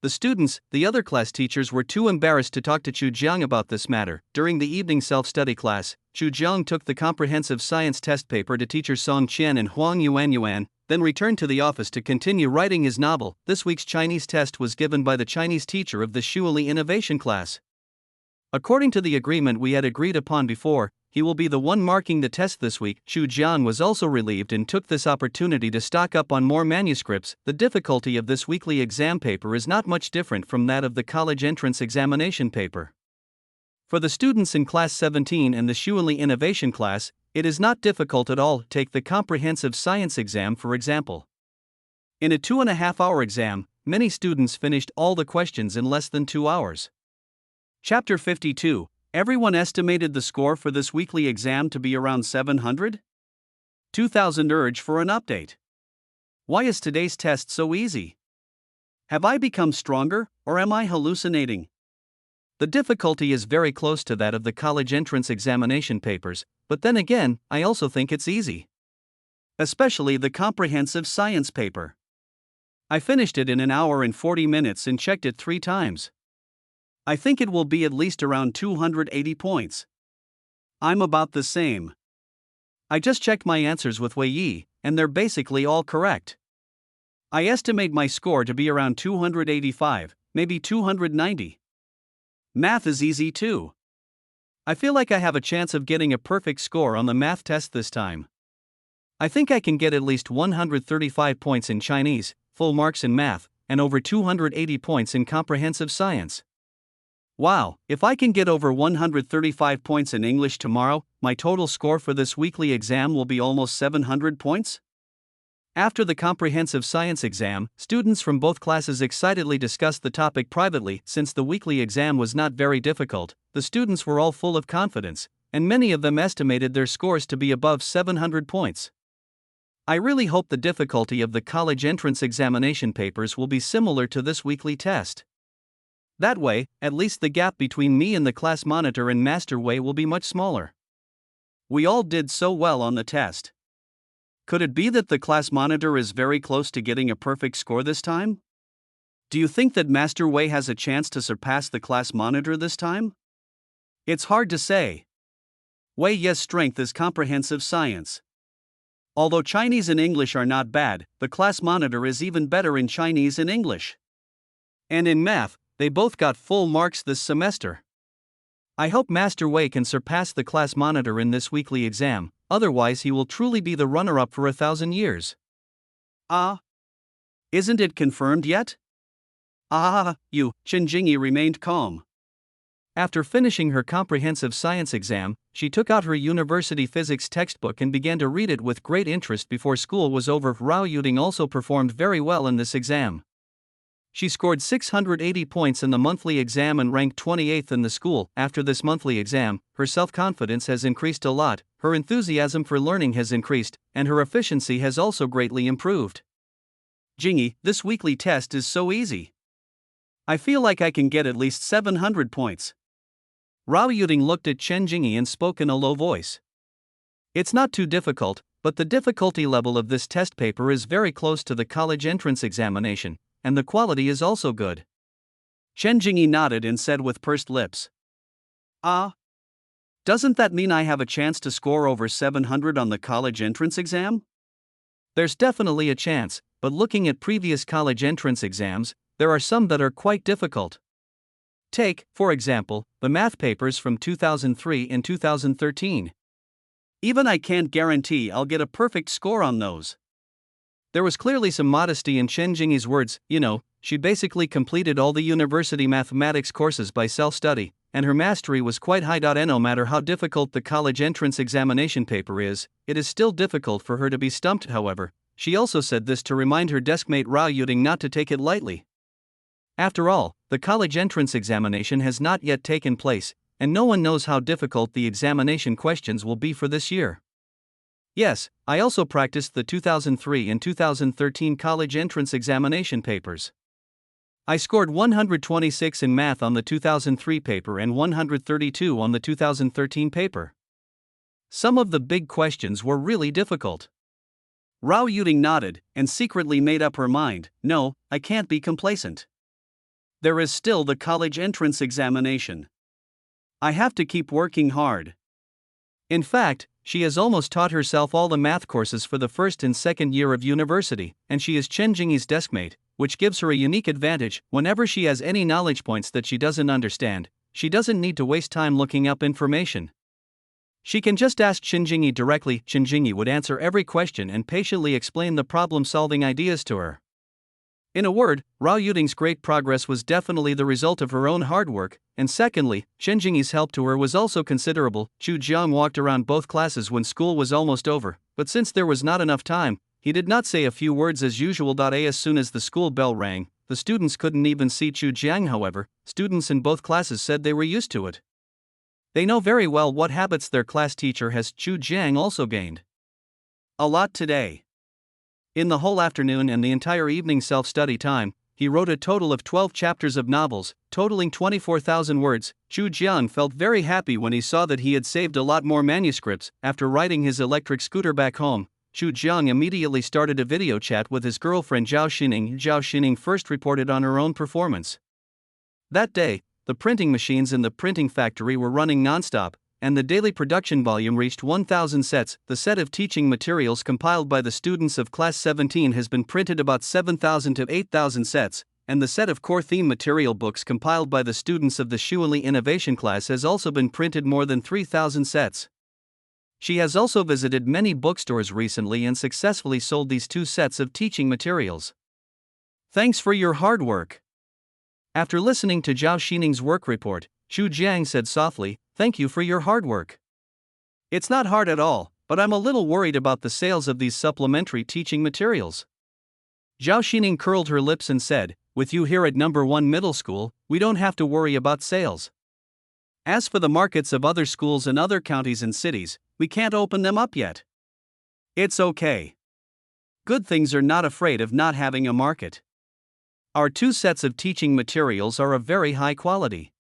the students. The other class teachers were too embarrassed to talk to Chu Jiang about this matter. During the evening self-study class, Chu Jiang took the comprehensive science test paper to teachers Song Qian and Huang Yuanyuan, then returned to the office to continue writing his novel. This week's Chinese test was given by the Chinese teacher of the Shuili Innovation class. According to the agreement we had agreed upon before, he will be the one marking the test this week. Chu Jiang was also relieved and took this opportunity to stock up on more manuscripts. The difficulty of this weekly exam paper is not much different from that of the college entrance examination paper. For the students in class 17 and the Shuili Innovation class, it is not difficult at all. Take the comprehensive science exam for example. In a 2.5-hour exam, many students finished all the questions in less than 2 hours. Chapter 52. Everyone estimated the score for this weekly exam to be around 700? 2,000 urge for an update. Why is today's test so easy? Have I become stronger, or am I hallucinating? The difficulty is very close to that of the college entrance examination papers, but then again, I also think it's easy. Especially the comprehensive science paper. I finished it in an hour and 40 minutes and checked it 3 times. I think it will be at least around 280 points. I'm about the same. I just checked my answers with Wei Yi, and they're basically all correct. I estimate my score to be around 285, maybe 290. Math is easy too. I feel like I have a chance of getting a perfect score on the math test this time. I think I can get at least 135 points in Chinese, full marks in math, and over 280 points in comprehensive science. Wow, if I can get over 135 points in English tomorrow, my total score for this weekly exam will be almost 700 points? After the comprehensive science exam, students from both classes excitedly discussed the topic privately. Since the weekly exam was not very difficult, the students were all full of confidence, and many of them estimated their scores to be above 700 points. I really hope the difficulty of the college entrance examination papers will be similar to this weekly test. That way, at least the gap between me and the class monitor and Master Wei will be much smaller. We all did so well on the test. Could it be that the class monitor is very close to getting a perfect score this time? Do you think that Master Wei has a chance to surpass the class monitor this time? It's hard to say. Wei Ye's strength is comprehensive science. Although Chinese and English are not bad, the class monitor is even better in Chinese and English. And in math, they both got full marks this semester. I hope Master Wei can surpass the class monitor in this weekly exam, otherwise he will truly be the runner-up for 1,000 years. Isn't it confirmed yet? Chen Jingyi remained calm. After finishing her comprehensive science exam, she took out her university physics textbook and began to read it with great interest before school was over. Rao Yuding also performed very well in this exam. She scored 680 points in the monthly exam and ranked 28th in the school. After this monthly exam, her self-confidence has increased a lot, her enthusiasm for learning has increased, and her efficiency has also greatly improved. Jingyi, this weekly test is so easy. I feel like I can get at least 700 points. Rao Yuding looked at Chen Jingyi and spoke in a low voice. It's not too difficult, but the difficulty level of this test paper is very close to the college entrance examination, and the quality is also good. Chen Jingyi nodded and said with pursed lips. Doesn't that mean I have a chance to score over 700 on the college entrance exam? There's definitely a chance, but looking at previous college entrance exams, there are some that are quite difficult. Take, for example, the math papers from 2003 and 2013. Even I can't guarantee I'll get a perfect score on those. There was clearly some modesty in Chen Jingyi's words. She basically completed all the university mathematics courses by self-study, and her mastery was quite high. No matter how difficult the college entrance examination paper is, it is still difficult for her to be stumped. However, she also said this to remind her deskmate Rao Yuding not to take it lightly. After all, the college entrance examination has not yet taken place, and no one knows how difficult the examination questions will be for this year. Yes, I also practiced the 2003 and 2013 college entrance examination papers. I scored 126 in math on the 2003 paper and 132 on the 2013 paper. Some of the big questions were really difficult. Rao Yuding nodded and secretly made up her mind. No, I can't be complacent. There is still the college entrance examination. I have to keep working hard. In fact, she has almost taught herself all the math courses for the first and second year of university, and she is Chen Jingyi's deskmate, which gives her a unique advantage. Whenever she has any knowledge points that she doesn't understand, she doesn't need to waste time looking up information. She can just ask Chen Jingyi directly. Chen Jingyi would answer every question and patiently explain the problem-solving ideas to her. In a word, Rao Yuding's great progress was definitely the result of her own hard work, and secondly, Chen Jingyi's help to her was also considerable. Chu Jiang walked around both classes when school was almost over, but since there was not enough time, he did not say a few words as usual. As soon as the school bell rang, the students couldn't even see Chu Jiang. However, students in both classes said they were used to it. They know very well what habits their class teacher has. Chu Jiang also gained a lot today. In the whole afternoon and the entire evening self-study time, he wrote a total of 12 chapters of novels, totaling 24,000 words. Chu Jiang felt very happy when he saw that he had saved a lot more manuscripts. After riding his electric scooter back home, Chu Jiang immediately started a video chat with his girlfriend Zhao Xining. Zhao Xining first reported on her own performance. That day, the printing machines in the printing factory were running non-stop, and the daily production volume reached 1,000 sets. The set of teaching materials compiled by the students of Class 17 has been printed about 7,000 to 8,000 sets, and the set of core theme material books compiled by the students of the Xuanli Innovation class has also been printed more than 3,000 sets. She has also visited many bookstores recently and successfully sold these 2 sets of teaching materials. Thanks for your hard work. After listening to Zhao Xining's work report, Xu Jiang said softly, "Thank you for your hard work. It's not hard at all, but I'm a little worried about the sales of these supplementary teaching materials." Zhao Xining curled her lips and said, "With you here at number 1 middle school, we don't have to worry about sales. As for the markets of other schools in other counties and cities, we can't open them up yet. It's okay. Good things are not afraid of not having a market. Our 2 sets of teaching materials are of very high quality.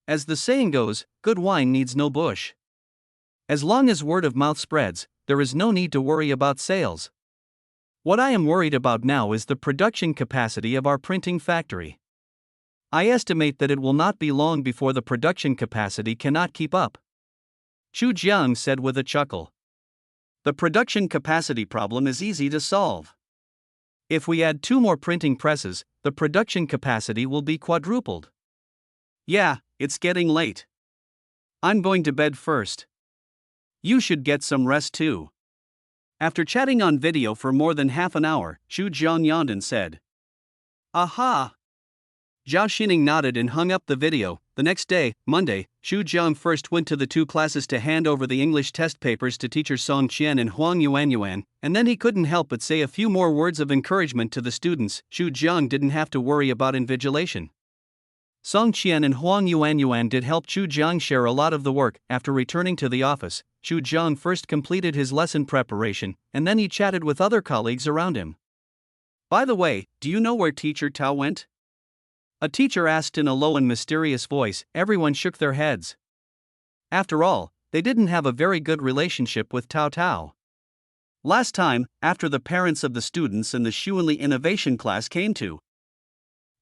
As the saying goes, good wine needs no bush. As long as word of mouth spreads, there is no need to worry about sales. What I am worried about now is the production capacity of our printing factory. I estimate that it will not be long before the production capacity cannot keep up." Xu Jiang said with a chuckle. "The production capacity problem is easy to solve. If we add 2 more printing presses, the production capacity will be quadrupled. Yeah, it's getting late. I'm going to bed first. You should get some rest too." After chatting on video for more than half an hour, Xu Jiang said, "Aha." Zhao Xining nodded and hung up the video. The next day, Monday, Xu Jiang first went to the 2 classes to hand over the English test papers to teacher Song Qian and Huang Yuanyuan, and then he couldn't help but say a few more words of encouragement to the students. Xu Jiang didn't have to worry about invigilation. Song Qian and Huang Yuanyuan did help Xu Jiang share a lot of the work. After returning to the office, Xu Jiang first completed his lesson preparation, and then he chatted with other colleagues around him. "By the way, do you know where teacher Tao went?" a teacher asked in a low and mysterious voice. Everyone shook their heads. After all, they didn't have a very good relationship with Tao Tao. Last time, after the parents of the students in the Xuanli Innovation class came to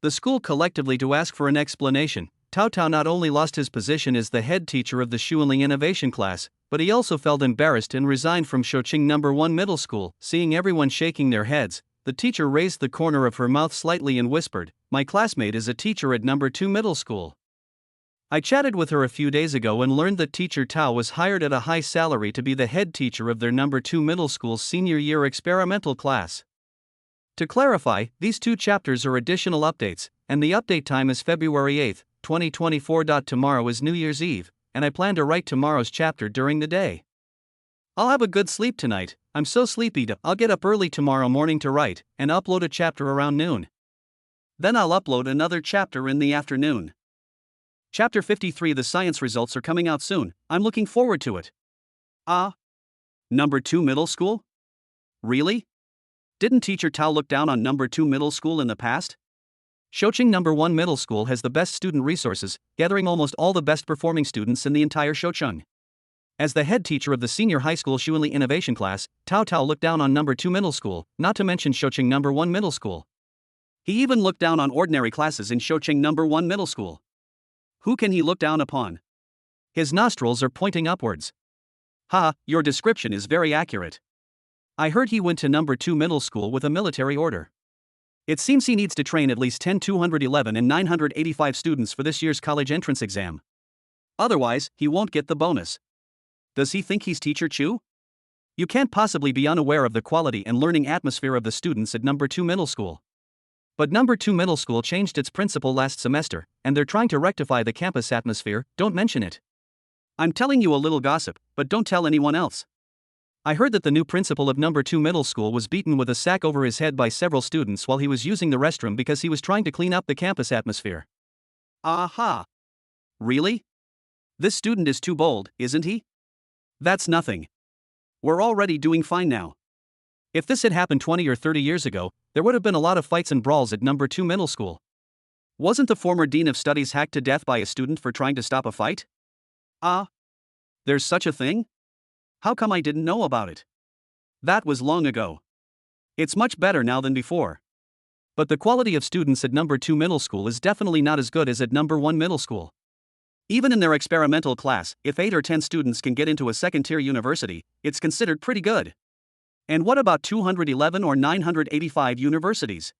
the school collectively to ask for an explanation, Tao Tao not only lost his position as the head teacher of the Xuanli Innovation class, but he also felt embarrassed and resigned from Shoqing number 1 middle school. Seeing everyone shaking their heads, the teacher raised the corner of her mouth slightly and whispered, "My classmate is a teacher at number 2 middle school. I chatted with her a few days ago and learned that teacher Tao was hired at a high salary to be the head teacher of their number 2 middle school's senior year experimental class." To clarify, these 2 chapters are additional updates, and the update time is February 8, 2024. Tomorrow is New Year's Eve, and I plan to write tomorrow's chapter during the day. I'll have a good sleep tonight. I'm so sleepy I'll get up early tomorrow morning to write, and upload a chapter around noon. Then I'll upload another chapter in the afternoon. Chapter 53. The science results are coming out soon. I'm looking forward to it. Number 2 middle school? Really? Didn't teacher Tao look down on number 2 middle school in the past? Shoqing number 1 middle school has the best student resources, gathering almost all the best performing students in the entire Shoqing. As the head teacher of the senior high school Xuanli Innovation class, Tao Tao looked down on number 2 middle school, not to mention Shoqing number 1 middle school. He even looked down on ordinary classes in Shoqing number 1 middle school. Who can he look down upon? His nostrils are pointing upwards. Ha, your description is very accurate. I heard he went to number 2 middle school with a military order. It seems he needs to train at least 10,211 and 985 students for this year's college entrance exam. Otherwise, he won't get the bonus. Does he think he's teacher Chu? You can't possibly be unaware of the quality and learning atmosphere of the students at number 2 middle school. But number 2 middle school changed its principal last semester, and they're trying to rectify the campus atmosphere. Don't mention it. I'm telling you a little gossip, but don't tell anyone else. I heard that the new principal of number 2 middle school was beaten with a sack over his head by several students while he was using the restroom because he was trying to clean up the campus atmosphere. Aha! Really? This student is too bold, isn't he? That's nothing. We're already doing fine now. If this had happened 20 or 30 years ago, there would have been a lot of fights and brawls at number 2 middle school. Wasn't the former dean of studies hacked to death by a student for trying to stop a fight? There's such a thing? How come I didn't know about it? That was long ago. It's much better now than before. But the quality of students at number 2 middle school is definitely not as good as at number 1 middle school. Even in their experimental class, if 8 or 10 students can get into a second-tier university, it's considered pretty good. And what about 211 or 985 universities?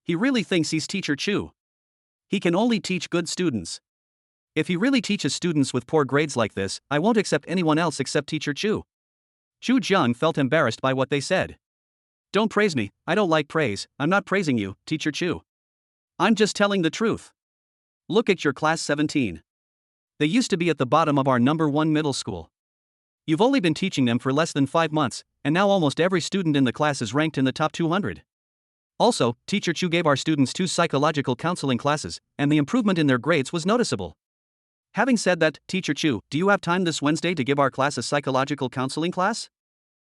He really thinks he's teacher Chu. He can only teach good students. If he really teaches students with poor grades like this, I won't accept anyone else except teacher Chu. Xu Jiang felt embarrassed by what they said. Don't praise me, I don't like praise. I'm not praising you, teacher Chu. I'm just telling the truth. Look at your class 17. They used to be at the bottom of our number 1 middle school. You've only been teaching them for less than 5 months, and now almost every student in the class is ranked in the top 200. Also, Teacher Chu gave our students 2 psychological counseling classes, and the improvement in their grades was noticeable. Having said that, Teacher Chu, do you have time this Wednesday to give our class a psychological counseling class?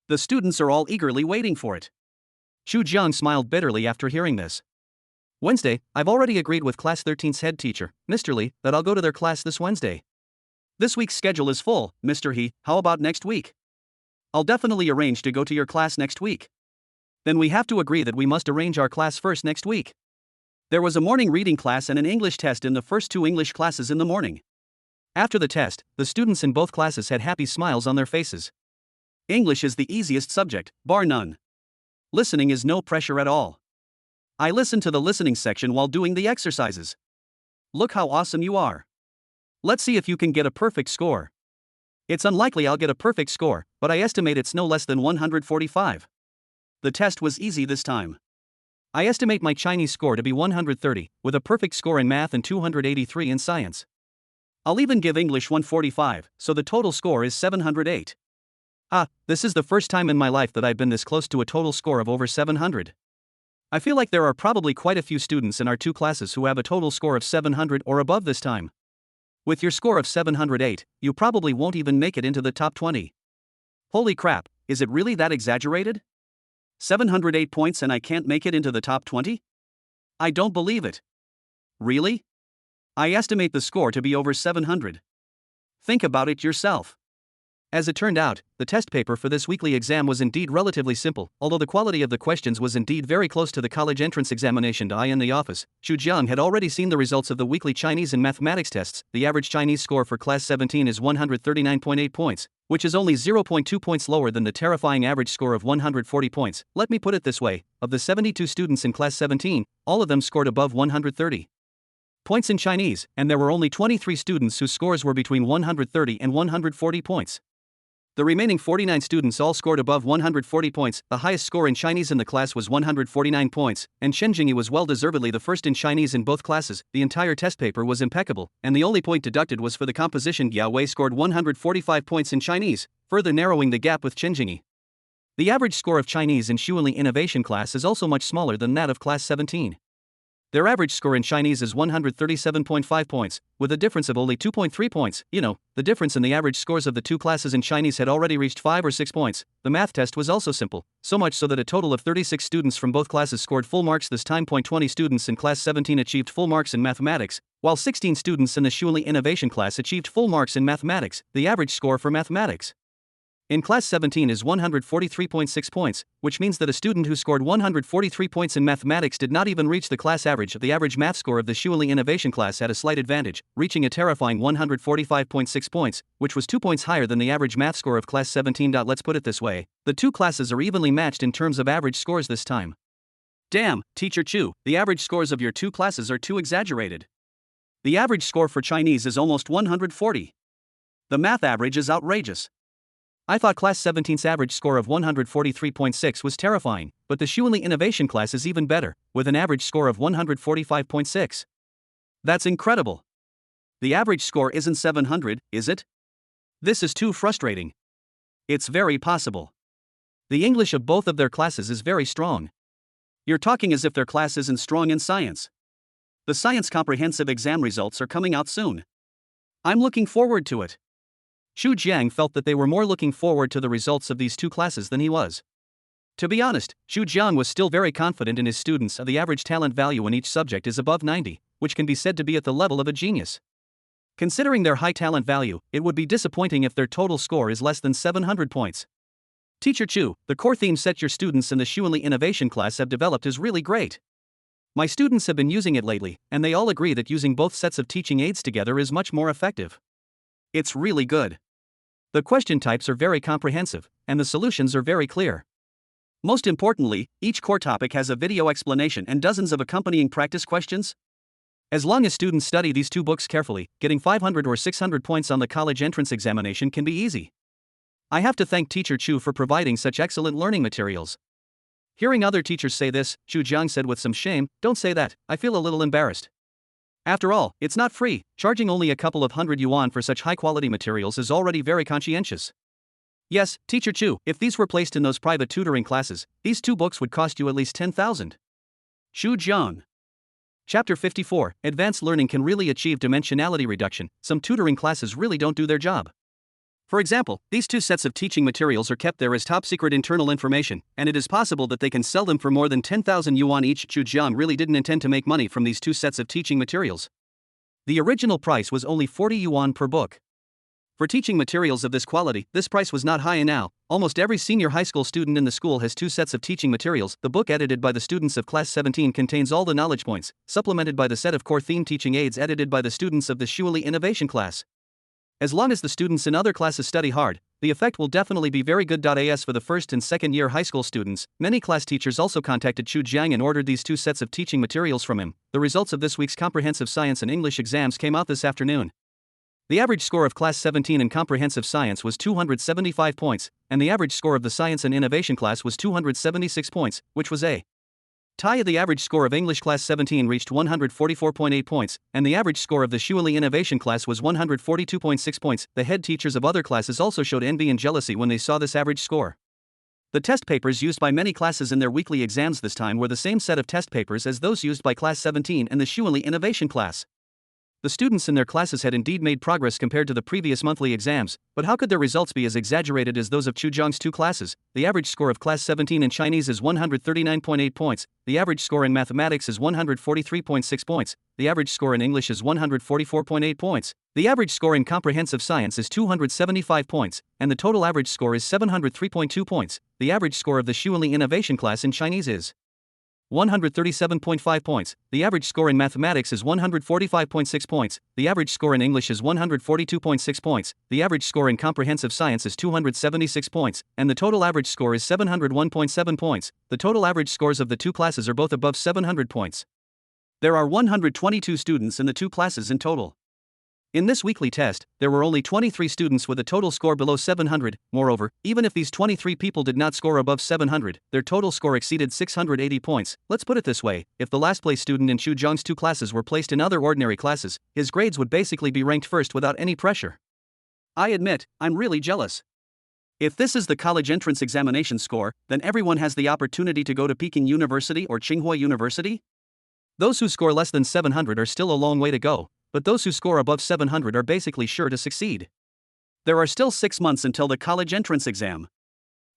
The students are all eagerly waiting for it. Chu Jiang smiled bitterly after hearing this. Wednesday, I've already agreed with Class 13's head teacher, Mr. Li, that I'll go to their class this Wednesday. This week's schedule is full, Mr. He, how about next week? I'll definitely arrange to go to your class next week. Then we have to agree that we must arrange our class first next week. There was a morning reading class and an English test in the first 2 English classes in the morning. After the test, the students in both classes had happy smiles on their faces. English is the easiest subject, bar none. Listening is no pressure at all. I listened to the listening section while doing the exercises. Look how awesome you are. Let's see if you can get a perfect score. It's unlikely I'll get a perfect score, but I estimate it's no less than 145. The test was easy this time. I estimate my Chinese score to be 130, with a perfect score in math and 283 in science. I'll even give English 145, so the total score is 708. This is the first time in my life that I've been this close to a total score of over 700. I feel like there are probably quite a few students in our 2 classes who have a total score of 700 or above this time. With your score of 708, you probably won't even make it into the top 20. Holy crap, is it really that exaggerated? 708 points and I can't make it into the top 20? I don't believe it. Really? I estimate the score to be over 700. Think about it yourself. As it turned out, the test paper for this weekly exam was indeed relatively simple, although the quality of the questions was indeed very close to the college entrance examination. I in the office, Xu Jiang had already seen the results of the weekly Chinese and mathematics tests. The average Chinese score for class 17 is 139.8 points, which is only 0.2 points lower than the terrifying average score of 140 points. Let me put it this way, of the 72 students in class 17, all of them scored above 130 points in Chinese, and there were only 23 students whose scores were between 130 and 140 points. The remaining 49 students all scored above 140 points. The highest score in Chinese in the class was 149 points, and Chen Jingyi was well-deservedly the first in Chinese in both classes. The entire test paper was impeccable, and the only point deducted was for the composition. Yao Wei scored 145 points in Chinese, further narrowing the gap with Chen Jingyi. The average score of Chinese in Xuanli Innovation class is also much smaller than that of class 17. Their average score in Chinese is 137.5 points, with a difference of only 2.3 points. The difference in the average scores of the 2 classes in Chinese had already reached 5 or 6 points. The math test was also simple, so much so that a total of 36 students from both classes scored full marks this time. 20 students in class 17 achieved full marks in mathematics, while 16 students in the Xuanli Innovation class achieved full marks in mathematics. The average score for mathematics in class 17 is 143.6 points, which means that a student who scored 143 points in mathematics did not even reach the class average. The average math score of the Xuanli Innovation class had a slight advantage, reaching a terrifying 145.6 points, which was 2 points higher than the average math score of class 17. Let's put it this way, the 2 classes are evenly matched in terms of average scores this time. Damn, Teacher Chu, the average scores of your 2 classes are too exaggerated. The average score for Chinese is almost 140. The math average is outrageous. I thought class 17's average score of 143.6 was terrifying, but the Xuanli Innovation class is even better, with an average score of 145.6. That's incredible. The average score isn't 700, is it? This is too frustrating. It's very possible. The English of both of their classes is very strong. You're talking as if their class isn't strong in science. The science comprehensive exam results are coming out soon. I'm looking forward to it. Xu Jiang felt that they were more looking forward to the results of these 2 classes than he was. To be honest, Xu Jiang was still very confident in his students. The average talent value in each subject is above 90, which can be said to be at the level of a genius. Considering their high talent value, it would be disappointing if their total score is less than 700 points. Teacher Chu, the core theme set your students in the Xuanli Innovation class have developed is really great. My students have been using it lately, and they all agree that using both sets of teaching aids together is much more effective. It's really good. The question types are very comprehensive, and the solutions are very clear. Most importantly, each core topic has a video explanation and dozens of accompanying practice questions. As long as students study these 2 books carefully, getting 500 or 600 points on the college entrance examination can be easy. I have to thank Teacher Chu for providing such excellent learning materials. Hearing other teachers say this, Xu Jiang said with some shame, "Don't say that, I feel a little embarrassed. After all, it's not free, charging only a couple of hundred yuan for such high-quality materials is already very conscientious." Yes, Teacher Chu, if these were placed in those private tutoring classes, these 2 books would cost you at least 10,000. Xu Jiang. Chapter 54, Advanced Learning Can Really Achieve Dimensionality Reduction. Some tutoring classes really don't do their job. For example, these 2 sets of teaching materials are kept there as top-secret internal information, and it is possible that they can sell them for more than 10,000 yuan each. Xu Jiang really didn't intend to make money from these 2 sets of teaching materials. The original price was only 40 yuan per book. For teaching materials of this quality, this price was not high, and now, almost every senior high school student in the school has 2 sets of teaching materials. The book edited by the students of Class 17 contains all the knowledge points, supplemented by the set of core theme teaching aids edited by the students of the Shuili Innovation class. As long as the students in other classes study hard, the effect will definitely be very good. As for the first and second year high school students, many class teachers also contacted Xu Jiang and ordered these 2 sets of teaching materials from him. The results of this week's comprehensive science and English exams came out this afternoon. The average score of Class 17 in Comprehensive Science was 275 points, and the average score of the Science and Innovation class was 276 points, which was a tie. The average score of English Class 17 reached 144.8 points, and the average score of the Shuili Innovation class was 142.6 points. The head teachers of other classes also showed envy and jealousy when they saw this average score. The test papers used by many classes in their weekly exams this time were the same set of test papers as those used by Class 17 and the Shuili Innovation class. The students in their classes had indeed made progress compared to the previous monthly exams, but how could their results be as exaggerated as those of Xu Jiang's 2 classes? The average score of Class 17 in Chinese is 139.8 points, the average score in Mathematics is 143.6 points, the average score in English is 144.8 points, the average score in Comprehensive Science is 275 points, and the total average score is 703.2 points. The average score of the Shuili Innovation class in Chinese is 137.5 points, the average score in Mathematics is 145.6 points, the average score in English is 142.6 points, the average score in Comprehensive Science is 276 points, and the total average score is 701.7 points. The total average scores of the 2 classes are both above 700 points. There are 122 students in the 2 classes in total. In this weekly test, there were only 23 students with a total score below 700. Moreover, even if these 23 people did not score above 700, their total score exceeded 680 points. Let's put it this way, if the last place student in Xu Jiang's 2 classes were placed in other ordinary classes, his grades would basically be ranked first without any pressure. I admit, I'm really jealous. If this is the college entrance examination score, then everyone has the opportunity to go to Peking University or Tsinghua University? Those who score less than 700 are still a long way to go, but those who score above 700 are basically sure to succeed. There are still 6 months until the college entrance exam.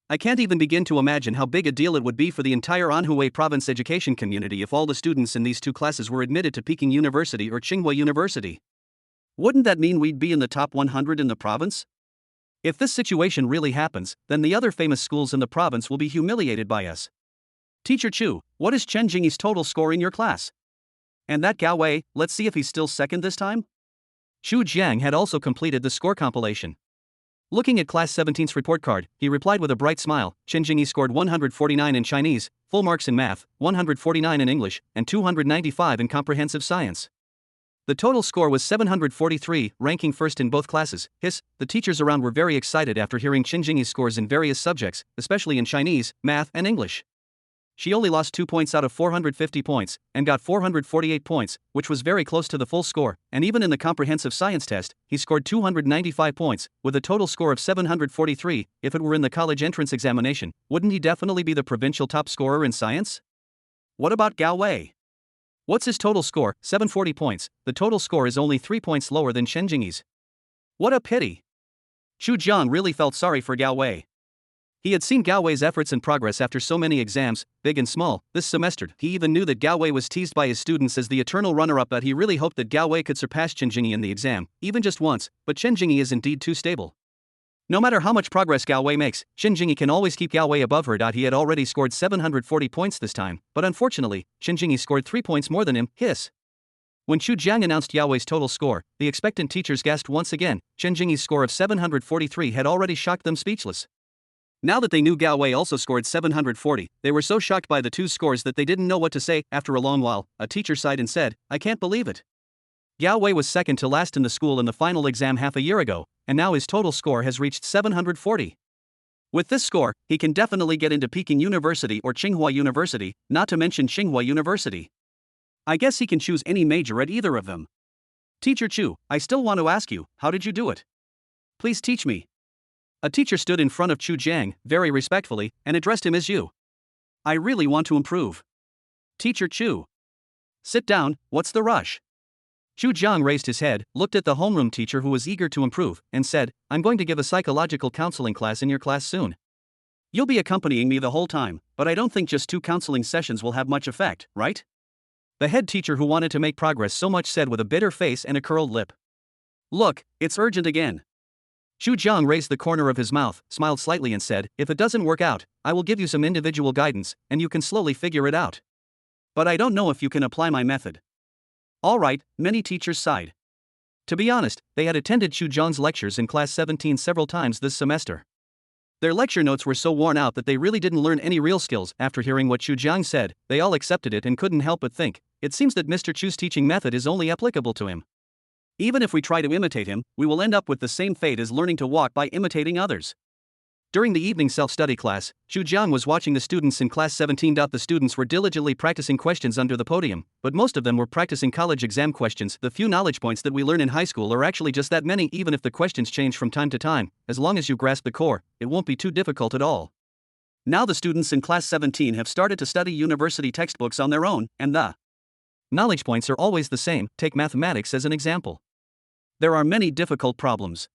I can't even begin to imagine how big a deal it would be for the entire Anhui province education community if all the students in these 2 classes were admitted to Peking University or Tsinghua University. Wouldn't that mean we'd be in the top 100 in the province? If this situation really happens, then the other famous schools in the province will be humiliated by us. Teacher Chu, what is Chen Jingyi's total score in your class? And that Gao Wei, let's see if he's still second this time? Xu Jiang had also completed the score compilation. Looking at Class 17's report card, he replied with a bright smile. Chen Jingyi scored 149 in Chinese, full marks in math, 149 in English, and 295 in comprehensive science. The total score was 743, ranking first in both classes. The teachers around were very excited after hearing Chen Jingyi's scores in various subjects, especially in Chinese, math, and English. She only lost 2 points out of 450 points, and got 448 points, which was very close to the full score, and even in the comprehensive science test, he scored 295 points, with a total score of 743. If it were in the college entrance examination, wouldn't he definitely be the provincial top scorer in science? What about Gao Wei? What's his total score? 740 points. The total score is only 3 points lower than Chen Jingyi's. What a pity! Xu Jiang really felt sorry for Gao Wei. He had seen Gao Wei's efforts and progress after so many exams, big and small, this semester. He even knew that Gao Wei was teased by his students as the eternal runner-up, but he really hoped that Gao Wei could surpass Chen Jingyi in the exam, even just once, but Chen Jingyi is indeed too stable. No matter how much progress Gao Wei makes, Chen Jingyi can always keep Gao Wei above her. He had already scored 740 points this time, but unfortunately, Chen Jingyi scored 3 points more than him. When Xu Jiang announced Gao Wei's total score, the expectant teachers gasped once again. Chen Jingyi's score of 743 had already shocked them speechless. Now that they knew Gao Wei also scored 740, they were so shocked by the 2 scores that they didn't know what to say. After a long while, a teacher sighed and said, "I can't believe it. Gao Wei was second to last in the school in the final exam half a year ago, and now his total score has reached 740. With this score, he can definitely get into Peking University or Tsinghua University, not to mention Tsinghua University. I guess he can choose any major at either of them. Teacher Chu, I still want to ask you, how did you do it? Please teach me. A teacher stood in front of Chu Jiang, very respectfully, and addressed him as you. I really want to improve. Teacher Chu. Sit down, what's the rush? Chu Jiang raised his head, looked at the homeroom teacher who was eager to improve, and said, I'm going to give a psychological counseling class in your class soon. You'll be accompanying me the whole time, but I don't think just 2 counseling sessions will have much effect, right? The head teacher who wanted to make progress so much said with a bitter face and a curled lip. Look, it's urgent again. Chu Jiang raised the corner of his mouth, smiled slightly and said, if it doesn't work out, I will give you some individual guidance, and you can slowly figure it out. But I don't know if you can apply my method. All right, many teachers sighed. To be honest, they had attended Chu Jiang's lectures in class 17 several times this semester. Their lecture notes were so worn out that they really didn't learn any real skills. After hearing what Chu Jiang said, they all accepted it and couldn't help but think, it seems that Mr. Chu's teaching method is only applicable to him. Even if we try to imitate him, we will end up with the same fate as learning to walk by imitating others. During the evening self-study class, Chu Jiang was watching the students in class 17. The students were diligently practicing questions under the podium, but most of them were practicing college exam questions. The few knowledge points that we learn in high school are actually just that many, even if the questions change from time to time. As long as you grasp the core, it won't be too difficult at all. Now the students in class 17 have started to study university textbooks on their own, and the knowledge points are always the same. Take mathematics as an example. There are many difficult problems.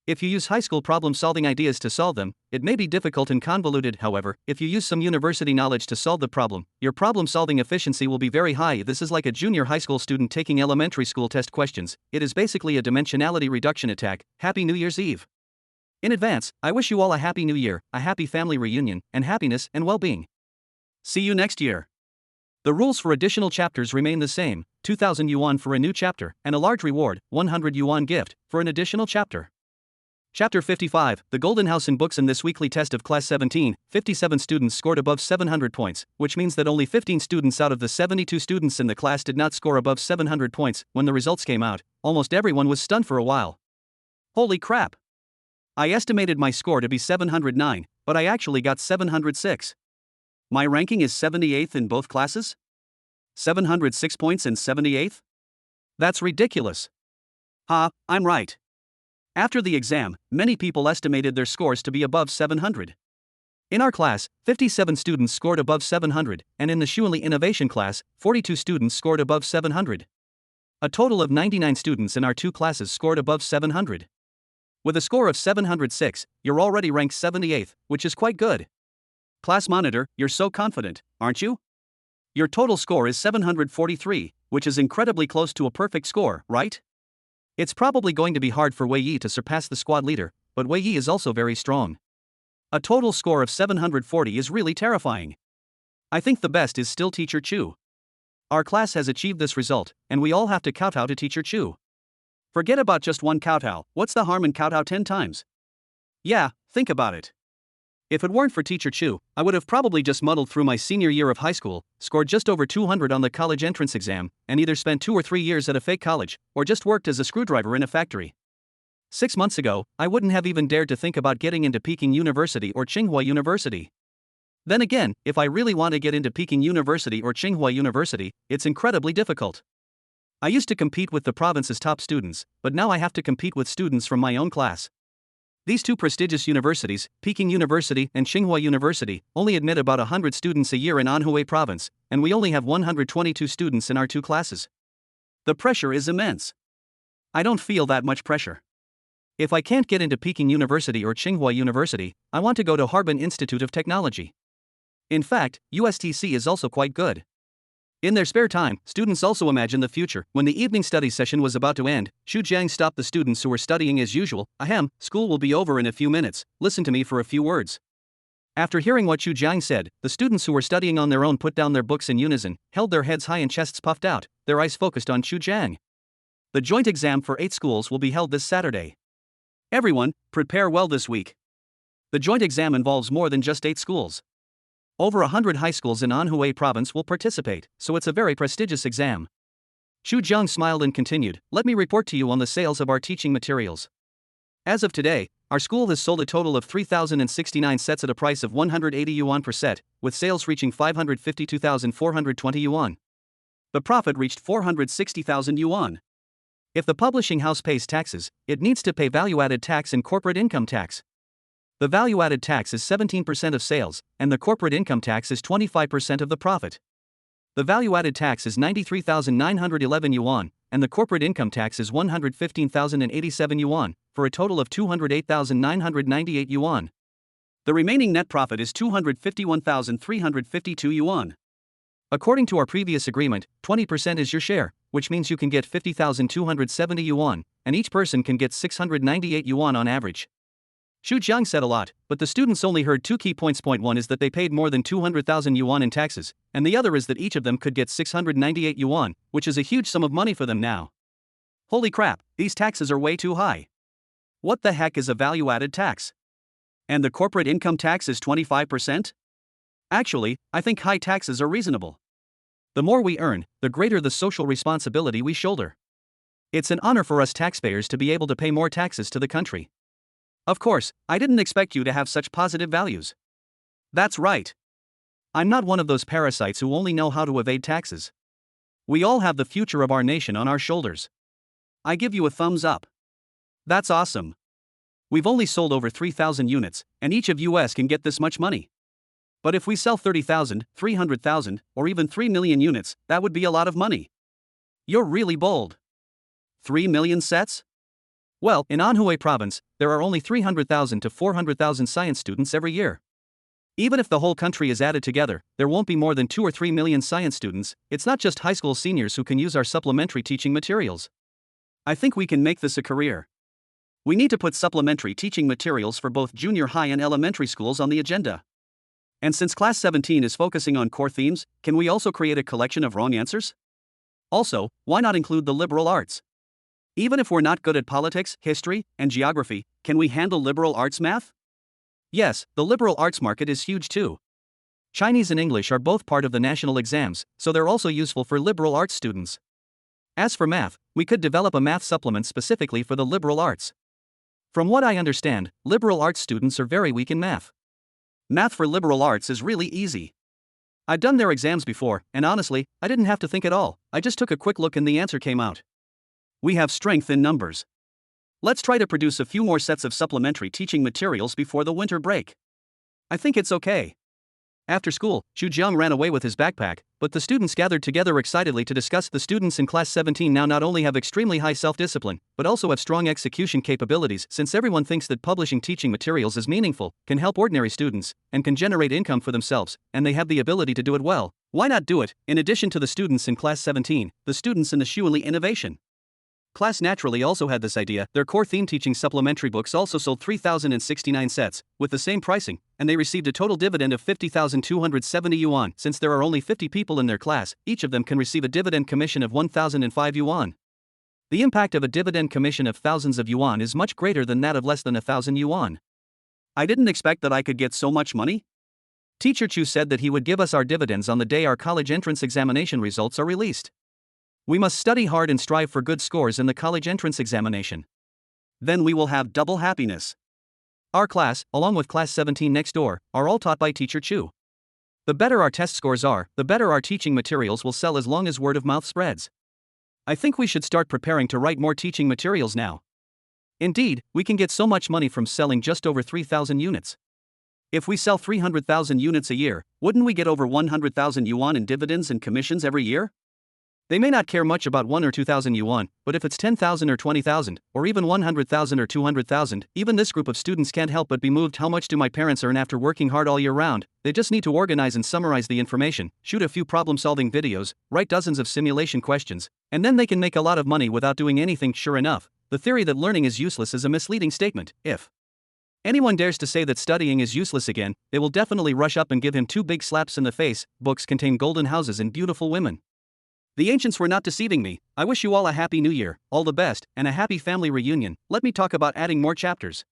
If you use high school problem-solving ideas to solve them, it may be difficult and convoluted. However, if you use some university knowledge to solve the problem, your problem-solving efficiency will be very high. This is like a junior high school student taking elementary school test questions. It is basically a dimensionality reduction attack. Happy New Year's Eve. In advance, I wish you all a happy new year, a happy family reunion, and happiness and well-being. See you next year. The rules for additional chapters remain the same, 2,000 yuan for a new chapter, and a large reward, 100 yuan gift, for an additional chapter. Chapter 55, The Golden House in Books. In this weekly test of Class 17, 57 students scored above 700 points, which means that only 15 students out of the 72 students in the class did not score above 700 points. When the results came out, almost everyone was stunned for a while. Holy crap! I estimated my score to be 709, but I actually got 706. My ranking is 78th in both classes? 706 points and 78th? That's ridiculous. Ha, I'm right. After the exam, many people estimated their scores to be above 700. In our class, 57 students scored above 700, and in the Shuanli Innovation class, 42 students scored above 700. A total of 99 students in our 2 classes scored above 700. With a score of 706, you're already ranked 78th, which is quite good. Class monitor, you're so confident, aren't you? Your total score is 743, which is incredibly close to a perfect score, right? It's probably going to be hard for Wei Yi to surpass the squad leader, but Wei Yi is also very strong. A total score of 740 is really terrifying. I think the best is still Teacher Chu. Our class has achieved this result, and we all have to kowtow to Teacher Chu. Forget about just one kowtow. What's the harm in kowtow 10 times? Yeah, think about it. If it weren't for Teacher Chu, I would have probably just muddled through my senior year of high school, scored just over 200 on the college entrance exam, and either spent 2 or 3 years at a fake college, or just worked as a screwdriver in a factory. 6 months ago, I wouldn't have even dared to think about getting into Peking University or Tsinghua University. Then again, if I really want to get into Peking University or Tsinghua University, it's incredibly difficult. I used to compete with the province's top students, but now I have to compete with students from my own class. These 2 prestigious universities, Peking University and Tsinghua University, only admit about 100 students a year in Anhui province, and we only have 122 students in our 2 classes. The pressure is immense. I don't feel that much pressure. If I can't get into Peking University or Tsinghua University, I want to go to Harbin Institute of Technology. In fact, USTC is also quite good. In their spare time, students also imagine the future. When the evening study session was about to end, Chu Jiang stopped the students who were studying as usual. Ahem, school will be over in a few minutes, listen to me for a few words. After hearing what Chu Jiang said, the students who were studying on their own put down their books in unison, held their heads high and chests puffed out, their eyes focused on Chu Jiang. The joint exam for 8 schools will be held this Saturday. Everyone, prepare well this week. The joint exam involves more than just 8 schools. Over 100 high schools in Anhui province will participate, so it's a very prestigious exam. Chu Jiang smiled and continued, let me report to you on the sales of our teaching materials. As of today, our school has sold a total of 3,069 sets at a price of 180 yuan per set, with sales reaching 552,420 yuan. The profit reached 460,000 yuan. If the publishing house pays taxes, it needs to pay value-added tax and corporate income tax. The value-added tax is 17% of sales, and the corporate income tax is 25% of the profit. The value-added tax is 93,911 yuan, and the corporate income tax is 115,087 yuan, for a total of 208,998 yuan. The remaining net profit is 251,352 yuan. According to our previous agreement, 20% is your share, which means you can get 50,270 yuan, and each person can get 698 yuan on average. Xu Jiang said a lot, but the students only heard two key points. Point one is that they paid more than 200,000 yuan in taxes, and the other is that each of them could get 698 yuan, which is a huge sum of money for them now. Holy crap, these taxes are way too high. What the heck is a value-added tax? And the corporate income tax is 25%? Actually, I think high taxes are reasonable. The more we earn, the greater the social responsibility we shoulder. It's an honor for us taxpayers to be able to pay more taxes to the country. Of course, I didn't expect you to have such positive values. That's right. I'm not one of those parasites who only know how to evade taxes. We all have the future of our nation on our shoulders. I give you a thumbs up. That's awesome. We've only sold over 3,000 units, and each of us can get this much money. But if we sell 30,000, 300,000, or even 3 million units, that would be a lot of money. You're really bold. 3 million sets? Well, in Anhui province, there are only 300,000 to 400,000 science students every year. Even if the whole country is added together, there won't be more than 2 or 3 million science students. It's not just high school seniors who can use our supplementary teaching materials. I think we can make this a career. We need to put supplementary teaching materials for both junior high and elementary schools on the agenda. And since Class 17 is focusing on core themes, can we also create a collection of wrong answers? Also, why not include the liberal arts? Even if we're not good at politics, history, and geography, can we handle liberal arts math? Yes, the liberal arts market is huge too. Chinese and English are both part of the national exams, so they're also useful for liberal arts students. As for math, we could develop a math supplement specifically for the liberal arts. From what I understand, liberal arts students are very weak in math. Math for liberal arts is really easy. I've done their exams before, and honestly, I didn't have to think at all. I just took a quick look and the answer came out. We have strength in numbers. Let's try to produce a few more sets of supplementary teaching materials before the winter break. I think it's okay. After school, Xu Jiang ran away with his backpack, but the students gathered together excitedly to discuss. The students in Class 17 now not only have extremely high self-discipline, but also have strong execution capabilities. Since everyone thinks that publishing teaching materials is meaningful, can help ordinary students, and can generate income for themselves, and they have the ability to do it well, why not do it? In addition to the students in Class 17, the students in the Shuili Innovation class naturally also had this idea. Their core theme teaching supplementary books also sold 3,069 sets, with the same pricing, and they received a total dividend of 50,270 yuan. Since there are only 50 people in their class, each of them can receive a dividend commission of 1,005 yuan. The impact of a dividend commission of thousands of yuan is much greater than that of less than 1,000 yuan. I didn't expect that I could get so much money. Teacher Chu said that he would give us our dividends on the day our college entrance examination results are released. We must study hard and strive for good scores in the college entrance examination. Then we will have double happiness. Our class, along with Class 17 next door, are all taught by Teacher Chu. The better our test scores are, the better our teaching materials will sell as long as word of mouth spreads. I think we should start preparing to write more teaching materials now. Indeed, we can get so much money from selling just over 3,000 units. If we sell 300,000 units a year, wouldn't we get over 100,000 yuan in dividends and commissions every year? They may not care much about 1 or 2,000 yuan, but if it's 10,000 or 20,000, or even 100,000 or 200,000, even this group of students can't help but be moved. How much do my parents earn after working hard all year round? They just need to organize and summarize the information, shoot a few problem-solving videos, write dozens of simulation questions, and then they can make a lot of money without doing anything. Sure enough, the theory that learning is useless is a misleading statement. If anyone dares to say that studying is useless again, they will definitely rush up and give him 2 big slaps in the face. Books contain golden houses and beautiful women. The ancients were not deceiving me. I wish you all a happy new year, all the best, and a happy family reunion. Let me talk about adding more chapters.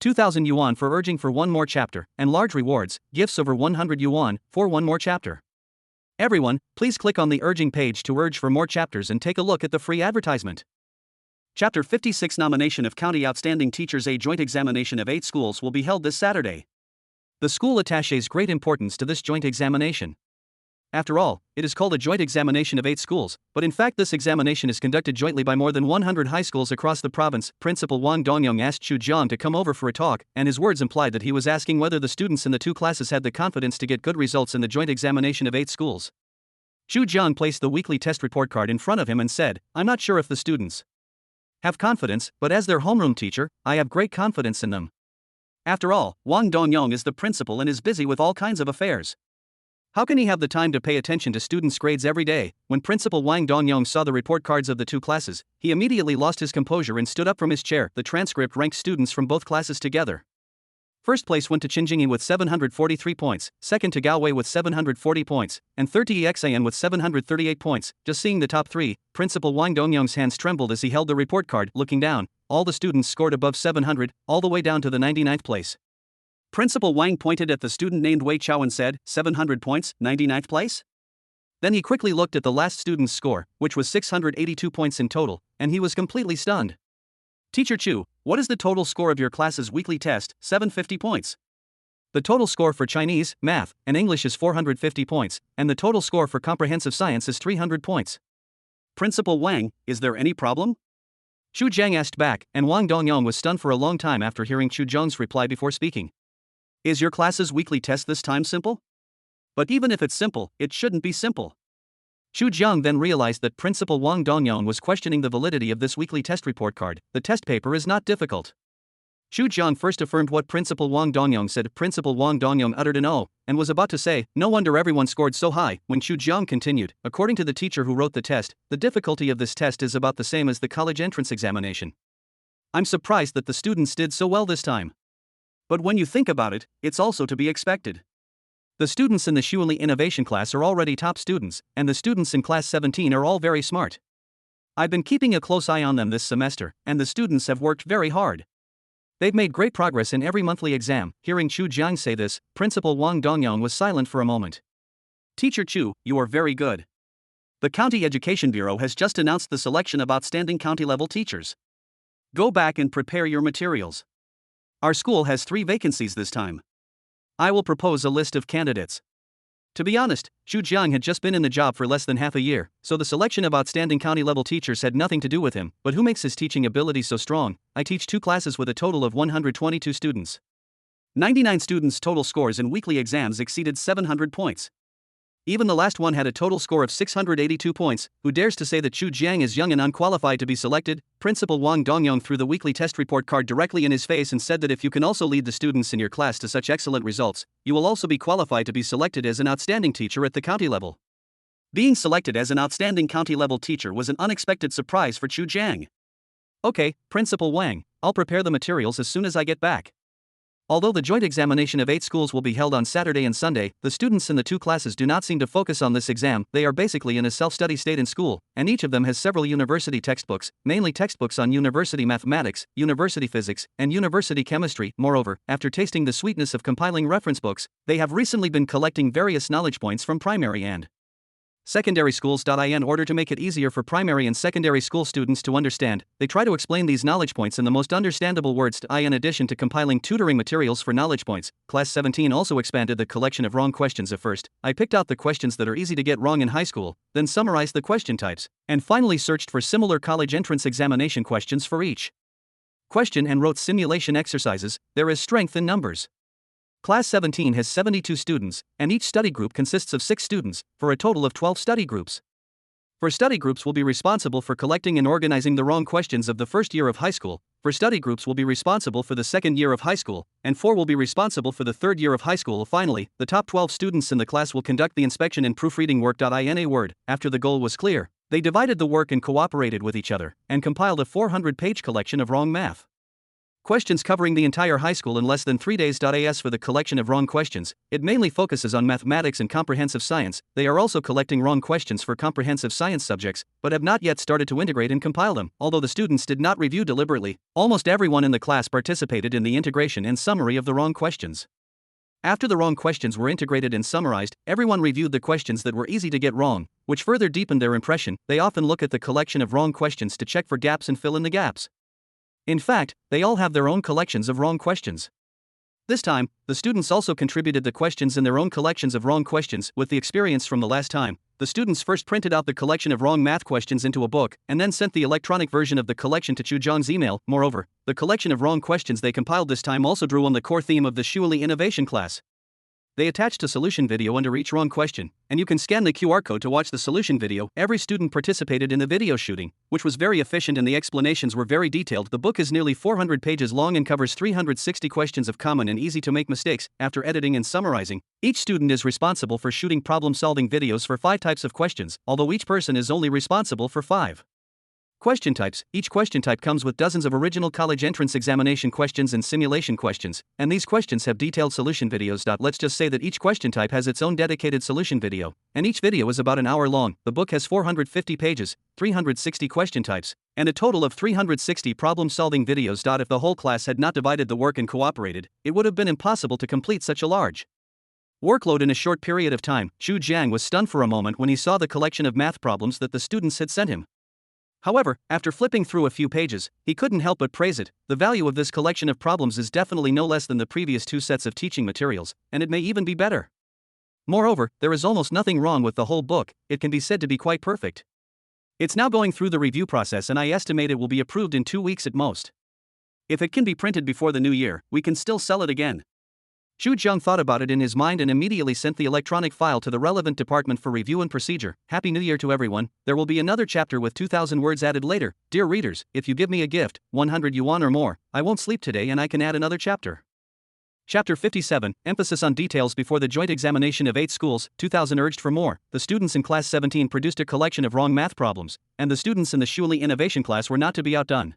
2,000 yuan for urging for 1 more chapter, and large rewards, gifts over 100 yuan, for 1 more chapter. Everyone, please click on the urging page to urge for more chapters and take a look at the free advertisement. Chapter 56 Nomination of County Outstanding Teachers. A joint examination of 8 schools will be held this Saturday. The school attaches great importance to this joint examination. After all, it is called a joint examination of 8 schools, but in fact this examination is conducted jointly by more than 100 high schools across the province. Principal Wang Dongyong asked Chu Jiang to come over for a talk, and his words implied that he was asking whether the students in the 2 classes had the confidence to get good results in the joint examination of 8 schools. Chu Jiang placed the weekly test report card in front of him and said, "I'm not sure if the students have confidence, but as their homeroom teacher, I have great confidence in them." After all, Wang Dongyong is the principal and is busy with all kinds of affairs. How can he have the time to pay attention to students' grades every day? When Principal Wang Dongyong saw the report cards of the 2 classes, he immediately lost his composure and stood up from his chair. The transcript ranked students from both classes together. First place went to Qinjingyi with 743 points, second to Gaowei with 740 points, and third to Yexan with 738 points. Just seeing the top 3, Principal Wang Dongyong's hands trembled as he held the report card. Looking down, all the students scored above 700, all the way down to the 99th place. Principal Wang pointed at the student named Wei Chao and said, 700 points, 99th place? Then he quickly looked at the last student's score, which was 682 points in total, and he was completely stunned. "Teacher Chu, what is the total score of your class's weekly test?" 750 points. The total score for Chinese, math, and English is 450 points, and the total score for comprehensive science is 300 points. Principal Wang, is there any problem? Chu Jiang asked back, and Wang Dongyong was stunned for a long time after hearing Chu Jiang's reply before speaking. Is your class's weekly test this time simple? But even if it's simple, it shouldn't be simple. Chu Jiang then realized that Principal Wang Dongyong was questioning the validity of this weekly test report card. The test paper is not difficult. Chu Jiang first affirmed what Principal Wang Dongyong said. Principal Wang Dongyong uttered an "oh," and was about to say, "No wonder everyone scored so high," when Chu Jiang continued, "According to the teacher who wrote the test, the difficulty of this test is about the same as the college entrance examination. I'm surprised that the students did so well this time. But when you think about it, it's also to be expected. The students in the Shuili Innovation class are already top students, and the students in class 17 are all very smart. I've been keeping a close eye on them this semester, and the students have worked very hard. They've made great progress in every monthly exam." Hearing Chu Jiang say this, Principal Wang Dongyong was silent for a moment. "Teacher Chu, you are very good. The County Education Bureau has just announced the selection of outstanding county-level teachers. Go back and prepare your materials. Our school has 3 vacancies this time. I will propose a list of candidates." To be honest, Chu Jiang had just been in the job for less than half a year, so the selection of outstanding county-level teachers had nothing to do with him. But who makes his teaching ability so strong? I teach 2 classes with a total of 122 students. 99 students' total scores in weekly exams exceeded 700 points. Even the last one had a total score of 682 points. Who dares to say that Chu Jiang is young and unqualified to be selected? Principal Wang Dongyong threw the weekly test report card directly in his face and said that if you can also lead the students in your class to such excellent results, you will also be qualified to be selected as an outstanding teacher at the county level. Being selected as an outstanding county-level teacher was an unexpected surprise for Chu Jiang. "Okay, Principal Wang, I'll prepare the materials as soon as I get back." Although the joint examination of 8 schools will be held on Saturday and Sunday, the students in the 2 classes do not seem to focus on this exam. They are basically in a self-study state in school, and each of them has several university textbooks, mainly textbooks on university mathematics, university physics, and university chemistry. Moreover, after tasting the sweetness of compiling reference books, they have recently been collecting various knowledge points from primary and secondary schools. In order to make it easier for primary and secondary school students to understand, they try to explain these knowledge points in the most understandable words. In addition to compiling tutoring materials for knowledge points, Class 17 also expanded the collection of wrong questions. At first, I picked out the questions that are easy to get wrong in high school, then summarized the question types, and finally searched for similar college entrance examination questions for each question and wrote simulation exercises. There is strength in numbers. Class 17 has 72 students, and each study group consists of 6 students, for a total of 12 study groups. 4 study groups will be responsible for collecting and organizing the wrong questions of the first year of high school, 4 study groups will be responsible for the second year of high school, and 4 will be responsible for the third year of high school. Finally, the top 12 students in the class will conduct the inspection and proofreading work. In a word, after the goal was clear, they divided the work and cooperated with each other, and compiled a 400-page collection of wrong math questions covering the entire high school in less than 3 days. As for the collection of wrong questions, it mainly focuses on mathematics and comprehensive science. They are also collecting wrong questions for comprehensive science subjects, but have not yet started to integrate and compile them. Although the students did not review deliberately, almost everyone in the class participated in the integration and summary of the wrong questions. After the wrong questions were integrated and summarized, everyone reviewed the questions that were easy to get wrong, which further deepened their impression. They often look at the collection of wrong questions to check for gaps and fill in the gaps. In fact, they all have their own collections of wrong questions. This time, the students also contributed the questions in their own collections of wrong questions. With the experience from the last time, the students first printed out the collection of wrong math questions into a book and then sent the electronic version of the collection to Chu Jiang's email. Moreover, the collection of wrong questions they compiled this time also drew on the core theme of the Shuili Innovation class. They attached a solution video under each wrong question, and you can scan the QR code to watch the solution video. Every student participated in the video shooting, which was very efficient and the explanations were very detailed. The book is nearly 400 pages long and covers 360 questions of common and easy to make mistakes. After editing and summarizing, each student is responsible for shooting problem-solving videos for 5 types of questions, although each person is only responsible for 5 question types. Each question type comes with dozens of original college entrance examination questions and simulation questions, and these questions have detailed solution videos. Let's just say that each question type has its own dedicated solution video, and each video is about an hour long. The book has 450 pages, 360 question types, and a total of 360 problem-solving videos. If the whole class had not divided the work and cooperated, it would have been impossible to complete such a large workload in a short period of time. Chu Jiang was stunned for a moment when he saw the collection of math problems that the students had sent him. However, after flipping through a few pages, he couldn't help but praise it. The value of this collection of problems is definitely no less than the previous 2 sets of teaching materials, and it may even be better. Moreover, there is almost nothing wrong with the whole book. It can be said to be quite perfect. It's now going through the review process and I estimate it will be approved in 2 weeks at most. If it can be printed before the new year, we can still sell it again. Chu Jiang thought about it in his mind and immediately sent the electronic file to the relevant department for review and procedure. Happy New Year to everyone. There will be another chapter with 2,000 words added later. Dear readers, if you give me a gift, 100 yuan or more, I won't sleep today and I can add another chapter. Chapter 57, Emphasis on Details before the joint examination of 8 schools, 2000 urged for more. The students in class 17 produced a collection of wrong math problems, and the students in the Shuili Innovation class were not to be outdone.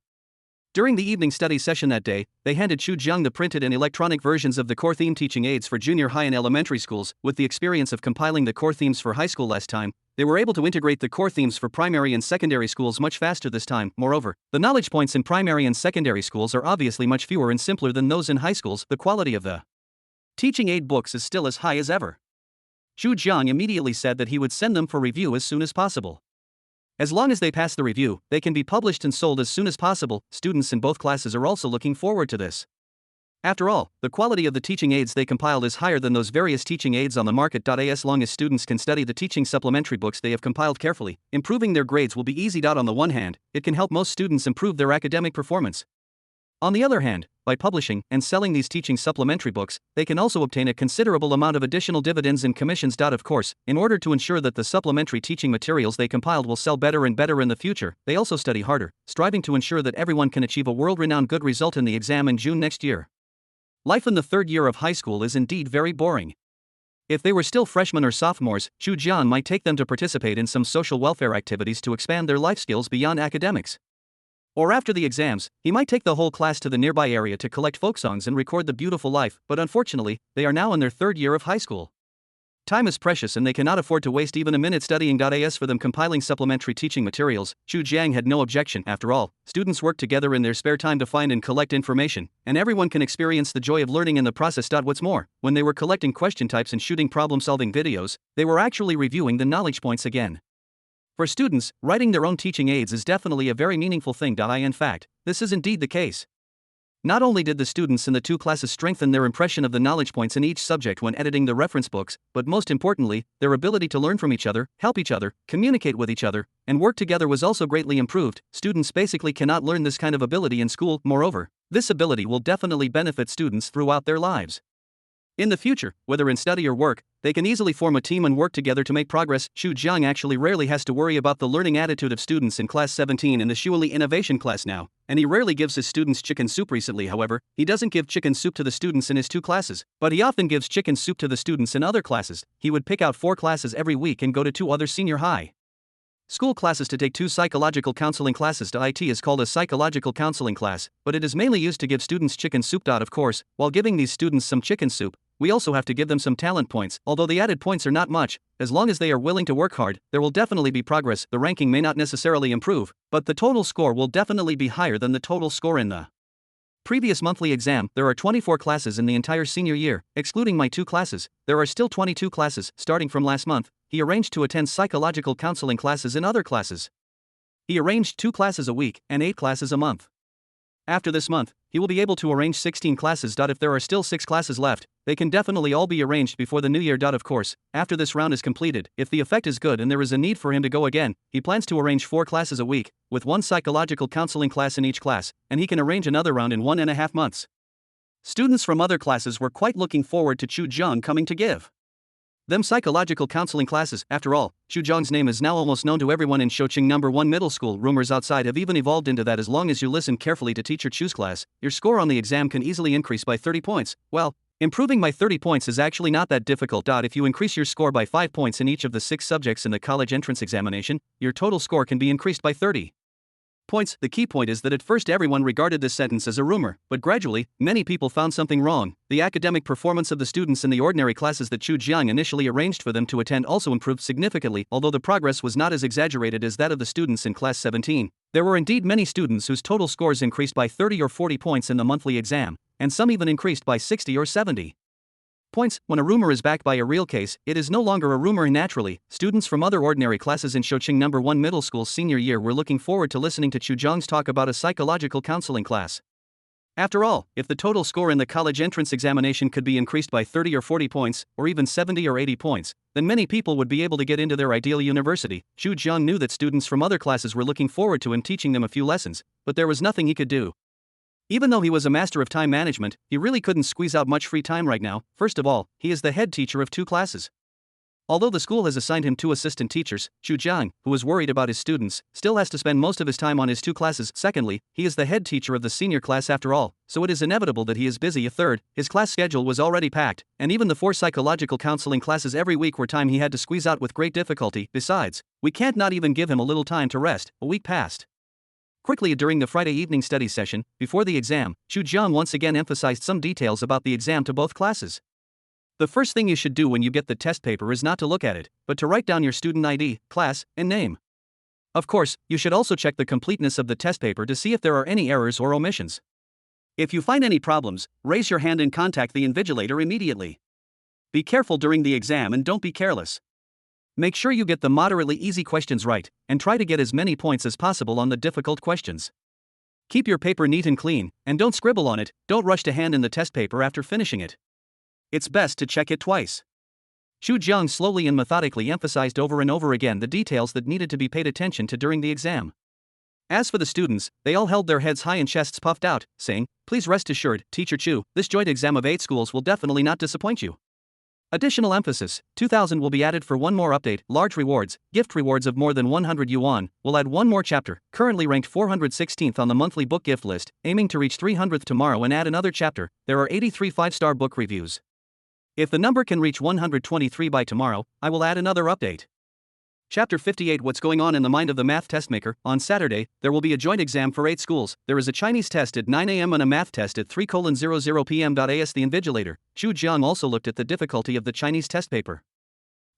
During the evening study session that day, they handed Chu Jiang the printed and electronic versions of the core theme teaching aids for junior high and elementary schools. With the experience of compiling the core themes for high school last time, they were able to integrate the core themes for primary and secondary schools much faster this time. Moreover, the knowledge points in primary and secondary schools are obviously much fewer and simpler than those in high schools. The quality of the teaching aid books is still as high as ever. Chu Jiang immediately said that he would send them for review as soon as possible. As long as they pass the review, they can be published and sold as soon as possible. Students in both classes are also looking forward to this. After all, the quality of the teaching aids they compiled is higher than those various teaching aids on the market. As long as students can study the teaching supplementary books they have compiled carefully, improving their grades will be easy. On the one hand, it can help most students improve their academic performance. On the other hand, by publishing and selling these teaching supplementary books, they can also obtain a considerable amount of additional dividends and commissions. Of course, in order to ensure that the supplementary teaching materials they compiled will sell better and better in the future, they also study harder, striving to ensure that everyone can achieve a world-renowned good result in the exam in June next year. Life in the 3rd year of high school is indeed very boring. If they were still freshmen or sophomores, Chu Jiang might take them to participate in some social welfare activities to expand their life skills beyond academics. Or after the exams, he might take the whole class to the nearby area to collect folk songs and record the beautiful life. But unfortunately, they are now in their 3rd year of high school. Time is precious and they cannot afford to waste even a minute studying. As for them compiling supplementary teaching materials, Chu Jiang had no objection. After all, students work together in their spare time to find and collect information, and everyone can experience the joy of learning in the process. What's more, when they were collecting question types and shooting problem-solving videos, they were actually reviewing the knowledge points again. For students, writing their own teaching aids is definitely a very meaningful thing. In fact, this is indeed the case. Not only did the students in the 2 classes strengthen their impression of the knowledge points in each subject when editing the reference books, but most importantly, their ability to learn from each other, help each other, communicate with each other, and work together was also greatly improved. Students basically cannot learn this kind of ability in school. Moreover, this ability will definitely benefit students throughout their lives. In the future, whether in study or work, they can easily form a team and work together to make progress. Chu Jiang actually rarely has to worry about the learning attitude of students in class 17 in the Shuili Innovation class now, and he rarely gives his students chicken soup. Recently, however, he doesn't give chicken soup to the students in his 2 classes, but he often gives chicken soup to the students in other classes. He would pick out 4 classes every week and go to 2 other senior high school classes to take 2 psychological counseling classes. It is called a psychological counseling class, but it is mainly used to give students chicken soup. Of course, while giving these students some chicken soup, we also have to give them some talent points. Although the added points are not much, as long as they are willing to work hard, there will definitely be progress. The ranking may not necessarily improve, but the total score will definitely be higher than the total score in the previous monthly exam, there are 24 classes in the entire senior year, excluding my 2 classes. There are still 22 classes, starting from last month. He arranged to attend psychological counseling classes in other classes. He arranged 2 classes a week and 8 classes a month. After this month, he will be able to arrange 16 classes. If there are still 6 classes left, they can definitely all be arranged before the new year. Of course, after this round is completed, if the effect is good and there is a need for him to go again, he plans to arrange 4 classes a week, with 1 psychological counseling class in each class, and he can arrange another round in 1.5 months. Students from other classes were quite looking forward to Chu Jiang coming to give them psychological counseling classes. After all, Chu Jiang's name is now almost known to everyone in Shoqing No. 1 middle school. Rumors outside have even evolved into that as long as you listen carefully to teacher Chu's class, your score on the exam can easily increase by 30 points. Well, improving by 30 points is actually not that difficult. If you increase your score by 5 points in each of the 6 subjects in the college entrance examination, your total score can be increased by 30 points. The key point is that at first everyone regarded this sentence as a rumor, but gradually, many people found something wrong. The academic performance of the students in the ordinary classes that Chu Jiang initially arranged for them to attend also improved significantly, although the progress was not as exaggerated as that of the students in class 17. There were indeed many students whose total scores increased by 30 or 40 points in the monthly exam, and some even increased by 60 or 70 points. When a rumor is backed by a real case, it is no longer a rumor. Naturally, students from other ordinary classes in Shoqing No. 1 middle school senior year were looking forward to listening to Chu Jiang's talk about a psychological counseling class. After all, if the total score in the college entrance examination could be increased by 30 or 40 points, or even 70 or 80 points, then many people would be able to get into their ideal university. Chu Jiang knew that students from other classes were looking forward to him teaching them a few lessons, but there was nothing he could do. Even though he was a master of time management, he really couldn't squeeze out much free time right now. First of all, he is the head teacher of 2 classes. Although the school has assigned him 2 assistant teachers, Chu Jiang, who is worried about his students, still has to spend most of his time on his 2 classes. Secondly, he is the head teacher of the senior class after all, so it is inevitable that he is busy. Third, his class schedule was already packed, and even the 4 psychological counseling classes every week were time he had to squeeze out with great difficulty. Besides, we can't not even give him a little time to rest. A week passed. Quickly during the Friday evening study session, before the exam, Chu Jiang once again emphasized some details about the exam to both classes. The first thing you should do when you get the test paper is not to look at it, but to write down your student ID, class, and name. Of course, you should also check the completeness of the test paper to see if there are any errors or omissions. If you find any problems, raise your hand and contact the invigilator immediately. Be careful during the exam and don't be careless. Make sure you get the moderately easy questions right, and try to get as many points as possible on the difficult questions. Keep your paper neat and clean, and don't scribble on it. Don't rush to hand in the test paper after finishing it. It's best to check it twice. Chu Jiang slowly and methodically emphasized over and over again the details that needed to be paid attention to during the exam. As for the students, they all held their heads high and chests puffed out, saying, "Please rest assured, Teacher Chu, this joint exam of 8 schools will definitely not disappoint you." Additional emphasis, 2,000 will be added for one more update. Large rewards, gift rewards of more than 100 yuan, will add one more chapter, currently ranked 416th on the monthly book gift list, aiming to reach 300th tomorrow and add another chapter. There are 83 5-star book reviews. If the number can reach 123 by tomorrow, I will add another update. Chapter 58. What's going on in the mind of the math test maker? On Saturday, there will be a joint exam for 8 schools. There is a Chinese test at 9 a.m. and a math test at 3:00 p.m. As the invigilator, Chu Jiang also looked at the difficulty of the Chinese test paper.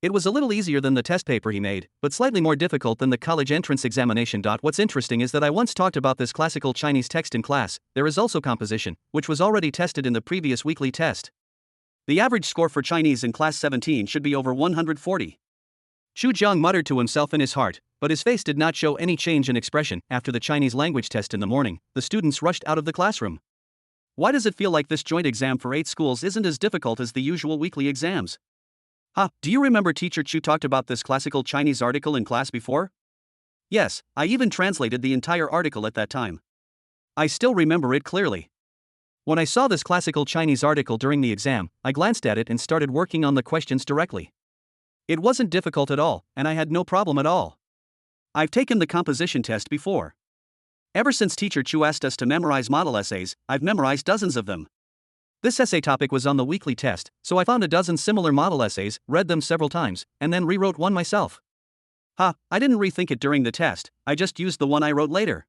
It was a little easier than the test paper he made, but slightly more difficult than the college entrance examination. What's interesting is that I once talked about this classical Chinese text in class. There is also composition, which was already tested in the previous weekly test. The average score for Chinese in class 17 should be over 140. Chu Jiang muttered to himself in his heart, but his face did not show any change in expression. After the Chinese language test in the morning, the students rushed out of the classroom. Why does it feel like this joint exam for 8 schools isn't as difficult as the usual weekly exams? Do you remember Teacher Chu talked about this classical Chinese article in class before? Yes, I even translated the entire article at that time. I still remember it clearly. When I saw this classical Chinese article during the exam, I glanced at it and started working on the questions directly. It wasn't difficult at all, and I had no problem at all. I've taken the composition test before. Ever since Teacher Chu asked us to memorize model essays, I've memorized dozens of them. This essay topic was on the weekly test, so I found a dozen similar model essays, read them several times, and then rewrote one myself. I didn't rethink it during the test, I just used the one I wrote later.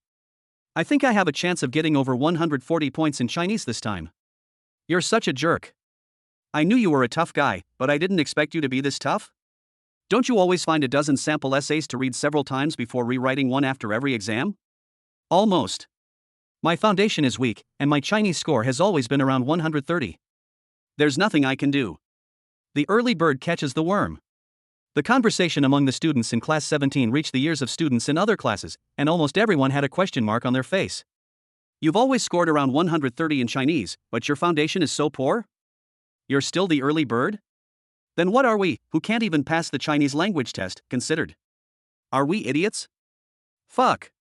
I think I have a chance of getting over 140 points in Chinese this time. You're such a jerk. I knew you were a tough guy, but I didn't expect you to be this tough. Don't you always find a dozen sample essays to read several times before rewriting one after every exam? Almost. My foundation is weak, and my Chinese score has always been around 130. There's nothing I can do. The early bird catches the worm. The conversation among the students in class 17 reached the ears of students in other classes, and almost everyone had a question mark on their face. You've always scored around 130 in Chinese, but your foundation is so poor? You're still the early bird? Then what are we, who can't even pass the Chinese language test, considered? Are we idiots? Fuck.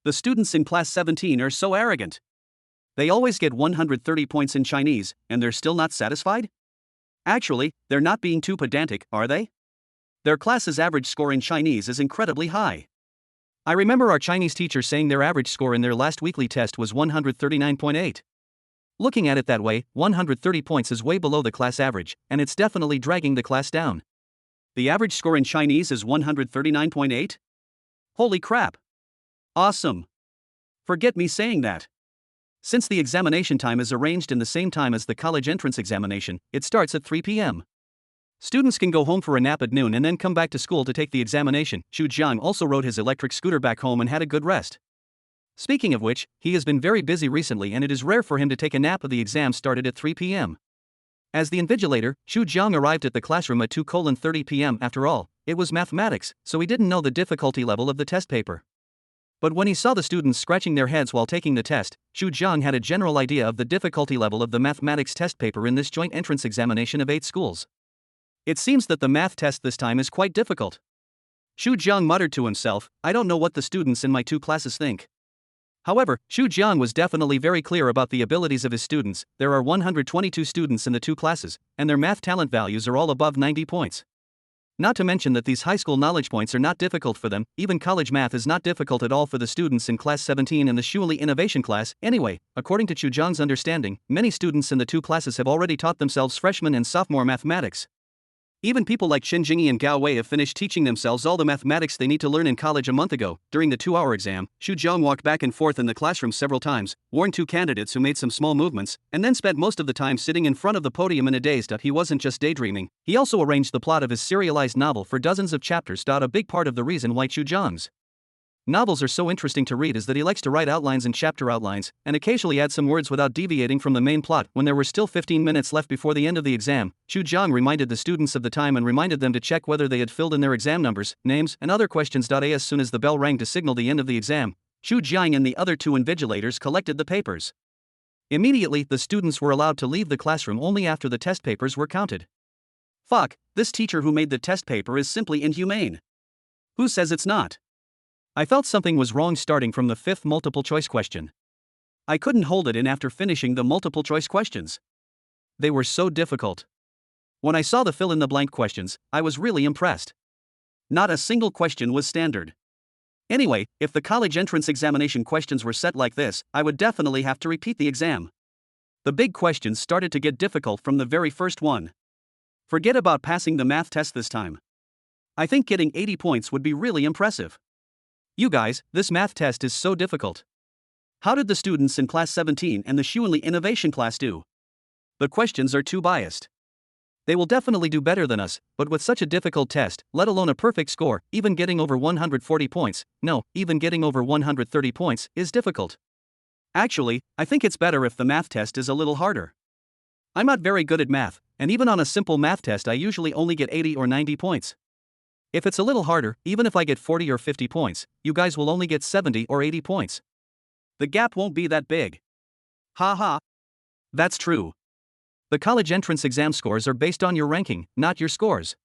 The students in class 17 are so arrogant. They always get 130 points in Chinese, and they're still not satisfied? Actually, they're not being too pedantic, are they? Their class's average score in Chinese is incredibly high. I remember our Chinese teacher saying their average score in their last weekly test was 139.8. Looking at it that way, 130 points is way below the class average, and it's definitely dragging the class down. The average score in Chinese is 139.8? Holy crap. Awesome. Forget me saying that. Since the examination time is arranged in the same time as the college entrance examination, it starts at 3 p.m. Students can go home for a nap at noon and then come back to school to take the examination. Xu Jiang also rode his electric scooter back home and had a good rest. Speaking of which, he has been very busy recently and it is rare for him to take a nap. The exam started at 3 p.m. As the invigilator, Xu Jiang arrived at the classroom at 2:30 p.m. After all, it was mathematics, so he didn't know the difficulty level of the test paper. But when he saw the students scratching their heads while taking the test, Xu Jiang had a general idea of the difficulty level of the mathematics test paper in this joint entrance examination of 8 schools. It seems that the math test this time is quite difficult. Xu Jiang muttered to himself, I don't know what the students in my 2 classes think. However, Xu Jiang was definitely very clear about the abilities of his students. There are 122 students in the 2 classes, and their math talent values are all above 90 points. Not to mention that these high school knowledge points are not difficult for them, even college math is not difficult at all for the students in class 17 and the Shuili Innovation class. Anyway, according to Xu Jiang's understanding, many students in the 2 classes have already taught themselves freshman and sophomore mathematics. Even people like Chen Jingyi and Gao Wei have finished teaching themselves all the mathematics they need to learn in college a month ago. During the 2-hour exam, Xu Jiang walked back and forth in the classroom several times, warned 2 candidates who made some small movements, and then spent most of the time sitting in front of the podium in a daze. He wasn't just daydreaming, he also arranged the plot of his serialized novel for dozens of chapters. A big part of the reason why Xu Jiang's novels are so interesting to read is that he likes to write outlines and chapter outlines, and occasionally add some words without deviating from the main plot. When there were still 15 minutes left before the end of the exam, Xu Jiang reminded the students of the time and reminded them to check whether they had filled in their exam numbers, names, and other questions. As soon as the bell rang to signal the end of the exam, Xu Jiang and the other 2 invigilators collected the papers. Immediately, the students were allowed to leave the classroom only after the test papers were counted. Fuck, this teacher who made the test paper is simply inhumane. Who says it's not? I felt something was wrong starting from the 5th multiple choice question. I couldn't hold it in after finishing the multiple choice questions. They were so difficult. When I saw the fill in the blank questions, I was really impressed. Not a single question was standard. Anyway, if the college entrance examination questions were set like this, I would definitely have to repeat the exam. The big questions started to get difficult from the very first one. Forget about passing the math test this time. I think getting 80 points would be really impressive. You guys, this math test is so difficult. How did the students in class 17 and the Shuili Innovation class do? The questions are too biased. They will definitely do better than us, but with such a difficult test, let alone a perfect score, even getting over 140 points, no, even getting over 130 points, is difficult. Actually, I think it's better if the math test is a little harder. I'm not very good at math, and even on a simple math test I usually only get 80 or 90 points. If it's a little harder, even if I get 40 or 50 points, you guys will only get 70 or 80 points. The gap won't be that big. Ha ha. That's true. The college entrance exam scores are based on your ranking, not your scores.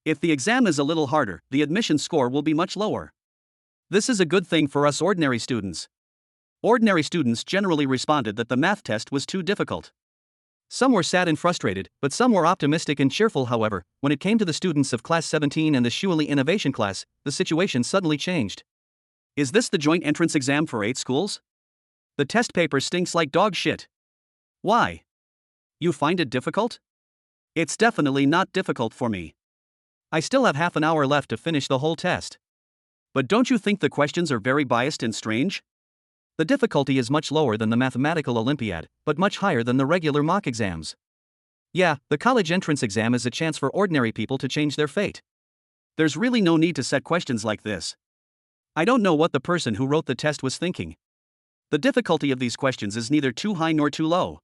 If the exam is a little harder, the admission score will be much lower. This is a good thing for us ordinary students. Ordinary students generally responded that the math test was too difficult. Some were sad and frustrated, but some were optimistic and cheerful. However, when it came to the students of class 17 and the Shuili Innovation class, the situation suddenly changed. Is this the joint entrance exam for 8 schools? The test paper stinks like dog shit. Why? You find it difficult? It's definitely not difficult for me. I still have half an hour left to finish the whole test. But don't you think the questions are very biased and strange? The difficulty is much lower than the mathematical Olympiad, but much higher than the regular mock exams. Yeah, the college entrance exam is a chance for ordinary people to change their fate. There's really no need to set questions like this. I don't know what the person who wrote the test was thinking. The difficulty of these questions is neither too high nor too low.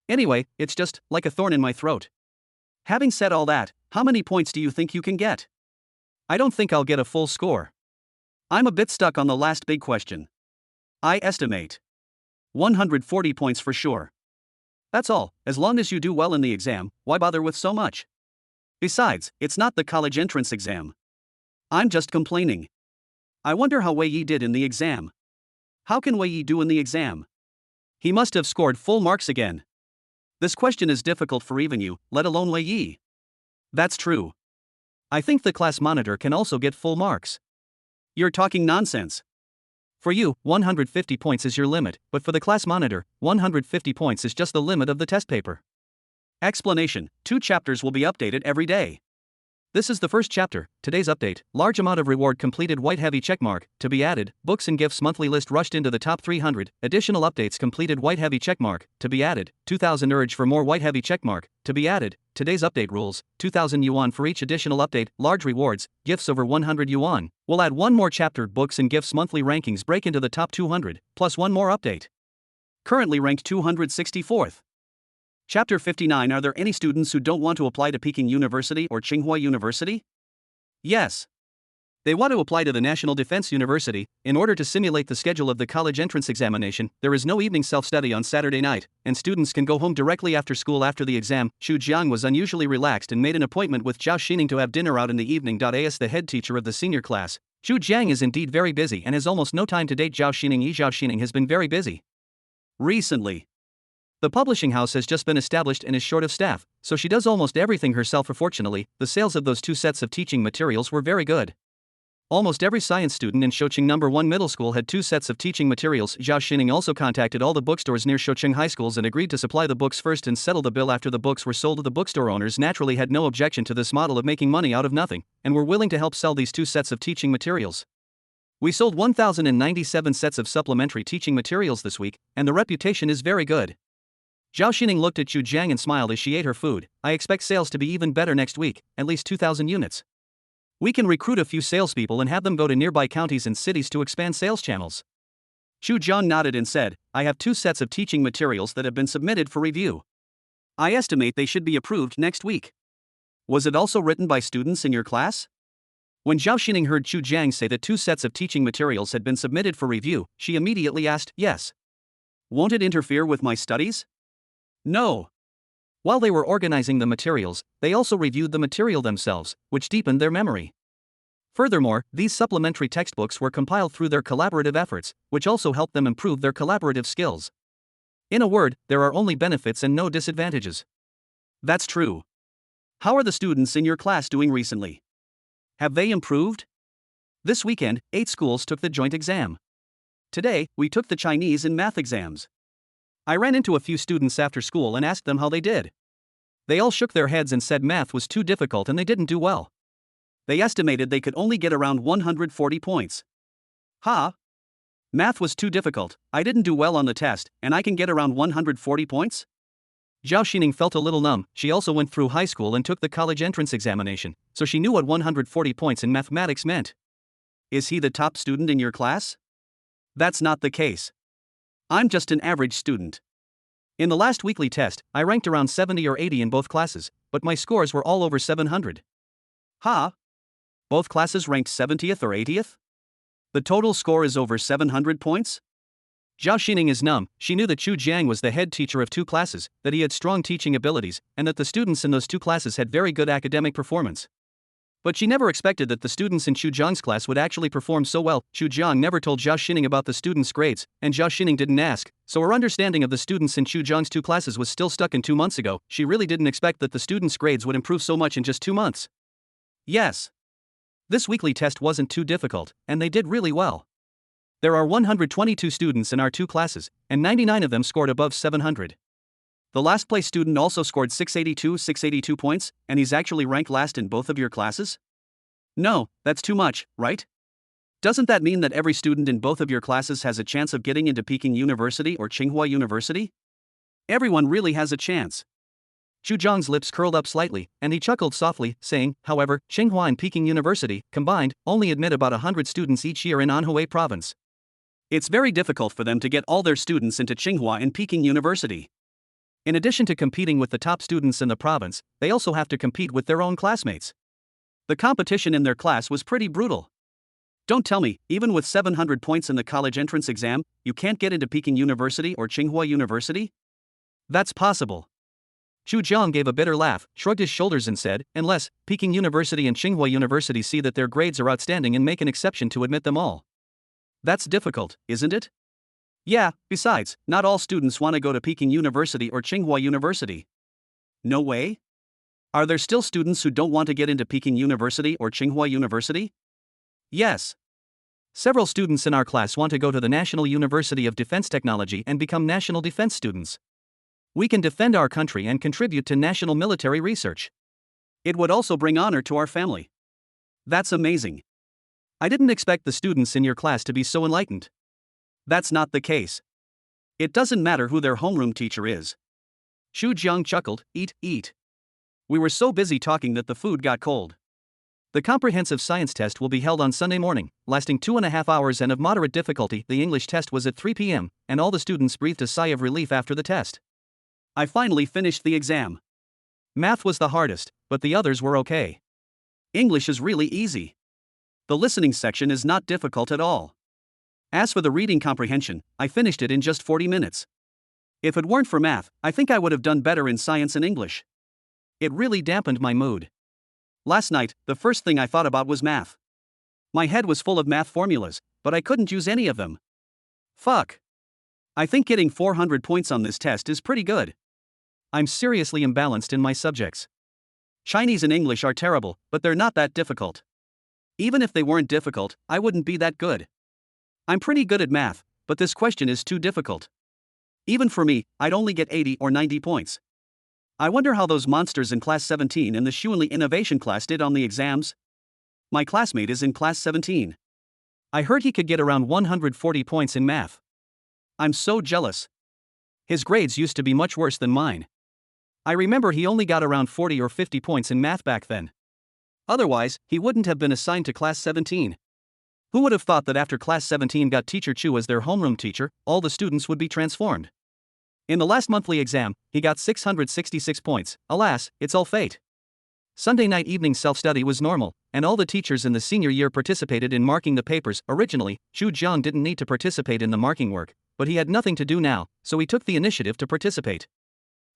Anyway, it's just like a thorn in my throat. Having said all that, how many points do you think you can get? I don't think I'll get a full score. I'm a bit stuck on the last big question. I estimate 140 points for sure. That's all. As long as you do well in the exam, why bother with so much? Besides, it's not the college entrance exam. I'm just complaining. I wonder how Wei Yi did in the exam. How can Wei Yi do in the exam? He must have scored full marks again. This question is difficult for even you, let alone Wei Yi. That's true. I think the class monitor can also get full marks. You're talking nonsense. For you, 150 points is your limit, but for the class monitor, 150 points is just the limit of the test paper. Explanation: 2 chapters will be updated every day. This is the first chapter. Today's update: large amount of reward completed, white heavy checkmark, to be added. Books and gifts monthly list rushed into the top 300. Additional updates completed, white heavy checkmark, to be added. 2000 urge for more, white heavy checkmark, to be added. Today's update rules: 2000 yuan for each additional update. Large rewards, gifts over 100 yuan. We'll add one more chapter. Books and gifts monthly rankings break into the top 200, plus one more update. Currently ranked 264th. Chapter 59. Are there any students who don't want to apply to Peking University or Tsinghua University? Yes. They want to apply to the National Defense University. In order to simulate the schedule of the college entrance examination, there is no evening self-study on Saturday night, and students can go home directly after school after the exam. Xu Jiang was unusually relaxed and made an appointment with Zhao Xining to have dinner out in the evening. As the head teacher of the senior class, Xu Jiang is indeed very busy and has almost no time to date Zhao Xining. Zhao Xining has been very busy recently. The publishing house has just been established and is short of staff, so she does almost everything herself. Fortunately, the sales of those 2 sets of teaching materials were very good. Almost every science student in Shoqing No. 1 Middle School had 2 sets of teaching materials. Zhao Xining also contacted all the bookstores near Shoqing High Schools and agreed to supply the books first and settle the bill after the books were sold. The bookstore owners naturally had no objection to this model of making money out of nothing, and were willing to help sell these 2 sets of teaching materials. We sold 1,097 sets of supplementary teaching materials this week, and the reputation is very good. Zhao Xining looked at Xu Jiang and smiled as she ate her food. I expect sales to be even better next week, at least 2,000 units. We can recruit a few salespeople and have them go to nearby counties and cities to expand sales channels. Xu Jiang nodded and said, I have 2 sets of teaching materials that have been submitted for review. I estimate they should be approved next week. Was it also written by students in your class? When Zhao Xining heard Xu Jiang say that 2 sets of teaching materials had been submitted for review, she immediately asked, yes. Won't it interfere with my studies? No. While they were organizing the materials, they also reviewed the material themselves, which deepened their memory. Furthermore, these supplementary textbooks were compiled through their collaborative efforts, which also helped them improve their collaborative skills. In a word, there are only benefits and no disadvantages. That's true. How are the students in your class doing recently? Have they improved? This weekend, 8 schools took the joint exam. Today, we took the Chinese and math exams. I ran into a few students after school and asked them how they did. They all shook their heads and said math was too difficult and they didn't do well. They estimated they could only get around 140 points. Ha! Math was too difficult, I didn't do well on the test, and I can get around 140 points? Zhao Xining felt a little numb. She also went through high school and took the college entrance examination, so she knew what 140 points in mathematics meant. Is he the top student in your class? That's not the case. I'm just an average student. In the last weekly test, I ranked around 70 or 80 in both classes, but my scores were all over 700. Ha! Both classes ranked 70th or 80th? The total score is over 700 points? Zhao Xining is numb. She knew that Xu Jiang was the head teacher of 2 classes, that he had strong teaching abilities, and that the students in those 2 classes had very good academic performance. But she never expected that the students in Xu Jiang's class would actually perform so well. Xu Jiang never told Zhao Xining about the students' grades, and Zhao Xining didn't ask, so her understanding of the students in Xu Jiang's 2 classes was still stuck in 2 months ago. She really didn't expect that the students' grades would improve so much in just 2 months. Yes. This weekly test wasn't too difficult, and they did really well. There are 122 students in our 2 classes, and 99 of them scored above 700. The last place student also scored 682 points, and he's actually ranked last in both of your classes? No, that's too much, right? Doesn't that mean that every student in both of your classes has a chance of getting into Peking University or Tsinghua University? Everyone really has a chance. Xu Jiang's lips curled up slightly, and he chuckled softly, saying, however, Tsinghua and Peking University, combined, only admit about 100 students each year in Anhui Province. It's very difficult for them to get all their students into Tsinghua and Peking University. In addition to competing with the top students in the province, they also have to compete with their own classmates. The competition in their class was pretty brutal. Don't tell me, even with 700 points in the college entrance exam, you can't get into Peking University or Tsinghua University? That's possible. Chu Jiang gave a bitter laugh, shrugged his shoulders and said, unless Peking University and Tsinghua University see that their grades are outstanding and make an exception to admit them all. That's difficult, isn't it? Yeah, besides, not all students want to go to Peking University or Tsinghua University. No way? Are there still students who don't want to get into Peking University or Tsinghua University? Yes. Several students in our class want to go to the National University of Defense Technology and become national defense students. We can defend our country and contribute to national military research. It would also bring honor to our family. That's amazing. I didn't expect the students in your class to be so enlightened. That's not the case. It doesn't matter who their homeroom teacher is. Xu Jiang chuckled, eat. We were so busy talking that the food got cold. The comprehensive science test will be held on Sunday morning, lasting 2.5 hours and of moderate difficulty. The English test was at 3 p.m., and all the students breathed a sigh of relief after the test. I finally finished the exam. Math was the hardest, but the others were okay. English is really easy. The listening section is not difficult at all. As for the reading comprehension, I finished it in just 40 minutes. If it weren't for math, I think I would have done better in science and English. It really dampened my mood. Last night, the first thing I thought about was math. My head was full of math formulas, but I couldn't use any of them. Fuck. I think getting 400 points on this test is pretty good. I'm seriously imbalanced in my subjects. Chinese and English are terrible, but they're not that difficult. Even if they weren't difficult, I wouldn't be that good. I'm pretty good at math, but this question is too difficult. Even for me, I'd only get 80 or 90 points. I wonder how those monsters in class 17 in the Xuanli Innovation class did on the exams. My classmate is in class 17. I heard he could get around 140 points in math. I'm so jealous. His grades used to be much worse than mine. I remember he only got around 40 or 50 points in math back then. Otherwise, he wouldn't have been assigned to class 17. Who would have thought that after class 17 got teacher Chu as their homeroom teacher, all the students would be transformed? In the last monthly exam, he got 666 points. Alas, it's all fate. Sunday night evening self-study was normal, and all the teachers in the senior year participated in marking the papers. Originally, Xu Jiang didn't need to participate in the marking work, but he had nothing to do now, so he took the initiative to participate.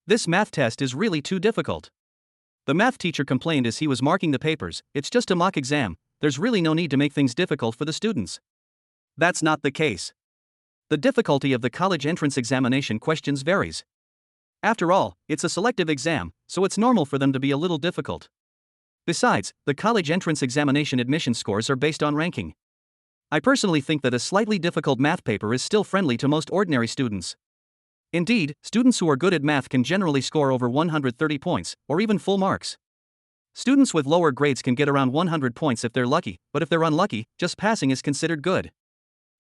This math test is really too difficult. The math teacher complained as he was marking the papers, it's just a mock exam, there's really no need to make things difficult for the students. That's not the case. The difficulty of the college entrance examination questions varies. After all, it's a selective exam, so it's normal for them to be a little difficult. Besides, the college entrance examination admission scores are based on ranking. I personally think that a slightly difficult math paper is still friendly to most ordinary students. Indeed, students who are good at math can generally score over 130 points, or even full marks. Students with lower grades can get around 100 points if they're lucky, but if they're unlucky, just passing is considered good.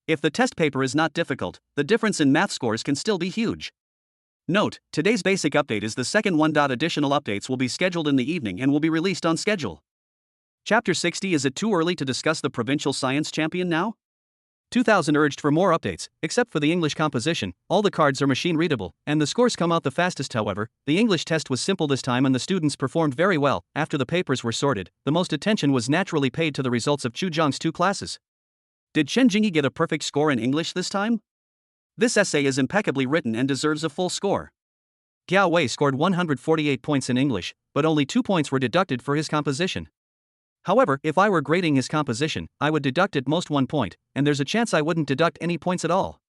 If the test paper is not difficult, the difference in math scores can still be huge. Note, today's basic update is the second one. Additional updates will be scheduled in the evening and will be released on schedule. Chapter 60. Is it too early to discuss the provincial science champion now? 2000 urged for more updates, except for the English composition. All the cards are machine readable, and the scores come out the fastest. However, the English test was simple this time and the students performed very well. After the papers were sorted, the most attention was naturally paid to the results of Chu Jiang's 2 classes. Did Chen Jingyi get a perfect score in English this time? This essay is impeccably written and deserves a full score. Gao Wei scored 148 points in English, but only 2 points were deducted for his composition. However, if I were grading his composition, I would deduct at most 1 point, and there's a chance I wouldn't deduct any points at all.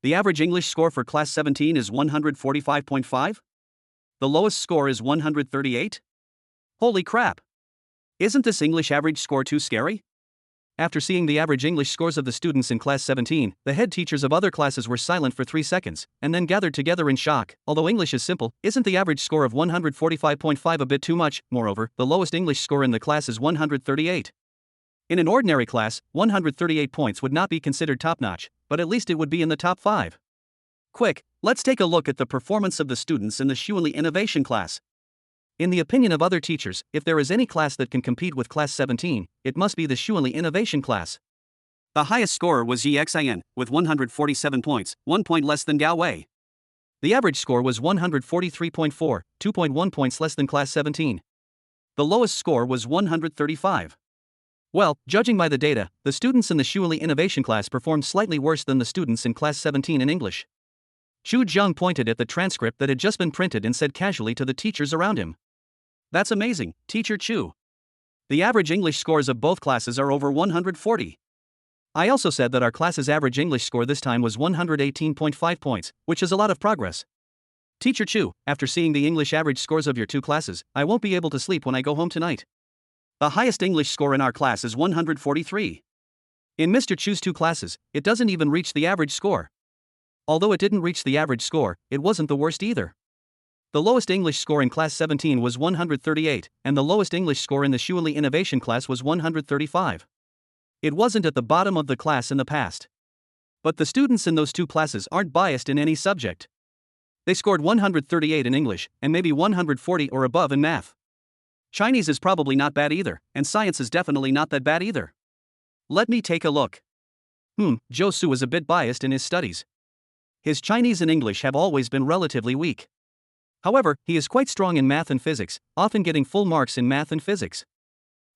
The average English score for class 17 is 145.5? The lowest score is 138? Holy crap! Isn't this English average score too scary? After seeing the average English scores of the students in class 17, the head teachers of other classes were silent for 3 seconds, and then gathered together in shock. Although English is simple, isn't the average score of 145.5 a bit too much? Moreover, the lowest English score in the class is 138. In an ordinary class, 138 points would not be considered top-notch, but at least it would be in the top 5. Quick, let's take a look at the performance of the students in the Xuanli Innovation class. In the opinion of other teachers, if there is any class that can compete with class 17, it must be the Xuanli Innovation class. The highest scorer was Yi Xin, with 147 points, 1 point less than Gao Wei. The average score was 143.4, 2.1 points less than Class 17. The lowest score was 135. Well, judging by the data, the students in the Shuili Innovation class performed slightly worse than the students in Class 17 in English. Chu Jiang pointed at the transcript that had just been printed and said casually to the teachers around him, "That's amazing, Teacher Chu. The average English scores of both classes are over 140. I also said that our class's average English score this time was 118.5 points, which is a lot of progress. Teacher Chu, after seeing the English average scores of your two classes, I won't be able to sleep when I go home tonight. The highest English score in our class is 143. In Mr. Chu's two classes, it doesn't even reach the average score. Although it didn't reach the average score, it wasn't the worst either. The lowest English score in Class 17 was 138, and the lowest English score in the Shuili Innovation class was 135. It wasn't at the bottom of the class in the past. But the students in those two classes aren't biased in any subject. They scored 138 in English, and maybe 140 or above in math. Chinese is probably not bad either, and science is definitely not that bad either. Let me take a look. Zhou Su is a bit biased in his studies. His Chinese and English have always been relatively weak. However, he is quite strong in math and physics, often getting full marks in math and physics.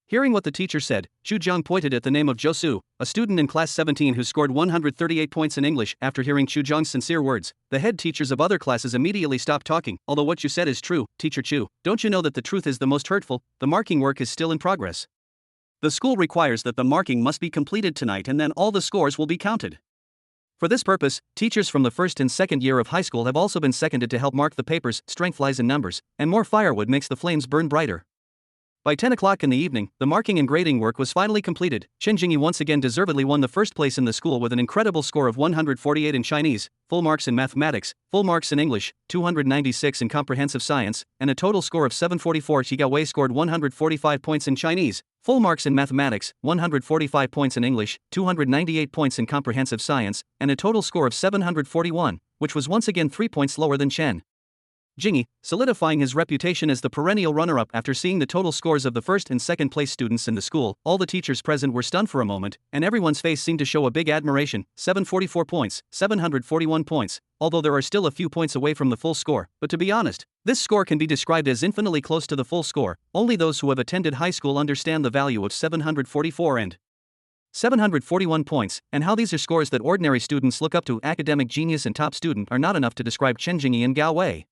Hearing what the teacher said, Chu Jiang pointed at the name of Zhou Su, a student in Class 17 who scored 138 points in English. After hearing Chu Jiang's sincere words, the head teachers of other classes immediately stopped talking. Although what you said is true, Teacher Chu, don't you know that the truth is the most hurtful? The marking work is still in progress. The school requires that the marking must be completed tonight and then all the scores will be counted. For this purpose, teachers from the first and second year of high school have also been seconded to help mark the papers. Strength lies in numbers, and more firewood makes the flames burn brighter. By 10 o'clock in the evening, the marking and grading work was finally completed. Chen Jingyi once again deservedly won the first place in the school with an incredible score of 148 in Chinese, full marks in mathematics, full marks in English, 296 in comprehensive science, and a total score of 744. Gao Wei scored 145 points in Chinese, full marks in mathematics, 145 points in English, 298 points in comprehensive science, and a total score of 741, which was once again 3 points lower than Chen Jingyi, solidifying his reputation as the perennial runner-up. After seeing the total scores of the first and second place students in the school, all the teachers present were stunned for a moment, and everyone's face seemed to show a big admiration. 744 points, 741 points, although there are still a few points away from the full score, but to be honest, this score can be described as infinitely close to the full score. Only those who have attended high school understand the value of 744 and 741 points, and how these are scores that ordinary students look up to. Academic genius and top student are not enough to describe Chen Jingyi and Gao Wei.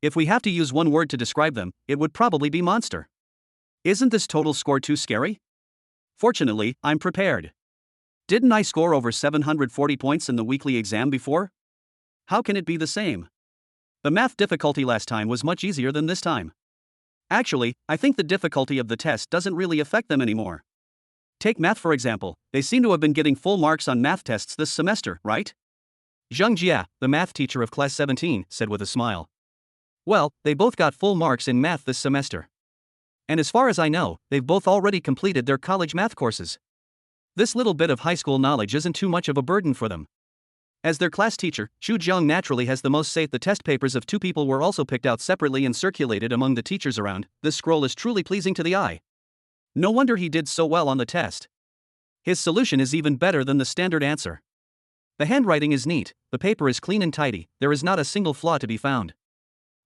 If we have to use one word to describe them, it would probably be monster. Isn't this total score too scary? Fortunately, I'm prepared. Didn't I score over 740 points in the weekly exam before? How can it be the same? The math difficulty last time was much easier than this time. Actually, I think the difficulty of the test doesn't really affect them anymore. Take math for example, they seem to have been getting full marks on math tests this semester, right? Zhang Jia, the math teacher of Class 17, said with a smile. Well, they both got full marks in math this semester. And as far as I know, they've both already completed their college math courses. This little bit of high school knowledge isn't too much of a burden for them. As their class teacher, Chu Jiang naturally has the most say. The test papers of two people were also picked out separately and circulated among the teachers around. This scroll is truly pleasing to the eye. No wonder he did so well on the test. His solution is even better than the standard answer. The handwriting is neat, the paper is clean and tidy, there is not a single flaw to be found.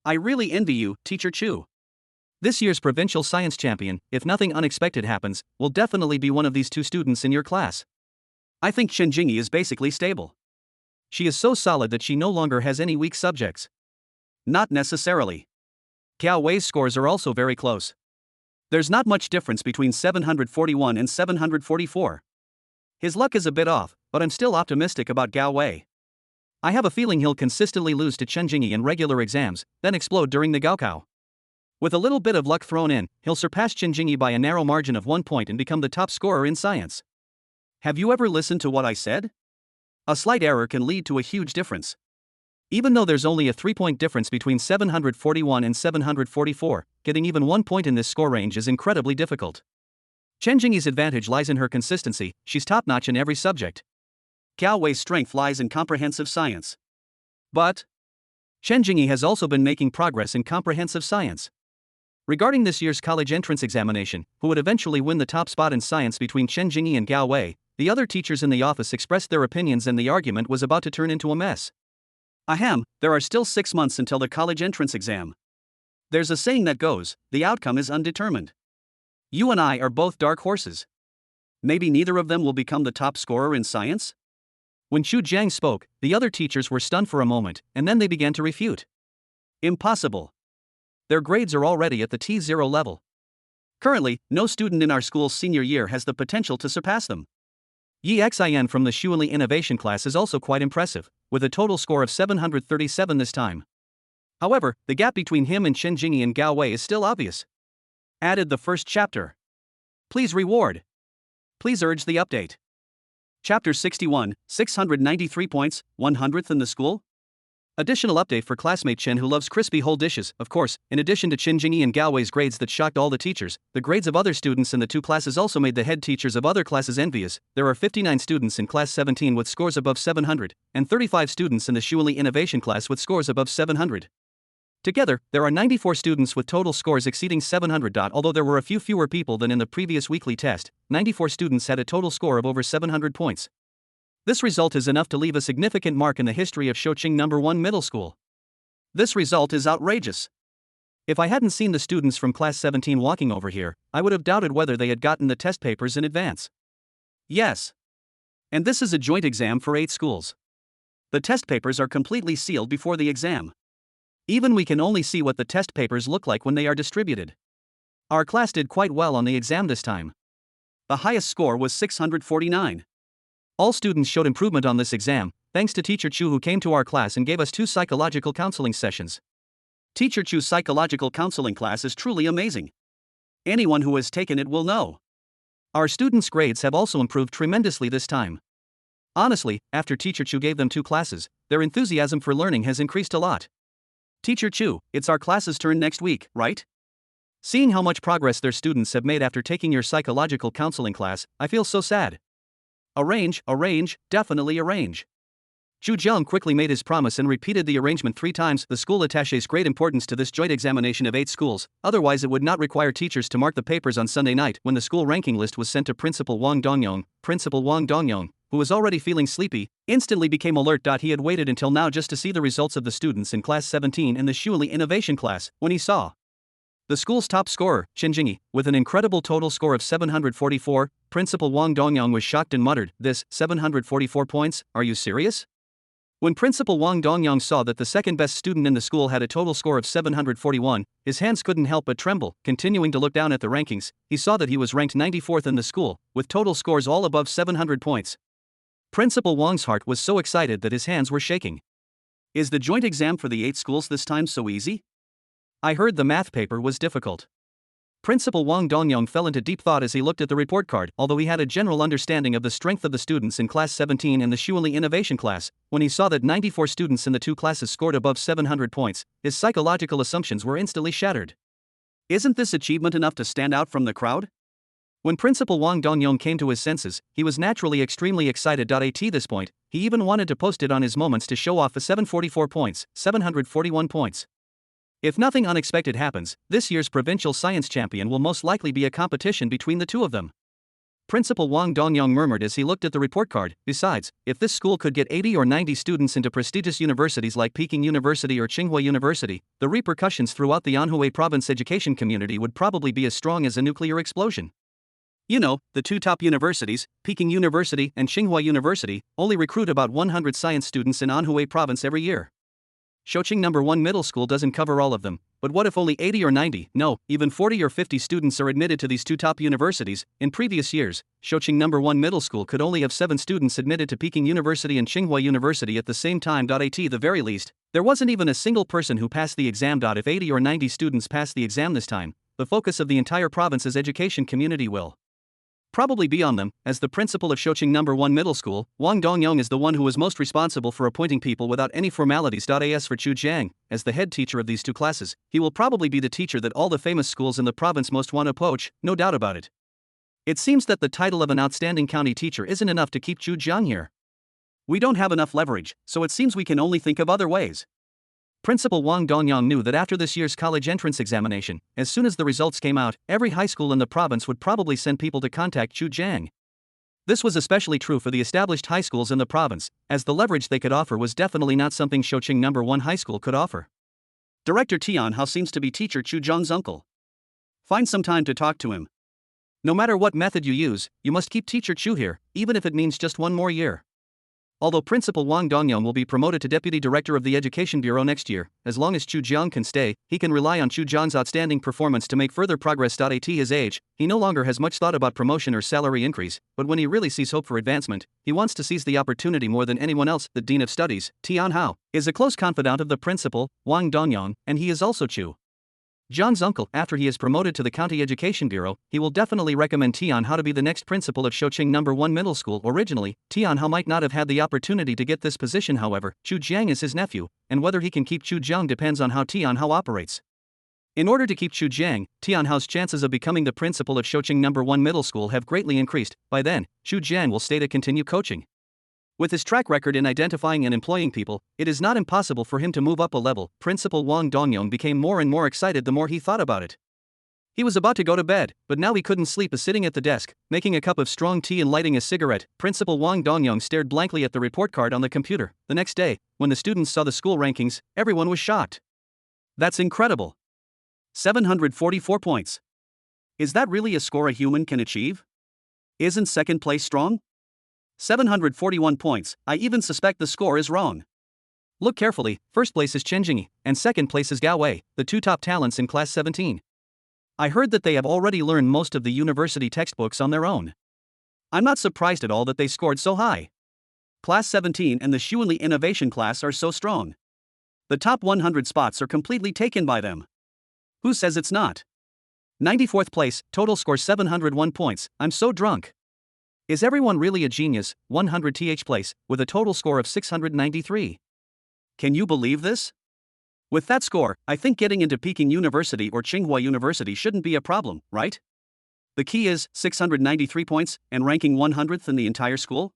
I really envy you, Teacher Chu. This year's provincial science champion, if nothing unexpected happens, will definitely be one of these two students in your class. I think Chen Jingyi is basically stable. She is so solid that she no longer has any weak subjects. Not necessarily. Gao Wei's scores are also very close. There's not much difference between 741 and 744. His luck is a bit off, but I'm still optimistic about Gao Wei. I have a feeling he'll consistently lose to Chen Jingyi in regular exams, then explode during the Gaokao. With a little bit of luck thrown in, he'll surpass Chen Jingyi by a narrow margin of 1 point and become the top scorer in science. Have you ever listened to what I said? A slight error can lead to a huge difference. Even though there's only a 3-point difference between 741 and 744, getting even 1 point in this score range is incredibly difficult. Chen Jingyi's advantage lies in her consistency, she's top-notch in every subject. Gao Wei's strength lies in comprehensive science. But Chen Jingyi has also been making progress in comprehensive science. Regarding this year's college entrance examination, who would eventually win the top spot in science between Chen Jingyi and Gao Wei, the other teachers in the office expressed their opinions and the argument was about to turn into a mess. Ahem, there are still 6 months until the college entrance exam. There's a saying that goes, the outcome is undetermined. You and I are both dark horses. Maybe neither of them will become the top scorer in science? When Chu Jiang spoke, the other teachers were stunned for a moment, and then they began to refute. Impossible. Their grades are already at the T0 level. Currently, no student in our school's senior year has the potential to surpass them. Yi Xin from the Shuili Innovation class is also quite impressive, with a total score of 737 this time. However, the gap between him and Chen Jingyi and Gao Wei is still obvious. Added the first chapter. Please reward. Please urge the update. Chapter 61, 693 points, 100th in the school? Additional update for classmate Chen who loves crispy whole dishes. Of course, in addition to Chen Jingyi and Gao Wei's grades that shocked all the teachers, the grades of other students in the two classes also made the head teachers of other classes envious. There are 59 students in class 17 with scores above 700, and 35 students in the Shuili Innovation class with scores above 700. Together, there are 94 students with total scores exceeding 700. Although there were a few fewer people than in the previous weekly test, 94 students had a total score of over 700 points. This result is enough to leave a significant mark in the history of Shoqing No. 1 Middle School. This result is outrageous. If I hadn't seen the students from class 17 walking over here, I would have doubted whether they had gotten the test papers in advance. Yes. And this is a joint exam for 8 schools. The test papers are completely sealed before the exam. Even we can only see what the test papers look like when they are distributed. Our class did quite well on the exam this time. The highest score was 649. All students showed improvement on this exam, thanks to Teacher Chu who came to our class and gave us 2 psychological counseling sessions. Teacher Chu's psychological counseling class is truly amazing. Anyone who has taken it will know. Our students' grades have also improved tremendously this time. Honestly, after Teacher Chu gave them 2 classes, their enthusiasm for learning has increased a lot. Teacher Chu, it's our class's turn next week, right? Seeing how much progress their students have made after taking your psychological counseling class, I feel so sad. Arrange, definitely arrange. Zhu Jiang quickly made his promise and repeated the arrangement 3 times. The school attaches great importance to this joint examination of 8 schools, otherwise it would not require teachers to mark the papers on Sunday night. When the school ranking list was sent to Principal Wang Dongyong, who was already feeling sleepy, instantly became alert. He had waited until now just to see the results of the students in class 17 and the Shuili Innovation class. When he saw the school's top scorer, Chen Jingyi, with an incredible total score of 744, Principal Wang Dongyong was shocked and muttered, "This, 744 points, are you serious?" When Principal Wang Dongyong saw that the second best student in the school had a total score of 741, his hands couldn't help but tremble. Continuing to look down at the rankings, he saw that he was ranked 94th in the school, with total scores all above 700 points. Principal Wang's heart was so excited that his hands were shaking. Is the joint exam for the 8 schools this time so easy? I heard the math paper was difficult. Principal Wang Dongyong fell into deep thought as he looked at the report card. Although he had a general understanding of the strength of the students in class 17 and the Shuili Innovation class, when he saw that 94 students in the 2 classes scored above 700 points, his psychological assumptions were instantly shattered. Isn't this achievement enough to stand out from the crowd? When Principal Wang Dongyong came to his senses, he was naturally extremely excited. At this point, he even wanted to post it on his moments to show off the 744 points, 741 points. If nothing unexpected happens, this year's provincial science champion will most likely be a competition between the 2 of them. Principal Wang Dongyong murmured as he looked at the report card. Besides, if this school could get 80 or 90 students into prestigious universities like Peking University or Tsinghua University, the repercussions throughout the Anhui province education community would probably be as strong as a nuclear explosion. You know, the 2 top universities, Peking University and Tsinghua University, only recruit about 100 science students in Anhui province every year. Shoqing No. 1 Middle School doesn't cover all of them, but what if only 80 or 90, no, even 40 or 50 students are admitted to these 2 top universities? In previous years, Shoqing No. 1 Middle School could only have 7 students admitted to Peking University and Tsinghua University at the same time. At the very least, there wasn't even a single person who passed the exam. If 80 or 90 students pass the exam this time, the focus of the entire province's education community will probably be on them. As the principal of Shoqing No. 1 Middle School, Wang Dongyong is the one who was most responsible for appointing people without any formalities. As for Chu Jiang, as the head teacher of these 2 classes, he will probably be the teacher that all the famous schools in the province most want to poach, no doubt about it. It seems that the title of an outstanding county teacher isn't enough to keep Chu Jiang here. We don't have enough leverage, so it seems we can only think of other ways. Principal Wang Dongyong knew that after this year's college entrance examination, as soon as the results came out, every high school in the province would probably send people to contact Chu Jiang. This was especially true for the established high schools in the province, as the leverage they could offer was definitely not something Shoqing No. 1 High School could offer. Director Tian Hao seems to be teacher Chu Zheng's uncle. Find some time to talk to him. No matter what method you use, you must keep teacher Chu here, even if it means just one more year. Although Principal Wang Dongyong will be promoted to Deputy Director of the Education Bureau next year, as long as Chu Jiang can stay, he can rely on Chu Jiang's outstanding performance to make further progress. At his age, he no longer has much thought about promotion or salary increase, but when he really sees hope for advancement, he wants to seize the opportunity more than anyone else. The Dean of Studies, Tian Hao, is a close confidant of the Principal, Wang Dongyong, and he is also Chu Jiang's uncle. After he is promoted to the County Education Bureau, he will definitely recommend Tian Hao to be the next principal of Shoqing No. 1 Middle School. Originally, Tian Hao might not have had the opportunity to get this position. However, Chu Jiang is his nephew, and whether he can keep Chu Jiang depends on how Tian Hao operates. In order to keep Chu Jiang, Tian Hao's chances of becoming the principal of Shoqing No. 1 Middle School have greatly increased. By then, Chu Jiang will stay to continue coaching. With his track record in identifying and employing people, it is not impossible for him to move up a level. Principal Wang Dongyong became more and more excited the more he thought about it. He was about to go to bed, but now he couldn't sleep. Sitting at the desk, making a cup of strong tea and lighting a cigarette, Principal Wang Dongyong stared blankly at the report card on the computer. The next day, when the students saw the school rankings, everyone was shocked. That's incredible. 744 points. Is that really a score a human can achieve? Isn't second place strong? 741 points, I even suspect the score is wrong. Look carefully, first place is Chen Jingyi, and second place is Gao Wei, the two top talents in class 17. I heard that they have already learned most of the university textbooks on their own. I'm not surprised at all that they scored so high. Class 17 and the Xuanli Innovation class are so strong. The top 100 spots are completely taken by them. Who says it's not? 94th place, total score 701 points, I'm so drunk. Is everyone really a genius? 100th place, with a total score of 693. Can you believe this? With that score, I think getting into Peking University or Tsinghua University shouldn't be a problem, right? The key is 693 points and ranking 100th in the entire school?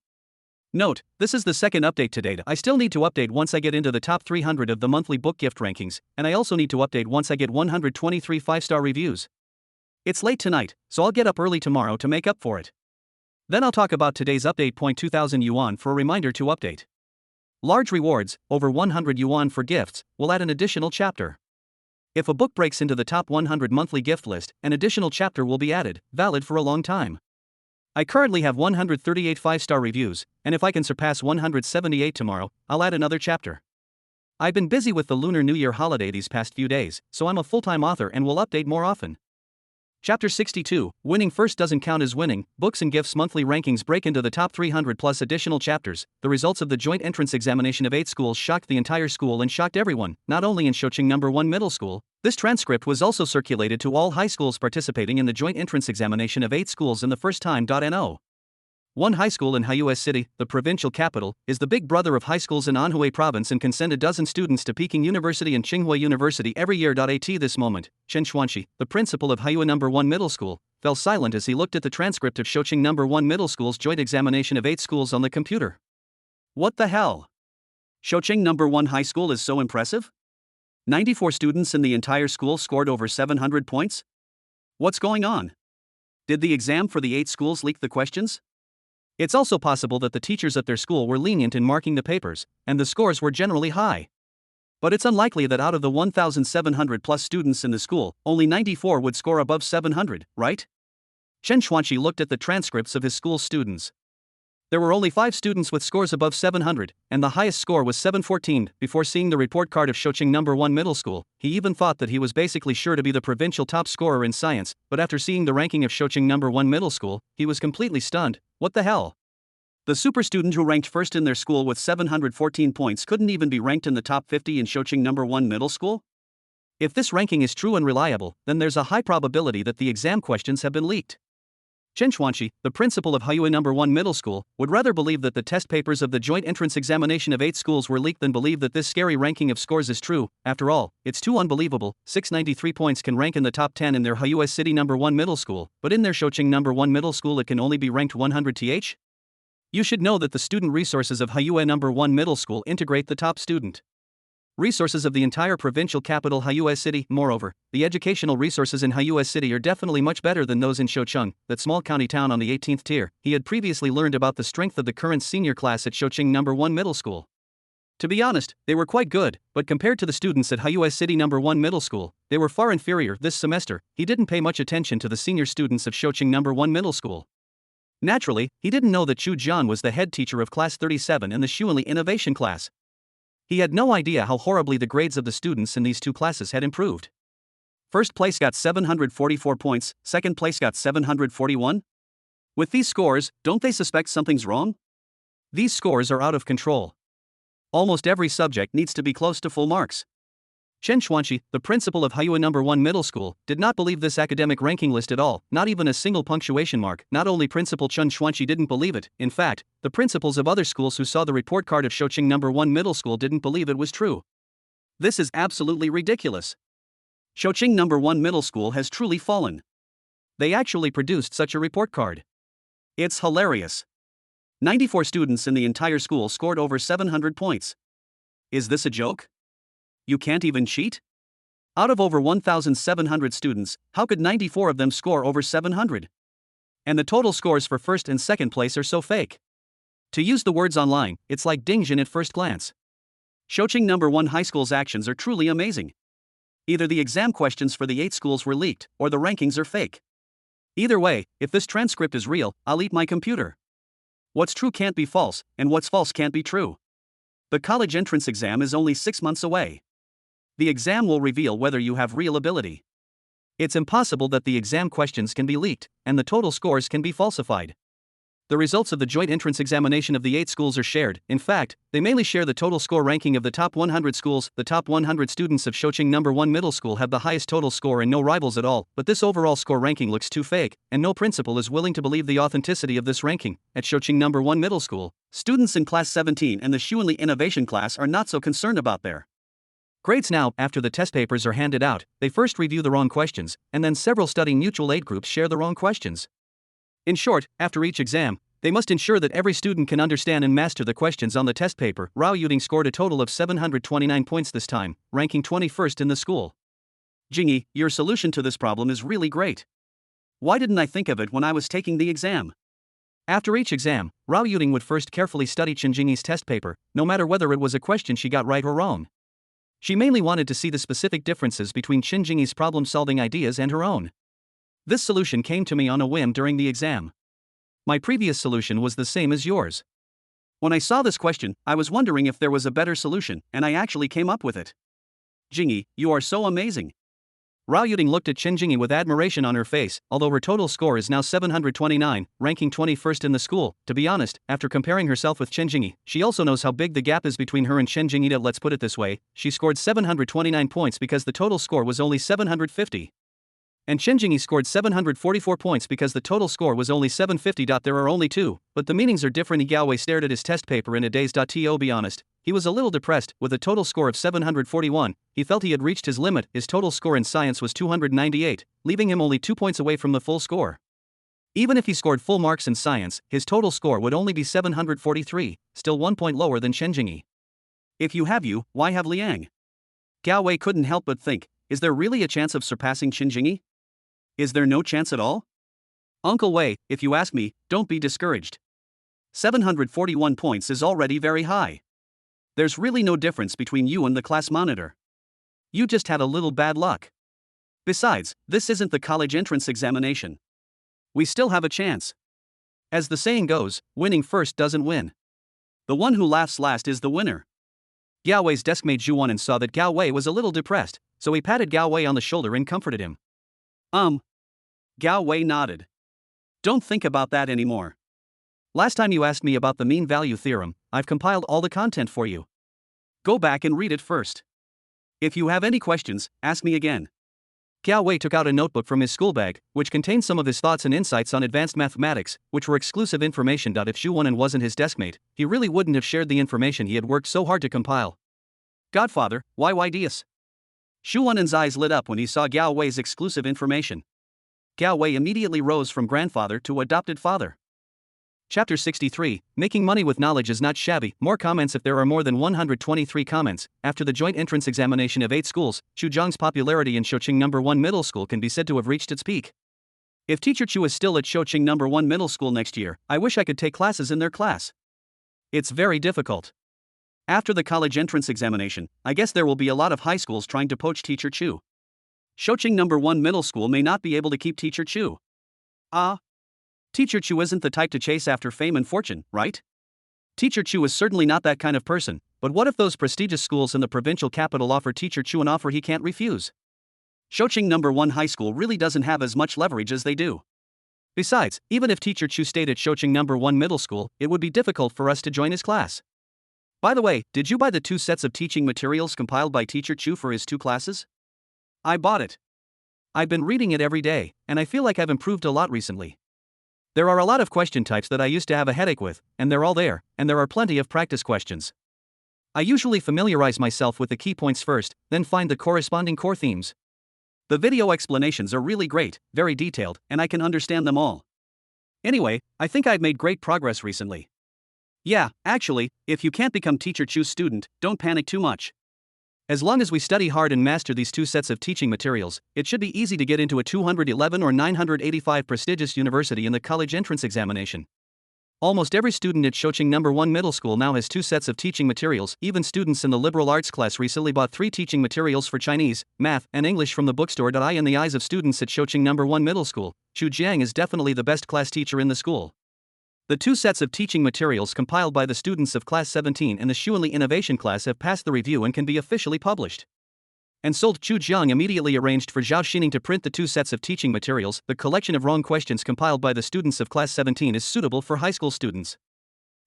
Note, this is the second update to data. I still need to update once I get into the top 300 of the monthly book gift rankings, and I also need to update once I get 123 5-star reviews. It's late tonight, so I'll get up early tomorrow to make up for it. Then I'll talk about today's update. 2,000 yuan for a reminder to update. Large rewards, over 100 yuan for gifts, will add an additional chapter. If a book breaks into the top 100 monthly gift list, an additional chapter will be added, valid for a long time. I currently have 138 5-star reviews, and if I can surpass 178 tomorrow, I'll add another chapter. I've been busy with the Lunar New Year holiday these past few days, so I'm a full-time author and will update more often. Chapter 62, Winning First Doesn't Count as Winning, Books and Gifts monthly rankings break into the top 300 plus additional chapters. The results of the joint entrance examination of 8 schools shocked the entire school and shocked everyone, not only in Shoqing No. 1 Middle School. This transcript was also circulated to all high schools participating in the joint entrance examination of 8 schools in the first time. No. One high school in Haiyue City, the provincial capital, is the big brother of high schools in Anhui province and can send a dozen students to Peking University and Tsinghua University every year. At this moment, Chen Xuanxi, the principal of Haiyue No. 1 Middle School, fell silent as he looked at the transcript of Shoqing No. 1 Middle School's joint examination of 8 schools on the computer. What the hell? Shoqing No. 1 High School is so impressive? 94 students in the entire school scored over 700 points? What's going on? Did the exam for the 8 schools leak the questions? It's also possible that the teachers at their school were lenient in marking the papers, and the scores were generally high. But it's unlikely that out of the 1,700 plus students in the school, only 94 would score above 700, right? Chen Xuanxi looked at the transcripts of his school's students. There were only 5 students with scores above 700, and the highest score was 714. Before seeing the report card of Shoqing No. 1 Middle School, he even thought that he was basically sure to be the provincial top scorer in science, but after seeing the ranking of Shoqing No. 1 Middle School, he was completely stunned. What the hell? The super student who ranked first in their school with 714 points couldn't even be ranked in the top 50 in Shoqing No. 1 Middle School? If this ranking is true and reliable, then there's a high probability that the exam questions have been leaked. Chen Xuanxi, the principal of Haiyue No. 1 Middle School, would rather believe that the test papers of the joint entrance examination of 8 schools were leaked than believe that this scary ranking of scores is true. After all, it's too unbelievable. 693 points can rank in the top 10 in their Haiyue City No. 1 Middle School, but in their Shoqing No. 1 Middle School it can only be ranked 100th? You should know that the student resources of Haiyue No. 1 Middle School integrate the top student resources of the entire provincial capital Haiyue City. Moreover, the educational resources in Haiyue City are definitely much better than those in Shocheng, that small county town on the 18th tier. He had previously learned about the strength of the current senior class at Shocheng No. 1 Middle School. To be honest, they were quite good, but compared to the students at Haiyue City No. 1 Middle School, they were far inferior. This semester, he didn't pay much attention to the senior students of Shocheng No. 1 Middle School. Naturally, he didn't know that Chu Jian was the head teacher of Class 37 in the Xuanli Innovation class. He had no idea how horribly the grades of the students in these two classes had improved. First place got 744 points, second place got 741. With these scores, don't they suspect something's wrong? These scores are out of control. Almost every subject needs to be close to full marks. Chen Xuanxi, the principal of Haiyue No. 1 Middle School, did not believe this academic ranking list at all, not even a single punctuation mark. Not only Principal Chen Xuanxi didn't believe it, in fact, the principals of other schools who saw the report card of Shocheng No. 1 Middle School didn't believe it was true. This is absolutely ridiculous. Shocheng No. 1 Middle School has truly fallen. They actually produced such a report card. It's hilarious. 94 students in the entire school scored over 700 points. Is this a joke? You can't even cheat? Out of over 1,700 students, how could 94 of them score over 700? And the total scores for first and second place are so fake. To use the words online, it's like Dingjin at first glance. Shocheng No. 1 High School's actions are truly amazing. Either the exam questions for the 8 schools were leaked, or the rankings are fake. Either way, if this transcript is real, I'll eat my computer. What's true can't be false, and what's false can't be true. The college entrance exam is only 6 months away. The exam will reveal whether you have real ability. It's impossible that the exam questions can be leaked, and the total scores can be falsified. The results of the joint entrance examination of the 8 schools are shared. In fact, they mainly share the total score ranking of the top 100 schools. The top 100 students of Shocheng No. 1 Middle School have the highest total score and no rivals at all, but this overall score ranking looks too fake, and no principal is willing to believe the authenticity of this ranking. At Shocheng No. 1 Middle School, students in Class 17 and the Xuanli Innovation class are not so concerned about their grades now. After the test papers are handed out, they first review the wrong questions, and then several studying mutual aid groups share the wrong questions. In short, after each exam, they must ensure that every student can understand and master the questions on the test paper. Rao Yuding scored a total of 729 points this time, ranking 21st in the school. Jingyi, your solution to this problem is really great. Why didn't I think of it when I was taking the exam? After each exam, Rao Yuding would first carefully study Chen Jingyi's test paper, no matter whether it was a question she got right or wrong. She mainly wanted to see the specific differences between Chen Jingyi's problem-solving ideas and her own. This solution came to me on a whim during the exam. My previous solution was the same as yours. When I saw this question, I was wondering if there was a better solution, and I actually came up with it. Jingyi, you are so amazing. Rao Yuding looked at Chen Jingyi with admiration on her face. Although her total score is now 729, ranking 21st in the school, to be honest, after comparing herself with Chen Jingyi, she also knows how big the gap is between her and Chen Jingyi. Let's put it this way, she scored 729 points because the total score was only 750. And Chen Jingyi scored 744 points because the total score was only 750. There are only two, but the meanings are different. Gao Wei stared at his test paper in a daze. To be honest, he was a little depressed. With a total score of 741, he felt he had reached his limit. His total score in science was 298, leaving him only 2 points away from the full score. Even if he scored full marks in science, his total score would only be 743, still 1 point lower than Chen Jingyi. If you have you, why have Liang? Gao Wei couldn't help but think, is there really a chance of surpassing Chen Jingyi? Is there no chance at all? Uncle Wei, if you ask me, don't be discouraged. 741 points is already very high. There's really no difference between you and the class monitor. You just had a little bad luck. Besides, this isn't the college entrance examination. We still have a chance. As the saying goes, winning first doesn't win. The one who laughs last is the winner. Gao Wei's deskmate Zhu Wanan saw that Gao Wei was a little depressed, so he patted Gao Wei on the shoulder and comforted him. Gao Wei nodded. Don't think about that anymore. Last time you asked me about the mean value theorem, I've compiled all the content for you. Go back and read it first. If you have any questions, ask me again. Gao Wei took out a notebook from his school bag, which contained some of his thoughts and insights on advanced mathematics, which were exclusive information. If Zhu Wanan wasn't his deskmate, he really wouldn't have shared the information he had worked so hard to compile. Godfather, why Dias? Zhu Wanan's eyes lit up when he saw Gao Wei's exclusive information. Gao Wei immediately rose from grandfather to adopted father. Chapter 63, Making Money with Knowledge is Not Shabby. More comments if there are more than 123 comments. After the joint entrance examination of 8 schools, Chu Jiang's popularity in Shoqing No. 1 Middle School can be said to have reached its peak. If Teacher Chu is still at Shoqing No. 1 Middle School next year, I wish I could take classes in their class. It's very difficult. After the college entrance examination, I guess there will be a lot of high schools trying to poach Teacher Chu. Shoqing No. 1 Middle School may not be able to keep Teacher Chu. Teacher Chu isn't the type to chase after fame and fortune, right? Teacher Chu is certainly not that kind of person, but what if those prestigious schools in the provincial capital offer Teacher Chu an offer he can't refuse? Shoqing No. 1 High School really doesn't have as much leverage as they do. Besides, even if Teacher Chu stayed at Shoqing No. 1 Middle School, it would be difficult for us to join his class. By the way, did you buy the 2 sets of teaching materials compiled by Teacher Chu for his 2 classes? I bought it. I've been reading it every day, and I feel like I've improved a lot recently. There are a lot of question types that I used to have a headache with, and they're all there, and there are plenty of practice questions. I usually familiarize myself with the key points first, then find the corresponding core themes. The video explanations are really great, very detailed, and I can understand them all. Anyway, I think I've made great progress recently. Yeah, actually, if you can't become Teacher Chu's student, don't panic too much. As long as we study hard and master these 2 sets of teaching materials, it should be easy to get into a 211 or 985 prestigious university in the college entrance examination. Almost every student at Shoqing No. 1 Middle School now has 2 sets of teaching materials. Even students in the liberal arts class recently bought 3 teaching materials for Chinese, math, and English from the bookstore. In the eyes of students at Shoqing No. 1 Middle School, Chu Jiang is definitely the best class teacher in the school. The 2 sets of teaching materials compiled by the students of Class 17 and the Xuanli Innovation class have passed the review and can be officially published. And sold. Chu Jiang immediately arranged for Zhao Xining to print the 2 sets of teaching materials. The collection of wrong questions compiled by the students of Class 17 is suitable for high school students.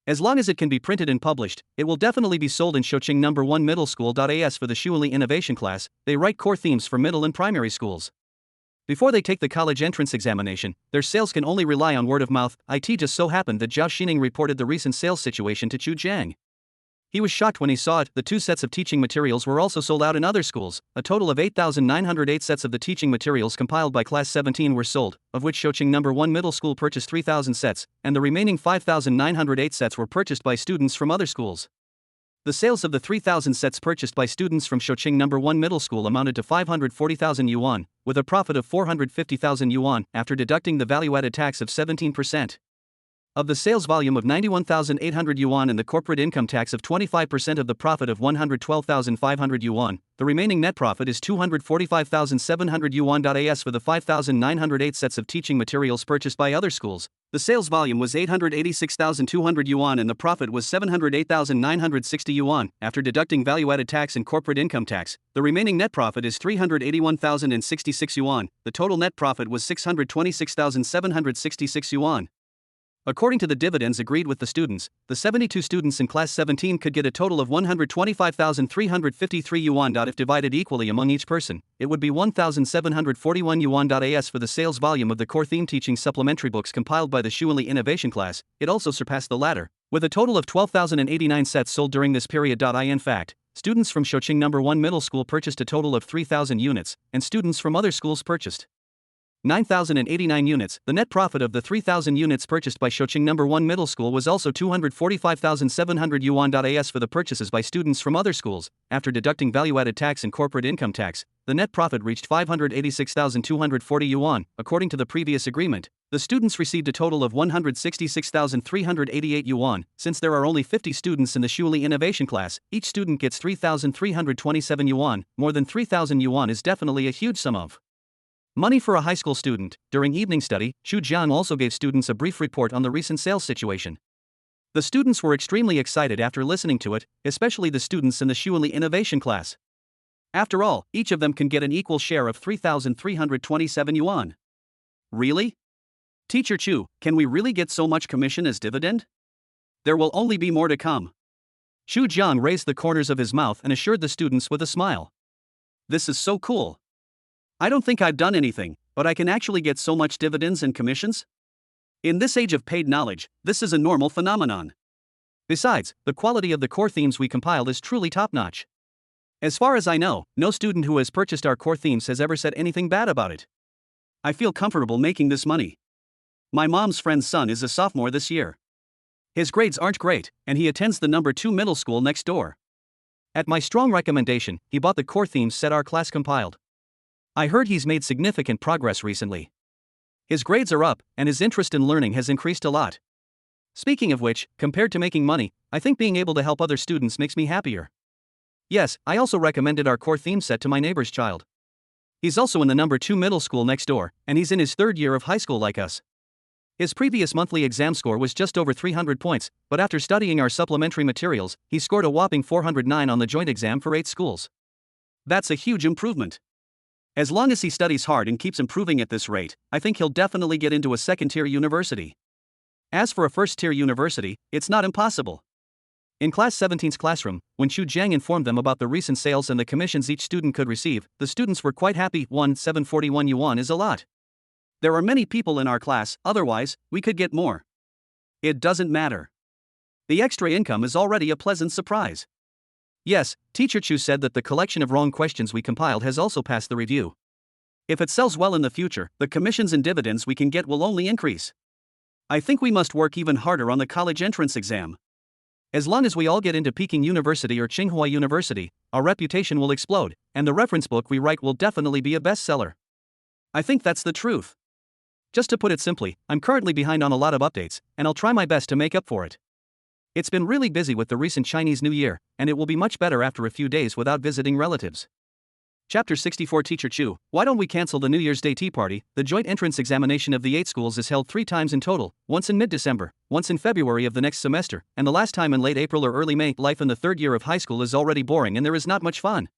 As long as it can be printed and published, it will definitely be sold in Shoqing No. 1 Middle School. As for the Xuanli Innovation class, they write core themes for middle and primary schools. Before they take the college entrance examination, their sales can only rely on word of mouth. It just so happened that Zhao Xining reported the recent sales situation to Chu Jiang. He was shocked when he saw it. The 2 sets of teaching materials were also sold out in other schools. A total of 8,908 sets of the teaching materials compiled by Class 17 were sold, of which Shoqing No. 1 Middle School purchased 3,000 sets, and the remaining 5,908 sets were purchased by students from other schools. The sales of the 3,000 sets purchased by students from Shoqing No. 1 Middle School amounted to 540,000 yuan, with a profit of 450,000 yuan after deducting the value-added tax of 17%. Of the sales volume of 91,800 yuan and the corporate income tax of 25% of the profit of 112,500 yuan, the remaining net profit is 245,700 yuan. As for the 5,908 sets of teaching materials purchased by other schools, the sales volume was 886,200 yuan and the profit was 708,960 yuan. After deducting value-added tax and corporate income tax, the remaining net profit is 381,066 yuan. The total net profit was 626,766 yuan. According to the dividends agreed with the students, the 72 students in Class 17 could get a total of 125,353 yuan. If divided equally among each person, it would be 1,741 yuan. As for the sales volume of the core theme teaching supplementary books compiled by the Xuanli Innovation class, it also surpassed the latter, with a total of 12,089 sets sold during this period. In fact, students from Shoqing No. 1 Middle School purchased a total of 3,000 units, and students from other schools purchased 9,089 units. The net profit of the 3,000 units purchased by Shoqing No. 1 Middle School was also 245,700 yuan. As for the purchases by students from other schools, after deducting value-added tax and corporate income tax, the net profit reached 586,240 yuan. According to the previous agreement, the students received a total of 166,388 yuan. Since there are only 50 students in the Xuanli Innovation class, each student gets 3,327 yuan. More than 3,000 yuan is definitely a huge sum of money for a high school student. During evening study, Chu Jiang also gave students a brief report on the recent sales situation. The students were extremely excited after listening to it, especially the students in the Xuanli Innovation class. After all, each of them can get an equal share of 3,327 yuan. Really? Teacher Chu, can we really get so much commission as dividend? There will only be more to come. Chu Jiang raised the corners of his mouth and assured the students with a smile. This is so cool. I don't think I've done anything, but I can actually get so much dividends and commissions? In this age of paid knowledge, this is a normal phenomenon. Besides, the quality of the core themes we compiled is truly top-notch. As far as I know, no student who has purchased our core themes has ever said anything bad about it. I feel comfortable making this money. My mom's friend's son is a sophomore this year. His grades aren't great, and he attends the number 2 middle school next door. At my strong recommendation, he bought the core themes set our class compiled. I heard he's made significant progress recently. His grades are up, and his interest in learning has increased a lot. Speaking of which, compared to making money, I think being able to help other students makes me happier. Yes, I also recommended our core theme set to my neighbor's child. He's also in the number 2 middle school next door, and he's in his 3rd year of high school like us. His previous monthly exam score was just over 300 points, but after studying our supplementary materials, he scored a whopping 409 on the joint exam for 8 schools. That's a huge improvement. As long as he studies hard and keeps improving at this rate, I think he'll definitely get into a second-tier university. As for a first-tier university, it's not impossible. In Class 17's classroom, when Xu Jiang informed them about the recent sales and the commissions each student could receive, the students were quite happy. 741 yuan is a lot. There are many people in our class, otherwise, we could get more. It doesn't matter. The extra income is already a pleasant surprise. Yes, Teacher Chu said that the collection of wrong questions we compiled has also passed the review. If it sells well in the future, the commissions and dividends we can get will only increase. I think we must work even harder on the college entrance exam. As long as we all get into Peking University or Tsinghua University, our reputation will explode, and the reference book we write will definitely be a bestseller. I think that's the truth. Just to put it simply, I'm currently behind on a lot of updates, and I'll try my best to make up for it. It's been really busy with the recent Chinese New Year, and it will be much better after a few days without visiting relatives. Chapter 64 Teacher Chu, why don't we cancel the New Year's Day tea party? The joint entrance examination of the 8 schools is held 3 times in total, once in mid-December, once in February of the next semester, and the last time in late April or early May. Life in the 3rd year of high school is already boring and there is not much fun.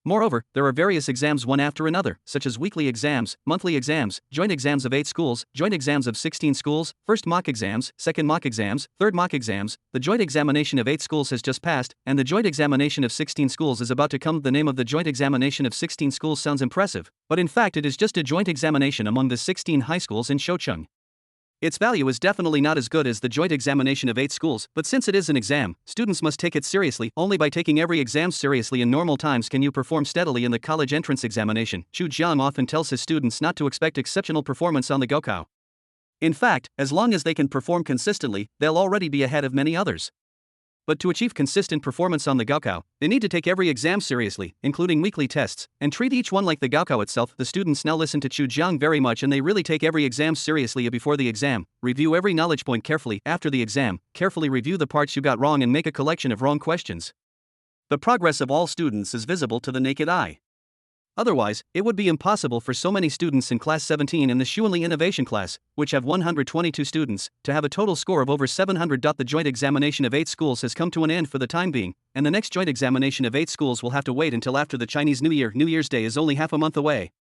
Moreover, there are various exams one after another, such as weekly exams, monthly exams, joint exams of 8 schools, joint exams of 16 schools, first mock exams, second mock exams, third mock exams. The joint examination of 8 schools has just passed, and the joint examination of 16 schools is about to come. The name of the joint examination of 16 schools sounds impressive, but in fact it is just a joint examination among the 16 high schools in Shoucheng. Its value is definitely not as good as the joint examination of 8 schools, but since it is an exam, students must take it seriously. Only by taking every exam seriously in normal times can you perform steadily in the college entrance examination. Xu Jiang often tells his students not to expect exceptional performance on the Gaokao. In fact, as long as they can perform consistently, they'll already be ahead of many others. But to achieve consistent performance on the Gaokao, they need to take every exam seriously, including weekly tests, and treat each one like the Gaokao itself. The students now listen to Xu Jiang very much and they really take every exam seriously before the exam, review every knowledge point carefully after the exam, carefully review the parts you got wrong and make a collection of wrong questions. The progress of all students is visible to the naked eye. Otherwise, it would be impossible for so many students in Class 17 in the Xuanli Innovation class, which have 122 students, to have a total score of over 700. The joint examination of 8 schools has come to an end for the time being, and the next joint examination of 8 schools will have to wait until after the Chinese New Year. New Year's Day is only half a month away.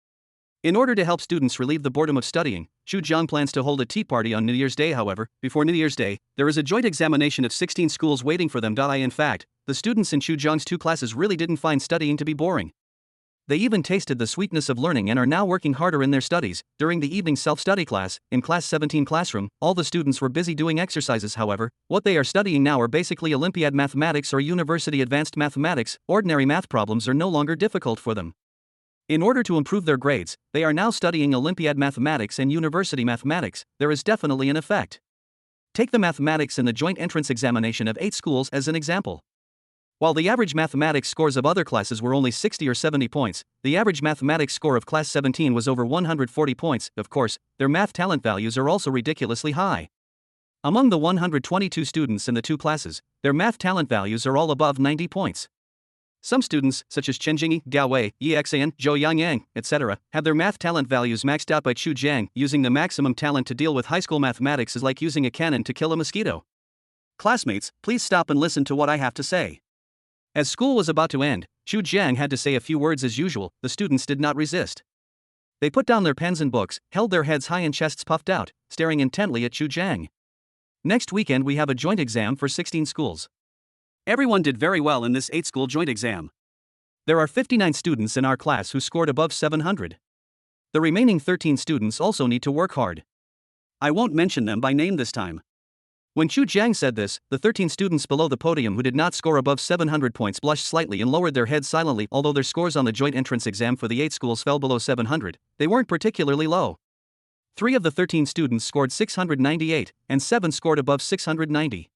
In order to help students relieve the boredom of studying, Xu Jiang plans to hold a tea party on New Year's Day. However, before New Year's Day, there is a joint examination of 16 schools waiting for them. In fact, the students in Xu Jiang's 2 classes really didn't find studying to be boring. They even tasted the sweetness of learning and are now working harder in their studies. During the evening self-study class, in Class 17 classroom, all the students were busy doing exercises. However, what they are studying now are basically Olympiad mathematics or university advanced mathematics. Ordinary math problems are no longer difficult for them. In order to improve their grades, they are now studying Olympiad mathematics and university mathematics. There is definitely an effect. Take the mathematics in the joint entrance examination of 8 schools as an example. While the average mathematics scores of other classes were only 60 or 70 points, the average mathematics score of Class 17 was over 140 points. Of course, their math talent values are also ridiculously high. Among the 122 students in the 2 classes, their math talent values are all above 90 points. Some students, such as Chen Jingyi, Gao Wei, Yi Xan, Zhou Yangyang, etc., have their math talent values maxed out by Xu Jiang. Using the maximum talent to deal with high school mathematics is like using a cannon to kill a mosquito. Classmates, please stop and listen to what I have to say. As school was about to end, Xu Jiang had to say a few words as usual. The students did not resist. They put down their pens and books, held their heads high and chests puffed out, staring intently at Xu Jiang. Next weekend we have a joint exam for 16 schools. Everyone did very well in this 8-school joint exam. There are 59 students in our class who scored above 700. The remaining 13 students also need to work hard. I won't mention them by name this time. When Xu Jiang said this, the 13 students below the podium who did not score above 700 points blushed slightly and lowered their heads silently. Although their scores on the joint entrance exam for the 8 schools fell below 700, they weren't particularly low. 3 of the 13 students scored 698, and 7 scored above 690.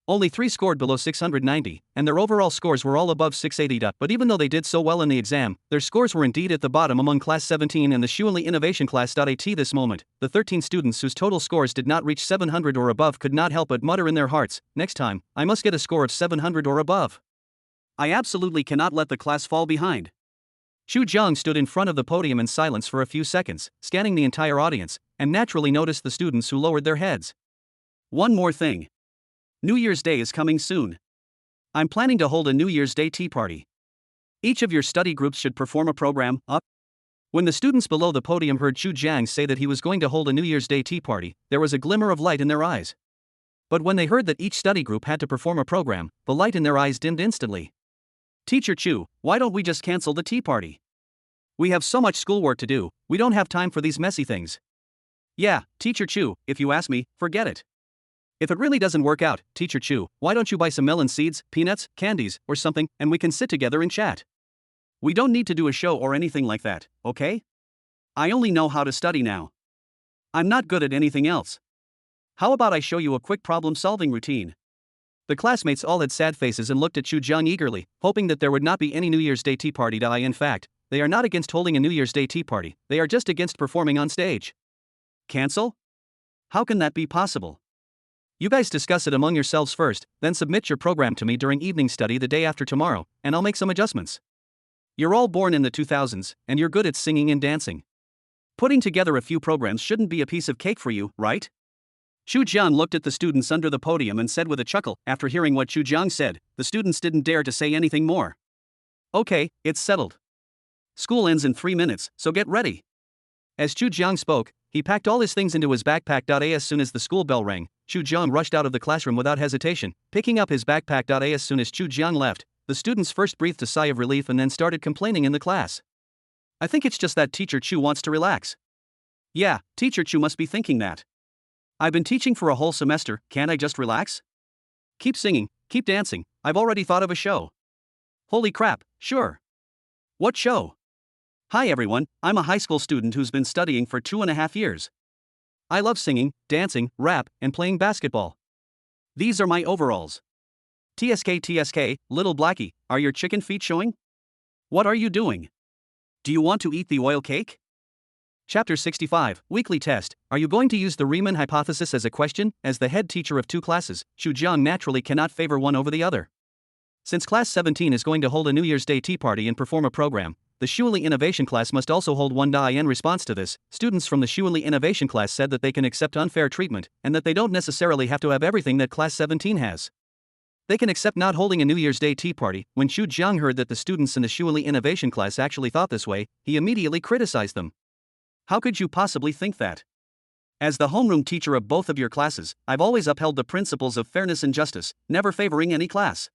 Only 3 scored below 690, and their overall scores were all above 680. But even though they did so well in the exam, their scores were indeed at the bottom among Class 17 and the Shuanli Innovation Class. At this moment, the 13 students whose total scores did not reach 700 or above could not help but mutter in their hearts, "Next time, I must get a score of 700 or above. I absolutely cannot let the class fall behind." Chu Jiang stood in front of the podium in silence for a few seconds, scanning the entire audience, and naturally noticed the students who lowered their heads. "One more thing. New Year's Day is coming soon. I'm planning to hold a New Year's Day tea party. Each of your study groups should perform a program, up." When the students below the podium heard Chu Jiang say that he was going to hold a New Year's Day tea party, there was a glimmer of light in their eyes. But when they heard that each study group had to perform a program, the light in their eyes dimmed instantly. "Teacher Chu, why don't we just cancel the tea party? We have so much schoolwork to do, we don't have time for these messy things." "Yeah, Teacher Chu, if you ask me, forget it. If it really doesn't work out, Teacher Chu, why don't you buy some melon seeds, peanuts, candies, or something, and we can sit together and chat? We don't need to do a show or anything like that, okay? I only know how to study now. I'm not good at anything else. How about I show you a quick problem-solving routine?" The classmates all had sad faces and looked at Chu Jiang eagerly, hoping that there would not be any New Year's Day tea party. In fact, they are not against holding a New Year's Day tea party, they are just against performing on stage. Cancel? How can that be possible? You guys discuss it among yourselves first, then submit your program to me during evening study the day after tomorrow, and I'll make some adjustments. You're all born in the 2000s, and you're good at singing and dancing. Putting together a few programs shouldn't be a piece of cake for you, right? Chu Jiang looked at the students under the podium and said with a chuckle. After hearing what Chu Jiang said, the students didn't dare to say anything more. "Okay, it's settled. School ends in 3 minutes, so get ready." As Chu Jiang spoke, he packed all his things into his backpack. As soon as the school bell rang, Chu Jiang rushed out of the classroom without hesitation, picking up his backpack. As soon as Chu Jiang left, the students first breathed a sigh of relief and then started complaining in the class. "I think it's just that Teacher Chu wants to relax." "Yeah, Teacher Chu must be thinking that. I've been teaching for a whole semester, can't I just relax? Keep singing, keep dancing, I've already thought of a show." "Holy crap, sure. What show?" "Hi everyone, I'm a high school student who's been studying for 2.5 years. I love singing, dancing, rap, and playing basketball. These are my overalls. TSK, little Blackie, are your chicken feet showing? What are you doing? Do you want to eat the oil cake?" Chapter 65, Weekly Test. Are you going to use the Riemann hypothesis as a question? As the head teacher of 2 classes, Chu Jiang naturally cannot favor one over the other. Since Class 17 is going to hold a New Year's Day tea party and perform a program, the Shuanli Innovation Class must also hold one. In response to this, students from the Shuanli Innovation Class said that they can accept unfair treatment, and that they don't necessarily have to have everything that Class 17 has. They can accept not holding a New Year's Day tea party. When Chu Jiang heard that the students in the Shuanli Innovation Class actually thought this way, he immediately criticized them. "How could you possibly think that? As the homeroom teacher of both of your classes, I've always upheld the principles of fairness and justice, never favoring any class.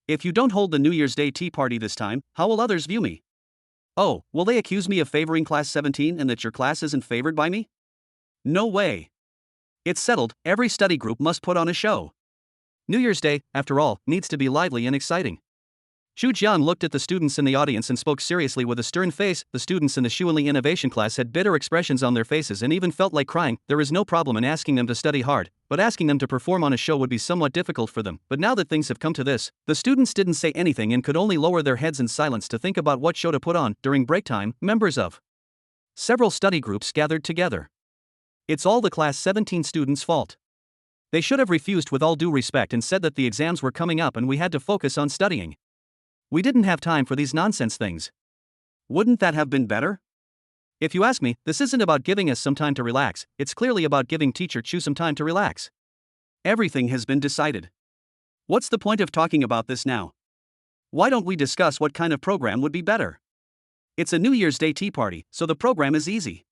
If you don't hold the New Year's Day tea party this time, how will others view me? Oh, will they accuse me of favoring Class 17 and that your class isn't favored by me? No way. It's settled, every study group must put on a show. New Year's Day, after all, needs to be lively and exciting." Chu Jiang looked at the students in the audience and spoke seriously with a stern face. The students in the Shuanli Innovation Class had bitter expressions on their faces and even felt like crying. There is no problem in asking them to study hard, but asking them to perform on a show would be somewhat difficult for them. But now that things have come to this, the students didn't say anything and could only lower their heads in silence to think about what show to put on. During break time, members of several study groups gathered together. "It's all the Class 17 students' fault. They should have refused with all due respect and said that the exams were coming up and we had to focus on studying. We didn't have time for these nonsense things. Wouldn't that have been better? If you ask me, this isn't about giving us some time to relax, it's clearly about giving Teacher Chu some time to relax. Everything has been decided. What's the point of talking about this now? Why don't we discuss what kind of program would be better? It's a New Year's Day tea party, so the program is easy.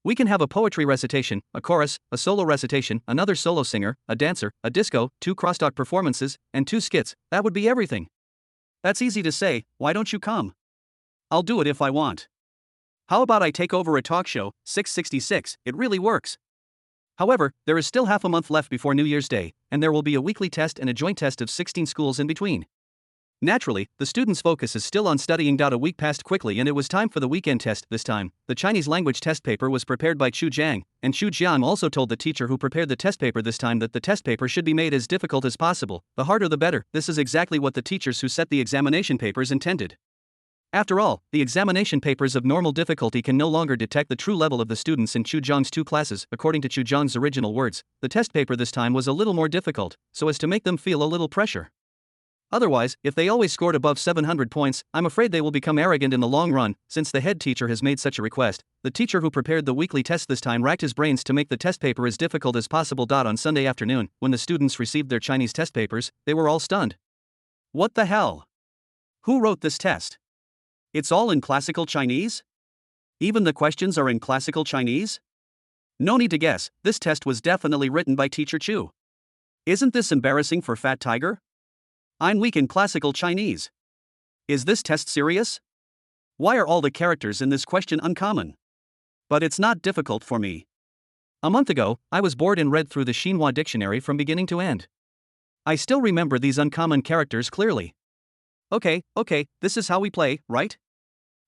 We can have a poetry recitation, a chorus, a solo recitation, another solo singer, a dancer, a disco, 2 crosstalk performances, and 2 skits. That would be everything. That's easy to say, why don't you come? I'll do it if I want. How about I take over a talk show, 666, it really works. However, there is still half a month left before New Year's Day, and there will be a weekly test and a joint test of 16 schools in between. Naturally, the student's focus is still on studying. A week passed quickly and it was time for the weekend test. This time, the Chinese language test paper was prepared by Chu Jiang, and Chu Jiang also told the teacher who prepared the test paper this time that the test paper should be made as difficult as possible. The harder the better. This is exactly what the teachers who set the examination papers intended. After all, the examination papers of normal difficulty can no longer detect the true level of the students in Chu Jiang's two classes. According to Chu Jiang's original words, the test paper this time was a little more difficult, so as to make them feel a little pressure. Otherwise, if they always scored above 700 points, I'm afraid they will become arrogant in the long run. Since the head teacher has made such a request, the teacher who prepared the weekly test this time racked his brains to make the test paper as difficult as possible. On Sunday afternoon, when the students received their Chinese test papers, they were all stunned. What the hell? Who wrote this test? It's all in classical Chinese? Even the questions are in classical Chinese? No need to guess, this test was definitely written by Teacher Chu. Isn't this embarrassing for Fat Tiger? I'm weak in classical Chinese. Is this test serious? Why are all the characters in this question uncommon? But it's not difficult for me. A month ago, I was bored and read through the Xinhua dictionary from beginning to end. I still remember these uncommon characters clearly. Okay, this is how we play, right?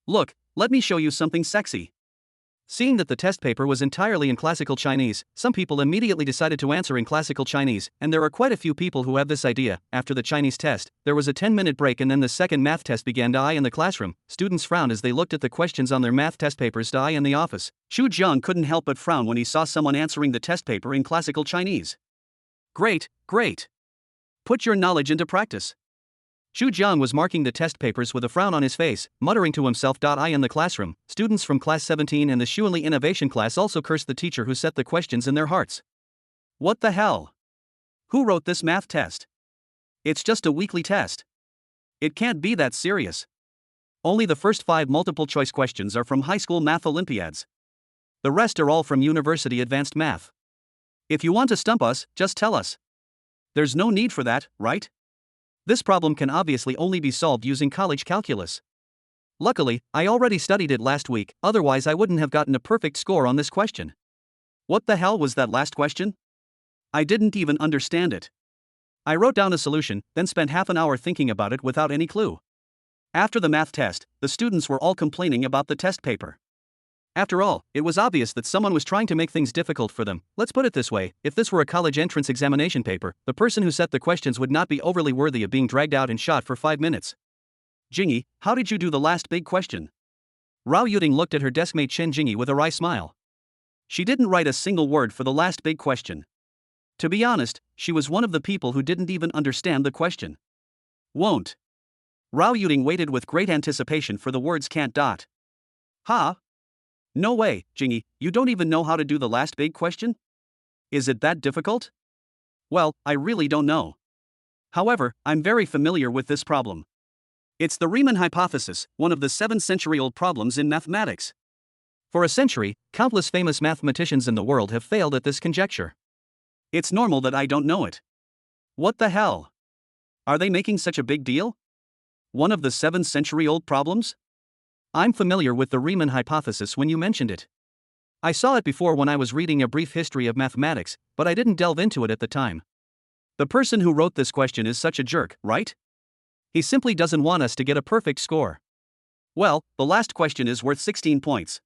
Look, let me show you something sexy. Seeing that the test paper was entirely in classical Chinese, some people immediately decided to answer in classical Chinese, and there are quite a few people who have this idea. After the Chinese test, there was a 10-minute break and then the second math test began. In the classroom, students frowned as they looked at the questions on their math test papers. In the office, Chu Jiang couldn't help but frown when he saw someone answering the test paper in classical Chinese. Great. Put your knowledge into practice. Chu Jiang was marking the test papers with a frown on his face, muttering to himself. In the classroom, students from class 17 and the Xuanli Innovation class also cursed the teacher who set the questions in their hearts. What the hell? Who wrote this math test? It's just a weekly test. It can't be that serious. Only the first 5 multiple-choice questions are from high school math Olympiads. The rest are all from university advanced math. If you want to stump us, just tell us. There's no need for that, right? This problem can obviously only be solved using college calculus. Luckily, I already studied it last week, otherwise I wouldn't have gotten a perfect score on this question. What the hell was that last question? I didn't even understand it. I wrote down a solution, then spent half an hour thinking about it without any clue. After the math test, the students were all complaining about the test paper. After all, it was obvious that someone was trying to make things difficult for them. Let's put it this way, if this were a college entrance examination paper, the person who set the questions would not be overly worthy of being dragged out and shot for 5 minutes. Jingyi, how did you do the last big question? Rao Yuding looked at her deskmate Chen Jingyi with a wry smile. She didn't write a single word for the last big question. To be honest, she was one of the people who didn't even understand the question. Won't. Rao Yuding waited with great anticipation for the words can't. Ha? No way, Jingyi, you don't even know how to do the last big question? Is it that difficult? Well, I really don't know. However, I'm very familiar with this problem. It's the Riemann hypothesis, one of the 7-century-old problems in mathematics. For a century, countless famous mathematicians in the world have failed at this conjecture. It's normal that I don't know it. What the hell? Are they making such a big deal? One of the 7-century-old problems? I'm familiar with the Riemann hypothesis when you mentioned it. I saw it before when I was reading A Brief History of Mathematics, but I didn't delve into it at the time. The person who wrote this question is such a jerk, right? He simply doesn't want us to get a perfect score. Well, the last question is worth 16 points.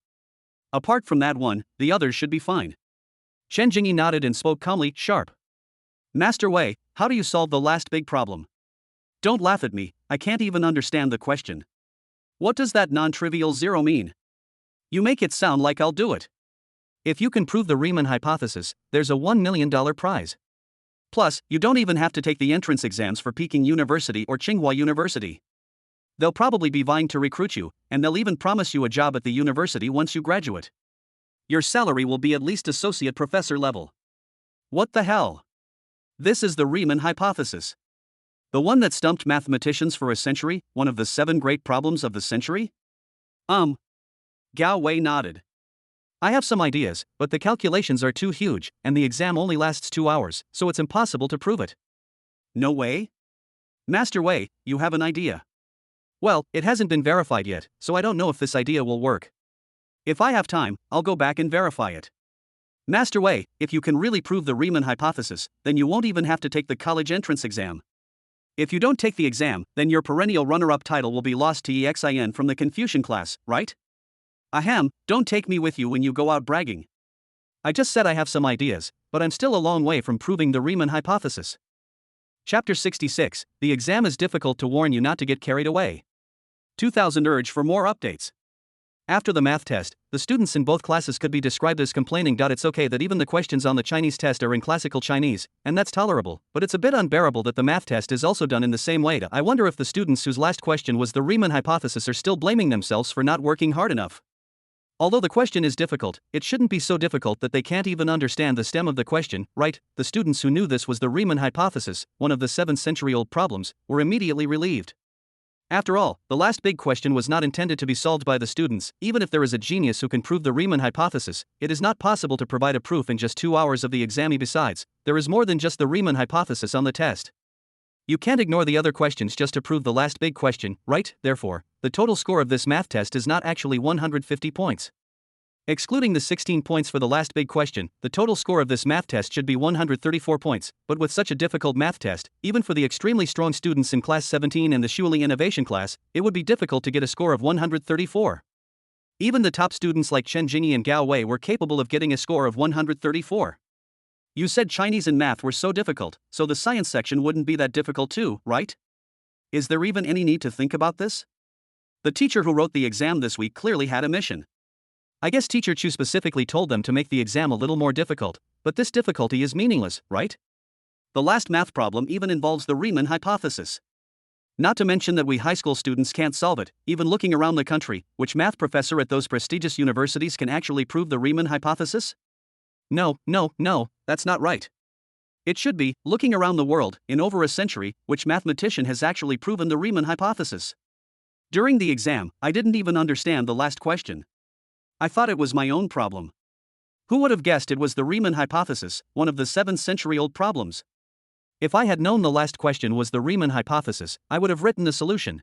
Apart from that one, the others should be fine. Chen Jingyi nodded and spoke calmly, sharp. Master Wei, how do you solve the last big problem? Don't laugh at me, I can't even understand the question. What does that non-trivial 0 mean? You make it sound like I'll do it. If you can prove the Riemann hypothesis, there's a $1 million prize. Plus, you don't even have to take the entrance exams for Peking University or Tsinghua University. They'll probably be vying to recruit you, and they'll even promise you a job at the university once you graduate. Your salary will be at least associate professor level. What the hell? This is the Riemann hypothesis. The one that stumped mathematicians for a century, one of the 7 great problems of the century? Gao Wei nodded. I have some ideas, but the calculations are too huge, and the exam only lasts 2 hours, so it's impossible to prove it. No way? Master Wei, you have an idea. Well, it hasn't been verified yet, so I don't know if this idea will work. If I have time, I'll go back and verify it. Master Wei, if you can really prove the Riemann hypothesis, then you won't even have to take the college entrance exam. If you don't take the exam, then your perennial runner-up title will be lost to EXIN from the Confucian class, right? Ahem, don't take me with you when you go out bragging. I just said I have some ideas, but I'm still a long way from proving the Riemann hypothesis. Chapter 66, The exam is difficult to warn you not to get carried away. 2000 urge for more updates. After the math test, the students in both classes could be described as complaining. It's okay that even the questions on the Chinese test are in classical Chinese, and that's tolerable, but it's a bit unbearable that the math test is also done in the same way. I wonder if the students whose last question was the Riemann hypothesis are still blaming themselves for not working hard enough. Although the question is difficult, it shouldn't be so difficult that they can't even understand the stem of the question, right? The students who knew this was the Riemann hypothesis, one of the 7th-century-old problems, were immediately relieved. After all, the last big question was not intended to be solved by the students. Even if there is a genius who can prove the Riemann hypothesis, it is not possible to provide a proof in just 2 hours of the exam. Besides, there is more than just the Riemann hypothesis on the test. You can't ignore the other questions just to prove the last big question, right? Therefore, the total score of this math test is not actually 150 points. Excluding the 16 points for the last big question, the total score of this math test should be 134 points, but with such a difficult math test, even for the extremely strong students in Class 17 and the Shuili Innovation class, it would be difficult to get a score of 134. Even the top students like Chen Jingyi and Gao Wei were capable of getting a score of 134. You said Chinese and math were so difficult, so the science section wouldn't be that difficult too, right? Is there even any need to think about this? The teacher who wrote the exam this week clearly had a mission. I guess Teacher Chu specifically told them to make the exam a little more difficult, but this difficulty is meaningless, right? The last math problem even involves the Riemann hypothesis. Not to mention that we high school students can't solve it. Even looking around the country, which math professor at those prestigious universities can actually prove the Riemann hypothesis? No, that's not right. It should be, looking around the world, in over a century, which mathematician has actually proven the Riemann hypothesis? During the exam, I didn't even understand the last question. I thought it was my own problem. Who would have guessed it was the Riemann hypothesis, one of the 7th-century-old problems? If I had known the last question was the Riemann hypothesis, I would have written the solution.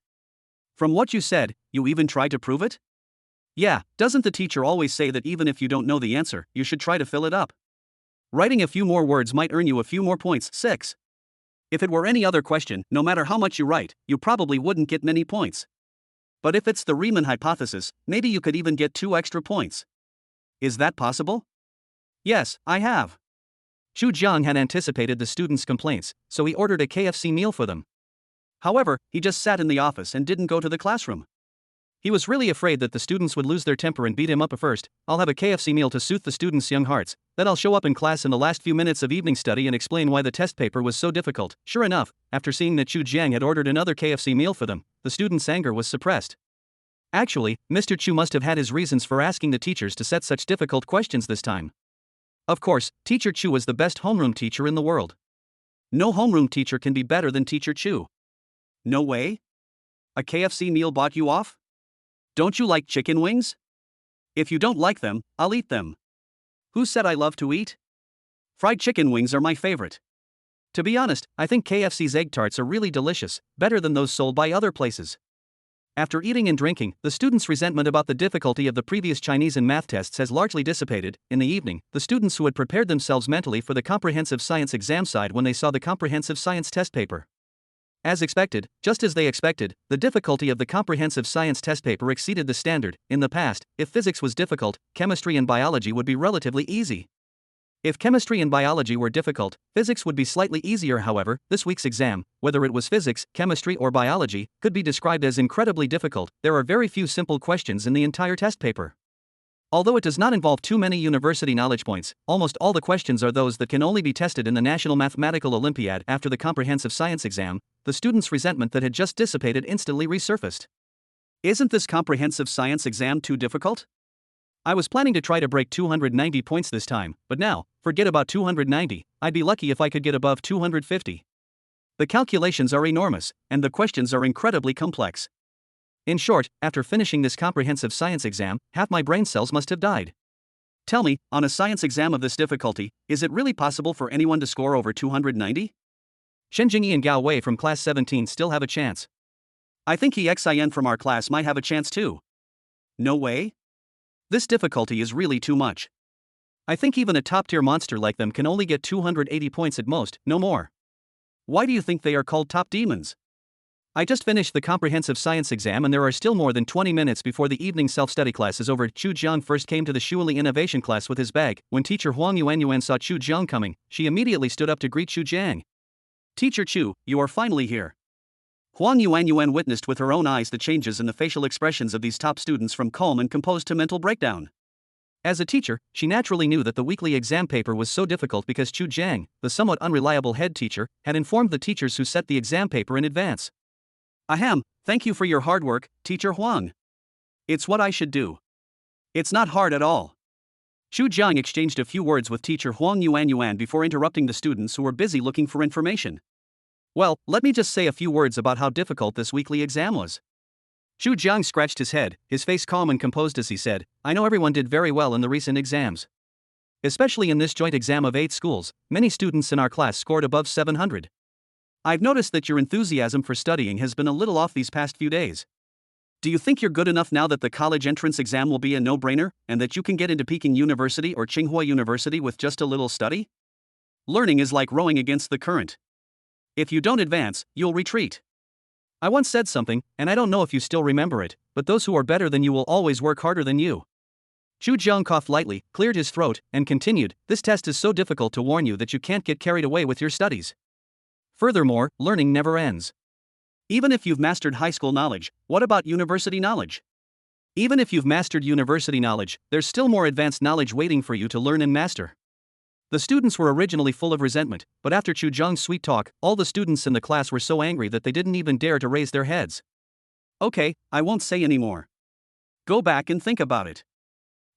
From what you said, you even tried to prove it? Yeah, doesn't the teacher always say that even if you don't know the answer, you should try to fill it up? Writing a few more words might earn you a few more points. 6. If it were any other question, no matter how much you write, you probably wouldn't get many points. But if it's the Riemann hypothesis, maybe you could even get 2 extra points. Is that possible? Yes, I have. Chu Jiang had anticipated the students' complaints, so he ordered a KFC meal for them. However, he just sat in the office and didn't go to the classroom. He was really afraid that the students would lose their temper and beat him up. First, I'll have a KFC meal to soothe the students' young hearts, then I'll show up in class in the last few minutes of evening study and explain why the test paper was so difficult. Sure enough, after seeing that Chu Jiang had ordered another KFC meal for them, the students' anger was suppressed. Actually, Mr. Chu must have had his reasons for asking the teachers to set such difficult questions this time. Of course, Teacher Chu was the best homeroom teacher in the world. No homeroom teacher can be better than Teacher Chu. No way? A KFC meal bought you off? Don't you like chicken wings? If you don't like them, I'll eat them. Who said I love to eat? Fried chicken wings are my favorite. To be honest, I think KFC's egg tarts are really delicious, better than those sold by other places. After eating and drinking, the students' resentment about the difficulty of the previous Chinese and math tests has largely dissipated. In the evening, the students who had prepared themselves mentally for the comprehensive science exam sighed when they saw the comprehensive science test paper. As expected, just as they expected, the difficulty of the comprehensive science test paper exceeded the standard. In the past, if physics was difficult, chemistry and biology would be relatively easy. If chemistry and biology were difficult, physics would be slightly easier. However, this week's exam, whether it was physics, chemistry, or biology, could be described as incredibly difficult. There are very few simple questions in the entire test paper. Although it does not involve too many university knowledge points, almost all the questions are those that can only be tested in the National Mathematical Olympiad. After the comprehensive science exam, the students' resentment that had just dissipated instantly resurfaced. Isn't this comprehensive science exam too difficult? I was planning to try to break 290 points this time, but now, forget about 290, I'd be lucky if I could get above 250. The calculations are enormous, and the questions are incredibly complex. In short, after finishing this comprehensive science exam, half my brain cells must have died. Tell me, on a science exam of this difficulty, is it really possible for anyone to score over 290? Shen Jingyi and Gao Wei from class 17 still have a chance. I think EXIN from our class might have a chance too. No way? This difficulty is really too much. I think even a top-tier monster like them can only get 280 points at most, no more. Why do you think they are called top demons? I just finished the comprehensive science exam and there are still more than 20 minutes before the evening self-study class is over. Chu Jiang first came to the Shuili innovation class with his bag. When teacher Huang Yuanyuan saw Chu Jiang coming, she immediately stood up to greet Chu Jiang. Teacher Chu, you are finally here. Huang Yuanyuan witnessed with her own eyes the changes in the facial expressions of these top students from calm and composed to mental breakdown. As a teacher, she naturally knew that the weekly exam paper was so difficult because Chu Jiang, the somewhat unreliable head teacher, had informed the teachers who set the exam paper in advance. Ahem, thank you for your hard work, Teacher Huang. It's what I should do. It's not hard at all. Chu Jiang exchanged a few words with teacher Huang Yuanyuan before interrupting the students who were busy looking for information. Well, let me just say a few words about how difficult this weekly exam was. Chu Jiang scratched his head, his face calm and composed as he said, I know everyone did very well in the recent exams. Especially in this joint exam of 8 schools, many students in our class scored above 700. I've noticed that your enthusiasm for studying has been a little off these past few days. Do you think you're good enough now that the college entrance exam will be a no-brainer, and that you can get into Peking University or Tsinghua University with just a little study? Learning is like rowing against the current. If you don't advance, you'll retreat. I once said something, and I don't know if you still remember it, but those who are better than you will always work harder than you. Chu Jiang coughed lightly, cleared his throat, and continued, this test is so difficult to warn you that you can't get carried away with your studies. Furthermore, learning never ends. Even if you've mastered high school knowledge, what about university knowledge? Even if you've mastered university knowledge, there's still more advanced knowledge waiting for you to learn and master. The students were originally full of resentment, but after Chu Jiang's sweet talk, all the students in the class were so angry that they didn't even dare to raise their heads. Okay, I won't say anymore. Go back and think about it.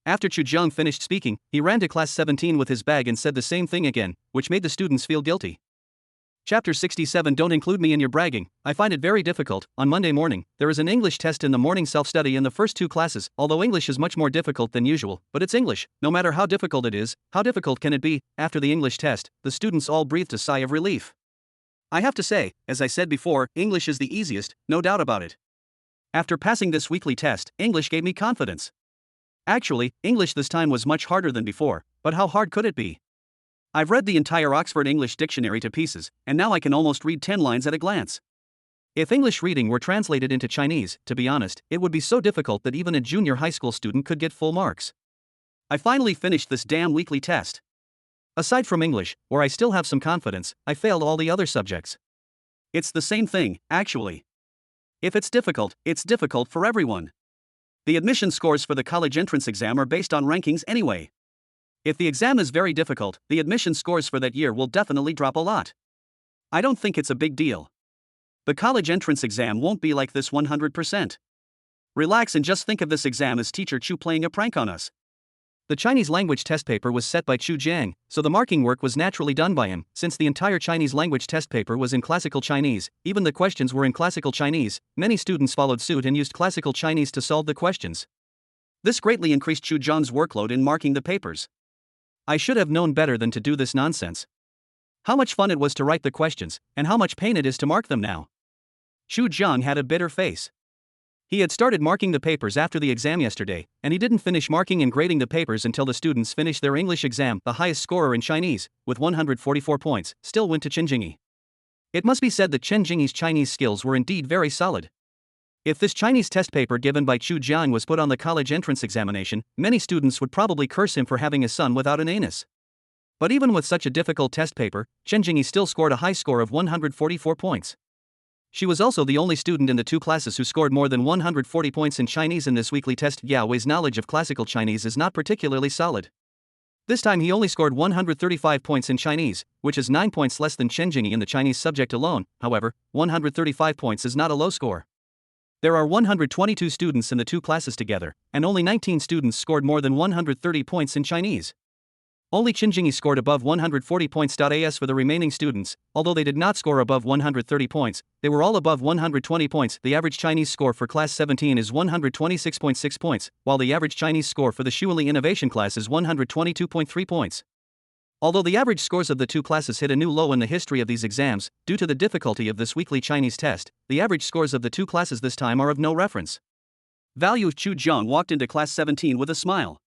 After Chu Jiang finished speaking, he ran to class 17 with his bag and said the same thing again, which made the students feel guilty. Chapter 67 Don't include me in your bragging. I find it very difficult. On Monday morning, there is an English test in the morning self-study in the first 2 classes, although English is much more difficult than usual, but it's English. No matter how difficult it is, how difficult can it be? After the English test, the students all breathed a sigh of relief. I have to say, as I said before, English is the easiest, no doubt about it. After passing this weekly test, English gave me confidence. Actually, English this time was much harder than before, but how hard could it be? I've read the entire Oxford English Dictionary to pieces, and now I can almost read 10 lines at a glance. If English reading were translated into Chinese, to be honest, it would be so difficult that even a junior high school student could get full marks. I finally finished this damn weekly test. Aside from English, where I still have some confidence, I failed all the other subjects. It's the same thing, actually. If it's difficult for everyone. The admission scores for the college entrance exam are based on rankings anyway. If the exam is very difficult, the admission scores for that year will definitely drop a lot. I don't think it's a big deal. The college entrance exam won't be like this 100%. Relax and just think of this exam as teacher Chu playing a prank on us. The Chinese language test paper was set by Chu Jiang, so the marking work was naturally done by him. Since the entire Chinese language test paper was in classical Chinese, even the questions were in classical Chinese, many students followed suit and used classical Chinese to solve the questions. This greatly increased Chu Jiang's workload in marking the papers. I should have known better than to do this nonsense. How much fun it was to write the questions, and how much pain it is to mark them now. Chu Jiang had a bitter face. He had started marking the papers after the exam yesterday, and he didn't finish marking and grading the papers until the students finished their English exam. The highest scorer in Chinese, with 144 points, still went to Chen Jingyi. It must be said that Chen Jingyi's Chinese skills were indeed very solid. If this Chinese test paper given by Chu Jiang was put on the college entrance examination, many students would probably curse him for having a son without an anus. But even with such a difficult test paper, Chen Jingyi still scored a high score of 144 points. She was also the only student in the 2 classes who scored more than 140 points in Chinese in this weekly test. Yao Wei's knowledge of classical Chinese is not particularly solid. This time he only scored 135 points in Chinese, which is 9 points less than Chen Jingyi in the Chinese subject alone. However, 135 points is not a low score. There are 122 students in the 2 classes together, and only 19 students scored more than 130 points in Chinese. Only Chen Jingyi scored above 140 points. As for the remaining students, although they did not score above 130 points, they were all above 120 points. The average Chinese score for class 17 is 126.6 points, while the average Chinese score for the Shuili Innovation class is 122.3 points. Although the average scores of the 2 classes hit a new low in the history of these exams, due to the difficulty of this weekly Chinese test, the average scores of the 2 classes this time are of no reference. Value Chu Jiang walked into class 17 with a smile.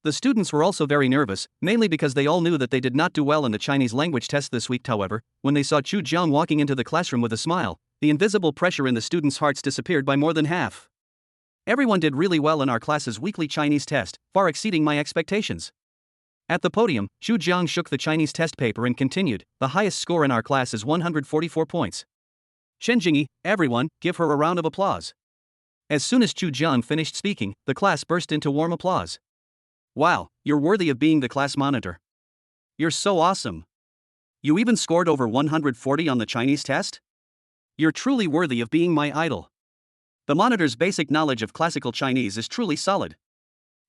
The students were also very nervous, mainly because they all knew that they did not do well in the Chinese language test this week. However, when they saw Chu Jiang walking into the classroom with a smile, the invisible pressure in the students' hearts disappeared by more than half. Everyone did really well in our class's weekly Chinese test, far exceeding my expectations. At the podium, Chu Jiang shook the Chinese test paper and continued, "The highest score in our class is 144 points. Chen Jingyi, everyone, give her a round of applause." As soon as Chu Jiang finished speaking, the class burst into warm applause. "Wow, you're worthy of being the class monitor. You're so awesome. You even scored over 140 on the Chinese test? You're truly worthy of being my idol. The monitor's basic knowledge of classical Chinese is truly solid.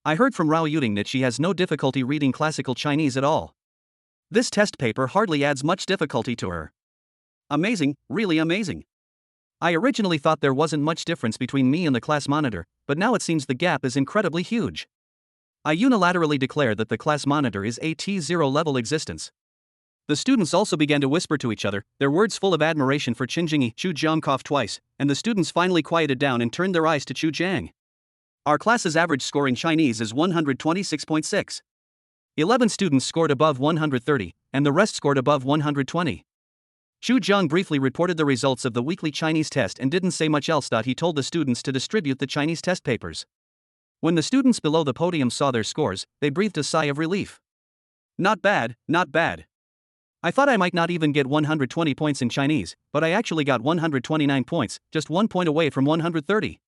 I heard from Rao Yuding that she has no difficulty reading classical Chinese at all. This test paper hardly adds much difficulty to her. Amazing, really amazing. I originally thought there wasn't much difference between me and the class monitor, but now it seems the gap is incredibly huge. I unilaterally declare that the class monitor is a T0 level existence." The students also began to whisper to each other, their words full of admiration for Chen Jingyi. Chu Jiang coughed twice, and the students finally quieted down and turned their eyes to Chu Jiang. "Our class's average score in Chinese is 126.6. 11 students scored above 130, and the rest scored above 120. Chu Jiang briefly reported the results of the weekly Chinese test and didn't say much else. He told the students to distribute the Chinese test papers. When the students below the podium saw their scores, they breathed a sigh of relief. "Not bad, not bad. I thought I might not even get 120 points in Chinese, but I actually got 129 points, just 1 point away from 130.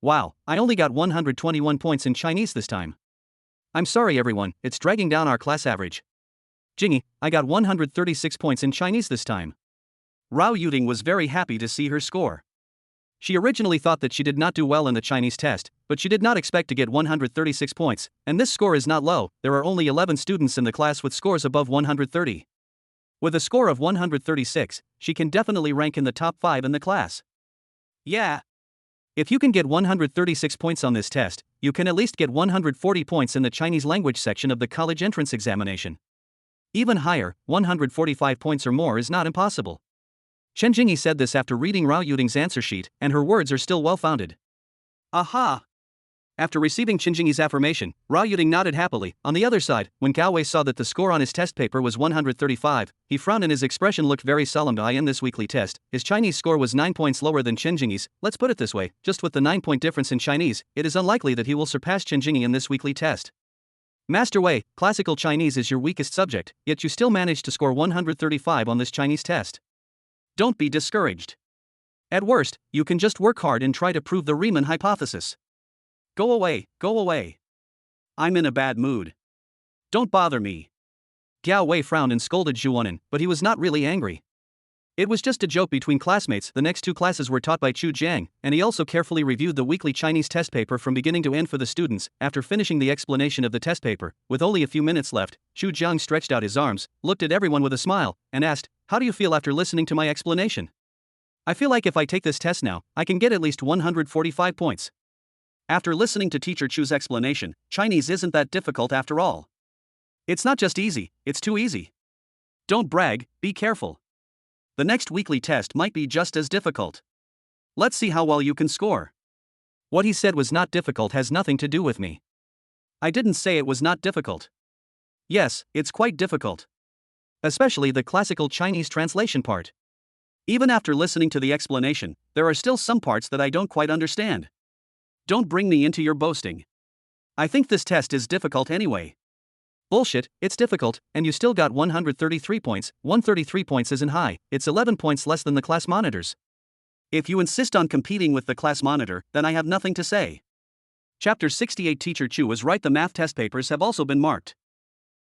Wow, I only got 121 points in Chinese this time. I'm sorry everyone, it's dragging down our class average. Jingyi, I got 136 points in Chinese this time." Rao Yuding was very happy to see her score. She originally thought that she did not do well in the Chinese test, but she did not expect to get 136 points, and this score is not low. There are only 11 students in the class with scores above 130. With a score of 136, she can definitely rank in the top 5 in the class. Yeah. If you can get 136 points on this test, you can at least get 140 points in the Chinese language section of the college entrance examination. Even higher, 145 points or more is not impossible. Chen Jingyi said this after reading Rao Yuding's answer sheet, and her words are still well-founded. Aha! After receiving Chen Jingyi's affirmation, Rao Yuding nodded happily. On the other side, when Gao Wei saw that the score on his test paper was 135, he frowned and his expression looked very solemn. In this weekly test, his Chinese score was 9 points lower than Chen Jingyi's. Let's put it this way, just with the 9-point difference in Chinese, it is unlikely that he will surpass Chen Jingyi in this weekly test. Master Wei, classical Chinese is your weakest subject, yet you still managed to score 135 on this Chinese test. Don't be discouraged. At worst, you can just work hard and try to prove the Riemann hypothesis. Go away, go away. I'm in a bad mood. Don't bother me. Gao Wei frowned and scolded Zhu Wenin, but he was not really angry. It was just a joke between classmates. The next 2 classes were taught by Chu Jiang, and he also carefully reviewed the weekly Chinese test paper from beginning to end for the students. After finishing the explanation of the test paper, with only a few minutes left, Chu Jiang stretched out his arms, looked at everyone with a smile, and asked, "How do you feel after listening to my explanation?" "I feel like if I take this test now, I can get at least 145 points. After listening to Teacher Chu's explanation, Chinese isn't that difficult after all. It's not just easy, it's too easy. Don't brag, be careful. The next weekly test might be just as difficult. Let's see how well you can score." What he said was not difficult has nothing to do with me. I didn't say it was not difficult. Yes, it's quite difficult. Especially the classical Chinese translation part. Even after listening to the explanation, there are still some parts that I don't quite understand. Don't bring me into your boasting. I think this test is difficult anyway. Bullshit, it's difficult, and you still got 133 points. 133 points isn't high, it's 11 points less than the class monitors. If you insist on competing with the class monitor, then I have nothing to say. Chapter 68. Teacher Chu was right, the math test papers have also been marked.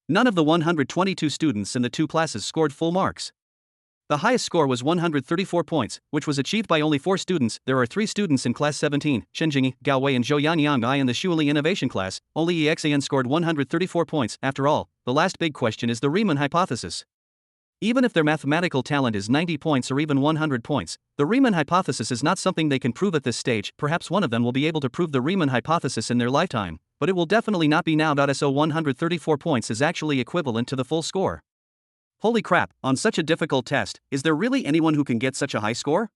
None of the 122 students in the 2 classes scored full marks. The highest score was 134 points, which was achieved by only 4 students. There are 3 students in class 17, Chen Jingyi, Gao Wei and Zhou Yangyang in the Shuili Innovation class. Only Exan scored 134 points. After all, the last big question is the Riemann hypothesis. Even if their mathematical talent is 90 points or even 100 points, the Riemann hypothesis is not something they can prove at this stage. Perhaps one of them will be able to prove the Riemann hypothesis in their lifetime, but it will definitely not be now. So 134 points is actually equivalent to the full score. Holy crap, on such a difficult test, is there really anyone who can get such a high score?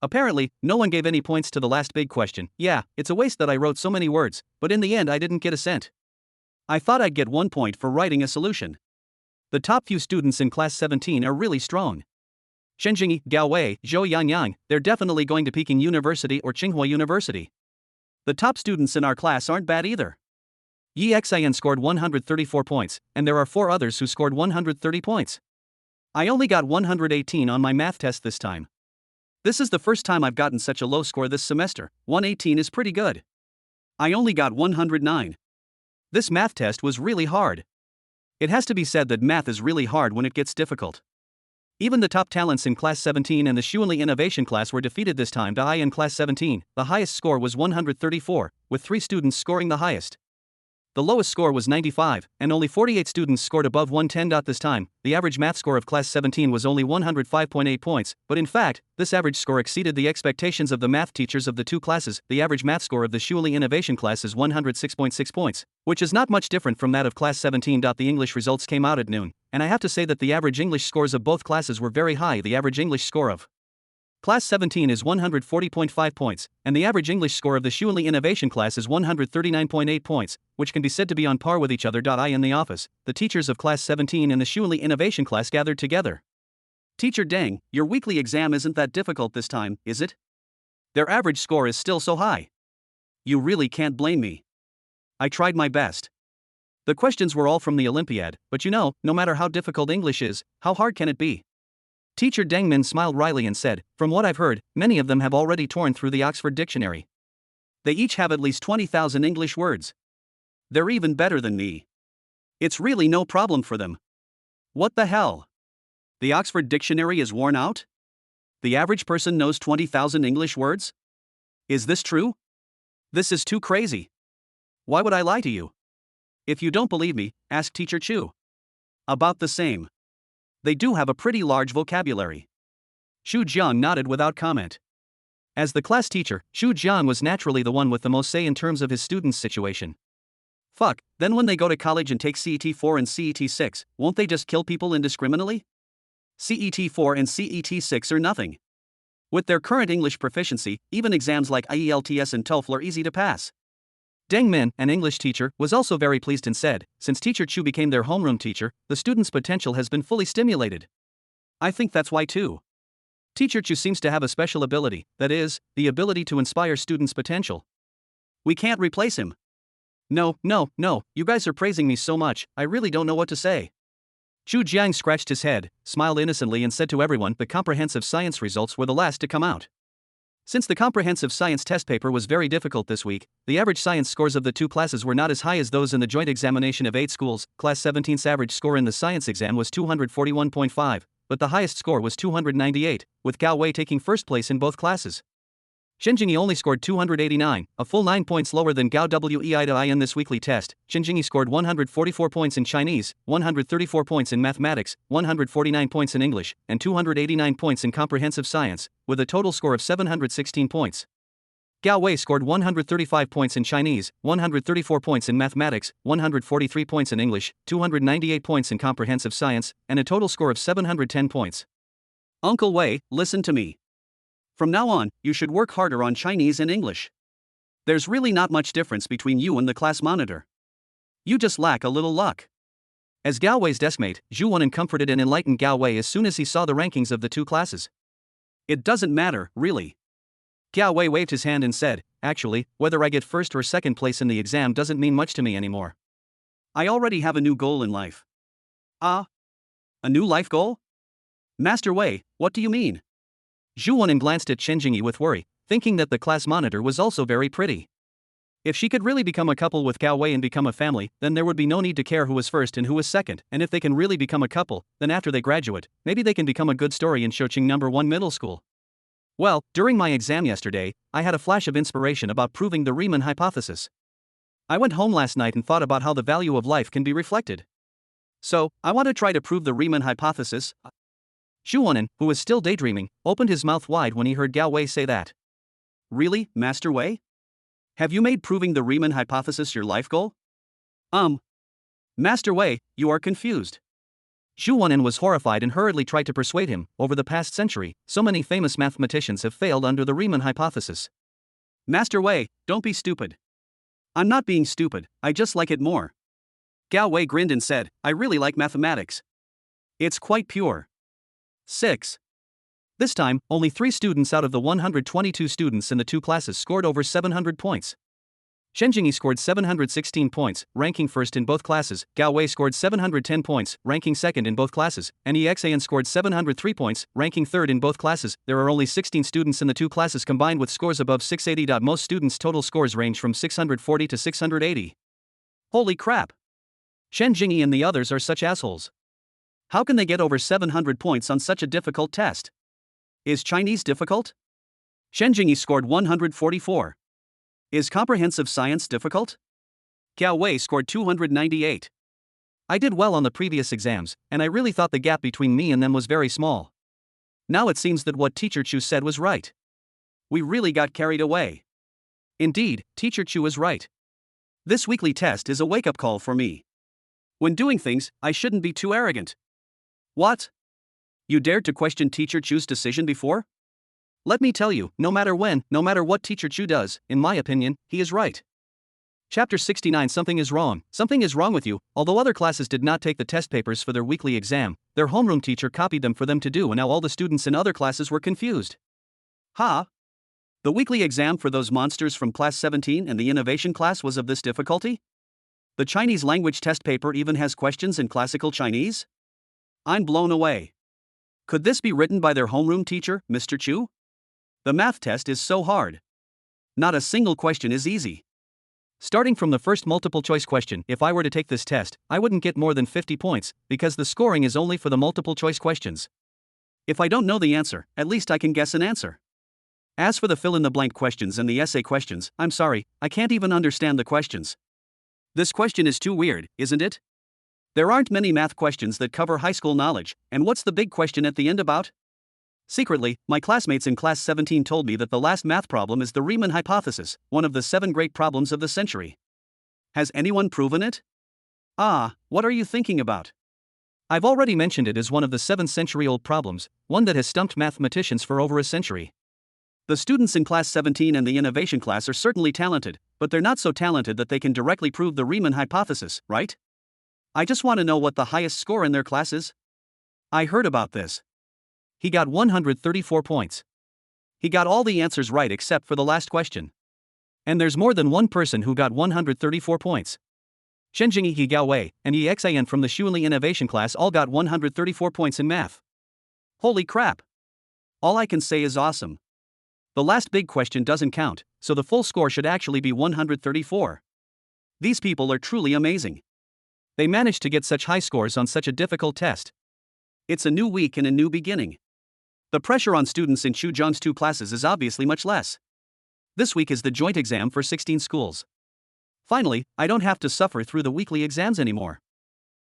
Apparently, no one gave any points to the last big question. Yeah, it's a waste that I wrote so many words, but in the end I didn't get a cent. I thought I'd get 1 point for writing a solution. The top few students in class 17 are really strong. Shenjingyi, Gao Wei, Zhou Yangyang, they're definitely going to Peking University or Tsinghua University. The top students in our class aren't bad either. Yi Xian scored 134 points, and there are 4 others who scored 130 points. I only got 118 on my math test this time. This is the first time I've gotten such a low score this semester. 118 is pretty good. I only got 109. This math test was really hard. It has to be said that math is really hard when it gets difficult. Even the top talents in class 17 and the Shuanli innovation class were defeated this time. I in class 17, the highest score was 134, with 3 students scoring the highest. The lowest score was 95, and only 48 students scored above 110. This time, the average math score of class 17 was only 105.8 points, but in fact, this average score exceeded the expectations of the math teachers of the 2 classes. The average math score of the Shuanli innovation class is 106.6 points, which is not much different from that of class 17. The English results came out at noon, and I have to say that the average English scores of both classes were very high. The average English score of Class 17 is 140.5 points, and the average English score of the Shuanli Innovation class is 139.8 points, which can be said to be on par with each other. In the office, the teachers of Class 17 and the Shuanli Innovation class gathered together. Teacher Deng, your weekly exam isn't that difficult this time, is it? Their average score is still so high. You really can't blame me. I tried my best. The questions were all from the Olympiad, but no matter how difficult English is, how hard can it be? Teacher Deng Min smiled wryly and said, from what I've heard, many of them have already torn through the Oxford Dictionary. They each have at least 20,000 English words. They're even better than me. It's really no problem for them. What the hell? The Oxford Dictionary is worn out? The average person knows 20,000 English words? Is this true? This is too crazy. Why would I lie to you? If you don't believe me, ask Teacher Chu. About the same. They do have a pretty large vocabulary. Xu Jiang nodded without comment. As the class teacher, Xu Jiang was naturally the one with the most say in terms of his students' situation. Fuck, then when they go to college and take CET4 and CET6, won't they just kill people indiscriminately? CET4 and CET6 are nothing. With their current English proficiency, even exams like IELTS and TOEFL are easy to pass. Deng Min, an English teacher, was also very pleased and said, since Teacher Chu became their homeroom teacher, the students' potential has been fully stimulated. I think that's why too. Teacher Chu seems to have a special ability, that is, the ability to inspire students' potential. We can't replace him. No, you guys are praising me so much, I really don't know what to say. Xu Jiang scratched his head, smiled innocently and said to everyone the comprehensive science results were the last to come out. Since the comprehensive science test paper was very difficult this week, the average science scores of the 2 classes were not as high as those in the joint examination of 8 schools. Class 17's average score in the science exam was 241.5, but the highest score was 298, with Gao Wei taking first place in both classes. Shenjingyi only scored 289, a full 9 points lower than Gao Wei in this weekly test. Shenjingyi scored 144 points in Chinese, 134 points in mathematics, 149 points in English, and 289 points in comprehensive science, with a total score of 716 points. Gao Wei scored 135 points in Chinese, 134 points in mathematics, 143 points in English, 298 points in comprehensive science, and a total score of 710 points. Uncle Wei, listen to me. From now on, you should work harder on Chinese and English. There's really not much difference between you and the class monitor. You just lack a little luck. As Gao Wei's deskmate, Zhu Wenin comforted and enlightened Gao Wei as soon as he saw the rankings of the 2 classes. It doesn't matter, really. Gao Wei waved his hand and said, actually, whether I get first or second place in the exam doesn't mean much to me anymore. I already have a new goal in life. Ah? A new life goal? Master Wei, what do you mean? Zhu Wenin glanced at Shenjingyi with worry, thinking that the class monitor was also very pretty. If she could really become a couple with Gao Wei and become a family, then there would be no need to care who was first and who was second, and if they can really become a couple, then after they graduate, maybe they can become a good story in Shoqing No. 1 middle school. Well, during my exam yesterday, I had a flash of inspiration about proving the Riemann hypothesis. I went home last night and thought about how the value of life can be reflected. So, I want to try to prove the Riemann hypothesis. Zhu Wenin, who was still daydreaming, opened his mouth wide when he heard Gao Wei say that. Really, Master Wei? Have you made proving the Riemann hypothesis your life goal? Master Wei, you are confused. Zhu Wenin was horrified and hurriedly tried to persuade him. Over the past century, so many famous mathematicians have failed under the Riemann hypothesis. Master Wei, don't be stupid. I'm not being stupid, I just like it more. Gao Wei grinned and said, I really like mathematics. It's quite pure. 6. This time, only 3 students out of the 122 students in the 2 classes scored over 700 points. Shen Jingyi scored 716 points, ranking first in both classes. Gao Wei scored 710 points, ranking second in both classes, and Exan scored 703 points, ranking third in both classes. There are only 16 students in the 2 classes combined with scores above 680. Most students' total scores range from 640 to 680. Holy crap! Shen Jingyi and the others are such assholes. How can they get over 700 points on such a difficult test? Is Chinese difficult? Shen Jingyi scored 144. Is comprehensive science difficult? Gao Wei scored 298. I did well on the previous exams, and I really thought the gap between me and them was very small. Now it seems that what Teacher Chu said was right. We really got carried away. Indeed, Teacher Chu is right. This weekly test is a wake-up call for me. When doing things, I shouldn't be too arrogant. What? You dared to question Teacher Chu's decision before? Let me tell you, no matter when, no matter what Teacher Chu does, in my opinion, he is right. Chapter 69. Something is wrong. Something is wrong with you. Although other classes did not take the test papers for their weekly exam, their homeroom teacher copied them for them to do, and now all the students in other classes were confused. Ha! The weekly exam for those monsters from class 17 and the innovation class was of this difficulty? The Chinese language test paper even has questions in classical Chinese? I'm blown away. Could this be written by their homeroom teacher, Mr. Chu? The math test is so hard. Not a single question is easy. Starting from the first multiple choice question, if I were to take this test, I wouldn't get more than 50 points, because the scoring is only for the multiple choice questions. If I don't know the answer, at least I can guess an answer. As for the fill-in-the-blank questions and the essay questions, I'm sorry, I can't even understand the questions. This question is too weird, isn't it? There aren't many math questions that cover high school knowledge, and what's the big question at the end about? Secretly, my classmates in class 17 told me that the last math problem is the Riemann hypothesis, one of the 7 great problems of the century. Has anyone proven it? Ah, what are you thinking about? I've already mentioned it as one of the 7-century-old problems, one that has stumped mathematicians for over a century. The students in class 17 and the innovation class are certainly talented, but they're not so talented that they can directly prove the Riemann hypothesis, right? I just want to know what the highest score in their class is. I heard about this. He got 134 points. He got all the answers right except for the last question. And there's more than one person who got 134 points. Shen Jingyi, Gao Wei, and Exan from the Shuanli Innovation class all got 134 points in math. Holy crap! All I can say is awesome. The last big question doesn't count, so the full score should actually be 134. These people are truly amazing. They managed to get such high scores on such a difficult test. It's a new week and a new beginning. The pressure on students in Chu Zhang's 2 classes is obviously much less. This week is the joint exam for 16 schools. Finally, I don't have to suffer through the weekly exams anymore.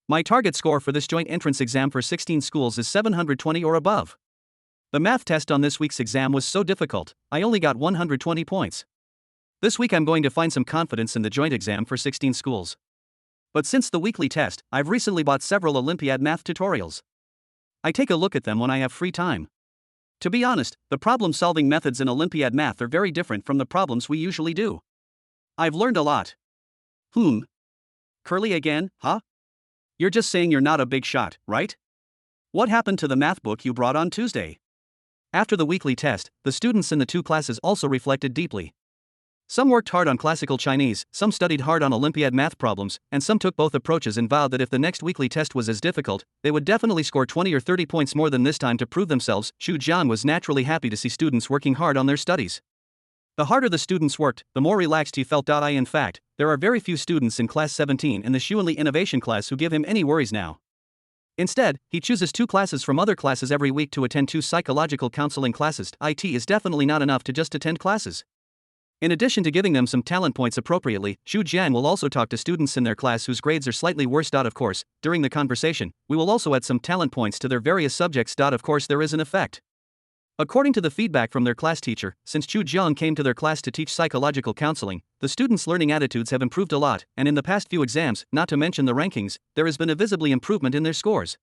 My target score for this joint entrance exam for 16 schools is 720 or above. The math test on this week's exam was so difficult, I only got 120 points. This week I'm going to find some confidence in the joint exam for 16 schools. But since the weekly test, I've recently bought several Olympiad math tutorials. I take a look at them when I have free time. To be honest, the problem-solving methods in Olympiad math are very different from the problems we usually do. I've learned a lot. Curly again, huh? You're just saying you're not a big shot, right? What happened to the math book you brought on Tuesday? After the weekly test, the students in the 2 classes also reflected deeply. Some worked hard on classical Chinese, some studied hard on Olympiad math problems, and some took both approaches and vowed that if the next weekly test was as difficult, they would definitely score 20 or 30 points more than this time to prove themselves. Xu Jian was naturally happy to see students working hard on their studies. The harder the students worked, the more relaxed he felt. In fact, there are very few students in class 17 in the Shuanli Innovation class who give him any worries now. Instead, he chooses 2 classes from other classes every week to attend 2 psychological counseling classes. It is definitely not enough to just attend classes. In addition to giving them some talent points appropriately, Xu Jian will also talk to students in their class whose grades are slightly worse. Of course, during the conversation, we will also add some talent points to their various subjects. Of course, there is an effect. According to the feedback from their class teacher, since Chu Jiang came to their class to teach psychological counseling, the students' learning attitudes have improved a lot, and in the past few exams, not to mention the rankings, there has been a visibly improvement in their scores.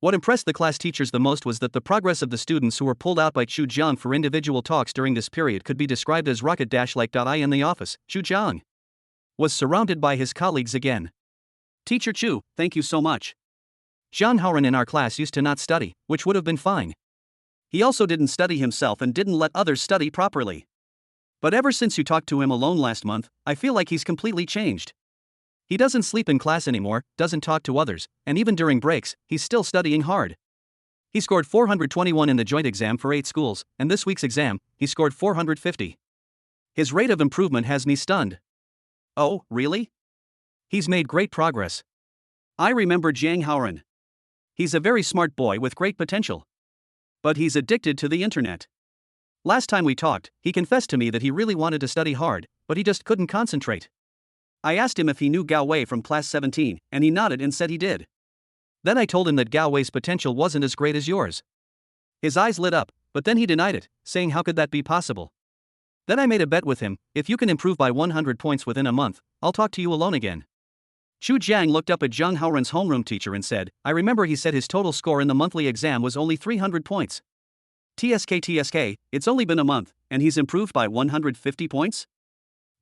What impressed the class teachers the most was that the progress of the students who were pulled out by Chu Jiang for individual talks during this period could be described as rocket-like. In the office, Chu Jiang was surrounded by his colleagues again. Teacher Chu, thank you so much. Zhang Haoran in our class used to not study, which would have been fine. He also didn't study himself and didn't let others study properly. But ever since you talked to him alone last month, I feel like he's completely changed. He doesn't sleep in class anymore, doesn't talk to others, and even during breaks, he's still studying hard. He scored 421 in the joint exam for 8 schools, and this week's exam, he scored 450. His rate of improvement has me stunned. Oh, really? He's made great progress. I remember Zhang Haoran. He's a very smart boy with great potential. But he's addicted to the internet. Last time we talked, he confessed to me that he really wanted to study hard, but he just couldn't concentrate. I asked him if he knew Gao Wei from class 17, and he nodded and said he did. Then I told him that Gao Wei's potential wasn't as great as yours. His eyes lit up, but then he denied it, saying how could that be possible? Then I made a bet with him, if you can improve by 100 points within a month, I'll talk to you alone again. Chu Jiang looked up at Zhang Haoran's homeroom teacher and said, I remember he said his total score in the monthly exam was only 300 points. TSK, it's only been a month, and he's improved by 150 points?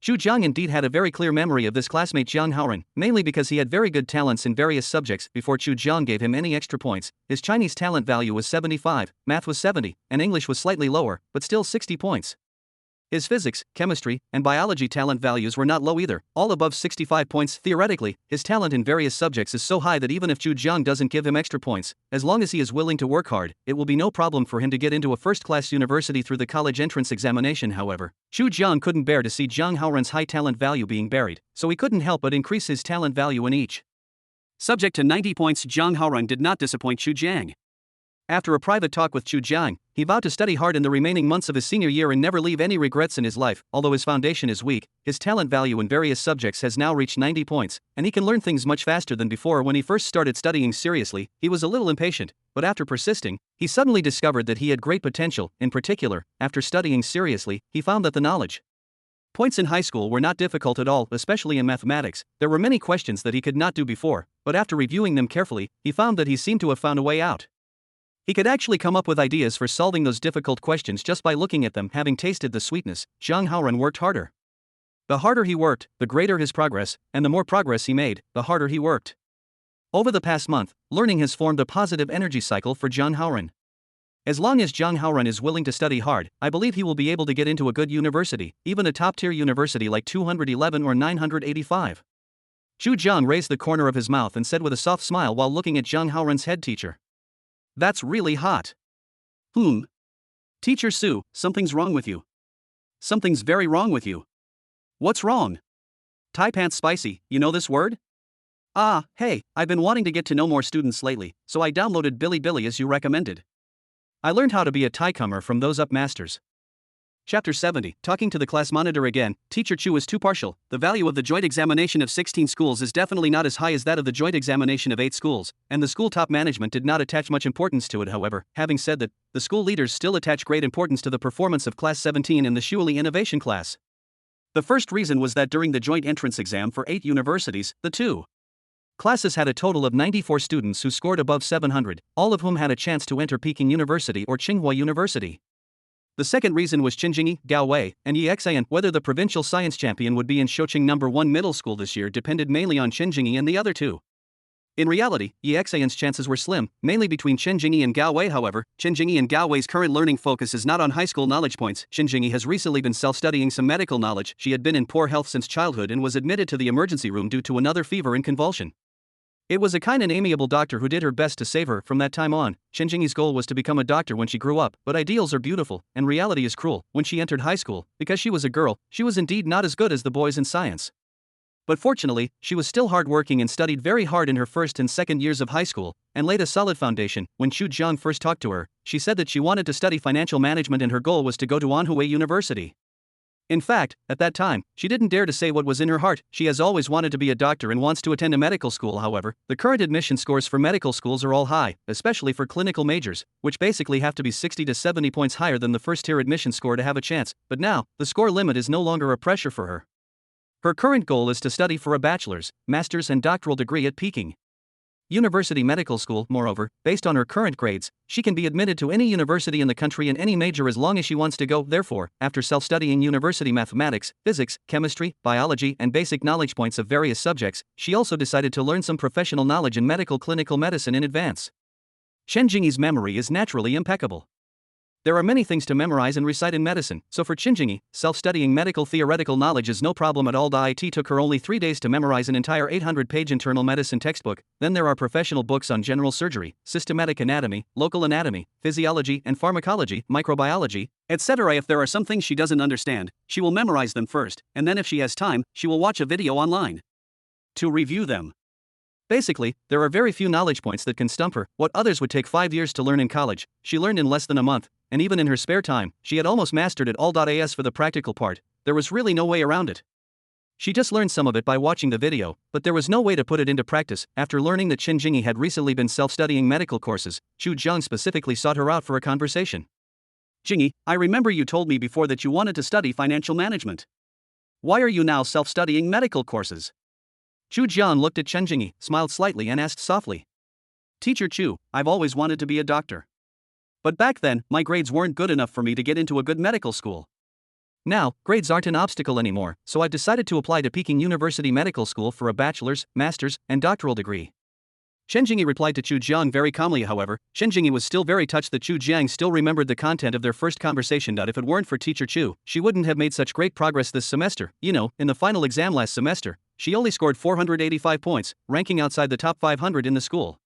Chu Jiang indeed had a very clear memory of this classmate Zhang Haoran, mainly because he had very good talents in various subjects before Chu Jiang gave him any extra points. His Chinese talent value was 75, math was 70, and English was slightly lower, but still 60 points. His physics, chemistry, and biology talent values were not low either, all above 65 points. Theoretically, his talent in various subjects is so high that even if Chu Jiang doesn't give him extra points, as long as he is willing to work hard, it will be no problem for him to get into a first-class university through the college entrance examination. However, Chu Jiang couldn't bear to see Zhang Haoran's high talent value being buried, so he couldn't help but increase his talent value in each subject to 90 points. Zhang Haoran did not disappoint Chu Jiang. After a private talk with Chu Jiang, he vowed to study hard in the remaining months of his senior year and never leave any regrets in his life. Although his foundation is weak, his talent value in various subjects has now reached 90 points, and he can learn things much faster than before. When he first started studying seriously, he was a little impatient, but after persisting, he suddenly discovered that he had great potential. In particular, after studying seriously, he found that the knowledge points in high school were not difficult at all, especially in mathematics. There were many questions that he could not do before, but after reviewing them carefully, he found that he seemed to have found a way out. He could actually come up with ideas for solving those difficult questions just by looking at them. Having tasted the sweetness, Zhang Haoran worked harder. The harder he worked, the greater his progress, and the more progress he made, the harder he worked. Over the past month, learning has formed a positive energy cycle for Zhang Haoran. As long as Zhang Haoran is willing to study hard, I believe he will be able to get into a good university, even a top-tier university like 211 or 985. Chu Jiang raised the corner of his mouth and said with a soft smile while looking at Zhang Haoran's head teacher. That's really hot. Teacher Su, something's wrong with you. Something's very wrong with you. What's wrong? Thai pants spicy, you know this word? Ah, hey, I've been wanting to get to know more students lately, so I downloaded Bilibili as you recommended. I learned how to be a Thai comer from those up masters. Chapter 70, talking to the class monitor again. Teacher Chu is too partial. The value of the joint examination of 16 schools is definitely not as high as that of the joint examination of 8 schools, and the school top management did not attach much importance to it. However, having said that, the school leaders still attach great importance to the performance of class 17 in the Shuili Innovation class. The first reason was that during the joint entrance exam for 8 universities, the 2 classes had a total of 94 students who scored above 700, all of whom had a chance to enter Peking University or Tsinghua University. The second reason was Qinjinyi, Gao Wei, and Yexan. Whether the provincial science champion would be in Shoqing No. 1 middle school this year depended mainly on Qinjinyi and the other 2. In reality, Yexan's chances were slim, mainly between Qinjinyi and Gao Wei. However, Qinjinyi and Gao Wei's current learning focus is not on high school knowledge points. Qinjinyi has recently been self-studying some medical knowledge. She had been in poor health since childhood and was admitted to the emergency room due to another fever and convulsion. It was a kind and amiable doctor who did her best to save her. From that time on, Qinjinyi's goal was to become a doctor when she grew up, but ideals are beautiful, and reality is cruel. When she entered high school, because she was a girl, she was indeed not as good as the boys in science. But fortunately, she was still hardworking and studied very hard in her first and second years of high school, and laid a solid foundation. When Chu Jiang first talked to her, she said that she wanted to study financial management and her goal was to go to Anhui University. In fact, at that time, she didn't dare to say what was in her heart. She has always wanted to be a doctor and wants to attend a medical school. However, the current admission scores for medical schools are all high, especially for clinical majors, which basically have to be 60 to 70 points higher than the first-tier admission score to have a chance. But now, the score limit is no longer a pressure for her. Her current goal is to study for a bachelor's, master's and doctoral degree at Peking university medical school. Moreover, based on her current grades, she can be admitted to any university in the country in any major as long as she wants to go. Therefore, after self-studying university mathematics, physics, chemistry, biology, and basic knowledge points of various subjects, she also decided to learn some professional knowledge in medical clinical medicine in advance. Chen Jingyi's memory is naturally impeccable. There are many things to memorize and recite in medicine, so for Chen Jingyi, self-studying medical theoretical knowledge is no problem at all. It took her only 3 days to memorize an entire 800-page internal medicine textbook. Then there are professional books on general surgery, systematic anatomy, local anatomy, physiology and pharmacology, microbiology, etc. If there are some things she doesn't understand, she will memorize them first, and then if she has time, she will watch a video online to review them. Basically, there are very few knowledge points that can stump her. What others would take 5 years to learn in college, she learned in less than a month, and even in her spare time, she had almost mastered it all. As for the practical part, there was really no way around it. She just learned some of it by watching the video, but there was no way to put it into practice. After learning that Chen Jingyi had recently been self-studying medical courses, Zhu Jiang specifically sought her out for a conversation. Jingyi, I remember you told me before that you wanted to study financial management. Why are you now self-studying medical courses? Zhu Jiang looked at Chen Jingyi, smiled slightly and asked softly. Teacher Chu, I've always wanted to be a doctor. But back then, my grades weren't good enough for me to get into a good medical school. Now, grades aren't an obstacle anymore, so I've decided to apply to Peking University Medical School for a bachelor's, master's, and doctoral degree. Chen Jingyi replied to Zhu Jiang very calmly. However, Chen Jingyi was still very touched that Zhu Jiang still remembered the content of their first conversation. If it weren't for Teacher Chu, she wouldn't have made such great progress this semester. In the final exam last semester, she only scored 485 points, ranking outside the top 500 in the school.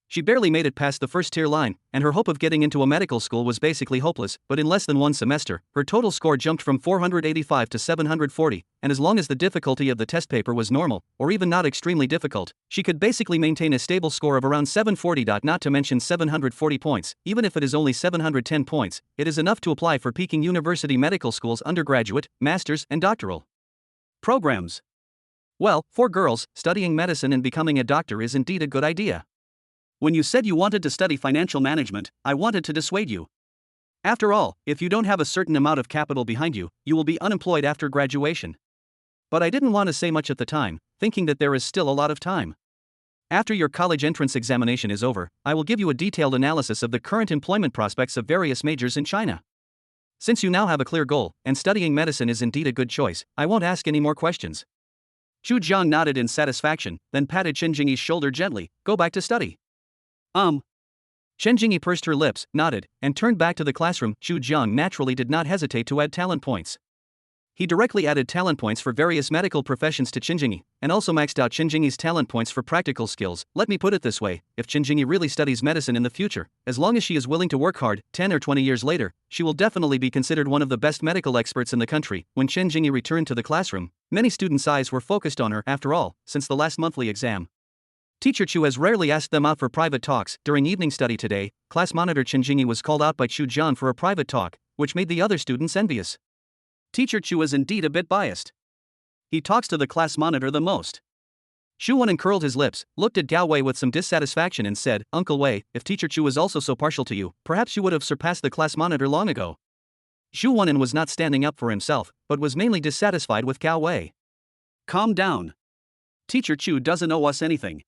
She barely made it past the first-tier line, and her hope of getting into a medical school was basically hopeless. But in less than one semester, her total score jumped from 485 to 740, and as long as the difficulty of the test paper was normal, or even not extremely difficult, she could basically maintain a stable score of around 740. Not to mention 740 points, even if it is only 710 points, it is enough to apply for Peking University Medical School's undergraduate, master's, and doctoral programs. Well, for girls, studying medicine and becoming a doctor is indeed a good idea. When you said you wanted to study financial management, I wanted to dissuade you. After all, if you don't have a certain amount of capital behind you, you will be unemployed after graduation. But I didn't want to say much at the time, thinking that there is still a lot of time. After your college entrance examination is over, I will give you a detailed analysis of the current employment prospects of various majors in China. Since you now have a clear goal, and studying medicine is indeed a good choice, I won't ask any more questions. Zhu Jiang nodded in satisfaction, then patted Chen Jingyi's shoulder gently. Go back to study. Chen Jingyi pursed her lips, nodded, and turned back to the classroom. Zhu Jiang naturally did not hesitate to add talent points. He directly added talent points for various medical professions to Chen Jingyi, and also maxed out Chen Jingyi's talent points for practical skills. Let me put it this way, if Chen Jingyi really studies medicine in the future, as long as she is willing to work hard, 10 or 20 years later, she will definitely be considered one of the best medical experts in the country. When Chen Jingyi returned to the classroom, many students' eyes were focused on her. After all, since the last monthly exam, Teacher Chu has rarely asked them out for private talks. During evening study today, class monitor Chen Jingyi was called out by Zhu Jiang for a private talk, which made the other students envious. Teacher Chu is indeed a bit biased. He talks to the class monitor the most. Xu Wen'an curled his lips, looked at Gao Wei with some dissatisfaction and said, Uncle Wei, if Teacher Chu is also so partial to you, perhaps you would have surpassed the class monitor long ago. Xu Wen'an was not standing up for himself, but was mainly dissatisfied with Gao Wei. Calm down. Teacher Chu doesn't owe us anything.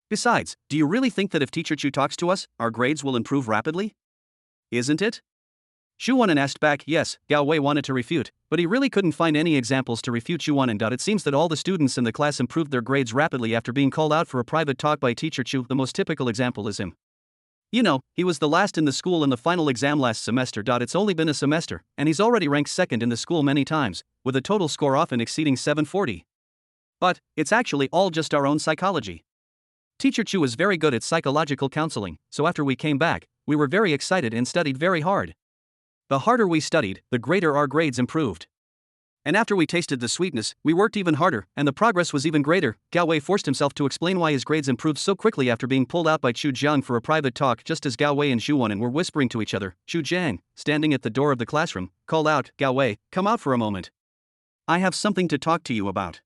Besides, do you really think that if Teacher Chu talks to us, our grades will improve rapidly? Isn't it? Xu Wen'an asked back. Yes, Gao Wei wanted to refute, but he really couldn't find any examples to refute Xu Wen'an. It seems that all the students in the class improved their grades rapidly after being called out for a private talk by Teacher Chu. The most typical example is him. He was the last in the school in the final exam last semester. It's only been a semester, and he's already ranked second in the school many times, with a total score often exceeding 740. But it's actually all just our own psychology. Teacher Chu is very good at psychological counseling, so after we came back, we were very excited and studied very hard. The harder we studied, the greater our grades improved. And after we tasted the sweetness, we worked even harder, and the progress was even greater. Gao Wei forced himself to explain why his grades improved so quickly after being pulled out by Zhu Jiang for a private talk. Just as Gao Wei and Xu Wen'an were whispering to each other, Zhu Jiang, standing at the door of the classroom, called out, Gao Wei, come out for a moment. I have something to talk to you about.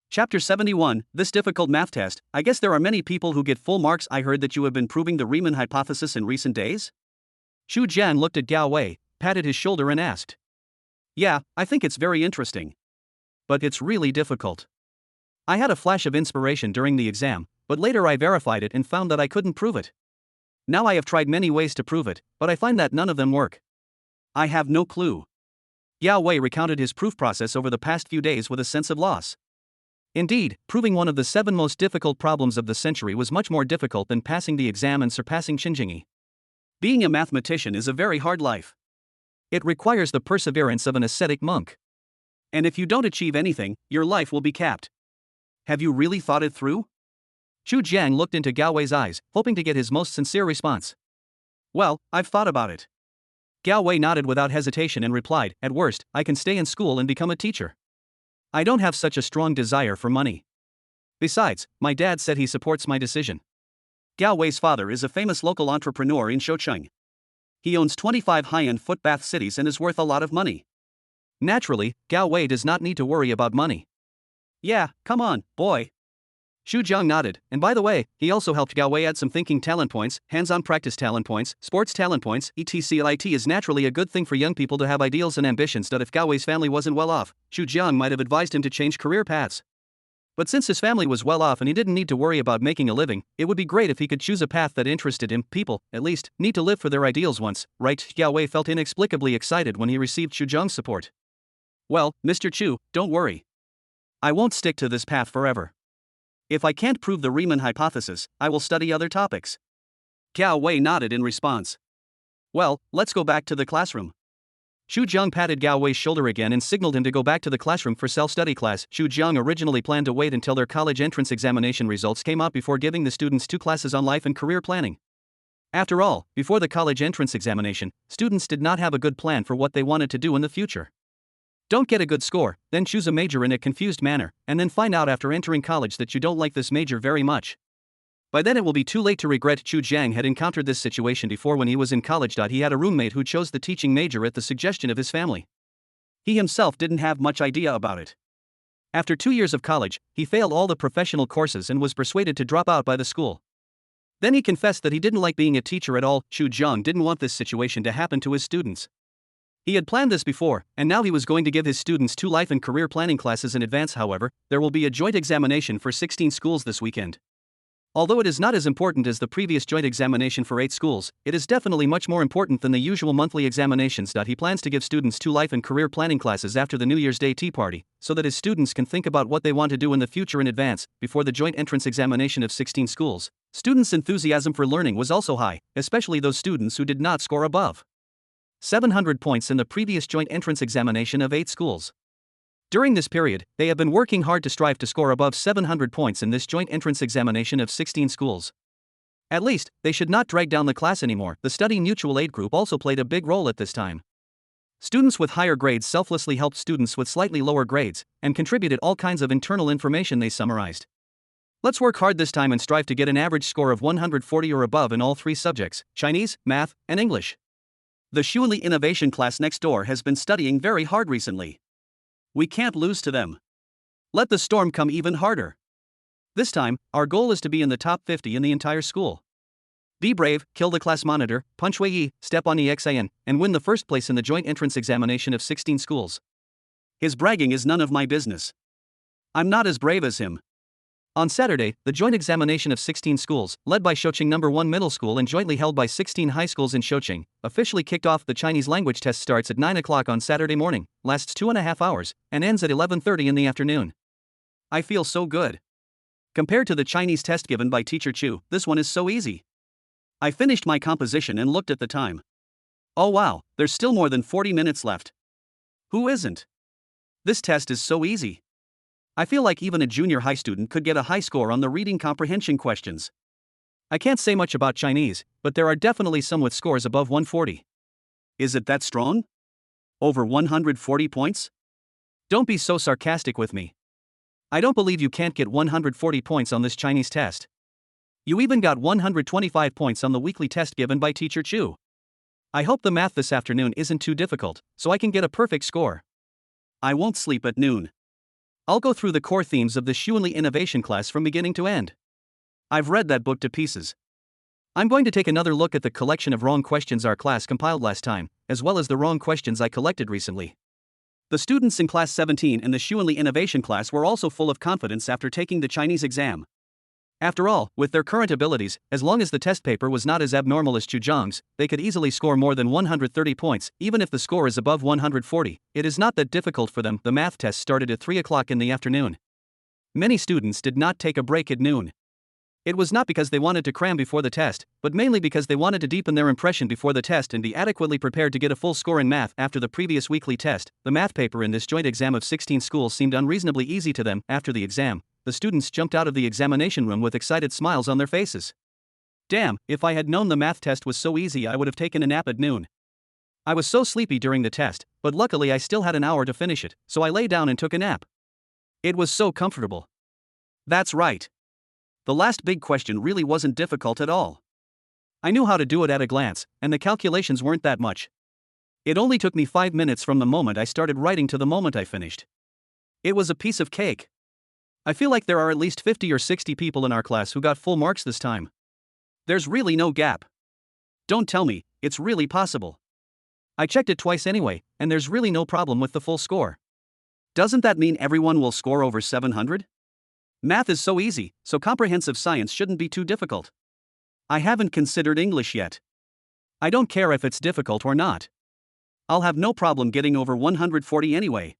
Chapter 71, This Difficult Math Test. I guess there are many people who get full marks. I heard that you have been proving the Riemann hypothesis in recent days? Zhu Jiang looked at Gao Wei, patted his shoulder and asked. Yeah, I think it's very interesting. But it's really difficult. I had a flash of inspiration during the exam, but later I verified it and found that I couldn't prove it. Now I have tried many ways to prove it, but I find that none of them work. I have no clue. Yao Wei recounted his proof process over the past few days with a sense of loss. Indeed, proving one of the 7 most difficult problems of the century was much more difficult than passing the exam and surpassing Xinjiang. Being a mathematician is a very hard life. It requires the perseverance of an ascetic monk. And if you don't achieve anything, your life will be capped. Have you really thought it through? Chu Jiang looked into Gao Wei's eyes, hoping to get his most sincere response. Well, I've thought about it. Gao Wei nodded without hesitation and replied, at worst, I can stay in school and become a teacher. I don't have such a strong desire for money. Besides, my dad said he supports my decision. Gao Wei's father is a famous local entrepreneur in Shoucheng. He owns 25 high-end footbath cities and is worth a lot of money. Naturally, Gao Wei does not need to worry about money. Yeah, come on, boy. Xu Jiang nodded, and by the way, he also helped Gao Wei add some thinking talent points, hands-on practice talent points, sports talent points, etc. It is naturally a good thing for young people to have ideals and ambitions that if Gao Wei's family wasn't well off, Xu Jiang might have advised him to change career paths. But since his family was well off and he didn't need to worry about making a living, it would be great if he could choose a path that interested him. People, at least, need to live for their ideals once, right? Gao Wei felt inexplicably excited when he received Xu Jiang's support. Well, Mr. Chu, don't worry. I won't stick to this path forever. If I can't prove the Riemann hypothesis, I will study other topics. Gao Wei nodded in response. Well, let's go back to the classroom. Xu Jiang patted Gao Wei's shoulder again and signaled him to go back to the classroom for self-study class. Xu Jiang originally planned to wait until their college entrance examination results came out before giving the students 2 classes on life and career planning. After all, before the college entrance examination, students did not have a good plan for what they wanted to do in the future. Don't get a good score, then choose a major in a confused manner, and then find out after entering college that you don't like this major very much. By then it will be too late to regret. Chu Jiang had encountered this situation before when he was in college. He had a roommate who chose the teaching major at the suggestion of his family. He himself didn't have much idea about it. After 2 years of college, he failed all the professional courses and was persuaded to drop out by the school. Then he confessed that he didn't like being a teacher at all. Chu Jiang didn't want this situation to happen to his students. He had planned this before, and now he was going to give his students 2 life and career planning classes in advance. However, there will be a joint examination for 16 schools this weekend. Although it is not as important as the previous joint examination for 8 schools, it is definitely much more important than the usual monthly examinations. He plans to give students 2 life and career planning classes after the New Year's Day tea party, so that his students can think about what they want to do in the future in advance, before the joint entrance examination of 16 schools. Students' enthusiasm for learning was also high, especially those students who did not score above 700 points in the previous joint entrance examination of 8 schools. During this period, they have been working hard to strive to score above 700 points in this joint entrance examination of 16 schools. At least, they should not drag down the class anymore. The study mutual aid group also played a big role at this time. Students with higher grades selflessly helped students with slightly lower grades, and contributed all kinds of internal information they summarized. Let's work hard this time and strive to get an average score of 140 or above in all 3 subjects, Chinese, math, and English. The Xuanli Innovation class next door has been studying very hard recently. We can't lose to them. Let the storm come even harder. This time, our goal is to be in the top 50 in the entire school. Be brave, kill the class monitor, punch Wei Yi, step on EXIN, and win the first place in the joint entrance examination of 16 schools. His bragging is none of my business. I'm not as brave as him. On Saturday, the joint examination of 16 schools, led by Shoucheng No. 1 Middle School and jointly held by 16 high schools in Shoucheng, officially kicked off. The Chinese language test starts at 9 o'clock on Saturday morning, lasts 2.5 hours, and ends at 11:30 in the afternoon. I feel so good. Compared to the Chinese test given by Teacher Chu, this one is so easy. I finished my composition and looked at the time. Oh wow, there's still more than 40 minutes left. Who isn't? This test is so easy. I feel like even a junior high student could get a high score on the reading comprehension questions. I can't say much about Chinese, but there are definitely some with scores above 140. Is it that strong? Over 140 points? Don't be so sarcastic with me. I don't believe you can't get 140 points on this Chinese test. You even got 125 points on the weekly test given by Teacher Chu. I hope the math this afternoon isn't too difficult, so I can get a perfect score. I won't sleep at noon. I'll go through the core themes of the Xuanli Innovation class from beginning to end. I've read that book to pieces. I'm going to take another look at the collection of wrong questions our class compiled last time, as well as the wrong questions I collected recently. The students in Class 17 in the Xuanli Innovation class were also full of confidence after taking the Chinese exam. After all, with their current abilities, as long as the test paper was not as abnormal as Chu Zhang's, they could easily score more than 130 points, even if the score is above 140. It is not that difficult for them. The math test started at 3 o'clock in the afternoon. Many students did not take a break at noon. It was not because they wanted to cram before the test, but mainly because they wanted to deepen their impression before the test and be adequately prepared to get a full score in math after the previous weekly test. The math paper in this joint exam of 16 schools seemed unreasonably easy to them. After the exam, the students jumped out of the examination room with excited smiles on their faces. Damn, if I had known the math test was so easy, I would have taken a nap at noon. I was so sleepy during the test, but luckily I still had an hour to finish it, so I lay down and took a nap. It was so comfortable. That's right. The last big question really wasn't difficult at all. I knew how to do it at a glance, and the calculations weren't that much. It only took me 5 minutes from the moment I started writing to the moment I finished. It was a piece of cake. I feel like there are at least 50 or 60 people in our class who got full marks this time. There's really no gap. Don't tell me, it's really possible. I checked it twice anyway, and there's really no problem with the full score. Doesn't that mean everyone will score over 700? Math is so easy, so comprehensive science shouldn't be too difficult. I haven't considered English yet. I don't care if it's difficult or not. I'll have no problem getting over 140 anyway.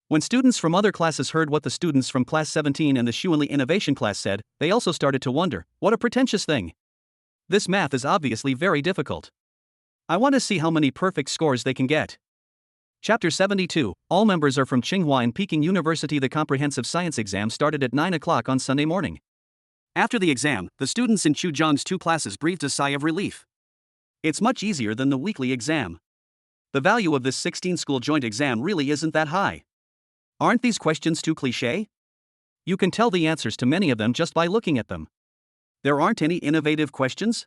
When students from other classes heard what the students from class 17 and the Xuanli Innovation class said, they also started to wonder, what a pretentious thing. This math is obviously very difficult. I want to see how many perfect scores they can get. Chapter 72, all members are from Tsinghua and Peking University. The comprehensive science exam started at 9 o'clock on Sunday morning. After the exam, the students in Chu Zhang's 2 classes breathed a sigh of relief. It's much easier than the weekly exam. The value of this 16-school joint exam really isn't that high. Aren't these questions too cliché? You can tell the answers to many of them just by looking at them. There aren't any innovative questions?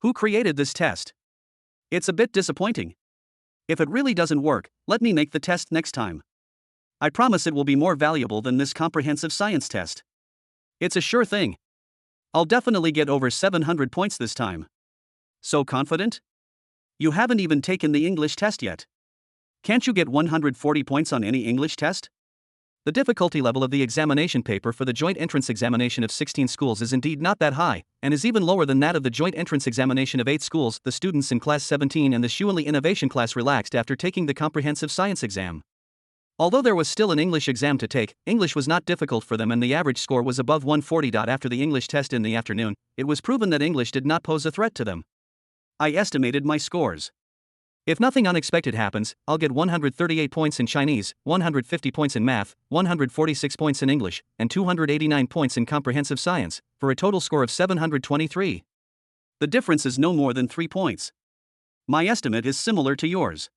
Who created this test? It's a bit disappointing. If it really doesn't work, let me make the test next time. I promise it will be more valuable than this comprehensive science test. It's a sure thing. I'll definitely get over 700 points this time. So confident? You haven't even taken the English test yet. Can't you get 140 points on any English test? The difficulty level of the examination paper for the joint entrance examination of 16 schools is indeed not that high, and is even lower than that of the joint entrance examination of 8 schools. The students in class 17 and the Xuanli Innovation class relaxed after taking the comprehensive science exam. Although there was still an English exam to take, English was not difficult for them and the average score was above 140. After the English test in the afternoon, it was proven that English did not pose a threat to them. I estimated my scores. If nothing unexpected happens, I'll get 138 points in Chinese, 150 points in math, 146 points in English, and 289 points in comprehensive science, for a total score of 723. The difference is no more than 3 points. My estimate is similar to yours.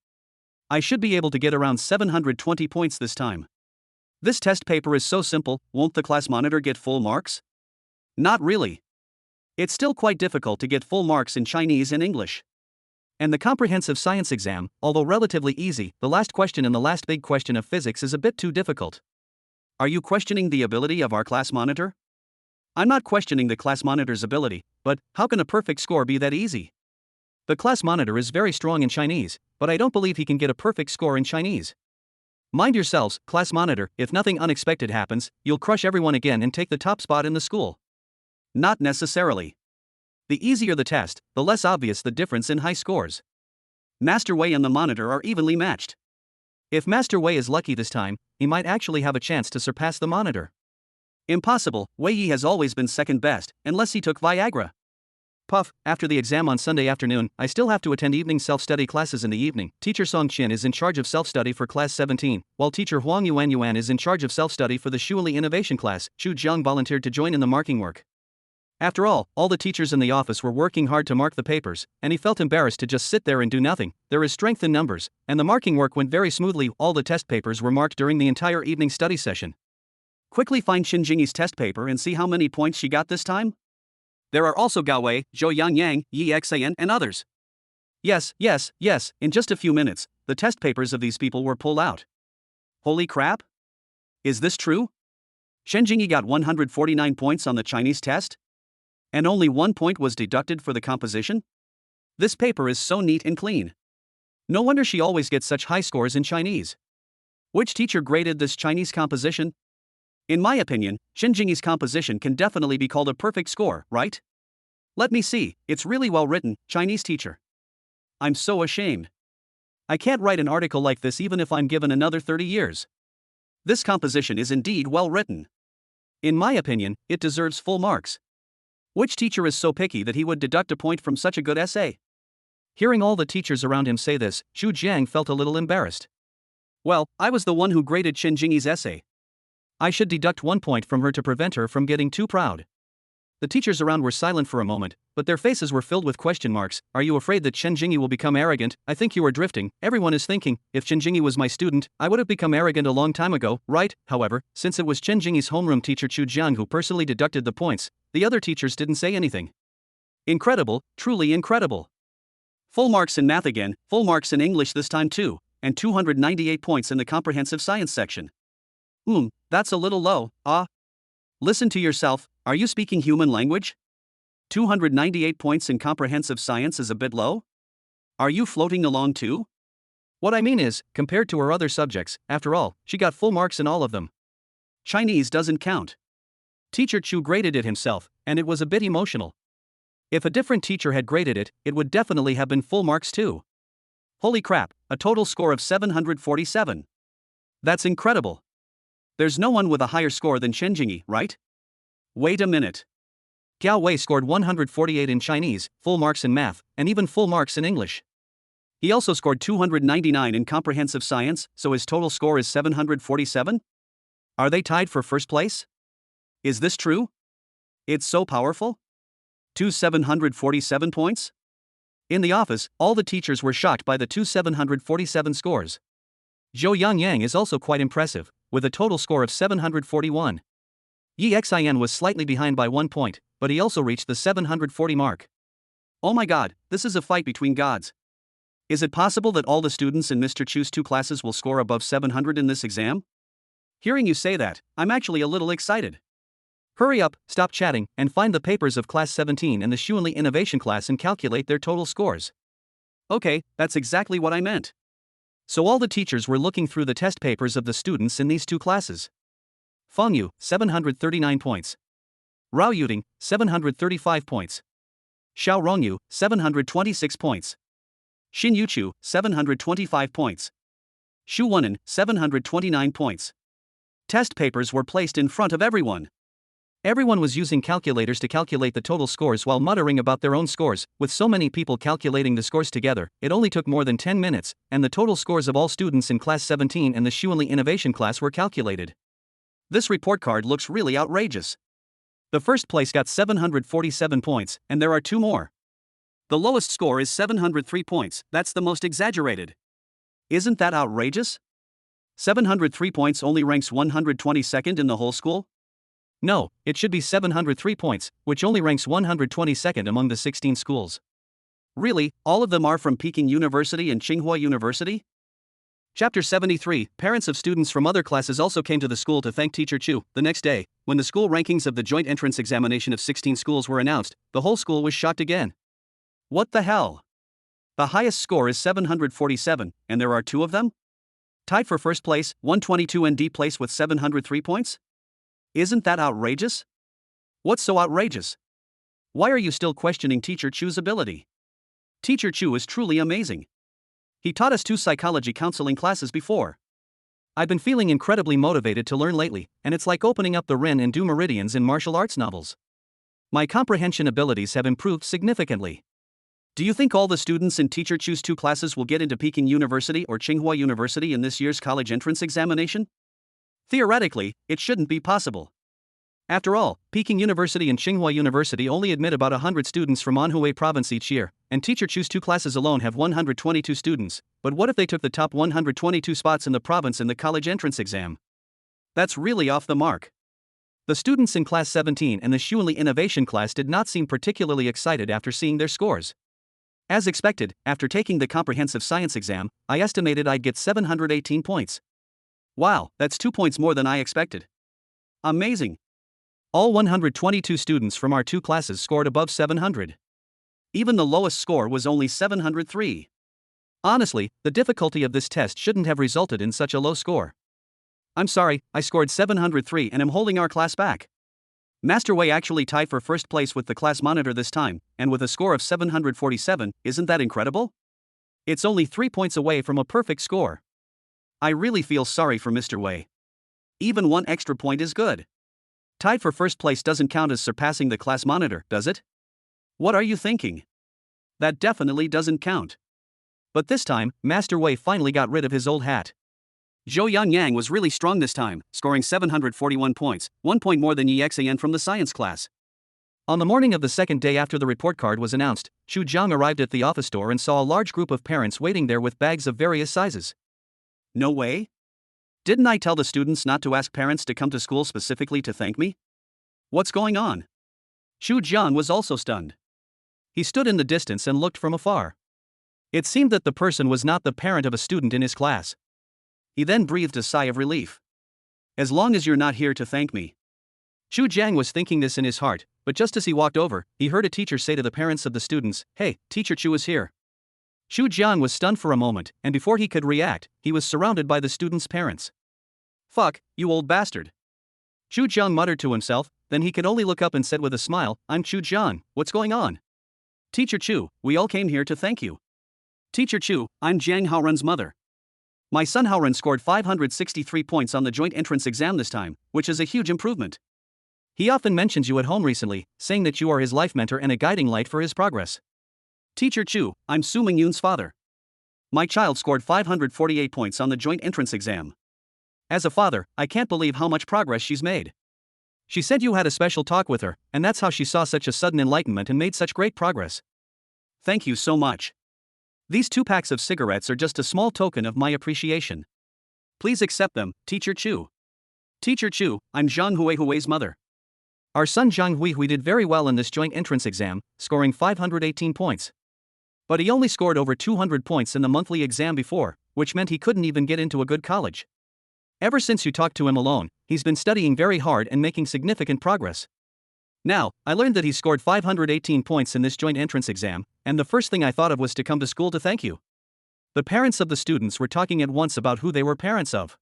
I should be able to get around 720 points this time. This test paper is so simple, won't the class monitor get full marks? Not really. It's still quite difficult to get full marks in Chinese and English. And the comprehensive science exam, although relatively easy, the last question and the last big question of physics is a bit too difficult. Are you questioning the ability of our class monitor? I'm not questioning the class monitor's ability, but how can a perfect score be that easy? The class monitor is very strong in Chinese, but I don't believe he can get a perfect score in Chinese. Mind yourselves, class monitor, if nothing unexpected happens, you'll crush everyone again and take the top spot in the school. Not necessarily. The easier the test, the less obvious the difference in high scores. Master Wei and the monitor are evenly matched. If Master Wei is lucky this time, he might actually have a chance to surpass the monitor. Impossible, Wei Yi has always been second best, unless he took Viagra. Puff, after the exam on Sunday afternoon, I still have to attend evening self-study classes in the evening. Teacher Song Qin is in charge of self-study for class 17, while teacher Huang Yuan is in charge of self-study for the Xuanli Innovation class. Chu Zhang volunteered to join in the marking work. After all the teachers in the office were working hard to mark the papers, and he felt embarrassed to just sit there and do nothing. There is strength in numbers, and the marking work went very smoothly. All the test papers were marked during the entire evening study session. Quickly find Xin Jingyi's test paper and see how many points she got this time. There are also Gao Wei, Zhou Yangyang, Yi Xan, and others. Yes, in just a few minutes, the test papers of these people were pulled out. Holy crap! Is this true? Shen Jingyi got 149 points on the Chinese test? And only 1 point was deducted for the composition? This paper is so neat and clean. No wonder she always gets such high scores in Chinese. Which teacher graded this Chinese composition? In my opinion, Chen Jingyi's composition can definitely be called a perfect score, right? Let me see, it's really well written, Chinese teacher. I'm so ashamed. I can't write an article like this even if I'm given another 30 years. This composition is indeed well written. In my opinion, it deserves full marks. Which teacher is so picky that he would deduct a point from such a good essay? Hearing all the teachers around him say this, Zhu Jiang felt a little embarrassed. Well, I was the one who graded Chen Jingyi's essay. I should deduct 1 point from her to prevent her from getting too proud. The teachers around were silent for a moment, but their faces were filled with question marks. Are you afraid that Chen Jingyi will become arrogant? I think you are drifting. Everyone is thinking, if Chen Jingyi was my student, I would have become arrogant a long time ago, right? However, since it was Chen Jingyi's homeroom teacher Chu Jiang who personally deducted the points, the other teachers didn't say anything. Incredible, truly incredible. Full marks in math again, full marks in English this time too, and 298 points in the comprehensive science section. That's a little low, Listen to yourself, are you speaking human language? 298 points in comprehensive science is a bit low? Are you floating along too? What I mean is, compared to her other subjects, after all, she got full marks in all of them. Chinese doesn't count. Teacher Chu graded it himself, and it was a bit emotional. If a different teacher had graded it, it would definitely have been full marks too. Holy crap, a total score of 747. That's incredible. There's no one with a higher score than Chen Jingyi, right? Wait a minute. Gao Wei scored 148 in Chinese, full marks in math, and even full marks in English. He also scored 299 in comprehensive science, so his total score is 747? Are they tied for first place? Is this true? It's so powerful? 747 points? In the office, all the teachers were shocked by the 747 scores. Zhou Yangyang is also quite impressive, with a total score of 741. Yi Xian was slightly behind by 1 point, but he also reached the 740 mark. Oh my god, this is a fight between gods. Is it possible that all the students in Mr. Chu's 2 classes will score above 700 in this exam? Hearing you say that, I'm actually a little excited. Hurry up, stop chatting, and find the papers of Class 17 and the Xuanli Innovation class and calculate their total scores. Okay, that's exactly what I meant. So all the teachers were looking through the test papers of the students in these 2 classes. Fang Yu, 739 points. Rao Yuting, 735 points. Xiao Rongyu, 726 points. Xin Yuchu, 725 points. Xu Wenan, 729 points. Test papers were placed in front of everyone. Everyone was using calculators to calculate the total scores while muttering about their own scores. With so many people calculating the scores together, it only took more than 10 minutes, and the total scores of all students in Class 17 and the Xuanli Innovation class were calculated. This report card looks really outrageous. The first place got 747 points, and there are 2 more. The lowest score is 703 points, that's the most exaggerated. Isn't that outrageous? 703 points only ranks 122nd in the whole school? No, it should be 703 points, which only ranks 122nd among the 16 schools. Really, all of them are from Peking University and Tsinghua University? Chapter 73, Parents of students from other classes also came to the school to thank Teacher Chu. The next day, when the school rankings of the joint entrance examination of 16 schools were announced, the whole school was shocked again. What the hell? The highest score is 747, and there are 2 of them? Tied for first place, 122 and D place with 703 points? Isn't that outrageous? What's so outrageous? Why are you still questioning Teacher Chu's ability? Teacher Chu is truly amazing. He taught us 2 psychology counseling classes before. I've been feeling incredibly motivated to learn lately, and it's like opening up the Ren and Du meridians in martial arts novels. My comprehension abilities have improved significantly. Do you think all the students in Teacher Chu's 2 classes will get into Peking University or Tsinghua University in this year's college entrance examination? Theoretically, it shouldn't be possible. After all, Peking University and Tsinghua University only admit about 100 students from Anhui province each year, and Teacher Chu's 2 classes alone have 122 students. But what if they took the top 122 spots in the province in the college entrance exam? That's really off the mark. The students in Class 17 and the Xuanli Innovation class did not seem particularly excited after seeing their scores. As expected, after taking the comprehensive science exam, I estimated I'd get 718 points. Wow, that's 2 points more than I expected. Amazing. All 122 students from our 2 classes scored above 700. Even the lowest score was only 703. Honestly, the difficulty of this test shouldn't have resulted in such a low score. I'm sorry, I scored 703 and am holding our class back. Master Wei actually tied for first place with the class monitor this time, and with a score of 747, isn't that incredible? It's only 3 points away from a perfect score. I really feel sorry for Mr. Wei. Even one extra point is good. Tied for first place doesn't count as surpassing the class monitor, does it? What are you thinking? That definitely doesn't count. But this time, Master Wei finally got rid of his old hat. Zhou Yang was really strong this time, scoring 741 points, 1 point more than Yi Xian from the science class. On the morning of the second day after the report card was announced, Xu Jiang arrived at the office door and saw a large group of parents waiting there with bags of various sizes. No way? Didn't I tell the students not to ask parents to come to school specifically to thank me? What's going on? Xu Jiang was also stunned. He stood in the distance and looked from afar. It seemed that the person was not the parent of a student in his class. He then breathed a sigh of relief. As long as you're not here to thank me. Xu Jiang was thinking this in his heart, but just as he walked over, he heard a teacher say to the parents of the students, "Hey, Teacher Chu is here." Xu Jiang was stunned for a moment, and before he could react, he was surrounded by the students' parents. "Fuck, you old bastard." Xu Jiang muttered to himself, then he could only look up and said with a smile, "I'm Xu Jiang, what's going on?" "Teacher Chu, we all came here to thank you." "Teacher Chu, I'm Jiang Haorun's mother. My son Haorun scored 563 points on the joint entrance exam this time, which is a huge improvement. He often mentions you at home recently, saying that you are his life mentor and a guiding light for his progress." "Teacher Chu, I'm Su Mingyun's father. My child scored 548 points on the joint entrance exam. As a father, I can't believe how much progress she's made. She said you had a special talk with her, and that's how she saw such a sudden enlightenment and made such great progress. Thank you so much. These 2 packs of cigarettes are just a small token of my appreciation. Please accept them, Teacher Chu." "Teacher Chu, I'm Zhang Hui's mother. Our son Zhang Hui did very well in this joint entrance exam, scoring 518 points. But he only scored over 200 points in the monthly exam before, which meant he couldn't even get into a good college. Ever since you talked to him alone, he's been studying very hard and making significant progress. Now, I learned that he scored 518 points in this joint entrance exam, and the first thing I thought of was to come to school to thank you." The parents of the students were talking at once about who they were parents of.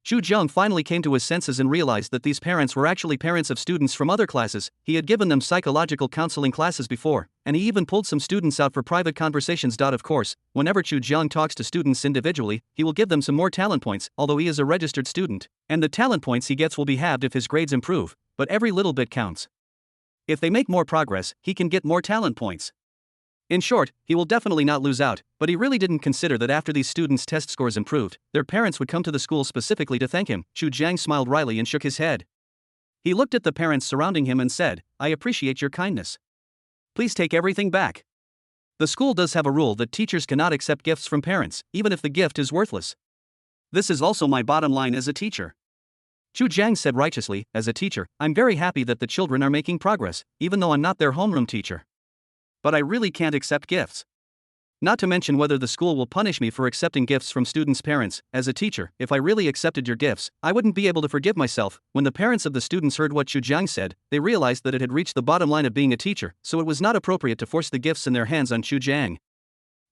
Xu Jiang finally came to his senses and realized that these parents were actually parents of students from other classes. He had given them psychological counseling classes before, and he even pulled some students out for private conversations. Of course, whenever Xu Jiang talks to students individually, he will give them some more talent points, although he is a registered student, and the talent points he gets will be halved if his grades improve, but every little bit counts. If they make more progress, he can get more talent points. In short, he will definitely not lose out, but he really didn't consider that after these students' test scores improved, their parents would come to the school specifically to thank him. Xu Jiang smiled wryly and shook his head. He looked at the parents surrounding him and said, "I appreciate your kindness. Please take everything back. The school does have a rule that teachers cannot accept gifts from parents, even if the gift is worthless. This is also my bottom line as a teacher." Xu Jiang said righteously, "As a teacher, I'm very happy that the children are making progress, even though I'm not their homeroom teacher. But I really can't accept gifts. Not to mention whether the school will punish me for accepting gifts from students' parents. As a teacher, if I really accepted your gifts, I wouldn't be able to forgive myself." When the parents of the students heard what Xu Jiang said, they realized that it had reached the bottom line of being a teacher, so it was not appropriate to force the gifts in their hands on Xu Jiang.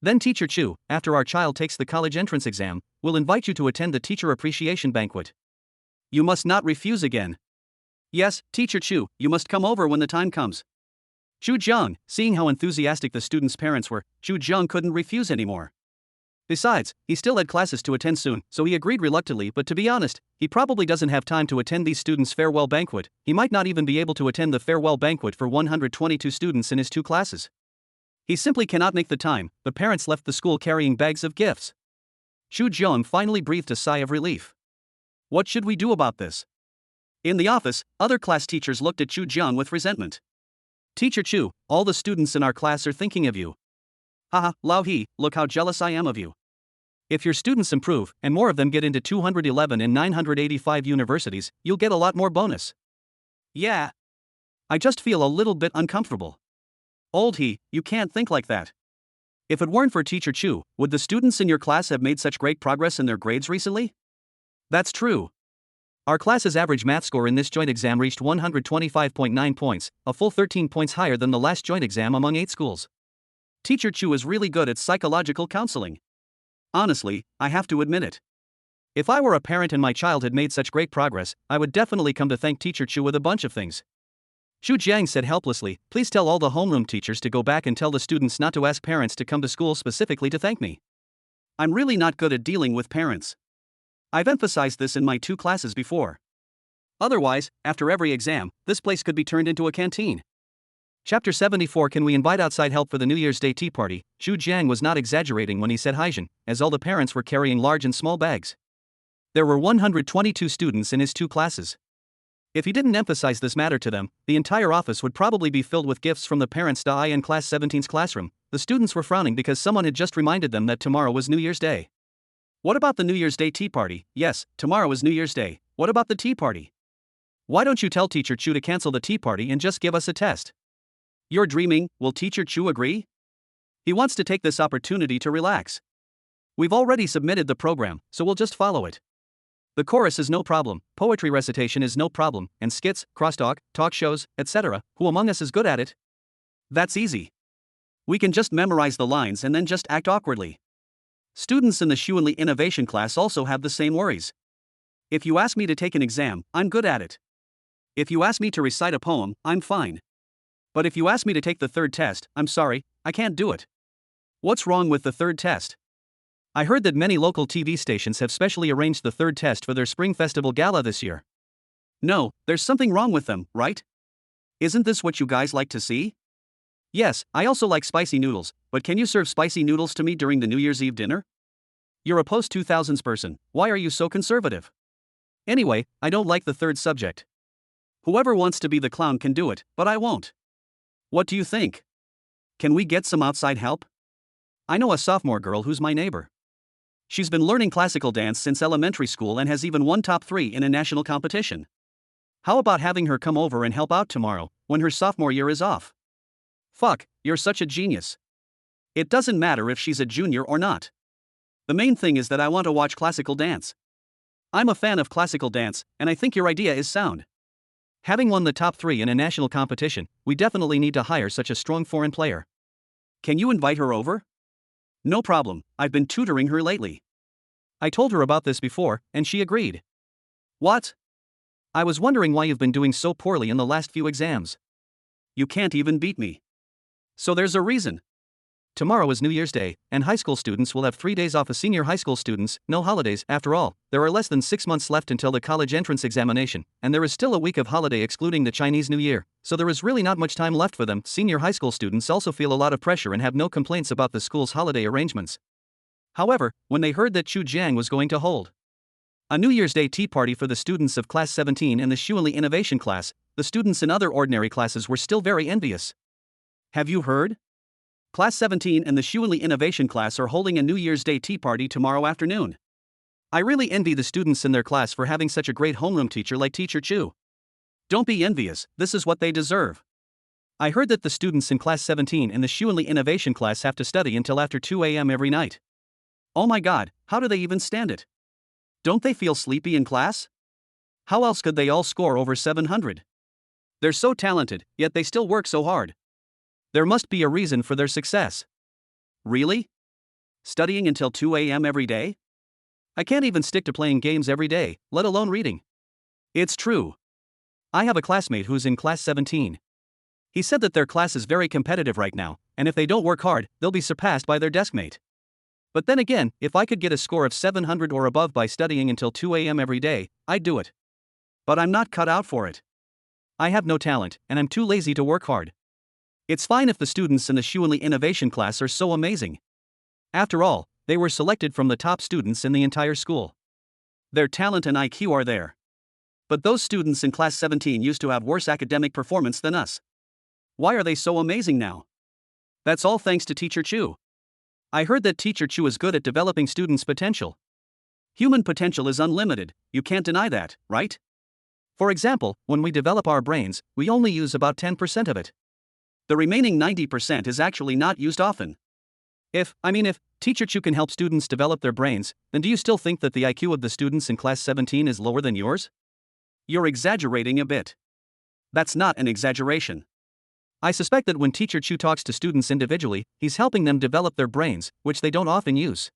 "Then Teacher Chu, after our child takes the college entrance exam, we'll invite you to attend the teacher appreciation banquet. You must not refuse again." "Yes, Teacher Chu, you must come over when the time comes." Xu Jiang, seeing how enthusiastic the students' parents were, Xu Jiang couldn't refuse anymore. Besides, he still had classes to attend soon, so he agreed reluctantly. But to be honest, he probably doesn't have time to attend these students' farewell banquet. He might not even be able to attend the farewell banquet for 122 students in his 2 classes. He simply cannot make the time. The parents left the school carrying bags of gifts. Xu Jiang finally breathed a sigh of relief. What should we do about this? In the office, other class teachers looked at Xu Jiang with resentment. "Teacher Chu, all the students in our class are thinking of you. Haha, Lao He, look how jealous I am of you. If your students improve, and more of them get into 211 and 985 universities, you'll get a lot more bonus." "Yeah. I just feel a little bit uncomfortable." "Old He, you can't think like that. If it weren't for Teacher Chu, would the students in your class have made such great progress in their grades recently?" "That's true. Our class's average math score in this joint exam reached 125.9 points, a full 13 points higher than the last joint exam among 8 schools. Teacher Chu is really good at psychological counseling. Honestly, I have to admit it. If I were a parent and my child had made such great progress, I would definitely come to thank Teacher Chu with a bunch of things. Chu Jiang said helplessly, please tell all the homeroom teachers to go back and tell the students not to ask parents to come to school specifically to thank me. I'm really not good at dealing with parents. I've emphasized this in my 2 classes before. Otherwise, after every exam, this place could be turned into a canteen. Chapter 74. Can we invite outside help for the New Year's Day tea party? Chu Jiang was not exaggerating when he said Haijin, as all the parents were carrying large and small bags. There were 122 students in his 2 classes. If he didn't emphasize this matter to them, the entire office would probably be filled with gifts from the parents. In Class 17's classroom, the students were frowning because someone had just reminded them that tomorrow was New Year's Day. What about the New Year's Day tea party? Yes, tomorrow is New Year's Day. What about the tea party? Why don't you tell Teacher Chu to cancel the tea party and just give us a test? You're dreaming. Will Teacher Chu agree? He wants to take this opportunity to relax. We've already submitted the program, so we'll just follow it. The chorus is no problem, poetry recitation is no problem, and skits, crosstalk, talk shows, etc. Who among us is good at it? That's easy. We can just memorize the lines and then just act awkwardly. Students in the Xuanli Innovation class also have the same worries. If you ask me to take an exam, I'm good at it. If you ask me to recite a poem, I'm fine. But if you ask me to take the 3rd test, I'm sorry, I can't do it. What's wrong with the 3rd test? I heard that many local TV stations have specially arranged the 3rd test for their Spring Festival Gala this year. No, there's something wrong with them, right? Isn't this what you guys like to see? Yes, I also like spicy noodles, but can you serve spicy noodles to me during the New Year's Eve dinner? You're a post-2000s person, why are you so conservative? Anyway, I don't like the 3rd subject. Whoever wants to be the clown can do it, but I won't. What do you think? Can we get some outside help? I know a sophomore girl who's my neighbor. She's been learning classical dance since elementary school and has even won top 3 in a national competition. How about having her come over and help out tomorrow, when her sophomore year is off? Fuck, you're such a genius. It doesn't matter if she's a junior or not. The main thing is that I want to watch classical dance. I'm a fan of classical dance, and I think your idea is sound. Having won the top 3 in a national competition, we definitely need to hire such a strong foreign player. Can you invite her over? No problem, I've been tutoring her lately. I told her about this before, and she agreed. What? I was wondering why you've been doing so poorly in the last few exams. You can't even beat me. So there's a reason. Tomorrow is New Year's Day, and high school students will have 3 days off as senior high school students, no holidays. After all, there are less than 6 months left until the college entrance examination, and there is still a week of holiday excluding the Chinese New Year, so there is really not much time left for them. Senior high school students also feel a lot of pressure and have no complaints about the school's holiday arrangements. However, when they heard that Chu Jiang was going to hold a New Year's Day tea party for the students of Class 17 in the Xuanli Innovation class, the students in other ordinary classes were still very envious. Have you heard? Class 17 and the Xuanli Innovation class are holding a New Year's Day tea party tomorrow afternoon. I really envy the students in their class for having such a great homeroom teacher like Teacher Chu. Don't be envious, this is what they deserve. I heard that the students in Class 17 and the Xuanli Innovation class have to study until after 2 a.m. every night. Oh my god, how do they even stand it? Don't they feel sleepy in class? How else could they all score over 700? They're so talented, yet they still work so hard. There must be a reason for their success. Really? Studying until 2 a.m. every day? I can't even stick to playing games every day, let alone reading. It's true. I have a classmate who's in Class 17. He said that their class is very competitive right now, and if they don't work hard, they'll be surpassed by their deskmate. But then again, if I could get a score of 700 or above by studying until 2 a.m. every day, I'd do it. But I'm not cut out for it. I have no talent, and I'm too lazy to work hard. It's fine if the students in the Xuanli Innovation class are so amazing. After all, they were selected from the top students in the entire school. Their talent and IQ are there. But those students in Class 17 used to have worse academic performance than us. Why are they so amazing now? That's all thanks to Teacher Chu. I heard that Teacher Chu is good at developing students' potential. Human potential is unlimited, you can't deny that, right? For example, when we develop our brains, we only use about 10% of it. The remaining 90% is actually not used often. If Teacher Chu can help students develop their brains, then do you still think that the IQ of the students in Class 17 is lower than yours? You're exaggerating a bit. That's not an exaggeration. I suspect that when Teacher Chu talks to students individually, he's helping them develop their brains, which they don't often use.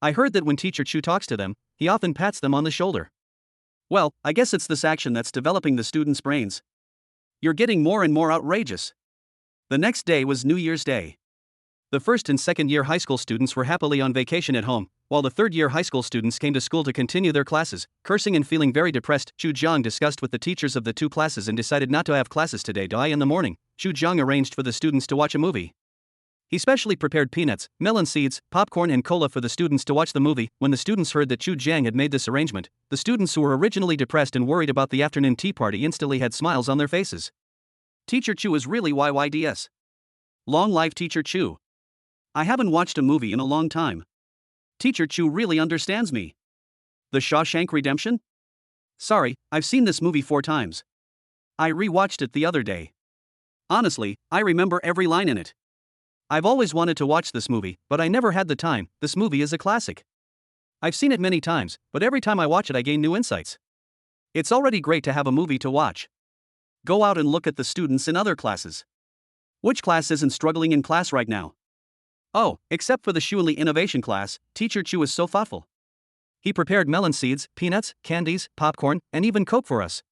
I heard that when Teacher Chu talks to them, he often pats them on the shoulder. Well, I guess it's this action that's developing the students' brains. You're getting more and more outrageous. The next day was New Year's Day. The first and second year high school students were happily on vacation at home, while the third year high school students came to school to continue their classes. Cursing and feeling very depressed, Chu Jiang discussed with the teachers of the two classes and decided not to have classes today. In the morning, Chu Jiang arranged for the students to watch a movie. He specially prepared peanuts, melon seeds, popcorn and cola for the students to watch the movie. When the students heard that Chu Jiang had made this arrangement, the students who were originally depressed and worried about the afternoon tea party instantly had smiles on their faces. Teacher Chu is really YYDS. Long live Teacher Chu. I haven't watched a movie in a long time. Teacher Chu really understands me. The Shawshank Redemption? Sorry, I've seen this movie 4 times. I re-watched it the other day. Honestly, I remember every line in it. I've always wanted to watch this movie, but I never had the time. This movie is a classic. I've seen it many times, but every time I watch it I gain new insights. It's already great to have a movie to watch. Go out and look at the students in other classes. Which class isn't struggling in class right now? Oh, except for the Shuanli Innovation class, Teacher Chu is so thoughtful. He prepared melon seeds, peanuts, candies, popcorn, and even Coke for us.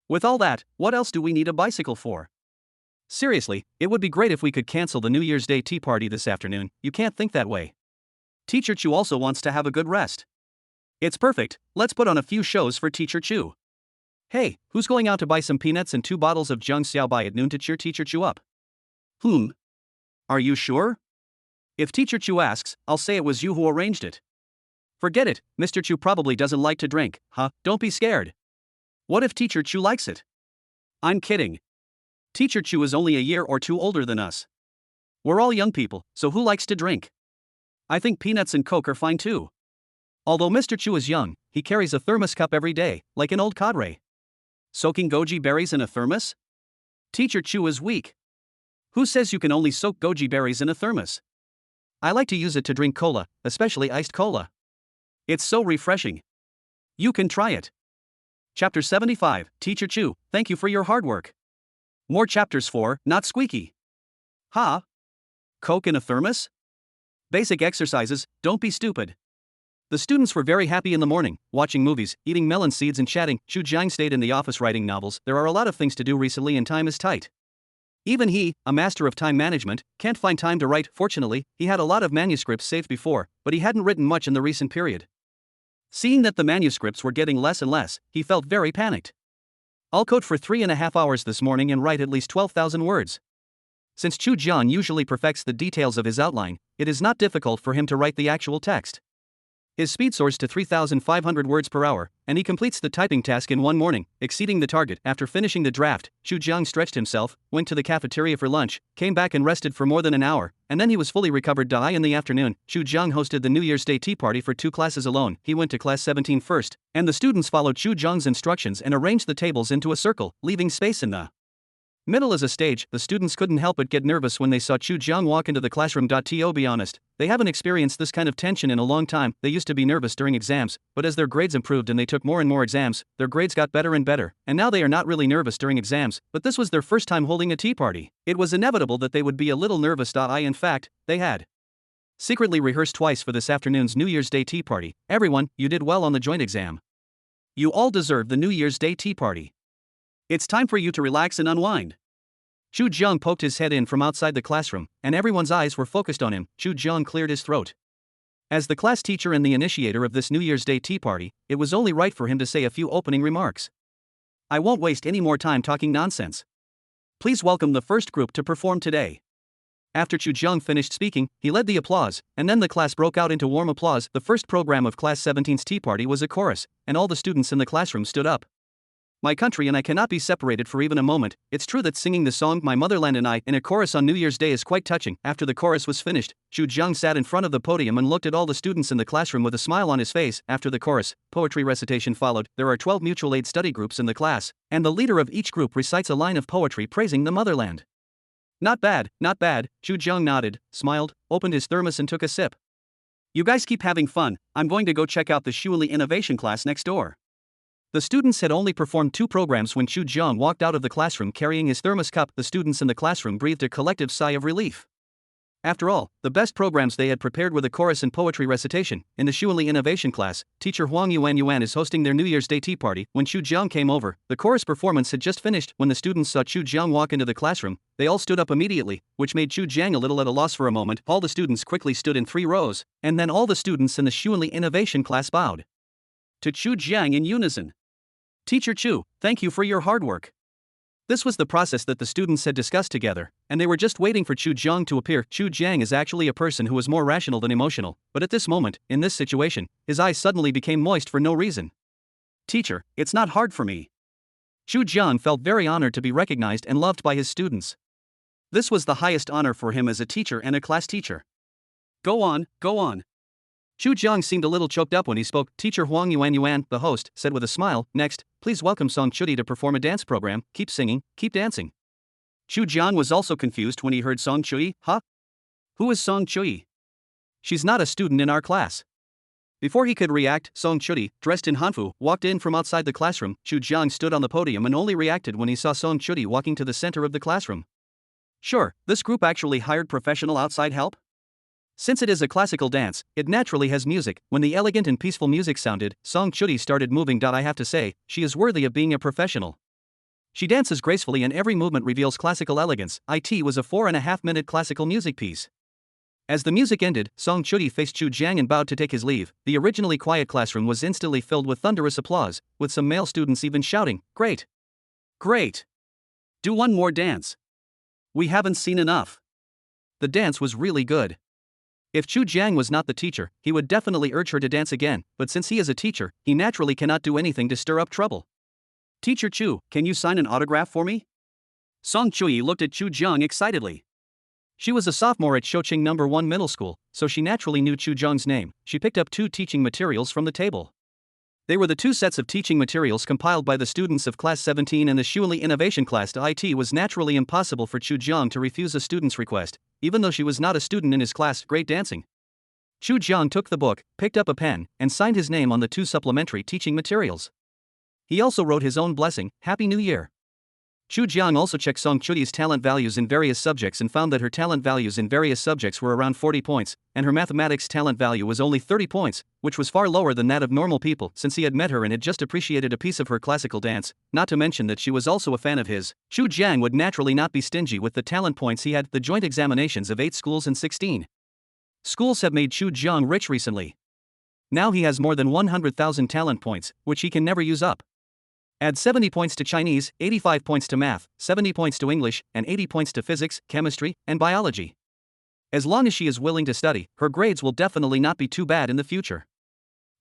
With all that, what else do we need a bicycle for? Seriously, it would be great if we could cancel the New Year's Day tea party this afternoon. You can't think that way. Teacher Chu also wants to have a good rest. It's perfect, let's put on a few shows for Teacher Chu. Hey, who's going out to buy some peanuts and 2 bottles of Zheng Xiaobai at noon to cheer Teacher Chu up? Are you sure? If Teacher Chu asks, I'll say it was you who arranged it. Forget it, Mr. Chu probably doesn't like to drink, huh? Don't be scared. What if Teacher Chu likes it? I'm kidding. Teacher Chu is only a year or 2 older than us. We're all young people, so who likes to drink? I think peanuts and Coke are fine too. Although Mr. Chu is young, he carries a thermos cup every day, like an old cadre. Soaking goji berries in a thermos? Teacher Chu is weak. Who says you can only soak goji berries in a thermos? I like to use it to drink cola, especially iced cola. It's so refreshing. You can try it. Chapter 75, Teacher Chu, thank you for your hard work. More chapters for, not squeaky. Ha? Coke in a thermos? Basic exercises, don't be stupid. The students were very happy in the morning, watching movies, eating melon seeds and chatting. Chu Jiang stayed in the office writing novels. There are a lot of things to do recently and time is tight. Even he, a master of time management, can't find time to write. Fortunately, he had a lot of manuscripts saved before, but he hadn't written much in the recent period. Seeing that the manuscripts were getting less and less, he felt very panicked. I'll code for 3.5 hours this morning and write at least 12,000 words. Since Chu Jiang usually perfects the details of his outline, it is not difficult for him to write the actual text. His speed soars to 3,500 words per hour, and he completes the typing task in one morning, exceeding the target. After finishing the draft, Chu Jiang stretched himself, went to the cafeteria for lunch, came back and rested for more than an hour, and then he was fully recovered. In the afternoon, Chu Jiang hosted the New Year's Day tea party for 2 classes alone. He went to class 17 first, and the students followed Chu Jiang's instructions and arranged the tables into a circle, leaving space in the middle as a stage. The students couldn't help but get nervous when they saw Chu Jiang walk into the classroom. To be honest, they haven't experienced this kind of tension in a long time. They used to be nervous during exams, but as their grades improved and they took more and more exams, their grades got better and better, and now they are not really nervous during exams, but this was their first time holding a tea party. It was inevitable that they would be a little nervous. In fact, they had secretly rehearsed twice for this afternoon's New Year's Day tea party. Everyone, you did well on the joint exam. You all deserve the New Year's Day tea party. It's time for you to relax and unwind. Chu Jiang poked his head in from outside the classroom, and everyone's eyes were focused on him. Chu Jiang cleared his throat. As the class teacher and the initiator of this New Year's Day tea party, it was only right for him to say a few opening remarks. I won't waste any more time talking nonsense. Please welcome the first group to perform today. After Chu Jiang finished speaking, he led the applause, and then the class broke out into warm applause. The first program of Class 17's tea party was a chorus, and all the students in the classroom stood up. My country and I cannot be separated for even a moment. It's true that singing the song My Motherland and I in a chorus on New Year's Day is quite touching. After the chorus was finished, Chu Jiang sat in front of the podium and looked at all the students in the classroom with a smile on his face. After the chorus, poetry recitation followed. There are 12 mutual aid study groups in the class, and the leader of each group recites a line of poetry praising the motherland. Not bad, not bad. Chu Jiang nodded, smiled, opened his thermos and took a sip. You guys keep having fun. I'm going to go check out the Shuanli Innovation class next door. The students had only performed 2 programs when Chu Jiang walked out of the classroom carrying his thermos cup. The students in the classroom breathed a collective sigh of relief. After all, the best programs they had prepared were the chorus and poetry recitation. In the Shuali Innovation class, teacher Huang Yuan is hosting their New Year's Day tea party. When Chu Jiang came over, the chorus performance had just finished. When the students saw Chu Jiang walk into the classroom, they all stood up immediately, which made Chu Jiang a little at a loss for a moment. All the students quickly stood in 3 rows, and then all the students in the Shuali Innovation class bowed to Chu Jiang in unison. Teacher Chu, thank you for your hard work. This was the process that the students had discussed together, and they were just waiting for Chu Jiang to appear. Chu Jiang is actually a person who is more rational than emotional, but at this moment, in this situation, his eyes suddenly became moist for no reason. Teacher, it's not hard for me. Chu Jiang felt very honored to be recognized and loved by his students. This was the highest honor for him as a teacher and a class teacher. Go on, go on. Chu Jiang seemed a little choked up when he spoke. Teacher Huang Yuan, the host, said with a smile, next, please welcome Song Chudi to perform a dance program. Keep singing, keep dancing. Chu Jiang was also confused when he heard Song Chui. Huh? Who is Song Chui? She's not a student in our class. Before he could react, Song Chudi, dressed in hanfu, walked in from outside the classroom. Chu Jiang stood on the podium and only reacted when he saw Song Chudi walking to the center of the classroom. Sure, this group actually hired professional outside help? Since it is a classical dance, it naturally has music. When the elegant and peaceful music sounded, Song Chudi started moving. I have to say, she is worthy of being a professional. She dances gracefully and every movement reveals classical elegance. It was a 4.5-minute classical music piece. As the music ended, Song Chudi faced Chu Jiang and bowed to take his leave. The originally quiet classroom was instantly filled with thunderous applause, with some male students even shouting, "Great! Great! Do one more dance! We haven't seen enough!" The dance was really good. If Chu Jiang was not the teacher, he would definitely urge her to dance again, but since he is a teacher, he naturally cannot do anything to stir up trouble. Teacher Chu, can you sign an autograph for me? Song Chui looked at Chu Jiang excitedly. She was a sophomore at Shoqing No. 1 Middle School, so she naturally knew Chu Jiang's name. She picked up 2 teaching materials from the table. They were the 2 sets of teaching materials compiled by the students of Class 17 and the Shuali Innovation class. It was naturally impossible for Chu Jiang to refuse a student's request, even though she was not a student in his class. Great dancing. Chu Jiang took the book, picked up a pen, and signed his name on the 2 supplementary teaching materials. He also wrote his own blessing, Happy New Year. Chu Jiang also checked Song Chudi's talent values in various subjects and found that her talent values in various subjects were around 40 points, and her mathematics talent value was only 30 points, which was far lower than that of normal people since he had met her and had just appreciated a piece of her classical dance, not to mention that she was also a fan of his. Chu Jiang would naturally not be stingy with the talent points he had. The joint examinations of 8 schools and 16 schools have made Chu Jiang rich recently. Now he has more than 100,000 talent points, which he can never use up. Add 70 points to Chinese, 85 points to math, 70 points to English, and 80 points to physics, chemistry, and biology. As long as she is willing to study, her grades will definitely not be too bad in the future.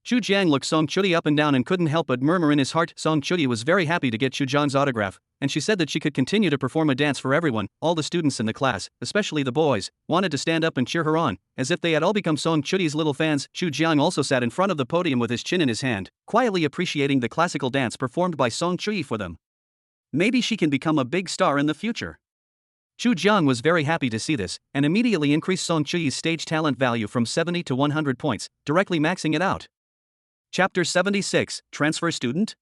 Chu Jiang looked Song Chudi up and down and couldn't help but murmur in his heart. Song Chudi was very happy to get Chu Jiang's autograph, and she said that she could continue to perform a dance for everyone. All the students in the class, especially the boys, wanted to stand up and cheer her on, as if they had all become Song Chudi's little fans. Chu Jiang also sat in front of the podium with his chin in his hand, quietly appreciating the classical dance performed by Song Chui for them. Maybe she can become a big star in the future. Chu Jiang was very happy to see this, and immediately increased Song Chui's stage talent value from 70 to 100 points, directly maxing it out. Chapter 76, Transfer Student?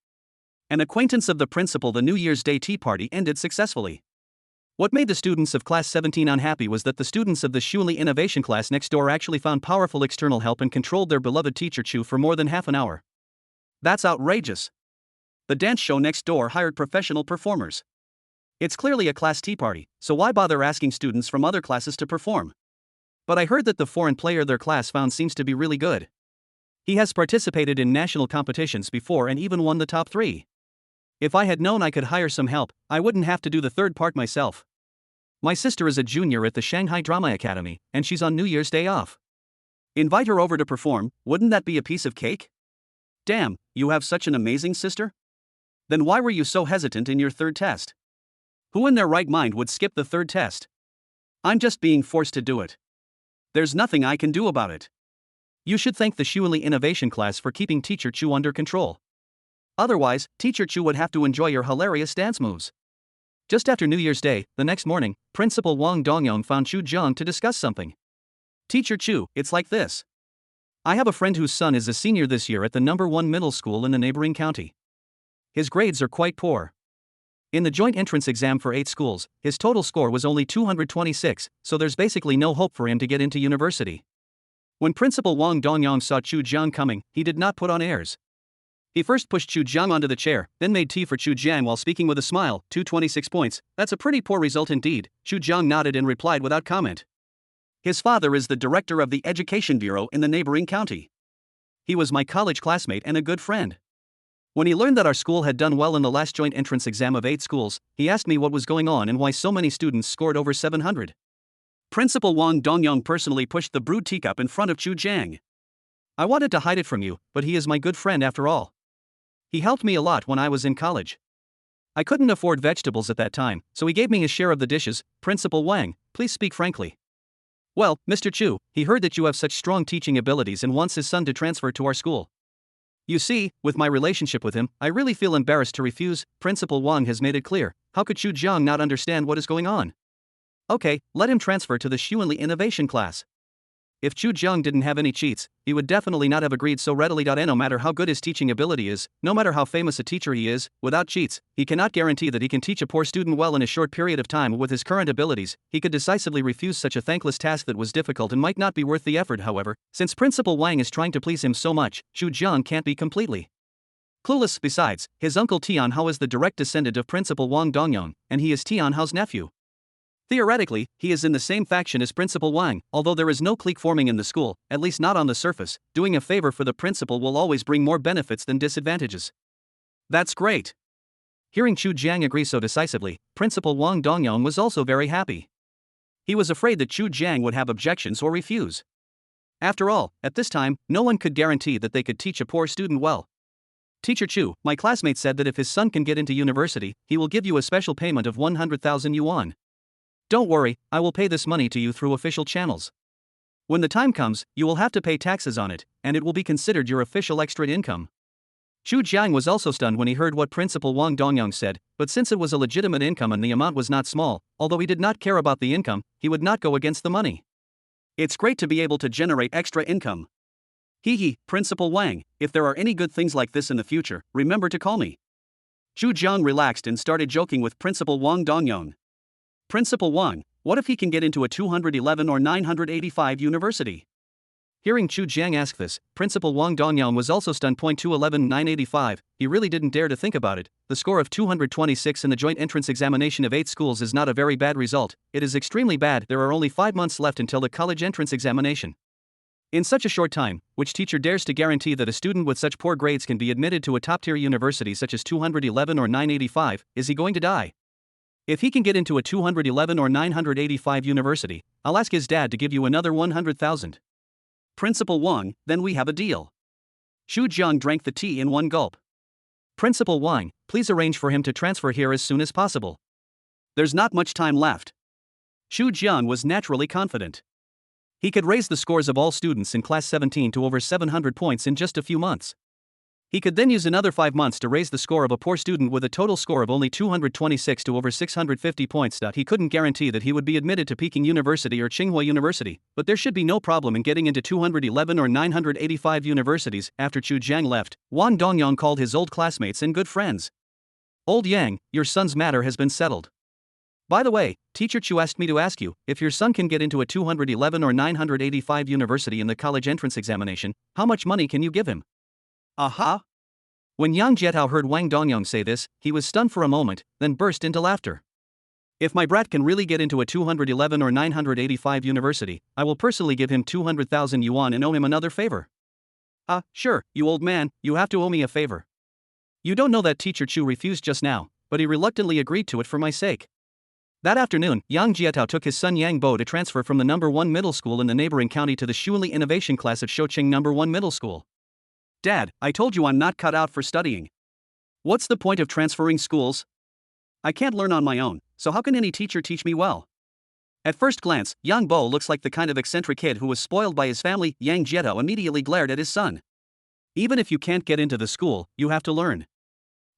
An acquaintance of the principal. The New Year's Day tea party ended successfully. What made the students of Class 17 unhappy was that the students of the Shuali Innovation class next door actually found powerful external help and controlled their beloved teacher Chu for more than half an hour. That's outrageous. The dance show next door hired professional performers. It's clearly a class tea party, so why bother asking students from other classes to perform? But I heard that the foreign player their class found seems to be really good. He has participated in national competitions before and even won the top 3. If I had known I could hire some help, I wouldn't have to do the third part myself. My sister is a junior at the Shanghai Drama Academy, and she's on New Year's Day off. Invite her over to perform, wouldn't that be a piece of cake? Damn, you have such an amazing sister? Then why were you so hesitant in your third test? Who in their right mind would skip the third test? I'm just being forced to do it. There's nothing I can do about it. You should thank the Shuali Innovation class for keeping Teacher Chu under control. Otherwise, Teacher Chu would have to enjoy your hilarious dance moves. Just after New Year's Day, the next morning, Principal Wang Dongyong found Chu Jiang to discuss something. Teacher Chu, it's like this. I have a friend whose son is a senior this year at the No. 1 middle school in the neighboring county. His grades are quite poor. In the joint entrance exam for 8 schools, his total score was only 226, so there's basically no hope for him to get into university. When Principal Wang Dongyang saw Chu Jiang coming, he did not put on airs. He first pushed Chu Jiang onto the chair, then made tea for Chu Jiang while speaking with a smile. 226 points, that's a pretty poor result indeed. Chu Jiang nodded and replied without comment. His father is the director of the Education Bureau in the neighboring county. He was my college classmate and a good friend. When he learned that our school had done well in the last joint entrance exam of 8 schools, he asked me what was going on and why so many students scored over 700. Principal Wang Dongyang personally pushed the brewed teacup in front of Chu Jiang. I wanted to hide it from you, but he is my good friend after all. He helped me a lot when I was in college. I couldn't afford vegetables at that time, so he gave me his share of the dishes. Principal Wang, please speak frankly. Well, Mr. Chu, he heard that you have such strong teaching abilities and wants his son to transfer to our school. You see, with my relationship with him, I really feel embarrassed to refuse. Principal Wang has made it clear. How could Chu Jiang not understand what is going on? Okay, let him transfer to the Xuanli innovation class. If Chu Jiang didn't have any cheats, he would definitely not have agreed so readily. No matter how good his teaching ability is, no matter how famous a teacher he is, without cheats, he cannot guarantee that he can teach a poor student well in a short period of time. With his current abilities, he could decisively refuse such a thankless task that was difficult and might not be worth the effort. However, since Principal Wang is trying to please him so much, Chu Jiang can't be completely clueless. Besides, his uncle Tian Hao is the direct descendant of Principal Wang Dongyang, and he is Tian Hao's nephew. Theoretically, he is in the same faction as Principal Wang. Although there is no clique forming in the school, at least not on the surface, doing a favor for the principal will always bring more benefits than disadvantages. That's great. Hearing Chu Jiang agree so decisively, Principal Wang Dongyang was also very happy. He was afraid that Chu Jiang would have objections or refuse. After all, at this time, no one could guarantee that they could teach a poor student well. Teacher Chu, my classmate said that if his son can get into university, he will give you a special payment of 100,000 yuan. Don't worry, I will pay this money to you through official channels. When the time comes, you will have to pay taxes on it, and it will be considered your official extra income. Chu Jiang was also stunned when he heard what Principal Wang Dongyang said, but since it was a legitimate income and the amount was not small, although he did not care about the income, he would not go against the money. It's great to be able to generate extra income. Hee, Principal Wang, if there are any good things like this in the future, remember to call me. Chu Jiang relaxed and started joking with Principal Wang Dongyang. Principal Wang, what if he can get into a 211 or 985 university? Hearing Chu Jiang ask this, Principal Wang Dongyang was also stunned. 211 985, he really didn't dare to think about it. The score of 226 in the joint entrance examination of 8 schools is not a very bad result, it is extremely bad. There are only 5 months left until the college entrance examination. In such a short time, which teacher dares to guarantee that a student with such poor grades can be admitted to a top-tier university such as 211 or 985, is he going to die? If he can get into a 211 or 985 university, I'll ask his dad to give you another 100,000. Principal Wang, then we have a deal. Chu Jiang drank the tea in one gulp. Principal Wang, please arrange for him to transfer here as soon as possible. There's not much time left. Chu Jiang was naturally confident. He could raise the scores of all students in class 17 to over 700 points in just a few months. He could then use another 5 months to raise the score of a poor student with a total score of only 226 to over 650 points. He couldn't guarantee that he would be admitted to Peking University or Tsinghua University, but there should be no problem in getting into 211 or 985 universities. After Chu Jiang left, Wang Dongyang called his old classmates and good friends. Old Yang, your son's matter has been settled. By the way, Teacher Chu asked me to ask you, if your son can get into a 211 or 985 university in the college entrance examination, how much money can you give him? Aha! When Yang Jietao heard Wang Dongyang say this, he was stunned for a moment, then burst into laughter. If my brat can really get into a 211 or 985 university, I will personally give him 200,000 yuan and owe him another favor. Sure, you old man, you have to owe me a favor. You don't know that Teacher Chu refused just now, but he reluctantly agreed to it for my sake. That afternoon, Yang Jietao took his son Yang Bo to transfer from the No. 1 middle school in the neighboring county to the Xuanli innovation class of Shouqing No. 1 middle school. Dad, I told you I'm not cut out for studying. What's the point of transferring schools? I can't learn on my own, so how can any teacher teach me well? At first glance, Yang Bo looks like the kind of eccentric kid who was spoiled by his family. Yang Jietao immediately glared at his son. Even if you can't get into the school, you have to learn.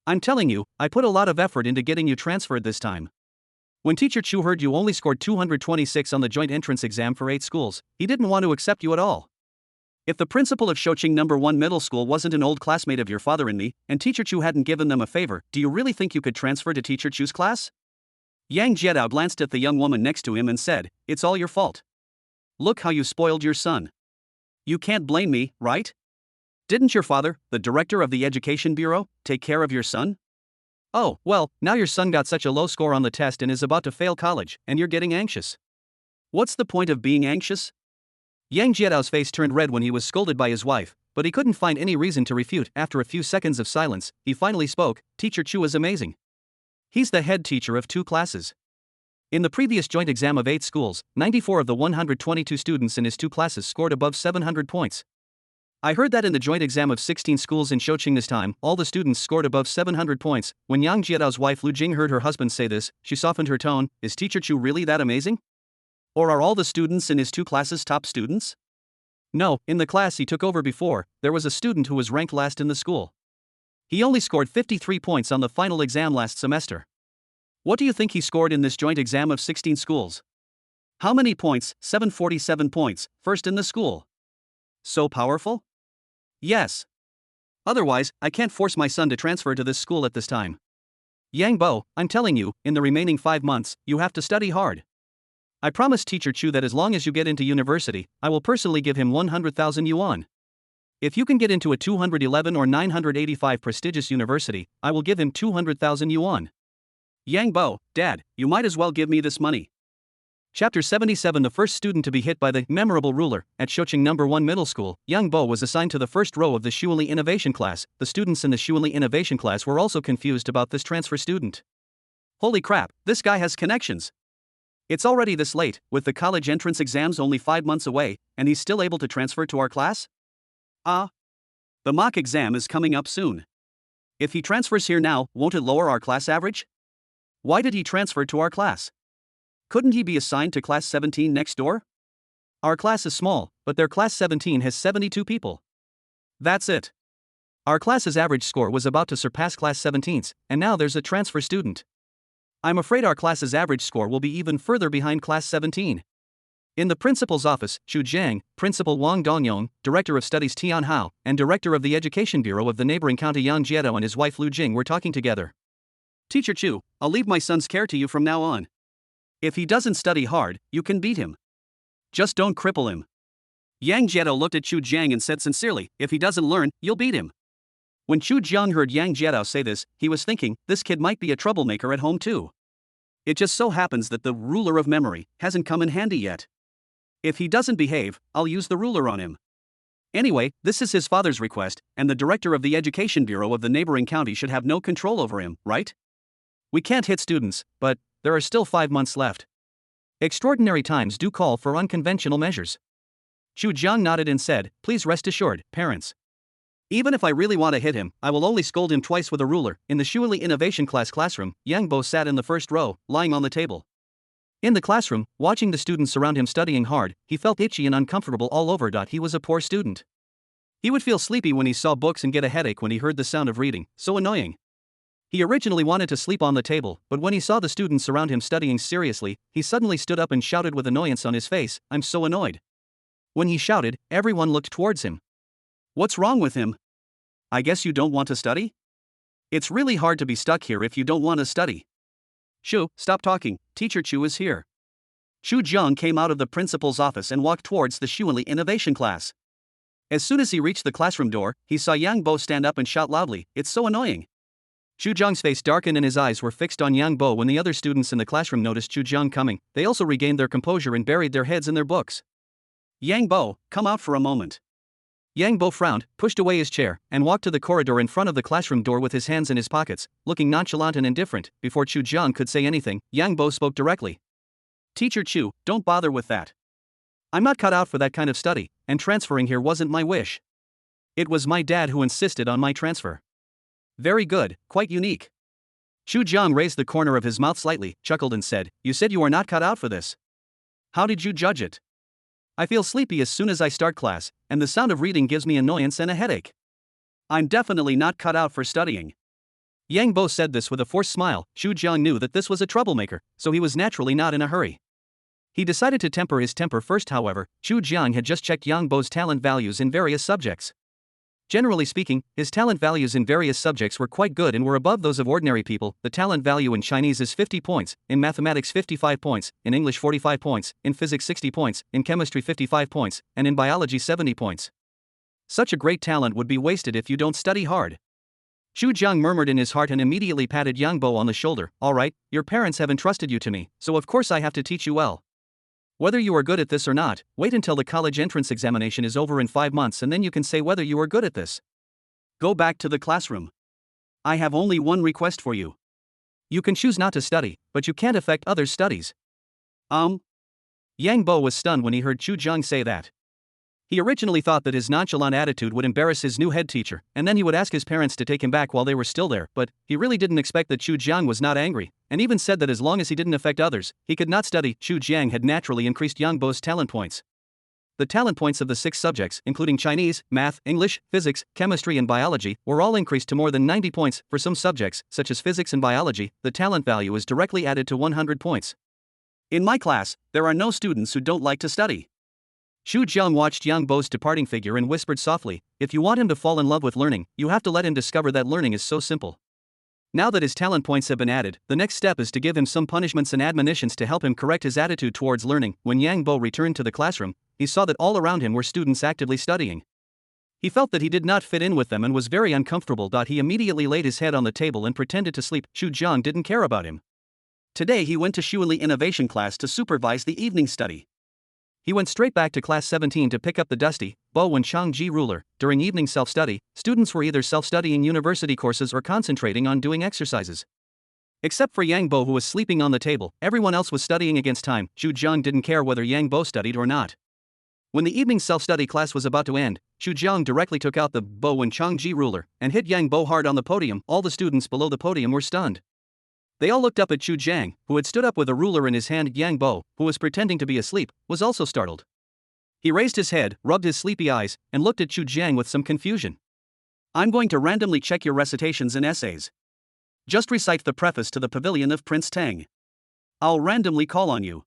I'm telling you, I put a lot of effort into getting you transferred this time. When Teacher Chu heard you only scored 226 on the joint entrance exam for 8 schools, he didn't want to accept you at all. If the principal of Shoqing No. 1 Middle School wasn't an old classmate of your father and me, and Teacher Chu hadn't given them a favor, do you really think you could transfer to Teacher Chu's class? Yang Jiedao glanced at the young woman next to him and said, "It's all your fault. Look how you spoiled your son. You can't blame me, right? Didn't your father, the director of the Education Bureau, take care of your son? Oh, well, now your son got such a low score on the test and is about to fail college, and you're getting anxious. What's the point of being anxious?" Yang Jiedao's face turned red when he was scolded by his wife, but he couldn't find any reason to refute. After a few seconds of silence, he finally spoke. "Teacher Chu is amazing. He's the head teacher of 2 classes. In the previous joint exam of 8 schools, 94 of the 122 students in his 2 classes scored above 700 points. I heard that in the joint exam of 16 schools in Shoqing this time, all the students scored above 700 points. When Yang Jiedao's wife Lu Jing heard her husband say this, she softened her tone. Is Teacher Chu really that amazing? Or are all the students in his 2 classes top students? No, in the class he took over before, there was a student who was ranked last in the school. He only scored 53 points on the final exam last semester. What do you think he scored in this joint exam of 16 schools? How many points? 747 points, first in the school. So powerful? Yes. Otherwise, I can't force my son to transfer to this school at this time. Yang Bo, I'm telling you, in the remaining 5 months, you have to study hard. I promise Teacher Chu that as long as you get into university, I will personally give him 100,000 yuan. If you can get into a 211 or 985 prestigious university, I will give him 200,000 yuan. Yang Bo, Dad, you might as well give me this money. Chapter 77. The first student to be hit by the memorable ruler at Shoqing No. 1 Middle School, Yang Bo was assigned to the first row of the Shuili Innovation class. The students in the Shuili Innovation class were also confused about this transfer student. Holy crap, this guy has connections. It's already this late, with the college entrance exams only 5 months away, and he's still able to transfer to our class? The mock exam is coming up soon. If he transfers here now, won't it lower our class average? Why did he transfer to our class? Couldn't he be assigned to class 17 next door? Our class is small, but their class 17 has 72 people. That's it. Our class's average score was about to surpass class 17's, and now there's a transfer student. I'm afraid our class's average score will be even further behind class 17. In the principal's office, Xu Jiang, Principal Wang Dongyong, Director of Studies Tian Hao, and Director of the Education Bureau of the neighboring county Yang Jiedao and his wife Lu Jing were talking together. Teacher Chu, I'll leave my son's care to you from now on. If he doesn't study hard, you can beat him. Just don't cripple him. Yang Jiedao looked at Xu Jiang and said sincerely, if he doesn't learn, you'll beat him. When Xu Jiang heard Yang Jiedao say this, he was thinking, this kid might be a troublemaker at home too. It just so happens that the ruler of memory hasn't come in handy yet. If he doesn't behave, I'll use the ruler on him. Anyway, this is his father's request, and the director of the Education Bureau of the neighboring county should have no control over him, right? We can't hit students, but there are still 5 months left. Extraordinary times do call for unconventional measures. Xu Jiang nodded and said, please rest assured, parents. Even if I really want to hit him, I will only scold him twice with a ruler. In the Shuili Innovation class classroom, Yang Bo sat in the first row, lying on the table. In the classroom, watching the students around him studying hard, he felt itchy and uncomfortable all over. He was a poor student. He would feel sleepy when he saw books and get a headache when he heard the sound of reading, so annoying. He originally wanted to sleep on the table, but when he saw the students around him studying seriously, he suddenly stood up and shouted with annoyance on his face, I'm so annoyed. When he shouted, everyone looked towards him. What's wrong with him? I guess you don't want to study? It's really hard to be stuck here if you don't want to study. Xu, stop talking, Teacher Chu is here. Xu Jiang came out of the principal's office and walked towards the Shuili Innovation class. As soon as he reached the classroom door, he saw Yang Bo stand up and shout loudly, it's so annoying. Xu Jiang's face darkened and his eyes were fixed on Yang Bo. When the other students in the classroom noticed Xu Jiang coming, they also regained their composure and buried their heads in their books. Yang Bo, come out for a moment. Yang Bo frowned, pushed away his chair, and walked to the corridor in front of the classroom door with his hands in his pockets, looking nonchalant and indifferent. Before Xu Jiang could say anything, Yang Bo spoke directly. Teacher Chu, don't bother with that. I'm not cut out for that kind of study, and transferring here wasn't my wish. It was my dad who insisted on my transfer. Very good, quite unique. Xu Jiang raised the corner of his mouth slightly, chuckled and said, you said you are not cut out for this. How did you judge it? I feel sleepy as soon as I start class, and the sound of reading gives me annoyance and a headache. I'm definitely not cut out for studying. Yang Bo said this with a forced smile. Xu Jiang knew that this was a troublemaker, so he was naturally not in a hurry. He decided to temper his temper first, however. Chu Jiang had just checked Yang Bo's talent values in various subjects. Generally speaking, his talent values in various subjects were quite good and were above those of ordinary people. The talent value in Chinese is 50 points, in mathematics 55 points, in English 45 points, in physics 60 points, in chemistry 55 points, and in biology 70 points. Such a great talent would be wasted if you don't study hard. Chu Jiang murmured in his heart and immediately patted Yang Bo on the shoulder. All right, your parents have entrusted you to me, so of course I have to teach you well. Whether you are good at this or not, wait until the college entrance examination is over in 5 months and then you can say whether you are good at this. Go back to the classroom. I have only one request for you. You can choose not to study, but you can't affect others' studies. Yang Bo was stunned when he heard Chu Jiang say that. He originally thought that his nonchalant attitude would embarrass his new head teacher, and then he would ask his parents to take him back while they were still there, but he really didn't expect that Chu Jiang was not angry, and even said that as long as he didn't affect others, he could not study. Chu Jiang had naturally increased Yang Bo's talent points. The talent points of the 6 subjects, including Chinese, math, English, physics, chemistry and biology, were all increased to more than 90 points. For some subjects, such as physics and biology, the talent value is directly added to 100 points. In my class, there are no students who don't like to study. Chu Jiang watched Yang Bo's departing figure and whispered softly, if you want him to fall in love with learning, you have to let him discover that learning is so simple. Now that his talent points have been added, the next step is to give him some punishments and admonitions to help him correct his attitude towards learning. When Yang Bo returned to the classroom, he saw that all around him were students actively studying. He felt that he did not fit in with them and was very uncomfortable. He immediately laid his head on the table and pretended to sleep. Chu Jiang didn't care about him. Today he went to Shuili Innovation class to supervise the evening study. He went straight back to class 17 to pick up the dusty Bo and Changji ruler. During evening self-study, students were either self-studying university courses or concentrating on doing exercises. Except for Yang Bo, who was sleeping on the table, everyone else was studying against time. Chu Jiang didn't care whether Yang Bo studied or not. When the evening self-study class was about to end, Chu Jiang directly took out the Bo and Changji ruler and hit Yang Bo hard on the podium. All the students below the podium were stunned. They all looked up at Chu Jiang, who had stood up with a ruler in his hand. Yang Bo, who was pretending to be asleep, was also startled. He raised his head, rubbed his sleepy eyes, and looked at Chu Jiang with some confusion. I'm going to randomly check your recitations and essays. Just recite the preface to the Pavilion of Prince Tang. I'll randomly call on you.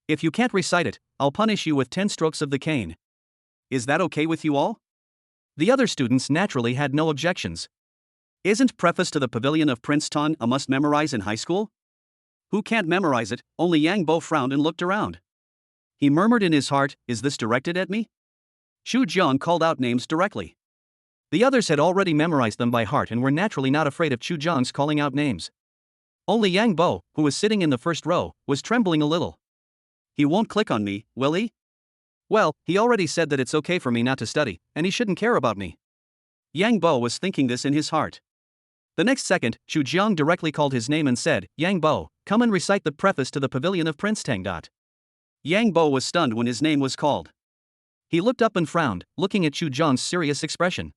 If you can't recite it, I'll punish you with 10 strokes of the cane. Is that okay with you all? The other students naturally had no objections. Isn't preface to the Pavilion of Prince Tang a must memorize in high school? Who can't memorize it? Only Yang Bo frowned and looked around. He murmured in his heart, is this directed at me? Chu Jiang called out names directly. The others had already memorized them by heart and were naturally not afraid of Chu Jiang's calling out names. Only Yang Bo, who was sitting in the first row, was trembling a little. He won't click on me, will he? Well, he already said that it's okay for me not to study, and he shouldn't care about me. Yang Bo was thinking this in his heart. The next second, Chu Jiang directly called his name and said, Yang Bo, come and recite the preface to the Pavilion of Prince Tang. Yang Bo was stunned when his name was called. He looked up and frowned, looking at Chu Jiang's serious expression.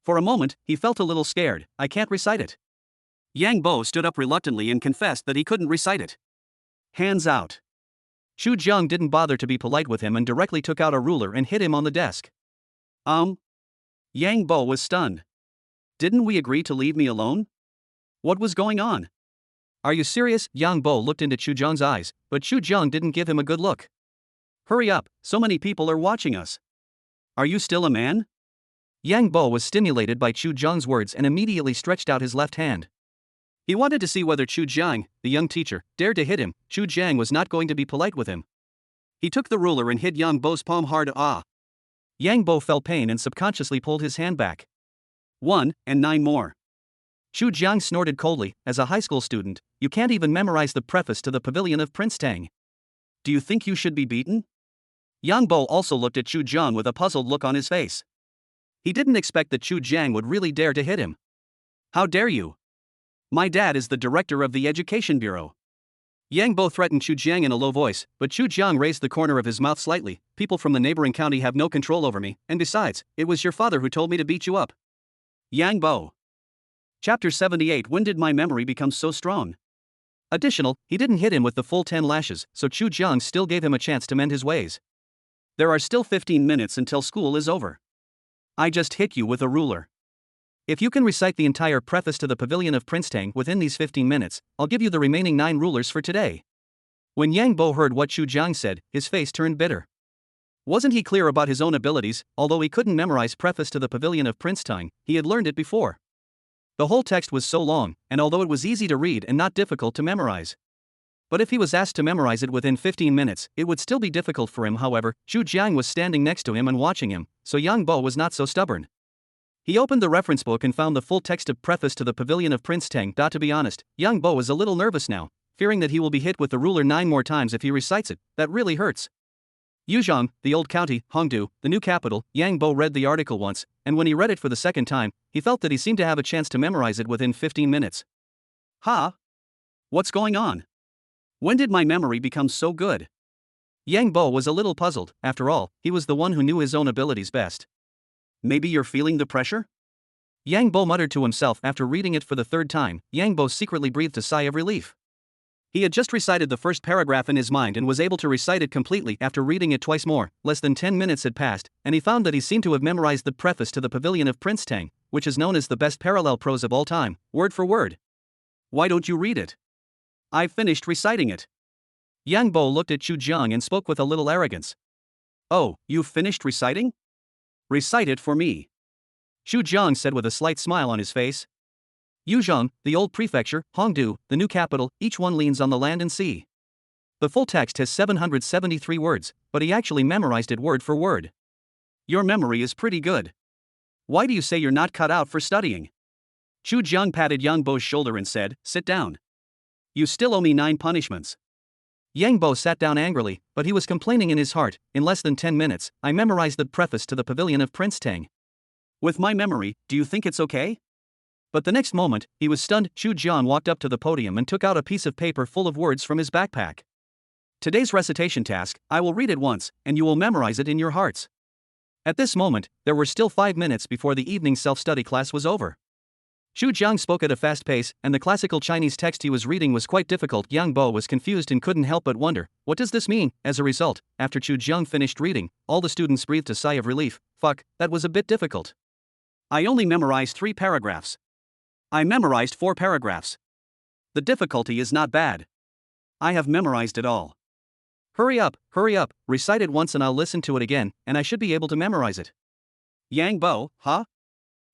For a moment, he felt a little scared. I can't recite it. Yang Bo stood up reluctantly and confessed that he couldn't recite it. Hands out. Chu Jiang didn't bother to be polite with him and directly took out a ruler and hit him on the desk. Yang Bo was stunned. Didn't we agree to leave me alone? What was going on? Are you serious? Yang Bo looked into Chu Jiang's eyes, but Chu Jiang didn't give him a good look. Hurry up, so many people are watching us. Are you still a man? Yang Bo was stimulated by Chu Jiang's words and immediately stretched out his left hand. He wanted to see whether Chu Jiang, the young teacher, dared to hit him. Chu Jiang was not going to be polite with him. He took the ruler and hit Yang Bo's palm hard. Yang Bo felt pain and subconsciously pulled his hand back. 1 and 9 more. Chu Jiang snorted coldly. As a high school student, you can't even memorize the preface to the Pavilion of Prince Tang. Do you think you should be beaten? Yang Bo also looked at Chu Jiang with a puzzled look on his face. He didn't expect that Chu Jiang would really dare to hit him. How dare you? My dad is the director of the Education Bureau. Yang Bo threatened Chu Jiang in a low voice, but Chu Jiang raised the corner of his mouth slightly. People from the neighboring county have no control over me, and besides, it was your father who told me to beat you up. Yang Bo. Chapter 78. When did my memory become so strong? Additional, he didn't hit him with the full 10 lashes, so Chu Jiang still gave him a chance to mend his ways. There are still 15 minutes until school is over. I just hit you with a ruler. If you can recite the entire preface to the Pavilion of Prince Tang within these 15 minutes, I'll give you the remaining 9 rulers for today. When Yang Bo heard what Chu Jiang said, his face turned bitter. Wasn't he clear about his own abilities? Although he couldn't memorize Preface to the Pavilion of Prince Tang, he had learned it before. The whole text was so long, and although it was easy to read and not difficult to memorize. But if he was asked to memorize it within 15 minutes, it would still be difficult for him. However, Chu Jiang was standing next to him and watching him, so Yang Bo was not so stubborn. He opened the reference book and found the full text of Preface to the Pavilion of Prince Tang. To be honest, Yang Bo is a little nervous now, fearing that he will be hit with the ruler 9 more times if he recites it. That really hurts. Yuzhong, the old county, Hongdu, the new capital. Yang Bo read the article once, and when he read it for the second time, he felt that he seemed to have a chance to memorize it within 15 minutes. Ha! What's going on? When did my memory become so good? Yang Bo was a little puzzled. After all, he was the one who knew his own abilities best. Maybe you're feeling the pressure? Yang Bo muttered to himself after reading it for the third time. Yang Bo secretly breathed a sigh of relief. He had just recited the first paragraph in his mind and was able to recite it completely after reading it twice more. Less than 10 minutes had passed, and he found that he seemed to have memorized the preface to the Pavilion of Prince Tang, which is known as the best parallel prose of all time, word for word. Why don't you read it? I've finished reciting it. Yang Bo looked at Chu Jiang and spoke with a little arrogance. Oh, you've finished reciting? Recite it for me. Chu Jiang said with a slight smile on his face. Yuzhong, the old prefecture, Hongdu, the new capital, each one leans on the land and sea. The full text has 773 words, but he actually memorized it word for word. Your memory is pretty good. Why do you say you're not cut out for studying? Chu Jiang patted Yang Bo's shoulder and said, sit down. You still owe me 9 punishments. Yang Bo sat down angrily, but he was complaining in his heart. In less than 10 minutes, I memorized the preface to the Pavilion of Prince Tang. With my memory, do you think it's okay? But the next moment, he was stunned. Chu Jiang walked up to the podium and took out a piece of paper full of words from his backpack. Today's recitation task, I will read it once, and you will memorize it in your hearts. At this moment, there were still 5 minutes before the evening self-study class was over. Chu Jiang spoke at a fast pace, and the classical Chinese text he was reading was quite difficult. Yang Bo was confused and couldn't help but wonder, what does this mean? As a result, after Chu Jiang finished reading, all the students breathed a sigh of relief. Fuck, that was a bit difficult. I only memorized 3 paragraphs. I memorized 4 paragraphs. The difficulty is not bad. I have memorized it all. Hurry up, recite it once and I'll listen to it again, and I should be able to memorize it. Yang Bo, huh?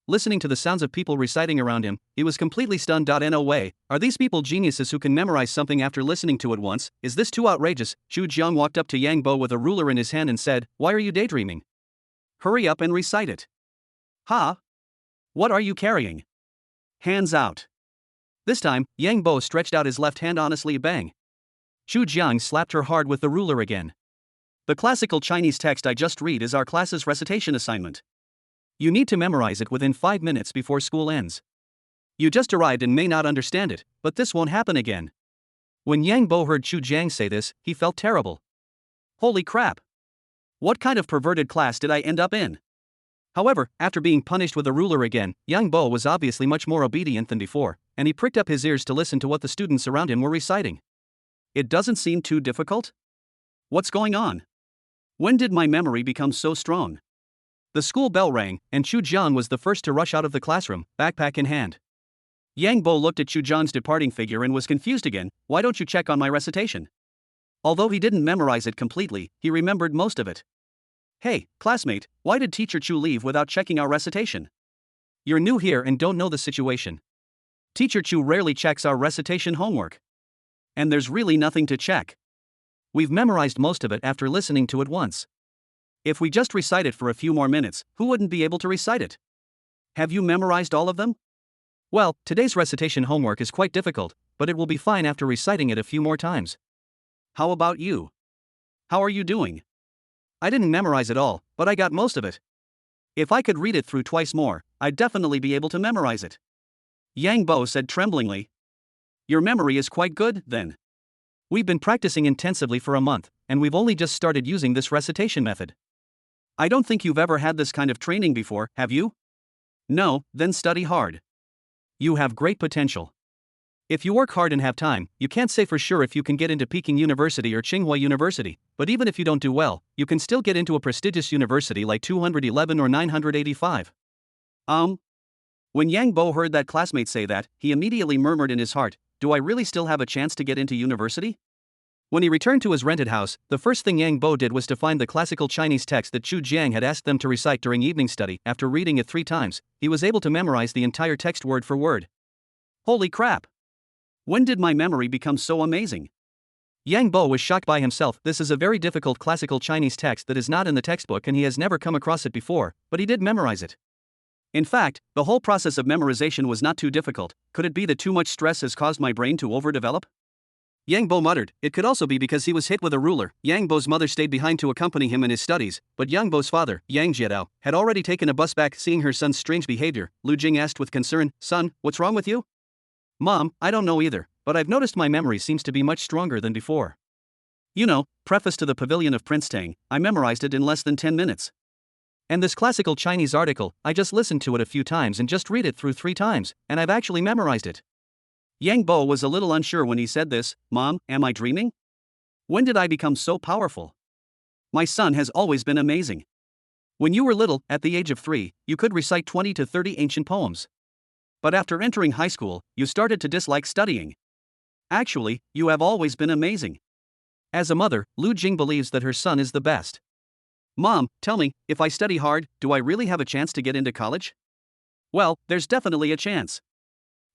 Listening to the sounds of people reciting around him, he was completely stunned. No way, are these people geniuses who can memorize something after listening to it once? Is this too outrageous? Chu Jiang walked up to Yang Bo with a ruler in his hand and said, why are you daydreaming? Hurry up and recite it. Huh? What are you carrying? Hands out. This time, Yang Bo stretched out his left hand. Honestly, bang. Chu Jiang slapped her hard with the ruler again. The classical Chinese text I just read is our class's recitation assignment. You need to memorize it within 5 minutes before school ends. You just arrived and may not understand it, but this won't happen again. When Yang Bo heard Chu Jiang say this, he felt terrible. Holy crap! What kind of perverted class did I end up in? However, after being punished with a ruler again, Yang Bo was obviously much more obedient than before, and he pricked up his ears to listen to what the students around him were reciting. It doesn't seem too difficult? What's going on? When did my memory become so strong? The school bell rang, and Chu Jiang was the first to rush out of the classroom, backpack in hand. Yang Bo looked at Chu Jiang's departing figure and was confused again. Why don't you check on my recitation? Although he didn't memorize it completely, he remembered most of it. Hey, classmate, why did Teacher Chu leave without checking our recitation? You're new here and don't know the situation. Teacher Chu rarely checks our recitation homework. And there's really nothing to check. We've memorized most of it after listening to it once. If we just recite it for a few more minutes, who wouldn't be able to recite it? Have you memorized all of them? Well, today's recitation homework is quite difficult, but it will be fine after reciting it a few more times. How about you? How are you doing? I didn't memorize it all, but I got most of it. If I could read it through twice more, I'd definitely be able to memorize it. Yang Bo said tremblingly. Your memory is quite good, then. We've been practicing intensively for a month, and we've only just started using this recitation method. I don't think you've ever had this kind of training before, have you? No, then study hard. You have great potential. If you work hard and have time, you can't say for sure if you can get into Peking University or Tsinghua University, but even if you don't do well, you can still get into a prestigious university like 211 or 985. When Yang Bo heard that classmate say that, he immediately murmured in his heart, do I really still have a chance to get into university? When he returned to his rented house, the first thing Yang Bo did was to find the classical Chinese text that Chu Jiang had asked them to recite during evening study. After reading it 3 times, he was able to memorize the entire text word for word. Holy crap! When did my memory become so amazing? Yang Bo was shocked by himself. This is a very difficult classical Chinese text that is not in the textbook and he has never come across it before, but he did memorize it. In fact, the whole process of memorization was not too difficult. Could it be that too much stress has caused my brain to overdevelop? Yang Bo muttered. It could also be because he was hit with a ruler. Yang Bo's mother stayed behind to accompany him in his studies, but Yang Bo's father, Yang Jiedao, had already taken a bus back. Seeing her son's strange behavior, Lu Jing asked with concern, "Son, what's wrong with you?" "Mom, I don't know either, but I've noticed my memory seems to be much stronger than before. You know, preface to the Pavilion of Prince Tang, I memorized it in less than 10 minutes. And this classical Chinese article, I just listened to it a few times and just read it through 3 times, and I've actually memorized it." Yang Bo was a little unsure when he said this. "Mom, am I dreaming? When did I become so powerful? My son has always been amazing. When you were little, at the age of 3, you could recite 20 to 30 ancient poems. But after entering high school, you started to dislike studying. Actually, you have always been amazing." As a mother, Lu Jing believes that her son is the best. "Mom, tell me, if I study hard, do I really have a chance to get into college?" "Well, there's definitely a chance."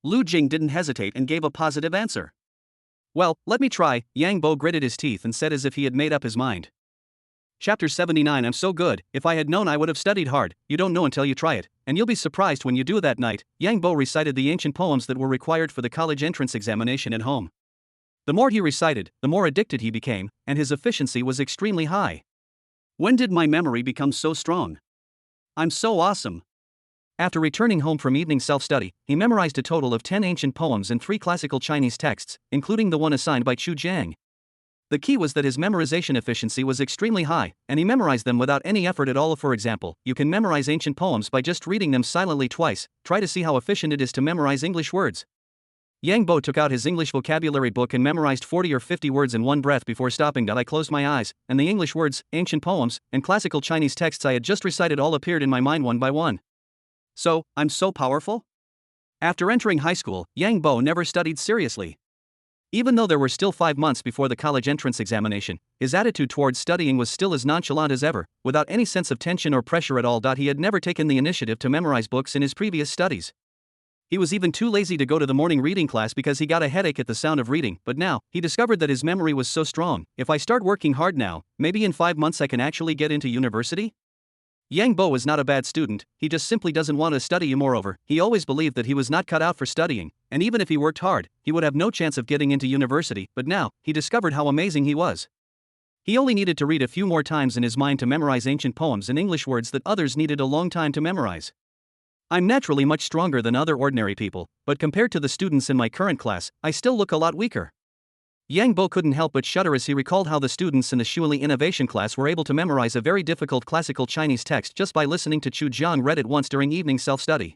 Lu Jing didn't hesitate and gave a positive answer. "Well, let me try," Yang Bo gritted his teeth and said as if he had made up his mind. Chapter 79. I'm so good, if I had known I would have studied hard. You don't know until you try it, and you'll be surprised when you do. That night, Yang Bo recited the ancient poems that were required for the college entrance examination at home. The more he recited, the more addicted he became, and his efficiency was extremely high. When did my memory become so strong? I'm so awesome. After returning home from evening self-study, he memorized a total of 10 ancient poems and 3 classical Chinese texts, including the one assigned by Chu Jiang. The key was that his memorization efficiency was extremely high, and he memorized them without any effort at all. For example, you can memorize ancient poems by just reading them silently twice. Try to see how efficient it is to memorize English words. Yang Bo took out his English vocabulary book and memorized 40 or 50 words in one breath before stopping. I closed my eyes, and the English words, ancient poems, and classical Chinese texts I had just recited all appeared in my mind one by one. So, I'm so powerful? After entering high school, Yang Bo never studied seriously. Even though there were still 5 months before the college entrance examination, his attitude towards studying was still as nonchalant as ever, without any sense of tension or pressure at all. He had never taken the initiative to memorize books in his previous studies. He was even too lazy to go to the morning reading class because he got a headache at the sound of reading. But now, he discovered that his memory was so strong. If I start working hard now, maybe in 5 months I can actually get into university? Yang Bo is not a bad student, he just simply doesn't want to study. Moreover, he always believed that he was not cut out for studying, and even if he worked hard, he would have no chance of getting into university. But now, he discovered how amazing he was. He only needed to read a few more times in his mind to memorize ancient poems and English words that others needed a long time to memorize. I'm naturally much stronger than other ordinary people, but compared to the students in my current class, I still look a lot weaker. Yang Bo couldn't help but shudder as he recalled how the students in the Shuili Innovation class were able to memorize a very difficult classical Chinese text just by listening to Chu Jiang read it once during evening self-study.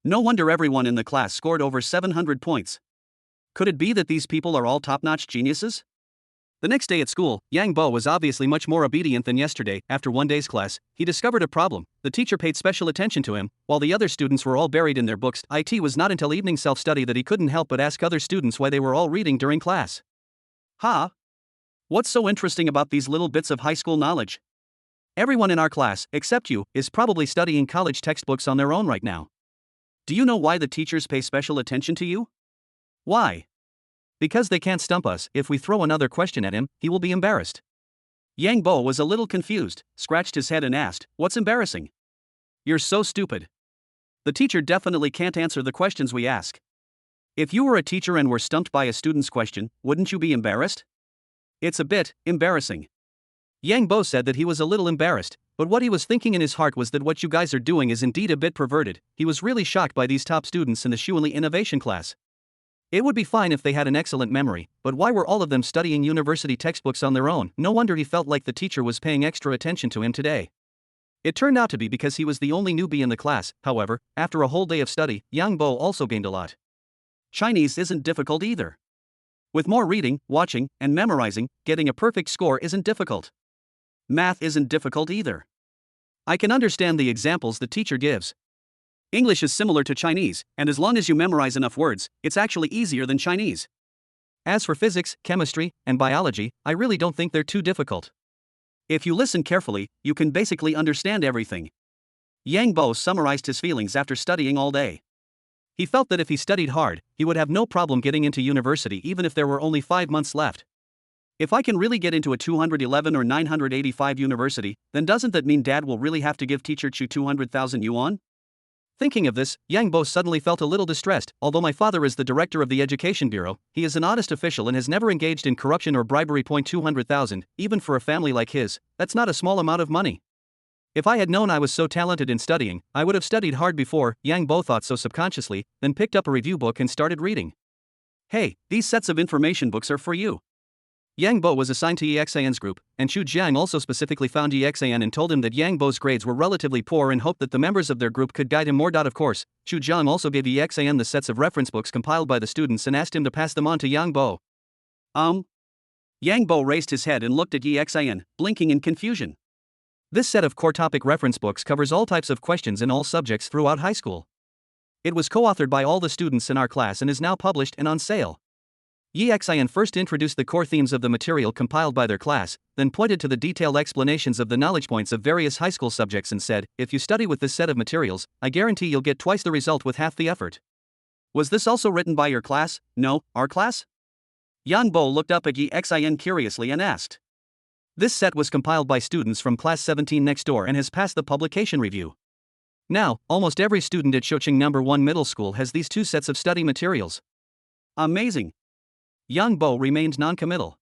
No wonder everyone in the class scored over 700 points. Could it be that these people are all top-notch geniuses? The next day at school, Yang Bo was obviously much more obedient than yesterday. After one day's class, he discovered a problem. The teacher paid special attention to him, while the other students were all buried in their books. It was not until evening self-study that he couldn't help but ask other students why they were all reading during class. "Huh? What's so interesting about these little bits of high school knowledge? Everyone in our class, except you, is probably studying college textbooks on their own right now. Do you know why the teachers pay special attention to you? Why? Because they can't stump us. If we throw another question at him, he will be embarrassed." Yang Bo was a little confused, scratched his head and asked, "What's embarrassing?" "You're so stupid. The teacher definitely can't answer the questions we ask. If you were a teacher and were stumped by a student's question, wouldn't you be embarrassed?" "It's a bit embarrassing." Yang Bo said that he was a little embarrassed, but what he was thinking in his heart was that what you guys are doing is indeed a bit perverted. He was really shocked by these top students in the Shuili Innovation class. It would be fine if they had an excellent memory, but why were all of them studying university textbooks on their own? No wonder he felt like the teacher was paying extra attention to him today. It turned out to be because he was the only newbie in the class. However, after a whole day of study, Yang Bo also gained a lot. Chinese isn't difficult either. With more reading, watching, and memorizing, getting a perfect score isn't difficult. Math isn't difficult either. I can understand the examples the teacher gives. English is similar to Chinese, and as long as you memorize enough words, it's actually easier than Chinese. As for physics, chemistry, and biology, I really don't think they're too difficult. If you listen carefully, you can basically understand everything. Yang Bo summarized his feelings after studying all day. He felt that if he studied hard, he would have no problem getting into university even if there were only 5 months left. If I can really get into a 211 or 985 university, then doesn't that mean Dad will really have to give Teacher Chu 200,000 yuan? Thinking of this, Yang Bo suddenly felt a little distressed. Although my father is the director of the Education Bureau, he is an honest official and has never engaged in corruption or bribery. 200,000, even for a family like his, that's not a small amount of money. If I had known I was so talented in studying, I would have studied hard before, Yang Bo thought so subconsciously, then picked up a review book and started reading. Hey, these sets of information books are for you. Yang Bo was assigned to EXAN's group, and Chu Jiang also specifically found EXAN and told him that Yang Bo's grades were relatively poor and hoped that the members of their group could guide him more. Of course, Chu Jiang also gave EXAN the sets of reference books compiled by the students and asked him to pass them on to Yang Bo. Yang Bo raised his head and looked at EXAN, blinking in confusion. This set of core topic reference books covers all types of questions in all subjects throughout high school. It was co-authored by all the students in our class and is now published and on sale. EXAN first introduced the core themes of the material compiled by their class, then pointed to the detailed explanations of the knowledge points of various high school subjects and said, if you study with this set of materials, I guarantee you'll get twice the result with half the effort. Was this also written by your class? No, our class? Yang Bo looked up at EXAN curiously and asked. This set was compiled by students from class 17 next door and has passed the publication review. Now, almost every student at Shoqing No. 1 Middle School has these two sets of study materials. Amazing. Yang Bo remained non-committal.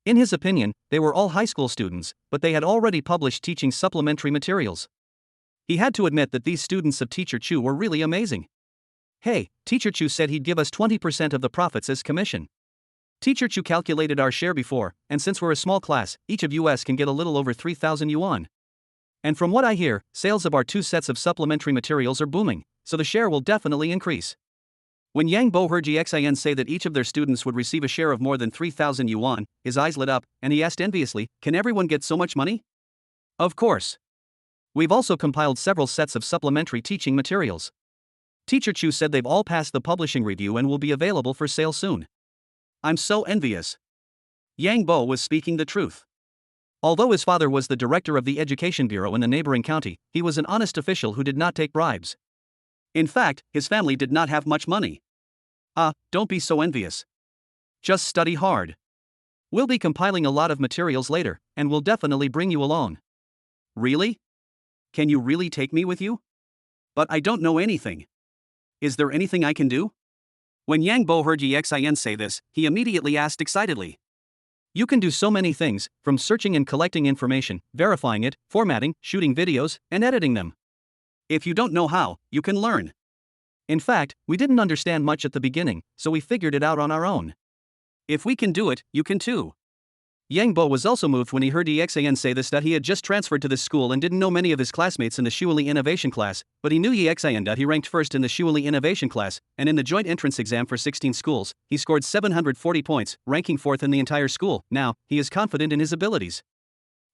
In his opinion, they were all high school students, but they had already published teaching supplementary materials. He had to admit that these students of Teacher Chu were really amazing. Hey, Teacher Chu said he'd give us 20% of the profits as commission. Teacher Chu calculated our share before, and since we're a small class, each of us can get a little over 3,000 yuan. And from what I hear, sales of our two sets of supplementary materials are booming, so the share will definitely increase. When Yang Bo heard EXAN say that each of their students would receive a share of more than 3,000 yuan, his eyes lit up, and he asked enviously, can everyone get so much money? Of course. We've also compiled several sets of supplementary teaching materials. Teacher Chu said they've all passed the publishing review and will be available for sale soon. I'm so envious. Yang Bo was speaking the truth. Although his father was the director of the Education Bureau in the neighboring county, he was an honest official who did not take bribes. In fact, his family did not have much money. Don't be so envious. Just study hard. We'll be compiling a lot of materials later, and we'll definitely bring you along. Really? Can you really take me with you? But I don't know anything. Is there anything I can do? When Yang Bo heard EXAN say this, he immediately asked excitedly. You can do so many things, from searching and collecting information, verifying it, formatting, shooting videos, and editing them. If you don't know how, you can learn. In fact, we didn't understand much at the beginning, so we figured it out on our own. If we can do it, you can too. Yang Bo was also moved when he heard EXAN say this, that he had just transferred to this school and didn't know many of his classmates in the Shuili Innovation class, but he knew EXAN. He ranked first in the Shuili Innovation class, and in the joint entrance exam for 16 schools, he scored 740 points, ranking 4th in the entire school. Now, he is confident in his abilities.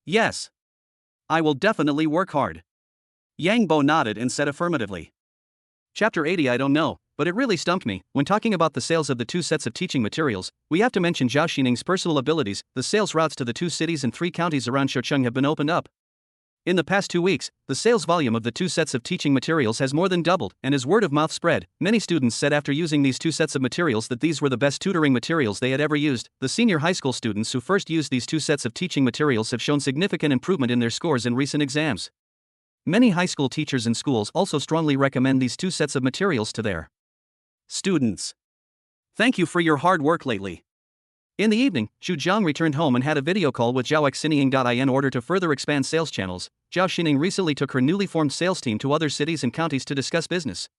Yes. I will definitely work hard. Yang Bo nodded and said affirmatively. Chapter 80. I don't know, but it really stumped me. When talking about the sales of the two sets of teaching materials, we have to mention Zhao Xining's personal abilities. The sales routes to the 2 cities and 3 counties around Shoqing have been opened up. In the past 2 weeks, the sales volume of the 2 sets of teaching materials has more than doubled, and as word of mouth spread, many students said after using these 2 sets of materials that these were the best tutoring materials they had ever used. The senior high school students who first used these 2 sets of teaching materials have shown significant improvement in their scores in recent exams. Many high school teachers and schools also strongly recommend these 2 sets of materials to their students. Thank you for your hard work lately. In the evening, Xu Jiang returned home and had a video call with Zhao Xining in order to further expand sales channels. Zhao Xining recently took her newly formed sales team to other cities and counties to discuss business.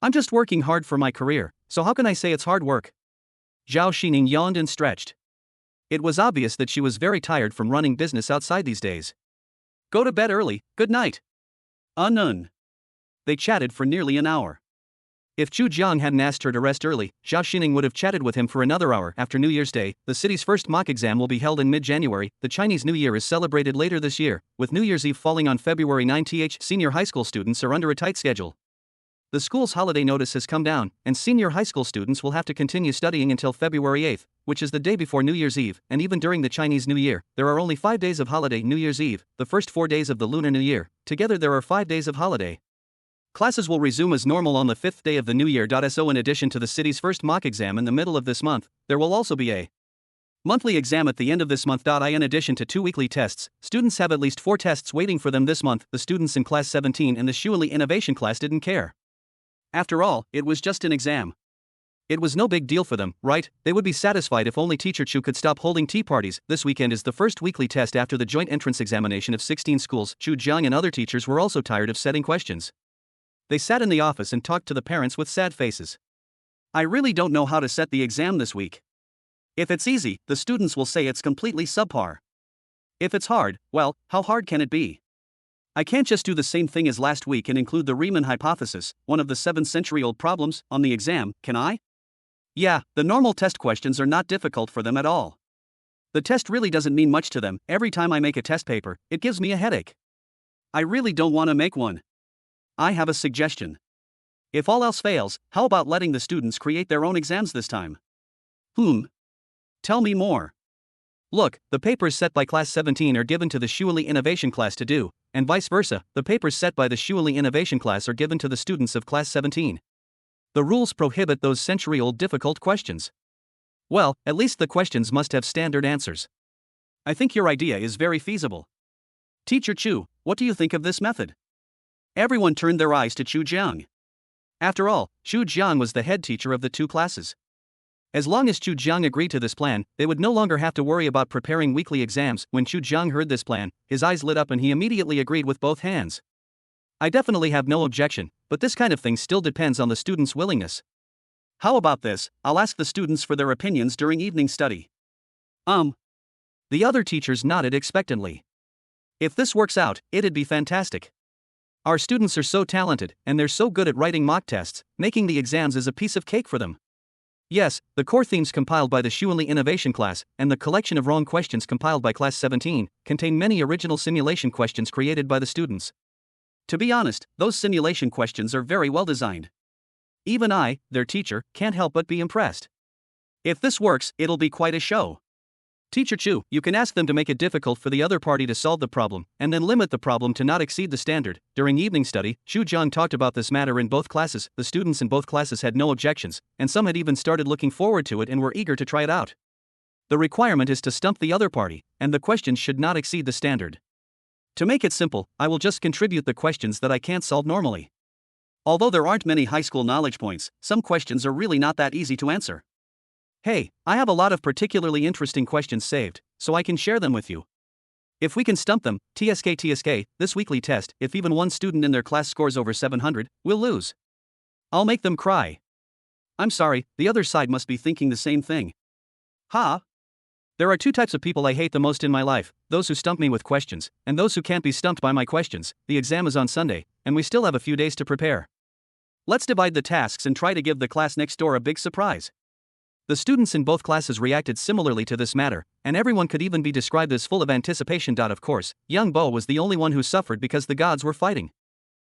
I'm just working hard for my career, so how can I say it's hard work? Zhao Xining yawned and stretched. It was obvious that she was very tired from running business outside these days. Go to bed early, good night. None. They chatted for nearly an hour. If Chu Jiang hadn't asked her to rest early, Zhao Xining would have chatted with him for another hour. After New Year's Day, the city's first mock exam will be held in mid-January. The Chinese New Year is celebrated later this year, with New Year's Eve falling on February 9th. Senior high school students are under a tight schedule. The school's holiday notice has come down, and senior high school students will have to continue studying until February 8th, which is the day before New Year's Eve, and even during the Chinese New Year, there are only 5 days of holiday New Year's Eve, the first 4 days of the Lunar New Year. Together there are 5 days of holiday. Classes will resume as normal on the 5th day of the new year. So in addition to the city's first mock exam in the middle of this month, there will also be a monthly exam at the end of this month. In addition to 2 weekly tests, students have at least 4 tests waiting for them this month. The students in Class 17 in the Shuili Innovation class didn't care. After all, it was just an exam. It was no big deal for them, right? They would be satisfied if only Teacher Chu could stop holding tea parties. This weekend is the first weekly test after the joint entrance examination of 16 schools. Chu Jiang and other teachers were also tired of setting questions. They sat in the office and talked to the parents with sad faces. I really don't know how to set the exam this week. If it's easy, the students will say it's completely subpar. If it's hard, well, how hard can it be? I can't just do the same thing as last week and include the Riemann hypothesis, one of the 7th-century-old problems, on the exam, can I? Yeah, the normal test questions are not difficult for them at all. The test really doesn't mean much to them. Every time I make a test paper, it gives me a headache. I really don't want to make one. I have a suggestion. If all else fails, how about letting the students create their own exams this time? Tell me more. Look, the papers set by Class 17 are given to the Shuili Innovation class to do, and vice versa, the papers set by the Shuili Innovation class are given to the students of Class 17. The rules prohibit those century-old difficult questions. Well, at least the questions must have standard answers. I think your idea is very feasible. Teacher Chu, what do you think of this method? Everyone turned their eyes to Chu Jiang. After all, Chu Jiang was the head teacher of the 2 classes. As long as Chu Jiang agreed to this plan, they would no longer have to worry about preparing weekly exams. When Chu Jiang heard this plan, his eyes lit up and he immediately agreed with both hands. I definitely have no objection, but this kind of thing still depends on the students' willingness. How about this? I'll ask the students for their opinions during evening study. The other teachers nodded expectantly. If this works out, it'd be fantastic. Our students are so talented, and they're so good at writing mock tests, making the exams is a piece of cake for them. Yes, the core themes compiled by the Shuili Innovation class, and the collection of wrong questions compiled by Class 17, contain many original simulation questions created by the students. To be honest, those simulation questions are very well designed. Even I, their teacher, can't help but be impressed. If this works, it'll be quite a show. Teacher Chu, you can ask them to make it difficult for the other party to solve the problem, and then limit the problem to not exceed the standard. During evening study, Chu Jiang talked about this matter in both classes. The students in both classes had no objections, and some had even started looking forward to it and were eager to try it out. The requirement is to stump the other party, and the questions should not exceed the standard. To make it simple, I will just contribute the questions that I can't solve normally. Although there aren't many high school knowledge points, some questions are really not that easy to answer. Hey, I have a lot of particularly interesting questions saved, so I can share them with you. If we can stump them, TSK, this weekly test, if even one student in their class scores over 700, we'll lose. I'll make them cry. I'm sorry, the other side must be thinking the same thing. There are 2 types of people I hate the most in my life, those who stump me with questions, and those who can't be stumped by my questions. The exam is on Sunday, and we still have a few days to prepare. Let's divide the tasks and try to give the class next door a big surprise. The students in both classes reacted similarly to this matter, and everyone could even be described as full of anticipation. Of course, young Bo was the only one who suffered because the gods were fighting.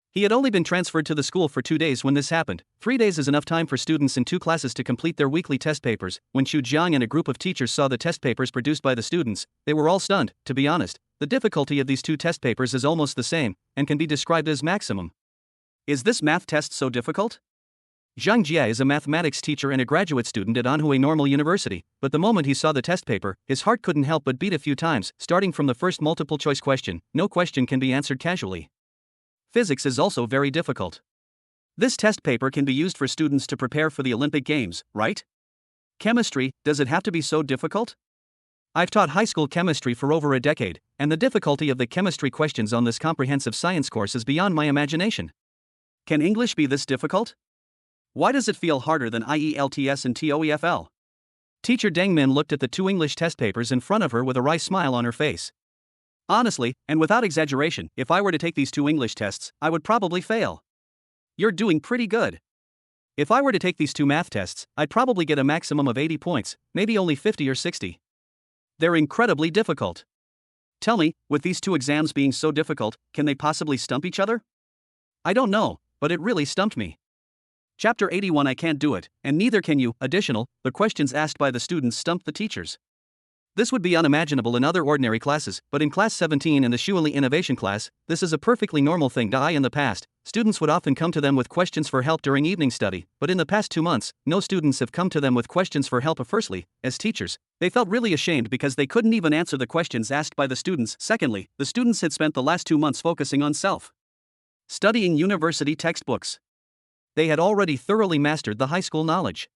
He had only been transferred to the school for 2 days when this happened. 3 days is enough time for students in 2 classes to complete their weekly test papers. When Chu Jiang and a group of teachers saw the test papers produced by the students, they were all stunned. To be honest, the difficulty of these 2 test papers is almost the same, and can be described as maximum. Is this math test so difficult? Zhang Jie is a mathematics teacher and a graduate student at Anhui Normal University, but the moment he saw the test paper, his heart couldn't help but beat a few times. Starting from the first multiple choice question, no question can be answered casually. Physics is also very difficult. This test paper can be used for students to prepare for the Olympic Games, right? Chemistry, does it have to be so difficult? I've taught high school chemistry for over a decade, and the difficulty of the chemistry questions on this comprehensive science course is beyond my imagination. Can English be this difficult? Why does it feel harder than IELTS and TOEFL? Teacher Deng Min looked at the 2 English test papers in front of her with a wry smile on her face. Honestly, and without exaggeration, if I were to take these 2 English tests, I would probably fail. You're doing pretty good. If I were to take these 2 math tests, I'd probably get a maximum of 80 points, maybe only 50 or 60. They're incredibly difficult. Tell me, with these 2 exams being so difficult, can they possibly stump each other? I don't know, but it really stumped me. Chapter 81 I can't do it, and neither can you. Additional, the questions asked by the students stumped the teachers. This would be unimaginable in other ordinary classes, but in Class 17 in the Shuili Innovation class, this is a perfectly normal thing. In the past, students would often come to them with questions for help during evening study, but in the past 2 months, no students have come to them with questions for help. Firstly, as teachers, they felt really ashamed because they couldn't even answer the questions asked by the students. Secondly, the students had spent the last 2 months focusing on studying university textbooks. They had already thoroughly mastered the high school knowledge.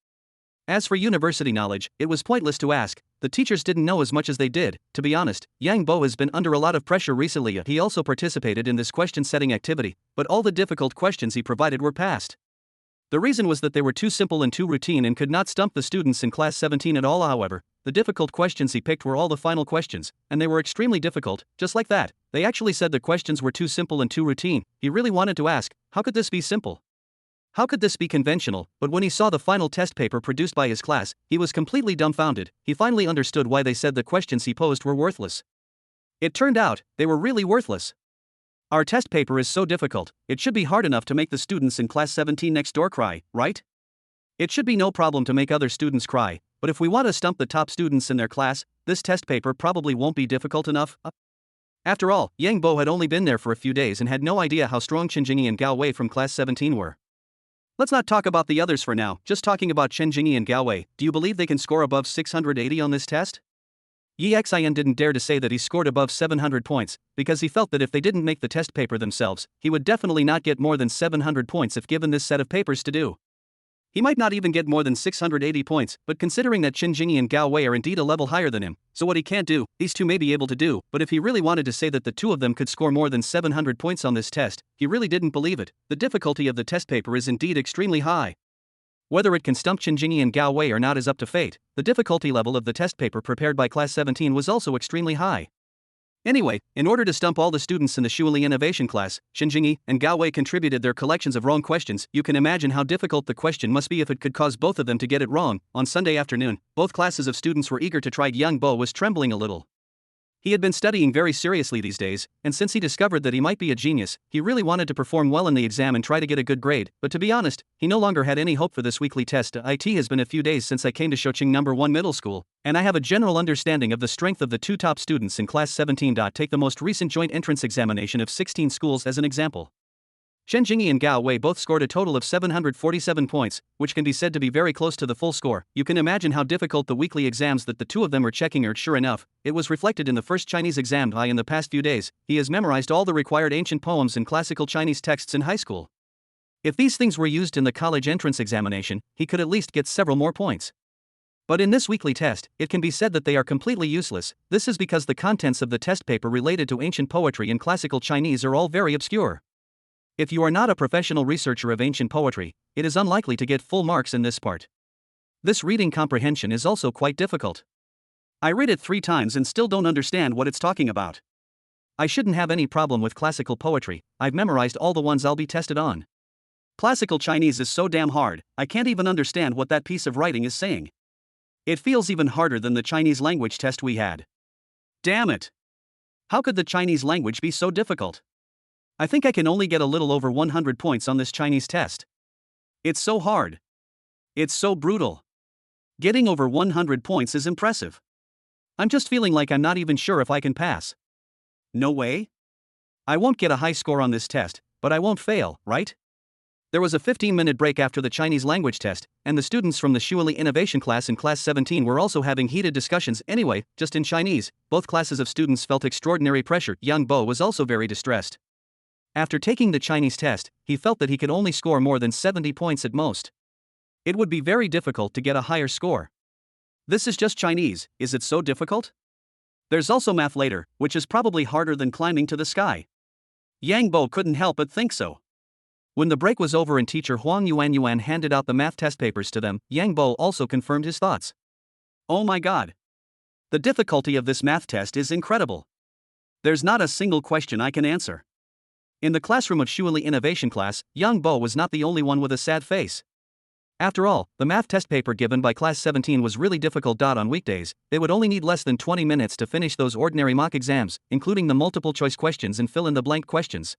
As for university knowledge, it was pointless to ask. The teachers didn't know as much as they did. To be honest, Yang Bo has been under a lot of pressure recently. He also participated in this question-setting activity, but all the difficult questions he provided were passed. The reason was that they were too simple and too routine and could not stump the students in Class 17 at all. However, the difficult questions he picked were all the final questions, and they were extremely difficult. Just like that, they actually said the questions were too simple and too routine. He really wanted to ask, how could this be simple? How could this be conventional? But when he saw the final test paper produced by his class, he was completely dumbfounded. He finally understood why they said the questions he posed were worthless. It turned out, they were really worthless. Our test paper is so difficult, it should be hard enough to make the students in Class 17 next door cry, right? It should be no problem to make other students cry, but if we want to stump the top students in their class, this test paper probably won't be difficult enough. After all, Yang Bo had only been there for a few days and had no idea how strong Chen Jingyi and Gao Wei from Class 17 were. Let's not talk about the others for now, just talking about Chen Jingyi and Gao Wei. Do you believe they can score above 680 on this test? Yi Xian didn't dare to say that he scored above 700 points, because he felt that if they didn't make the test paper themselves, he would definitely not get more than 700 points if given this set of papers to do. He might not even get more than 680 points, but considering that Chen Jingyi and Gao Wei are indeed a level higher than him, so what he can't do, these two may be able to do. But if he really wanted to say that the two of them could score more than 700 points on this test, he really didn't believe it. The difficulty of the test paper is indeed extremely high. Whether it can stump Chen Jingyi and Gao Wei or not is up to fate. The difficulty level of the test paper prepared by Class 17 was also extremely high. Anyway, in order to stump all the students in the Shuili Innovation class, Chen Jingyi and Gao Wei contributed their collections of wrong questions. You can imagine how difficult the question must be if it could cause both of them to get it wrong. On Sunday afternoon, both classes of students were eager to try. Yang Bo was trembling a little. He had been studying very seriously these days, and since he discovered that he might be a genius, he really wanted to perform well in the exam and try to get a good grade. But to be honest, he no longer had any hope for this weekly test. It has been a few days since I came to Shoqing No. 1 Middle School, and I have a general understanding of the strength of the two top students in Class 17. Take the most recent joint entrance examination of 16 schools as an example. Chen Jingyi and Gao Wei both scored a total of 747 points, which can be said to be very close to the full score. You can imagine how difficult the weekly exams that the two of them were checking are. Sure enough, it was reflected in the first Chinese exam. In the past few days, he has memorized all the required ancient poems and classical Chinese texts in high school. If these things were used in the college entrance examination, he could at least get several more points. But in this weekly test, it can be said that they are completely useless. This is because the contents of the test paper related to ancient poetry and classical Chinese are all very obscure. If you are not a professional researcher of ancient poetry, it is unlikely to get full marks in this part. This reading comprehension is also quite difficult. I read it 3 times and still don't understand what it's talking about. I shouldn't have any problem with classical poetry. I've memorized all the ones I'll be tested on. Classical Chinese is so damn hard, I can't even understand what that piece of writing is saying. It feels even harder than the Chinese language test we had. Damn it! How could the Chinese language be so difficult? I think I can only get a little over 100 points on this Chinese test. It's so hard. It's so brutal. Getting over 100 points is impressive. I'm just feeling like I'm not even sure if I can pass. No way? I won't get a high score on this test, but I won't fail, right? There was a 15-minute break after the Chinese language test, and the students from the Shuili Innovation class in Class 17 were also having heated discussions. Anyway, just in Chinese, both classes of students felt extraordinary pressure. Yang Bo was also very distressed. After taking the Chinese test, he felt that he could only score more than 70 points at most. It would be very difficult to get a higher score. This is just Chinese, is it so difficult? There's also math later, which is probably harder than climbing to the sky. Yang Bo couldn't help but think so. When the break was over and teacher Huang Yuan handed out the math test papers to them, Yang Bo also confirmed his thoughts. Oh my god! The difficulty of this math test is incredible. There's not a single question I can answer. In the classroom of Shuili Innovation class, Yang Bo was not the only one with a sad face. After all, the math test paper given by Class 17 was really difficult. On weekdays, they would only need less than 20 minutes to finish those ordinary mock exams, including the multiple choice questions and fill-in-the-blank questions.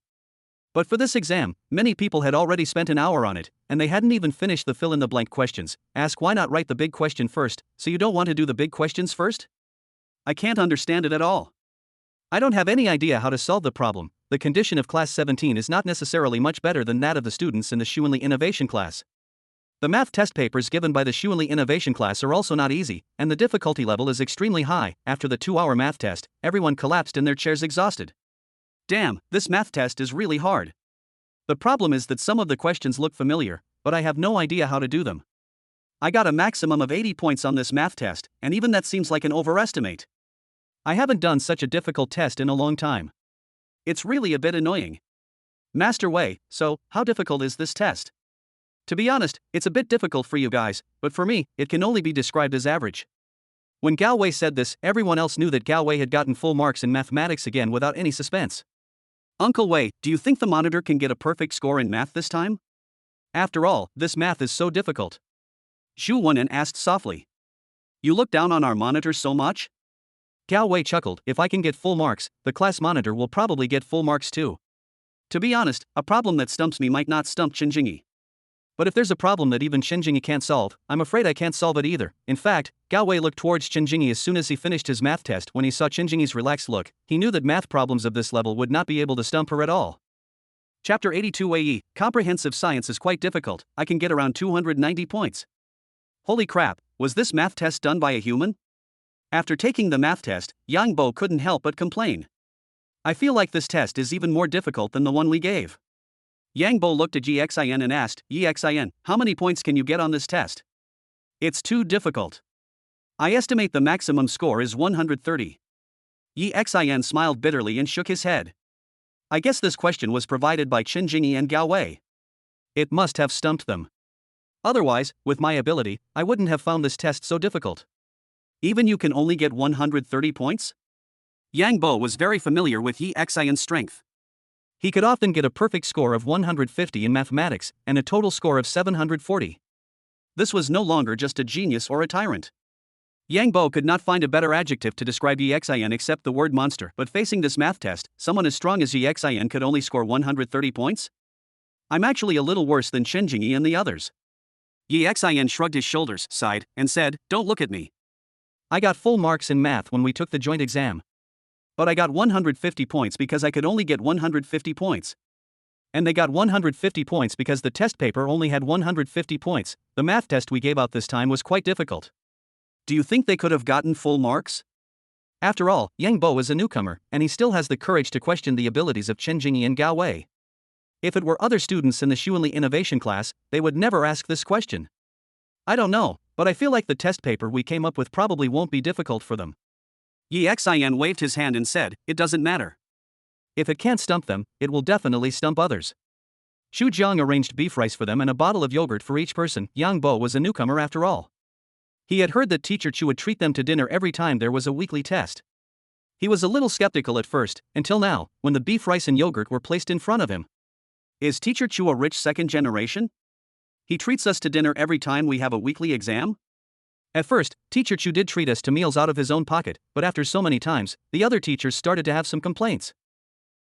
But for this exam, many people had already spent an hour on it, and they hadn't even finished the fill-in-the-blank questions. Ask why not write the big question first, so you don't want to do the big questions first? I can't understand it at all. I don't have any idea how to solve the problem. The condition of Class 17 is not necessarily much better than that of the students in the Shuanli Innovation class. The math test papers given by the Shuanli Innovation class are also not easy, and the difficulty level is extremely high. After the 2-hour math test, everyone collapsed in their chairs exhausted. Damn, this math test is really hard. The problem is that some of the questions look familiar, but I have no idea how to do them. I got a maximum of 80 points on this math test, and even that seems like an overestimate. I haven't done such a difficult test in a long time. It's really a bit annoying. Master Wei, so, how difficult is this test? To be honest, it's a bit difficult for you guys, but for me, it can only be described as average. When Gao Wei said this, everyone else knew that Gao Wei had gotten full marks in mathematics again without any suspense. Uncle Wei, do you think the monitor can get a perfect score in math this time? After all, this math is so difficult. Zhu Wenan asked softly. You look down on our monitor so much? Gao Wei chuckled. If I can get full marks, the class monitor will probably get full marks too. To be honest, a problem that stumps me might not stump Chen Jingyi. But if there's a problem that even Chen Jingyi can't solve, I'm afraid I can't solve it either. In fact, Gao Wei looked towards Chen Jingyi as soon as he finished his math test. When he saw Chen Jingyi's relaxed look, he knew that math problems of this level would not be able to stump her at all. Chapter 82 AE, Comprehensive Science is quite difficult. I can get around 290 points. Holy crap, was this math test done by a human? After taking the math test, Yang Bo couldn't help but complain. I feel like this test is even more difficult than the one we gave. Yang Bo looked at Xin and asked, Xin, how many points can you get on this test? It's too difficult. I estimate the maximum score is 130. Xin smiled bitterly and shook his head. I guess this question was provided by Chen Jingyi and Gao Wei. It must have stumped them. Otherwise, with my ability, I wouldn't have found this test so difficult. Even you can only get 130 points? Yang Bo was very familiar with Xin's strength. He could often get a perfect score of 150 in mathematics, and a total score of 740. This was no longer just a genius or a tyrant. Yang Bo could not find a better adjective to describe Xin except the word monster. But facing this math test, someone as strong as Xin could only score 130 points? I'm actually a little worse than Chen Jingyi and the others. Xin shrugged his shoulders, sighed, and said, don't look at me. I got full marks in math when we took the joint exam. But I got 150 points because I could only get 150 points. And they got 150 points because the test paper only had 150 points. The math test we gave out this time was quite difficult. Do you think they could have gotten full marks? After all, Yang Bo is a newcomer, and he still has the courage to question the abilities of Chen Jingyi and Gao Wei. If it were other students in the Shuanli Innovation class, they would never ask this question. I don't know, but I feel like the test paper we came up with probably won't be difficult for them. Xin waved his hand and said, it doesn't matter. If it can't stump them, it will definitely stump others. Xu Jiang arranged beef rice for them and a bottle of yogurt for each person. Yang Bo was a newcomer after all. He had heard that Teacher Chu would treat them to dinner every time there was a weekly test. He was a little skeptical at first, until now, when the beef rice and yogurt were placed in front of him. Is Teacher Chu a rich second generation? He treats us to dinner every time we have a weekly exam? At first, Teacher Chu did treat us to meals out of his own pocket, but after so many times, the other teachers started to have some complaints.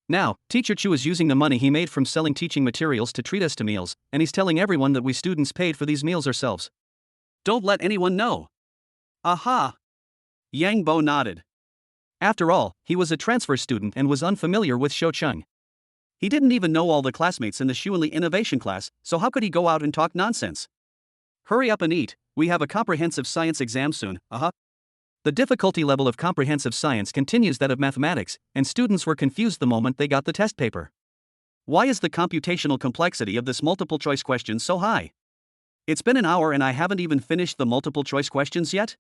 Now, Teacher Chu is using the money he made from selling teaching materials to treat us to meals, and he's telling everyone that we students paid for these meals ourselves. Don't let anyone know. Aha! Yang Bo nodded. After all, he was a transfer student and was unfamiliar with Shoucheng. He didn't even know all the classmates in the Shuanli Innovation class, so how could he go out and talk nonsense? Hurry up and eat, we have a comprehensive science exam soon, The difficulty level of comprehensive science continues that of mathematics, and students were confused the moment they got the test paper. Why is the computational complexity of this multiple choice question so high? It's been an hour and I haven't even finished the multiple choice questions yet?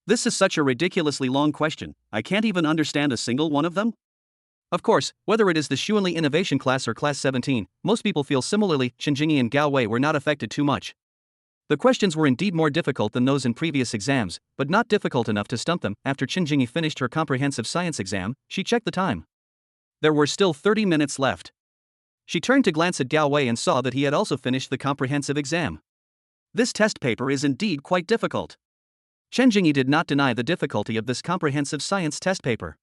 This is such a ridiculously long question, I can't even understand a single one of them? Of course, whether it is the Shuanli Innovation class or Class 17, most people feel similarly. Chen Jingyi and Gao Wei were not affected too much. The questions were indeed more difficult than those in previous exams, but not difficult enough to stump them. After Chen Jingyi finished her comprehensive science exam, she checked the time. There were still 30 minutes left. She turned to glance at Gao Wei and saw that he had also finished the comprehensive exam. This test paper is indeed quite difficult. Chen Jingyi did not deny the difficulty of this comprehensive science test paper.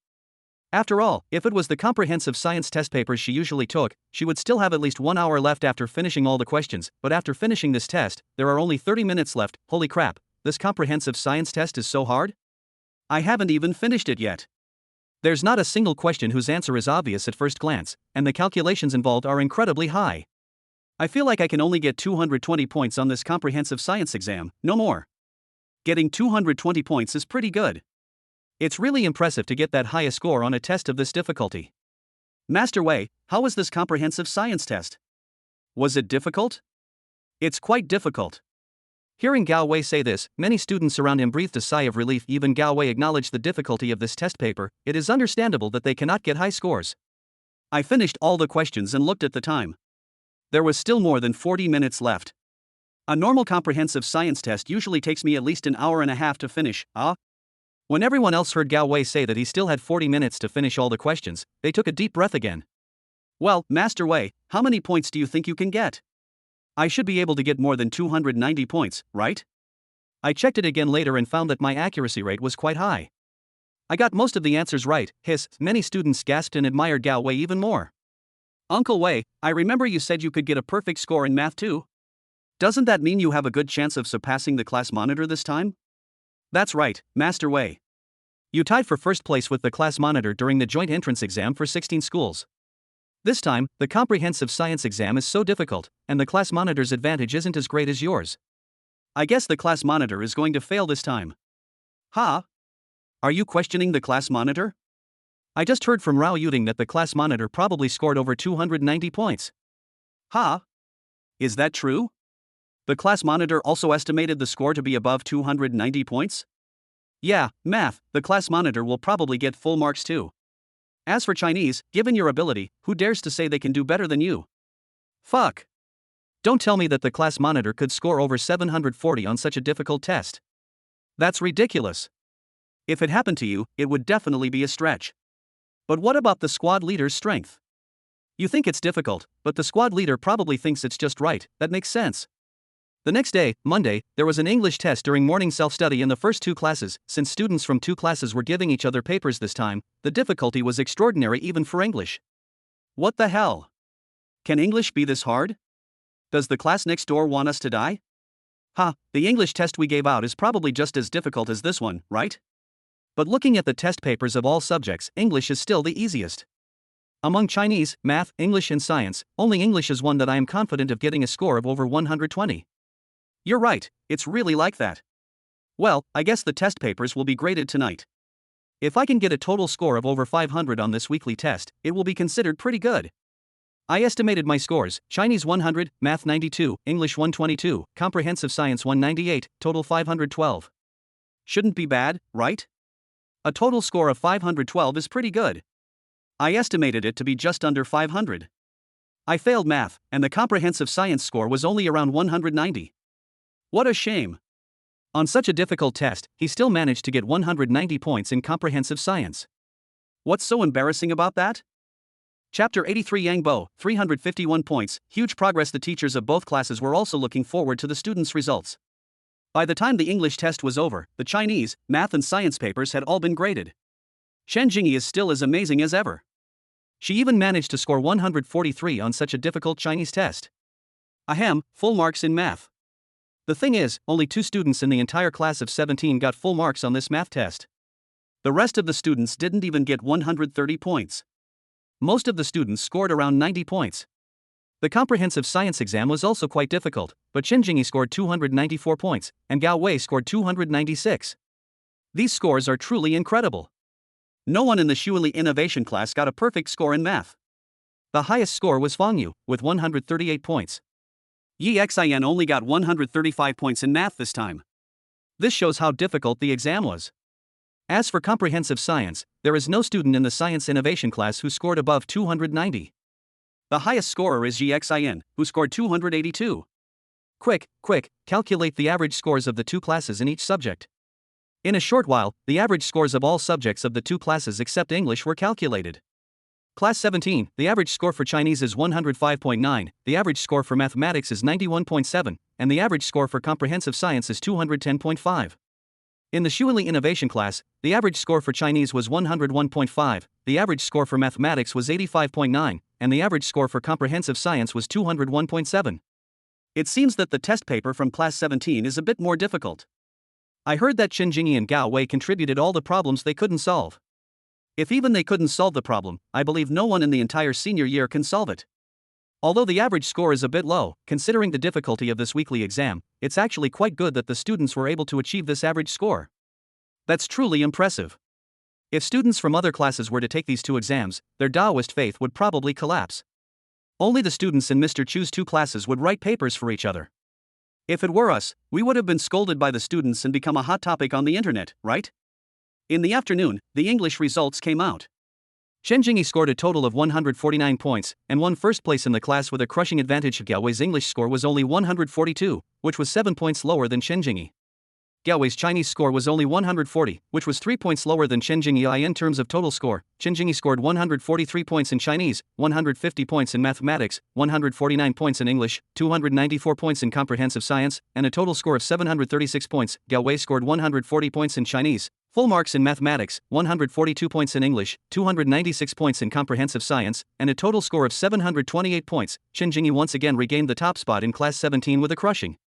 After all, if it was the comprehensive science test papers she usually took, she would still have at least 1 hour left after finishing all the questions, but after finishing this test, there are only 30 minutes left. Holy crap, this comprehensive science test is so hard? I haven't even finished it yet. There's not a single question whose answer is obvious at first glance, and the calculations involved are incredibly high. I feel like I can only get 220 points on this comprehensive science exam, no more. Getting 220 points is pretty good. It's really impressive to get that high a score on a test of this difficulty. Master Wei, how was this comprehensive science test? Was it difficult? It's quite difficult. Hearing Gao Wei say this, many students around him breathed a sigh of relief. Even Gao Wei acknowledged the difficulty of this test paper. It is understandable that they cannot get high scores. I finished all the questions and looked at the time. There was still more than 40 minutes left. A normal comprehensive science test usually takes me at least an hour and a half to finish. When everyone else heard Gao Wei say that he still had 40 minutes to finish all the questions, they took a deep breath again. Well, Master Wei, how many points do you think you can get? I should be able to get more than 290 points, right? I checked it again later and found that my accuracy rate was quite high. I got most of the answers right. Many students gasped and admired Gao Wei even more. Uncle Wei, I remember you said you could get a perfect score in math too. Doesn't that mean you have a good chance of surpassing the class monitor this time? That's right, Master Wei. You tied for first place with the class monitor during the joint entrance exam for 16 schools. This time, the comprehensive science exam is so difficult, and the class monitor's advantage isn't as great as yours. I guess the class monitor is going to fail this time. Ha? Are you questioning the class monitor? I just heard from Rao Yuding that the class monitor probably scored over 290 points. Ha? Is that true? The class monitor also estimated the score to be above 290 points? Yeah, math, the class monitor will probably get full marks too. As for Chinese, given your ability, who dares to say they can do better than you? Fuck. Don't tell me that the class monitor could score over 740 on such a difficult test. That's ridiculous. If it happened to you, it would definitely be a stretch. But what about the squad leader's strength? You think it's difficult, but the squad leader probably thinks it's just right. That makes sense. The next day, Monday, there was an English test during morning self-study in the first two classes. Since students from two classes were giving each other papers this time, the difficulty was extraordinary even for English. What the hell? Can English be this hard? Does the class next door want us to die? The English test we gave out is probably just as difficult as this one, right? But looking at the test papers of all subjects, English is still the easiest. Among Chinese, math, English and science, only English is one that I am confident of getting a score of over 120. You're right, it's really like that. Well, I guess the test papers will be graded tonight. If I can get a total score of over 500 on this weekly test, it will be considered pretty good. I estimated my scores: Chinese 100, Math 92, English 122, Comprehensive Science 198, total 512. Shouldn't be bad, right? A total score of 512 is pretty good. I estimated it to be just under 500. I failed math, and the Comprehensive Science score was only around 190. What a shame. On such a difficult test, he still managed to get 190 points in Comprehensive Science. What's so embarrassing about that? Chapter 83 Yang Bo, 351 points, huge progress. The teachers of both classes were also looking forward to the students' results. By the time the English test was over, the Chinese, math and science papers had all been graded. Shen Jingyi is still as amazing as ever. She even managed to score 143 on such a difficult Chinese test. Ahem, full marks in math. The thing is, only 2 students in the entire class of 17 got full marks on this math test. The rest of the students didn't even get 130 points. Most of the students scored around 90 points. The comprehensive science exam was also quite difficult, but Shen Jingyi scored 294 points, and Gao Wei scored 296. These scores are truly incredible. No one in the Shuili Innovation class got a perfect score in math. The highest score was Fang Yu, with 138 points. Yi Xian only got 135 points in math this time. This shows how difficult the exam was. As for comprehensive science, there is no student in the science innovation class who scored above 290. The highest scorer is Yi Xian, who scored 282. Quick, calculate the average scores of the 2 classes in each subject. In a short while, the average scores of all subjects of the 2 classes except English were calculated. Class 17, the average score for Chinese is 105.9, the average score for mathematics is 91.7, and the average score for comprehensive science is 210.5. In the Shuili Innovation class, the average score for Chinese was 101.5, the average score for mathematics was 85.9, and the average score for comprehensive science was 201.7. It seems that the test paper from Class 17 is a bit more difficult. I heard that Chen Jingyi and Gao Wei contributed all the problems they couldn't solve. If even they couldn't solve the problem, I believe no one in the entire senior year can solve it. Although the average score is a bit low, considering the difficulty of this weekly exam, it's actually quite good that the students were able to achieve this average score. That's truly impressive. If students from other classes were to take these two exams, their Taoist faith would probably collapse. Only the students in Mr. Chu's two classes would write papers for each other. If it were us, we would have been scolded by the students and become a hot topic on the internet, right? In the afternoon, the English results came out. Chen Jingyi scored a total of 149 points, and won first place in the class with a crushing advantage. Gao Wei's English score was only 142, which was 7 points lower than Chen Jingyi. Gao Wei's Chinese score was only 140, which was 3 points lower than Chen Jingyi. In terms of total score, Chen Jingyi scored 143 points in Chinese, 150 points in mathematics, 149 points in English, 294 points in comprehensive science, and a total score of 736 points. Gao Wei scored 140 points in Chinese, full marks in mathematics, 142 points in English, 296 points in comprehensive science, and a total score of 728 points. Chen Jingyi once again regained the top spot in Class 17 with a crushing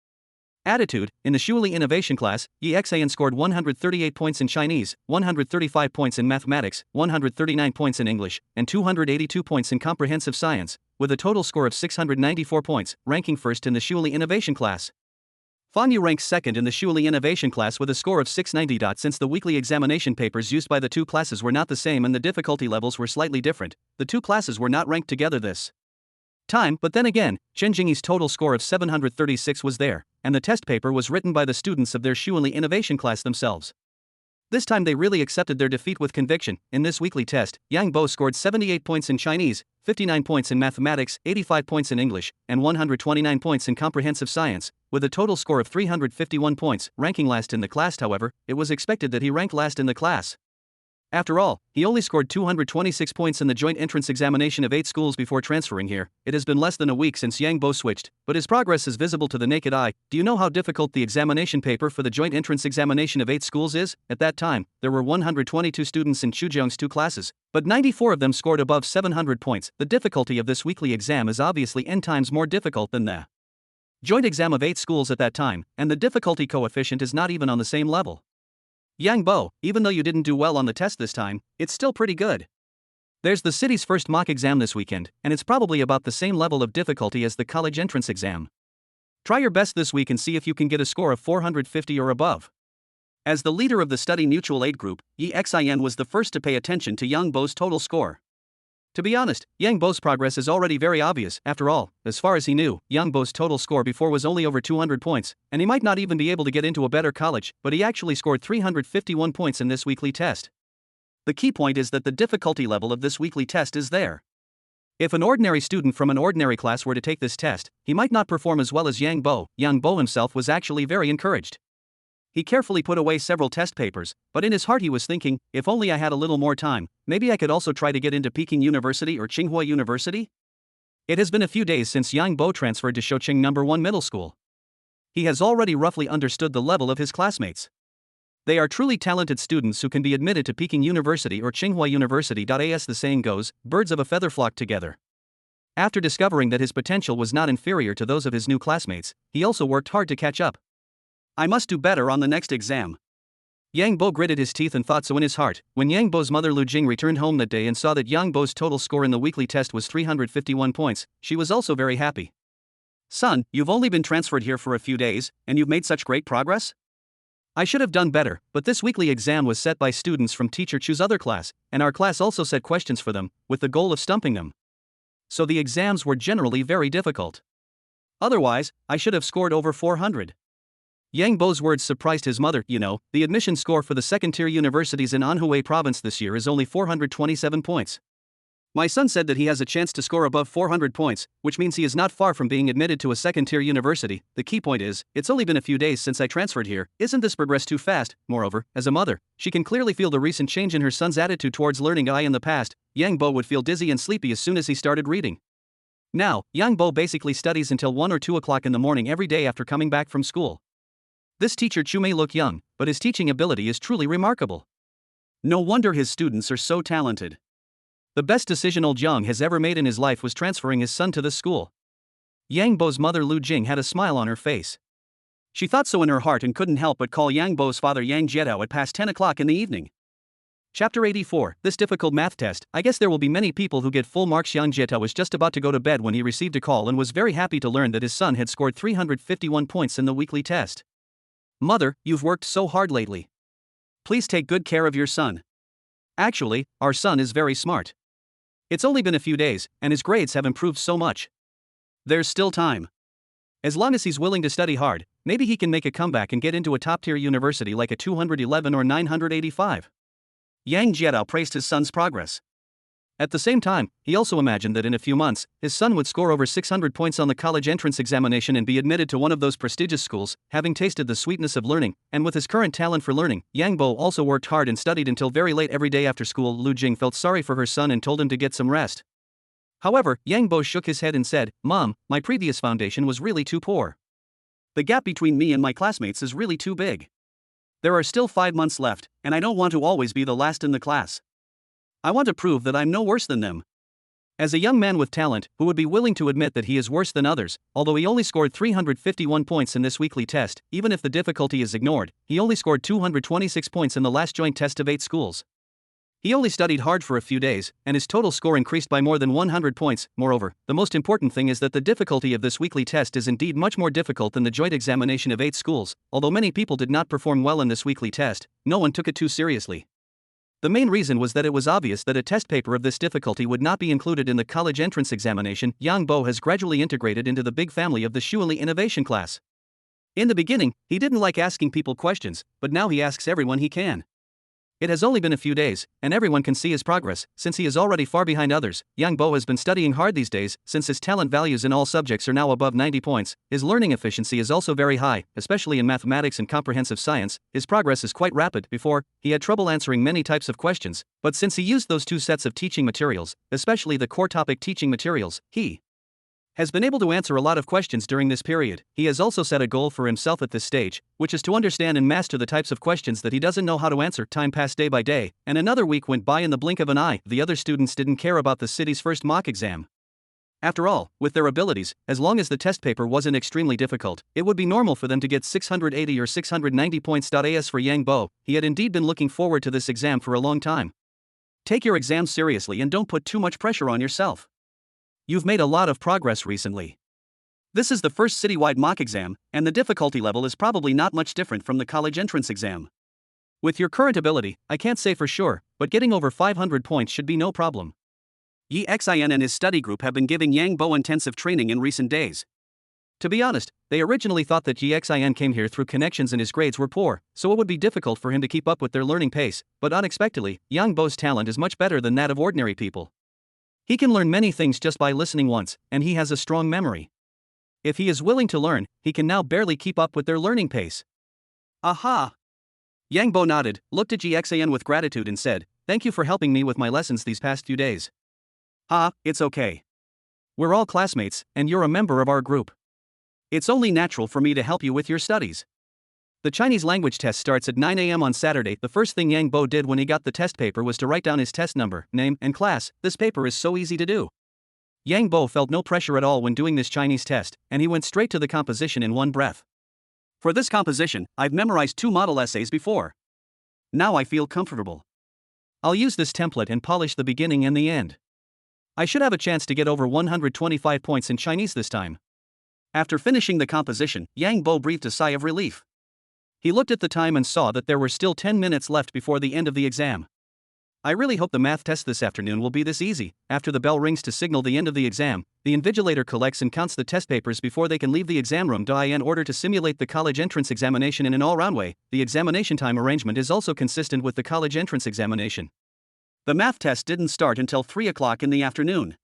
attitude. In the Shuili Innovation class, Yi Xan scored 138 points in Chinese, 135 points in mathematics, 139 points in English, and 282 points in comprehensive science, with a total score of 694 points, ranking first in the Shuili Innovation class. Fan Yu ranks second in the Shuili Innovation class with a score of 690. Since the weekly examination papers used by the two classes were not the same and the difficulty levels were slightly different, the two classes were not ranked together this time. But then again, Chen Jingyi's total score of 736 was there, and the test paper was written by the students of their Shuili Innovation class themselves. This time they really accepted their defeat with conviction. In this weekly test, Yang Bo scored 78 points in Chinese, 59 points in mathematics, 85 points in English, and 129 points in comprehensive science, with a total score of 351 points, ranking last in the class. However, it was expected that he ranked last in the class. After all, he only scored 226 points in the joint entrance examination of 8 schools before transferring here. It has been less than a week since Yang Bo switched, but his progress is visible to the naked eye. Do you know how difficult the examination paper for the joint entrance examination of 8 schools is? At that time, there were 122 students in Chu Jiang's two classes, but 94 of them scored above 700 points. The difficulty of this weekly exam is obviously n times more difficult than the joint exam of 8 schools at that time, and the difficulty coefficient is not even on the same level. Yang Bo, even though you didn't do well on the test this time, it's still pretty good. There's the city's first mock exam this weekend, and it's probably about the same level of difficulty as the college entrance exam. Try your best this week and see if you can get a score of 450 or above. As the leader of the study mutual aid group, Yi Xin was the first to pay attention to Yang Bo's total score. To be honest, Yang Bo's progress is already very obvious. After all, as far as he knew, Yang Bo's total score before was only over 200 points, and he might not even be able to get into a better college, but he actually scored 351 points in this weekly test. The key point is that the difficulty level of this weekly test is there. If an ordinary student from an ordinary class were to take this test, he might not perform as well as Yang Bo. Yang Bo himself was actually very encouraged. He carefully put away several test papers, but in his heart he was thinking, if only I had a little more time, maybe I could also try to get into Peking University or Tsinghua University? It has been a few days since Yang Bo transferred to Shouqing No. 1 Middle School. He has already roughly understood the level of his classmates. They are truly talented students who can be admitted to Peking University or Tsinghua University. As the saying goes, birds of a feather flock together. After discovering that his potential was not inferior to those of his new classmates, he also worked hard to catch up. I must do better on the next exam. Yang Bo gritted his teeth and thought so in his heart. When Yang Bo's mother Lu Jing returned home that day and saw that Yang Bo's total score in the weekly test was 351 points, she was also very happy. Son, you've only been transferred here for a few days, and you've made such great progress? I should have done better, but this weekly exam was set by students from Teacher Chu's other class, and our class also set questions for them, with the goal of stumping them. So the exams were generally very difficult. Otherwise, I should have scored over 400. Yang Bo's words surprised his mother. You know, the admission score for the second-tier universities in Anhui province this year is only 427 points. My son said that he has a chance to score above 400 points, which means he is not far from being admitted to a second-tier university. The key point is, it's only been a few days since I transferred here. Isn't this progress too fast? Moreover, as a mother, she can clearly feel the recent change in her son's attitude towards learning. In the past, Yang Bo would feel dizzy and sleepy as soon as he started reading. Now, Yang Bo basically studies until 1 or 2 o'clock in the morning every day after coming back from school. This teacher Chu may look young, but his teaching ability is truly remarkable. No wonder his students are so talented. The best decision old Yang has ever made in his life was transferring his son to this school. Yang Bo's mother Lu Jing had a smile on her face. She thought so in her heart and couldn't help but call Yang Bo's father Yang Jietao at past 10 o'clock in the evening. Chapter 84, This difficult math test. I guess there will be many people who get full marks. Yang Jietao was just about to go to bed when he received a call and was very happy to learn that his son had scored 351 points in the weekly test. Mother, you've worked so hard lately. Please take good care of your son. Actually, our son is very smart. It's only been a few days, and his grades have improved so much. There's still time. As long as he's willing to study hard, maybe he can make a comeback and get into a top-tier university like a 211 or 985. Yang Jietao praised his son's progress. At the same time, he also imagined that in a few months, his son would score over 600 points on the college entrance examination and be admitted to one of those prestigious schools. Having tasted the sweetness of learning, and with his current talent for learning, Yang Bo also worked hard and studied until very late every day after school. Lu Jing felt sorry for her son and told him to get some rest. However, Yang Bo shook his head and said, "Mom, my previous foundation was really too poor. The gap between me and my classmates is really too big. There are still 5 months left, and I don't want to always be the last in the class. I want to prove that I'm no worse than them." As a young man with talent, who would be willing to admit that he is worse than others, although he only scored 351 points in this weekly test, even if the difficulty is ignored, he only scored 226 points in the last joint test of 8 schools. He only studied hard for a few days, and his total score increased by more than 100 points. Moreover, the most important thing is that the difficulty of this weekly test is indeed much more difficult than the joint examination of 8 schools. Although many people did not perform well in this weekly test, no one took it too seriously. The main reason was that it was obvious that a test paper of this difficulty would not be included in the college entrance examination. Yang Bo has gradually integrated into the big family of the Shuili Innovation class. In the beginning, he didn't like asking people questions, but now he asks everyone he can. It has only been a few days, and everyone can see his progress, since he is already far behind others. Yang Bo has been studying hard these days, since his talent values in all subjects are now above 90 points. His learning efficiency is also very high, especially in mathematics and comprehensive science. His progress is quite rapid. Before, he had trouble answering many types of questions, but since he used those 2 sets of teaching materials, especially the core topic teaching materials, he has been able to answer a lot of questions during this period. He has also set a goal for himself at this stage, which is to understand and master the types of questions that he doesn't know how to answer. Time passed day by day, and another week went by in the blink of an eye. The other students didn't care about the city's first mock exam. After all, with their abilities, as long as the test paper wasn't extremely difficult, it would be normal for them to get 680 or 690 points. As for Yang Bo, he had indeed been looking forward to this exam for a long time. Take your exams seriously and don't put too much pressure on yourself. You've made a lot of progress recently. This is the first citywide mock exam, and the difficulty level is probably not much different from the college entrance exam. With your current ability, I can't say for sure, but getting over 500 points should be no problem. Yi Xin and his study group have been giving Yang Bo intensive training in recent days. To be honest, they originally thought that Yi Xin came here through connections and his grades were poor, so it would be difficult for him to keep up with their learning pace, but unexpectedly, Yang Bo's talent is much better than that of ordinary people. He can learn many things just by listening once, and he has a strong memory. If he is willing to learn, he can now barely keep up with their learning pace. Aha! Yang Bo nodded, looked at Yi Xin with gratitude and said, "Thank you for helping me with my lessons these past few days." It's okay. We're all classmates, and you're a member of our group. It's only natural for me to help you with your studies. The Chinese language test starts at 9 a.m. on Saturday. The first thing Yang Bo did when he got the test paper was to write down his test number, name, and class. This paper is so easy to do. Yang Bo felt no pressure at all when doing this Chinese test, and he went straight to the composition in one breath. For this composition, I've memorized 2 model essays before. Now I feel comfortable. I'll use this template and polish the beginning and the end. I should have a chance to get over 125 points in Chinese this time. After finishing the composition, Yang Bo breathed a sigh of relief. He looked at the time and saw that there were still 10 minutes left before the end of the exam. I really hope the math test this afternoon will be this easy. After the bell rings to signal the end of the exam, the invigilator collects and counts the test papers before they can leave the exam room. In order to simulate the college entrance examination in an all-round way, the examination time arrangement is also consistent with the college entrance examination. The math test didn't start until 3 o'clock in the afternoon.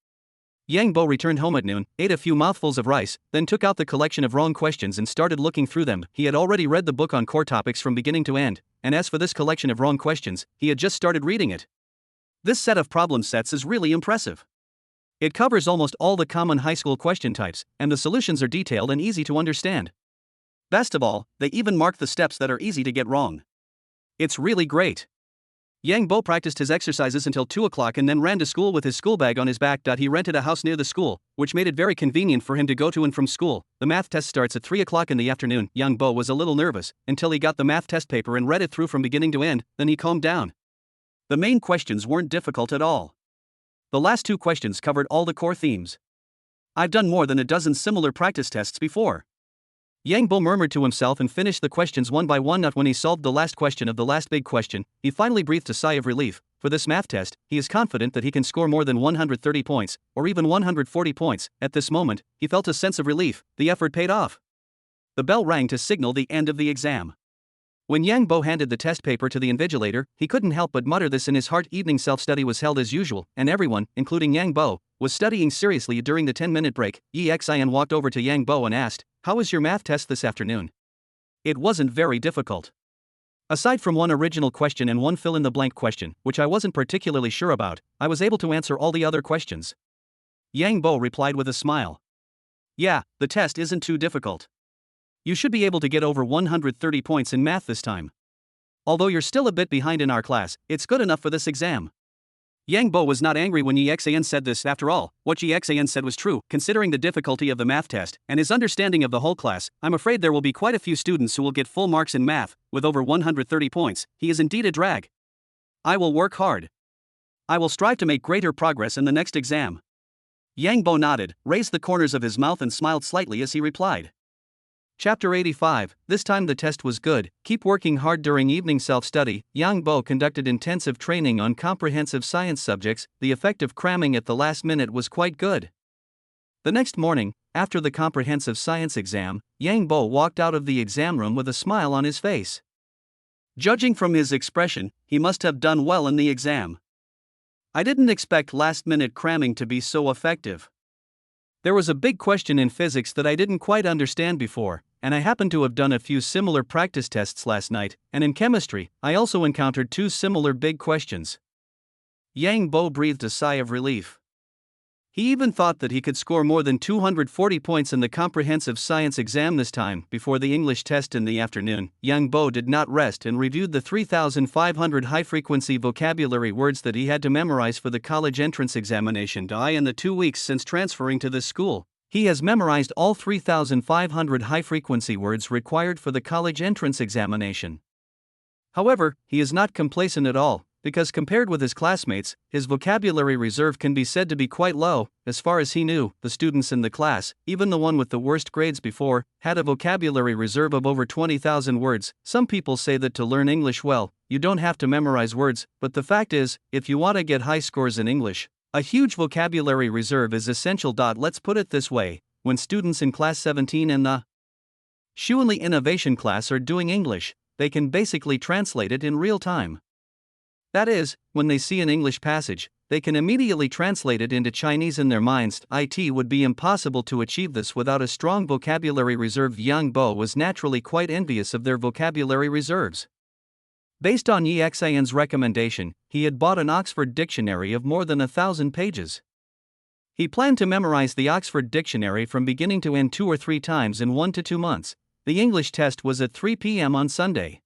Yang Bo returned home at noon, ate a few mouthfuls of rice, then took out the collection of wrong questions and started looking through them. He had already read the book on core topics from beginning to end, and as for this collection of wrong questions, he had just started reading it. This set of problem sets is really impressive. It covers almost all the common high school question types, and the solutions are detailed and easy to understand. Best of all, they even mark the steps that are easy to get wrong. It's really great. Yang Bo practiced his exercises until 2 o'clock and then ran to school with his school bag on his back. He rented a house near the school, which made it very convenient for him to go to and from school. The math test starts at 3 o'clock in the afternoon. Yang Bo was a little nervous until he got the math test paper and read it through from beginning to end, then he calmed down. The main questions weren't difficult at all. The last 2 questions covered all the core themes. I've done more than a dozen similar practice tests before. Yang Bo murmured to himself and finished the questions one by one. Not when he solved the last question of the last big question, he finally breathed a sigh of relief. For this math test, he is confident that he can score more than 130 points, or even 140 points. At this moment, he felt a sense of relief. The effort paid off. The bell rang to signal the end of the exam. When Yang Bo handed the test paper to the invigilator, he couldn't help but mutter this in his heart. Evening self-study was held as usual, and everyone, including Yang Bo, was studying seriously. During the 10-minute break, Yi Xian walked over to Yang Bo and asked, "How was your math test this afternoon?" "It wasn't very difficult. Aside from one original question and one fill-in-the-blank question, which I wasn't particularly sure about, I was able to answer all the other questions," Yang Bo replied with a smile. "Yeah, the test isn't too difficult. You should be able to get over 130 points in math this time. Although you're still a bit behind in our class, it's good enough for this exam." Yang Bo was not angry when Yi Xian said this. After all, what Yi Xian said was true. Considering the difficulty of the math test and his understanding of the whole class, I'm afraid there will be quite a few students who will get full marks in math, with over 130 points. He is indeed a drag. I will work hard. I will strive to make greater progress in the next exam. Yang Bo nodded, raised the corners of his mouth and smiled slightly as he replied. Chapter 85. This time the test was good. Keep working hard. During evening self-study, Yang Bo conducted intensive training on comprehensive science subjects. The effect of cramming at the last minute was quite good. The next morning, after the comprehensive science exam, Yang Bo walked out of the exam room with a smile on his face. Judging from his expression, he must have done well in the exam. I didn't expect last-minute cramming to be so effective. There was a big question in physics that I didn't quite understand before, and I happened to have done a few similar practice tests last night, and in chemistry, I also encountered 2 similar big questions. Yang Bo breathed a sigh of relief. He even thought that he could score more than 240 points in the comprehensive science exam this time. Before the English test in the afternoon, Yang Bo did not rest and reviewed the 3,500 high-frequency vocabulary words that he had to memorize for the college entrance examination. In the 2 weeks since transferring to this school, he has memorized all 3,500 high-frequency words required for the college entrance examination. However, he is not complacent at all, because compared with his classmates, his vocabulary reserve can be said to be quite low. As far as he knew, the students in the class, even the one with the worst grades before, had a vocabulary reserve of over 20,000 words. Some people say that to learn English well, you don't have to memorize words, but the fact is, if you want to get high scores in English, a huge vocabulary reserve is essential. Let's put it this way, when students in class 17 and the Shuanli Innovation class are doing English, they can basically translate it in real time. That is, when they see an English passage, they can immediately translate it into Chinese in their minds. It would be impossible to achieve this without a strong vocabulary reserve. Yang Bo was naturally quite envious of their vocabulary reserves. Based on Yi Xian's recommendation, he had bought an Oxford dictionary of more than 1,000 pages. He planned to memorize the Oxford dictionary from beginning to end 2 or 3 times in 1 to 2 months. The English test was at 3 p.m. on Sunday.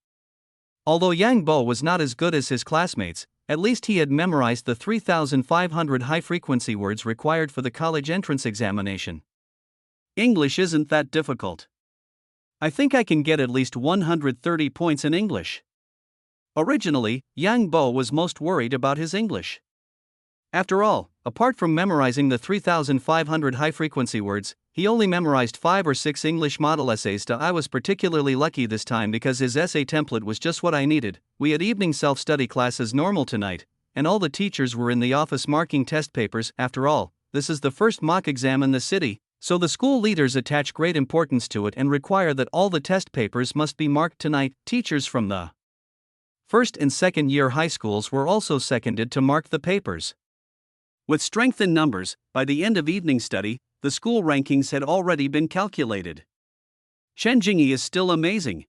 Although Yang Bo was not as good as his classmates, at least he had memorized the 3,500 high-frequency words required for the college entrance examination. English isn't that difficult. I think I can get at least 130 points in English. Originally, Yang Bo was most worried about his English. After all, apart from memorizing the 3,500 high-frequency words, he only memorized 5 or 6 English model essays. I was particularly lucky this time because his essay template was just what I needed. We had evening self-study class as normal tonight, and all the teachers were in the office marking test papers. After all, this is the first mock exam in the city, so the school leaders attach great importance to it and require that all the test papers must be marked tonight. Teachers from the first and second year high schools were also seconded to mark the papers. With strength in numbers, by the end of evening study, the school rankings had already been calculated. Chen Jingyi is still amazing.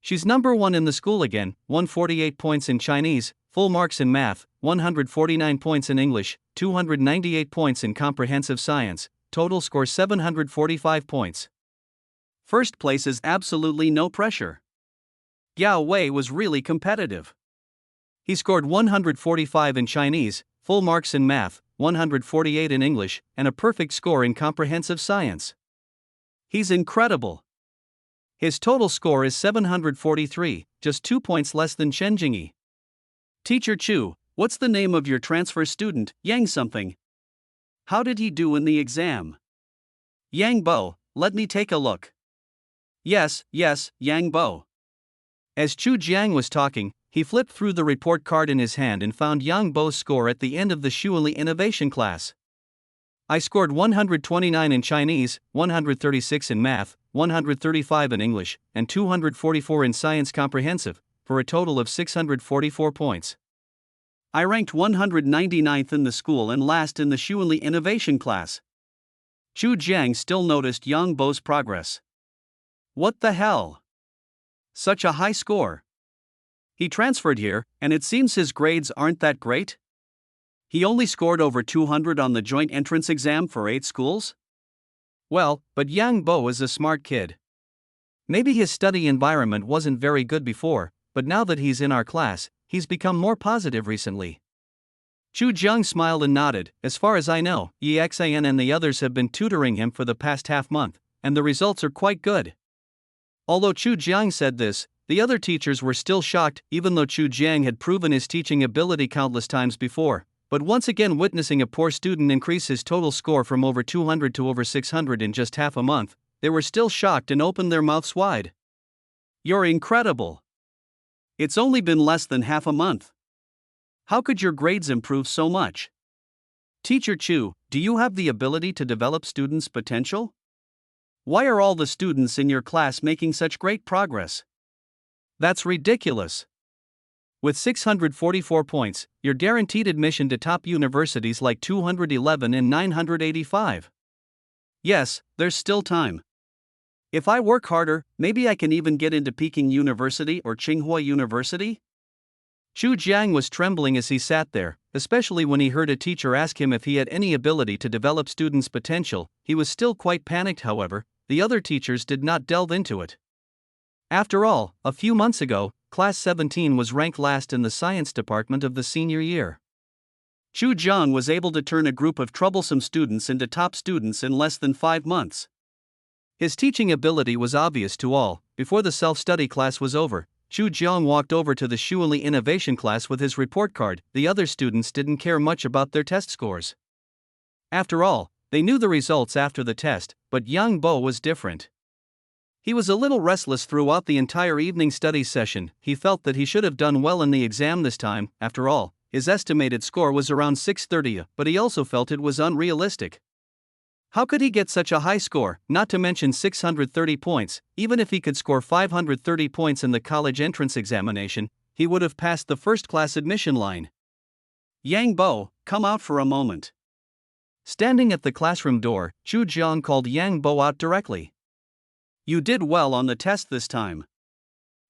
She's number 1 in the school again, 148 points in Chinese, full marks in math, 149 points in English, 298 points in comprehensive science, total score 745 points. First place is absolutely no pressure. Yao Wei was really competitive. He scored 145 in Chinese, full marks in math, 148 in English, and a perfect score in comprehensive science. He's incredible. His total score is 743, just 2 points less than Chen Jingyi. Teacher Chu, what's the name of your transfer student, Yang something? How did he do in the exam? Yang Bo, let me take a look. Yes, Yang Bo. As Chu Jiang was talking, he flipped through the report card in his hand and found Yang Bo's score at the end of the Shuili Innovation class. I scored 129 in Chinese, 136 in math, 135 in English, and 244 in science comprehensive, for a total of 644 points. I ranked 199th in the school and last in the Shuili Innovation class. Chu Jiang still noticed Yang Bo's progress. What the hell? Such a high score. He transferred here, and it seems his grades aren't that great? He only scored over 200 on the joint entrance exam for 8 schools? Well, but Yang Bo is a smart kid. Maybe his study environment wasn't very good before, but now that he's in our class, he's become more positive recently. Chu Jiang smiled and nodded. As far as I know, Exan and the others have been tutoring him for the past half month, and the results are quite good. Although Chu Jiang said this, the other teachers were still shocked, even though Chu Jiang had proven his teaching ability countless times before. But once again, witnessing a poor student increase his total score from over 200 to over 600 in just half a month, they were still shocked and opened their mouths wide. You're incredible. It's only been less than half a month. How could your grades improve so much? Teacher Chu, do you have the ability to develop students' potential? Why are all the students in your class making such great progress? That's ridiculous. With 644 points, you're guaranteed admission to top universities like 211 and 985. Yes, there's still time. If I work harder, maybe I can even get into Peking University or Tsinghua University? Chu Jiang was trembling as he sat there, especially when he heard a teacher ask him if he had any ability to develop students' potential. He was still quite panicked, however. The other teachers did not delve into it. After all, a few months ago, Class 17 was ranked last in the science department of the senior year. Chu Jiang was able to turn a group of troublesome students into top students in less than 5 months. His teaching ability was obvious to all. Before the self-study class was over, Chu Jiang walked over to the Shuili Innovation class with his report card. The other students didn't care much about their test scores. After all, they knew the results after the test, but Yang Bo was different. He was a little restless throughout the entire evening study session. He felt that he should have done well in the exam this time. After all, his estimated score was around 630, but he also felt it was unrealistic. How could he get such a high score, not to mention 630 points? Even if he could score 530 points in the college entrance examination, he would have passed the first-class admission line. Yang Bo, come out for a moment. Standing at the classroom door, Chu Jiang called Yang Bo out directly. You did well on the test this time.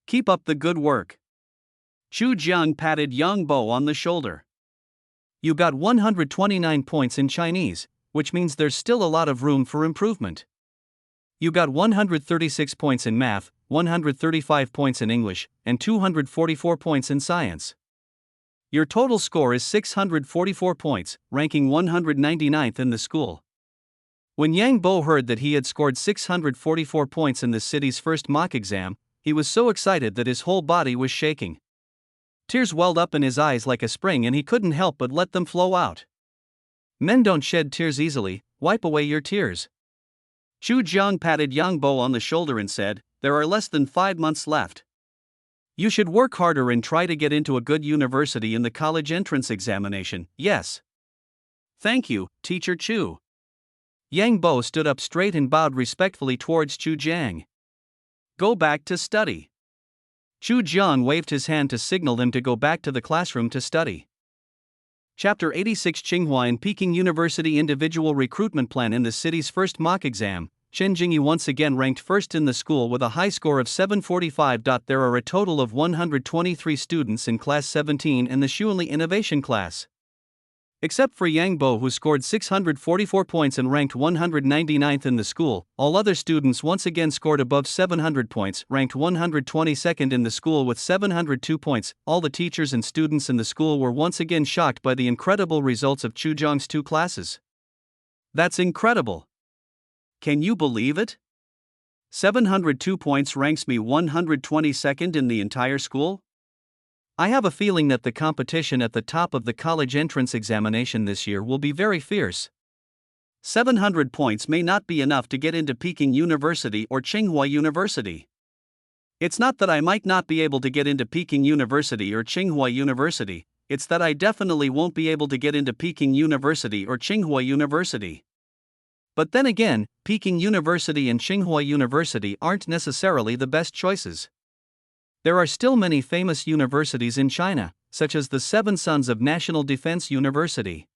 Keep up the good work. Chu Jiang patted Yang Bo on the shoulder. You got 129 points in Chinese, which means there's still a lot of room for improvement. You got 136 points in math, 135 points in English, and 244 points in science. Your total score is 644 points, ranking 199th in the school. When Yang Bo heard that he had scored 644 points in the city's first mock exam, he was so excited that his whole body was shaking. Tears welled up in his eyes like a spring and he couldn't help but let them flow out. Men don't shed tears easily, wipe away your tears. Chu Jiang patted Yang Bo on the shoulder and said, there are less than 5 months left. You should work harder and try to get into a good university in the college entrance examination, yes. Thank you, Teacher Chu. Yang Bo stood up straight and bowed respectfully towards Chu Jiang. Go back to study. Chu Jiang waved his hand to signal them to go back to the classroom to study. Chapter 86 Tsinghua and Peking University Individual Recruitment Plan. In the city's first mock exam, Chen Jingyi once again ranked first in the school with a high score of 745. There are a total of 123 students in Class 17 in the Shuili Innovation class. Except for Yang Bo, who scored 644 points and ranked 199th in the school, all other students once again scored above 700 points, ranked 122nd in the school with 702 points. All the teachers and students in the school were once again shocked by the incredible results of Chu Zhang's two classes. That's incredible. Can you believe it? 702 points ranks me 122nd in the entire school? I have a feeling that the competition at the top of the college entrance examination this year will be very fierce. 700 points may not be enough to get into Peking University or Tsinghua University. It's not that I might not be able to get into Peking University or Tsinghua University, it's that I definitely won't be able to get into Peking University or Tsinghua University. But then again, Peking University and Tsinghua University aren't necessarily the best choices. There are still many famous universities in China, such as the Seven Sons of National Defense University.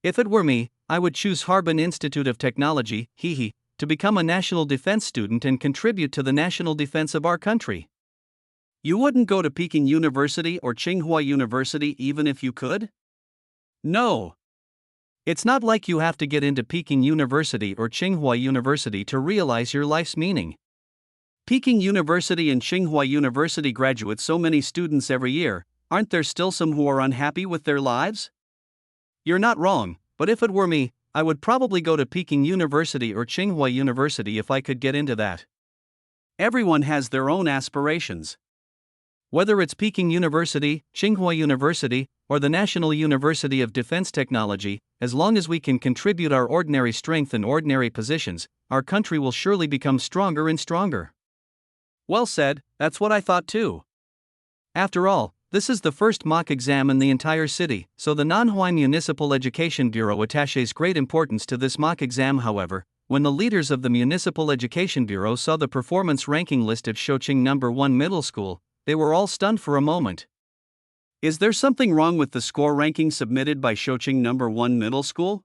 If it were me, I would choose Harbin Institute of Technology, to become a national defense student and contribute to the national defense of our country. You wouldn't go to Peking University or Tsinghua University even if you could? No. It's not like you have to get into Peking University or Tsinghua University to realize your life's meaning. Peking University and Tsinghua University graduate so many students every year, aren't there still some who are unhappy with their lives? You're not wrong, but if it were me, I would probably go to Peking University or Tsinghua University if I could get into that. Everyone has their own aspirations. Whether it's Peking University, Tsinghua University, or the National University of Defense Technology, as long as we can contribute our ordinary strength in ordinary positions, our country will surely become stronger and stronger. Well said, that's what I thought too. After all, this is the first mock exam in the entire city, so the Nanhai Municipal Education Bureau attaches great importance to this mock exam. However, when the leaders of the Municipal Education Bureau saw the performance ranking list of Shoqing No. 1 Middle School, they were all stunned for a moment. Is there something wrong with the score ranking submitted by Shoqing No. 1 Middle School?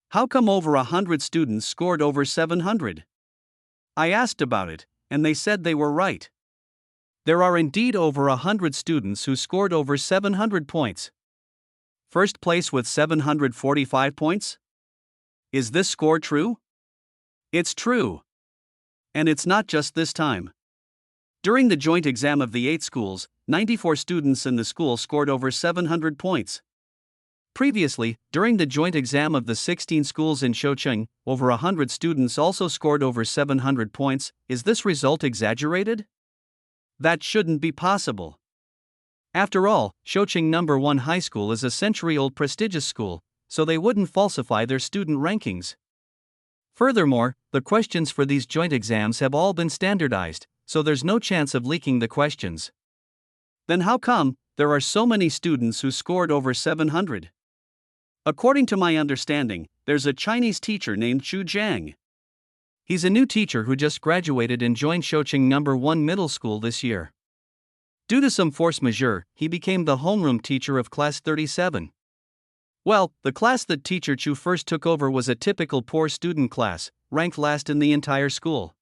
How come over 100 students scored over 700? I asked about it, and they said they were right. There are indeed over 100 students who scored over 700 points. First place with 745 points? Is this score true? It's true. And it's not just this time. During the joint exam of the 8 schools, 94 students in the school scored over 700 points. Previously, during the joint exam of the 16 schools in Shoqing, over 100 students also scored over 700 points. Is this result exaggerated? That shouldn't be possible. After all, Shoqing No. 1 High School is a century-old prestigious school, so they wouldn't falsify their student rankings. Furthermore, the questions for these joint exams have all been standardized, so there's no chance of leaking the questions. Then how come there are so many students who scored over 700? According to my understanding, there's a Chinese teacher named Chu Zhang. He's a new teacher who just graduated and joined Shoqing No. 1 Middle School this year. Due to some force majeure, he became the homeroom teacher of class 37. Well, the class that teacher Chu first took over was a typical poor student class, ranked last in the entire school.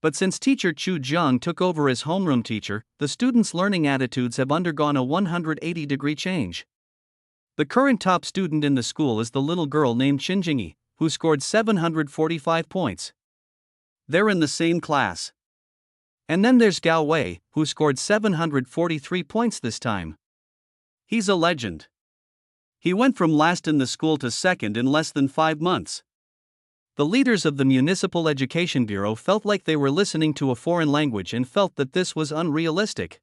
But since teacher Chu Zhang took over as homeroom teacher, the students' learning attitudes have undergone a 180-degree change. The current top student in the school is the little girl named Xinjingyi, who scored 745 points. They're in the same class. And then there's Gao Wei, who scored 743 points this time. He's a legend. He went from last in the school to second in less than 5 months. The leaders of the Municipal Education Bureau felt like they were listening to a foreign language and felt that this was unrealistic.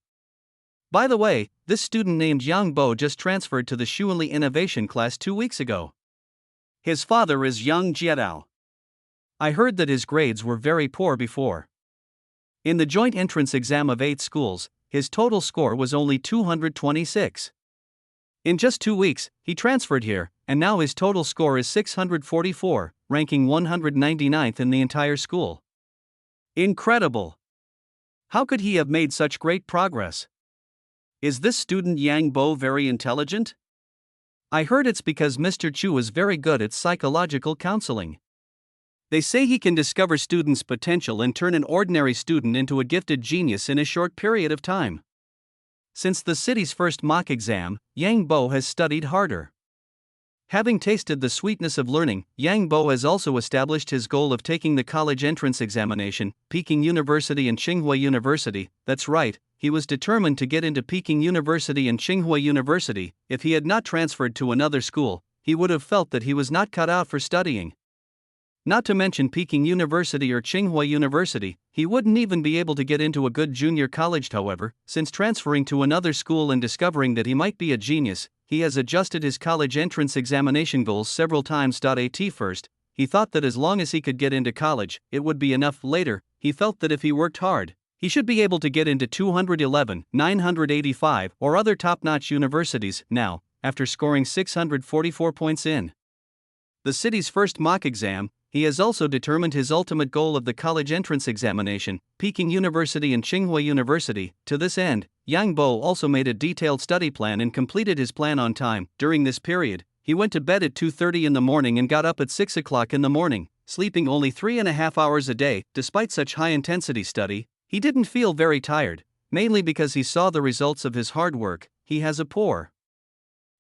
By the way, this student named Yang Bo just transferred to the Shuanli Innovation class 2 weeks ago. His father is Yang Jiedao. I heard that his grades were very poor before. In the joint entrance exam of 8 schools, his total score was only 226. In just 2 weeks, he transferred here, and now his total score is 644, ranking 199th in the entire school. Incredible! How could he have made such great progress? Is this student Yang Bo very intelligent? I heard it's because Mr. Chu is very good at psychological counseling. They say he can discover students' potential and turn an ordinary student into a gifted genius in a short period of time. Since the city's first mock exam, Yang Bo has studied harder. Having tasted the sweetness of learning, Yang Bo has also established his goal of taking the college entrance examination, Peking University and Tsinghua University. That's right, he was determined to get into Peking University and Tsinghua University. If he had not transferred to another school, he would have felt that he was not cut out for studying. Not to mention Peking University or Tsinghua University, he wouldn't even be able to get into a good junior college. However, since transferring to another school and discovering that he might be a genius, he has adjusted his college entrance examination goals several times. At first, he thought that as long as he could get into college, it would be enough. Later, he felt that if he worked hard, he should be able to get into 211, 985, or other top-notch universities. Now, after scoring 644 points in the city's first mock exam, he has also determined his ultimate goal of the college entrance examination, Peking University and Tsinghua University. To this end, Yang Bo also made a detailed study plan and completed his plan on time. During this period, he went to bed at 2:30 in the morning and got up at 6 o'clock in the morning, sleeping only 3.5 hours a day. Despite such high-intensity study, he didn't feel very tired, mainly because he saw the results of his hard work. He has a poor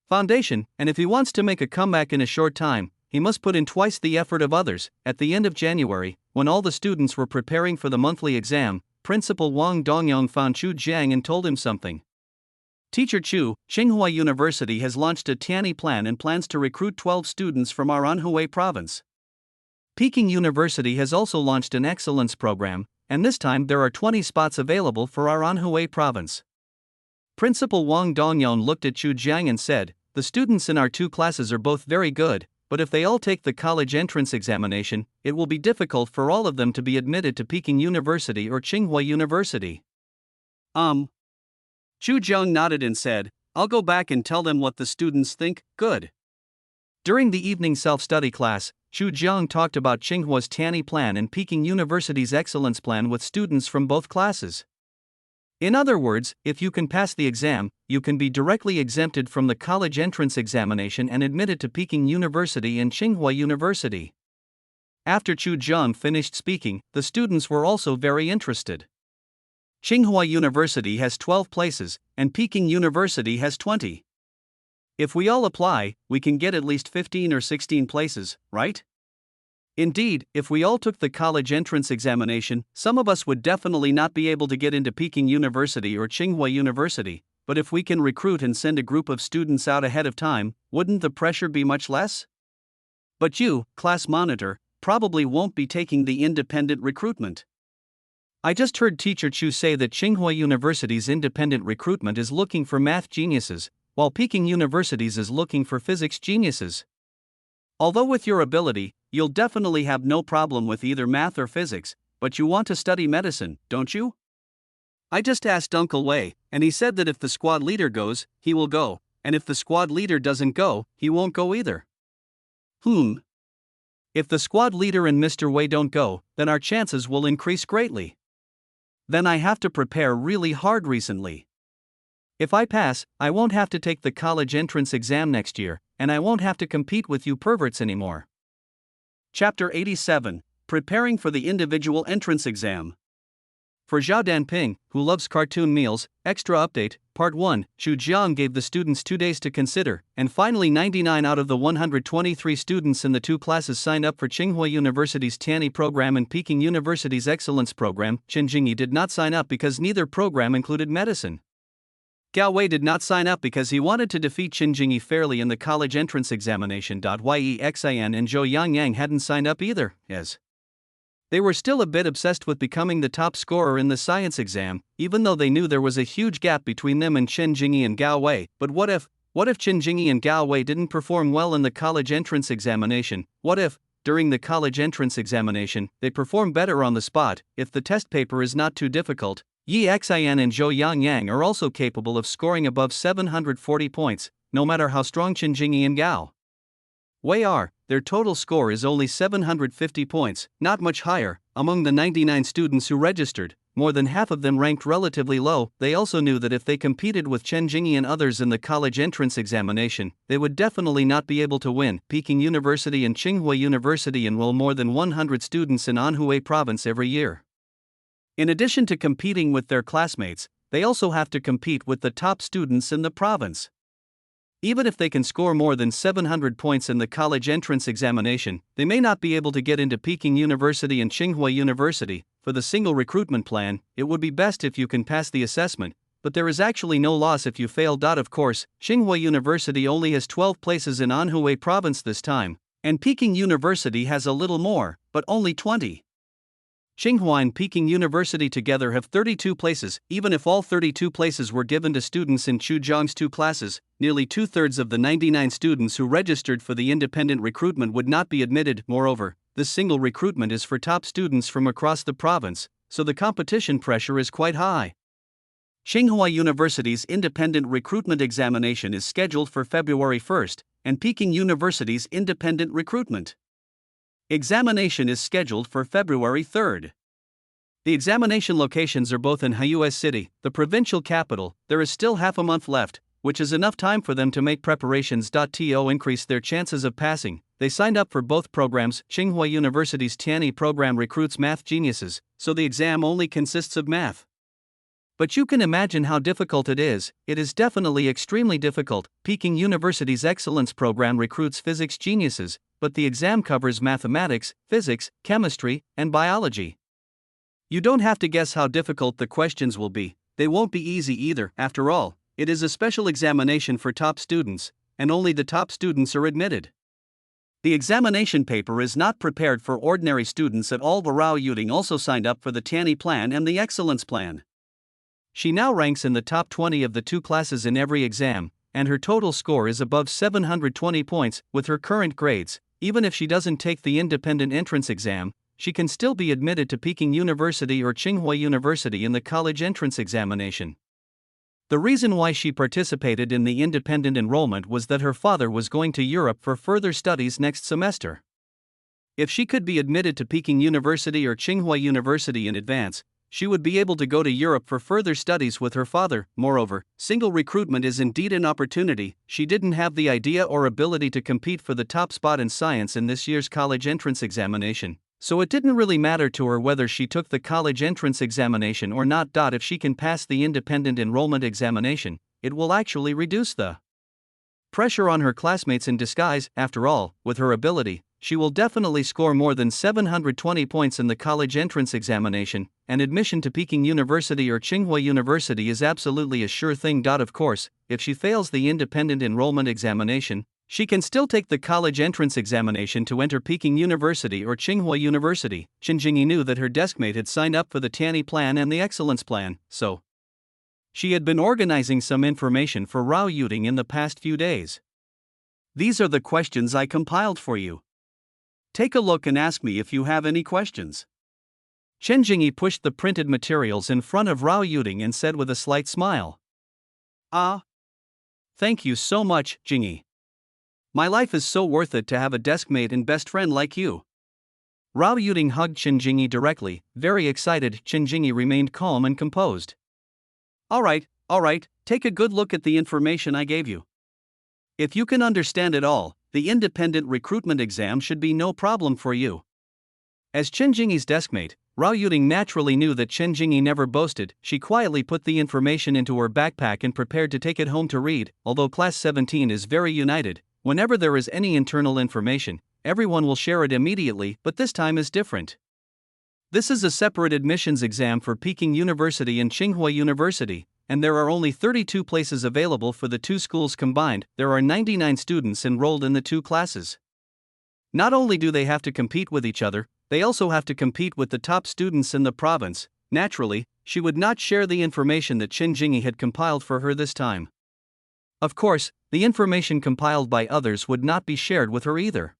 foundation, and if he wants to make a comeback in a short time, he must put in twice the effort of others. At the end of January, when all the students were preparing for the monthly exam, Principal Wang Dongyong found Chu Jiang and told him something. Teacher Chu, Tsinghua University has launched a Tianyi plan and plans to recruit 12 students from our Anhui province. Peking University has also launched an excellence program, and this time there are 20 spots available for our Anhui province. Principal Wang Dongyong looked at Chu Jiang and said, "The students in our two classes are both very good, but if they all take the college entrance examination, it will be difficult for all of them to be admitted to Peking University or Tsinghua University." Chu Jiang nodded and said, "I'll go back and tell them what the students think." Good. During the evening self-study class, Chu Jiang talked about Tsinghua's Tianyi plan and Peking University's excellence plan with students from both classes. In other words, if you can pass the exam, you can be directly exempted from the college entrance examination and admitted to Peking University and Tsinghua University. After Chu Jiang finished speaking, the students were also very interested. Tsinghua University has 12 places, and Peking University has 20. If we all apply, we can get at least 15 or 16 places, right? Indeed, if we all took the college entrance examination, some of us would definitely not be able to get into Peking University or Tsinghua University, but if we can recruit and send a group of students out ahead of time, wouldn't the pressure be much less? But you, class monitor, probably won't be taking the independent recruitment. I just heard Teacher Chu say that Tsinghua University's independent recruitment is looking for math geniuses, while Peking University's is looking for physics geniuses. Although with your ability, you'll definitely have no problem with either math or physics, but you want to study medicine, don't you? I just asked Uncle Wei, and he said that if the squad leader goes, he will go, and if the squad leader doesn't go, he won't go either. If the squad leader and Mr. Wei don't go, then our chances will increase greatly. Then I have to prepare really hard recently. If I pass, I won't have to take the college entrance exam next year, and I won't have to compete with you perverts anymore. Chapter 87, Preparing for the Individual Entrance Exam. For Zhao Danping, who loves cartoon meals, extra update, Part 1, Chu Jiang gave the students 2 days to consider, and finally 99 out of the 123 students in the two classes signed up for Tsinghua University's Tianyi program and Peking University's Excellence program. Chen Jingyi did not sign up because neither program included medicine. Gao Wei did not sign up because he wanted to defeat Chen Jingyi fairly in the college entrance examination. Yexin and Zhou Yangyang hadn't signed up either, as they were still a bit obsessed with becoming the top scorer in the science exam, even though they knew there was a huge gap between them and Chen Jingyi and Gao Wei. But what if Chen Jingyi and Gao Wei didn't perform well in the college entrance examination? What if, during the college entrance examination, they perform better on the spot? If the test paper is not too difficult, Yi Xian and Zhou Yangyang are also capable of scoring above 740 points, no matter how strong Chen Jingyi and Gao Wei are. Their total score is only 750 points, not much higher. Among the 99 students who registered, more than half of them ranked relatively low. They also knew that if they competed with Chen Jingyi and others in the college entrance examination, they would definitely not be able to win. Peking University and Tsinghua University enroll more than 100 students in Anhui province every year. In addition to competing with their classmates, they also have to compete with the top students in the province. Even if they can score more than 700 points in the college entrance examination, they may not be able to get into Peking University and Tsinghua University. For the single recruitment plan, it would be best if you can pass the assessment, but there is actually no loss if you fail. Of course, Tsinghua University only has 12 places in Anhui province this time, and Peking University has a little more, but only 20. Tsinghua and Peking University together have 32 places. Even if all 32 places were given to students in Zhang's 2 classes, nearly 2/3 of the 99 students who registered for the independent recruitment would not be admitted. Moreover, this single recruitment is for top students from across the province, so the competition pressure is quite high. Tsinghua University's independent recruitment examination is scheduled for February 1st, and Peking University's independent recruitment examination is scheduled for February 3rd. The examination locations are both in Huiyue City, the provincial capital. There is still half a month left, which is enough time for them to make preparations. To increase their chances of passing, they signed up for both programs. Tsinghua University's Tianyi program recruits math geniuses, so the exam only consists of math. But you can imagine how difficult it is. It is definitely extremely difficult. Peking University's excellence program recruits physics geniuses, but the exam covers mathematics, physics, chemistry, and biology. You don't have to guess how difficult the questions will be. They won't be easy either. After all, it is a special examination for top students, and only the top students are admitted. The examination paper is not prepared for ordinary students at all. Rao Yuting also signed up for the Tianyi plan and the excellence plan. She now ranks in the top 20 of the 2 classes in every exam, and her total score is above 720 points. With her current grades, even if she doesn't take the independent entrance exam, she can still be admitted to Peking University or Tsinghua University in the college entrance examination. The reason why she participated in the independent enrollment was that her father was going to Europe for further studies next semester. If she could be admitted to Peking University or Tsinghua University in advance, she would be able to go to Europe for further studies with her father. Moreover, single recruitment is indeed an opportunity. She didn't have the idea or ability to compete for the top spot in science in this year's college entrance examination, so it didn't really matter to her whether she took the college entrance examination or not. If she can pass the independent enrollment examination, it will actually reduce the pressure on her classmates in disguise. After all, with her ability, she will definitely score more than 720 points in the college entrance examination, and admission to Peking University or Tsinghua University is absolutely a sure thing. Of course, if she fails the independent enrollment examination, she can still take the college entrance examination to enter Peking University or Tsinghua University. Chen Jingyi knew that her deskmate had signed up for the Tianyi plan and the excellence plan, so she had been organizing some information for Rao Yuting in the past few days. These are the questions I compiled for you. Take a look and ask me if you have any questions. Chen Jingyi pushed the printed materials in front of Rao Yuting and said with a slight smile, "Ah. Thank you so much, Jingyi. My life is so worth it to have a deskmate and best friend like you." Rao Yuting hugged Chen Jingyi directly. Very excited, Chen Jingyi remained calm and composed. All right, take a good look at the information I gave you. If you can understand it all, the independent recruitment exam should be no problem for you." As Chen Jingyi's deskmate, Rao Yuting naturally knew that Chen Jingyi never boasted. She quietly put the information into her backpack and prepared to take it home to read. Although Class 17 is very united, whenever there is any internal information, everyone will share it immediately, but this time is different. This is a separate admissions exam for Peking University and Tsinghua University, and there are only 32 places available for the 2 schools combined. There are 99 students enrolled in the 2 classes. Not only do they have to compete with each other, they also have to compete with the top students in the province. Naturally, she would not share the information that Chen Jingyi had compiled for her this time. Of course, the information compiled by others would not be shared with her either.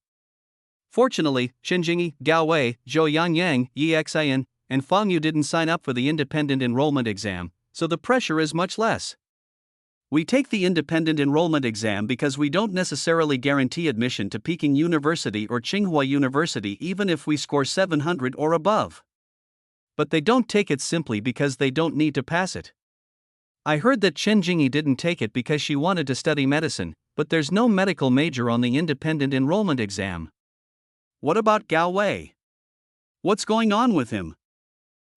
Fortunately, Chen Jingyi, Gao Wei, Zhou Yangyang, Yi Xian, and Fang Yu didn't sign up for the independent enrollment exam, so the pressure is much less. We take the independent enrollment exam because we don't necessarily guarantee admission to Peking University or Tsinghua University even if we score 700 or above. But they don't take it simply because they don't need to pass it. I heard that Chen Jingyi didn't take it because she wanted to study medicine, but there's no medical major on the independent enrollment exam. What about Gao Wei? What's going on with him?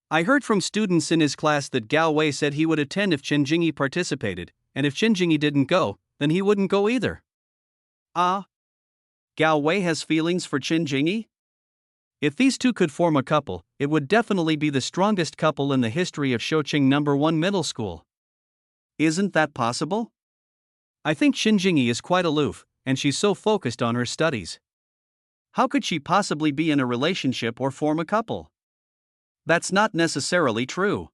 I heard from students in his class that Gao Wei said he would attend if Chen Jingyi participated, and if Chen Jingyi didn't go, then he wouldn't go either. Ah, Gao Wei has feelings for Qin Jingyi? If these two could form a couple, it would definitely be the strongest couple in the history of Shouqing No. 1 Middle School. Isn't that possible? I think Qin Jingyi is quite aloof, and she's so focused on her studies. How could she possibly be in a relationship or form a couple? That's not necessarily true.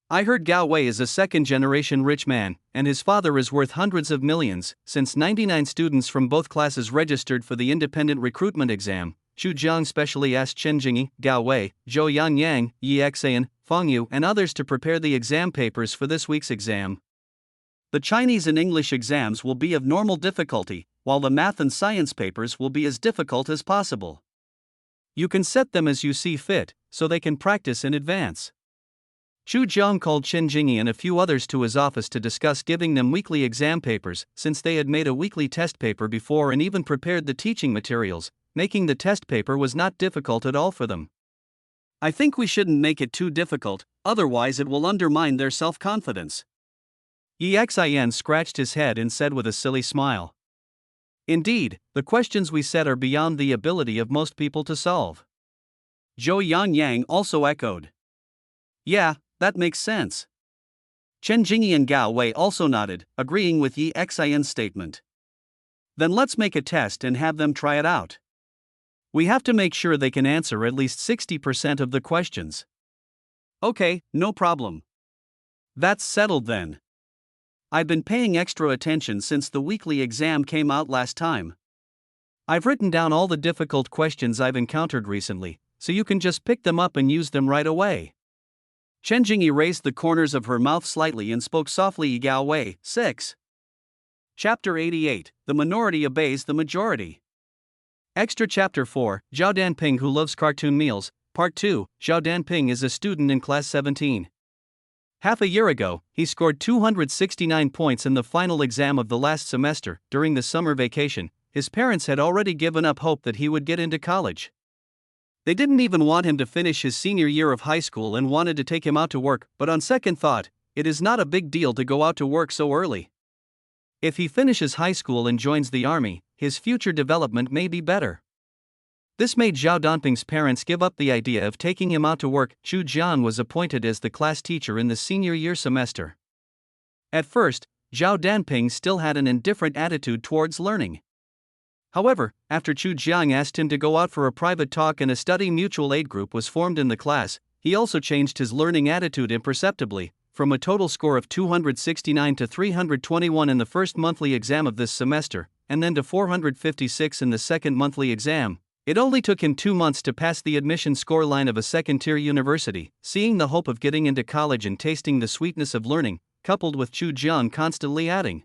I heard Gao Wei is a second-generation rich man, and his father is worth hundreds of millions. Since 99 students from both classes registered for the independent recruitment exam, Xu Jiang specially asked Chen Jingyi, Gao Wei, Zhou Yangyang, Yi Xan, Fang Yu, and others to prepare the exam papers for this week's exam. The Chinese and English exams will be of normal difficulty, while the math and science papers will be as difficult as possible. You can set them as you see fit, so they can practice in advance. Xu Jiang called Chen Jingyi and a few others to his office to discuss giving them weekly exam papers, since they had made a weekly test paper before and even prepared the teaching materials. Making the test paper was not difficult at all for them. I think we shouldn't make it too difficult, otherwise it will undermine their self-confidence. Yi Xian scratched his head and said with a silly smile. Indeed, the questions we set are beyond the ability of most people to solve. Zhou Yangyang also echoed. Yeah, that makes sense. Chen Jingyi and Gao Wei also nodded, agreeing with Yi Xian's statement. Then let's make a test and have them try it out. We have to make sure they can answer at least 60% of the questions. Okay, no problem. That's settled then. I've been paying extra attention since the weekly exam came out last time. I've written down all the difficult questions I've encountered recently, so you can just pick them up and use them right away. Chen Jingyi raised the corners of her mouth slightly and spoke softly. Gao Wei, 6. Chapter 88, The Minority Obeys the Majority. Extra Chapter 4, Zhao Danping Who Loves Cartoon Meals, Part 2, Zhao Danping is a student in Class 17. Half a year ago, he scored 269 points in the final exam of the last semester. During the summer vacation, his parents had already given up hope that he would get into college. They didn't even want him to finish his senior year of high school and wanted to take him out to work, but on second thought, it is not a big deal to go out to work so early. If he finishes high school and joins the army, his future development may be better. This made Zhao Danping's parents give up the idea of taking him out to work. Xu Jian was appointed as the class teacher in the senior year semester. At first, Zhao Danping still had an indifferent attitude towards learning. However, after Xu Jiang asked him to go out for a private talk and a study mutual aid group was formed in the class, he also changed his learning attitude imperceptibly, from a total score of 269 to 321 in the first monthly exam of this semester, and then to 456 in the second monthly exam. It only took him 2 months to pass the admission score line of a second-tier university. Seeing the hope of getting into college and tasting the sweetness of learning, coupled with Xu Jiang constantly adding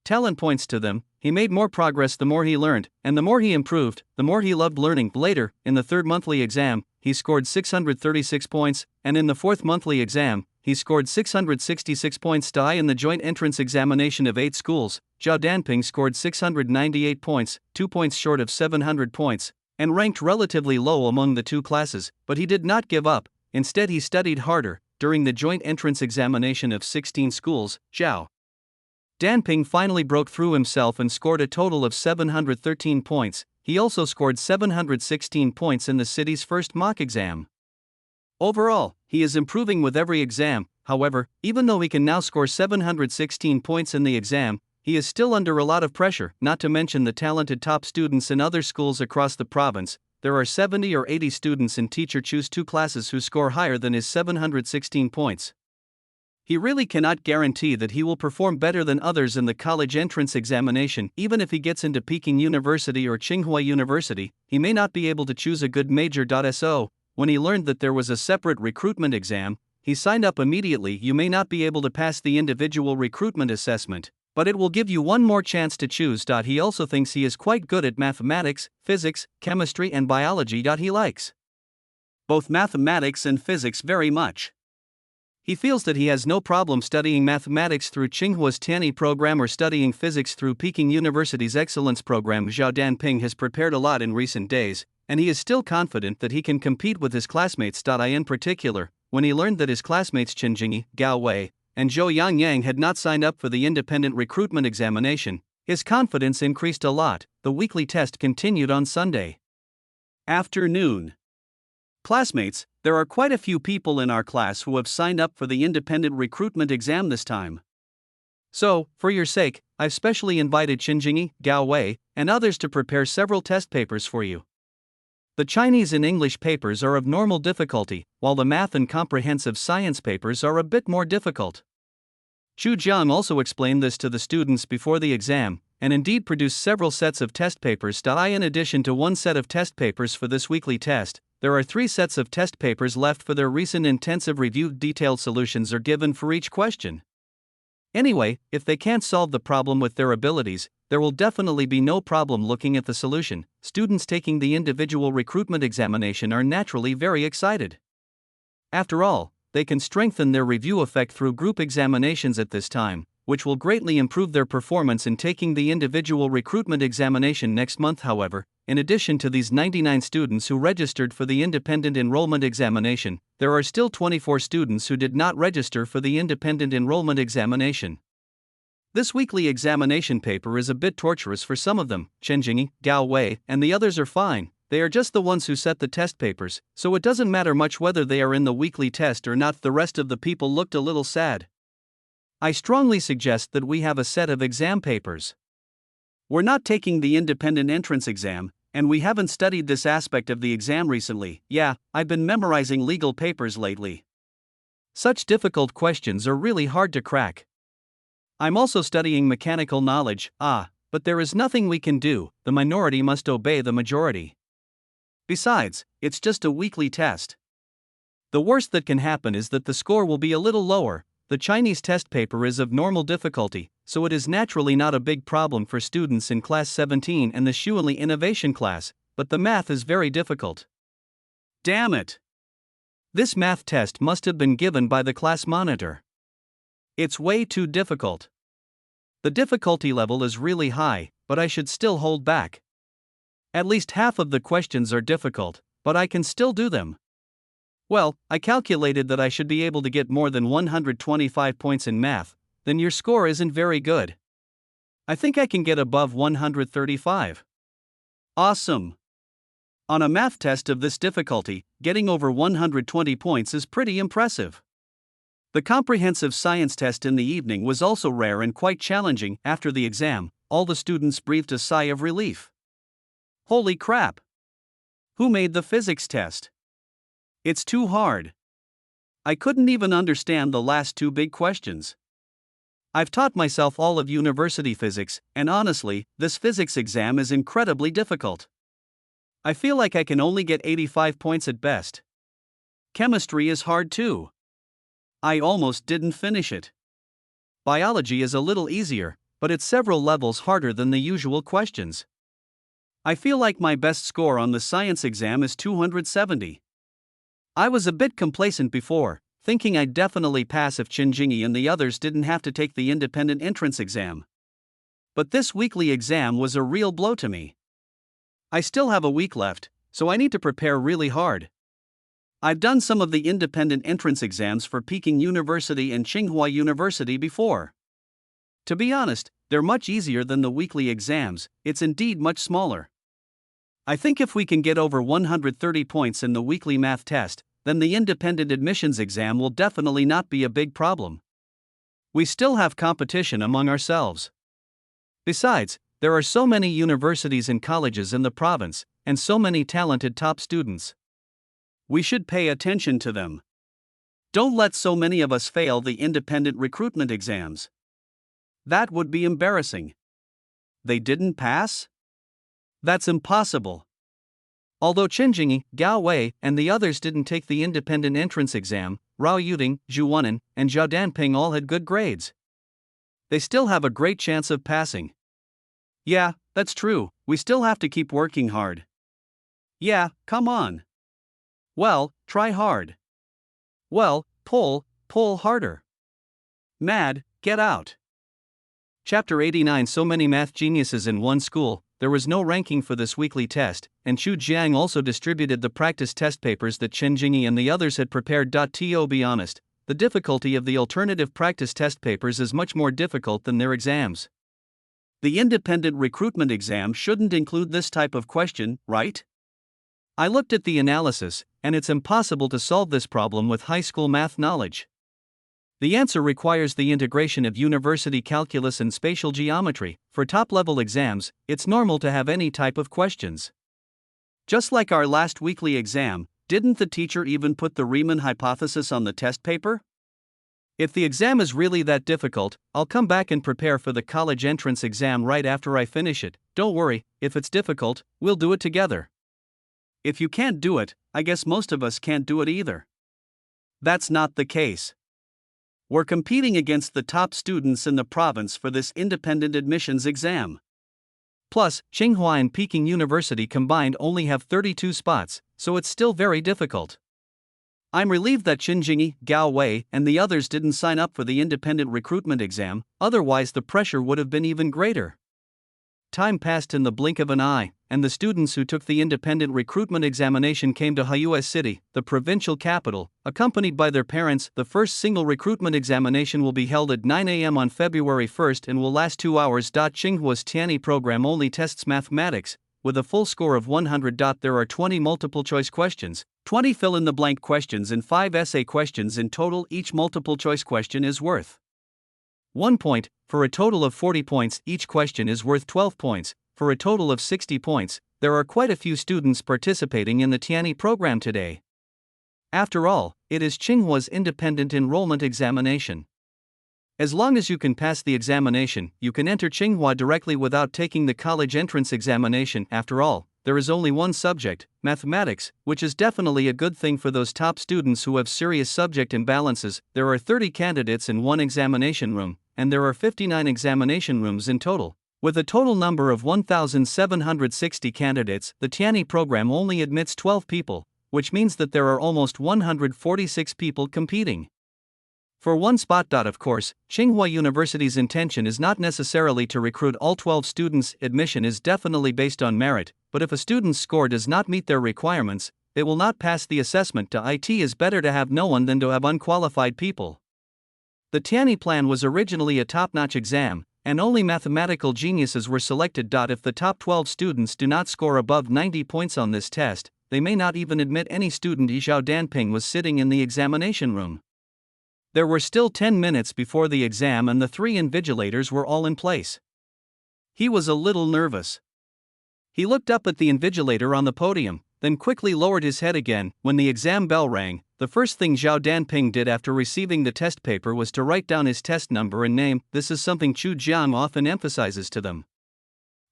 talent points to them, he made more progress the more he learned, and the more he improved, the more he loved learning. Later, in the third monthly exam, he scored 636 points, and in the fourth monthly exam, he scored 666 points. In the joint entrance examination of 8 schools, Zhao Danping scored 698 points, 2 points short of 700 points, and ranked relatively low among the two classes, but he did not give up. Instead, he studied harder. During the joint entrance examination of 16 schools, Zhao Danping finally broke through himself and scored a total of 713 points. He also scored 716 points in the city's first mock exam. Overall, he is improving with every exam. However, even though he can now score 716 points in the exam, he is still under a lot of pressure, not to mention the talented top students in other schools across the province. There are 70 or 80 students in Teacher Choose 2 classes who score higher than his 716 points. He really cannot guarantee that he will perform better than others in the college entrance examination. Even if he gets into Peking University or Tsinghua University, he may not be able to choose a good major. So, when he learned that there was a separate recruitment exam, he signed up immediately. You may not be able to pass the individual recruitment assessment, but it will give you one more chance to choose. He also thinks he is quite good at mathematics, physics, chemistry and biology. He likes both mathematics and physics very much. He feels that he has no problem studying mathematics through Tsinghua's Tianyi program or studying physics through Peking University's excellence program. Zhao Danping has prepared a lot in recent days, and he is still confident that he can compete with his classmates. In particular, when he learned that his classmates Chen Jingyi, Gao Wei, and Zhou Yangyang had not signed up for the independent recruitment examination, his confidence increased a lot. The weekly test continued on Sunday afternoon. Classmates, there are quite a few people in our class who have signed up for the independent recruitment exam this time. So, for your sake, I've specially invited Qinjingi, Gao Wei, and others to prepare several test papers for you. The Chinese and English papers are of normal difficulty, while the math and comprehensive science papers are a bit more difficult. Xu Jiang also explained this to the students before the exam, and indeed produced several sets of test papers. In addition to one set of test papers for this weekly test, there are 3 sets of test papers left for their recent intensive review. Detailed solutions are given for each question. Anyway, if they can't solve the problem with their abilities, there will definitely be no problem looking at the solution. Students taking the individual recruitment examination are naturally very excited. After all, they can strengthen their review effect through group examinations at this time, which will greatly improve their performance in taking the individual recruitment examination next month. However, in addition to these 99 students who registered for the independent enrollment examination, there are still 24 students who did not register for the independent enrollment examination. This weekly examination paper is a bit torturous for some of them. Qinjingi, Gao Wei, and the others are fine. They are just the ones who set the test papers, so it doesn't matter much whether they are in the weekly test or not. The rest of the people looked a little sad. I strongly suggest that we have a set of exam papers. We're not taking the independent entrance exam, and we haven't studied this aspect of the exam recently. Yeah, I've been memorizing legal papers lately. Such difficult questions are really hard to crack. I'm also studying mechanical knowledge, but there is nothing we can do. The minority must obey the majority. Besides, it's just a weekly test. The worst that can happen is that the score will be a little lower. The Chinese test paper is of normal difficulty, so it is naturally not a big problem for students in class 17 and the Shuanli innovation class, but the math is very difficult. Damn it! This math test must have been given by the class monitor. It's way too difficult. The difficulty level is really high, but I should still hold back. At least half of the questions are difficult, but I can still do them. Well, I calculated that I should be able to get more than 125 points in math. Then your score isn't very good. I think I can get above 135. Awesome! On a math test of this difficulty, getting over 120 points is pretty impressive. The comprehensive science test in the evening was also rare and quite challenging. After the exam, all the students breathed a sigh of relief. Holy crap! Who made the physics test? It's too hard. I couldn't even understand the last 2 big questions. I've taught myself all of university physics, and honestly, this physics exam is incredibly difficult. I feel like I can only get 85 points at best. Chemistry is hard too. I almost didn't finish it. Biology is a little easier, but it's several levels harder than the usual questions. I feel like my best score on the science exam is 270. I was a bit complacent before, thinking I'd definitely pass if Qinjingi and the others didn't have to take the independent entrance exam. But this weekly exam was a real blow to me. I still have a week left, so I need to prepare really hard. I've done some of the independent entrance exams for Peking University and Tsinghua University before. To be honest, they're much easier than the weekly exams. It's indeed much smaller. I think if we can get over 130 points in the weekly math test, then the independent admissions exam will definitely not be a big problem. We still have competition among ourselves. Besides, there are so many universities and colleges in the province, and so many talented top students. We should pay attention to them. Don't let so many of us fail the independent recruitment exams. That would be embarrassing. They didn't pass? That's impossible. Although Qinjingi, Gao Wei, and the others didn't take the independent entrance exam, Rao Yuding, Zhu Wenan, and Zhao Danping all had good grades. They still have a great chance of passing. Yeah, that's true, we still have to keep working hard. Yeah, come on. Well, try hard. Well, pull harder. Mad, get out. Chapter 89. So many math geniuses in one school. There was no ranking for this weekly test, and Xu Jiang also distributed the practice test papers that Qinjingi and the others had prepared. To be honest, the difficulty of the alternative practice test papers is much more difficult than their exams. The independent recruitment exam shouldn't include this type of question, right? I looked at the analysis, and it's impossible to solve this problem with high school math knowledge. The answer requires the integration of university calculus and spatial geometry. For top-level exams, it's normal to have any type of questions. Just like our last weekly exam, didn't the teacher even put the Riemann hypothesis on the test paper? If the exam is really that difficult, I'll come back and prepare for the college entrance exam right after I finish it. Don't worry, if it's difficult, we'll do it together. If you can't do it, I guess most of us can't do it either. That's not the case. We're competing against the top students in the province for this independent admissions exam. Plus, Tsinghua and Peking University combined only have 32 spots, so it's still very difficult. I'm relieved that Xinjiang, Gaowei, and the others didn't sign up for the independent recruitment exam, otherwise the pressure would have been even greater. Time passed in the blink of an eye, and the students who took the independent recruitment examination came to Huayue City, the provincial capital, accompanied by their parents. The first single recruitment examination will be held at 9 a.m. on February 1st and will last 2 hours. Tsinghua's Tianyi program only tests mathematics, with a full score of 100. There are 20 multiple-choice questions, 20 fill-in-the-blank questions and 5 essay questions in total. Each multiple-choice question is worth 1 point, for a total of 40 points. Each question is worth 12 points, for a total of 60 points. There are quite a few students participating in the Tianyi program today. After all, it is Tsinghua's independent enrollment examination. As long as you can pass the examination, you can enter Tsinghua directly without taking the college entrance examination. After all, there is only one subject, mathematics, which is definitely a good thing for those top students who have serious subject imbalances. There are 30 candidates in one examination room, and there are 59 examination rooms in total. With a total number of 1,760 candidates, the Tianyi program only admits 12 people, which means that there are almost 146 people competing for one spot. Of course, Tsinghua University's intention is not necessarily to recruit all 12 students. Admission is definitely based on merit, but if a student's score does not meet their requirements, they will not pass the assessment. It is better to have no one than to have unqualified people. The Tianyi plan was originally a top-notch exam, and only mathematical geniuses were selected. If the top 12 students do not score above 90 points on this test, they may not even admit any student. Zhao Danping was sitting in the examination room. There were still 10 minutes before the exam and the 3 invigilators were all in place. He was a little nervous. He looked up at the invigilator on the podium, then quickly lowered his head again. When the exam bell rang, the first thing Zhao Danping did after receiving the test paper was to write down his test number and name. This is something Chu Jiang often emphasizes to them.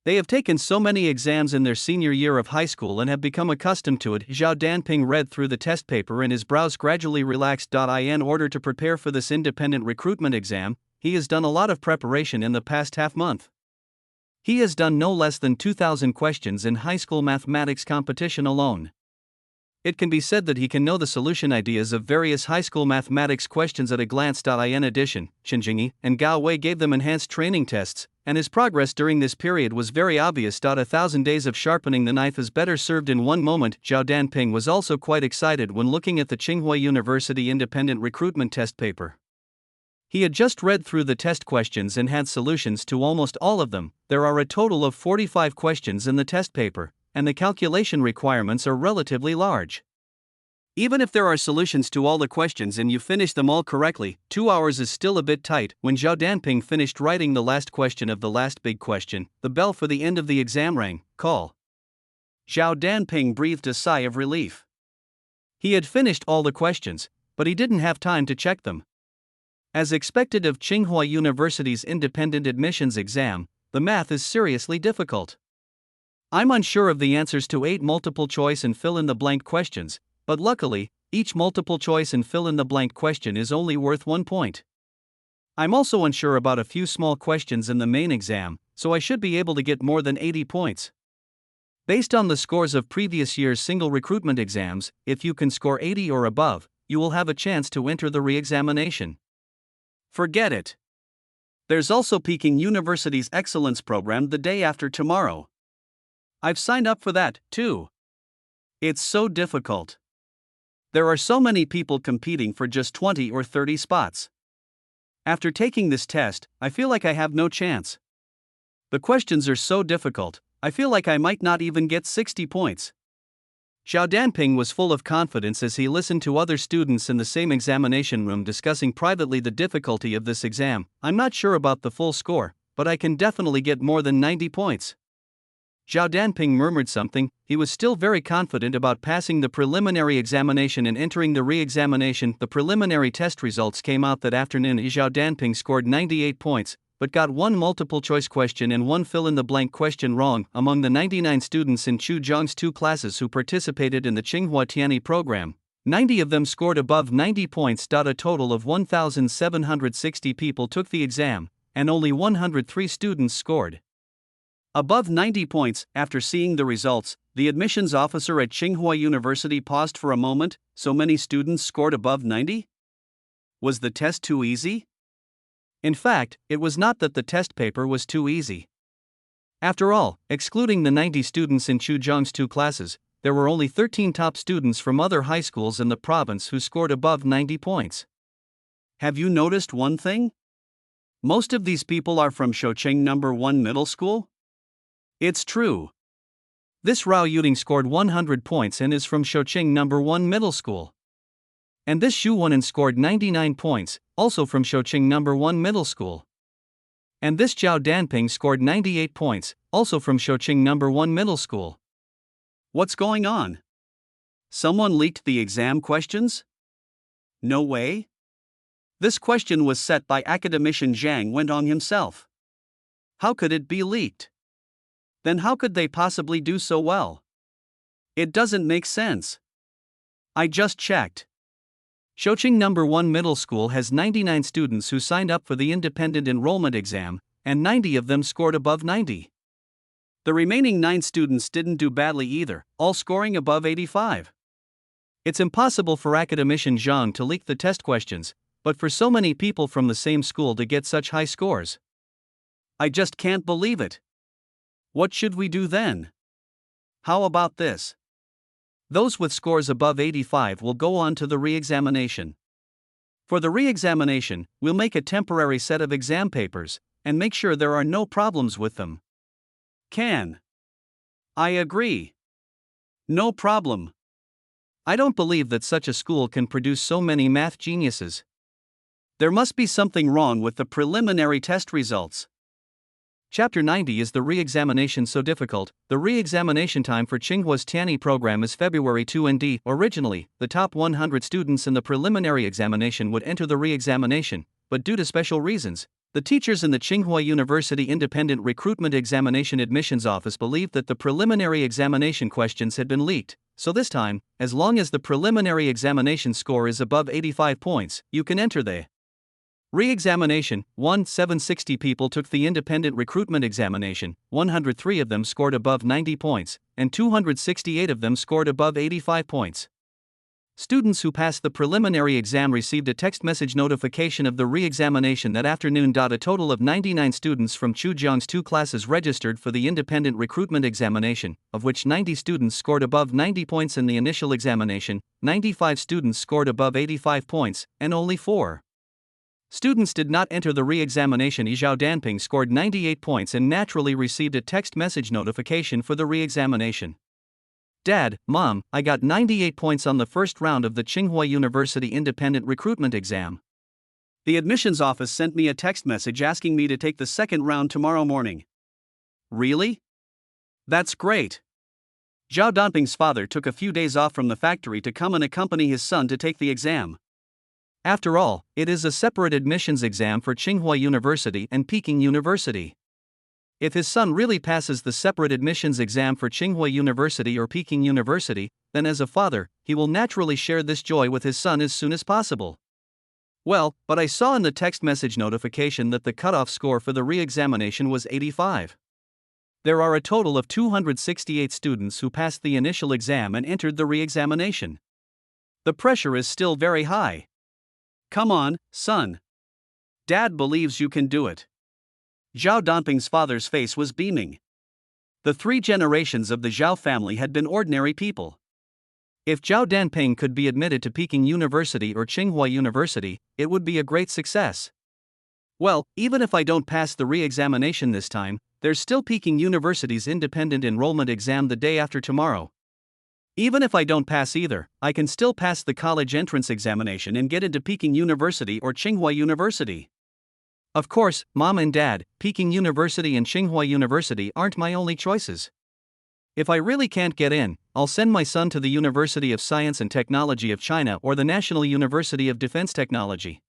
They have taken so many exams in their senior year of high school and have become accustomed to it. Zhao Danping read through the test paper and his brows gradually relaxed. In order to prepare for this independent recruitment exam, he has done a lot of preparation in the past half-month. He has done no less than 2,000 questions in high school mathematics competition alone. It can be said that he can know the solution ideas of various high school mathematics questions at a glance. In addition, Xinjiang and Gaowei gave them enhanced training tests, and his progress during this period was very obvious. 1,000 days of sharpening the knife is better served in one moment. Zhao Danping was also quite excited when looking at the Tsinghua University independent recruitment test paper. He had just read through the test questions and had solutions to almost all of them. There are a total of 45 questions in the test paper, and the calculation requirements are relatively large. Even if there are solutions to all the questions and you finish them all correctly, 2 hours is still a bit tight. When Zhao Danping finished writing the last question of the last big question, the bell for the end of the exam rang. Call. Zhao Danping breathed a sigh of relief. He had finished all the questions, but he didn't have time to check them. As expected of Tsinghua University's independent admissions exam, the math is seriously difficult. I'm unsure of the answers to 8 multiple-choice and fill-in-the-blank questions, but luckily, each multiple-choice and fill-in-the-blank question is only worth 1 point. I'm also unsure about a few small questions in the main exam, so I should be able to get more than 80 points. Based on the scores of previous year's single recruitment exams, if you can score 80 or above, you will have a chance to enter the re-examination. Forget it. There's also Peking University's Excellence Program the day after tomorrow. I've signed up for that, too. It's so difficult. There are so many people competing for just 20 or 30 spots. After taking this test, I feel like I have no chance. The questions are so difficult, I feel like I might not even get 60 points. Xiao Danping was full of confidence as he listened to other students in the same examination room discussing privately the difficulty of this exam. I'm not sure about the full score, but I can definitely get more than 90 points. Xiao Danping murmured something. He was still very confident about passing the preliminary examination and entering the re-examination. The preliminary test results came out that afternoon. Xiao Danping scored 98 points, but got one multiple-choice question and one fill-in-the-blank question wrong. Among the 99 students in Chu Zhang's 2 classes who participated in the Tsinghua Tianyi program, 90 of them scored above 90 points. A total of 1,760 people took the exam, and only 103 students scored above 90 points. After seeing the results, the admissions officer at Tsinghua University paused for a moment. So many students scored above 90? Was the test too easy? In fact, it was not that the test paper was too easy. After all, excluding the 90 students in Chu Zhang's 2 classes, there were only 13 top students from other high schools in the province who scored above 90 points. Have you noticed one thing? Most of these people are from Shoucheng No. 1 Middle School? It's true. This Rao Yuting scored 100 points and is from Shoucheng No. 1 Middle School. And this Xu Wenin scored 99 points, also from Shoucheng No. 1 Middle School. And this Zhao Danping scored 98 points, also from Shoucheng No. 1 Middle School. What's going on? Someone leaked the exam questions? No way. This question was set by academician Zhang Wentong himself. How could it be leaked? Then how could they possibly do so well? It doesn't make sense. I just checked. Shoucheng No. 1 Middle School has 99 students who signed up for the independent enrollment exam, and 90 of them scored above 90. The remaining 9 students didn't do badly either, all scoring above 85. It's impossible for academician Zhang to leak the test questions, but for so many people from the same school to get such high scores. I just can't believe it. What should we do then? How about this? Those with scores above 85 will go on to the re-examination. For the re-examination, we'll make a temporary set of exam papers, and make sure there are no problems with them. I agree. No problem. I don't believe that such a school can produce so many math geniuses. There must be something wrong with the preliminary test results. Chapter 90 Is the re-examination so difficult? The re-examination time for Tsinghua's Tianyi program is February 2 and originally, the top 100 students in the preliminary examination would enter the re-examination, but due to special reasons, the teachers in the Tsinghua University Independent Recruitment Examination Admissions Office believed that the preliminary examination questions had been leaked, so this time, as long as the preliminary examination score is above 85 points, you can enter the re-examination. 760 people took the independent recruitment examination, 103 of them scored above 90 points, and 268 of them scored above 85 points. Students who passed the preliminary exam received a text message notification of the re-examination that afternoon. A total of 99 students from Chu Zhang's 2 classes registered for the independent recruitment examination, of which 90 students scored above 90 points in the initial examination, 95 students scored above 85 points, and only 4 students did not enter the re-examination. Zhao Danping scored 98 points and naturally received a text message notification for the re-examination. Dad, Mom, I got 98 points on the first round of the Tsinghua University independent recruitment exam. The admissions office sent me a text message asking me to take the second round tomorrow morning. Really? That's great. Zhao Danping's father took a few days off from the factory to come and accompany his son to take the exam. After all, it is a separate admissions exam for Tsinghua University and Peking University. If his son really passes the separate admissions exam for Tsinghua University or Peking University, then as a father, he will naturally share this joy with his son as soon as possible. Well, but I saw in the text message notification that the cutoff score for the re-examination was 85. There are a total of 268 students who passed the initial exam and entered the re-examination. The pressure is still very high. Come on, son. Dad believes you can do it. Zhao Danping's father's face was beaming. The 3 generations of the Zhao family had been ordinary people. If Zhao Danping could be admitted to Peking University or Tsinghua University, it would be a great success. Well, even if I don't pass the re-examination this time, there's still Peking University's independent enrollment exam the day after tomorrow. Even if I don't pass either, I can still pass the college entrance examination and get into Peking University or Tsinghua University. Of course, Mom and Dad, Peking University and Tsinghua University aren't my only choices. If I really can't get in, I'll send my son to the University of Science and Technology of China or the National University of Defense Technology.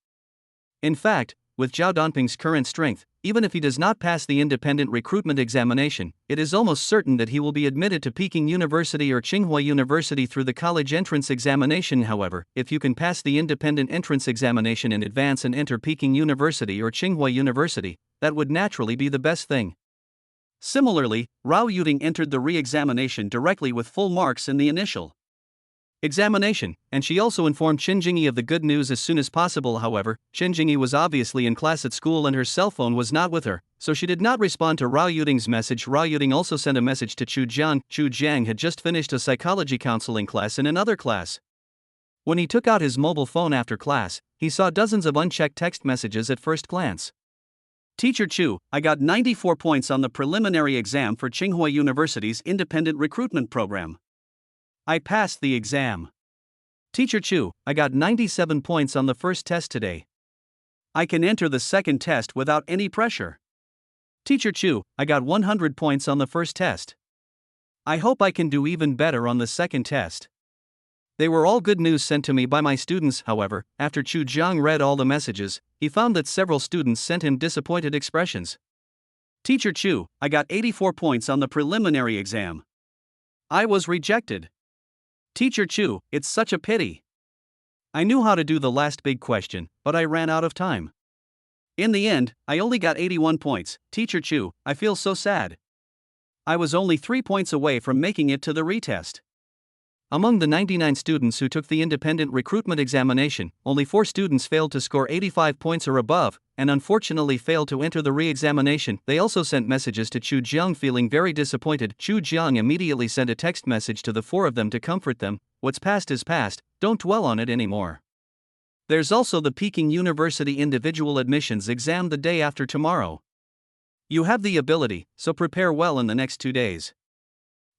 In fact, with Zhao Danping's current strength, even if he does not pass the independent recruitment examination, it is almost certain that he will be admitted to Peking University or Tsinghua University through the college entrance examination. However, if you can pass the independent entrance examination in advance and enter Peking University or Tsinghua University, that would naturally be the best thing. Similarly, Rao Yuding entered the re-examination directly with full marks in the initial examination, and she also informed Chen Jingyi of the good news as soon as possible. However, Chen Jingyi was obviously in class at school and her cell phone was not with her, so she did not respond to Rao Yuding's message. Rao Yuding also sent a message to Chu Jiang. Chu Jiang had just finished a psychology counseling class in another class. When he took out his mobile phone after class, he saw dozens of unchecked text messages at first glance. Teacher Chu, I got 94 points on the preliminary exam for Tsinghua University's independent recruitment program. I passed the exam. Teacher Chu, I got 97 points on the first test today. I can enter the second test without any pressure. Teacher Chu, I got 100 points on the first test. I hope I can do even better on the second test. They were all good news sent to me by my students. However, after Chu Jiang read all the messages, he found that several students sent him disappointed expressions. Teacher Chu, I got 84 points on the preliminary exam. I was rejected. Teacher Chu, it's such a pity. I knew how to do the last big question, but I ran out of time. In the end, I only got 81 points. Teacher Chu, I feel so sad. I was only 3 points away from making it to the retest. Among the 99 students who took the independent recruitment examination, only 4 students failed to score 85 points or above, and unfortunately failed to enter the re-examination. They also sent messages to Chu Jiang feeling very disappointed. Chu Jiang immediately sent a text message to the 4 of them to comfort them. What's past is past, don't dwell on it anymore. There's also the Peking University individual admissions exam the day after tomorrow. You have the ability, so prepare well in the next 2 days.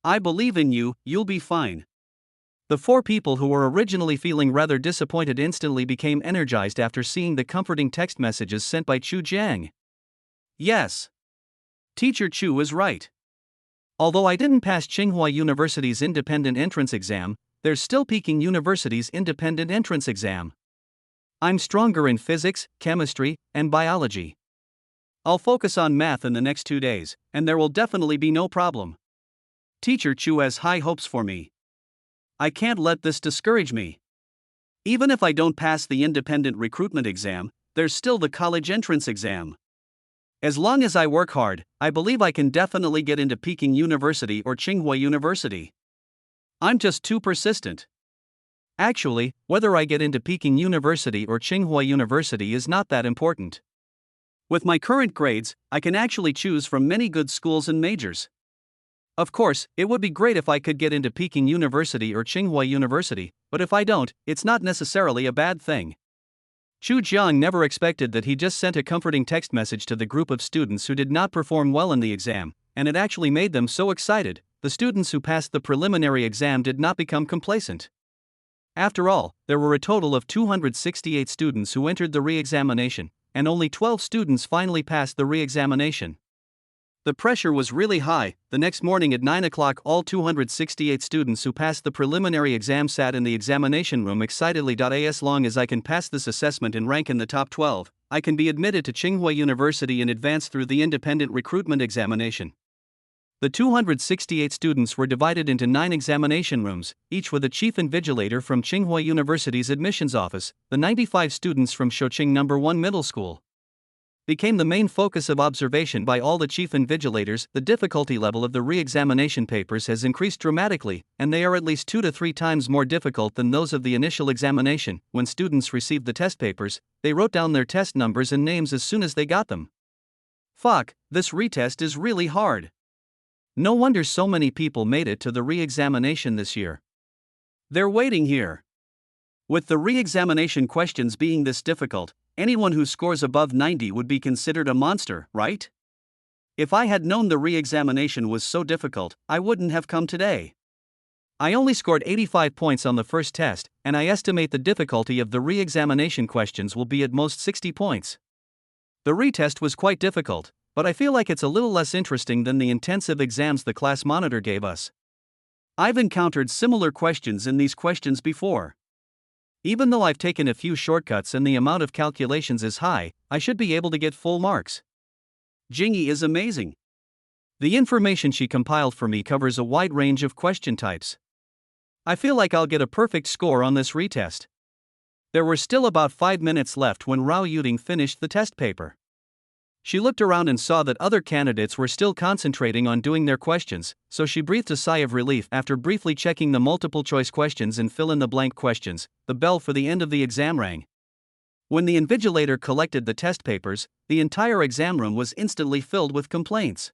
I believe in you, you'll be fine. The 4 people who were originally feeling rather disappointed instantly became energized after seeing the comforting text messages sent by Chu Jiang. Yes. Teacher Chu is right. Although I didn't pass Tsinghua University's independent entrance exam, there's still Peking University's independent entrance exam. I'm stronger in physics, chemistry, and biology. I'll focus on math in the next 2 days, and there will definitely be no problem. Teacher Chu has high hopes for me. I can't let this discourage me. Even if I don't pass the independent recruitment exam, there's still the college entrance exam. As long as I work hard, I believe I can definitely get into Peking University or Tsinghua University. I'm just too persistent. Actually, whether I get into Peking University or Tsinghua University is not that important. With my current grades, I can actually choose from many good schools and majors. Of course, it would be great if I could get into Peking University or Tsinghua University, but if I don't, it's not necessarily a bad thing. Chu Jiang never expected that he just sent a comforting text message to the group of students who did not perform well in the exam, and it actually made them so excited. The students who passed the preliminary exam did not become complacent. After all, there were a total of 268 students who entered the re-examination, and only 12 students finally passed the re-examination. The pressure was really high. The next morning at 9 o'clock, all 268 students who passed the preliminary exam sat in the examination room excitedly. As long as I can pass this assessment and rank in the top 12, I can be admitted to Tsinghua University in advance through the independent recruitment examination. The 268 students were divided into 9 examination rooms, each with a chief invigilator from Tsinghua University's admissions office. The 95 students from Shoqing No. 1 Middle School became the main focus of observation by all the chief invigilators. The difficulty level of the re-examination papers has increased dramatically, and they are at least 2 to 3 times more difficult than those of the initial examination. When students received the test papers, they wrote down their test numbers and names as soon as they got them. Fuck, this retest is really hard. No wonder so many people made it to the re-examination this year. They're waiting here. With the re-examination questions being this difficult, anyone who scores above 90 would be considered a monster, right? If I had known the re-examination was so difficult, I wouldn't have come today. I only scored 85 points on the first test, and I estimate the difficulty of the re-examination questions will be at most 60 points. The retest was quite difficult, but I feel like it's a little less interesting than the intensive exams the class monitor gave us. I've encountered similar questions in these questions before. Even though I've taken a few shortcuts and the amount of calculations is high, I should be able to get full marks. Jingy is amazing. The information she compiled for me covers a wide range of question types. I feel like I'll get a perfect score on this retest. There were still about 5 minutes left when Rao Yuding finished the test paper. She looked around and saw that other candidates were still concentrating on doing their questions, so she breathed a sigh of relief after briefly checking the multiple choice questions and fill-in-the-blank questions. The bell for the end of the exam rang. When the invigilator collected the test papers, the entire exam room was instantly filled with complaints.